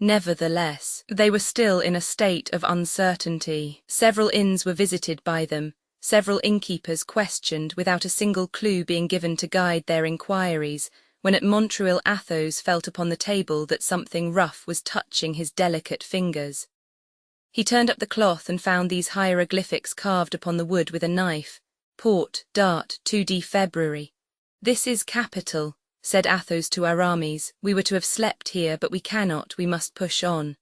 Nevertheless, they were still in a state of uncertainty. Several inns were visited by them, several innkeepers questioned without a single clue being given to guide their inquiries, when at Montreal Athos felt upon the table that something rough was touching his delicate fingers. He turned up the cloth and found these hieroglyphics carved upon the wood with a knife. Port, Dart, 2d February. This is capital, said Athos to Aramis. We were to have slept here, but we cannot, we must push on.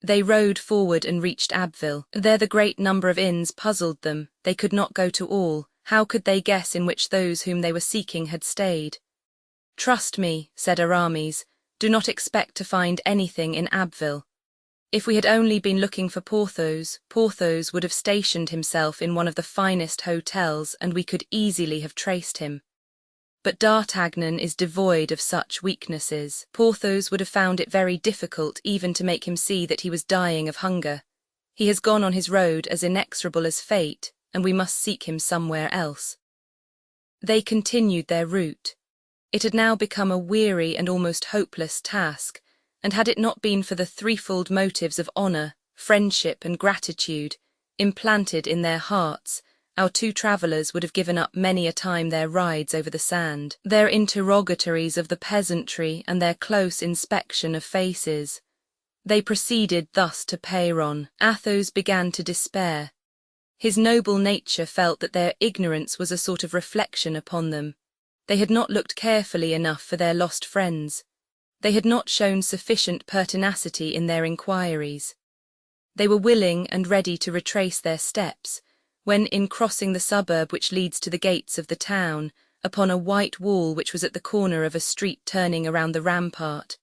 They rode forward and reached Abbeville. There the great number of inns puzzled them. They could not go to all. How could they guess in which those whom they were seeking had stayed? Trust me, said Aramis, do not expect to find anything in Abbeville. If we had only been looking for Porthos, Porthos would have stationed himself in one of the finest hotels and we could easily have traced him. But D'Artagnan is devoid of such weaknesses. Porthos would have found it very difficult even to make him see that he was dying of hunger. He has gone on his road as inexorable as fate, and we must seek him somewhere else. They continued their route. It had now become a weary and almost hopeless task, and had it not been for the threefold motives of honour, friendship, and gratitude, implanted in their hearts, our two travellers would have given up many a time their rides over the sand, their interrogatories of the peasantry, and their close inspection of faces. They proceeded thus to Peyron. Athos began to despair. His noble nature felt that their ignorance was a sort of reflection upon them. They had not looked carefully enough for their lost friends. They had not shown sufficient pertinacity in their inquiries. They were willing and ready to retrace their steps, when in crossing the suburb which leads to the gates of the town, upon a white wall which was at the corner of a street turning around the rampart,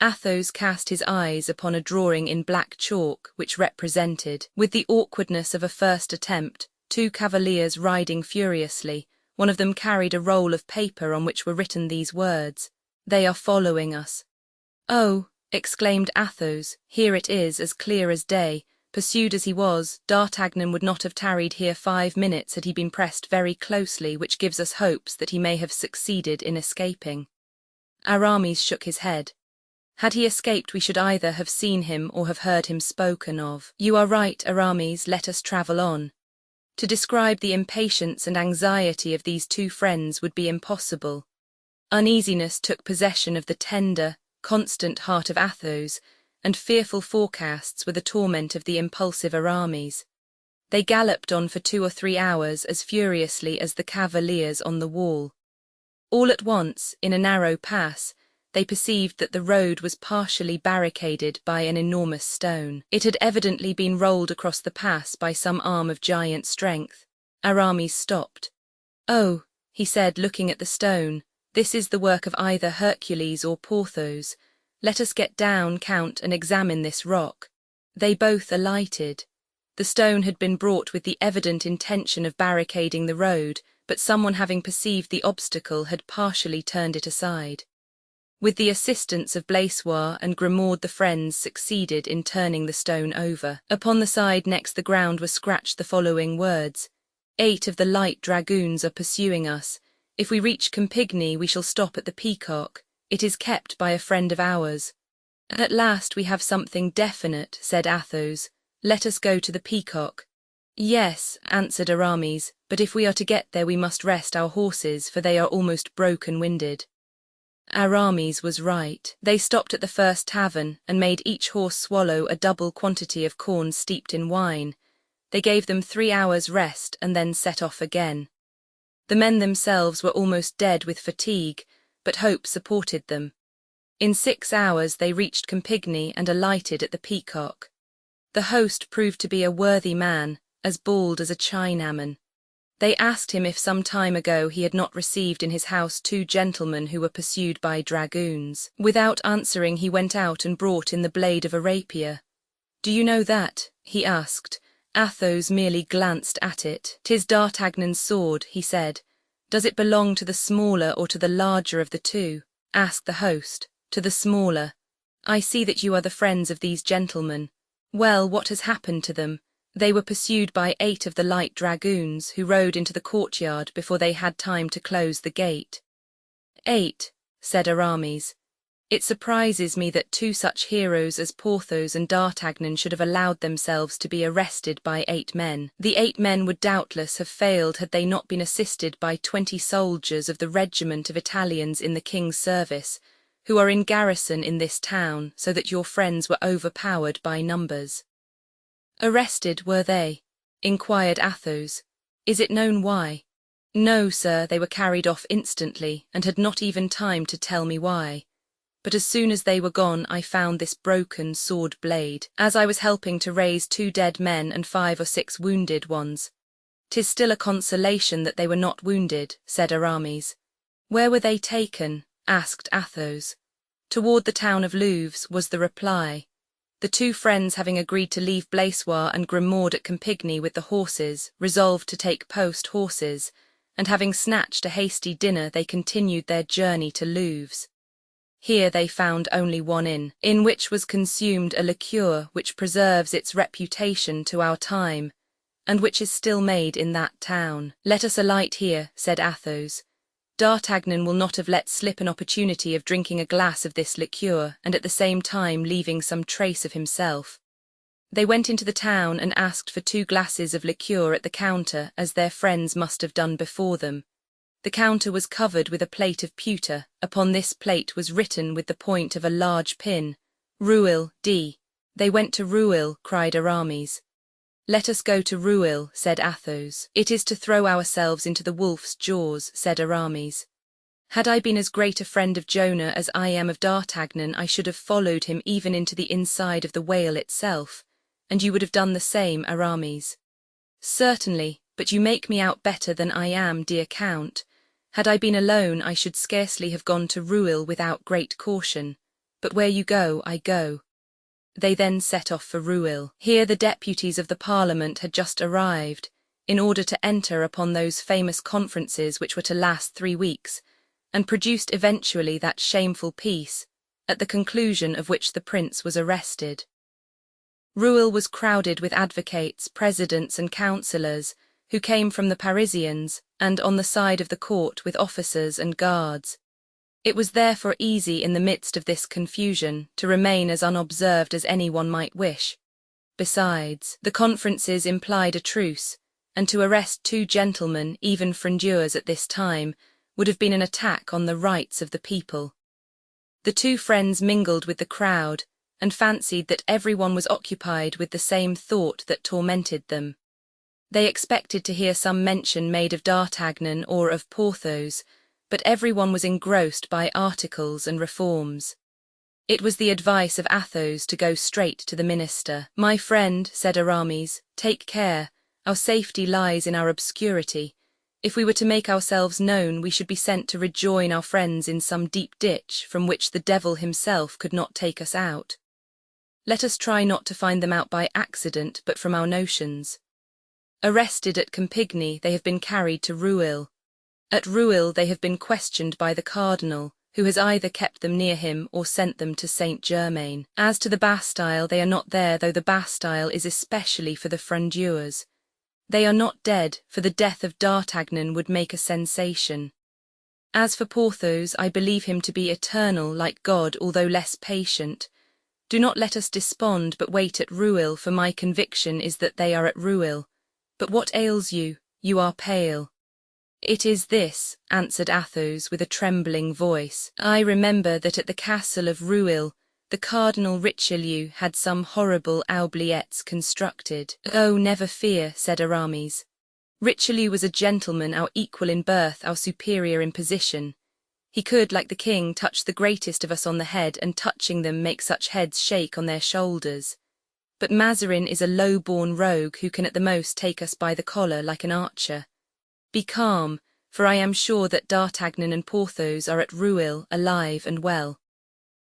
Athos cast his eyes upon a drawing in black chalk which represented, with the awkwardness of a first attempt, two cavaliers riding furiously. One of them carried a roll of paper on which were written these words, "They are following us." "Oh," exclaimed Athos, "here it is, as clear as day." Pursued as he was, D'Artagnan would not have tarried here 5 minutes had he been pressed very closely, which gives us hopes that he may have succeeded in escaping. Aramis shook his head. Had he escaped, we should either have seen him or have heard him spoken of. "You are right, Aramis, let us travel on." To describe the impatience and anxiety of these two friends would be impossible. Uneasiness took possession of the tender, constant heart of Athos, and fearful forecasts were the torment of the impulsive Aramis. They galloped on for 2 or 3 hours as furiously as the cavaliers on the wall. All at once, in a narrow pass, they perceived that the road was partially barricaded by an enormous stone. It had evidently been rolled across the pass by some arm of giant strength. Aramis stopped. "Oh," he said, looking at the stone, "this is the work of either Hercules or Porthos. Let us get down, Count, and examine this rock." They both alighted. The stone had been brought with the evident intention of barricading the road, but someone having perceived the obstacle had partially turned it aside. With the assistance of Blaisois and Grimaud, the friends succeeded in turning the stone over. Upon the side next the ground were scratched the following words: "8 of the light dragoons are pursuing us. If we reach Campigny, we shall stop at the Peacock. It is kept by a friend of ours." "At last we have something definite," said Athos. "Let us go to the Peacock." "Yes," answered Aramis, "but if we are to get there we must rest our horses, for they are almost broken-winded." Aramis was right. They stopped at the first tavern, and made each horse swallow a double quantity of corn steeped in wine. They gave them 3 hours' rest, and then set off again. The men themselves were almost dead with fatigue, but hope supported them. In 6 hours they reached Campigny and alighted at the Peacock. The host proved to be a worthy man, as bald as a Chinaman. They asked him if some time ago he had not received in his house 2 gentlemen who were pursued by dragoons. Without answering, he went out and brought in the blade of a rapier. "Do you know that?" he asked. Athos merely glanced at it. "'Tis D'Artagnan's sword," he said. "Does it belong to the smaller or to the larger of the two?" asked the host. "To the smaller." "I see that you are the friends of these gentlemen. Well, what has happened to them?" "They were pursued by 8 of the light dragoons, who rode into the courtyard before they had time to close the gate." "8," said Aramis. "It surprises me that 2 such heroes as Porthos and D'Artagnan should have allowed themselves to be arrested by 8 men. The 8 men would doubtless have failed had they not been assisted by 20 soldiers of the regiment of Italians in the king's service, who are in garrison in this town, so that your friends were overpowered by numbers." "Arrested, were they?" inquired Athos. "Is it known why?" "No, sir, they were carried off instantly, and had not even time to tell me why. But as soon as they were gone, I found this broken sword blade, as I was helping to raise 2 dead men and 5 or 6 wounded ones." "'Tis still a consolation that they were not wounded," said Aramis. "Where were they taken?" asked Athos. "Toward the town of Louvres," was the reply. The 2 friends, having agreed to leave Blaisois and Grimaud at Campigny with the horses, resolved to take post horses, and having snatched a hasty dinner, they continued their journey to Louvres. Here they found only one inn, in which was consumed a liqueur which preserves its reputation to our time, and which is still made in that town. "Let us alight here," said Athos. "D'Artagnan will not have let slip an opportunity of drinking a glass of this liqueur, and at the same time leaving some trace of himself." They went into the town and asked for 2 glasses of liqueur at the counter, as their friends must have done before them. The counter was covered with a plate of pewter. Upon this plate was written with the point of a large pin, "Rueil D." "They went to Rueil," cried Aramis. "Let us go to Rueil," said Athos. "It is to throw ourselves into the wolf's jaws," said Aramis. "Had I been as great a friend of Jonah as I am of D'Artagnan, I should have followed him even into the inside of the whale itself, and you would have done the same, Aramis." "Certainly, but you make me out better than I am, dear Count. Had I been alone, I should scarcely have gone to Rueil without great caution. but where you go, I go." They then set off for Rueil. Here the deputies of the Parliament had just arrived, in order to enter upon those famous conferences which were to last 3 weeks, and produced eventually that shameful peace, at the conclusion of which the prince was arrested. Rueil was crowded with advocates, presidents, and councillors, who came from the Parisians, and on the side of the court with officers and guards. It was therefore easy in the midst of this confusion to remain as unobserved as anyone might wish. Besides, the conferences implied a truce, and to arrest 2 gentlemen, even frondeurs at this time, would have been an attack on the rights of the people. The 2 friends mingled with the crowd, and fancied that everyone was occupied with the same thought that tormented them. They expected to hear some mention made of D'Artagnan or of Porthos, but everyone was engrossed by articles and reforms. It was the advice of Athos to go straight to the minister. "My friend," said Aramis, "take care, our safety lies in our obscurity. If we were to make ourselves known, we should be sent to rejoin our friends in some deep ditch from which the devil himself could not take us out. Let us try not to find them out by accident, but from our notions." Arrested at Campigny, they have been carried to Rueil. At Rueil they have been questioned by the cardinal, who has either kept them near him or sent them to Saint-Germain. As to the Bastille, they are not there, though the Bastille is especially for the frondeurs. They are not dead, for the death of D'Artagnan would make a sensation. As for Porthos, I believe him to be eternal like God, although less patient. Do not let us despond, but wait at Rueil, for my conviction is that they are at Rueil. But what ails you? You are pale." "It is this," answered Athos with a trembling voice. "I remember that at the castle of Rueil, the Cardinal Richelieu had some horrible oubliettes constructed." "Oh, never fear," said Aramis. "Richelieu was a gentleman, our equal in birth, our superior in position. He could, like the king, touch the greatest of us on the head, and touching them make such heads shake on their shoulders. But Mazarin is a low-born rogue who can at the most take us by the collar like an archer. Be calm, for I am sure that D'Artagnan and Porthos are at Rueil, alive and well."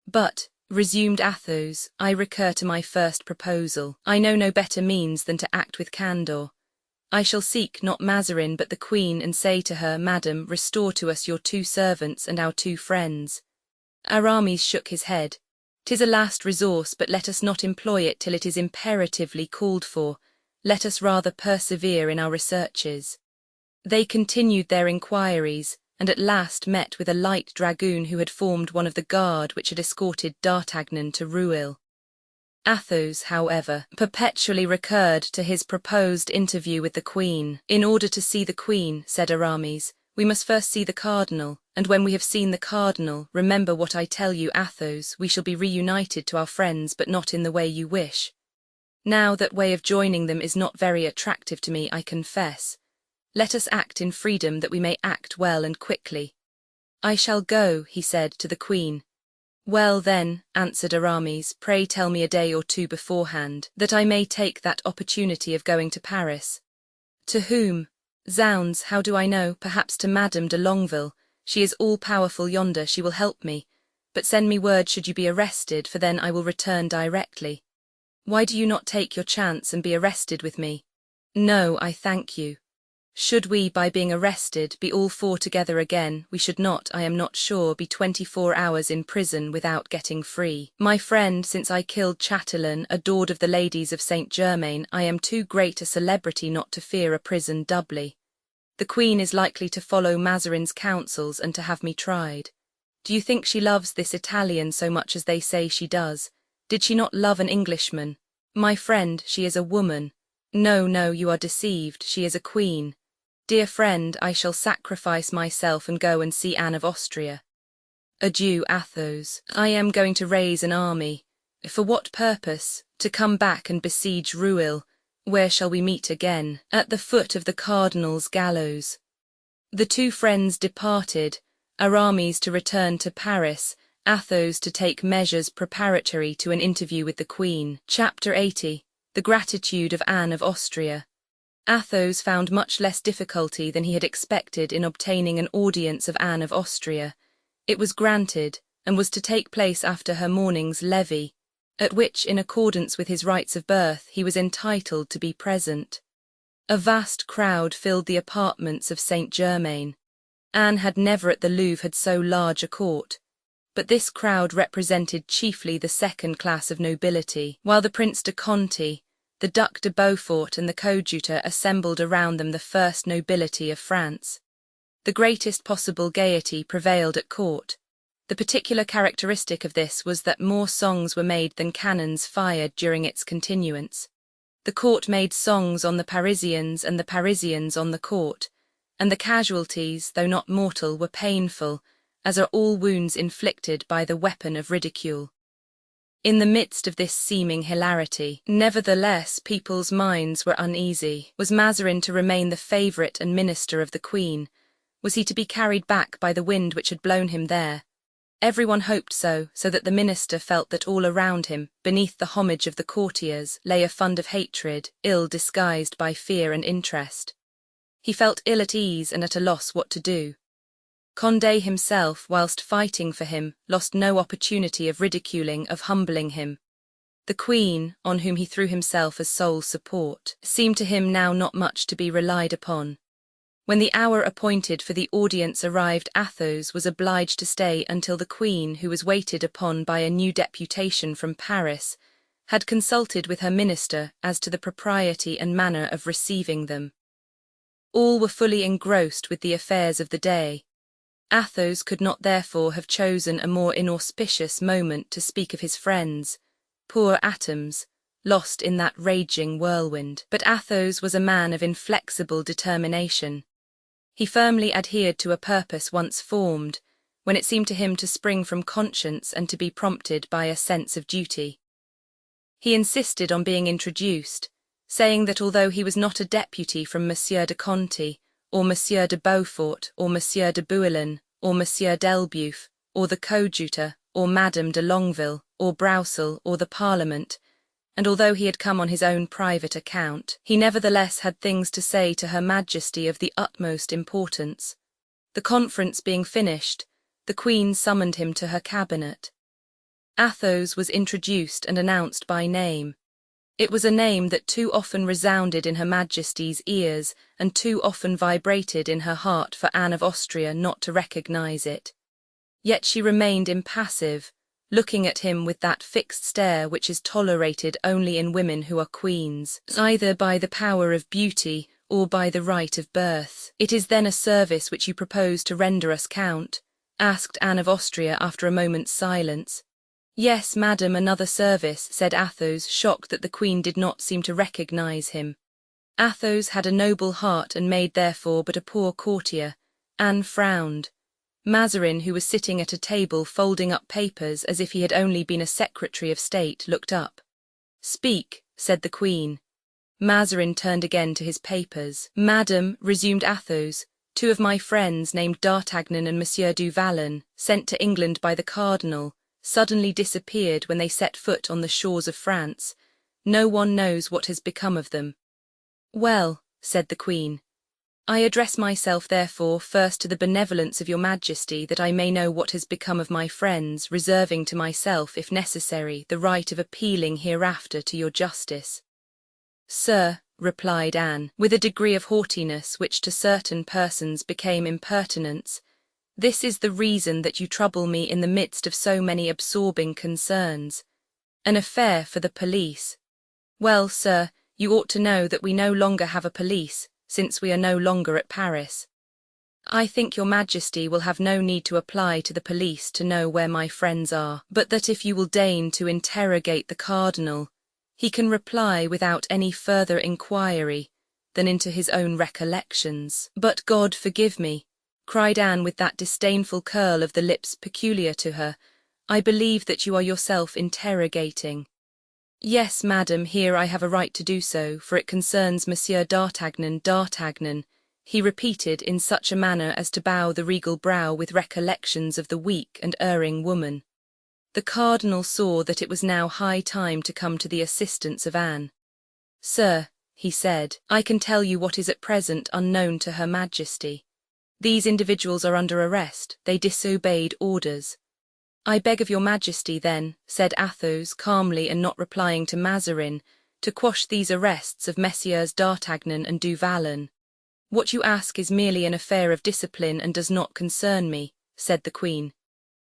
"But," resumed Athos, "I recur to my first proposal. I know no better means than to act with candour. I shall seek not Mazarin but the queen, and say to her, 'Madam, restore to us your 2 servants and our 2 friends.'" Aramis shook his head. "'Tis a last resource, but let us not employ it till it is imperatively called for. Let us rather persevere in our researches." They continued their inquiries, and at last met with a light dragoon who had formed one of the guard which had escorted D'Artagnan to Rueil. Athos, however, perpetually recurred to his proposed interview with the queen. "In order to see the queen," said Aramis, "we must first see the cardinal, and when we have seen the cardinal, remember what I tell you, Athos, we shall be reunited to our friends, but not in the way you wish. Now that way of joining them is not very attractive to me, I confess. Let us act in freedom that we may act well and quickly." "I shall go," he said to the queen. "Well then," answered Aramis, "pray tell me a day or 2 beforehand, that I may take that opportunity of going to Paris." "To whom?" "Zounds, how do I know? Perhaps to Madame de Longueville. She is all-powerful yonder, she will help me. But send me word should you be arrested, for then I will return directly." "Why do you not take your chance and be arrested with me?" "No, I thank you. Should we, by being arrested, be all 4 together again, we should not, I am not sure, be 24 hours in prison without getting free. My friend, since I killed Chatelain, adored of the ladies of Saint-Germain, I am too great a celebrity not to fear a prison doubly. The queen is likely to follow Mazarin's counsels and to have me tried. Do you think she loves this Italian so much as they say she does? Did she not love an Englishman? My friend, she is a woman. No, no, you are deceived, she is a queen. Dear friend, I shall sacrifice myself and go and see Anne of Austria. Adieu, Athos. I am going to raise an army. For what purpose? To come back and besiege Rueil. Where shall we meet again? At the foot of the cardinal's gallows. The 2 friends departed, Aramis to return to Paris, Athos to take measures preparatory to an interview with the queen. Chapter 80. The gratitude of Anne of Austria. Athos found much less difficulty than he had expected in obtaining an audience of Anne of Austria. It was granted, and was to take place after her morning's levee, at which, in accordance with his rights of birth, he was entitled to be present. A vast crowd filled the apartments of Saint Germain. Anne had never at the Louvre had so large a court, but this crowd represented chiefly the second class of nobility, while the Prince de Conti, the Duc de Beaufort and the coadjutor assembled around them the first nobility of France. The greatest possible gaiety prevailed at court. The particular characteristic of this was that more songs were made than cannons fired during its continuance. The court made songs on the Parisians and the Parisians on the court, and the casualties, though not mortal, were painful, as are all wounds inflicted by the weapon of ridicule. In the midst of this seeming hilarity, nevertheless, people's minds were uneasy. Was Mazarin to remain the favourite and minister of the Queen? Was he to be carried back by the wind which had blown him there? Everyone hoped so that the minister felt that all around him, beneath the homage of the courtiers, lay a fund of hatred, ill disguised by fear and interest. He felt ill at ease and at a loss what to do. Condé himself, whilst fighting for him, lost no opportunity of ridiculing, of humbling him. The Queen, on whom he threw himself as sole support, seemed to him now not much to be relied upon. When the hour appointed for the audience arrived, Athos was obliged to stay until the Queen, who was waited upon by a new deputation from Paris, had consulted with her minister as to the propriety and manner of receiving them. All were fully engrossed with the affairs of the day. Athos could not therefore have chosen a more inauspicious moment to speak of his friends, poor atoms, lost in that raging whirlwind. But Athos was a man of inflexible determination. He firmly adhered to a purpose once formed, when it seemed to him to spring from conscience and to be prompted by a sense of duty. He insisted on being introduced, saying that although he was not a deputy from Monsieur de Conti, or Monsieur de Beaufort, or Monsieur de Bouillon, or Monsieur d'Elbeuf, or the coadjutor, or Madame de Longueville, or Broussel, or the Parliament, and although he had come on his own private account, he nevertheless had things to say to Her Majesty of the utmost importance. The conference being finished, the Queen summoned him to her cabinet. Athos was introduced and announced by name. It was a name that too often resounded in Her Majesty's ears and too often vibrated in her heart for Anne of Austria not to recognize it. Yet she remained impassive, looking at him with that fixed stare which is tolerated only in women who are queens, either by the power of beauty or by the right of birth. "It is then a service which you propose to render us, Count?" asked Anne of Austria after a moment's silence. "Yes, madam, another service," said Athos, shocked that the Queen did not seem to recognize him. Athos had a noble heart and made therefore but a poor courtier. Anne frowned. Mazarin, who was sitting at a table folding up papers as if he had only been a Secretary of State, looked up. "Speak," said the Queen. Mazarin turned again to his papers. "Madam," resumed Athos, "two of my friends, named D'Artagnan and Monsieur du Vallon, sent to England by the Cardinal, suddenly disappeared when they set foot on the shores of France. No one knows what has become of them." "Well," said the Queen, "I address myself, therefore, first to the benevolence of your Majesty, that I may know what has become of my friends, reserving to myself, if necessary, the right of appealing hereafter to your justice." "Sir," replied Anne, with a degree of haughtiness which to certain persons became impertinence, "this is the reason that you trouble me in the midst of so many absorbing concerns. An affair for the police. Well, sir, you ought to know that we no longer have a police, since we are no longer at Paris. I think your Majesty will have no need to apply to the police to know where my friends are, but that if you will deign to interrogate the Cardinal, he can reply without any further inquiry than into his own recollections." "But God forgive me," cried Anne with that disdainful curl of the lips peculiar to her, "I believe that you are yourself interrogating." "Yes, madam, here I have a right to do so, for it concerns Monsieur D'Artagnan, he repeated in such a manner as to bow the regal brow with recollections of the weak and erring woman. The Cardinal saw that it was now high time to come to the assistance of Anne. "Sir," he said, "I can tell you what is at present unknown to Her Majesty. These individuals are under arrest, they disobeyed orders. "I beg of your majesty, then," said Athos calmly and not replying to Mazarin, "to quash these arrests of Messieurs d'Artagnan and du Vallon." "What you ask is merely an affair of discipline and does not concern me," said the queen.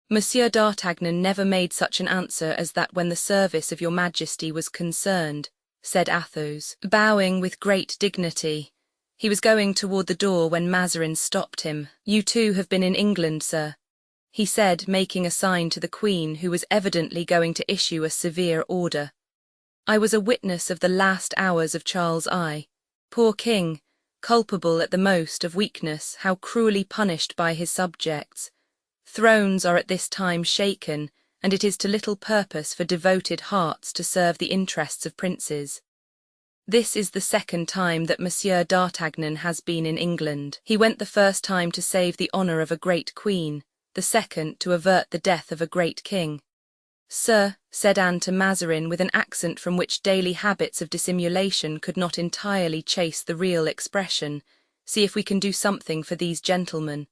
"Monsieur d'Artagnan never made such an answer as that when the service of your majesty was concerned," said Athos, bowing with great dignity. He was going toward the door when Mazarin stopped him. "You too have been in England, sir," he said, making a sign to the queen, who was evidently going to issue a severe order. "I was a witness of the last hours of Charles I. Poor king, culpable at the most of weakness, how cruelly punished by his subjects. Thrones are at this time shaken, and it is to little purpose for devoted hearts to serve the interests of princes. This is the second time that Monsieur d'Artagnan has been in England. He went the first time to save the honour of a great queen, the second to avert the death of a great king." "Sir," said Anne to Mazarin with an accent from which daily habits of dissimulation could not entirely chase the real expression, "see if we can do something for these gentlemen."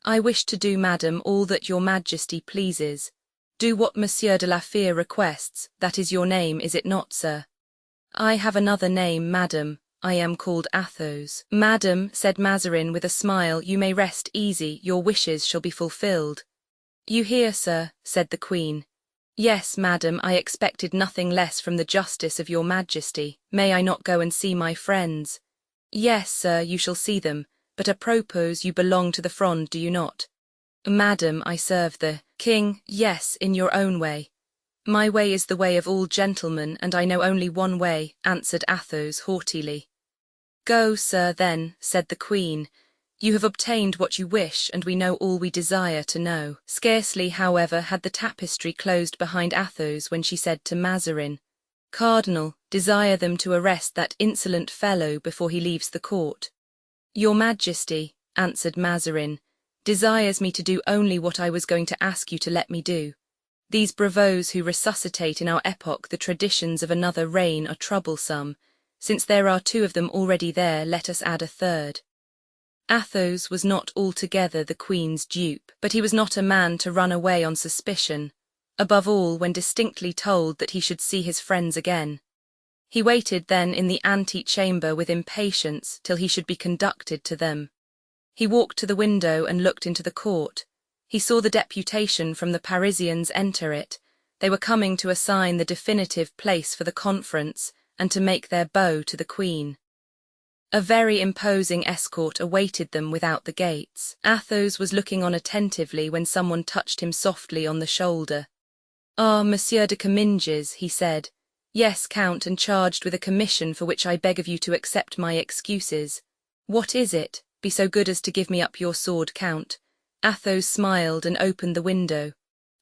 "I wish to do, madam, all that your majesty pleases. Do what Monsieur de la Fère requests, that is your name, is it not, sir?" "I have another name, madam. I am called Athos." "Madam," said Mazarin with a smile, "you may rest easy, your wishes shall be fulfilled." "You hear, sir," said the queen. "Yes, madam, I expected nothing less from the justice of your majesty. May I not go and see my friends?" "Yes, sir, you shall see them. But à propos, you belong to the Fronde, do you not?" "Madam, I serve the king." "Yes, in your own way." "My way is the way of all gentlemen, and I know only one way," answered Athos haughtily. "Go, sir, then," said the queen. "You have obtained what you wish, and we know all we desire to know." Scarcely, however, had the tapestry closed behind Athos when she said to Mazarin, "Cardinal, desire them to arrest that insolent fellow before he leaves the court." "Your majesty," answered Mazarin, "desires me to do only what I was going to ask you to let me do. These bravos who resuscitate in our epoch the traditions of another reign are troublesome. Since there are two of them already there, let us add a third." Athos was not altogether the queen's dupe, but he was not a man to run away on suspicion, above all when distinctly told that he should see his friends again. He waited then in the ante-chamber with impatience till he should be conducted to them. He walked to the window and looked into the court. He saw the deputation from the Parisians enter it. They were coming to assign the definitive place for the conference and to make their bow to the queen. A very imposing escort awaited them without the gates. Athos was looking on attentively when someone touched him softly on the shoulder. "Ah, Monsieur de Comminges," he said. "Yes, Count, and charged with a commission for which I beg of you to accept my excuses." "What is it? Be so good as to give me up your sword, Count." Athos smiled and opened the window.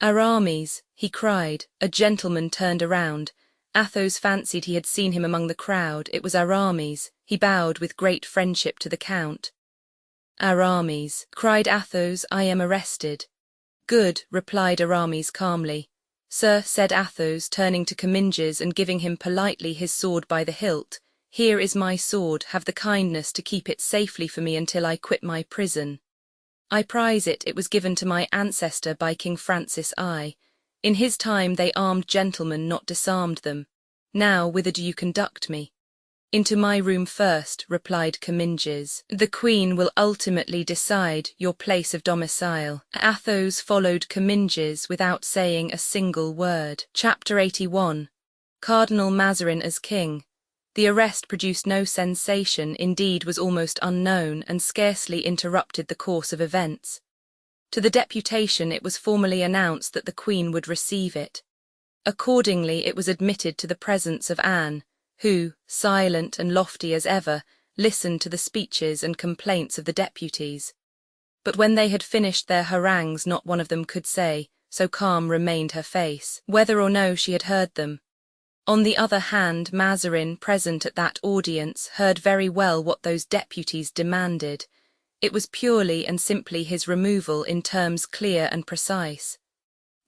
"Aramis," he cried. A gentleman turned around. Athos fancied he had seen him among the crowd. It was Aramis. He bowed with great friendship to the Count. "Aramis," cried Athos, "I am arrested." "Good," replied Aramis calmly. "Sir," said Athos, turning to Comminges and giving him politely his sword by the hilt, "here is my sword, have the kindness to keep it safely for me until I quit my prison. I prize it, it was given to my ancestor by King Francis I. In his time they armed gentlemen, not disarmed them. Now, whither do you conduct me?" "Into my room first," replied Comminges. "The queen will ultimately decide your place of domicile." Athos followed Comminges without saying a single word. Chapter 81. Cardinal Mazarin as king. The arrest produced no sensation, indeed was almost unknown, and scarcely interrupted the course of events. To the deputation it was formally announced that the queen would receive it. Accordingly it was admitted to the presence of Anne, who, silent and lofty as ever, listened to the speeches and complaints of the deputies. But when they had finished their harangues not one of them could say, so calm remained her face, whether or no she had heard them. On the other hand, Mazarin, present at that audience, heard very well what those deputies demanded. It was purely and simply his removal in terms clear and precise.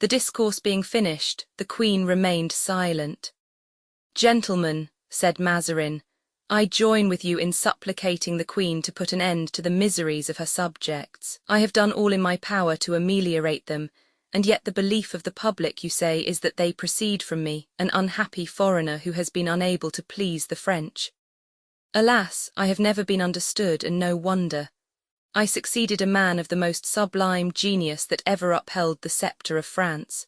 The discourse being finished, the queen remained silent. "Gentlemen," said Mazarin, "I join with you in supplicating the queen to put an end to the miseries of her subjects. I have done all in my power to ameliorate them, and yet the belief of the public, you say, is that they proceed from me, an unhappy foreigner who has been unable to please the French. Alas, I have never been understood, and no wonder. I succeeded a man of the most sublime genius that ever upheld the sceptre of France.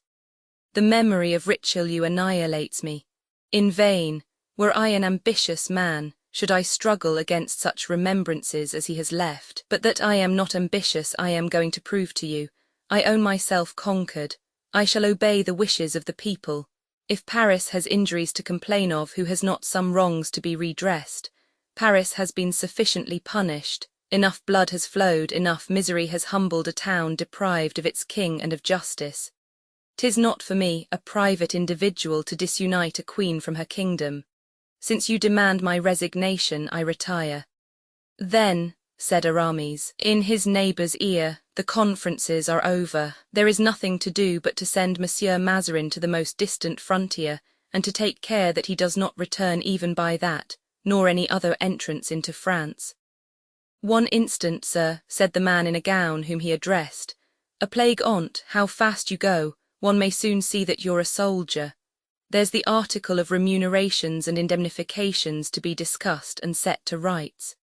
The memory of Richelieu annihilates me. In vain, were I an ambitious man, should I struggle against such remembrances as he has left. But that I am not ambitious I am going to prove to you. I own myself conquered. I shall obey the wishes of the people. If Paris has injuries to complain of, who has not some wrongs to be redressed? Paris has been sufficiently punished. Enough blood has flowed, enough misery has humbled a town deprived of its king and of justice. 'Tis not for me, a private individual, to disunite a queen from her kingdom. Since you demand my resignation, I retire. Then, said Aramis, in his neighbour's ear, the conferences are over. There is nothing to do but to send Monsieur Mazarin to the most distant frontier, and to take care that he does not return even by that, nor any other entrance into France. One instant, sir, said the man in a gown whom he addressed. A plague on't, how fast you go, one may soon see that you're a soldier. There's the article of remunerations and indemnifications to be discussed and set to rights.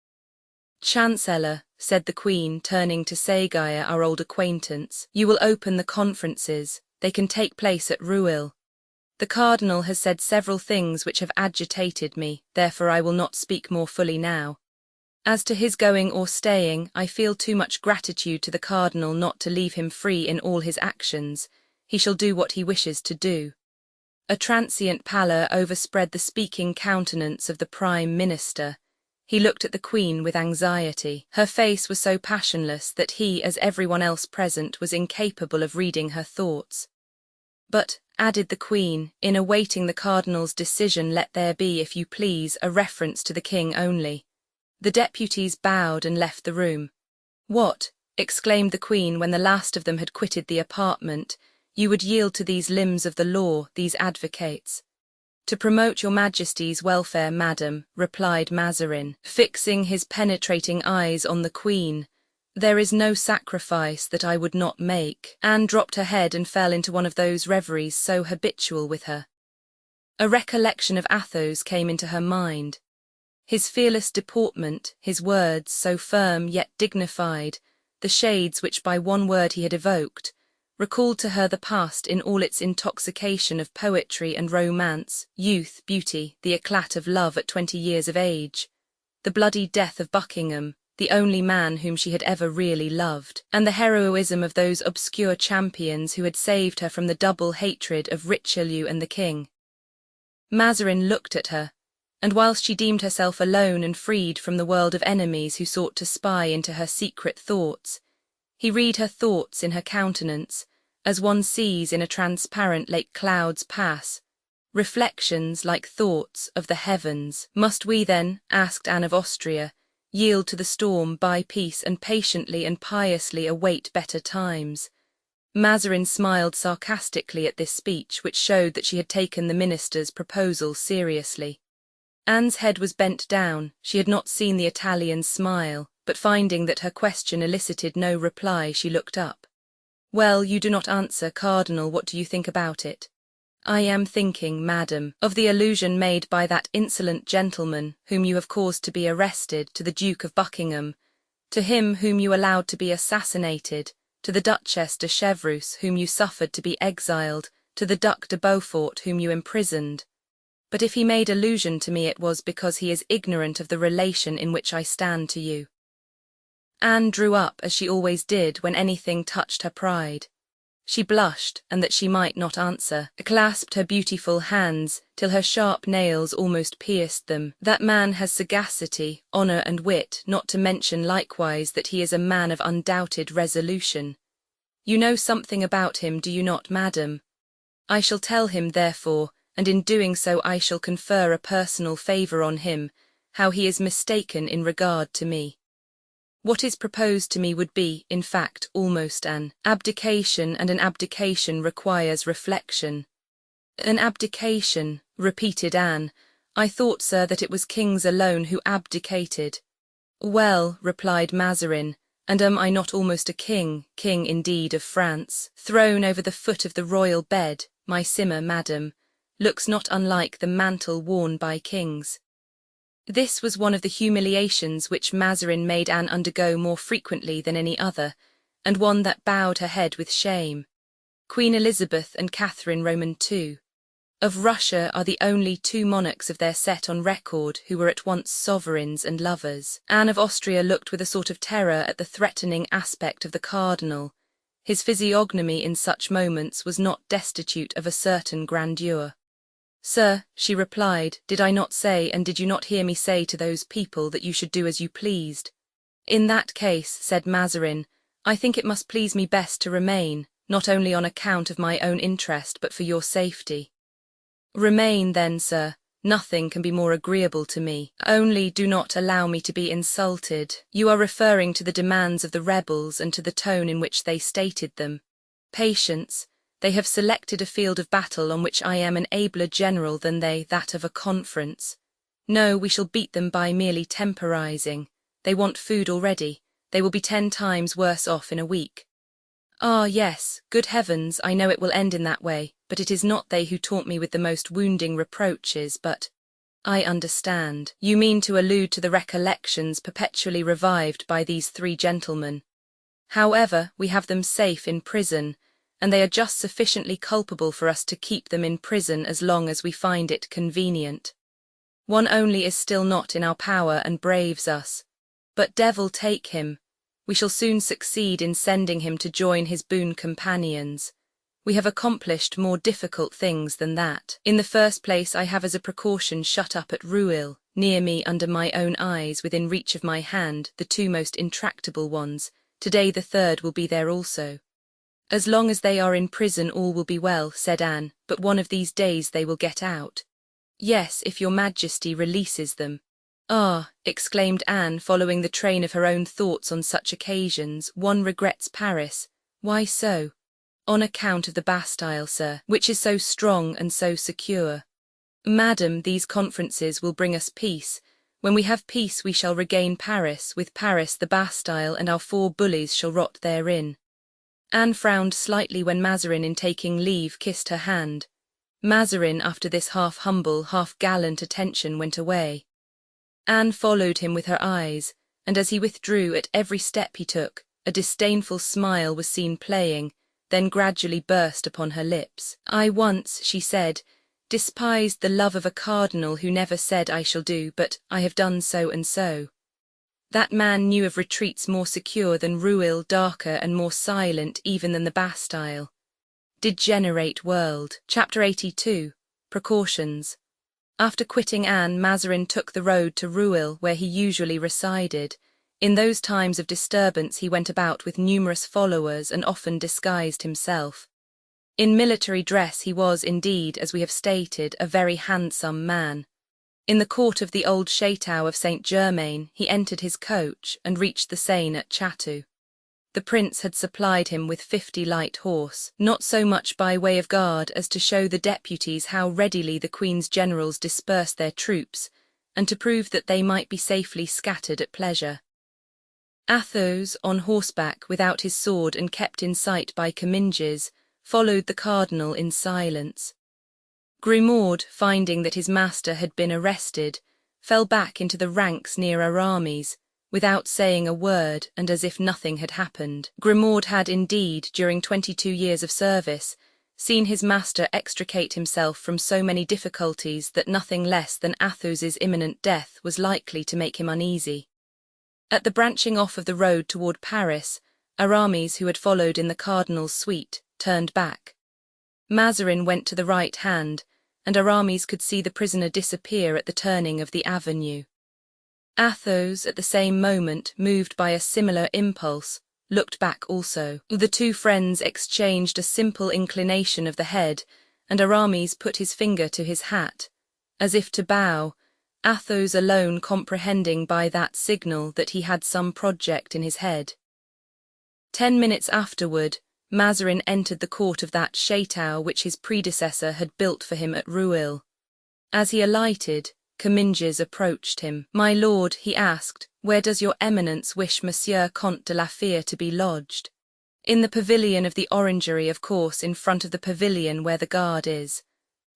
Chancellor, said the Queen, turning to Ségaya, our old acquaintance, you will open the conferences. They can take place at Rueil. The Cardinal has said several things which have agitated me, therefore I will not speak more fully now. As to his going or staying, I feel too much gratitude to the Cardinal not to leave him free in all his actions. He shall do what he wishes to do. A transient pallor overspread the speaking countenance of the Prime Minister. He looked at the Queen with anxiety. Her face was so passionless that he, as everyone else present, was incapable of reading her thoughts. But, added the Queen, in awaiting the Cardinal's decision, let there be, if you please, a reference to the King only. The deputies bowed and left the room. What, exclaimed the Queen when the last of them had quitted the apartment, you would yield to these limbs of the law, these advocates? To promote your Majesty's welfare, madam, replied Mazarin, fixing his penetrating eyes on the Queen. There is no sacrifice that I would not make. Anne dropped her head and fell into one of those reveries so habitual with her. A recollection of Athos came into her mind. His fearless deportment, his words, so firm yet dignified, the shades which by one word he had evoked, recalled to her the past in all its intoxication of poetry and romance, youth, beauty, the eclat of love at 20 years of age, the bloody death of Buckingham, the only man whom she had ever really loved, and the heroism of those obscure champions who had saved her from the double hatred of Richelieu and the king. Mazarin looked at her, and whilst she deemed herself alone and freed from the world of enemies who sought to spy into her secret thoughts, he read her thoughts in her countenance, as one sees in a transparent lake clouds pass, reflections like thoughts of the heavens. Must we then, asked Anne of Austria, yield to the storm, buy peace, and patiently and piously await better times? Mazarin smiled sarcastically at this speech, which showed that she had taken the minister's proposal seriously. Anne's head was bent down. She had not seen the Italian's smile, but finding that her question elicited no reply, she looked up. Well, you do not answer, Cardinal. What do you think about it? I am thinking, madam, of the allusion made by that insolent gentleman, whom you have caused to be arrested, to the Duke of Buckingham, to him whom you allowed to be assassinated, to the Duchess de Chevreuse, whom you suffered to be exiled, to the Duc de Beaufort, whom you imprisoned. But if he made allusion to me, it was because he is ignorant of the relation in which I stand to you. Anne drew up, as she always did when anything touched her pride. She blushed, and that she might not answer, clasped her beautiful hands till her sharp nails almost pierced them. That man has sagacity, honour, and wit, not to mention likewise that he is a man of undoubted resolution. You know something about him, do you not, madam? I shall tell him, therefore, and in doing so I shall confer a personal favour on him, how he is mistaken in regard to me. What is proposed to me would be, in fact, almost an abdication, and an abdication requires reflection. An abdication, repeated Anne. I thought, sir, that it was kings alone who abdicated. Well, replied Mazarin, And am I not almost a king, king indeed of France, thrown over the foot of the royal bed? My simmer, madam, looks not unlike the mantle worn by kings. This was one of the humiliations which Mazarin made Anne undergo more frequently than any other, and one that bowed her head with shame. Queen Elizabeth and Catherine Roman II of Russia are the only two monarchs of their set on record who were at once sovereigns and lovers. Anne of Austria looked with a sort of terror at the threatening aspect of the cardinal. His physiognomy in such moments was not destitute of a certain grandeur. "Sir," she replied, "did I not say, and did you not hear me say to those people, that you should do as you pleased?" "In that case," said Mazarin, "I think it must please me best to remain, not only on account of my own interest but for your safety." "Remain, then, sir. Nothing can be more agreeable to me. Only do not allow me to be insulted. You are referring to the demands of the rebels and to the tone in which they stated them. Patience. They have selected a field of battle on which I am an abler general than they, that of a conference. No, we shall beat them by merely temporizing. They want food already. They will be 10 times worse off in a week." "Ah, yes, good heavens, I know it will end in that way, but it is not they who taunt me with the most wounding reproaches, but—" "I understand. You mean to allude to the recollections perpetually revived by these 3 gentlemen. However, we have them safe in prison, and they are just sufficiently culpable for us to keep them in prison as long as we find it convenient. One only is still not in our power and braves us. But devil take him. We shall soon succeed in sending him to join his boon companions. We have accomplished more difficult things than that. In the first place, I have as a precaution shut up at Rueil, near me under my own eyes, within reach of my hand, the 2 most intractable ones. Today the 3rd will be there also." "As long as they are in prison all will be well," said Anne, "but one of these days they will get out." "Yes, if your Majesty releases them." "Ah," exclaimed Anne, following the train of her own thoughts on such occasions, "one regrets Paris." "Why so?" "On account of the Bastille, sir, which is so strong and so secure." "Madam, these conferences will bring us peace. When we have peace we shall regain Paris, with Paris the Bastille, and our 4 bullies shall rot therein." Anne frowned slightly when Mazarin, in taking leave, kissed her hand. Mazarin, after this half-humble, half-gallant attention, went away. Anne followed him with her eyes, and as he withdrew, at every step he took, a disdainful smile was seen playing, then gradually burst upon her lips. "I once," she said, "despised the love of a cardinal who never said I shall do, but I have done so and so." That man knew of retreats more secure than Rueil, darker and more silent even than the Bastille. Degenerate world. Chapter 82. Precautions. After quitting Anne, Mazarin took the road to Rueil, where he usually resided. In those times of disturbance he went about with numerous followers and often disguised himself. In military dress he was, indeed, as we have stated, a very handsome man. In the court of the old Château of Saint-Germain he entered his coach and reached the Seine at Chatou. The prince had supplied him with 50 light horse, not so much by way of guard as to show the deputies how readily the Queen's generals dispersed their troops, and to prove that they might be safely scattered at pleasure. Athos, on horseback without his sword and kept in sight by Comminges, followed the cardinal in silence. Grimaud, finding that his master had been arrested, fell back into the ranks near Aramis, without saying a word and as if nothing had happened. Grimaud had indeed, during 22 years of service, seen his master extricate himself from so many difficulties that nothing less than Athos's imminent death was likely to make him uneasy. At the branching off of the road toward Paris, Aramis, who had followed in the cardinal's suite, turned back. Mazarin went to the right hand, and Aramis could see the prisoner disappear at the turning of the avenue. Athos, at the same moment, moved by a similar impulse, looked back also. The 2 friends exchanged a simple inclination of the head, and Aramis put his finger to his hat, as if to bow, Athos alone comprehending by that signal that he had some project in his head. 10 minutes afterward, Mazarin entered the court of that château which his predecessor had built for him at Rueil. As he alighted, Comminges approached him. "My lord," he asked, Where does your eminence wish Monsieur Comte de la Fere to be lodged? In the pavilion of the orangery, of course, in front of the pavilion where the guard is.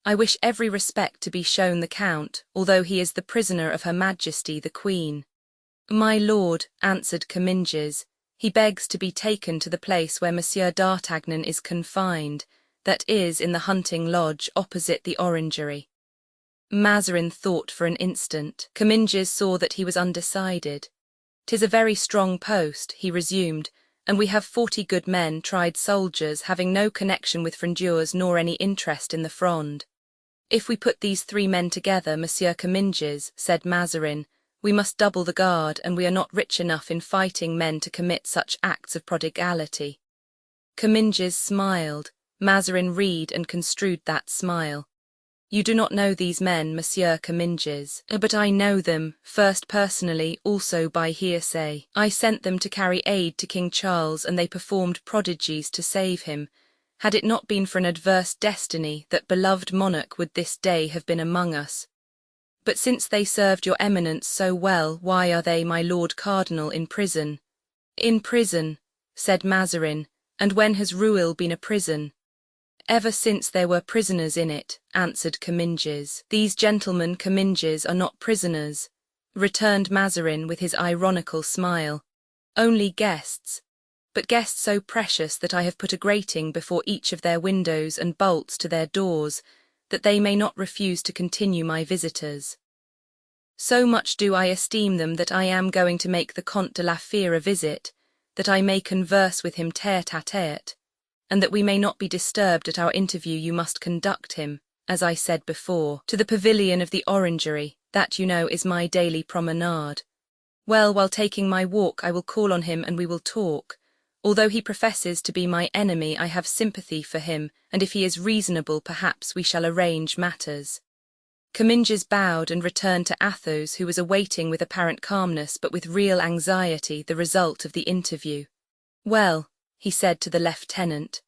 I wish every respect to be shown the Count, although he is the prisoner of Her Majesty the Queen. My lord, answered Comminges, he begs to be taken to the place where Monsieur d'Artagnan is confined, that is, in the hunting lodge opposite the orangery. Mazarin thought for an instant. Comminges saw that he was undecided. "'Tis a very strong post," he resumed, "and we have 40 good men, tried soldiers, having no connection with Frondeurs nor any interest in the Fronde. If we put these 3 men together, Monsieur Comminges, said Mazarin, we must double the guard, and we are not rich enough in fighting men to commit such acts of prodigality." Comminges smiled. Mazarin read and construed that smile. "You do not know these men, Monsieur Comminges, but I know them, first personally, also by hearsay. I sent them to carry aid to King Charles, and they performed prodigies to save him. Had it not been for an adverse destiny, that beloved monarch would this day have been among us. But since they served your eminence so well, why are they, my lord cardinal, in prison?" "In prison," said Mazarin, "and when has Rueil been a prison?" "Ever since there were prisoners in it," answered Comminges. "These gentlemen, Comminges, are not prisoners," returned Mazarin with his ironical smile. "Only guests, but guests so precious that I have put a grating before each of their windows and bolts to their doors, that they may not refuse to continue my visitors. So much do I esteem them that I am going to make the Comte de la Fere a visit, that I may converse with him tête-à-tête, and that we may not be disturbed at our interview. You must conduct him, as I said before, to the pavilion of the orangery. That, you know, is my daily promenade. Well, while taking my walk I will call on him and we will talk. Although he professes to be my enemy, I have sympathy for him, and if he is reasonable, perhaps we shall arrange matters." Comminges bowed and returned to Athos, who was awaiting with apparent calmness but with real anxiety the result of the interview. "Well," he said to the lieutenant.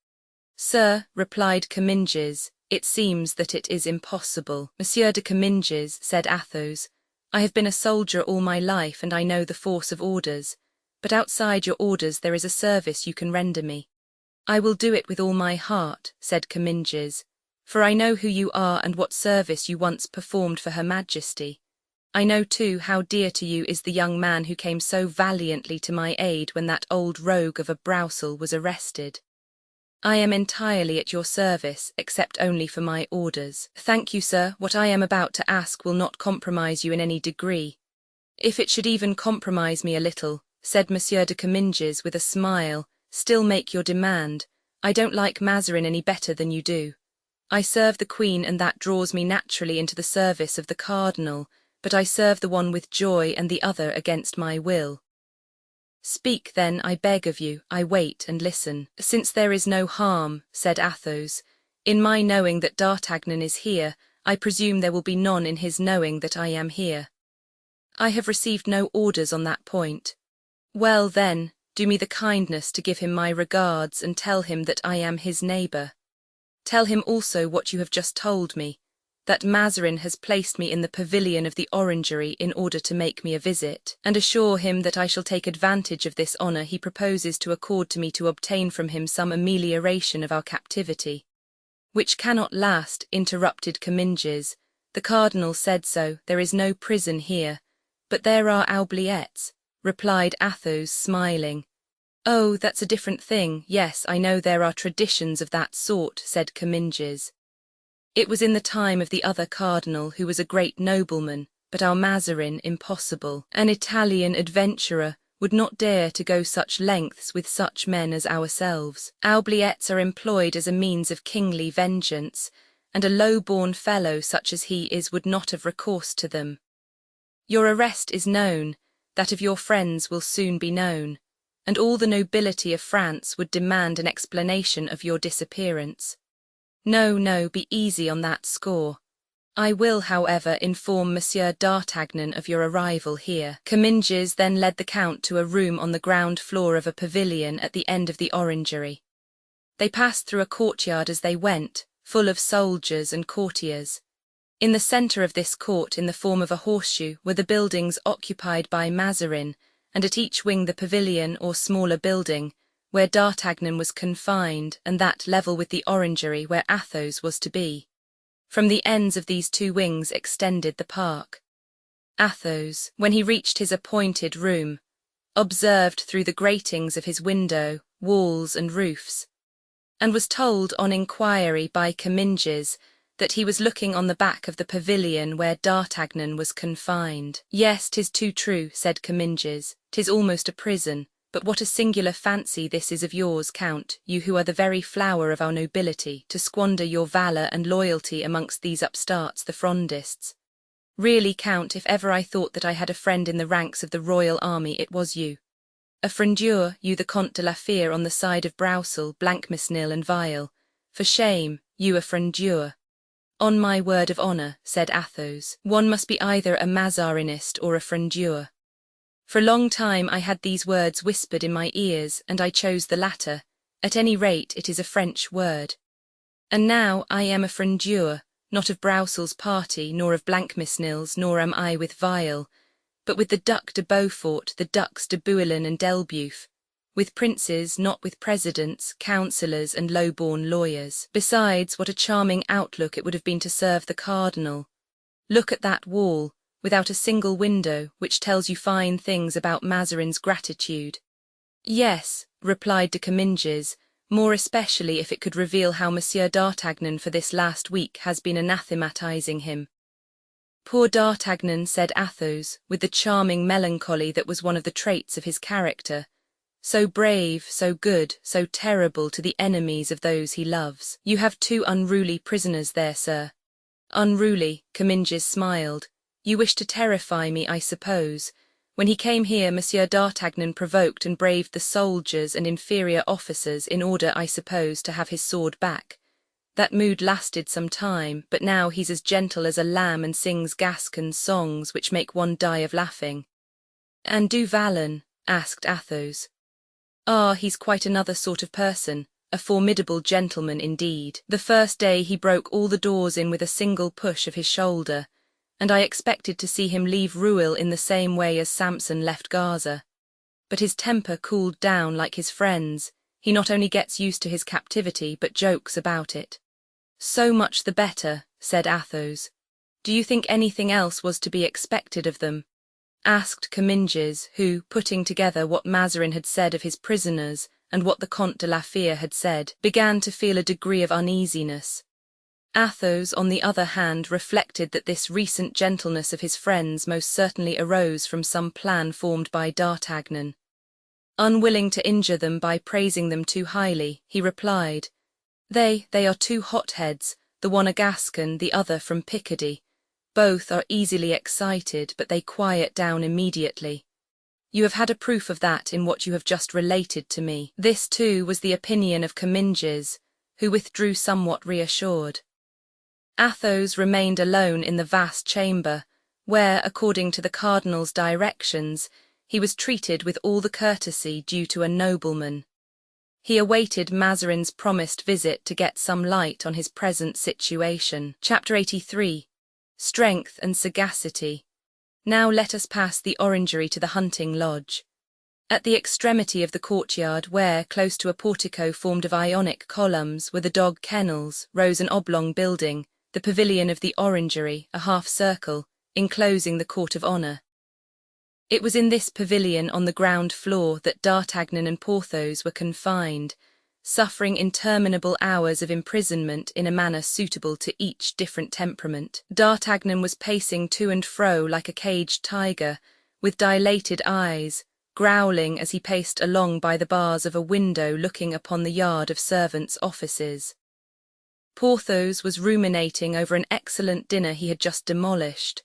"Sir," replied Comminges, "it seems that it is impossible." "Monsieur de Comminges," said Athos, "I have been a soldier all my life, and I know the force of orders. But outside your orders there is a service you can render me." "I will do it with all my heart," said Comminges, "for I know who you are and what service you once performed for Her Majesty. I know, too, how dear to you is the young man who came so valiantly to my aid when that old rogue of a Broussel was arrested. I am entirely at your service, except only for my orders." "Thank you, sir. What I am about to ask will not compromise you in any degree." "If it should even compromise me a little," said Monsieur de Comminges with a smile, "still make your demand. I don't like Mazarin any better than you do. I serve the Queen, and that draws me naturally into the service of the cardinal, but I serve the one with joy and the other against my will." "Speak, then, I beg of you. I wait and listen." "Since there is no harm," said Athos, "in my knowing that d'Artagnan is here, I presume there will be none in his knowing that I am here." "I have received no orders on that point." "Well, then, do me the kindness to give him my regards and tell him that I am his neighbour. Tell him also what you have just told me, that Mazarin has placed me in the pavilion of the orangery in order to make me a visit, and assure him that I shall take advantage of this honour he proposes to accord to me to obtain from him some amelioration of our captivity." "Which cannot last," interrupted Comminges. "The cardinal said so. There is no prison here, but there are oubliettes," replied Athos, smiling. "Oh, that's a different thing. Yes, I know there are traditions of that sort," said Comminges. "It was in the time of the other cardinal, who was a great nobleman, but our Mazarin impossible. An Italian adventurer would not dare to go such lengths with such men as ourselves. Oubliettes are employed as a means of kingly vengeance, and a low-born fellow such as he is would not have recourse to them. Your arrest is known, that of your friends will soon be known, and all the nobility of France would demand an explanation of your disappearance. No, no, be easy on that score. I will, however, inform Monsieur d'Artagnan of your arrival here." Comminges then led the Count to a room on the ground floor of a pavilion at the end of the orangery. They passed through a courtyard as they went, full of soldiers and courtiers. In the centre of this court, in the form of a horseshoe, were the buildings occupied by Mazarin, and at each wing the pavilion or smaller building, where D'Artagnan was confined, and that level with the orangery where Athos was to be. From the ends of these two wings extended the park. Athos, when he reached his appointed room, observed through the gratings of his window, walls and roofs, and was told on inquiry by Comminges that he was looking on the back of the pavilion where D'Artagnan was confined. "Yes, 'tis too true," said Comminges, "'tis almost a prison, but what a singular fancy this is of yours, Count, you who are the very flower of our nobility, to squander your valour and loyalty amongst these upstarts, the Frondists. Really, Count, if ever I thought that I had a friend in the ranks of the royal army, it was you. A Frondeur, you the Comte de la Fere on the side of Broussel, Blancmesnil and Vial. For shame, you a Frondeur." "On my word of honour," said Athos, "one must be either a Mazarinist or a Frondeur. For a long time I had these words whispered in my ears, and I chose the latter. At any rate, it is a French word. And now I am a Frondeur, not of Broussel's party, nor of Blancmesnil's, nor am I with Vial, but with the Duc de Beaufort, the Ducs de Bouillon and d'Elbeuf, with princes, not with presidents, councillors and low-born lawyers. Besides, what a charming outlook it would have been to serve the cardinal. Look at that wall, without a single window, which tells you fine things about Mazarin's gratitude." "Yes," replied de Comminges, "more especially if it could reveal how Monsieur D'Artagnan for this last week has been anathematizing him." "Poor D'Artagnan," said Athos, with the charming melancholy that was one of the traits of his character. "So brave, so good, so terrible to the enemies of those he loves. You have two unruly prisoners there, sir." "Unruly," Comminges smiled. "You wish to terrify me, I suppose. When he came here, Monsieur D'Artagnan provoked and braved the soldiers and inferior officers in order, I suppose, to have his sword back. That mood lasted some time, but now he's as gentle as a lamb and sings Gascon songs which make one die of laughing." "And Du Vallon?" asked Athos. "Ah, he's quite another sort of person, a formidable gentleman indeed. The first day he broke all the doors in with a single push of his shoulder, and I expected to see him leave Rueil in the same way as Samson left Gaza. But his temper cooled down like his friend's. He not only gets used to his captivity, but jokes about it." "So much the better," said Athos. "Do you think anything else was to be expected of them?" asked Comminges, who, putting together what Mazarin had said of his prisoners and what the Comte de la Fere had said, began to feel a degree of uneasiness. Athos, on the other hand, reflected that this recent gentleness of his friends most certainly arose from some plan formed by D'Artagnan. Unwilling to injure them by praising them too highly, he replied, They are two hotheads, the one a Gascon, the other from Picardy. Both are easily excited, but they quiet down immediately. You have had a proof of that in what you have just related to me." This, too, was the opinion of Comminges, who withdrew somewhat reassured. Athos remained alone in the vast chamber, where, according to the cardinal's directions, he was treated with all the courtesy due to a nobleman. He awaited Mazarin's promised visit to get some light on his present situation. Chapter 83. Strength and Sagacity. Now let us pass the orangery to the hunting lodge. At the extremity of the courtyard, where, close to a portico formed of Ionic columns, were the dog kennels, rose an oblong building, the pavilion of the orangery, a half-circle, enclosing the court of honour. It was in this pavilion on the ground floor that D'Artagnan and Porthos were confined, suffering interminable hours of imprisonment in a manner suitable to each different temperament. D'Artagnan was pacing to and fro like a caged tiger, with dilated eyes, growling as he paced along by the bars of a window looking upon the yard of servants' offices. Porthos was ruminating over an excellent dinner he had just demolished.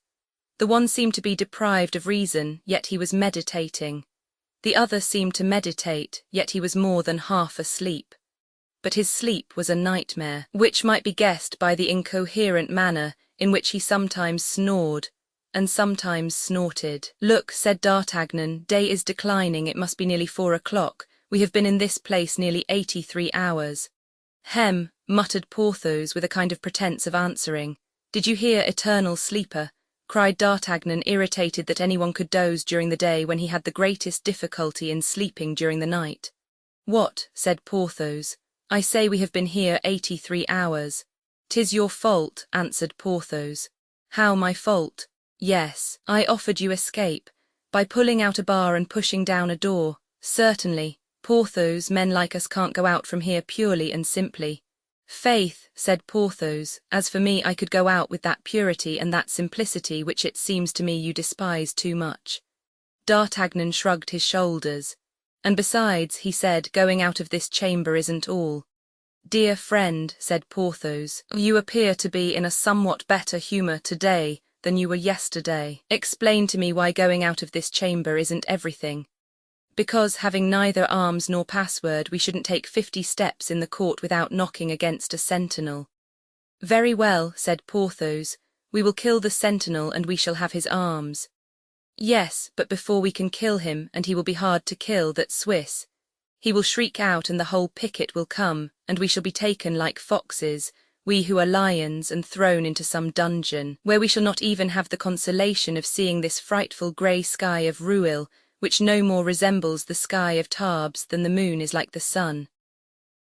The one seemed to be deprived of reason, yet he was meditating. The other seemed to meditate, yet he was more than half asleep. But his sleep was a nightmare, which might be guessed by the incoherent manner in which he sometimes snored and sometimes snorted. "Look," said D'Artagnan, "day is declining, it must be nearly 4 o'clock. We have been in this place nearly 83 hours. "Hem," muttered Porthos with a kind of pretence of answering. Did you hear, eternal sleeper? Cried D'Artagnan, irritated that anyone could doze during the day when he had the greatest difficulty in sleeping during the night. What? Said Porthos. I say we have been here 83 hours. 'Tis your fault, answered Porthos. How my fault? Yes, I offered you escape, by pulling out a bar and pushing down a door. Certainly, Porthos, men like us can't go out from here purely and simply. Faith, said Porthos, as for me I could go out with that purity and that simplicity which it seems to me you despise too much. D'Artagnan shrugged his shoulders. And besides, he said, going out of this chamber isn't all. Dear friend, said Porthos, you appear to be in a somewhat better humour today than you were yesterday. Explain to me why going out of this chamber isn't everything. Because, having neither arms nor password, we shouldn't take 50 steps in the court without knocking against a sentinel. Very well, said Porthos, we will kill the sentinel and we shall have his arms. Yes, but before we can kill him, and he will be hard to kill, that Swiss, he will shriek out and the whole picket will come, and we shall be taken like foxes, we who are lions, and thrown into some dungeon, where we shall not even have the consolation of seeing this frightful grey sky of Rueil, which no more resembles the sky of Tarbes than the moon is like the sun.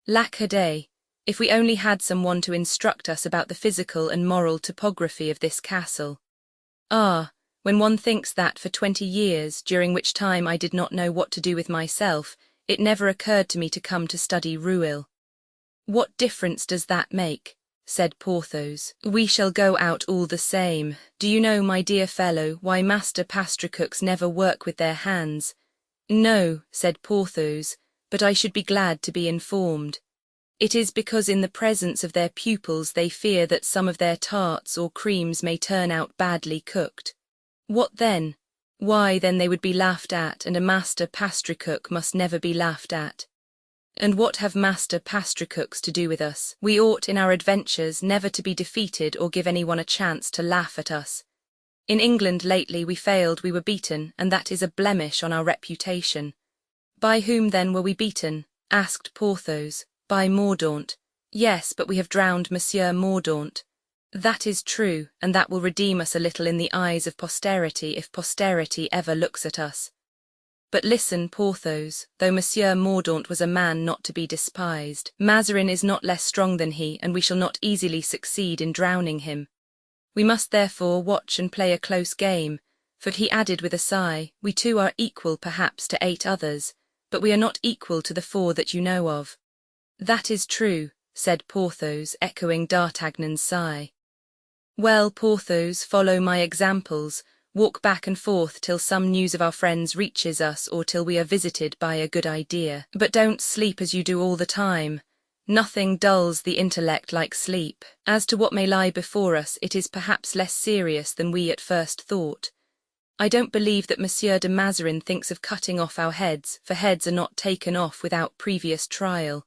Lack a day, if we only had someone to instruct us about the physical and moral topography of this castle. Ah, when one thinks that for 20 years, during which time I did not know what to do with myself, it never occurred to me to come to study Rueil. What difference does that make? Said Porthos. We shall go out all the same. Do you know, my dear fellow, why master pastry-cooks never work with their hands? No, said Porthos, but I should be glad to be informed. It is because in the presence of their pupils they fear that some of their tarts or creams may turn out badly cooked. What then? Why, then they would be laughed at, and a master pastry-cook must never be laughed at. And what have master pastry-cooks to do with us? We ought in our adventures never to be defeated or give anyone a chance to laugh at us. In England lately we failed, we were beaten, and that is a blemish on our reputation. By whom then were we beaten? Asked Porthos. By Mordaunt. Yes, but we have drowned Monsieur Mordaunt. That is true, and that will redeem us a little in the eyes of posterity if posterity ever looks at us. But listen, Porthos, though Monsieur Mordaunt was a man not to be despised, Mazarin is not less strong than he, and we shall not easily succeed in drowning him. We must therefore watch and play a close game, for he added with a sigh, we too are equal perhaps to 8 others, but we are not equal to the 4 that you know of. That is true, said Porthos, echoing D'Artagnan's sigh. Well, Porthos, follow my examples. Walk back and forth till some news of our friends reaches us or till we are visited by a good idea. But don't sleep as you do all the time. Nothing dulls the intellect like sleep. As to what may lie before us, it is perhaps less serious than we at first thought. I don't believe that Monsieur de Mazarin thinks of cutting off our heads, for heads are not taken off without previous trial.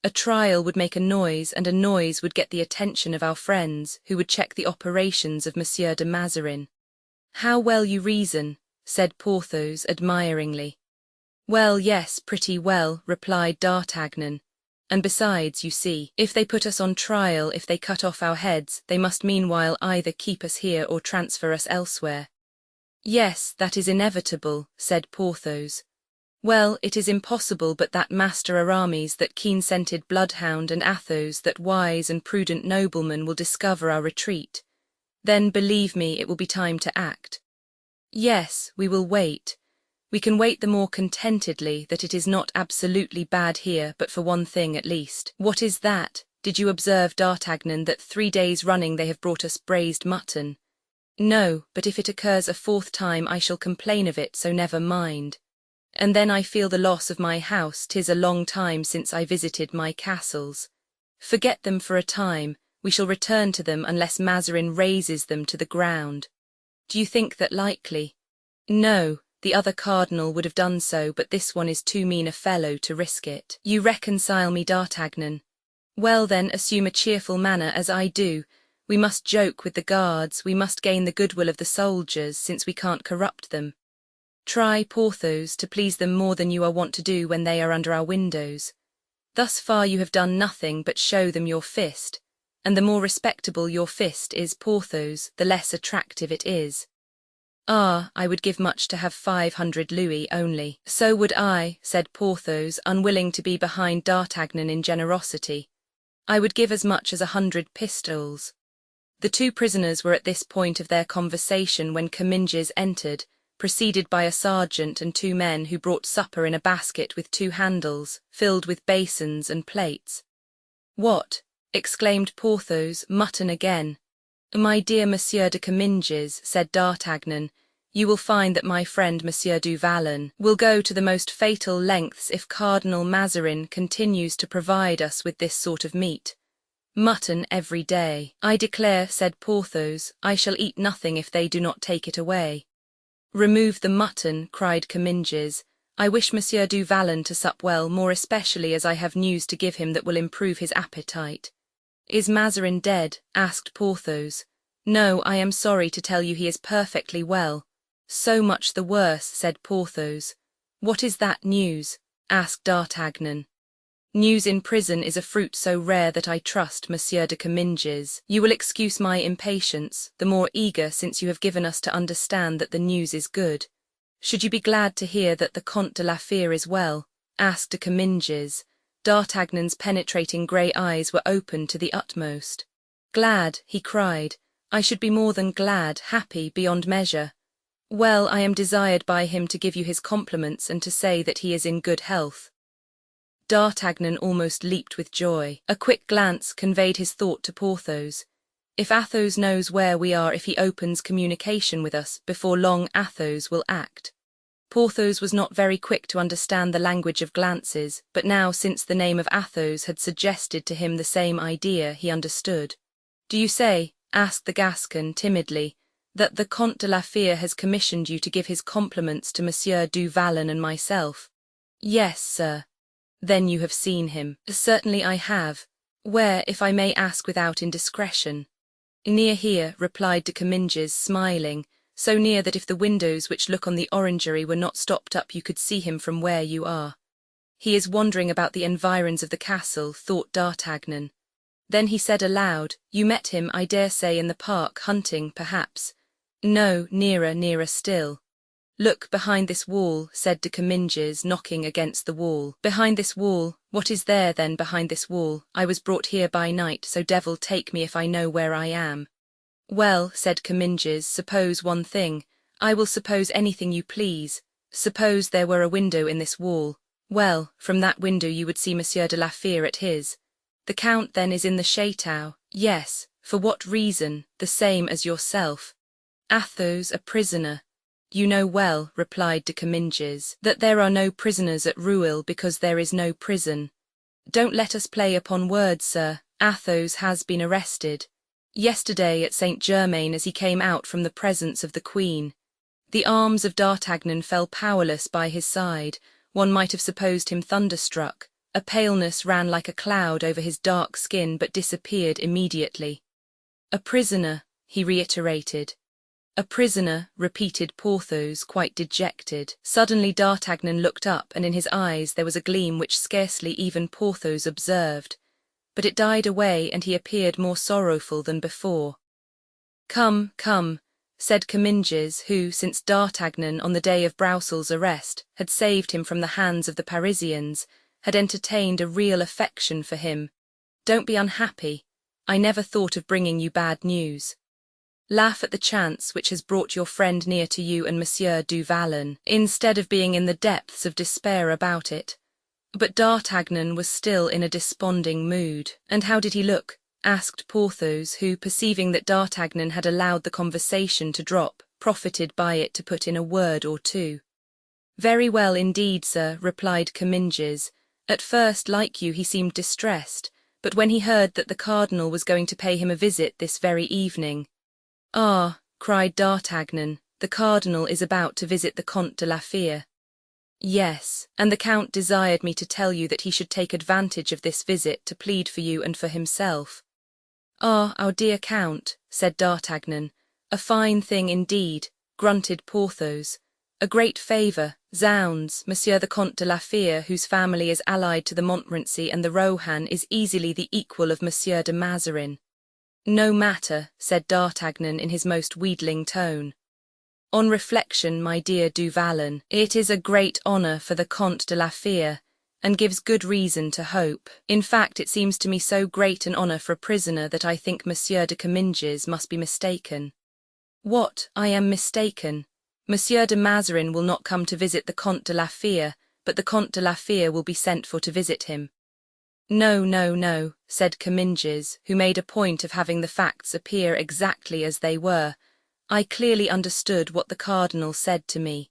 A trial would make a noise, and a noise would get the attention of our friends, who would check the operations of Monsieur de Mazarin. How well you reason, said Porthos admiringly. Well, yes, pretty well, replied D'Artagnan. And besides, you see, if they put us on trial, if they cut off our heads, they must meanwhile either keep us here or transfer us elsewhere. Yes, that is inevitable, said Porthos. Well, it is impossible but that Master Aramis, that keen-scented bloodhound, and Athos, that wise and prudent nobleman, will discover our retreat. Then, believe me, it will be time to act. Yes, we will wait. We can wait the more contentedly that it is not absolutely bad here, but for one thing at least. What is that? Did you observe, D'Artagnan, that 3 days running they have brought us braised mutton? No, but if it occurs a 4th time I shall complain of it, so never mind. And then I feel the loss of my house. 'Tis a long time since I visited my castles. Forget them for a time. We shall return to them unless Mazarin razes them to the ground. Do you think that likely? No, the other cardinal would have done so, but this one is too mean a fellow to risk it. You reconcile me, D'Artagnan. Well then, assume a cheerful manner as I do. We must joke with the guards, we must gain the goodwill of the soldiers, since we can't corrupt them. Try, Porthos, to please them more than you are wont to do when they are under our windows. Thus far you have done nothing but show them your fist. and the more respectable your fist is, Porthos, the less attractive it is. Ah, I would give much to have 500 louis only. So would I, said Porthos, unwilling to be behind D'Artagnan in generosity. I would give as much as 100 pistoles. The two prisoners were at this point of their conversation when Comminges entered, preceded by a sergeant and two men who brought supper in a basket with two handles, filled with basins and plates. What? Exclaimed Porthos, mutton again. My dear Monsieur de Comminges, said D'Artagnan, you will find that my friend Monsieur du Vallon will go to the most fatal lengths if Cardinal Mazarin continues to provide us with this sort of meat. Mutton every day. I declare, said Porthos, I shall eat nothing if they do not take it away. Remove the mutton, cried Comminges. I wish Monsieur du Vallon to sup well, more especially as I have news to give him that will improve his appetite. Is Mazarin dead? Asked Porthos. No, I am sorry to tell you he is perfectly well. So much the worse, said Porthos. What is that news? Asked D'Artagnan. News in prison is a fruit so rare that I trust, Monsieur de Comminges, you will excuse my impatience, the more eager since you have given us to understand that the news is good. Should you be glad to hear that the Comte de la Fere is well? Asked de Comminges. D'Artagnan's penetrating grey eyes were open to the utmost. Glad, he cried. I should be more than glad, happy beyond measure. Well, I am desired by him to give you his compliments and to say that he is in good health. D'Artagnan almost leaped with joy. A quick glance conveyed his thought to Porthos. If Athos knows where we are, if he opens communication with us, before long Athos will act. Porthos was not very quick to understand the language of glances, but now since the name of Athos had suggested to him the same idea, he understood. Do you say, asked the Gascon timidly, that the Comte de la Fere has commissioned you to give his compliments to Monsieur du Vallon and myself? Yes, sir. Then you have seen him. Certainly I have. Where, if I may ask without indiscretion? Near here, replied de Comminges, smiling, so near that if the windows which look on the orangery were not stopped up you could see him from where you are. He is wandering about the environs of the castle, thought D'Artagnan. Then he said aloud, you met him, I dare say, in the park, hunting, perhaps. No, nearer still. Look behind this wall, said de Comminges, knocking against the wall. Behind this wall? What is there then behind this wall? I was brought here by night, so devil take me if I know where I am. Well, said Comminges, suppose one thing. I will suppose anything you please. Suppose there were a window in this wall. Well, from that window you would see Monsieur de la Fere at his. The Count then is in the chateau. Yes. For what reason? The same as yourself. Athos a prisoner. You know well, replied de Comminges, that there are no prisoners at Rueil because there is no prison. Don't let us play upon words, sir. Athos has been arrested. Yesterday at Saint Germain as he came out from the presence of the Queen. The arms of D'Artagnan fell powerless by his side. One might have supposed him thunderstruck. A paleness ran like a cloud over his dark skin but disappeared immediately. A prisoner, he reiterated. A prisoner, repeated Porthos, quite dejected. Suddenly D'Artagnan looked up, and in his eyes there was a gleam which scarcely even Porthos observed. But it died away, and he appeared more sorrowful than before. Come, said Comminges, who, since D'Artagnan, on the day of Broussel's arrest, had saved him from the hands of the Parisians, had entertained a real affection for him. Don't be unhappy. I never thought of bringing you bad news. Laugh at the chance which has brought your friend near to you and Monsieur du Vallon, instead of being in the depths of despair about it. But D'Artagnan was still in a desponding mood. And how did he look? Asked Porthos, who, perceiving that D'Artagnan had allowed the conversation to drop, profited by it to put in a word or two. Very well indeed, sir, replied Comminges. At first, like you, he seemed distressed, but when he heard that the cardinal was going to pay him a visit this very evening— Ah, cried D'Artagnan, the cardinal is about to visit the Comte de la Fere. Yes, and the Count desired me to tell you that he should take advantage of this visit to plead for you and for himself. Ah, our dear Count, said D'Artagnan. A fine thing indeed, grunted Porthos. A great favour, zounds, Monsieur the Comte de la Fere, whose family is allied to the Montmorency and the Rohan, is easily the equal of Monsieur de Mazarin. No matter, said D'Artagnan in his most wheedling tone. On reflection, my dear du Vallon, it is a great honour for the Comte de la Fere, and gives good reason to hope. In fact, it seems to me so great an honour for a prisoner that I think Monsieur de Comminges must be mistaken. What, I am mistaken? Monsieur de Mazarin will not come to visit the Comte de la Fere, but the Comte de la Fere will be sent for to visit him. No, no, no, said Comminges, who made a point of having the facts appear exactly as they were. I clearly understood what the cardinal said to me.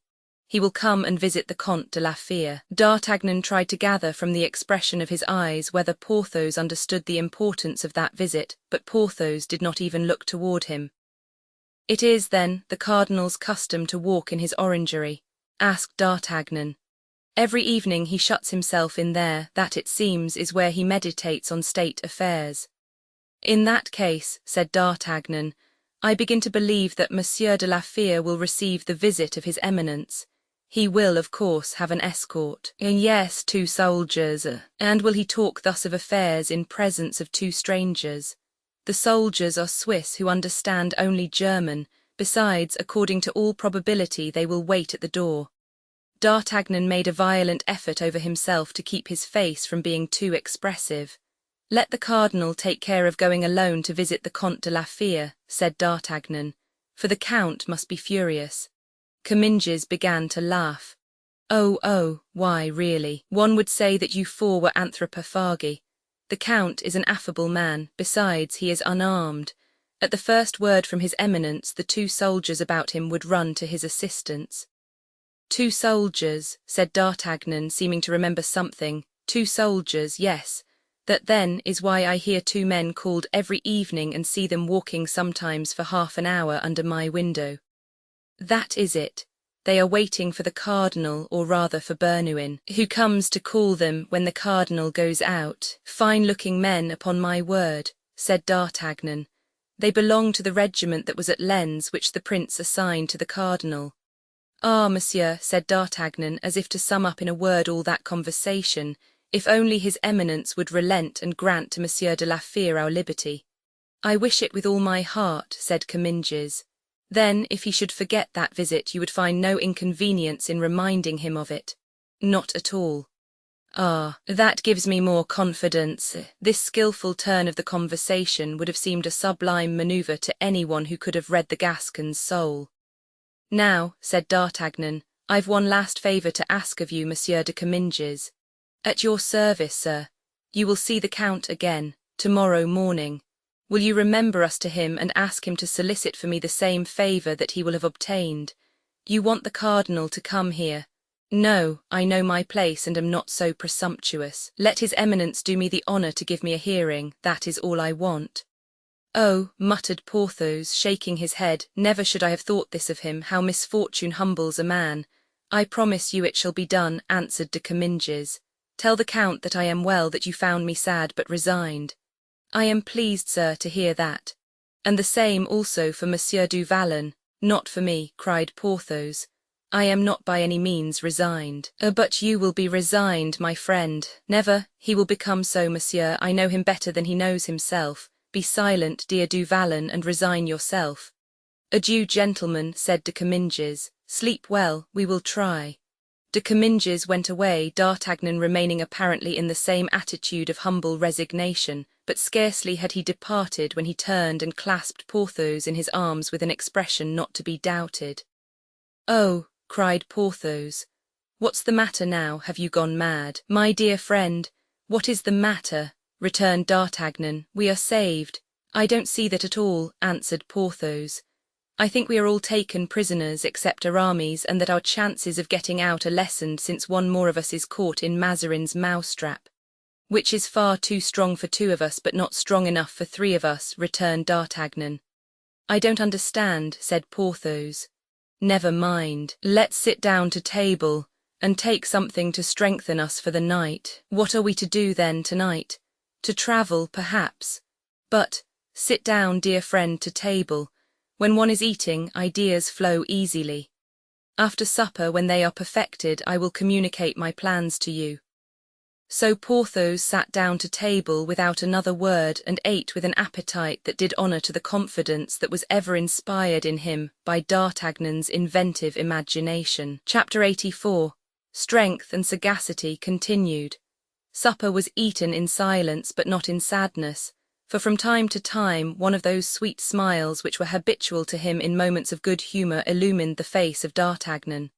He will come and visit the Comte de la Fere. D'Artagnan tried to gather from the expression of his eyes whether Porthos understood the importance of that visit, but Porthos did not even look toward him. It is, then, the cardinal's custom to walk in his orangery? Asked D'Artagnan. Every evening he shuts himself in there, that it seems is where he meditates on state affairs. In that case, said D'Artagnan, I begin to believe that Monsieur de la Fere will receive the visit of his Eminence. He will, of course, have an escort. Yes, 2 soldiers. And will he talk thus of affairs in presence of 2 strangers? The soldiers are Swiss who understand only German. Besides, according to all probability, they will wait at the door. D'Artagnan made a violent effort over himself to keep his face from being too expressive. Let the cardinal take care of going alone to visit the Comte de la Fere, said D'Artagnan, for the count must be furious. Comminges began to laugh. Oh, why, really, one would say that you 4 were anthropophagi. The count is an affable man, besides he is unarmed. At the first word from his Eminence, the 2 soldiers about him would run to his assistance. 2 soldiers, said D'Artagnan, seeming to remember something. 2 soldiers, yes. That then is why I hear 2 men called every evening and see them walking sometimes for half an hour under my window. That is it. They are waiting for the cardinal, or rather for Bernouin, who comes to call them when the cardinal goes out. Fine-looking men, upon my word, said D'Artagnan. They belong to the regiment that was at Lens, which the prince assigned to the cardinal. Ah, monsieur, said D'Artagnan, as if to sum up in a word all that conversation, if only his Eminence would relent and grant to Monsieur de la Fere our liberty. I wish it with all my heart, said Comminges. Then, if he should forget that visit, you would find no inconvenience in reminding him of it. Not at all. Ah, that gives me more confidence. This skilful turn of the conversation would have seemed a sublime manoeuvre to anyone who could have read the Gascon's soul. Now, said D'Artagnan, I've one last favour to ask of you, Monsieur de Comminges. At your service, sir. You will see the Count again, tomorrow morning. Will you remember us to him and ask him to solicit for me the same favour that he will have obtained? You want the cardinal to come here. No, I know my place and am not so presumptuous. Let his Eminence do me the honour to give me a hearing, that is all I want. Oh, muttered Porthos, shaking his head, never should I have thought this of him, how misfortune humbles a man. I promise you it shall be done, answered de Comminges. Tell the Count that I am well, that you found me sad but resigned. I am pleased, sir, to hear that. And the same also for Monsieur du Vallon. Not for me, cried Porthos. I am not by any means resigned. But you will be resigned, my friend. Never, he will become so, monsieur. I know him better than he knows himself. Be silent, dear du Vallon, and resign yourself. Adieu, gentlemen, said de Comminges. Sleep well, we will try. De Comminges went away, D'Artagnan remaining apparently in the same attitude of humble resignation, but scarcely had he departed when he turned and clasped Porthos in his arms with an expression not to be doubted. Oh, cried Porthos, what's the matter now? Have you gone mad? My dear friend, what is the matter? Returned D'Artagnan. We are saved. I don't see that at all, answered Porthos. I think we are all taken prisoners except Aramis, and that our chances of getting out are lessened since one more of us is caught in Mazarin's mousetrap. Which is far too strong for 2 of us, but not strong enough for 3 of us, returned D'Artagnan. I don't understand, said Porthos. Never mind. Let's sit down to table, and take something to strengthen us for the night. What are we to do then tonight? To travel, perhaps. But, sit down, dear friend, to table. When one is eating, ideas flow easily. After supper, when they are perfected, I will communicate my plans to you. So Porthos sat down to table without another word and ate with an appetite that did honour to the confidence that was ever inspired in him by D'Artagnan's inventive imagination. Chapter 84. Strength and sagacity continued. Supper was eaten in silence but not in sadness, for from time to time one of those sweet smiles which were habitual to him in moments of good humour illumined the face of D'Artagnan.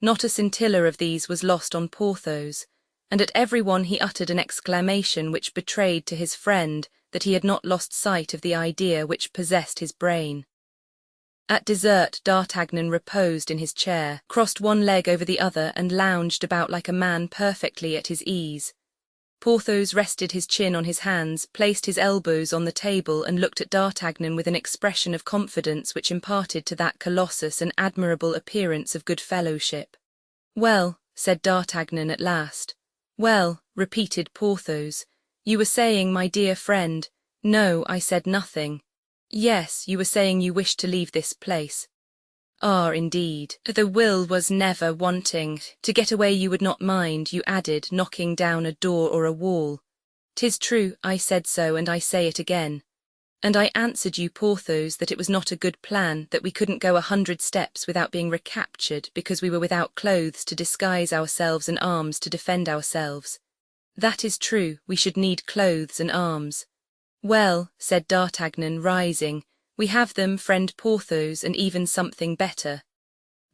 Not a scintilla of these was lost on Porthos, and at every one he uttered an exclamation which betrayed to his friend that he had not lost sight of the idea which possessed his brain. At dessert, D'Artagnan reposed in his chair, crossed one leg over the other and lounged about like a man perfectly at his ease. Porthos rested his chin on his hands, placed his elbows on the table and looked at D'Artagnan with an expression of confidence which imparted to that colossus an admirable appearance of good fellowship. "Well," said D'Artagnan at last. "Well," repeated Porthos, "you were saying, my dear friend—" "No, I said nothing." "Yes, you were saying you wished to leave this place." "Ah, indeed. The will was never wanting. To get away you would not mind," you added, knocking down a door or a wall. "'Tis true, I said so, and I say it again. And I answered you, Porthos, that it was not a good plan, that we couldn't go 100 steps without being recaptured because we were without clothes to disguise ourselves and arms to defend ourselves. That is true, we should need clothes and arms." "Well," said D'Artagnan, rising, "we have them, friend Porthos, and even something better."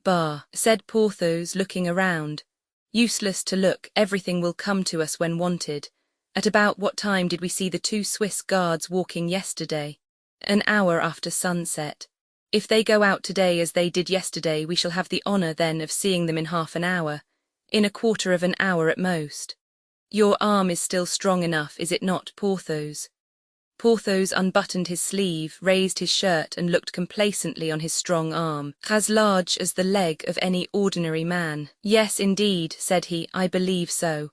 "Bah," said Porthos, looking around. "Useless to look, everything will come to us when wanted. At about what time did we see the 2 Swiss guards walking yesterday?" "An hour after sunset. If they go out today as they did yesterday, we shall have the honour then of seeing them in half an hour, in a quarter of an hour at most. Your arm is still strong enough, is it not, Porthos?" Porthos unbuttoned his sleeve, raised his shirt and looked complacently on his strong arm, as large as the leg of any ordinary man. "Yes, indeed," said he, "I believe so.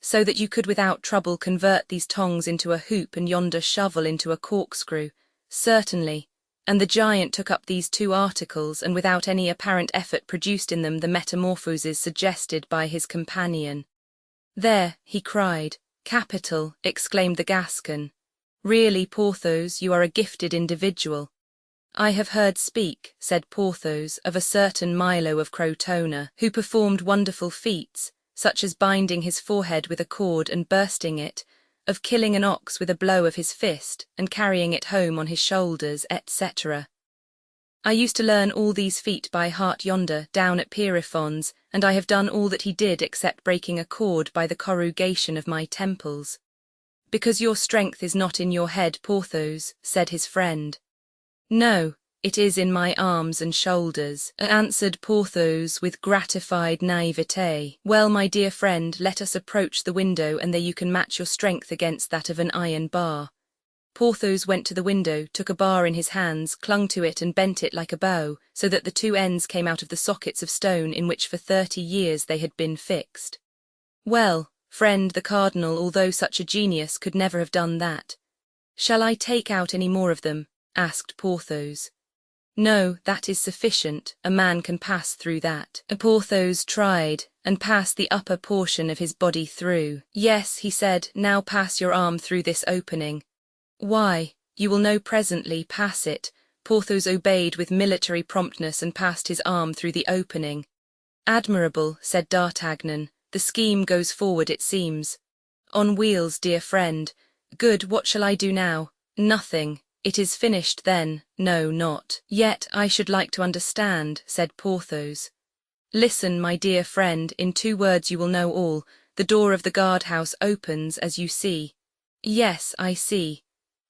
So that you could without trouble convert these tongs into a hoop and yonder shovel into a corkscrew. Certainly. And the giant took up these 2 articles and without any apparent effort produced in them the metamorphoses suggested by his companion. "There," he cried. "Capital," exclaimed the Gascon. "Really, Porthos, you are a gifted individual." "I have heard speak," said Porthos, "of a certain Milo of Crotona, who performed wonderful feats, such as binding his forehead with a cord and bursting it, of killing an ox with a blow of his fist and carrying it home on his shoulders, etc. I used to learn all these feats by heart yonder, down at Pierrefonds, and I have done all that he did except breaking a cord by the corrugation of my temples." "Because your strength is not in your head, Porthos," said his friend. "No, it is in my arms and shoulders," answered Porthos with gratified naivete. "Well, my dear friend, let us approach the window, and there you can match your strength against that of an iron bar." Porthos went to the window, took a bar in his hands, clung to it and bent it like a bow, so that the 2 ends came out of the sockets of stone in which for 30 years they had been fixed. "Well, friend, the cardinal, although such a genius, could never have done that." "Shall I take out any more of them?" asked Porthos. "No, that is sufficient, a man can pass through that." Porthos tried, and passed the upper portion of his body through. "Yes," he said, "now pass your arm through this opening." "Why, you will know presently, pass it." Porthos obeyed with military promptness and passed his arm through the opening. "Admirable," said D'Artagnan. "The scheme goes forward, it seems." "On wheels, dear friend." "Good, what shall I do now?" "Nothing. It is finished then." "No, not yet. I should like to understand," said Porthos. "Listen, my dear friend, in 2 words you will know all. The door of the guardhouse opens, as you see." "Yes, I see."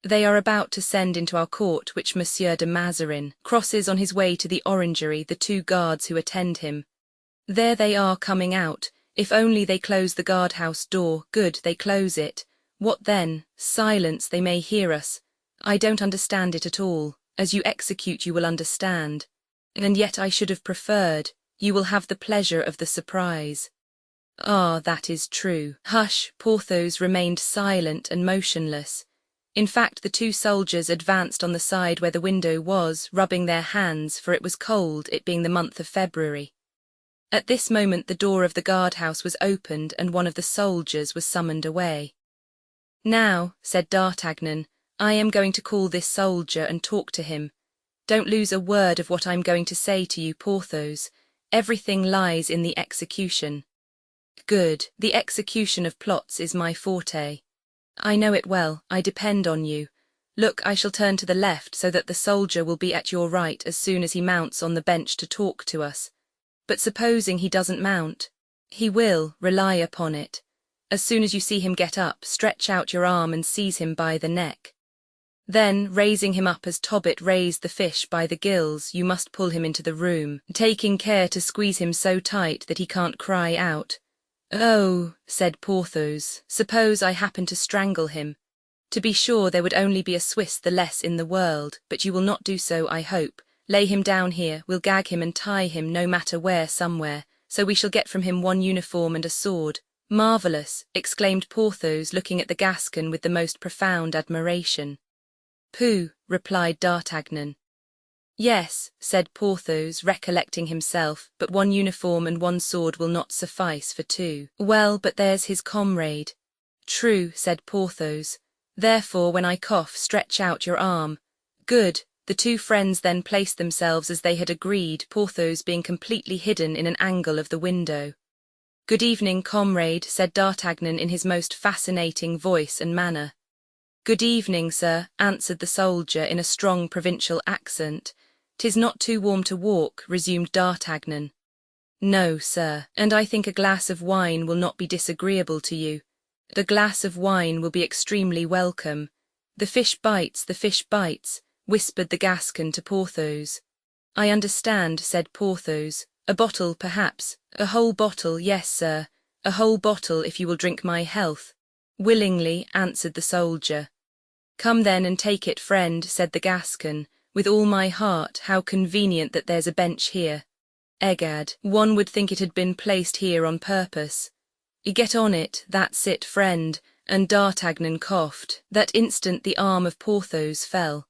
"They are about to send into our court, which Monsieur de Mazarin crosses on his way to the orangery, the 2 guards who attend him. There they are coming out. If only they close the guardhouse door. Good, they close it. What then? Silence, they may hear us. I don't understand it at all. As you execute you will understand. And yet I should have preferred. You will have the pleasure of the surprise." "Ah, that is true." "Hush." Porthos remained silent and motionless. In fact, the 2 soldiers advanced on the side where the window was, rubbing their hands, for it was cold, it being the month of February. At this moment the door of the guardhouse was opened and one of the soldiers was summoned away. "Now," said D'Artagnan, "I am going to call this soldier and talk to him. Don't lose a word of what I'm going to say to you, Porthos. Everything lies in the execution." "Good. The execution of plots is my forte. I know it well. I depend on you. Look, I shall turn to the left so that the soldier will be at your right as soon as he mounts on the bench to talk to us. But supposing he doesn't mount? He will, rely upon it. As soon as you see him get up, stretch out your arm and seize him by the neck. Then, raising him up as Tobit raised the fish by the gills, you must pull him into the room, taking care to squeeze him so tight that he can't cry out." "Oh," said Porthos, "suppose I happen to strangle him. To be sure there would only be a Swiss the less in the world, but you will not do so, I hope. Lay him down here, we'll gag him and tie him no matter where somewhere, so we shall get from him one uniform and a sword." "Marvellous," exclaimed Porthos, looking at the Gascon with the most profound admiration. "Pooh," replied D'Artagnan. "Yes," said Porthos, recollecting himself, "but one uniform and one sword will not suffice for two." "Well, but there's his comrade." "True," said Porthos. "Therefore, when I cough, stretch out your arm." "Good." The two friends then placed themselves as they had agreed, Porthos being completely hidden in an angle of the window. "Good evening, comrade," said D'Artagnan in his most fascinating voice and manner. "Good evening, sir," answered the soldier in a strong provincial accent. "'Tis not too warm to walk," resumed D'Artagnan. "No, sir, and I think a glass of wine will not be disagreeable to you." "The glass of wine will be extremely welcome." "The fish bites, whispered the Gascon to Porthos. "I understand," said Porthos. "A bottle, perhaps." "A whole bottle, yes, sir. A whole bottle, if you will drink my health." "Willingly," answered the soldier. "Come then and take it, friend," said the Gascon. "With all my heart. How convenient that there's a bench here. Egad, one would think it had been placed here on purpose. Get on it, that's it, friend," and D'Artagnan coughed. That instant the arm of Porthos fell.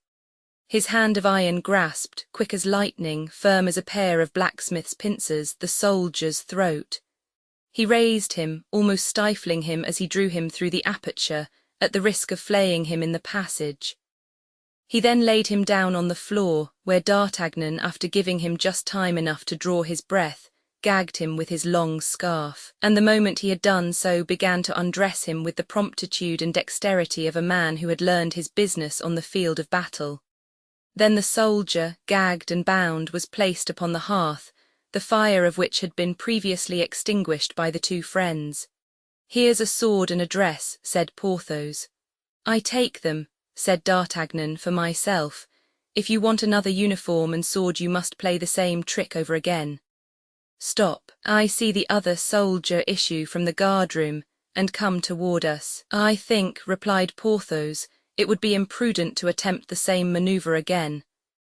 His hand of iron grasped, quick as lightning, firm as a pair of blacksmith's pincers, the soldier's throat. He raised him, almost stifling him as he drew him through the aperture, at the risk of flaying him in the passage. He then laid him down on the floor, where D'Artagnan, after giving him just time enough to draw his breath, gagged him with his long scarf, and the moment he had done so began to undress him with the promptitude and dexterity of a man who had learned his business on the field of battle. Then the soldier, gagged and bound, was placed upon the hearth, the fire of which had been previously extinguished by the two friends. "Here's a sword and a dress," said Porthos. "I take them," said D'Artagnan, "for myself. If you want another uniform and sword you must play the same trick over again. Stop, I see the other soldier issue from the guardroom and come toward us." "I think," replied Porthos, "it would be imprudent to attempt the same maneuver again.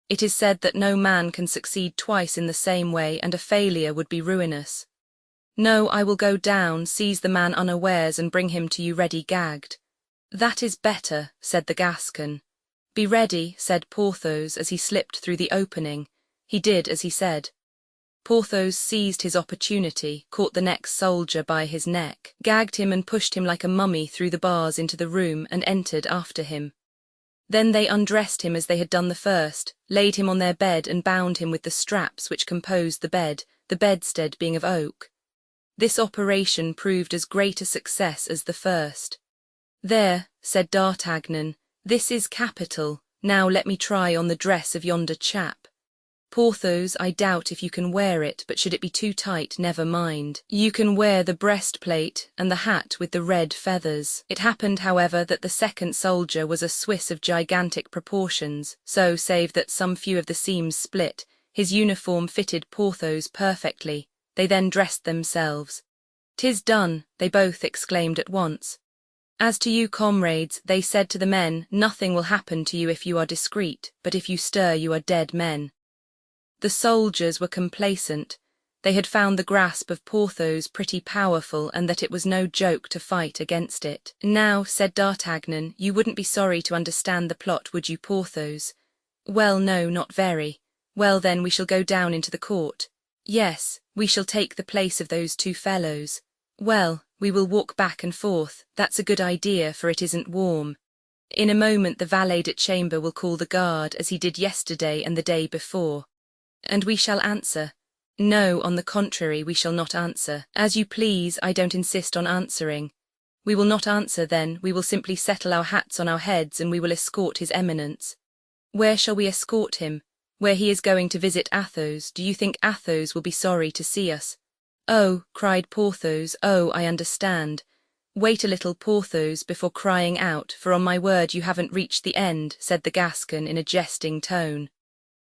It is said that no man can succeed twice in the same way, and a failure would be ruinous. No, I will go down, seize the man unawares, and bring him to you ready gagged." "That is better," said the Gascon. "Be ready," said Porthos as he slipped through the opening. He did as he said. Porthos seized his opportunity, caught the next soldier by his neck, gagged him and pushed him like a mummy through the bars into the room, and entered after him. Then they undressed him as they had done the first, laid him on their bed and bound him with the straps which composed the bed, the bedstead being of oak. This operation proved as great a success as the first. "There," said D'Artagnan, "this is capital. Now let me try on the dress of yonder chap. Porthos, I doubt if you can wear it, but should it be too tight, never mind. You can wear the breastplate and the hat with the red feathers." It happened, however, that the second soldier was a Swiss of gigantic proportions, so, save that some few of the seams split, his uniform fitted Porthos perfectly. They then dressed themselves. "'Tis done," they both exclaimed at once. "As to you, comrades," they said to the men, "nothing will happen to you if you are discreet, but if you stir you are dead men." The soldiers were complacent. They had found the grasp of Porthos pretty powerful, and that it was no joke to fight against it. "Now," said D'Artagnan, "you wouldn't be sorry to understand the plot, would you, Porthos?" "Well, no, not very." "Well, then, we shall go down into the court." "Yes, We shall take the place of those two fellows. Well, we will walk back and forth, that's a good idea, for it isn't warm. In a moment the valet-de-chambre will call the guard, as he did yesterday and the day before. And we shall answer. No, on the contrary, we shall not answer. As you please, I don't insist on answering. We will not answer then, we will simply settle our hats on our heads and we will escort His Eminence. Where shall we escort him? Where he is going to visit Athos. Do you think Athos will be sorry to see us? Oh, cried Porthos, oh, I understand. Wait a little, Porthos, before crying out, for on my word you haven't reached the end, said the Gascon in a jesting tone.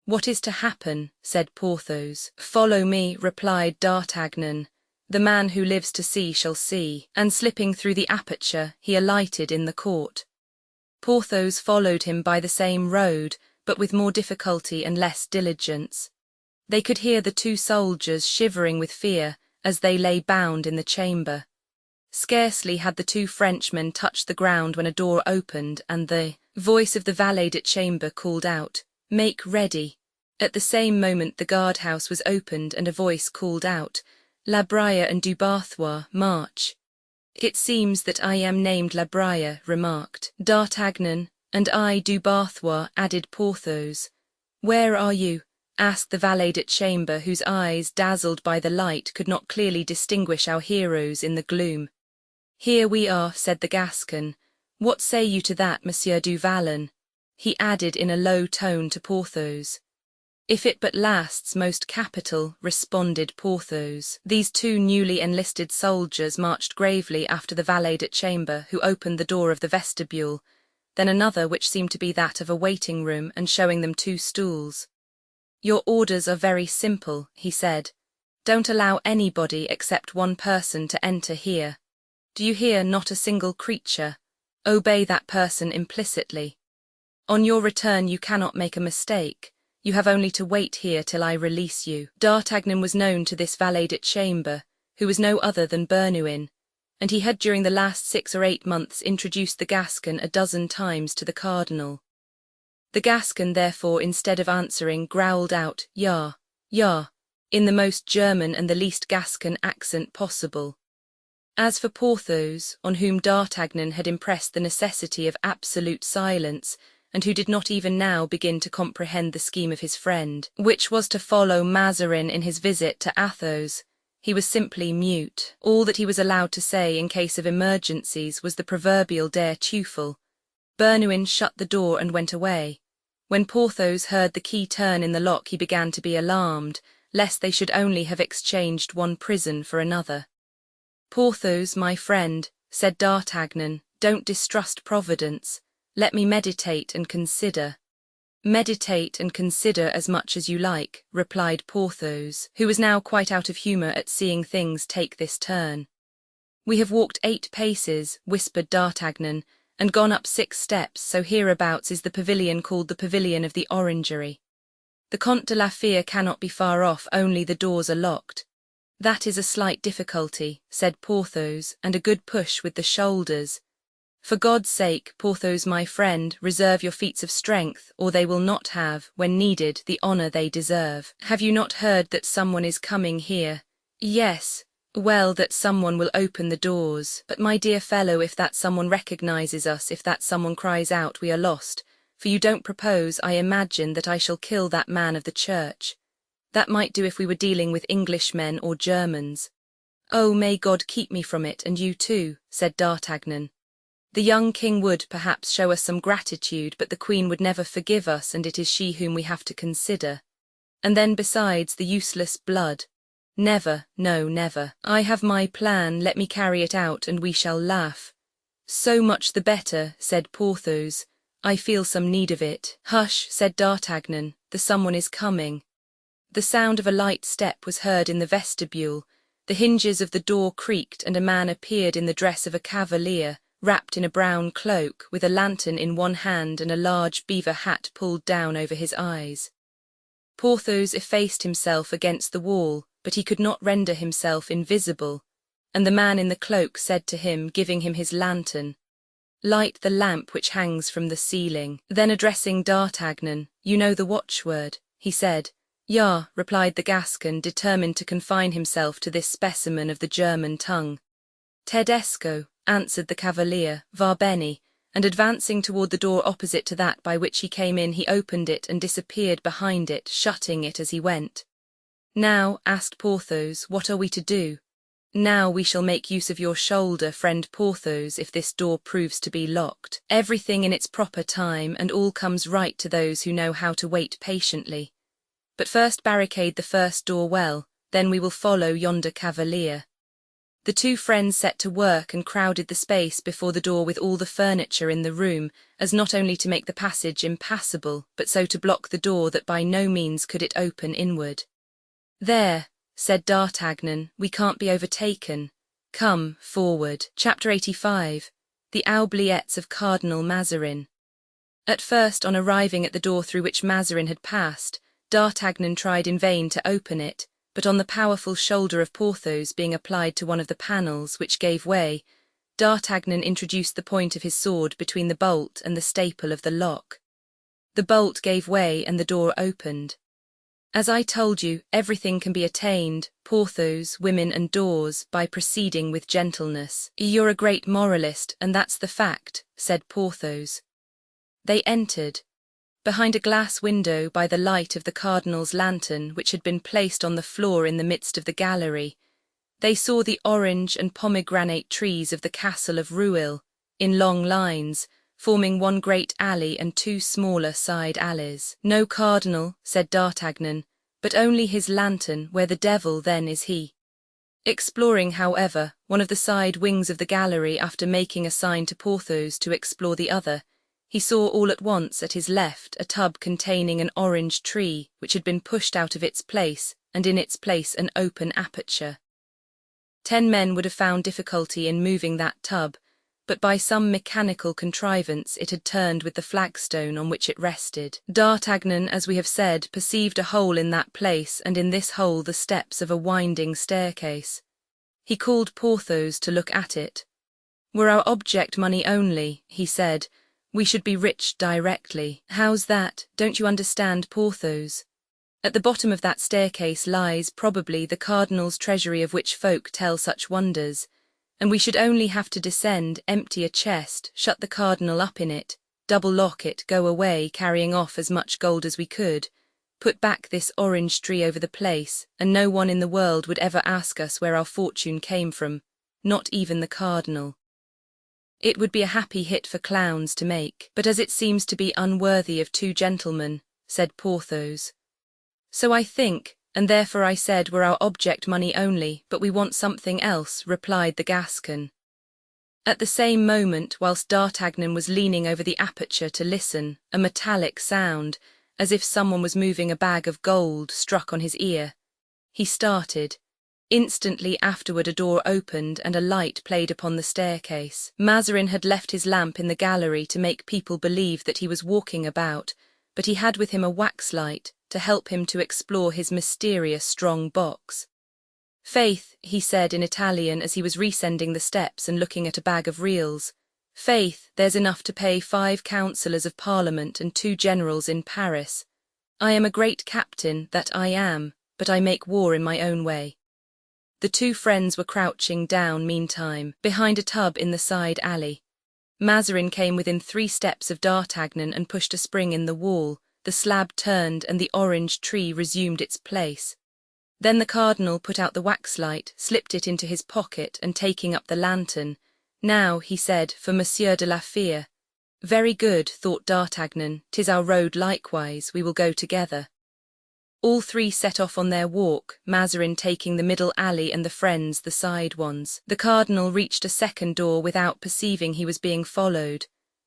What is to happen? Said Porthos. Follow me, replied D'Artagnan. The man who lives to see shall see, and slipping through the aperture, he alighted in the court. Porthos followed him by the same road, but with more difficulty and less diligence. They could hear the two soldiers shivering with fear as they lay bound in the chamber. Scarcely had the two Frenchmen touched the ground when a door opened and the voice of the valet-de-chambre called out, "Make ready." At the same moment the guardhouse was opened and a voice called out, "La Bruyere and du Barthois, march." "It seems that I am named La Bruyere," remarked D'Artagnan. "And I du Barthois," added Porthos. "Where are you?" asked the valet-de-chambre, whose eyes, dazzled by the light, could not clearly distinguish our heroes in the gloom. "Here we are," said the Gascon. "What say you to that, Monsieur du Vallon?" he added in a low tone to Porthos. "If it but lasts, most capital," responded Porthos. These two newly enlisted soldiers marched gravely after the valet-de-chambre, who opened the door of the vestibule, then another which seemed to be that of a waiting-room, and showing them two stools. "Your orders are very simple," he said. "Don't allow anybody except one person to enter here. Do you hear? Not a single creature. Obey that person implicitly. On your return you cannot make a mistake. You have only to wait here till I release you." D'Artagnan was known to this valet-de-chambre, who was no other than Bernouin, and he had during the last 6 or 8 months introduced the Gascon a dozen times to the cardinal. The Gascon, therefore, instead of answering, growled out, "Ja, ja," in the most German and the least Gascon accent possible. As for Porthos, on whom D'Artagnan had impressed the necessity of absolute silence, and who did not even now begin to comprehend the scheme of his friend, which was to follow Mazarin in his visit to Athos, he was simply mute. All that he was allowed to say in case of emergencies was the proverbial der Teufel. Bernouin shut the door and went away. When Porthos heard the key turn in the lock he began to be alarmed, lest they should only have exchanged one prison for another. "Porthos, my friend," said D'Artagnan, "don't distrust Providence. Let me meditate and consider." "Meditate and consider as much as you like," replied Porthos, who was now quite out of humour at seeing things take this turn. "We have walked 8 paces," whispered D'Artagnan, "and gone up 6 steps, so hereabouts is the pavilion called the Pavilion of the Orangery. The Comte de la Fere cannot be far off, only the doors are locked." "That is a slight difficulty," said Porthos, "and a good push with the shoulders. For God's sake, Porthos, my friend, reserve your feats of strength, or they will not have, when needed, the honour they deserve. Have you not heard that someone is coming here?" "Yes." "Well, that someone will open the doors. But my dear fellow, if that someone recognizes us, if that someone cries out, we are lost. For you don't propose, I imagine, that I shall kill that man of the church. That might do if we were dealing with Englishmen or Germans." "Oh, may God keep me from it, and you too," said D'Artagnan. "The young king would, perhaps, show us some gratitude, but the queen would never forgive us, and it is she whom we have to consider. And then, besides, the useless blood. Never, no, never. I have my plan, let me carry it out, and we shall laugh." "So much the better," said Porthos. "I feel some need of it." "Hush," said D'Artagnan, "the someone is coming." The sound of a light step was heard in the vestibule, the hinges of the door creaked, and a man appeared in the dress of a cavalier, wrapped in a brown cloak, with a lantern in one hand and a large beaver hat pulled down over his eyes. Porthos effaced himself against the wall, but he could not render himself invisible, and the man in the cloak said to him, giving him his lantern, "Light the lamp which hangs from the ceiling." Then addressing D'Artagnan, "You know the watchword," he said. Ja, replied the Gascon, determined to confine himself to this specimen of the German tongue. Tedesco, answered the cavalier, va bene, and advancing toward the door opposite to that by which he came in, he opened it and disappeared behind it, shutting it as he went. Now, asked Porthos, what are we to do? Now we shall make use of your shoulder, friend Porthos, if this door proves to be locked. Everything in its proper time, and all comes right to those who know how to wait patiently. But first barricade the first door well, then we will follow yonder cavalier. The two friends set to work and crowded the space before the door with all the furniture in the room, as not only to make the passage impassable, but so to block the door that by no means could it open inward. There, said D'Artagnan, we can't be overtaken. Come, forward. Chapter 85. The Oubliettes of Cardinal Mazarin. At first, on arriving at the door through which Mazarin had passed, D'Artagnan tried in vain to open it, but on the powerful shoulder of Porthos being applied to one of the panels, which gave way, D'Artagnan introduced the point of his sword between the bolt and the staple of the lock. The bolt gave way and the door opened. As I told you, everything can be attained, Porthos, women and doors, by proceeding with gentleness. You're a great moralist, and that's the fact, said Porthos. They entered. Behind a glass window, by the light of the cardinal's lantern, which had been placed on the floor in the midst of the gallery, they saw the orange and pomegranate trees of the castle of Rueil, in long lines, forming one great alley and two smaller side alleys. No cardinal, said D'Artagnan, but only his lantern, where the devil then is he. Exploring, however, one of the side wings of the gallery after making a sign to Porthos to explore the other, he saw all at once at his left a tub containing an orange tree which had been pushed out of its place, and in its place an open aperture. 10 men would have found difficulty in moving that tub, but by some mechanical contrivance it had turned with the flagstone on which it rested. D'Artagnan, as we have said, perceived a hole in that place, and in this hole the steps of a winding staircase. He called Porthos to look at it. Were our object money only, he said, we should be rich directly. How's that? Don't you understand, Porthos? At the bottom of that staircase lies, probably, the cardinal's treasury of which folk tell such wonders, and we should only have to descend, empty a chest, shut the cardinal up in it, double lock it, go away, carrying off as much gold as we could, put back this orange tree over the place, and no one in the world would ever ask us where our fortune came from, not even the cardinal. It would be a happy hit for clowns to make, but as it seems to be unworthy of 2 gentlemen, said Porthos. So I think, and therefore I said were our object money only, but we want something else, replied the Gascon. At the same moment, whilst D'Artagnan was leaning over the aperture to listen, a metallic sound, as if someone was moving a bag of gold, struck on his ear. He started. Instantly afterward a door opened and a light played upon the staircase. Mazarin had left his lamp in the gallery to make people believe that he was walking about, but he had with him a wax-light to help him to explore his mysterious strong box. Faith, he said in Italian as he was rescending the steps and looking at a bag of reals, faith, there's enough to pay 5 councillors of Parliament and 2 generals in Paris. I am a great captain, that I am, but I make war in my own way. The 2 friends were crouching down meantime, behind a tub in the side alley. Mazarin came within 3 steps of D'Artagnan and pushed a spring in the wall. The slab turned and the orange tree resumed its place. Then the cardinal put out the waxlight, slipped it into his pocket, and taking up the lantern, "Now," he said, "for Monsieur de la Fere." "Very good," thought D'Artagnan, "'tis our road likewise, we will go together." All 3 set off on their walk, Mazarin taking the middle alley and the friends the side ones. The cardinal reached a second door without perceiving he was being followed.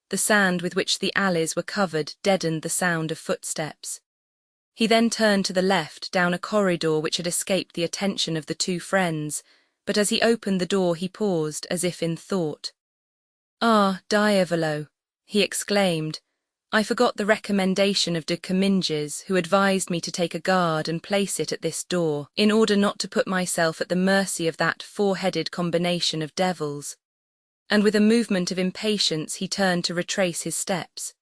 The sand with which the alleys were covered deadened the sound of footsteps. He then turned to the left down a corridor which had escaped the attention of the 2 friends, but as he opened the door he paused as if in thought. "Ah, diavolo!" he exclaimed. "I forgot the recommendation of de Comminges, who advised me to take a guard and place it at this door, in order not to put myself at the mercy of that 4-headed combination of devils." And with a movement of impatience he turned to retrace his steps.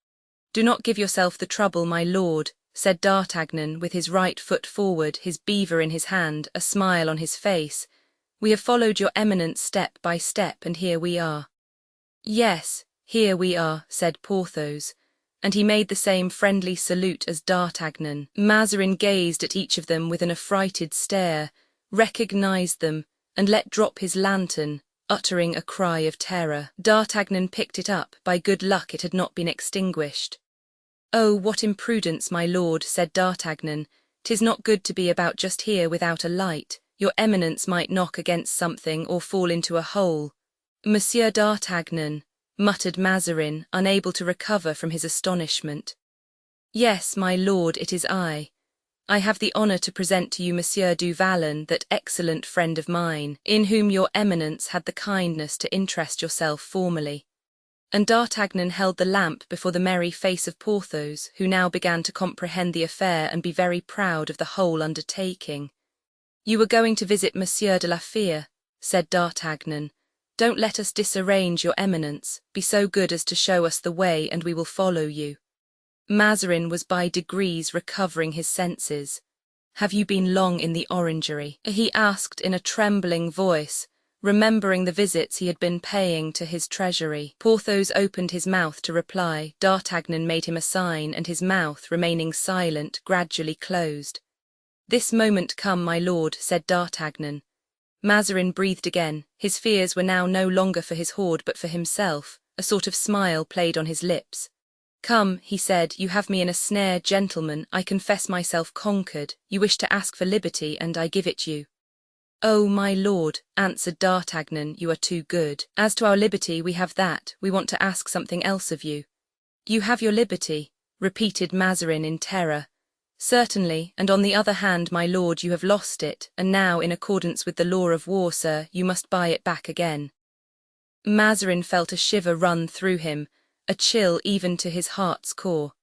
"Do not give yourself the trouble, my lord," said D'Artagnan, with his right foot forward, his beaver in his hand, a smile on his face. "We have followed your eminence step by step, and here we are." "Yes, here we are," said Porthos, and he made the same friendly salute as D'Artagnan. Mazarin gazed at each of them with an affrighted stare, recognized them, and let drop his lantern, uttering a cry of terror. D'Artagnan picked it up. By good luck it had not been extinguished. "Oh, what imprudence, my lord," said D'Artagnan. "'Tis not good to be about just here without a light. Your eminence might knock against something or fall into a hole." "Monsieur d'Artagnan," muttered Mazarin, unable to recover from his astonishment. "Yes, my lord, it is I. I have the honour to present to you Monsieur du Vallon, that excellent friend of mine, in whom your eminence had the kindness to interest yourself formerly." And D'Artagnan held the lamp before the merry face of Porthos, who now began to comprehend the affair and be very proud of the whole undertaking. "You were going to visit Monsieur de la Fère," said D'Artagnan. "Don't let us disarrange your eminence. Be so good as to show us the way, and we will follow you." Mazarin was by degrees recovering his senses. "Have you been long in the orangery?" he asked in a trembling voice, remembering the visits he had been paying to his treasury. Porthos opened his mouth to reply. D'Artagnan made him a sign, and his mouth, remaining silent, gradually closed. "This moment come, my lord," said D'Artagnan. Mazarin breathed again. His fears were now no longer for his hoard but for himself. A sort of smile played on his lips. "Come," he said, "you have me in a snare, gentlemen. I confess myself conquered. You wish to ask for liberty, and I give it you." "Oh, my lord," answered D'Artagnan, "you are too good. As to our liberty, we have that. We want to ask something else of you." "You have your liberty," repeated Mazarin in terror. "Certainly, and on the other hand, my lord, you have lost it, and now, in accordance with the law of war, sir, you must buy it back again." Mazarin felt a shiver run through him, a chill even to his heart's core.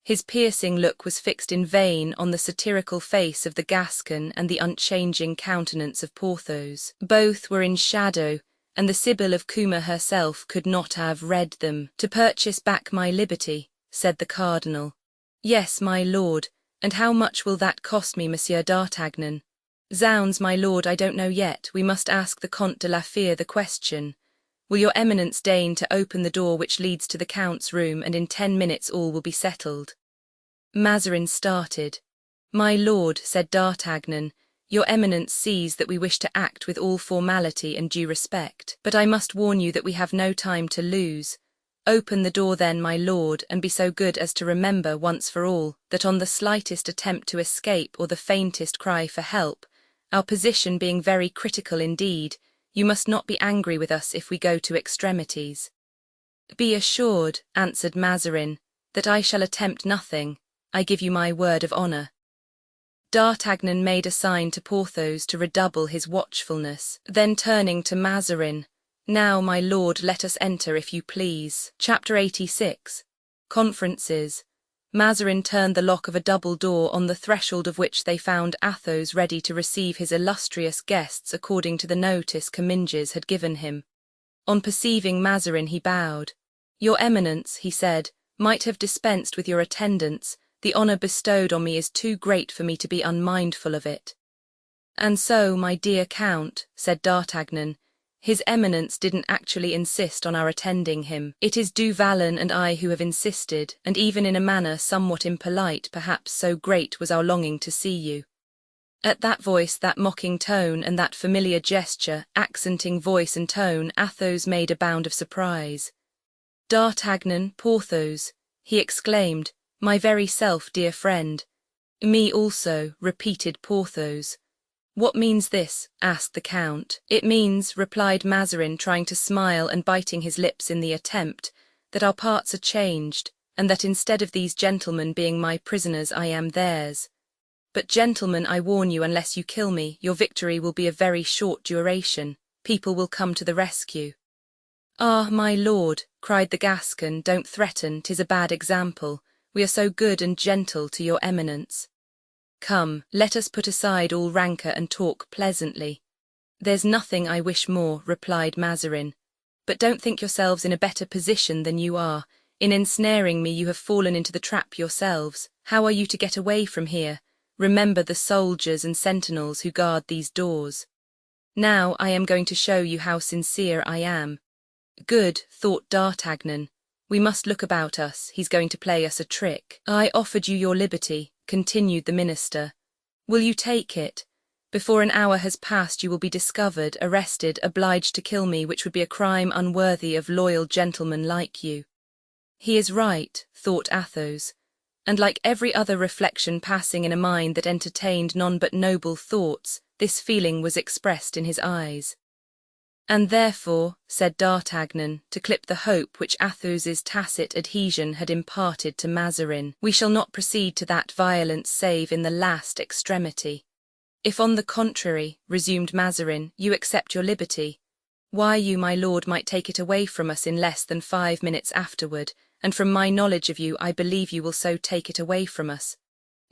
His piercing look was fixed in vain on the satirical face of the Gascon and the unchanging countenance of Porthos. Both were in shadow, and the Sibyl of Cumae herself could not have read them. "To purchase back my liberty," said the cardinal. "Yes, my lord. And how much will that cost me, Monsieur d'Artagnan?" "Zounds, my lord, I don't know yet. We must ask the Comte de la Fère the question. Will your eminence deign to open the door which leads to the Count's room, and in 10 minutes all will be settled?" Mazarin started. "My lord," said D'Artagnan, "your eminence sees that we wish to act with all formality and due respect. But I must warn you that we have no time to lose. Open the door then, my lord, and be so good as to remember, once for all, that on the slightest attempt to escape or the faintest cry for help, our position being very critical indeed, you must not be angry with us if we go to extremities." "Be assured," answered Mazarin, "that I shall attempt nothing. I give you my word of honour." D'Artagnan made a sign to Porthos to redouble his watchfulness. Then turning to Mazarin, "Now, my lord, let us enter, if you please." Chapter 86. Conferences. Mazarin turned the lock of a double door, on the threshold of which they found Athos ready to receive his illustrious guests according to the notice Comminges had given him. On perceiving Mazarin he bowed. "Your eminence," he said, "might have dispensed with your attendance. The honour bestowed on me is too great for me to be unmindful of it." "And so, my dear Count," said D'Artagnan, "His Eminence didn't actually insist on our attending him. It is Du Vallon and I who have insisted, and even in a manner somewhat impolite, perhaps, so great was our longing to see you." At that voice, that mocking tone, and that familiar gesture, accenting voice and tone, Athos made a bound of surprise. "D'Artagnan, Porthos," he exclaimed, "my very self, dear friend." "Me also," repeated Porthos. "What means this?" asked the Count. "It means," replied Mazarin, trying to smile and biting his lips in the attempt, "that our parts are changed, and that instead of these gentlemen being my prisoners, I am theirs. But, gentlemen, I warn you, unless you kill me, your victory will be of very short duration. People will come to the rescue." "Ah, my lord," cried the Gascon, "don't threaten, 'tis a bad example. We are so good and gentle to your eminence. Come, let us put aside all rancour and talk pleasantly." "There's nothing I wish more," replied Mazarin. "But don't think yourselves in a better position than you are. In ensnaring me you have fallen into the trap yourselves. How are you to get away from here? Remember the soldiers and sentinels who guard these doors. Now I am going to show you how sincere I am. Good, thought D'Artagnan. We must look about us, he's going to play us a trick. I offered you your liberty, continued the minister. Will you take it? Before an hour has passed you will be discovered, arrested, obliged to kill me, which would be a crime unworthy of loyal gentlemen like you. He is right, thought Athos, and like every other reflection passing in a mind that entertained none but noble thoughts, this feeling was expressed in his eyes. And therefore, said D'Artagnan, to clip the hope which Athos's tacit adhesion had imparted to Mazarin, we shall not proceed to that violence save in the last extremity. If on the contrary, resumed Mazarin, you accept your liberty, why you, my lord, might take it away from us in less than 5 minutes afterward, and from my knowledge of you I believe you will so take it away from us.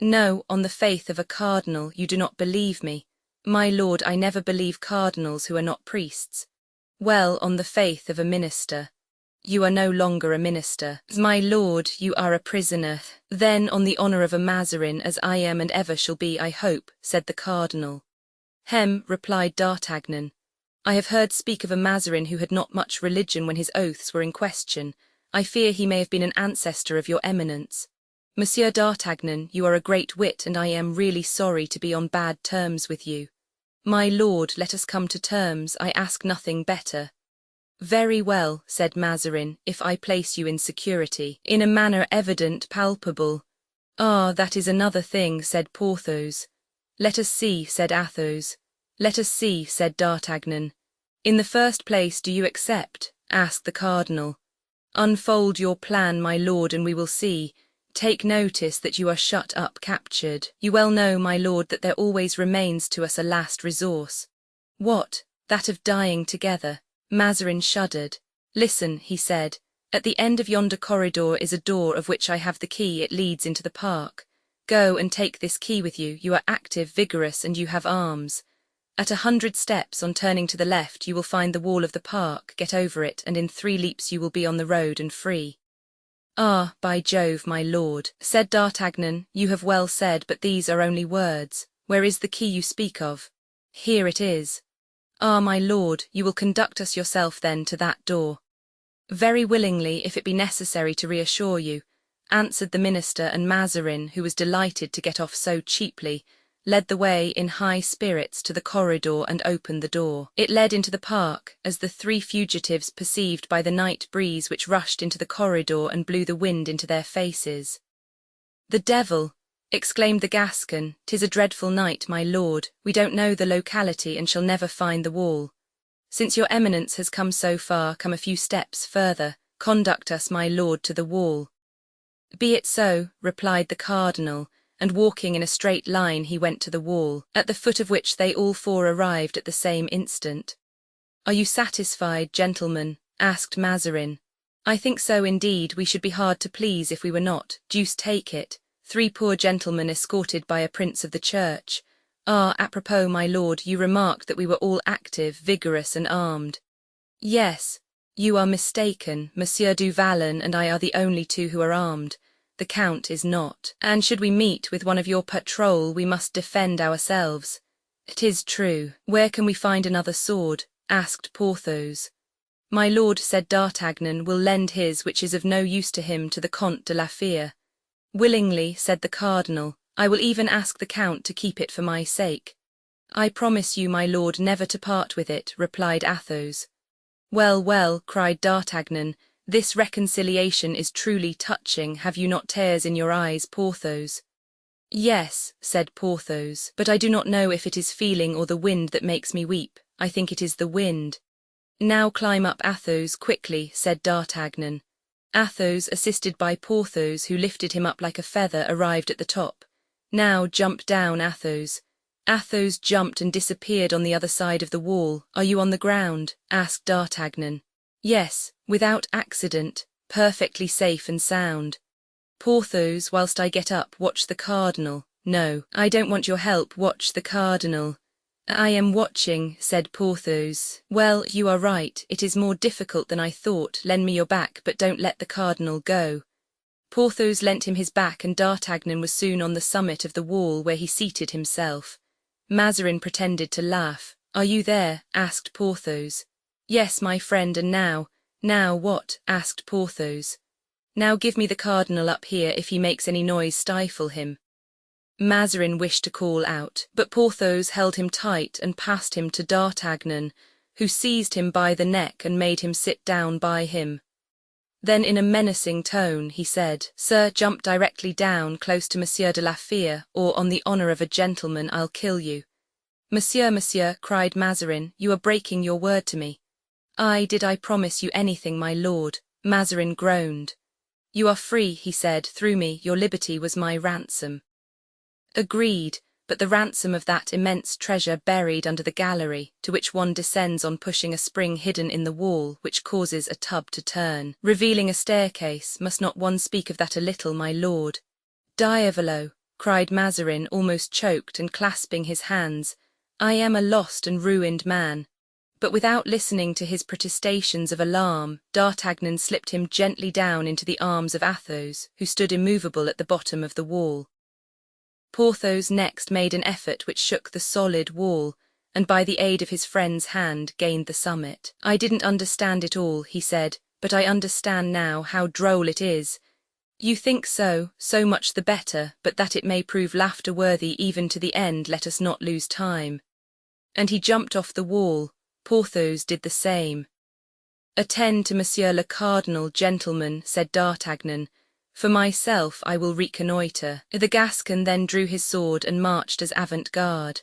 No, on the faith of a cardinal, you do not believe me. My lord, I never believe cardinals who are not priests. Well, on the faith of a minister. You are no longer a minister. My lord, you are a prisoner. Then on the honour of a Mazarin, as I am and ever shall be, I hope, said the cardinal. Hem, replied D'Artagnan. I have heard speak of a Mazarin who had not much religion when his oaths were in question. I fear he may have been an ancestor of your eminence. Monsieur D'Artagnan, you are a great wit, and I am really sorry to be on bad terms with you. My lord, let us come to terms, I ask nothing better. Very well, said Mazarin, if I place you in security, in a manner evident, palpable. Ah, that is another thing, said Porthos. Let us see, said Athos. Let us see, said D'Artagnan. In the first place, do you accept? Asked the cardinal. Unfold your plan, my lord, and we will see. Take notice that you are shut up, captured. You well know, my lord, that there always remains to us a last resource. What? That of dying together. Mazarin shuddered. Listen, he said. At the end of yonder corridor is a door of which I have the key. It leads into the park. Go and take this key with you. You are active, vigorous, and you have arms. At 100 steps, on turning to the left, you will find the wall of the park. Get over it, and in 3 leaps you will be on the road and free. Ah, by Jove, my lord, said D'Artagnan, you have well said, but these are only words. Where is the key you speak of? Here it is. Ah, my lord, you will conduct us yourself then to that door. Very willingly, if it be necessary to reassure you, answered the minister, and Mazarin, who was delighted to get off so cheaply, led the way in high spirits to the corridor and opened the door. It led into the park, as the 3 fugitives perceived by the night breeze which rushed into the corridor and blew the wind into their faces. The devil! Exclaimed the Gascon, 'tis a dreadful night, my lord. We don't know the locality and shall never find the wall. Since your eminence has come so far, come a few steps further. Conduct us, my lord, to the wall. Be it so, replied the cardinal, and walking in a straight line he went to the wall, at the foot of which they all 4 arrived at the same instant. Are you satisfied, gentlemen? Asked Mazarin. I think so indeed. We should be hard to please if we were not. Deuce take it. 3 poor gentlemen escorted by a prince of the church. Ah, apropos, my lord, you remarked that we were all active, vigorous, and armed. Yes, you are mistaken. Monsieur du Vallon and I are the only 2 who are armed. The Count is not. And should we meet with one of your patrol, we must defend ourselves. It is true. Where can we find another sword? Asked Porthos. My lord, said D'Artagnan, will lend his, which is of no use to him, to the Comte de la Fere. Willingly, said the cardinal. I will even ask the Count to keep it for my sake. I promise you, my lord, never to part with it, replied Athos. Well, well, cried D'Artagnan, this reconciliation is truly touching. Have you not tears in your eyes, Porthos? Yes, said Porthos, but I do not know if it is feeling or the wind that makes me weep. I think it is the wind. Now climb up, Athos, quickly, said D'Artagnan. Athos, assisted by Porthos, who lifted him up like a feather, arrived at the top. Now jump down, Athos. Athos jumped and disappeared on the other side of the wall. Are you on the ground? Asked D'Artagnan. Yes, without accident, perfectly safe and sound. Porthos, whilst I get up, watch the cardinal. No, I don't want your help, watch the cardinal. I am watching, said Porthos. Well, you are right, it is more difficult than I thought. Lend me your back, but don't let the cardinal go. Porthos lent him his back, and D'Artagnan was soon on the summit of the wall, where he seated himself. Mazarin pretended to laugh. "Are you there?" asked Porthos. "Yes, my friend, and now what?" asked Porthos. "Now give me the cardinal up here. If he makes any noise, stifle him." Mazarin wished to call out, but Porthos held him tight and passed him to D'Artagnan, who seized him by the neck and made him sit down by him. Then in a menacing tone he said, "Sir, jump directly down close to Monsieur de la Fere, or on the honor of a gentleman I'll kill you." Monsieur," cried Mazarin, "you are breaking your word to me." Did I promise you anything, my lord?" Mazarin groaned. "You are free," he said, "through me. Your liberty was my ransom." "Agreed, but the ransom of that immense treasure buried under the gallery, to which one descends on pushing a spring hidden in the wall, which causes a tub to turn, revealing a staircase, must not one speak of that a little, my lord?" "Diavolo!" cried Mazarin, almost choked and clasping his hands. "I am a lost and ruined man." But without listening to his protestations of alarm, D'Artagnan slipped him gently down into the arms of Athos, who stood immovable at the bottom of the wall. Porthos next made an effort which shook the solid wall, and by the aid of his friend's hand gained the summit. "I didn't understand it all," he said, "but I understand now. How droll it is." "You think so much the better, but that it may prove laughter-worthy even to the end, let us not lose time." And he jumped off the wall. Porthos did the same. "Attend to Monsieur le Cardinal, gentlemen," said D'Artagnan. "For myself, I will reconnoitre." The Gascon then drew his sword and marched as avant-garde.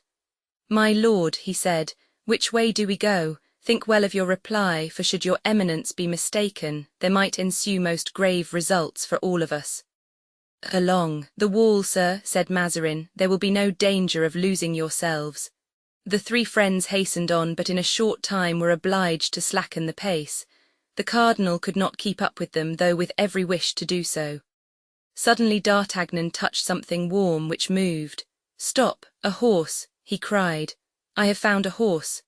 "My lord," he said, "which way do we go? Think well of your reply, for should your eminence be mistaken, there might ensue most grave results for all of us." "Along the wall, sir," said Mazarin. "There will be no danger of losing yourselves." The three friends hastened on, but in a short time were obliged to slacken the pace. The cardinal could not keep up with them, though with every wish to do so. Suddenly D'Artagnan touched something warm which moved. "Stop, a horse!" he cried. "I have found a horse."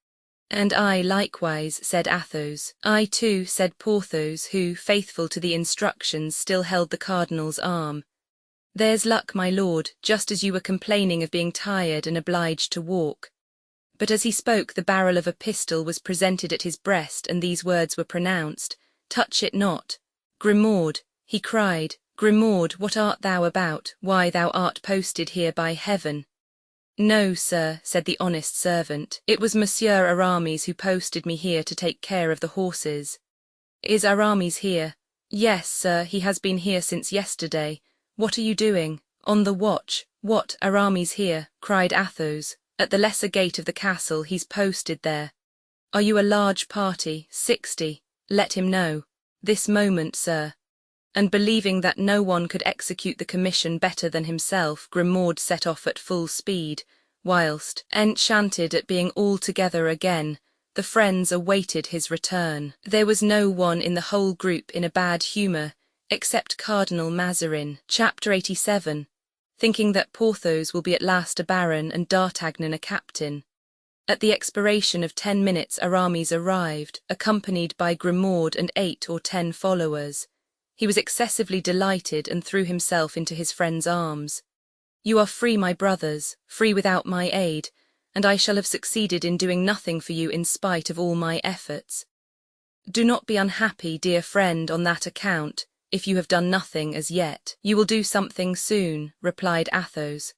"And I likewise," said Athos. "I too," said Porthos, who, faithful to the instructions, still held the cardinal's arm. "There's luck, my lord, just as you were complaining of being tired and obliged to walk." But as he spoke, the barrel of a pistol was presented at his breast, and these words were pronounced, "Touch it not." "Grimaud," he cried, "Grimaud, what art thou about? Why, thou art posted here by heaven." "No, sir," said the honest servant, "it was Monsieur Aramis who posted me here to take care of the horses." "Is Aramis here?" "Yes, sir, he has been here since yesterday." "What are you doing?" "On the watch." "What, Aramis here?" cried Athos. "At the lesser gate of the castle, he's posted there." "Are you a large party?" 60. "Let him know." "This moment, sir." And believing that no one could execute the commission better than himself, Grimaud set off at full speed, whilst, enchanted at being all together again, the friends awaited his return. There was no one in the whole group in a bad humour, except Cardinal Mazarin. Chapter 87. Thinking that Porthos will be at last a baron and D'Artagnan a captain. At the expiration of 10 minutes Aramis arrived, accompanied by Grimaud and 8 or 10 followers. He was excessively delighted and threw himself into his friend's arms. "You are free, my brothers, free without my aid, and I shall have succeeded in doing nothing for you in spite of all my efforts. Do not be unhappy, dear friend, on that account. If you have done nothing as yet, you will do something soon," replied Athos.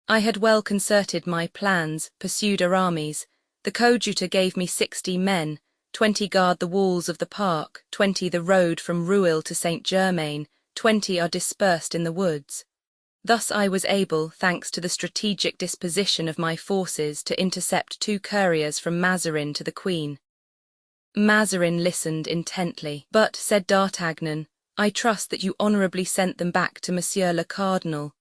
"I had well concerted my plans," pursued Aramis. "The coadjutor gave me 60 men, 20 guard the walls of the park, 20 the road from Rueil to Saint-Germain, 20 are dispersed in the woods. Thus I was able, thanks to the strategic disposition of my forces, to intercept 2 couriers from Mazarin to the queen." Mazarin listened intently. "But," said D'Artagnan, "I trust that you honourably sent them back to Monsieur le Cardinal."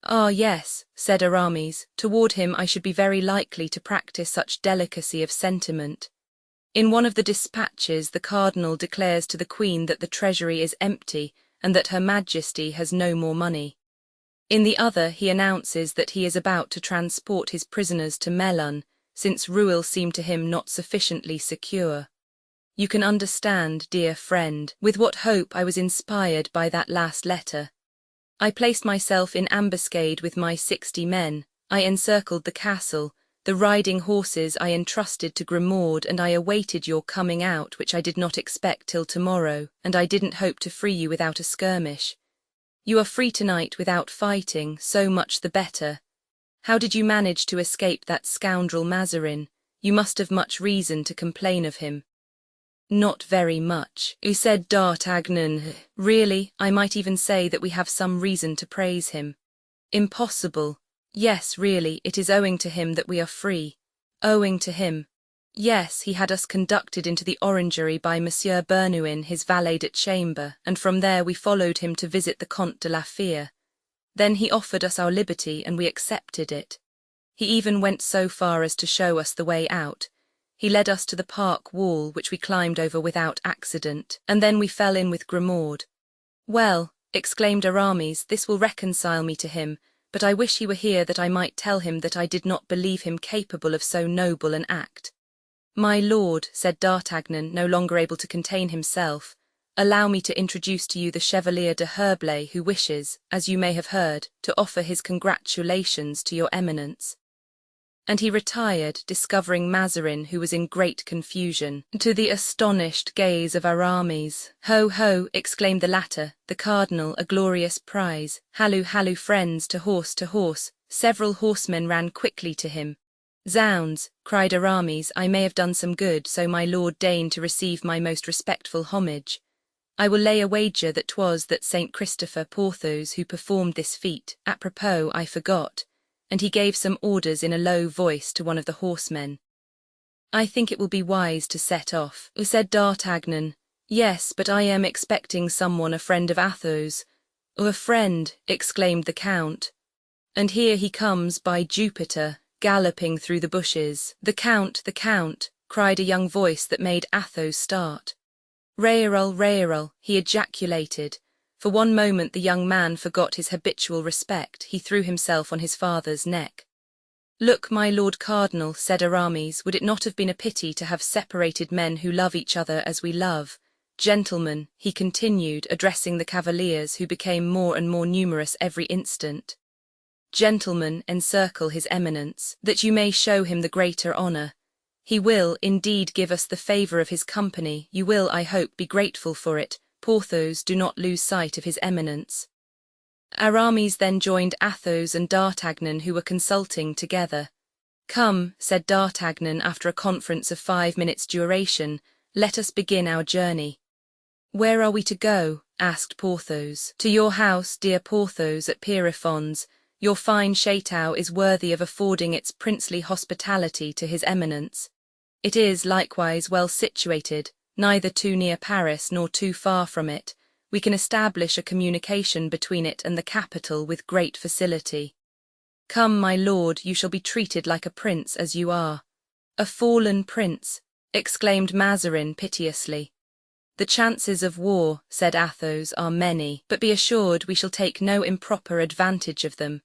"Ah, yes," said Aramis, "toward him I should be very likely to practice such delicacy of sentiment. In one of the dispatches the cardinal declares to the queen that the treasury is empty and that her majesty has no more money. In the other he announces that he is about to transport his prisoners to Melun, since Rueil seemed to him not sufficiently secure. You can understand, dear friend, with what hope I was inspired by that last letter. I placed myself in ambuscade with my 60 men, I encircled the castle, the riding horses I entrusted to Grimaud, and I awaited your coming out, which I did not expect till tomorrow, and I didn't hope to free you without a skirmish. You are free tonight without fighting, so much the better. How did you manage to escape that scoundrel Mazarin? You must have much reason to complain of him. Not very much, said D'Artagnan. Really, I might even say that we have some reason to praise him. Impossible. Yes, really, it is owing to him that we are free. Owing to him. Yes, he had us conducted into the orangery by Monsieur Bernouin, his valet de chambre, and from there we followed him to visit the Comte de la Fere. Then he offered us our liberty, and we accepted it. He even went so far as to show us the way out. He led us to the park wall, which we climbed over without accident, and then we fell in with Grimaud. Well, exclaimed Aramis, this will reconcile me to him, but I wish he were here that I might tell him that I did not believe him capable of so noble an act. My lord, said D'Artagnan, no longer able to contain himself, allow me to introduce to you the Chevalier de Herblay, who wishes, as you may have heard, to offer his congratulations to your eminence. And he retired, discovering Mazarin, who was in great confusion, to the astonished gaze of Aramis. Ho, ho, exclaimed the latter, the cardinal, a glorious prize. Halloo, halloo, friends, to horse, to horse. Several horsemen ran quickly to him. Zounds, cried Aramis, I may have done some good, so my lord deigned to receive my most respectful homage. I will lay a wager that 'twas that Saint Christopher Porthos who performed this feat. Apropos, I forgot. And he gave some orders in a low voice to one of the horsemen. I think it will be wise to set off, said D'Artagnan. Yes, but I am expecting someone, a friend of Athos. A friend, exclaimed the Count. And here he comes, by Jupiter, galloping through the bushes. The Count, cried a young voice that made Athos start. Réarol, he ejaculated. For one moment the young man forgot his habitual respect. He threw himself on his father's neck. Look, my lord cardinal, said Aramis, would it not have been a pity to have separated men who love each other as we love? Gentlemen, he continued, addressing the cavaliers, who became more and more numerous every instant. Gentlemen, encircle his eminence, that you may show him the greater honour. He will, indeed, give us the favour of his company. You will, I hope, be grateful for it. Porthos, do not lose sight of his eminence. Aramis then joined Athos and D'Artagnan, who were consulting together. Come, said D'Artagnan after a conference of 5 minutes' duration, let us begin our journey. Where are we to go? Asked Porthos. To your house, dear Porthos, at Pierrefonds. Your fine chateau is worthy of affording its princely hospitality to his eminence. It is, likewise, well situated, neither too near Paris nor too far from it. We can establish a communication between it and the capital with great facility. Come, my lord, you shall be treated like a prince as you are. A fallen prince, exclaimed Mazarin piteously. The chances of war, said Athos, are many, but be assured we shall take no improper advantage of them.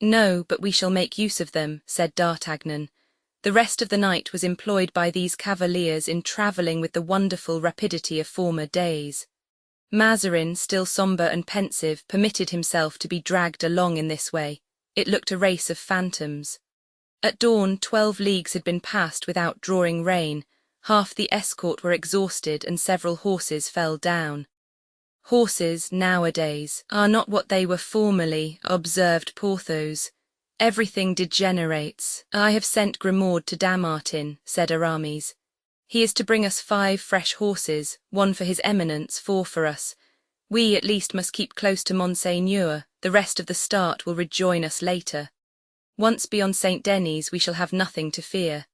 No, but we shall make use of them, said D'Artagnan. The rest of the night was employed by these cavaliers in travelling with the wonderful rapidity of former days. Mazarin, still sombre and pensive, permitted himself to be dragged along in this way. It looked a race of phantoms. At dawn 12 leagues had been passed without drawing rein. Half the escort were exhausted and several horses fell down. Horses, nowadays, are not what they were formerly, observed Porthos. Everything degenerates. I have sent Grimaud to Dammartin, said Aramis. He is to bring us 5 fresh horses, 1 for his eminence, 4 for us. We at least must keep close to Monseigneur. The rest of the start will rejoin us later. Once beyond St. Denis we shall have nothing to fear.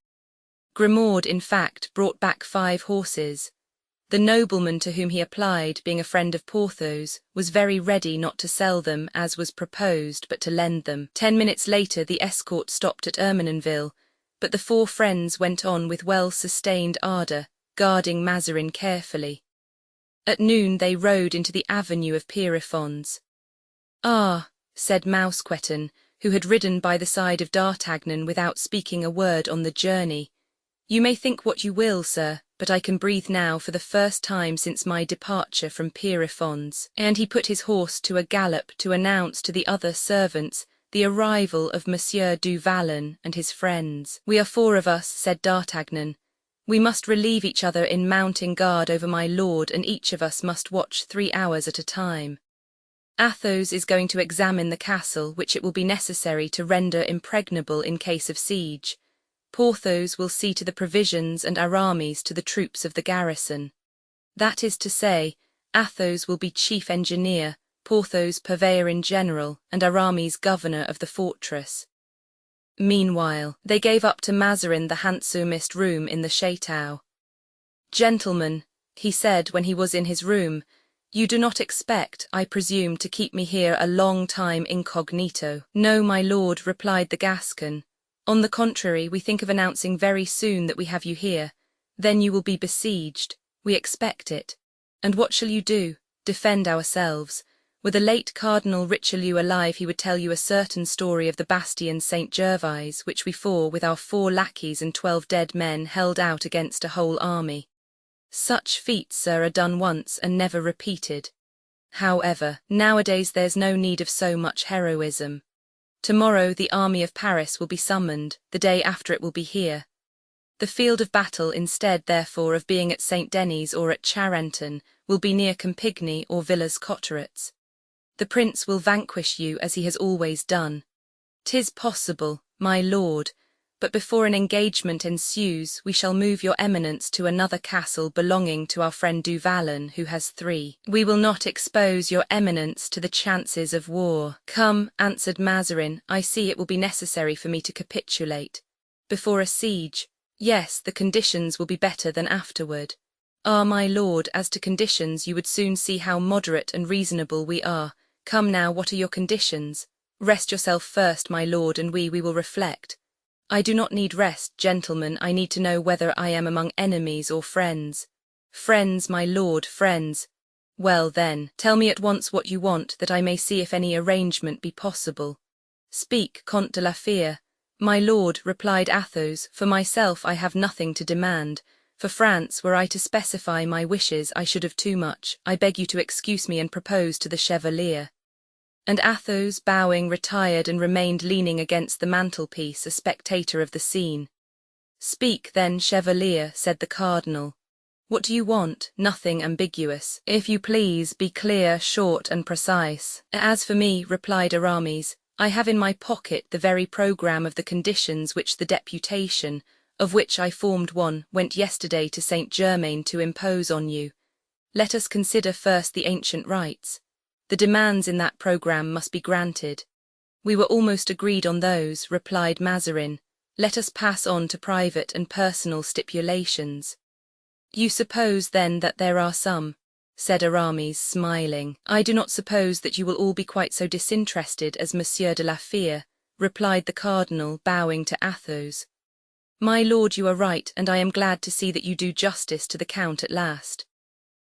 Grimaud, in fact, brought back 5 horses. The nobleman to whom he applied, being a friend of Porthos, was very ready not to sell them as was proposed, but to lend them. 10 minutes later the escort stopped at Ermenonville, but the 4 friends went on with well-sustained ardour, guarding Mazarin carefully. At noon they rode into the avenue of Pierrefonds. Ah, said Mousqueton, who had ridden by the side of D'Artagnan without speaking a word on the journey, You may think what you will, sir, but I can breathe now for the first time since my departure from Pierrefonds. And he put his horse to a gallop to announce to the other servants the arrival of Monsieur du Vallon and his friends. We are 4 of us, said D'Artagnan. We must relieve each other in mounting guard over my lord, and each of us must watch 3 hours at a time. Athos is going to examine the castle, which it will be necessary to render impregnable in case of siege. Porthos will see to the provisions and Aramis to the troops of the garrison. That is to say, Athos will be chief engineer, Porthos purveyor in general, and Aramis governor of the fortress. Meanwhile, they gave up to Mazarin the handsomest room in the chateau. Gentlemen, he said when he was in his room, you do not expect, I presume, to keep me here a long time incognito. No, my lord, replied the Gascon. On the contrary, we think of announcing very soon that we have you here. Then you will be besieged. We expect it. And what shall you do? Defend ourselves. Were the late Cardinal Richelieu alive, he would tell you a certain story of the bastion Saint Gervais, which we 4, with our 4 lackeys and 12 dead men, held out against a whole army. Such feats, sir, are done once and never repeated. However, nowadays there's no need of so much heroism. Tomorrow the army of Paris will be summoned, the day after it will be here. The field of battle, instead, therefore, of being at St. Denis or at Charenton, will be near Campigny or Villers-Cotterets. The prince will vanquish you as he has always done. 'Tis possible, my lord, but before an engagement ensues, we shall move your eminence to another castle belonging to our friend Du Vallon, who has 3. We will not expose your eminence to the chances of war. Come, answered Mazarin, I see it will be necessary for me to capitulate. Before a siege, yes, the conditions will be better than afterward. Ah, my lord, as to conditions, you would soon see how moderate and reasonable we are. Come now, what are your conditions? Rest yourself first, my lord, and we will reflect. I do not need rest, gentlemen, I need to know whether I am among enemies or friends. Friends, my lord, friends. Well then, tell me at once what you want, that I may see if any arrangement be possible. Speak, Comte de la Fere. My lord, replied Athos, for myself I have nothing to demand. For France, were I to specify my wishes, I should have too much. I beg you to excuse me and propose to the Chevalier. And Athos, bowing, retired and remained leaning against the mantelpiece, a spectator of the scene. Speak, then, Chevalier, said the cardinal. What do you want? Nothing ambiguous. If you please, be clear, short, and precise. As for me, replied Aramis, I have in my pocket the very programme of the conditions which the deputation, of which I formed one, went yesterday to Saint-Germain to impose on you. Let us consider first the ancient rites. The demands in that programme must be granted. We were almost agreed on those, replied Mazarin. Let us pass on to private and personal stipulations. You suppose, then, that there are some, said Aramis, smiling. I do not suppose that you will all be quite so disinterested as Monsieur de la Fere, replied the cardinal, bowing to Athos. My lord, you are right, and I am glad to see that you do justice to the Count at last.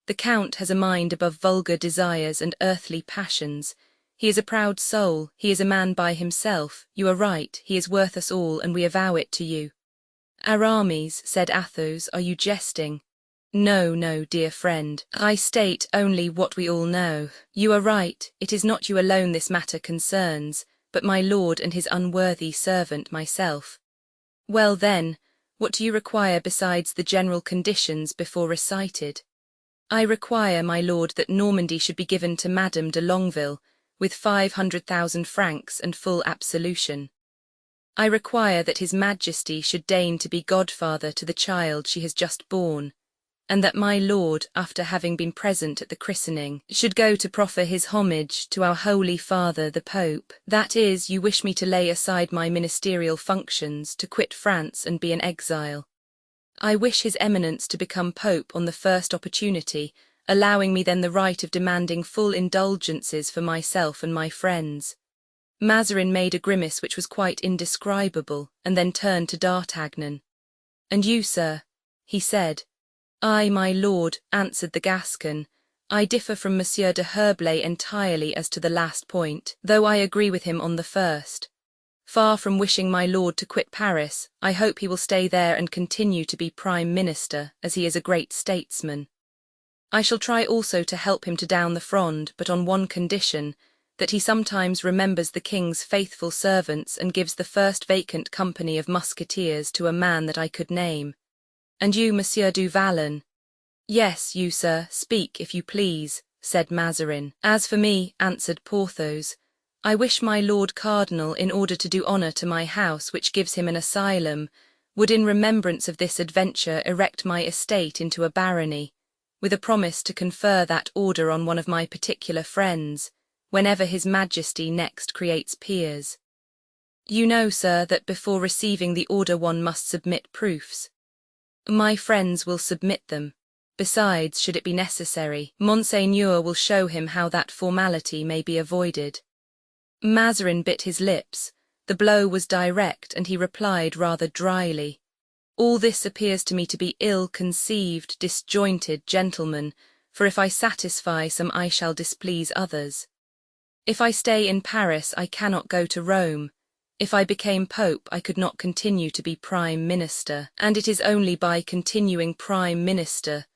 The Count has a mind above vulgar desires and earthly passions. He is a proud soul, he is a man by himself. You are right, he is worth us all, and we avow it to you. Aramis, said Athos, are you jesting? No, no, dear friend, I state only what we all know. You are right, it is not you alone this matter concerns, but my lord and his unworthy servant myself. Well then, what do you require besides the general conditions before recited? I require, my lord, that Normandy should be given to Madame de Longueville, with 500,000 francs and full absolution. I require that His Majesty should deign to be godfather to the child she has just born, and that my lord, after having been present at the christening, should go to proffer his homage to our Holy Father the Pope. That is, you wish me to lay aside my ministerial functions, to quit France and be an exile. I wish His Eminence to become Pope on the first opportunity, allowing me then the right of demanding full indulgences for myself and my friends. Mazarin made a grimace which was quite indescribable, and then turned to D'Artagnan. And you, sir? He said. I, my lord, answered the Gascon, I differ from Monsieur de Herblay entirely as to the last point, though I agree with him on the first. Far from wishing my lord to quit Paris, I hope he will stay there and continue to be Prime Minister, as he is a great statesman. I shall try also to help him to down the Fronde, but on one condition, that he sometimes remembers the king's faithful servants and gives the first vacant company of musketeers to a man that I could name. And you, Monsieur du Vallon? Yes, you, sir, speak, if you please, said Mazarin. As for me, answered Porthos, I wish my Lord Cardinal, in order to do honour to my house which gives him an asylum, would in remembrance of this adventure erect my estate into a barony, with a promise to confer that order on one of my particular friends, whenever his Majesty next creates peers. You know, sir, that before receiving the order one must submit proofs. My friends will submit them. Besides, should it be necessary, Monseigneur will show him how that formality may be avoided. Mazarin bit his lips. The blow was direct, and he replied rather dryly, All this appears to me to be ill-conceived, disjointed, gentlemen, for if I satisfy some I shall displease others. If I stay in Paris I cannot go to Rome. If I became Pope I could not continue to be Prime Minister, and it is only by continuing Prime Minister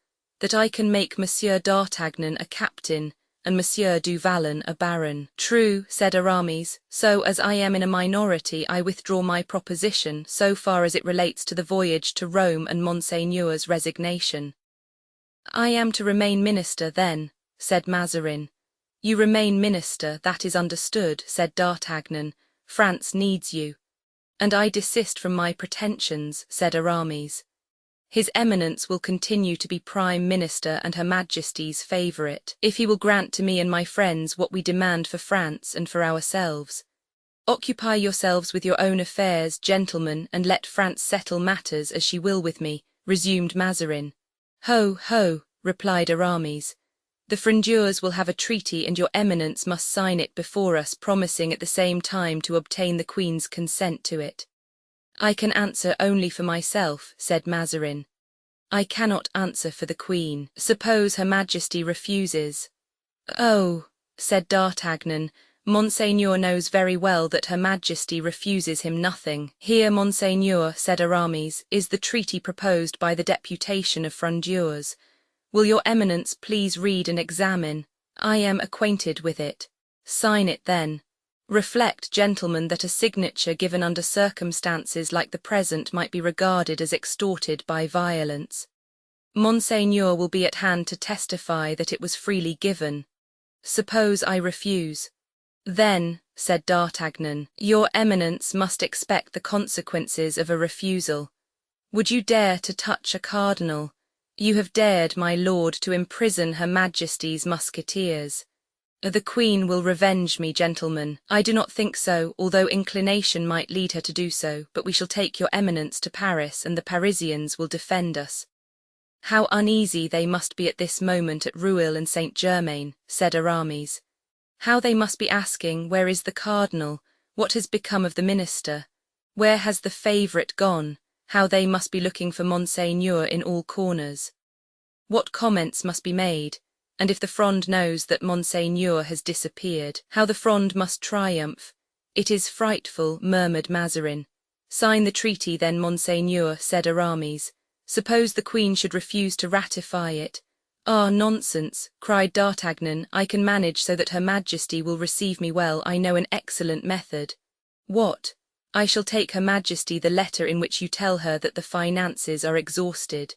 that I can make Monsieur d'Artagnan a captain, and Monsieur du Vallon a baron. True, said Aramis, so as I am in a minority I withdraw my proposition so far as it relates to the voyage to Rome and Monseigneur's resignation. I am to remain minister then, said Mazarin. You remain minister, that is understood, said d'Artagnan. France needs you. And I desist from my pretensions, said Aramis. His Eminence will continue to be Prime Minister and Her Majesty's favourite, if he will grant to me and my friends what we demand for France and for ourselves. Occupy yourselves with your own affairs, gentlemen, and let France settle matters as she will with me, resumed Mazarin. Ho, ho, replied Aramis. The Frondeurs will have a treaty and your Eminence must sign it before us, promising at the same time to obtain the Queen's consent to it. I can answer only for myself, said Mazarin. I cannot answer for the Queen. Suppose Her Majesty refuses. Oh, said d'Artagnan, Monseigneur knows very well that Her Majesty refuses him nothing. Here, Monseigneur, said Aramis, is the treaty proposed by the deputation of Frondeurs. Will your Eminence please read and examine? I am acquainted with it. Sign it then. Reflect, gentlemen, that a signature given under circumstances like the present might be regarded as extorted by violence. Monseigneur will be at hand to testify that it was freely given. Suppose I refuse. Then, said d'Artagnan, your Eminence must expect the consequences of a refusal. Would you dare to touch a cardinal? You have dared, my lord, to imprison Her Majesty's musketeers. The Queen will revenge me, gentlemen. I do not think so, although inclination might lead her to do so, but we shall take your Eminence to Paris, and the Parisians will defend us. How uneasy they must be at this moment at Rueil and Saint-Germain, said Aramis. How they must be asking, where is the cardinal? What has become of the minister? Where has the favourite gone? How they must be looking for Monseigneur in all corners. What comments must be made? And if the Fronde knows that Monseigneur has disappeared, how the Fronde must triumph. It is frightful, murmured Mazarin. Sign the treaty then, Monseigneur, said Aramis. Suppose the Queen should refuse to ratify it. Ah, nonsense, cried d'Artagnan, I can manage so that Her Majesty will receive me well. I know an excellent method. What? I shall take Her Majesty the letter in which you tell her that the finances are exhausted.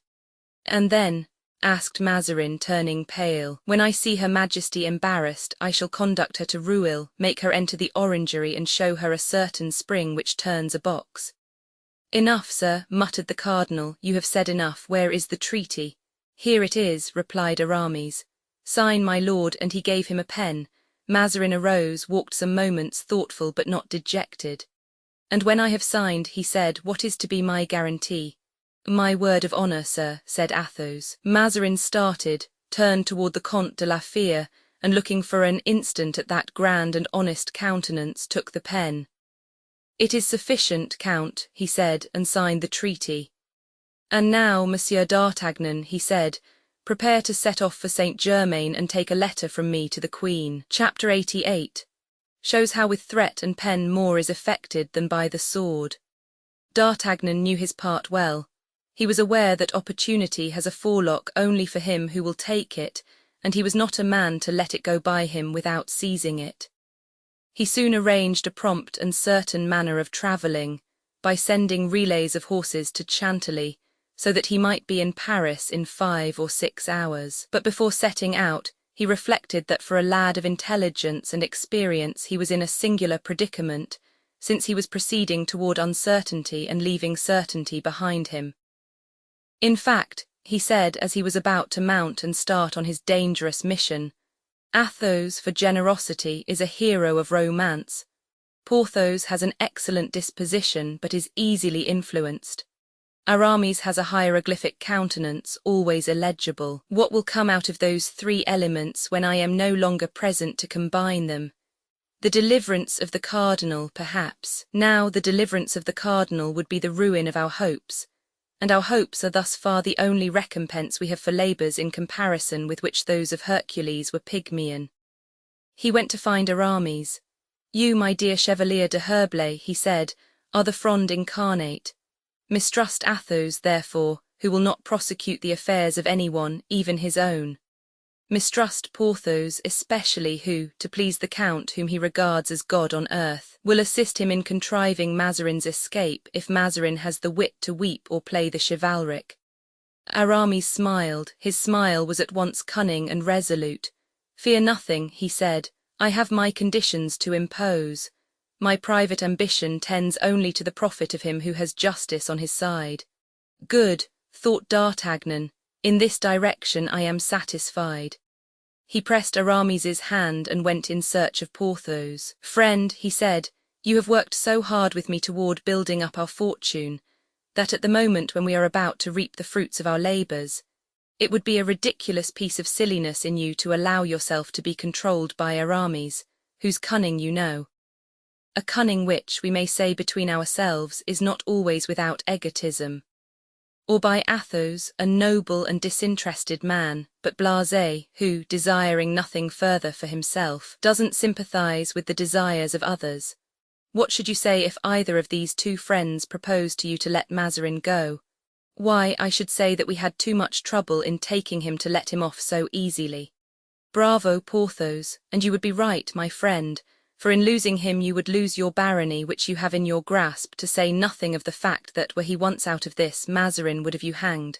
And then, asked Mazarin, turning pale, when I see Her Majesty embarrassed, I shall conduct her to Rueil, make her enter the orangery and show her a certain spring which turns a box. Enough, sir, muttered the cardinal, you have said enough. Where is the treaty? Here it is, replied Aramis. Sign, my lord, and he gave him a pen. Mazarin arose, walked some moments, thoughtful but not dejected. And when I have signed, he said, what is to be my guarantee? My word of honour, sir, said Athos. Mazarin started, turned toward the Comte de la Fere, and looking for an instant at that grand and honest countenance, took the pen. It is sufficient, Count, he said, and signed the treaty. And now, Monsieur d'Artagnan, he said, prepare to set off for Saint-Germain and take a letter from me to the Queen. Chapter 88. shows how with threat and pen more is effected than by the sword. D'Artagnan knew his part well. He was aware that opportunity has a forelock only for him who will take it, and he was not a man to let it go by him without seizing it. He soon arranged a prompt and certain manner of travelling, by sending relays of horses to Chantilly, so that he might be in Paris in 5 or 6 hours. But before setting out, he reflected that for a lad of intelligence and experience he was in a singular predicament, since he was proceeding toward uncertainty and leaving certainty behind him. In fact, he said as he was about to mount and start on his dangerous mission, Athos, for generosity, is a hero of romance. Porthos has an excellent disposition but is easily influenced. Aramis has a hieroglyphic countenance, always illegible. What will come out of those 3 elements when I am no longer present to combine them? The deliverance of the cardinal, perhaps. Now the deliverance of the cardinal would be the ruin of our hopes, and our hopes are thus far the only recompense we have for labours in comparison with which those of Hercules were pygmean. He went to find Aramis. You, my dear Chevalier de Herblay, he said, are the Fronde incarnate. Mistrust Athos, therefore, who will not prosecute the affairs of anyone, even his own. Mistrust Porthos especially, who, to please the Count whom he regards as God on earth, will assist him in contriving Mazarin's escape if Mazarin has the wit to weep or play the chivalric. Aramis smiled. His smile was at once cunning and resolute. Fear nothing, he said. I have my conditions to impose. My private ambition tends only to the profit of him who has justice on his side. Good, thought D'Artagnan. In this direction I am satisfied. He pressed Aramis's hand and went in search of Porthos. Friend, he said, you have worked so hard with me toward building up our fortune, that at the moment when we are about to reap the fruits of our labours, it would be a ridiculous piece of silliness in you to allow yourself to be controlled by Aramis, whose cunning you know. A cunning which, we may say between ourselves, is not always without egotism. Or by Athos, a noble and disinterested man, but blasé, who, desiring nothing further for himself, doesn't sympathize with the desires of others. What should you say if either of these 2 friends proposed to you to let Mazarin go? Why, I should say that we had too much trouble in taking him to let him off so easily. Bravo, Porthos, and you would be right, my friend, for in losing him you would lose your barony which you have in your grasp, to say nothing of the fact that were he once out of this, Mazarin would have you hanged.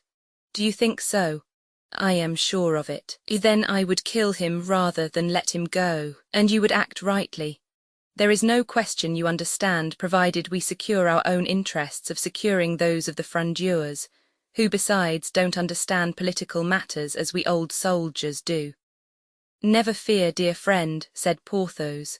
Do you think so? I am sure of it. Then I would kill him rather than let him go, and you would act rightly. There is no question, you understand, provided we secure our own interests, of securing those of the Frondeurs, who besides don't understand political matters as we old soldiers do. Never fear, dear friend, said Porthos.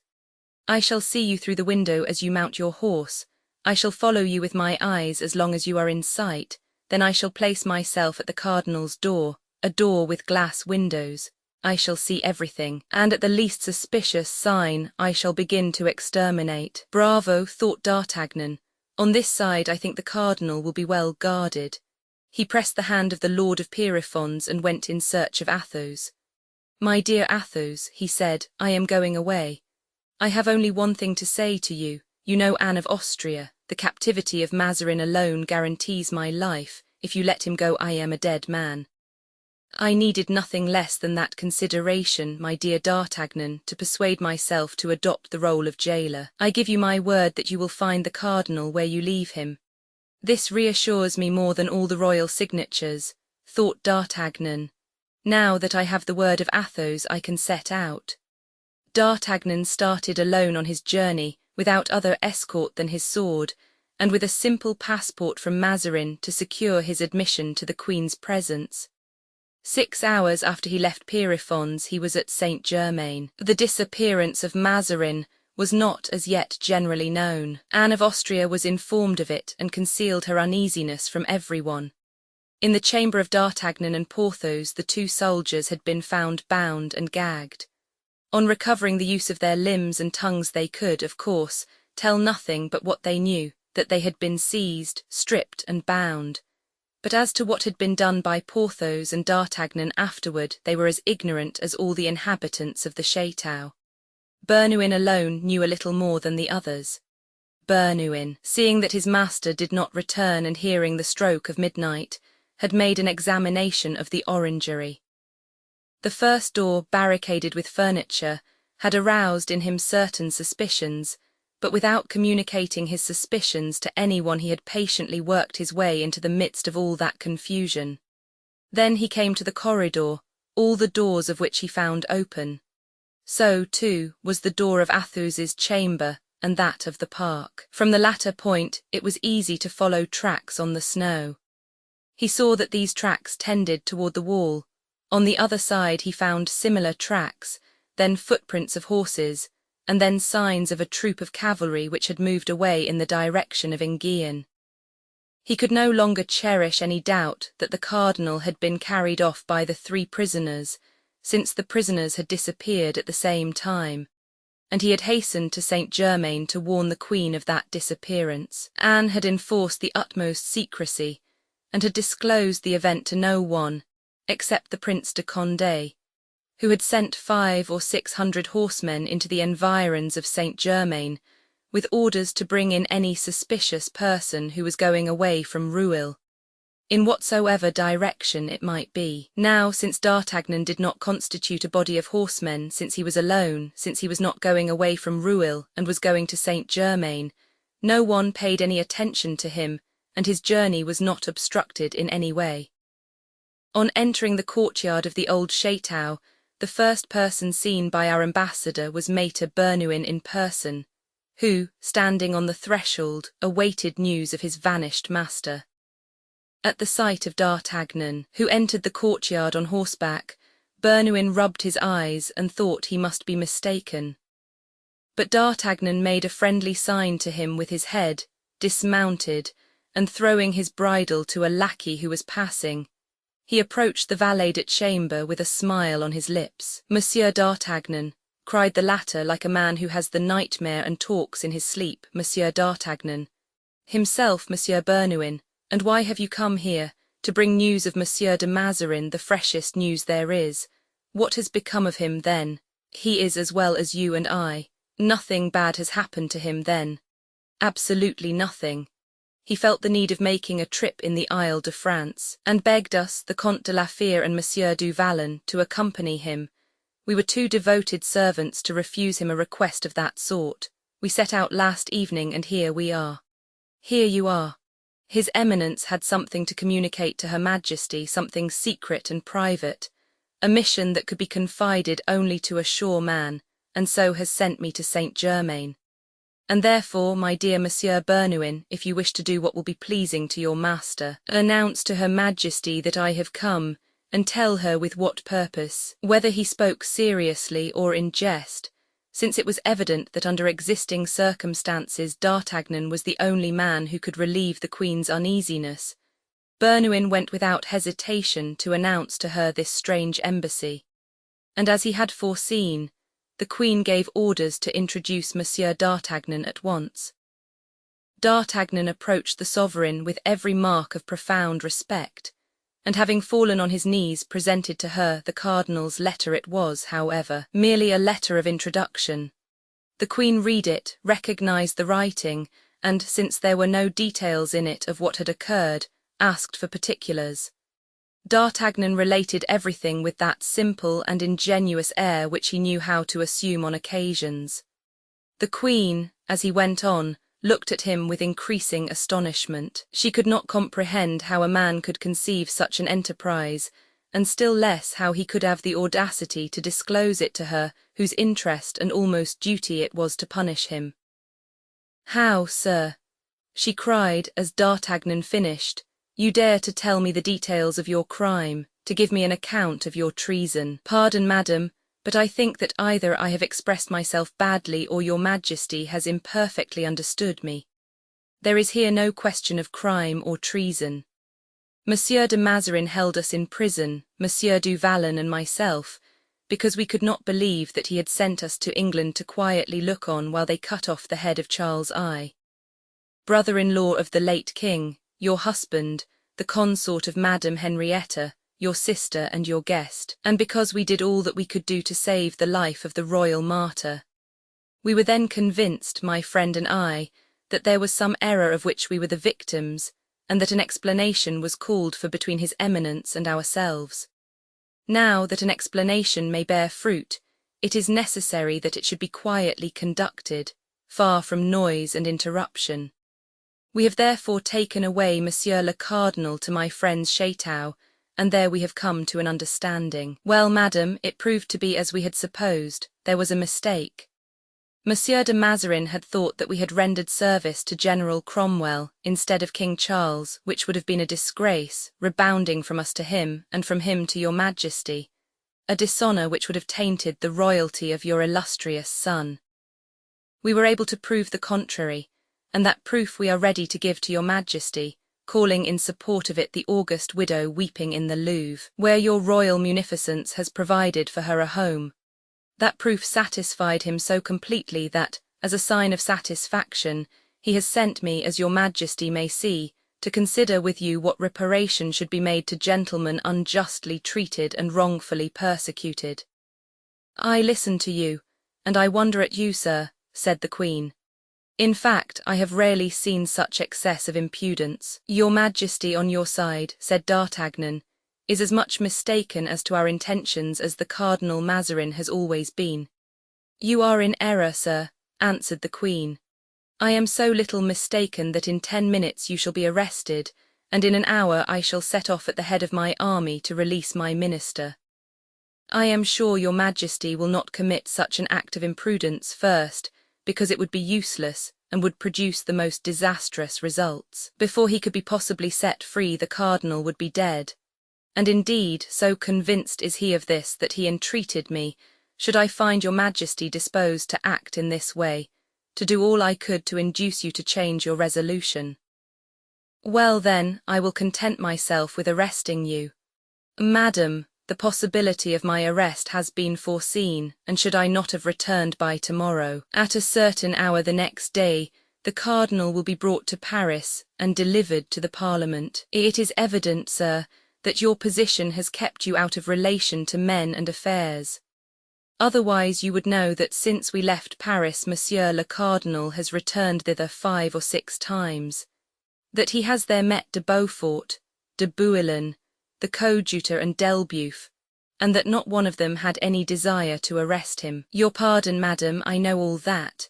I shall see you through the window as you mount your horse. I shall follow you with my eyes as long as you are in sight. Then I shall place myself at the cardinal's door, a door with glass windows. I shall see everything, and at the least suspicious sign I shall begin to exterminate. Bravo, thought D'Artagnan. On this side I think the cardinal will be well guarded. He pressed the hand of the Lord of Pierrefonds and went in search of Athos. My dear Athos, he said, I am going away. I have only one thing to say to you. You know Anne of Austria. The captivity of Mazarin alone guarantees my life. If you let him go, I am a dead man. I needed nothing less than that consideration, my dear D'Artagnan, to persuade myself to adopt the role of jailer. I give you my word that you will find the cardinal where you leave him. This reassures me more than all the royal signatures, thought D'Artagnan. Now that I have the word of Athos, I can set out. D'Artagnan started alone on his journey, without other escort than his sword, and with a simple passport from Mazarin to secure his admission to the Queen's presence. 6 hours after he left Pierrefonds he was at Saint-Germain. The disappearance of Mazarin was not as yet generally known. Anne of Austria was informed of it and concealed her uneasiness from everyone. In the chamber of D'Artagnan and Porthos the 2 soldiers had been found bound and gagged. On recovering the use of their limbs and tongues they could, of course, tell nothing but what they knew, that they had been seized, stripped and bound. But as to what had been done by Porthos and D'Artagnan afterward, they were as ignorant as all the inhabitants of the Château. Bernouin alone knew a little more than the others. Bernouin, seeing that his master did not return and hearing the stroke of midnight, had made an examination of the orangery. The first door, barricaded with furniture, had aroused in him certain suspicions, but without communicating his suspicions to anyone he had patiently worked his way into the midst of all that confusion. Then he came to the corridor, all the doors of which he found open. So, too, was the door of Athos's chamber and that of the park. From the latter point it was easy to follow tracks on the snow. He saw that these tracks tended toward the wall. On the other side he found similar tracks, then footprints of horses, and then signs of a troop of cavalry which had moved away in the direction of Enghien. He could no longer cherish any doubt that the cardinal had been carried off by the 3 prisoners, since the prisoners had disappeared at the same time, and he had hastened to Saint-Germain to warn the queen of that disappearance. Anne had enforced the utmost secrecy, and had disclosed the event to no one, except the Prince de Condé, who had sent 500 or 600 horsemen into the environs of Saint-Germain, with orders to bring in any suspicious person who was going away from Rueil, in whatsoever direction it might be. Now, since D'Artagnan did not constitute a body of horsemen, since he was alone, since he was not going away from Rueil and was going to Saint-Germain, no one paid any attention to him, and his journey was not obstructed in any way. On entering the courtyard of the old chateau, the first person seen by our ambassador was Maître Bernouin in person, who, standing on the threshold, awaited news of his vanished master. At the sight of D'Artagnan, who entered the courtyard on horseback, Bernouin rubbed his eyes and thought he must be mistaken. But D'Artagnan made a friendly sign to him with his head, dismounted, and throwing his bridle to a lackey who was passing, he approached the valet-de-chamber with a smile on his lips. "Monsieur D'Artagnan," cried the latter like a man who has the nightmare and talks in his sleep. "Monsieur D'Artagnan." "Himself, Monsieur Bernouin. And why have you come here? To bring news of Monsieur de Mazarin, the freshest news there is. What has become of him, then? He is as well as you and I. Nothing bad has happened to him, then?" "Absolutely nothing. He felt the need of making a trip in the Isle de France, and begged us, the Comte de la Fère and Monsieur du Vallon, to accompany him. We were 2 devoted servants to refuse him a request of that sort. We set out last evening, and here we are." "Here you are." His Eminence had something to communicate to Her Majesty, something secret and private, a mission that could be confided only to a sure man, and so has sent me to Saint-Germain. And therefore, my dear Monsieur Bernouin, if you wish to do what will be pleasing to your master, announce to Her Majesty that I have come, and tell her with what purpose, whether he spoke seriously or in jest, since it was evident that under existing circumstances D'Artagnan was the only man who could relieve the queen's uneasiness. Bernouin went without hesitation to announce to her this strange embassy, and as he had foreseen, the queen gave orders to introduce Monsieur D'Artagnan at once. D'Artagnan approached the sovereign with every mark of profound respect, and having fallen on his knees presented to her the cardinal's letter. It was, however, merely a letter of introduction. The queen read it, recognized the writing, and, since there were no details in it of what had occurred, asked for particulars. D'Artagnan related everything with that simple and ingenuous air which he knew how to assume on occasions. The queen, as he went on, looked at him with increasing astonishment. She could not comprehend how a man could conceive such an enterprise, and still less how he could have the audacity to disclose it to her, whose interest and almost duty it was to punish him. "How, sir," she cried as D'Artagnan finished, "you dare to tell me the details of your crime, to give me an account of your treason? Pardon, madam, but I think that either I have expressed myself badly or your Majesty has imperfectly understood me. There is here no question of crime or treason. Monsieur de Mazarin held us in prison, Monsieur du Vallon and myself, because we could not believe that he had sent us to England to quietly look on while they cut off the head of Charles I, brother-in-law of the late king, your husband, the consort of Madame Henrietta, your sister and your guest, and because we did all that we could do to save the life of the royal martyr. We were then convinced, my friend and I, that there was some error of which we were the victims, and that an explanation was called for between His Eminence and ourselves. Now that an explanation may bear fruit, it is necessary that it should be quietly conducted, far from noise and interruption. We have therefore taken away Monsieur le Cardinal to my friend's chateau, and there we have come to an understanding. Well, madam, it proved to be as we had supposed. There was a mistake. Monsieur de Mazarin had thought that we had rendered service to General Cromwell instead of King Charles, which would have been a disgrace, rebounding from us to him, and from him to your Majesty, a dishonour which would have tainted the royalty of your illustrious son. We were able to prove the contrary, and that proof we are ready to give to your Majesty, calling in support of it the Auguste widow weeping in the Louvre, where your royal munificence has provided for her a home. That proof satisfied him so completely that, as a sign of satisfaction, he has sent me, as your Majesty may see, to consider with you what reparation should be made to gentlemen unjustly treated and wrongfully persecuted. I listen to you, and I wonder at you, sir, said the Queen. In fact, I have rarely seen such excess of impudence. Your Majesty on your side, said D'Artagnan, is as much mistaken as to our intentions as the Cardinal Mazarin has always been. You are in error, sir, answered the Queen. I am so little mistaken that in 10 minutes you shall be arrested, and in an hour I shall set off at the head of my army to release my minister. I am sure your Majesty will not commit such an act of imprudence first, because it would be useless and would produce the most disastrous results. Before he could be possibly set free, the Cardinal would be dead. And indeed, so convinced is he of this that he entreated me, should I find your Majesty disposed to act in this way, to do all I could to induce you to change your resolution. Well then, I will content myself with arresting you. Madam, the possibility of my arrest has been foreseen, and should I not have returned by tomorrow, at a certain hour the next day, the Cardinal will be brought to Paris and delivered to the Parliament. It is evident, sir, that your position has kept you out of relation to men and affairs. Otherwise you would know that since we left Paris Monsieur le Cardinal has returned thither 5 or 6 times, that he has there met de Beaufort, de Bouillon, the coadjutor and D'Elbeuf, and that not one of them had any desire to arrest him. Your pardon, madam, I know all that,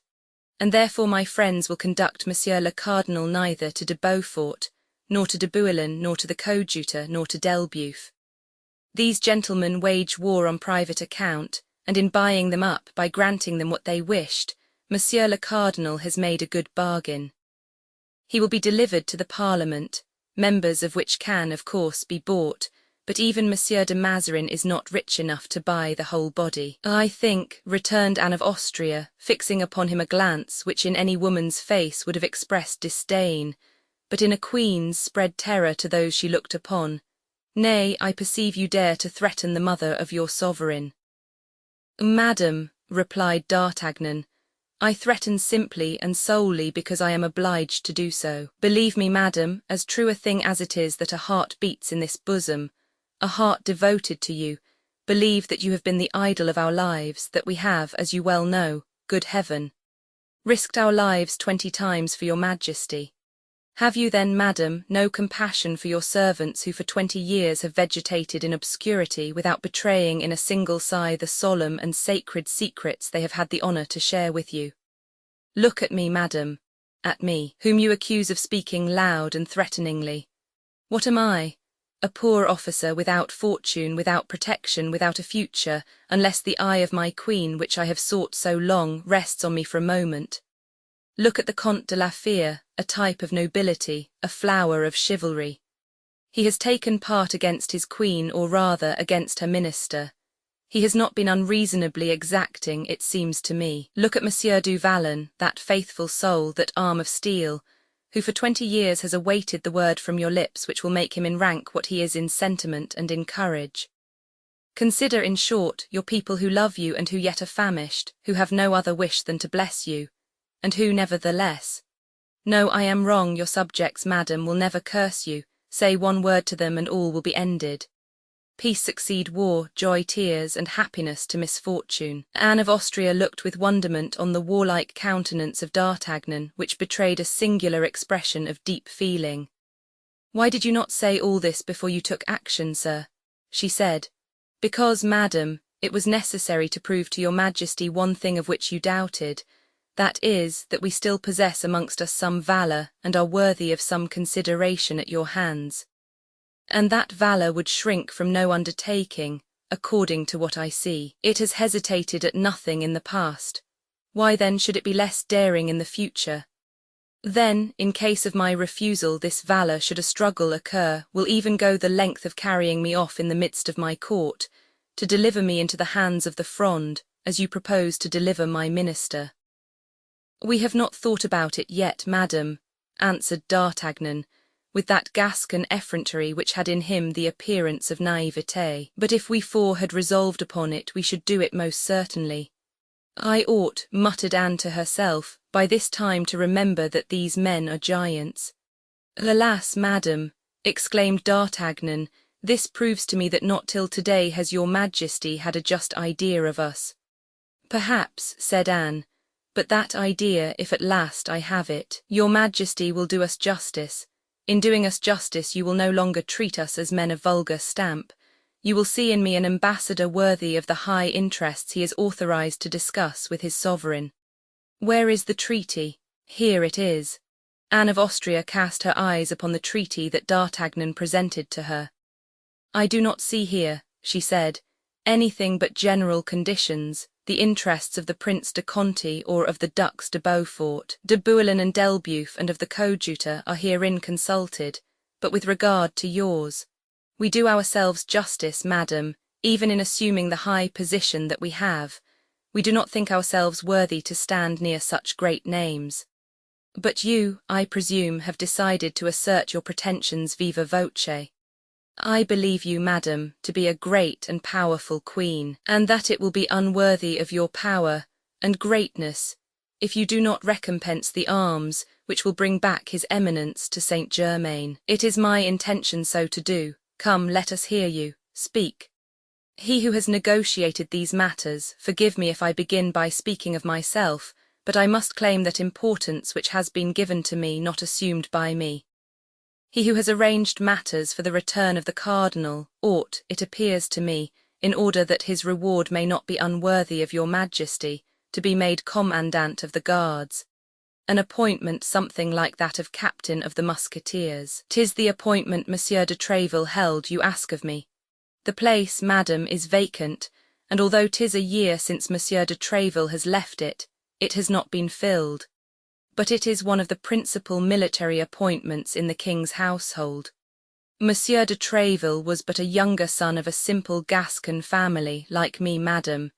and therefore my friends will conduct Monsieur le Cardinal neither to de Beaufort, nor to de Bouillon, nor to the coadjutor, nor to D'Elbeuf. These gentlemen wage war on private account, and in buying them up by granting them what they wished, Monsieur le Cardinal has made a good bargain. He will be delivered to the Parliament, members of which can, of course, be bought, but even Monsieur de Mazarin is not rich enough to buy the whole body. I think, returned Anne of Austria, fixing upon him a glance which in any woman's face would have expressed disdain, but in a queen's spread terror to those she looked upon. Nay, I perceive you dare to threaten the mother of your sovereign. Madam, replied D'Artagnan, I threaten simply and solely because I am obliged to do so. Believe me, madam, as true a thing as it is that a heart beats in this bosom, a heart devoted to you, believe that you have been the idol of our lives, that we have, as you well know, good heaven, risked our lives 20 times for your Majesty. Have you then, madam, no compassion for your servants who for 20 years have vegetated in obscurity without betraying in a single sigh the solemn and sacred secrets they have had the honour to share with you? Look at me, madam, at me, whom you accuse of speaking loud and threateningly. What am I? A poor officer without fortune, without protection, without a future, unless the eye of my queen, which I have sought so long, rests on me for a moment. Look at the Comte de la Fere, a type of nobility, a flower of chivalry. He has taken part against his queen, or rather against her minister. He has not been unreasonably exacting, it seems to me. Look at Monsieur du Vallon, that faithful soul, that arm of steel, who for 20 years has awaited the word from your lips which will make him in rank what he is in sentiment and in courage. Consider, in short, your people who love you and who yet are famished, who have no other wish than to bless you, and who, nevertheless— No, I am wrong, your subjects, madam, will never curse you. Say one word to them and all will be ended. Peace succeed war, joy tears, and happiness to misfortune. Anne of Austria looked with wonderment on the warlike countenance of D'Artagnan, which betrayed a singular expression of deep feeling. "Why did you not say all this before you took action, sir?" she said. "Because, madam, it was necessary to prove to your majesty one thing of which you doubted, that is, that we still possess amongst us some valour and are worthy of some consideration at your hands. And that valour would shrink from no undertaking, according to what I see. It has hesitated at nothing in the past. Why then should it be less daring in the future? Then, in case of my refusal, this valour, should a struggle occur, will even go the length of carrying me off in the midst of my court, to deliver me into the hands of the Fronde, as you propose to deliver my minister." "We have not thought about it yet, madam," answered D'Artagnan, with that Gascon effrontery which had in him the appearance of naivete. "But if we four had resolved upon it, we should do it most certainly." "I ought," muttered Anne to herself, "by this time to remember that these men are giants." "Alas, madam," exclaimed D'Artagnan, "this proves to me that not till today has your majesty had a just idea of us." "Perhaps," said Anne, "but that idea, if at last I have it, your majesty will do us justice. In doing us justice you will no longer treat us as men of vulgar stamp. You will see in me an ambassador worthy of the high interests he is authorized to discuss with his sovereign." "Where is the treaty?" "Here it is." Anne of Austria cast her eyes upon the treaty that D'Artagnan presented to her. "I do not see here," she said, "anything but general conditions. The interests of the Prince de Conti or of the Ducs de Beaufort, de Bouillon and d'Elbeuf and of the coadjutor are herein consulted, but with regard to yours. We do ourselves justice, madam, even in assuming the high position that we have. We do not think ourselves worthy to stand near such great names. But you, I presume, have decided to assert your pretensions viva voce. I believe you, madam, to be a great and powerful queen, and that it will be unworthy of your power and greatness if you do not recompense the arms which will bring back his eminence to Saint Germain. It is my intention so to do. Come, let us hear you. Speak." "He who has negotiated these matters, forgive me if I begin by speaking of myself, but I must claim that importance which has been given to me, not assumed by me. He who has arranged matters for the return of the cardinal ought, it appears to me, in order that his reward may not be unworthy of your majesty, to be made commandant of the guards. An appointment something like that of captain of the Musketeers. 'Tis the appointment Monsieur de Tréville held, you ask of me. The place, madam, is vacant, and although 'tis a year since Monsieur de Tréville has left it, it has not been filled. But it is one of the principal military appointments in the king's household. Monsieur de Tréville was but a younger son of a simple Gascon family, like me, madam.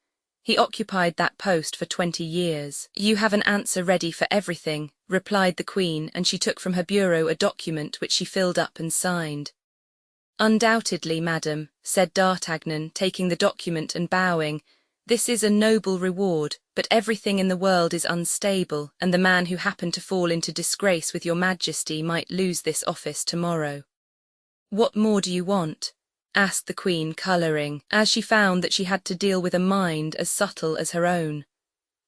He occupied that post for 20 years. "You have an answer ready for everything," replied the queen, and she took from her bureau a document which she filled up and signed. "Undoubtedly, madam," said D'Artagnan, taking the document and bowing, "this is a noble reward, but everything in the world is unstable, and the man who happened to fall into disgrace with your majesty might lose this office tomorrow." "What more do you want?" asked the queen, colouring, as she found that she had to deal with a mind as subtle as her own.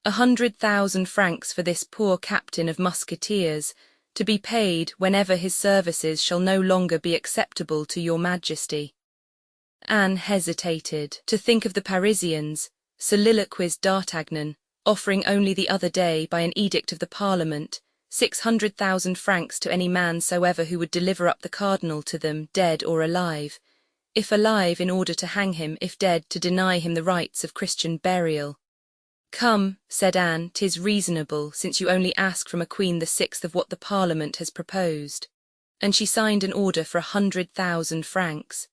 100,000 francs for this poor captain of musketeers, to be paid whenever his services shall no longer be acceptable to your majesty." Anne hesitated. "To think of the Parisians," soliloquized D'Artagnan, "offering only the other day, by an edict of the Parliament, 600,000 francs to any man soever who would deliver up the cardinal to them, dead or alive. If alive, in order to hang him; if dead, to deny him the rights of Christian burial." "Come," said Anne, "'tis reasonable, since you only ask from a queen the sixth of what the Parliament has proposed." And she signed an order for 100,000 francs.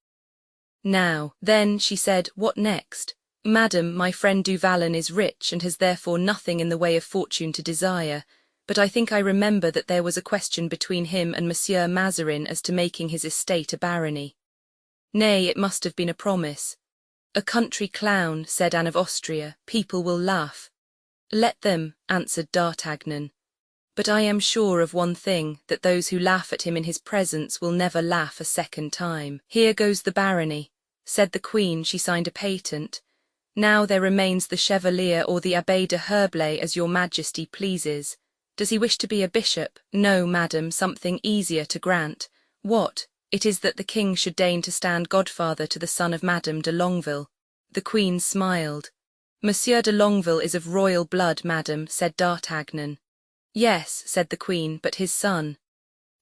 "Now, then," she said, "what next? Madam, my friend Du Vallon is rich, and has therefore nothing in the way of fortune to desire, but I think I remember that there was a question between him and Monsieur Mazarin as to making his estate a barony. Nay, it must have been a promise." "A country clown," said Anne of Austria, "people will laugh." "Let them," answered D'Artagnan. "But I am sure of one thing, that those who laugh at him in his presence will never laugh a second time. Here goes the barony. said the queen. She signed a patent. Now there remains the chevalier or the Abbé de Herblay, as your majesty pleases. Does he wish to be a bishop? No, madam, something easier to grant. What? It is that the king should deign to stand godfather to the son of Madame de Longueville. The queen smiled. Monsieur de Longueville is of royal blood, madam, said D'Artagnan. Yes, said the queen, but his son.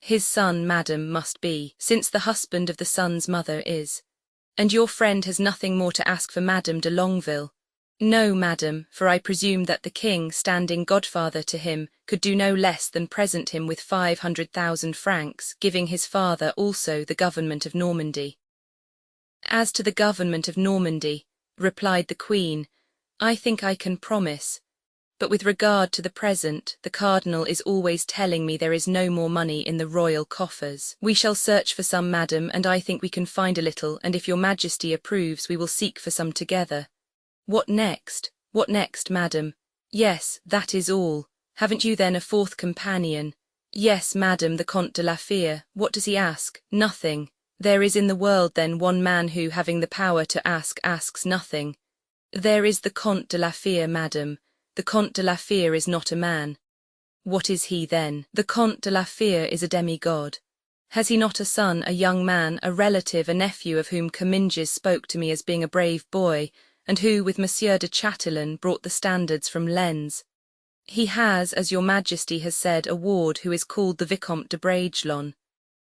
His son, madam, must be, since the husband of the son's mother is. And your friend has nothing more to ask for Madame de Longueville? No, madam, for I presume that the king, standing godfather to him, could do no less than present him with 500,000 francs, giving his father also the government of Normandy. As to the government of Normandy, replied the queen, I think I can promise. But with regard to the present, the cardinal is always telling me there is no more money in the royal coffers. We shall search for some, madam, and I think we can find a little, and if your majesty approves we will seek for some together. What next? What next, madam? Yes, that is all. Haven't you then a fourth companion? Yes, madam, the Comte de la Fere. What does he ask? Nothing. There is in the world then one man who, having the power to ask, asks nothing. There is the Comte de la Fere, madam. The Comte de la Fere is not a man. What is he then? The Comte de la Fere is a demigod. Has he not a son, a young man, a relative, a nephew of whom Comminges spoke to me as being a brave boy, and who, with Monsieur de Chatillon, brought the standards from Lens? He has, as your majesty has said, a ward who is called the Vicomte de Bragelonne.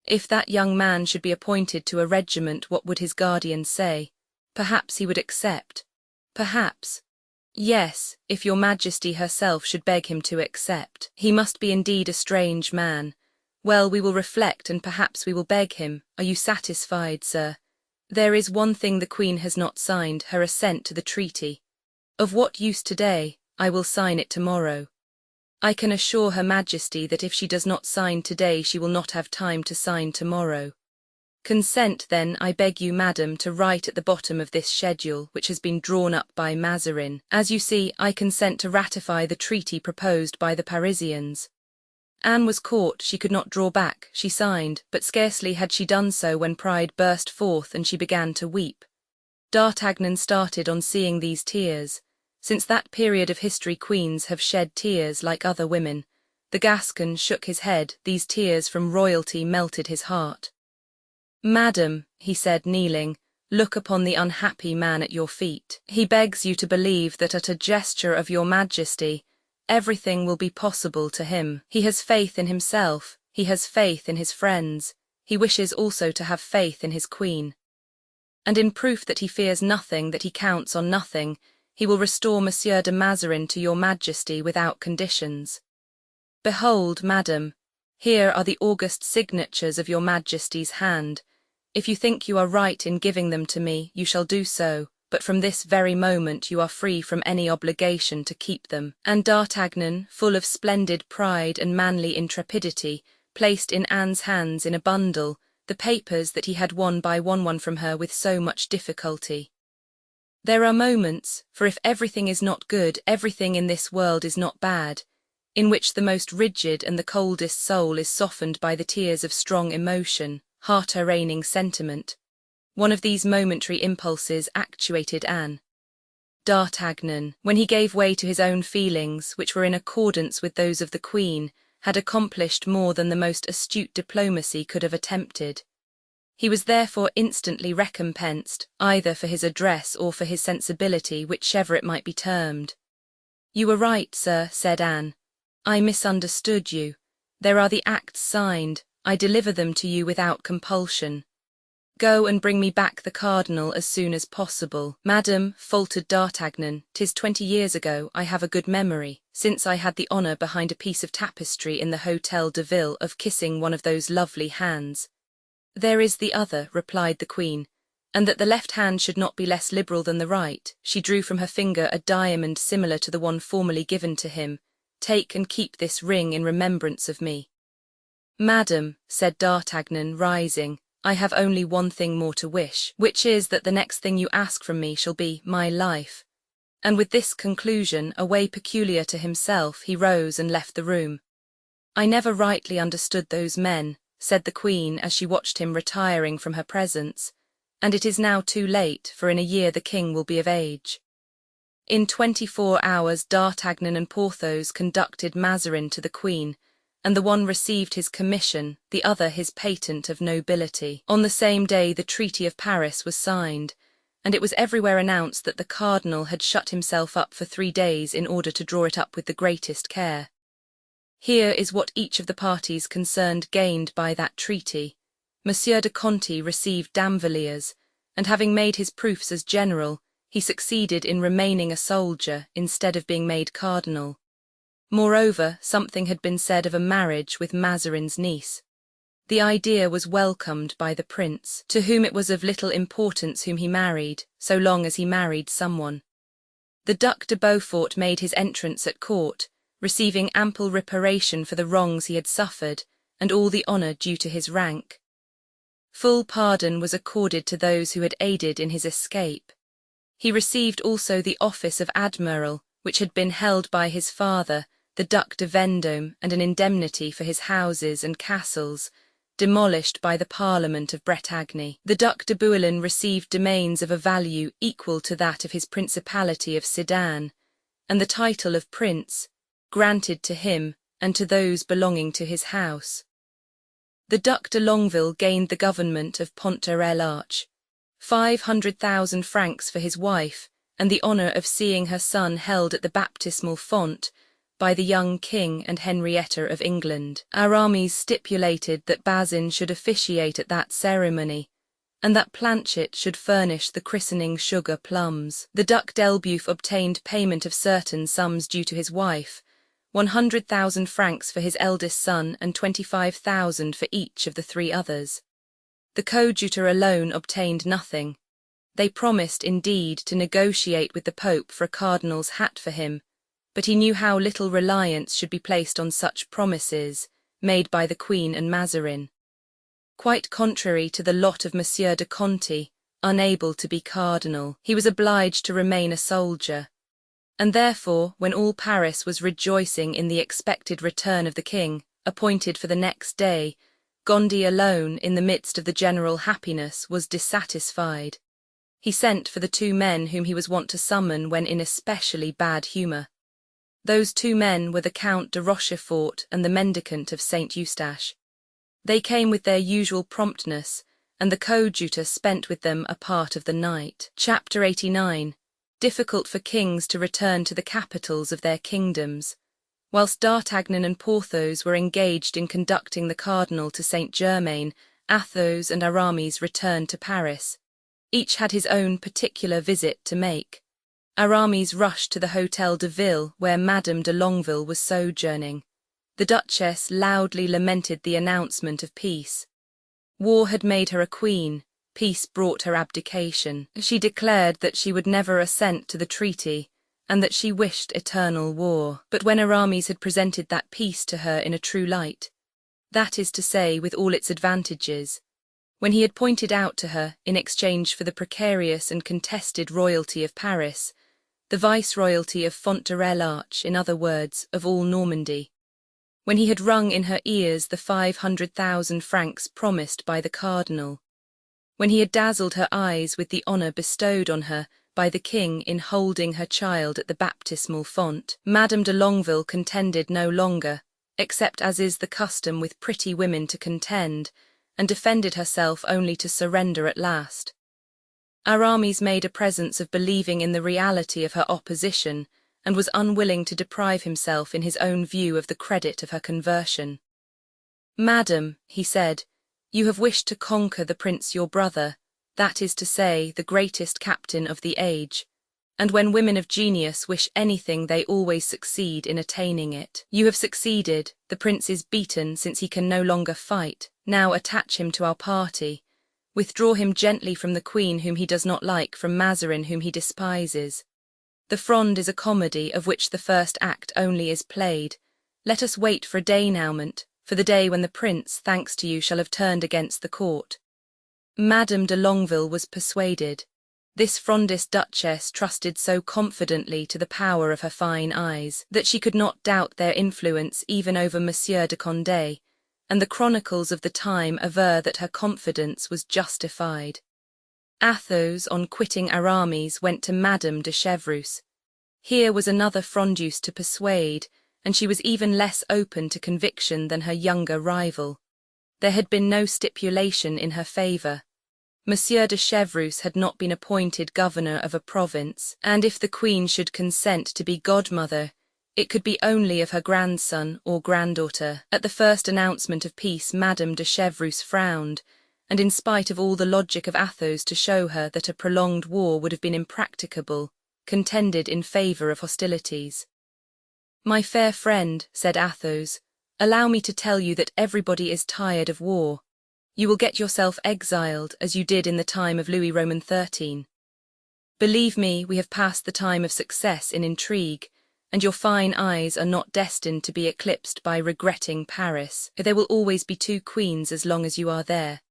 If that young man should be appointed to a regiment, what would his guardian say? Perhaps he would accept. Perhaps. Yes, if your majesty herself should beg him to accept. He must be indeed a strange man. Well, we will reflect, and perhaps we will beg him. Are you satisfied, sir? There is one thing the queen has not signed, her assent to the treaty. Of what use today? I will sign it tomorrow. I can assure her majesty that if she does not sign today she will not have time to sign tomorrow. Consent, then, I beg you, madam, to write at the bottom of this schedule, which has been drawn up by Mazarin. As you see, I consent to ratify the treaty proposed by the Parisians. Anne was caught, she could not draw back, she signed, but scarcely had she done so when pride burst forth and she began to weep. D'Artagnan started on seeing these tears. Since that period of history queens have shed tears like other women. The Gascon shook his head, these tears from royalty melted his heart. Madam, he said, kneeling, look upon the unhappy man at your feet. He begs you to believe that at a gesture of your majesty, everything will be possible to him. He has faith in himself, he has faith in his friends, he wishes also to have faith in his queen. And in proof that he fears nothing, that he counts on nothing, he will restore Monsieur de Mazarin to your majesty without conditions. Behold, madam, here are the august signatures of your majesty's hand. If you think you are right in giving them to me, you shall do so, but from this very moment you are free from any obligation to keep them. And D'Artagnan, full of splendid pride and manly intrepidity, placed in Anne's hands in a bundle the papers that he had won by one from her with so much difficulty. There are moments, for if everything is not good, everything in this world is not bad, in which the most rigid and the coldest soul is softened by the tears of strong emotion, heart-arraigning sentiment. One of these momentary impulses actuated Anne. D'Artagnan, when he gave way to his own feelings, which were in accordance with those of the queen, had accomplished more than the most astute diplomacy could have attempted. He was therefore instantly recompensed, either for his address or for his sensibility, whichever it might be termed. You were right, sir, said Anne. I misunderstood you. There are the acts signed. I deliver them to you without compulsion. Go and bring me back the cardinal as soon as possible. Madam, faltered D'Artagnan, 'tis 20 years ago, I have a good memory, since I had the honour behind a piece of tapestry in the Hôtel de Ville of kissing one of those lovely hands. There is the other, replied the queen, and that the left hand should not be less liberal than the right. She drew from her finger a diamond similar to the one formerly given to him. Take and keep this ring in remembrance of me. Madam, said D'Artagnan, rising, I have only one thing more to wish, which is that the next thing you ask from me shall be my life. And with this conclusion, a way peculiar to himself, he rose and left the room. I never rightly understood those men, said the queen as she watched him retiring from her presence. and it is now too late, for in a year the king will be of age. In 24 hours D'Artagnan and Porthos conducted Mazarin to the queen, and the one received his commission, the other his patent of nobility. On the same day the Treaty of Paris was signed, and it was everywhere announced that the cardinal had shut himself up for 3 days in order to draw it up with the greatest care. Here is what each of the parties concerned gained by that treaty. Monsieur de Conti received Damvillers, and having made his proofs as general, he succeeded in remaining a soldier instead of being made cardinal. Moreover, something had been said of a marriage with Mazarin's niece. The idea was welcomed by the prince, to whom it was of little importance whom he married, so long as he married someone. The Duc de Beaufort made his entrance at court, receiving ample reparation for the wrongs he had suffered, and all the honour due to his rank. Full pardon was accorded to those who had aided in his escape. He received also the office of admiral, which had been held by his father, the Duc de Vendôme, and an indemnity for his houses and castles, demolished by the Parliament of Bretagne. The Duc de Bouillon received domains of a value equal to that of his Principality of Sedan, and the title of Prince, granted to him and to those belonging to his house. The Duc de Longueville gained the government of Pont-à-l'Arche, 500,000 francs for his wife, and the honour of seeing her son held at the baptismal font by the young king and Henrietta of England. Aramis stipulated that Bazin should officiate at that ceremony, and that Planchet should furnish the christening sugar plums. The Duc d'Elbeuf obtained payment of certain sums due to his wife, 100,000 francs for his eldest son and 25,000 for each of the 3 others. The coadjutor alone obtained nothing. They promised, indeed, to negotiate with the Pope for a cardinal's hat for him, but he knew how little reliance should be placed on such promises, made by the Queen and Mazarin. Quite contrary to the lot of Monsieur de Conti, unable to be cardinal, he was obliged to remain a soldier. And therefore, when all Paris was rejoicing in the expected return of the king, appointed for the next day, Gondi alone, in the midst of the general happiness, was dissatisfied. He sent for the 2 men whom he was wont to summon when in especially bad humour. Those 2 men were the Count de Rochefort and the mendicant of Saint Eustache. They came with their usual promptness, and the coadjutor spent with them a part of the night. Chapter 89. Difficult for kings to return to the capitals of their kingdoms. Whilst D'Artagnan and Porthos were engaged in conducting the cardinal to Saint-Germain, Athos and Aramis returned to Paris. Each had his own particular visit to make. Aramis rushed to the Hôtel de Ville, where Madame de Longueville was sojourning. The Duchess loudly lamented the announcement of peace. War had made her a queen, peace brought her abdication. She declared that she would never assent to the treaty, and that she wished eternal war. But when Aramis had presented that peace to her in a true light, that is to say, with all its advantages, when he had pointed out to her, in exchange for the precarious and contested royalty of Paris, the viceroyalty of Pont-à-l'Arche, in other words, of all Normandy, when he had rung in her ears the 500,000 francs promised by the cardinal, when he had dazzled her eyes with the honour bestowed on her by the king in holding her child at the baptismal font, Madame de Longueville contended no longer, except as is the custom with pretty women to contend, and defended herself only to surrender at last. Aramis made a presence of believing in the reality of her opposition, and was unwilling to deprive himself in his own view of the credit of her conversion. "Madam," he said, "you have wished to conquer the prince your brother, that is to say, the greatest captain of the age, and when women of genius wish anything they always succeed in attaining it. You have succeeded, the prince is beaten since he can no longer fight, now attach him to our party. Withdraw him gently from the queen whom he does not like, from Mazarin whom he despises. The Fronde is a comedy of which the first act only is played. Let us wait for a dénouement, for the day when the prince, thanks to you, shall have turned against the court." Madame de Longueville was persuaded. This Frondist duchess trusted so confidently to the power of her fine eyes, that she could not doubt their influence even over Monsieur de Condé, and the chronicles of the time aver that her confidence was justified. Athos, on quitting Aramis, went to Madame de Chevreuse. Here was another Frondeuse to persuade, and she was even less open to conviction than her younger rival. There had been no stipulation in her favour. Monsieur de Chevreuse had not been appointed governor of a province, and if the queen should consent to be godmother, it could be only of her grandson or granddaughter. At the first announcement of peace, Madame de Chevreuse frowned, and in spite of all the logic of Athos to show her that a prolonged war would have been impracticable, contended in favour of hostilities. "My fair friend," said Athos, "allow me to tell you that everybody is tired of war. You will get yourself exiled, as you did in the time of Louis Roman XIII. Believe me, we have passed the time of success in intrigue, and your fine eyes are not destined to be eclipsed by regretting Paris. There will always be two queens as long as you are there."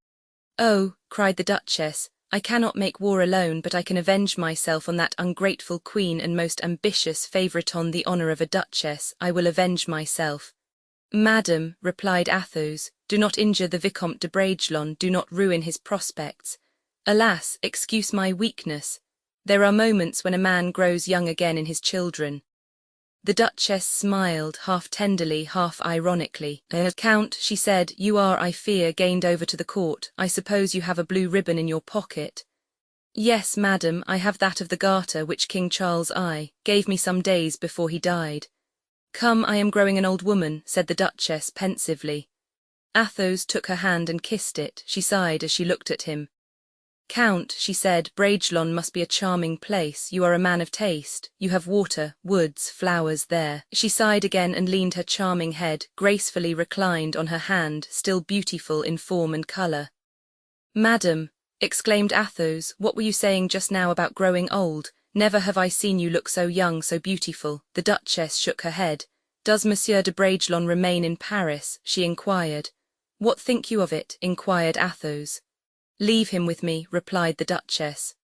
"Oh," cried the Duchess, "I cannot make war alone, but I can avenge myself on that ungrateful queen and most ambitious favourite. On the honour of a duchess, I will avenge myself." "Madam," replied Athos, "do not injure the Vicomte de Bragelonne, do not ruin his prospects. Alas, excuse my weakness. There are moments when a man grows young again in his children." The Duchess smiled, half tenderly, half ironically. "Count," she said, "you are, I fear, gained over to the court. I suppose you have a blue ribbon in your pocket." "Yes, madam, I have that of the Garter which King Charles I gave me some days before he died." "Come, I am growing an old woman," said the Duchess pensively. Athos took her hand and kissed it. She sighed as she looked at him. "Count," she said, "Bragelonne must be a charming place. You are a man of taste. You have water, woods, flowers there." She sighed again and leaned her charming head, gracefully reclined on her hand, still beautiful in form and colour. "Madam," exclaimed Athos, "what were you saying just now about growing old? Never have I seen you look so young, so beautiful." The Duchess shook her head. "Does Monsieur de Bragelonne remain in Paris?" she inquired. "What think you of it?" inquired Athos. "Leave him with me," replied the Duchess.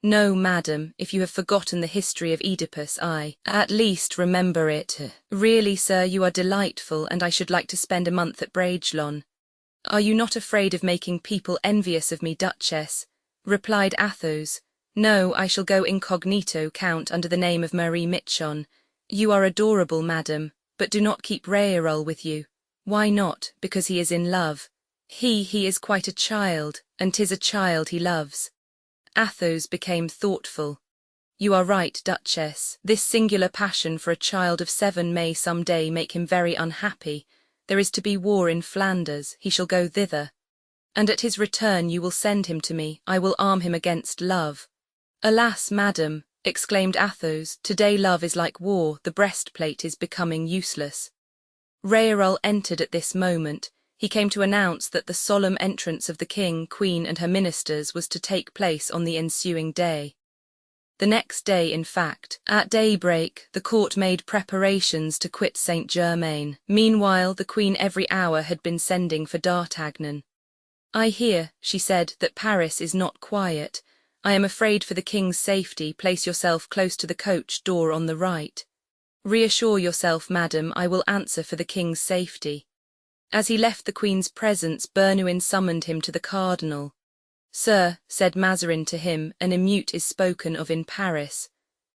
"No, madam, if you have forgotten the history of Oedipus, I at least remember it. Really, sir, you are delightful, and I should like to spend a month at Bragelonne." "Are you not afraid of making people envious of me, Duchess?" replied Athos. "No, I shall go incognito, Count, under the name of Marie Michon. You are adorable, madam, but do not keep Raoul with you." "Why not?" "Because he is in love." He is quite a child, and 'tis a child he loves." Athos became thoughtful. "You are right, Duchess. This singular passion for a child of 7 may some day make him very unhappy. There is to be war in Flanders, he shall go thither. And at his return you will send him to me, I will arm him against love." "Alas, madam," exclaimed Athos, "today love is like war, the breastplate is becoming useless." Raoul entered at this moment. He came to announce that the solemn entrance of the king, queen, and her ministers was to take place on the ensuing day. The next day, in fact, at daybreak, the court made preparations to quit Saint-Germain. Meanwhile, the queen every hour had been sending for D'Artagnan. "I hear," she said, "that Paris is not quiet. I am afraid for the king's safety. Place yourself close to the coach door on the right." "Reassure yourself, madam, I will answer for the king's safety." As he left the queen's presence, Bernouin summoned him to the cardinal. "Sir," said Mazarin to him, "an emeute is spoken of in Paris.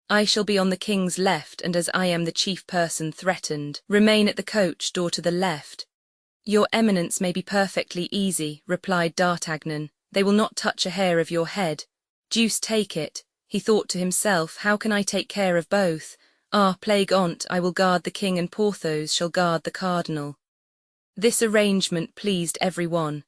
I shall be on the king's left, and as I am the chief person threatened, remain at the coach door to the left." "Your eminence may be perfectly easy," replied D'Artagnan. "They will not touch a hair of your head." "Deuce take it," he thought to himself, "how can I take care of both? Ah, plague on't, I will guard the king and Porthos shall guard the cardinal." This arrangement pleased every one.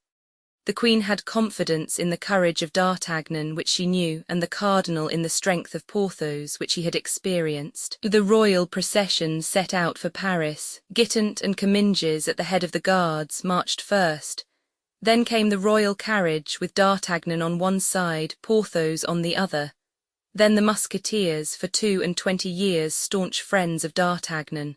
The queen had confidence in the courage of D'Artagnan, which she knew, and the cardinal in the strength of Porthos, which he had experienced. The royal procession set out for Paris. Guitant and Comminges at the head of the guards marched first. Then came the royal carriage, with D'Artagnan on one side, Porthos on the other. Then the Musketeers, for 22 years staunch friends of D'Artagnan.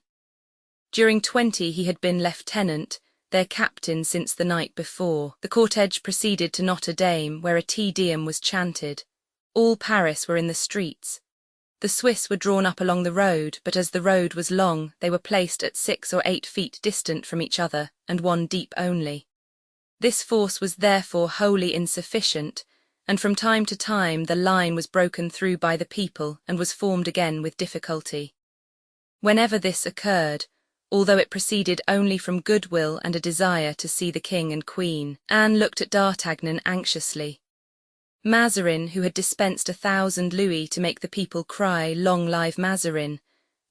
During 20 he had been lieutenant, their captain since the night before. The cortege proceeded to Notre Dame, where a Te Deum was chanted. All Paris were in the streets. The Swiss were drawn up along the road, but as the road was long, they were placed at 6 or 8 feet distant from each other, and 1 deep only. This force was therefore wholly insufficient, and from time to time the line was broken through by the people and was formed again with difficulty. Whenever this occurred, although it proceeded only from goodwill and a desire to see the king and queen, Anne looked at D'Artagnan anxiously. Mazarin, who had dispensed 1,000 louis to make the people cry "Long live Mazarin,"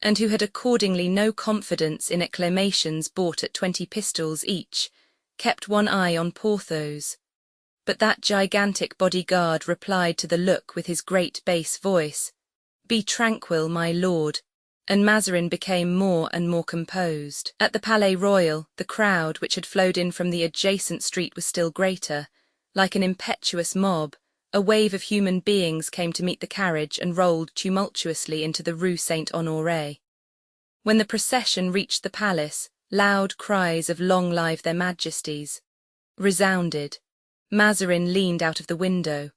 and who had accordingly no confidence in acclamations bought at 20 pistoles each, kept one eye on Porthos. But that gigantic bodyguard replied to the look with his great bass voice, "Be tranquil, my lord," and Mazarin became more and more composed. At the Palais Royal, the crowd which had flowed in from the adjacent street was still greater. Like an impetuous mob, a wave of human beings came to meet the carriage and rolled tumultuously into the Rue Saint-Honoré. When the procession reached the palace, loud cries of "Long live their majesties" resounded. Mazarin leaned out of the window.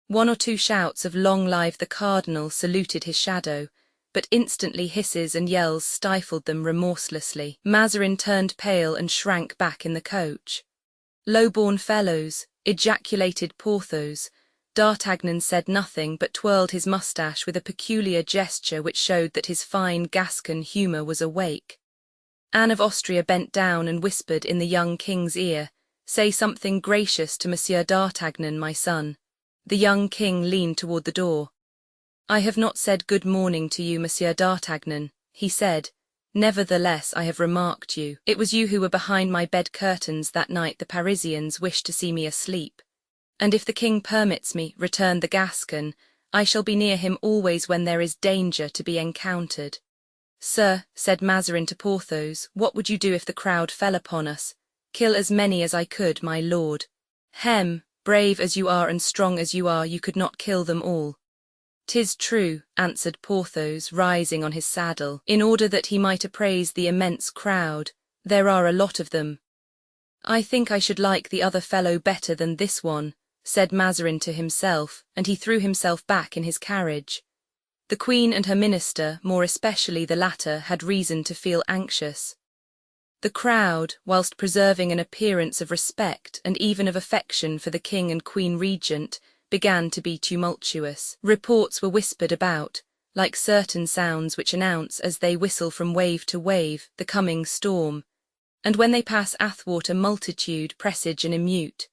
One or two shouts of "Long live the cardinal" saluted his shadow, but instantly hisses and yells stifled them remorselessly. Mazarin turned pale and shrank back in the coach. "Low-born fellows," ejaculated Porthos. D'Artagnan said nothing but twirled his moustache with a peculiar gesture which showed that his fine Gascon humour was awake. Anne of Austria bent down and whispered in the young king's ear, "Say something gracious to Monsieur d'Artagnan, my son." The young king leaned toward the door. "I have not said good morning to you, Monsieur d'Artagnan," he said. "Nevertheless, I have remarked you. It was you who were behind my bed curtains that night the Parisians wished to see me asleep. And if the king permits me," returned the Gascon, "I shall be near him always when there is danger to be encountered." "Sir," said Mazarin to Porthos, "what would you do if the crowd fell upon us?" "Kill as many as I could, my lord." "Hem, brave as you are and strong as you are, you could not kill them all." "'Tis true," answered Porthos, rising on his saddle, in order that he might appraise the immense crowd. "There are a lot of them." "I think I should like the other fellow better than this one," said Mazarin to himself, and he threw himself back in his carriage. The queen and her minister, more especially the latter, had reason to feel anxious. The crowd, whilst preserving an appearance of respect and even of affection for the king and queen regent, began to be tumultuous. Reports were whispered about, like certain sounds which announce, as they whistle from wave to wave, the coming storm, and when they pass athwart a multitude presage an immute.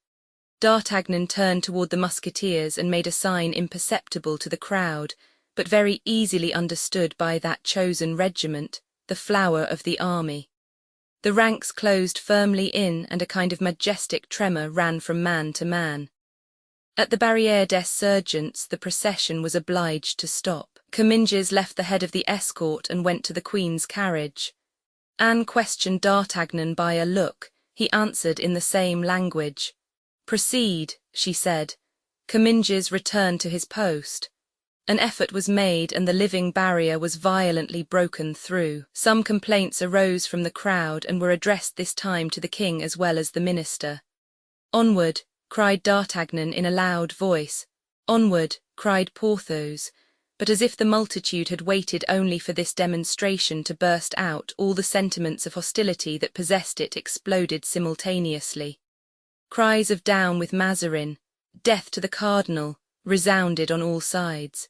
D'Artagnan turned toward the musketeers and made a sign imperceptible to the crowd, but very easily understood by that chosen regiment, the flower of the army. The ranks closed firmly in, and a kind of majestic tremor ran from man to man. At the Barrière des Sergeants the procession was obliged to stop. Comminges left the head of the escort and went to the queen's carriage. Anne questioned D'Artagnan by a look. He answered in the same language. "Proceed," she said. Comminges returned to his post. An effort was made and the living barrier was violently broken through. Some complaints arose from the crowd and were addressed this time to the king as well as the minister. "Onward," cried D'Artagnan in a loud voice. "Onward," cried Porthos. But as if the multitude had waited only for this demonstration to burst out, all the sentiments of hostility that possessed it exploded simultaneously. Cries of "Down with Mazarin," "Death to the cardinal," resounded on all sides.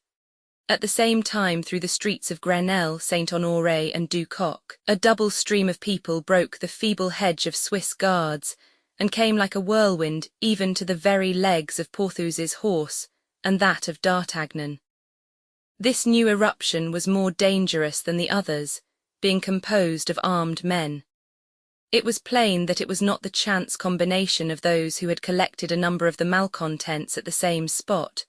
At the same time, through the streets of Grenelle, Saint-Honoré, and Du Coq, a double stream of people broke the feeble hedge of Swiss guards, and came like a whirlwind even to the very legs of Porthos's horse, and that of D'Artagnan. This new eruption was more dangerous than the others, being composed of armed men. It was plain that it was not the chance combination of those who had collected a number of the malcontents at the same spot,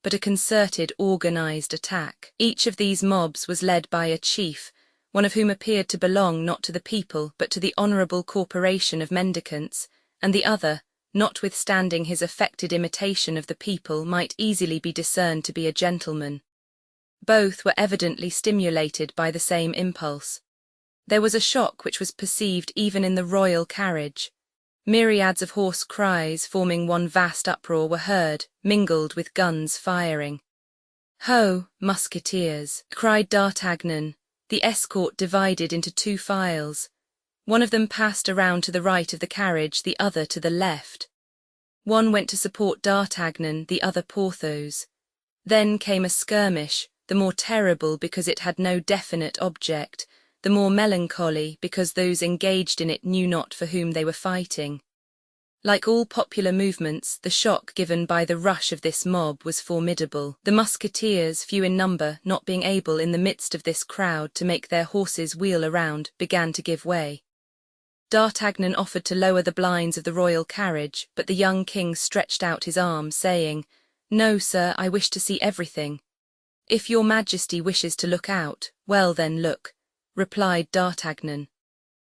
but a concerted, organized attack. Each of these mobs was led by a chief, one of whom appeared to belong not to the people but to the honourable corporation of mendicants, and the other, notwithstanding his affected imitation of the people, might easily be discerned to be a gentleman. Both were evidently stimulated by the same impulse. There was a shock which was perceived even in the royal carriage. Myriads of hoarse cries, forming one vast uproar, were heard, mingled with guns firing. "Ho, musketeers!" cried D'Artagnan. The escort divided into two files. One of them passed around to the right of the carriage, the other to the left. One went to support D'Artagnan, the other Porthos. Then came a skirmish, the more terrible because it had no definite object, the more melancholy because those engaged in it knew not for whom they were fighting. Like all popular movements, the shock given by the rush of this mob was formidable. The musketeers, few in number, not being able in the midst of this crowd to make their horses wheel around, began to give way. D'Artagnan offered to lower the blinds of the royal carriage, but the young king stretched out his arm, saying, "No, sir, I wish to see everything." "If your majesty wishes to look out, well then look," replied D'Artagnan.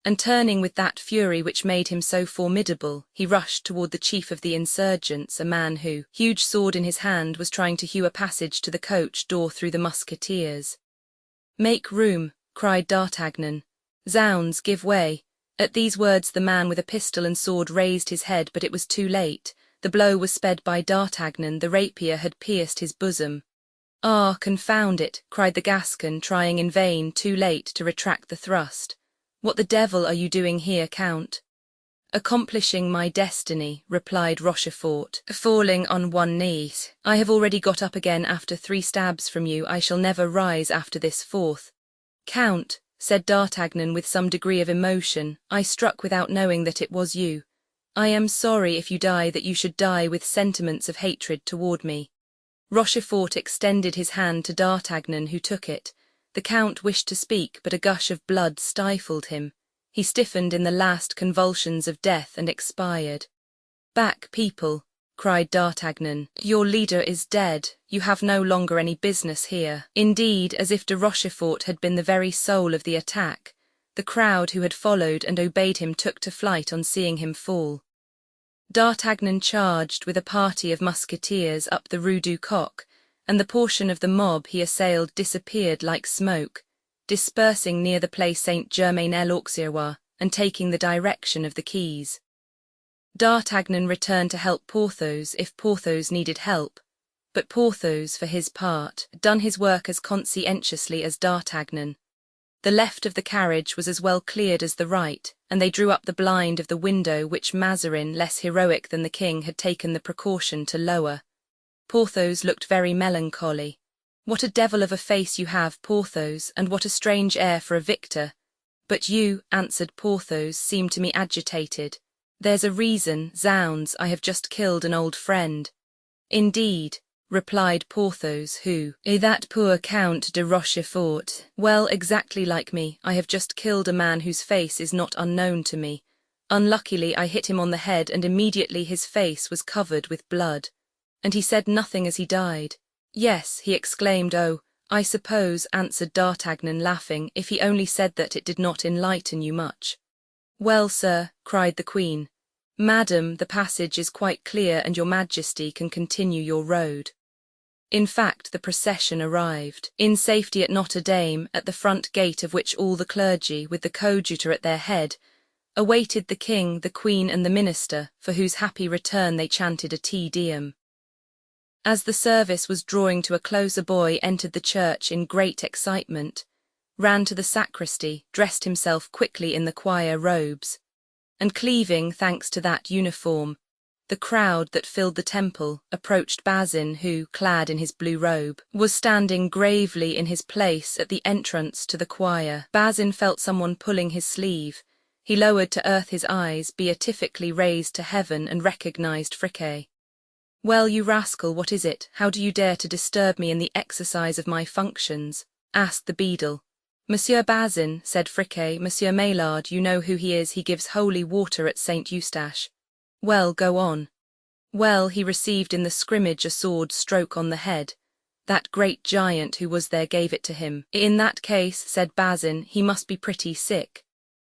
And turning with that fury which made him so formidable, he rushed toward the chief of the insurgents, a man who, huge sword in his hand, was trying to hew a passage to the coach door through the musketeers. "Make room," cried D'Artagnan. "Zounds, give way." At these words the man with a pistol and sword raised his head, but it was too late. The blow was sped by D'Artagnan, the rapier had pierced his bosom. "Ah, confound it," cried the Gascon, trying in vain, too late, to retract the thrust. "What the devil are you doing here, Count?" "Accomplishing my destiny," replied Rochefort, falling on one knee. "I have already got up again after 3 stabs from you. I shall never rise after this 4th. "Count," said D'Artagnan with some degree of emotion, "I struck without knowing that it was you. I am sorry if you die that you should die with sentiments of hatred toward me." Rochefort extended his hand to D'Artagnan, who took it. The Count wished to speak, but a gush of blood stifled him. He stiffened in the last convulsions of death and expired. "Back, people," cried D'Artagnan. "Your leader is dead. You have no longer any business here." Indeed, as if de Rochefort had been the very soul of the attack, the crowd who had followed and obeyed him took to flight on seeing him fall. D'Artagnan charged with a party of musketeers up the Rue du Coq, and the portion of the mob he assailed disappeared like smoke, dispersing near the place Saint-Germain-l'Auxerrois and taking the direction of the quays. D'Artagnan returned to help Porthos if Porthos needed help, but Porthos, for his part, had done his work as conscientiously as D'Artagnan. The left of the carriage was as well cleared as the right, and they drew up the blind of the window which Mazarin, less heroic than the king, had taken the precaution to lower. Porthos looked very melancholy. "What a devil of a face you have, Porthos, and what a strange air for a victor." "But you," answered Porthos, "seem to me agitated." "There's a reason, zounds, I have just killed an old friend." "Indeed," replied Porthos, who, "That poor Count de Rochefort, well, exactly like me, I have just killed a man whose face is not unknown to me. Unluckily I hit him on the head, and immediately his face was covered with blood." "And he said nothing as he died?" "Yes, he exclaimed, 'Oh, I suppose,'" answered D'Artagnan, laughing, "if he only said that, it did not enlighten you much." "Well, sir," cried the queen, "Madam, the passage is quite clear, and your majesty can continue your road." In fact, the procession arrived, in safety at Notre Dame, at the front gate of which all the clergy, with the coadjutor at their head, awaited the king, the queen, and the minister, for whose happy return they chanted a Te Deum. As the service was drawing to a close, a boy entered the church in great excitement, ran to the sacristy, dressed himself quickly in the choir robes, and cleaving, thanks to that uniform, the crowd that filled the temple, approached Bazin, who, clad in his blue robe, was standing gravely in his place at the entrance to the choir. Bazin felt someone pulling his sleeve. He lowered to earth his eyes, beatifically raised to heaven, and recognized Friquet. "Well, you rascal, what is it? How do you dare to disturb me in the exercise of my functions?" asked the beadle. "Monsieur Bazin," said Friquet, "Monsieur Maillard, you know who he is, he gives holy water at Saint Eustache." "Well, go on." "Well, he received in the scrimmage a sword stroke on the head. That great giant who was there gave it to him." "In that case," said Bazin, "he must be pretty sick.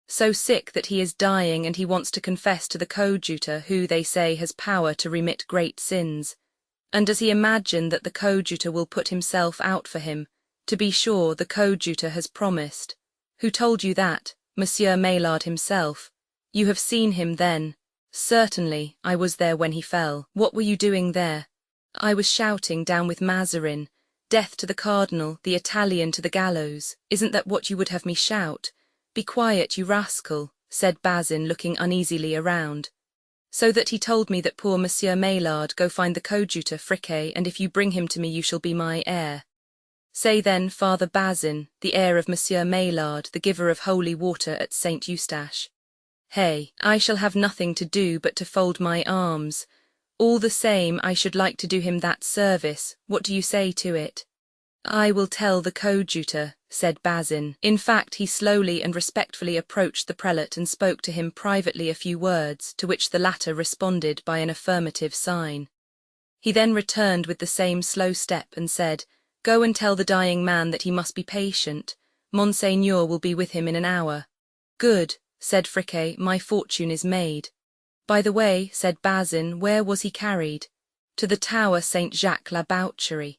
So sick that he is dying, and he wants to confess to the coadjutor, who, they say, has power to remit great sins. And does he imagine that the coadjutor will put himself out for him? To be sure, the coadjutor has promised." "Who told you that?" "Monsieur Maillard himself." "You have seen him, then?" "Certainly, I was there when he fell." "What were you doing there?" "I was shouting, 'Down with Mazarin! Death to the cardinal, the Italian to the gallows!' Isn't that what you would have me shout?" "Be quiet, you rascal," said Bazin, looking uneasily around. So that he told me that poor Monsieur Maillard go find the coadjutor Friquet, and if you bring him to me you shall be my heir. Say then, Father Bazin, the heir of Monsieur Maillard, the giver of holy water at Saint Eustache. Hey, I shall have nothing to do but to fold my arms. All the same, I should like to do him that service. What do you say to it? I will tell the coadjutor, said Bazin. In fact, he slowly and respectfully approached the prelate and spoke to him privately a few words, to which the latter responded by an affirmative sign. He then returned with the same slow step and said, Go and tell the dying man that he must be patient. Monseigneur will be with him in an hour. Good, said Friquet, my fortune is made. By the way, said Bazin, where was he carried? To the Tower Saint-Jacques-la-Boucherie.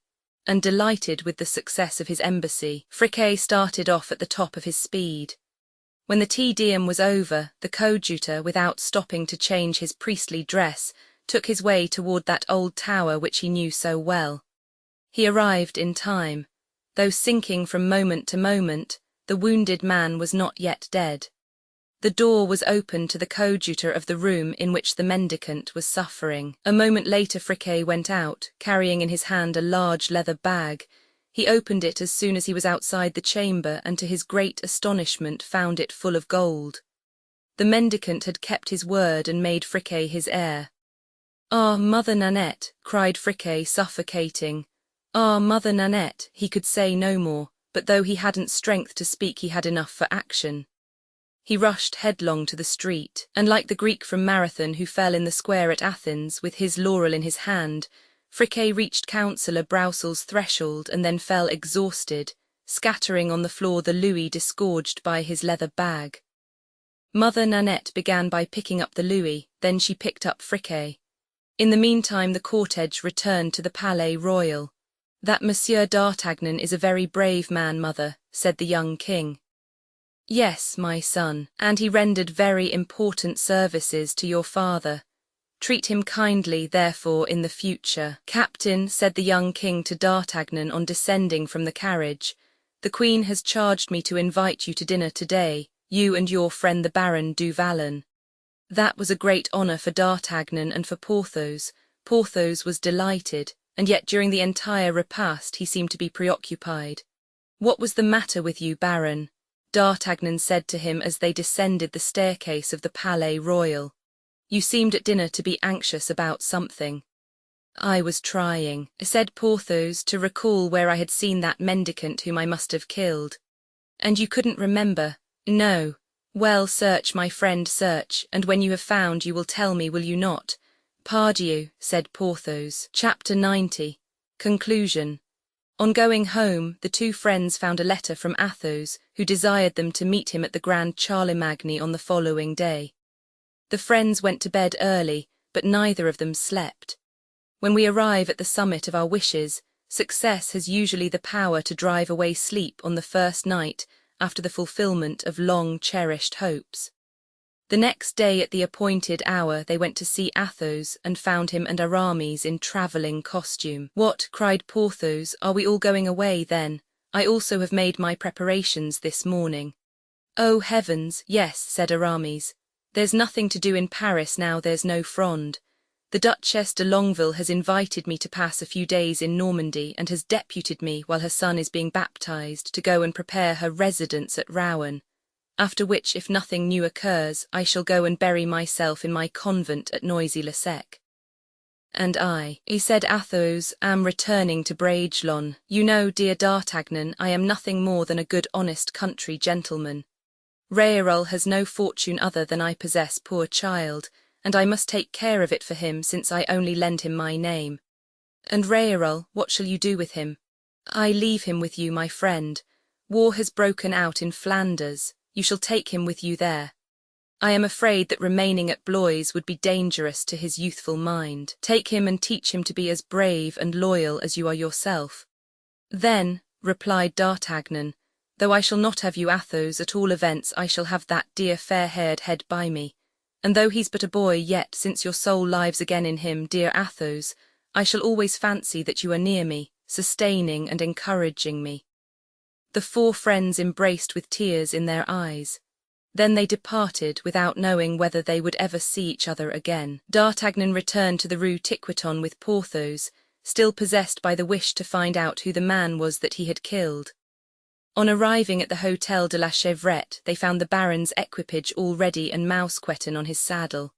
And delighted with the success of his embassy, Friquet started off at the top of his speed. When the Te Deum was over, the coadjutor, without stopping to change his priestly dress, took his way toward that old tower which he knew so well. He arrived in time. Though sinking from moment to moment, the wounded man was not yet dead. The door was opened to the coadjutor of the room in which the mendicant was suffering. A moment later Friquet went out, carrying in his hand a large leather bag. He opened it as soon as he was outside the chamber, and to his great astonishment found it full of gold. The mendicant had kept his word and made Friquet his heir. Ah, Mother Nanette, cried Friquet, suffocating. Ah, Mother Nanette, he could say no more, but though he hadn't strength to speak he had enough for action. He rushed headlong to the street, and like the Greek from Marathon who fell in the square at Athens, with his laurel in his hand, Friquet reached Councillor Brousel's threshold and then fell exhausted, scattering on the floor the louis disgorged by his leather bag. Mother Nanette began by picking up the louis, then she picked up Friquet. In the meantime the cortege returned to the Palais Royal. That Monsieur d'Artagnan is a very brave man, mother, said the young king. Yes, my son, and he rendered very important services to your father. Treat him kindly, therefore, in the future. Captain, said the young king to d'Artagnan on descending from the carriage, the Queen has charged me to invite you to dinner today, you and your friend the Baron du Vallon. That was a great honour for d'Artagnan and for Porthos. Porthos was delighted, and yet during the entire repast he seemed to be preoccupied. What was the matter with you, Baron? D'Artagnan said to him as they descended the staircase of the Palais Royal. You seemed at dinner to be anxious about something. I was trying, said Porthos, to recall where I had seen that mendicant whom I must have killed. And you couldn't remember? No. Well, search, my friend, search, and when you have found you will tell me, will you not? Pardieu, said Porthos. Chapter 90. Conclusion. On going home, the two friends found a letter from Athos, who desired them to meet him at the Grand Charlemagne on the following day. The friends went to bed early, but neither of them slept. When we arrive at the summit of our wishes, success has usually the power to drive away sleep on the first night after the fulfillment of long-cherished hopes. The next day at the appointed hour they went to see Athos and found him and Aramis in travelling costume. What, cried Porthos, are we all going away then? I also have made my preparations this morning. Oh heavens, yes, said Aramis. There's nothing to do in Paris now there's no Fronde. The Duchesse de Longueville has invited me to pass a few days in Normandy and has deputed me, while her son is being baptized, to go and prepare her residence at Rouen. After which, if nothing new occurs, I shall go and bury myself in my convent at Noisy-le-Sec. And I, said Athos, am returning to Bragelonne. You know, dear d'Artagnan, I am nothing more than a good honest country gentleman. Raoul has no fortune other than I possess, poor child, and I must take care of it for him, since I only lend him my name. And Raoul, what shall you do with him? I leave him with you, my friend. War has broken out in Flanders. You shall take him with you there. I am afraid that remaining at Blois would be dangerous to his youthful mind. Take him and teach him to be as brave and loyal as you are yourself. Then, replied d'Artagnan, though I shall not have you, Athos, at all events I shall have that dear fair-haired head by me. And though he's but a boy, yet, since your soul lives again in him, dear Athos, I shall always fancy that you are near me, sustaining and encouraging me. The four friends embraced with tears in their eyes. Then they departed without knowing whether they would ever see each other again. D'Artagnan returned to the Rue Tiquetonne with Porthos, still possessed by the wish to find out who the man was that he had killed. On arriving at the Hôtel de la Chevrette, they found the Baron's equipage all ready and Mousqueton on his saddle.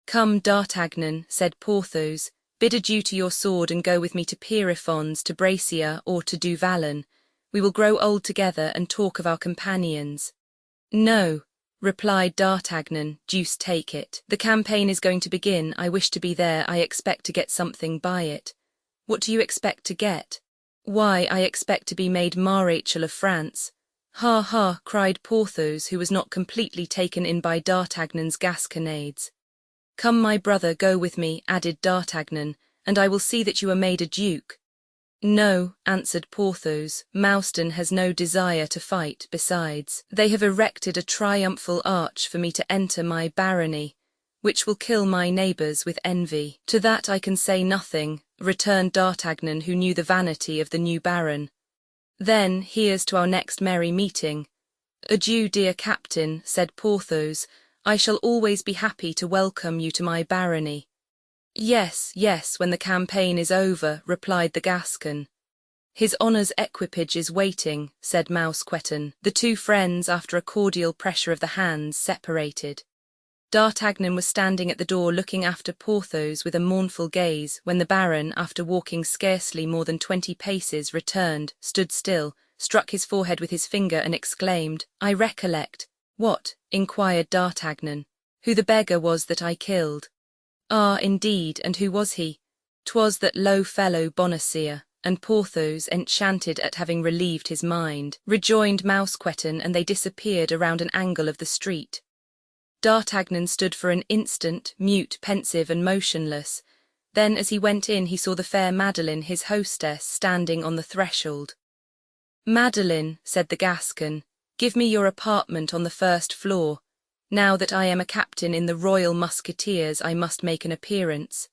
"Come, D'Artagnan," said Porthos, "bid adieu to your sword and go with me to Pierrefonds, to Bracieux, or to Du Vallon. We will grow old together and talk of our companions." "No," replied D'Artagnan, "deuce take it. The campaign is going to begin, I wish to be there, I expect to get something by it." "What do you expect to get?" "Why, I expect to be made Marechal of France." "Ha, ha," cried Porthos, who was not completely taken in by D'Artagnan's gasconades. "Come, my brother, go with me," added D'Artagnan, "and I will see that you are made a duke." "No," answered Porthos, "Mouston has no desire to fight. Besides, they have erected a triumphal arch for me to enter my barony, which will kill my neighbours with envy." "To that I can say nothing," returned D'Artagnan, who knew the vanity of the new baron. "Then here's to our next merry meeting." "Adieu, dear captain," said Porthos, "I shall always be happy to welcome you to my barony." "Yes, yes, when the campaign is over," replied the Gascon. "His honour's equipage is waiting," said Mousqueton. The two friends, after a cordial pressure of the hands, separated. D'Artagnan was standing at the door looking after Porthos with a mournful gaze, when the Baron, after walking scarcely more than 20 paces, returned, stood still, struck his forehead with his finger, and exclaimed, "I recollect." "What?" inquired D'Artagnan. "Who the beggar was that I killed." "Ah, indeed, and who was he?" "'Twas that low fellow Bonacieux," and Porthos, enchanted at having relieved his mind, rejoined Mousqueton, and they disappeared around an angle of the street. D'Artagnan stood for an instant, mute, pensive, and motionless. Then, as he went in, he saw the fair Madeleine, his hostess, standing on the threshold. "Madeleine," said the Gascon, "give me your apartment on the first floor. Now that I am a captain in the Royal Musketeers, I must make an appearance.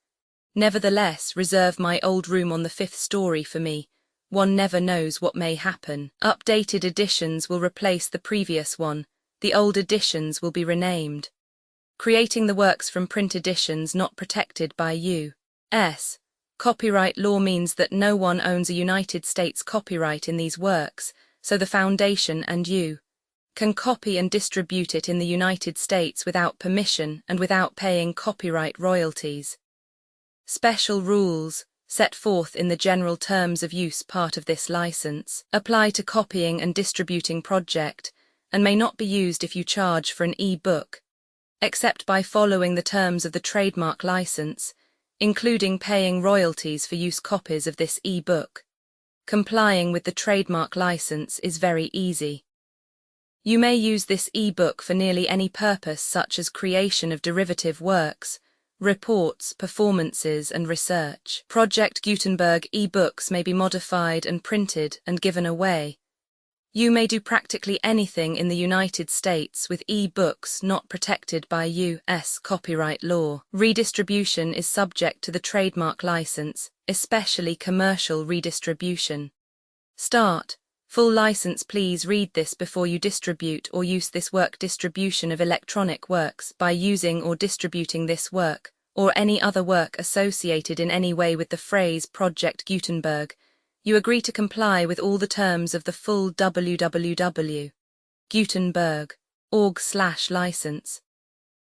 Nevertheless, reserve my old room on the 5th story for me. One never knows what may happen. Updated editions will replace the previous one. The old editions will be renamed. Creating the works from print editions not protected by U.S. Copyright law means that no one owns a United States copyright in these works, so the Foundation and you can copy and distribute it in the United States without permission and without paying copyright royalties. Special rules, set forth in the general terms of use part of this license, apply to copying and distributing project, and may not be used if you charge for an e-book, except by following the terms of the trademark license, including paying royalties for use copies of this e-book. Complying with the trademark license is very easy. You may use this e-book for nearly any purpose, such as creation of derivative works, reports, performances, and research. Project Gutenberg e-books may be modified and printed and given away. You may do practically anything in the United States with e-books not protected by U.S. copyright law. Redistribution is subject to the trademark license, especially commercial redistribution. Start. Full license. Please read this before you distribute or use this work. Distribution of electronic works by using or distributing this work, or any other work associated in any way with the phrase Project Gutenberg. You agree to comply with all the terms of the full www.gutenberg.org/license.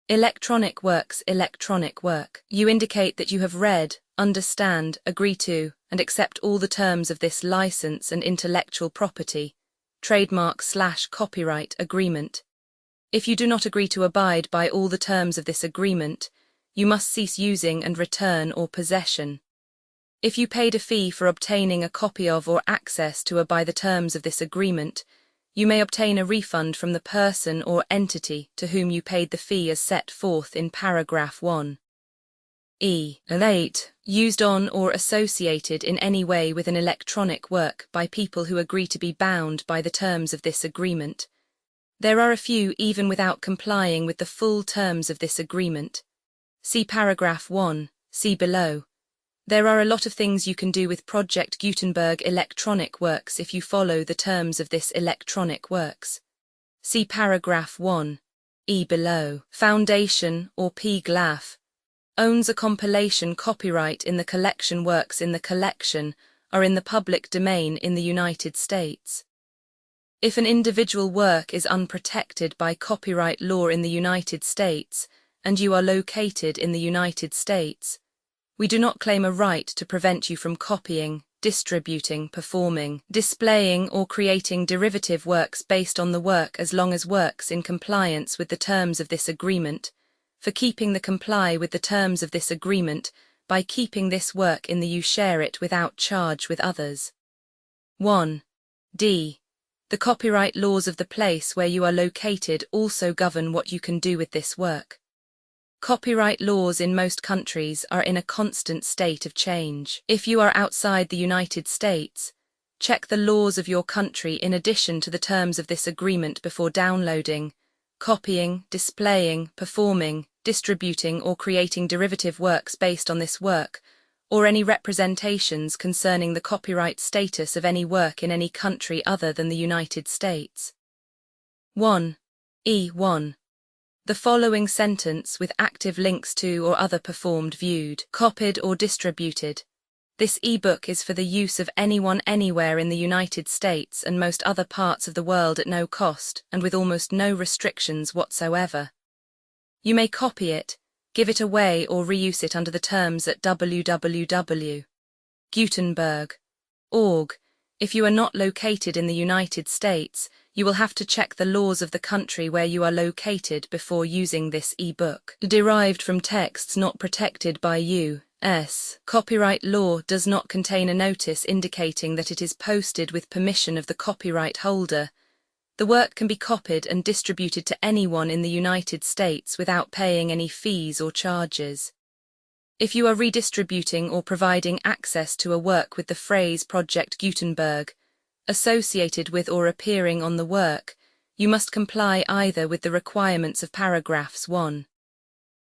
Electronic works. Electronic work. You indicate that you have read, understand, agree to, and accept all the terms of this license and intellectual property, trademark/copyright agreement. If you do not agree to abide by all the terms of this agreement, you must cease using and return or possession. If you paid a fee for obtaining a copy of or access to by the terms of this agreement, you may obtain a refund from the person or entity to whom you paid the fee as set forth in paragraph 1. E. 8. Used on or associated in any way with an electronic work by people who agree to be bound by the terms of this agreement. There are a few even without complying with the full terms of this agreement. See paragraph 1, see below. There are a lot of things you can do with Project Gutenberg electronic works if you follow the terms of this electronic works. See paragraph 1. E below. Foundation, or P Glaf, owns a compilation copyright in the collection. Works in the collection are in the public domain in the United States. If an individual work is unprotected by copyright law in the United States, and you are located in the United States, we do not claim a right to prevent you from copying, distributing, performing, displaying, or creating derivative works based on the work as long as works in compliance with the terms of this agreement, for keeping the comply with the terms of this agreement by keeping this work in the you share it without charge with others. 1. D. The copyright laws of the place where you are located also govern what you can do with this work. Copyright laws in most countries are in a constant state of change. If you are outside the United States, check the laws of your country in addition to the terms of this agreement before downloading, copying, displaying, performing, distributing, or creating derivative works based on this work, or any representations concerning the copyright status of any work in any country other than the United States. 1. E1. The following sentence with active links to or other performed, viewed, copied, or distributed. This ebook is for the use of anyone anywhere in the United States and most other parts of the world at no cost and with almost no restrictions whatsoever. You may copy it, give it away, or reuse it under the terms at www.gutenberg.org. If you are not located in the United States, you will have to check the laws of the country where you are located before using this ebook. Derived from texts not protected by U.S. copyright law does not contain a notice indicating that it is posted with permission of the copyright holder. The work can be copied and distributed to anyone in the United States without paying any fees or charges. If you are redistributing or providing access to a work with the phrase Project Gutenberg associated with or appearing on the work, you must comply either with the requirements of paragraphs 1.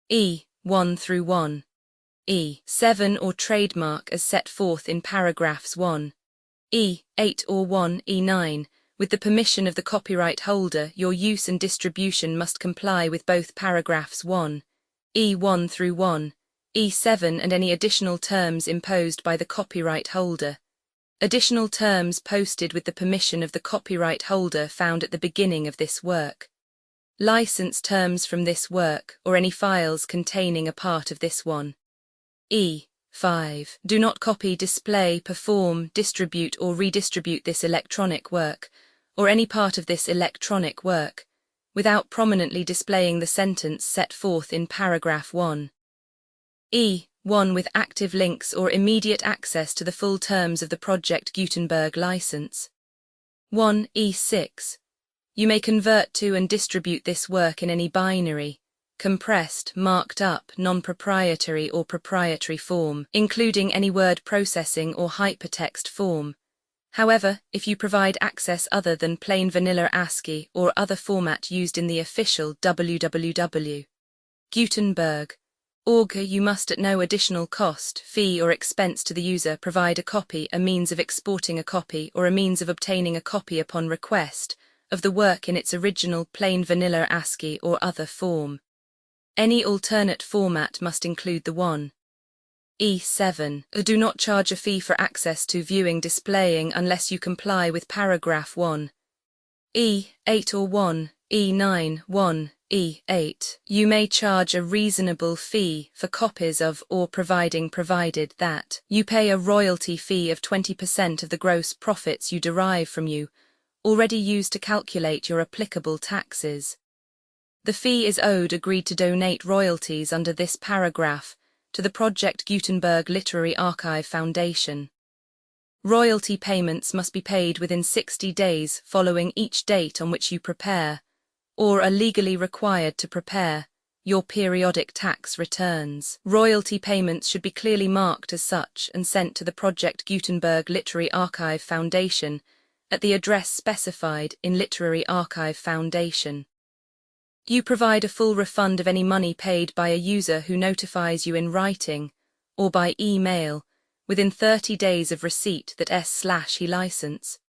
E. 1 through 1. E. 7 or trademark as set forth in paragraphs 1. E. 8 or 1. E. 9. With the permission of the copyright holder, your use and distribution must comply with both paragraphs 1. E. 1 through 1. E. 7 and any additional terms imposed by the copyright holder. Additional terms posted with the permission of the copyright holder found at the beginning of this work. License terms from this work or any files containing a part of this one. E. 5. Do not copy, display, perform, distribute, or redistribute this electronic work, or any part of this electronic work, without prominently displaying the sentence set forth in paragraph 1. E. 1 with active links or immediate access to the full terms of the Project Gutenberg license. 1. E. 6. You may convert to and distribute this work in any binary, compressed, marked up, non-proprietary or proprietary form, including any word processing or hypertext form. However, if you provide access other than plain vanilla ASCII or other format used in the official www.gutenberg.org, you must at no additional cost, fee, or expense to the user provide a copy, a means of exporting a copy, or a means of obtaining a copy upon request of the work in its original plain vanilla ASCII or other form. Any alternate format must include the 1. E7. Do not charge a fee for access to viewing, displaying unless you comply with paragraph 1. E8 or 1. E9. 1. E8. You may charge a reasonable fee for copies of or providing, provided that you pay a royalty fee of 20% of the gross profits you derive from you, already used to calculate your applicable taxes. The fee is owed agreed to donate royalties under this paragraph to the Project Gutenberg Literary Archive Foundation. Royalty payments must be paid within 60 days following each date on which you prepare, or are legally required to prepare, your periodic tax returns. Royalty payments should be clearly marked as such and sent to the Project Gutenberg Literary Archive Foundation at the address specified in Literary Archive Foundation. You provide a full refund of any money paid by a user who notifies you in writing or by email within 30 days of receipt that he license.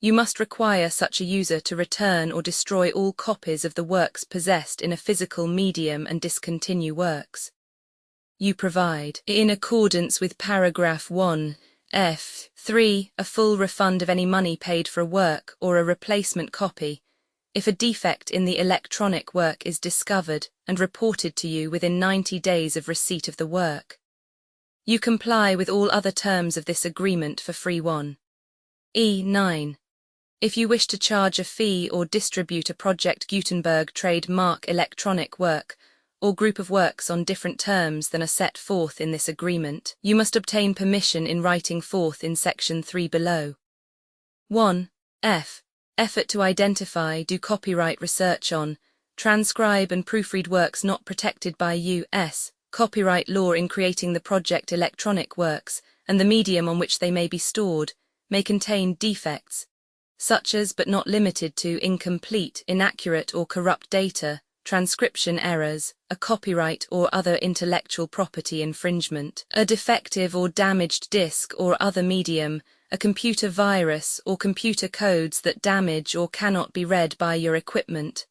You must require such a user to return or destroy all copies of the works possessed in a physical medium and discontinue works. You provide, in accordance with paragraph 1(f)(3), a full refund of any money paid for a work or a replacement copy, if a defect in the electronic work is discovered and reported to you within 90 days of receipt of the work. You comply with all other terms of this agreement for free. 1(e)(9). If you wish to charge a fee or distribute a Project Gutenberg trademark electronic work or group of works on different terms than are set forth in this agreement, you must obtain permission in writing forth in section 3 below. 1(f). Effort to identify, do copyright research on, transcribe and proofread works not protected by U.S. copyright law in creating the project electronic works, and the medium on which they may be stored, may contain defects, such as but not limited to incomplete, inaccurate or corrupt data, transcription errors, a copyright or other intellectual property infringement, a defective or damaged disk or other medium, a computer virus or computer codes that damage or cannot be read by your equipment.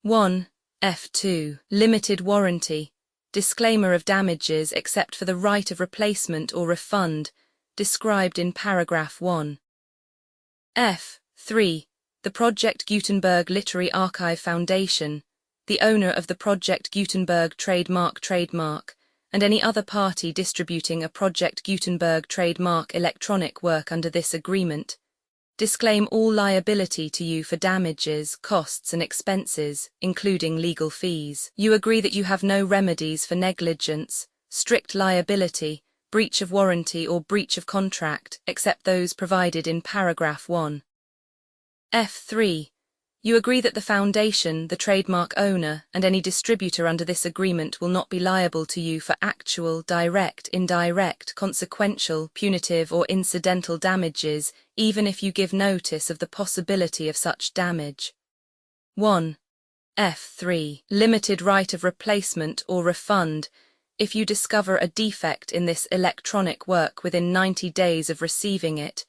1(f)(2). Limited warranty. Disclaimer of damages except for the right of replacement or refund, described in paragraph 1(f)(3). The Project Gutenberg Literary Archive Foundation, the owner of the Project Gutenberg trademark, and any other party distributing a Project Gutenberg trademark electronic work under this agreement, disclaim all liability to you for damages, costs and expenses, including legal fees. You agree that you have no remedies for negligence, strict liability, breach of warranty or breach of contract, except those provided in paragraph 1(f)(3). You agree that the foundation, the trademark owner, and any distributor under this agreement will not be liable to you for actual, direct, indirect, consequential, punitive, or incidental damages, even if you give notice of the possibility of such damage. 1(f)(3). Limited right of replacement or refund. If you discover a defect in this electronic work within 90 days of receiving it,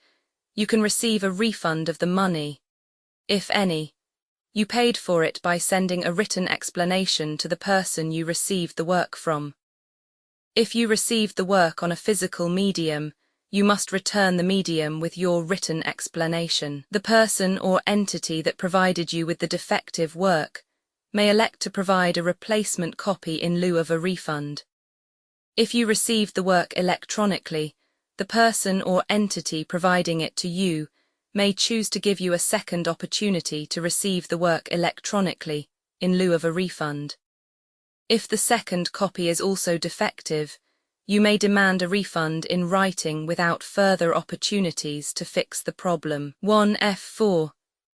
you can receive a refund of the money, if any, you paid for it by sending a written explanation to the person you received the work from. If you received the work on a physical medium, you must return the medium with your written explanation. The person or entity that provided you with the defective work may elect to provide a replacement copy in lieu of a refund. If you received the work electronically, the person or entity providing it to you may choose to give you a second opportunity to receive the work electronically, in lieu of a refund. If the second copy is also defective, you may demand a refund in writing without further opportunities to fix the problem. 1(f)(4).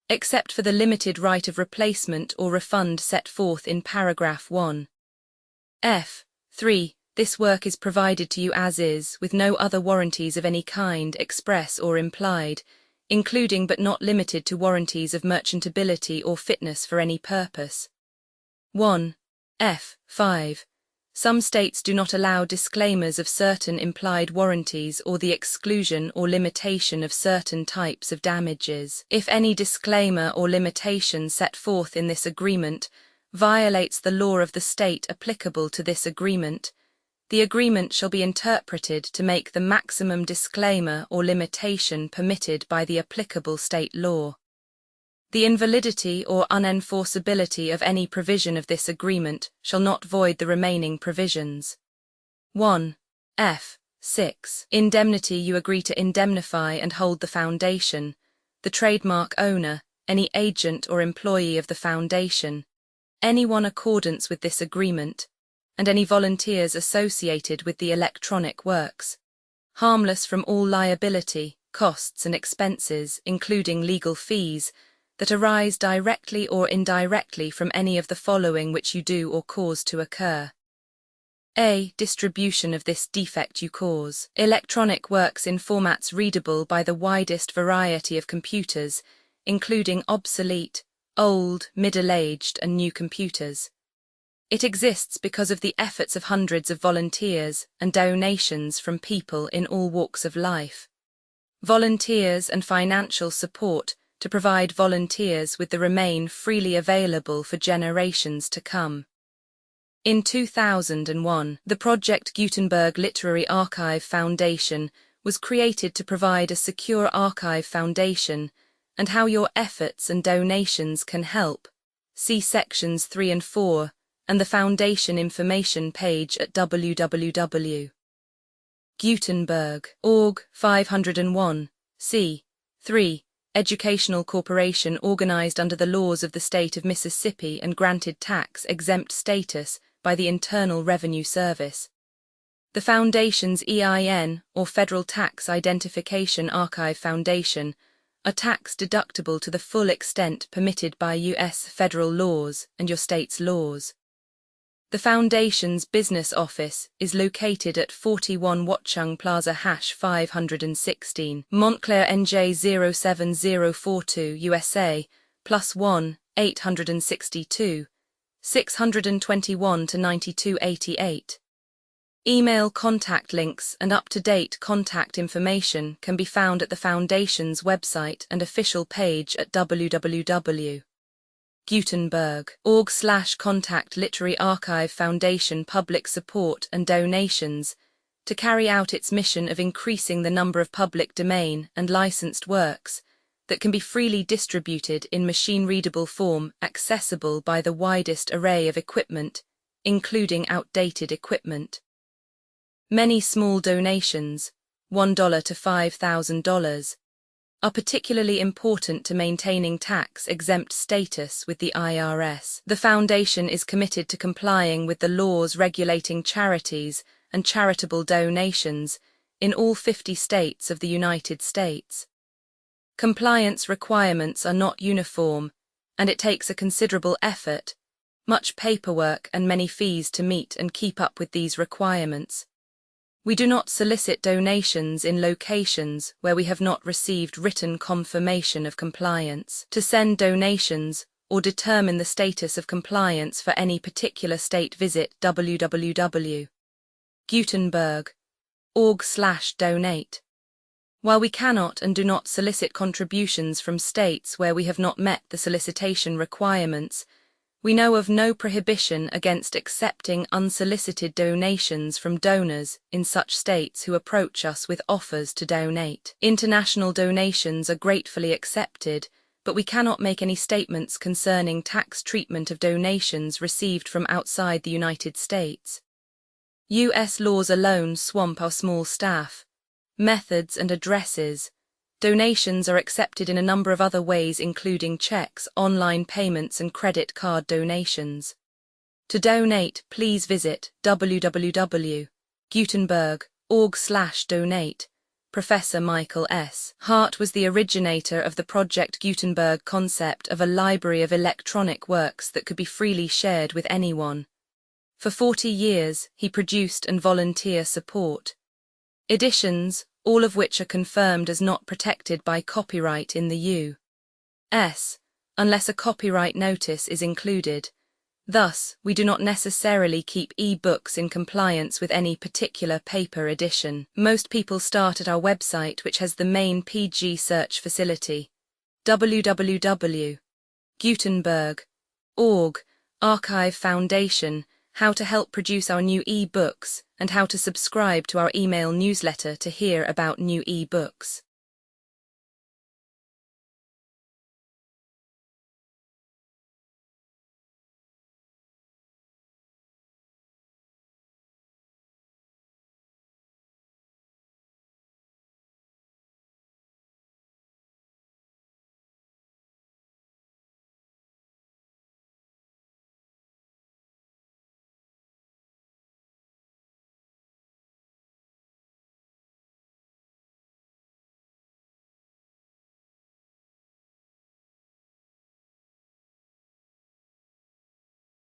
Except for the limited right of replacement or refund set forth in paragraph 1(f)(3), this work is provided to you as is, with no other warranties of any kind, express or implied, including but not limited to warranties of merchantability or fitness for any purpose. 1(f)(5). Some states do not allow disclaimers of certain implied warranties or the exclusion or limitation of certain types of damages. If any disclaimer or limitation set forth in this agreement violates the law of the state applicable to this agreement, the agreement shall be interpreted to make the maximum disclaimer or limitation permitted by the applicable state law. The invalidity or unenforceability of any provision of this agreement shall not void the remaining provisions. 1(f)(6). Indemnity. You agree to indemnify and hold the foundation, the trademark owner, any agent or employee of the foundation, anyone in accordance with this agreement, and any volunteers associated with the electronic works, harmless from all liability, costs and expenses, including legal fees, that arise directly or indirectly from any of the following which you do or cause to occur. A. Distribution of this defect you cause. Electronic works in formats readable by the widest variety of computers, including obsolete, old, middle-aged and new computers. It exists because of the efforts of hundreds of volunteers and donations from people in all walks of life. Volunteers and financial support to provide volunteers with the remain freely available for generations to come. In 2001, the Project Gutenberg Literary Archive Foundation was created to provide a secure archive foundation, and how your efforts and donations can help. See sections 3 and 4 and the foundation information page at www.gutenberg.org. 501. c. 3. Educational corporation organized under the laws of the state of Mississippi and granted tax-exempt status by the Internal Revenue Service. The Foundation's EIN, or Federal Tax Identification Archive Foundation, are tax-deductible to the full extent permitted by U.S. federal laws and your state's laws. The Foundation's business office is located at 41 Watchung Plaza #516, Montclair NJ 07042 USA, +1 862 621 to 9288. Email contact links and up-to-date contact information can be found at the Foundation's website and official page at www.gutenberg.org/contact Literary Archive Foundation public support and donations to carry out its mission of increasing the number of public domain and licensed works that can be freely distributed in machine-readable form accessible by the widest array of equipment, including outdated equipment. Many small donations, $1 to $5,000, are particularly important to maintaining tax-exempt status with the IRS. The Foundation is committed to complying with the laws regulating charities and charitable donations in all 50 states of the United States. Compliance requirements are not uniform, and it takes a considerable effort, much paperwork and many fees to meet and keep up with these requirements. We do not solicit donations in locations where we have not received written confirmation of compliance. To send donations or determine the status of compliance for any particular state, visit www.gutenberg.org/donate. While we cannot and do not solicit contributions from states where we have not met the solicitation requirements, we know of no prohibition against accepting unsolicited donations from donors in such states who approach us with offers to donate. International donations are gratefully accepted, but we cannot make any statements concerning tax treatment of donations received from outside the United States. U.S. laws alone swamp our small staff. Methods and addresses. Donations are accepted in a number of other ways, including checks, online payments, and credit card donations. To donate, please visit www.gutenberg.org/donate. Professor Michael S. Hart was the originator of the Project Gutenberg concept of a library of electronic works that could be freely shared with anyone. For 40 years, he produced and volunteer support editions, all of which are confirmed as not protected by copyright in the U.S., unless a copyright notice is included. Thus, we do not necessarily keep e-books in compliance with any particular paper edition. Most people start at our website, which has the main PG search facility, www.gutenberg.org, Archive Foundation, how to help produce our new e-books, and how to subscribe to our email newsletter to hear about new e-books.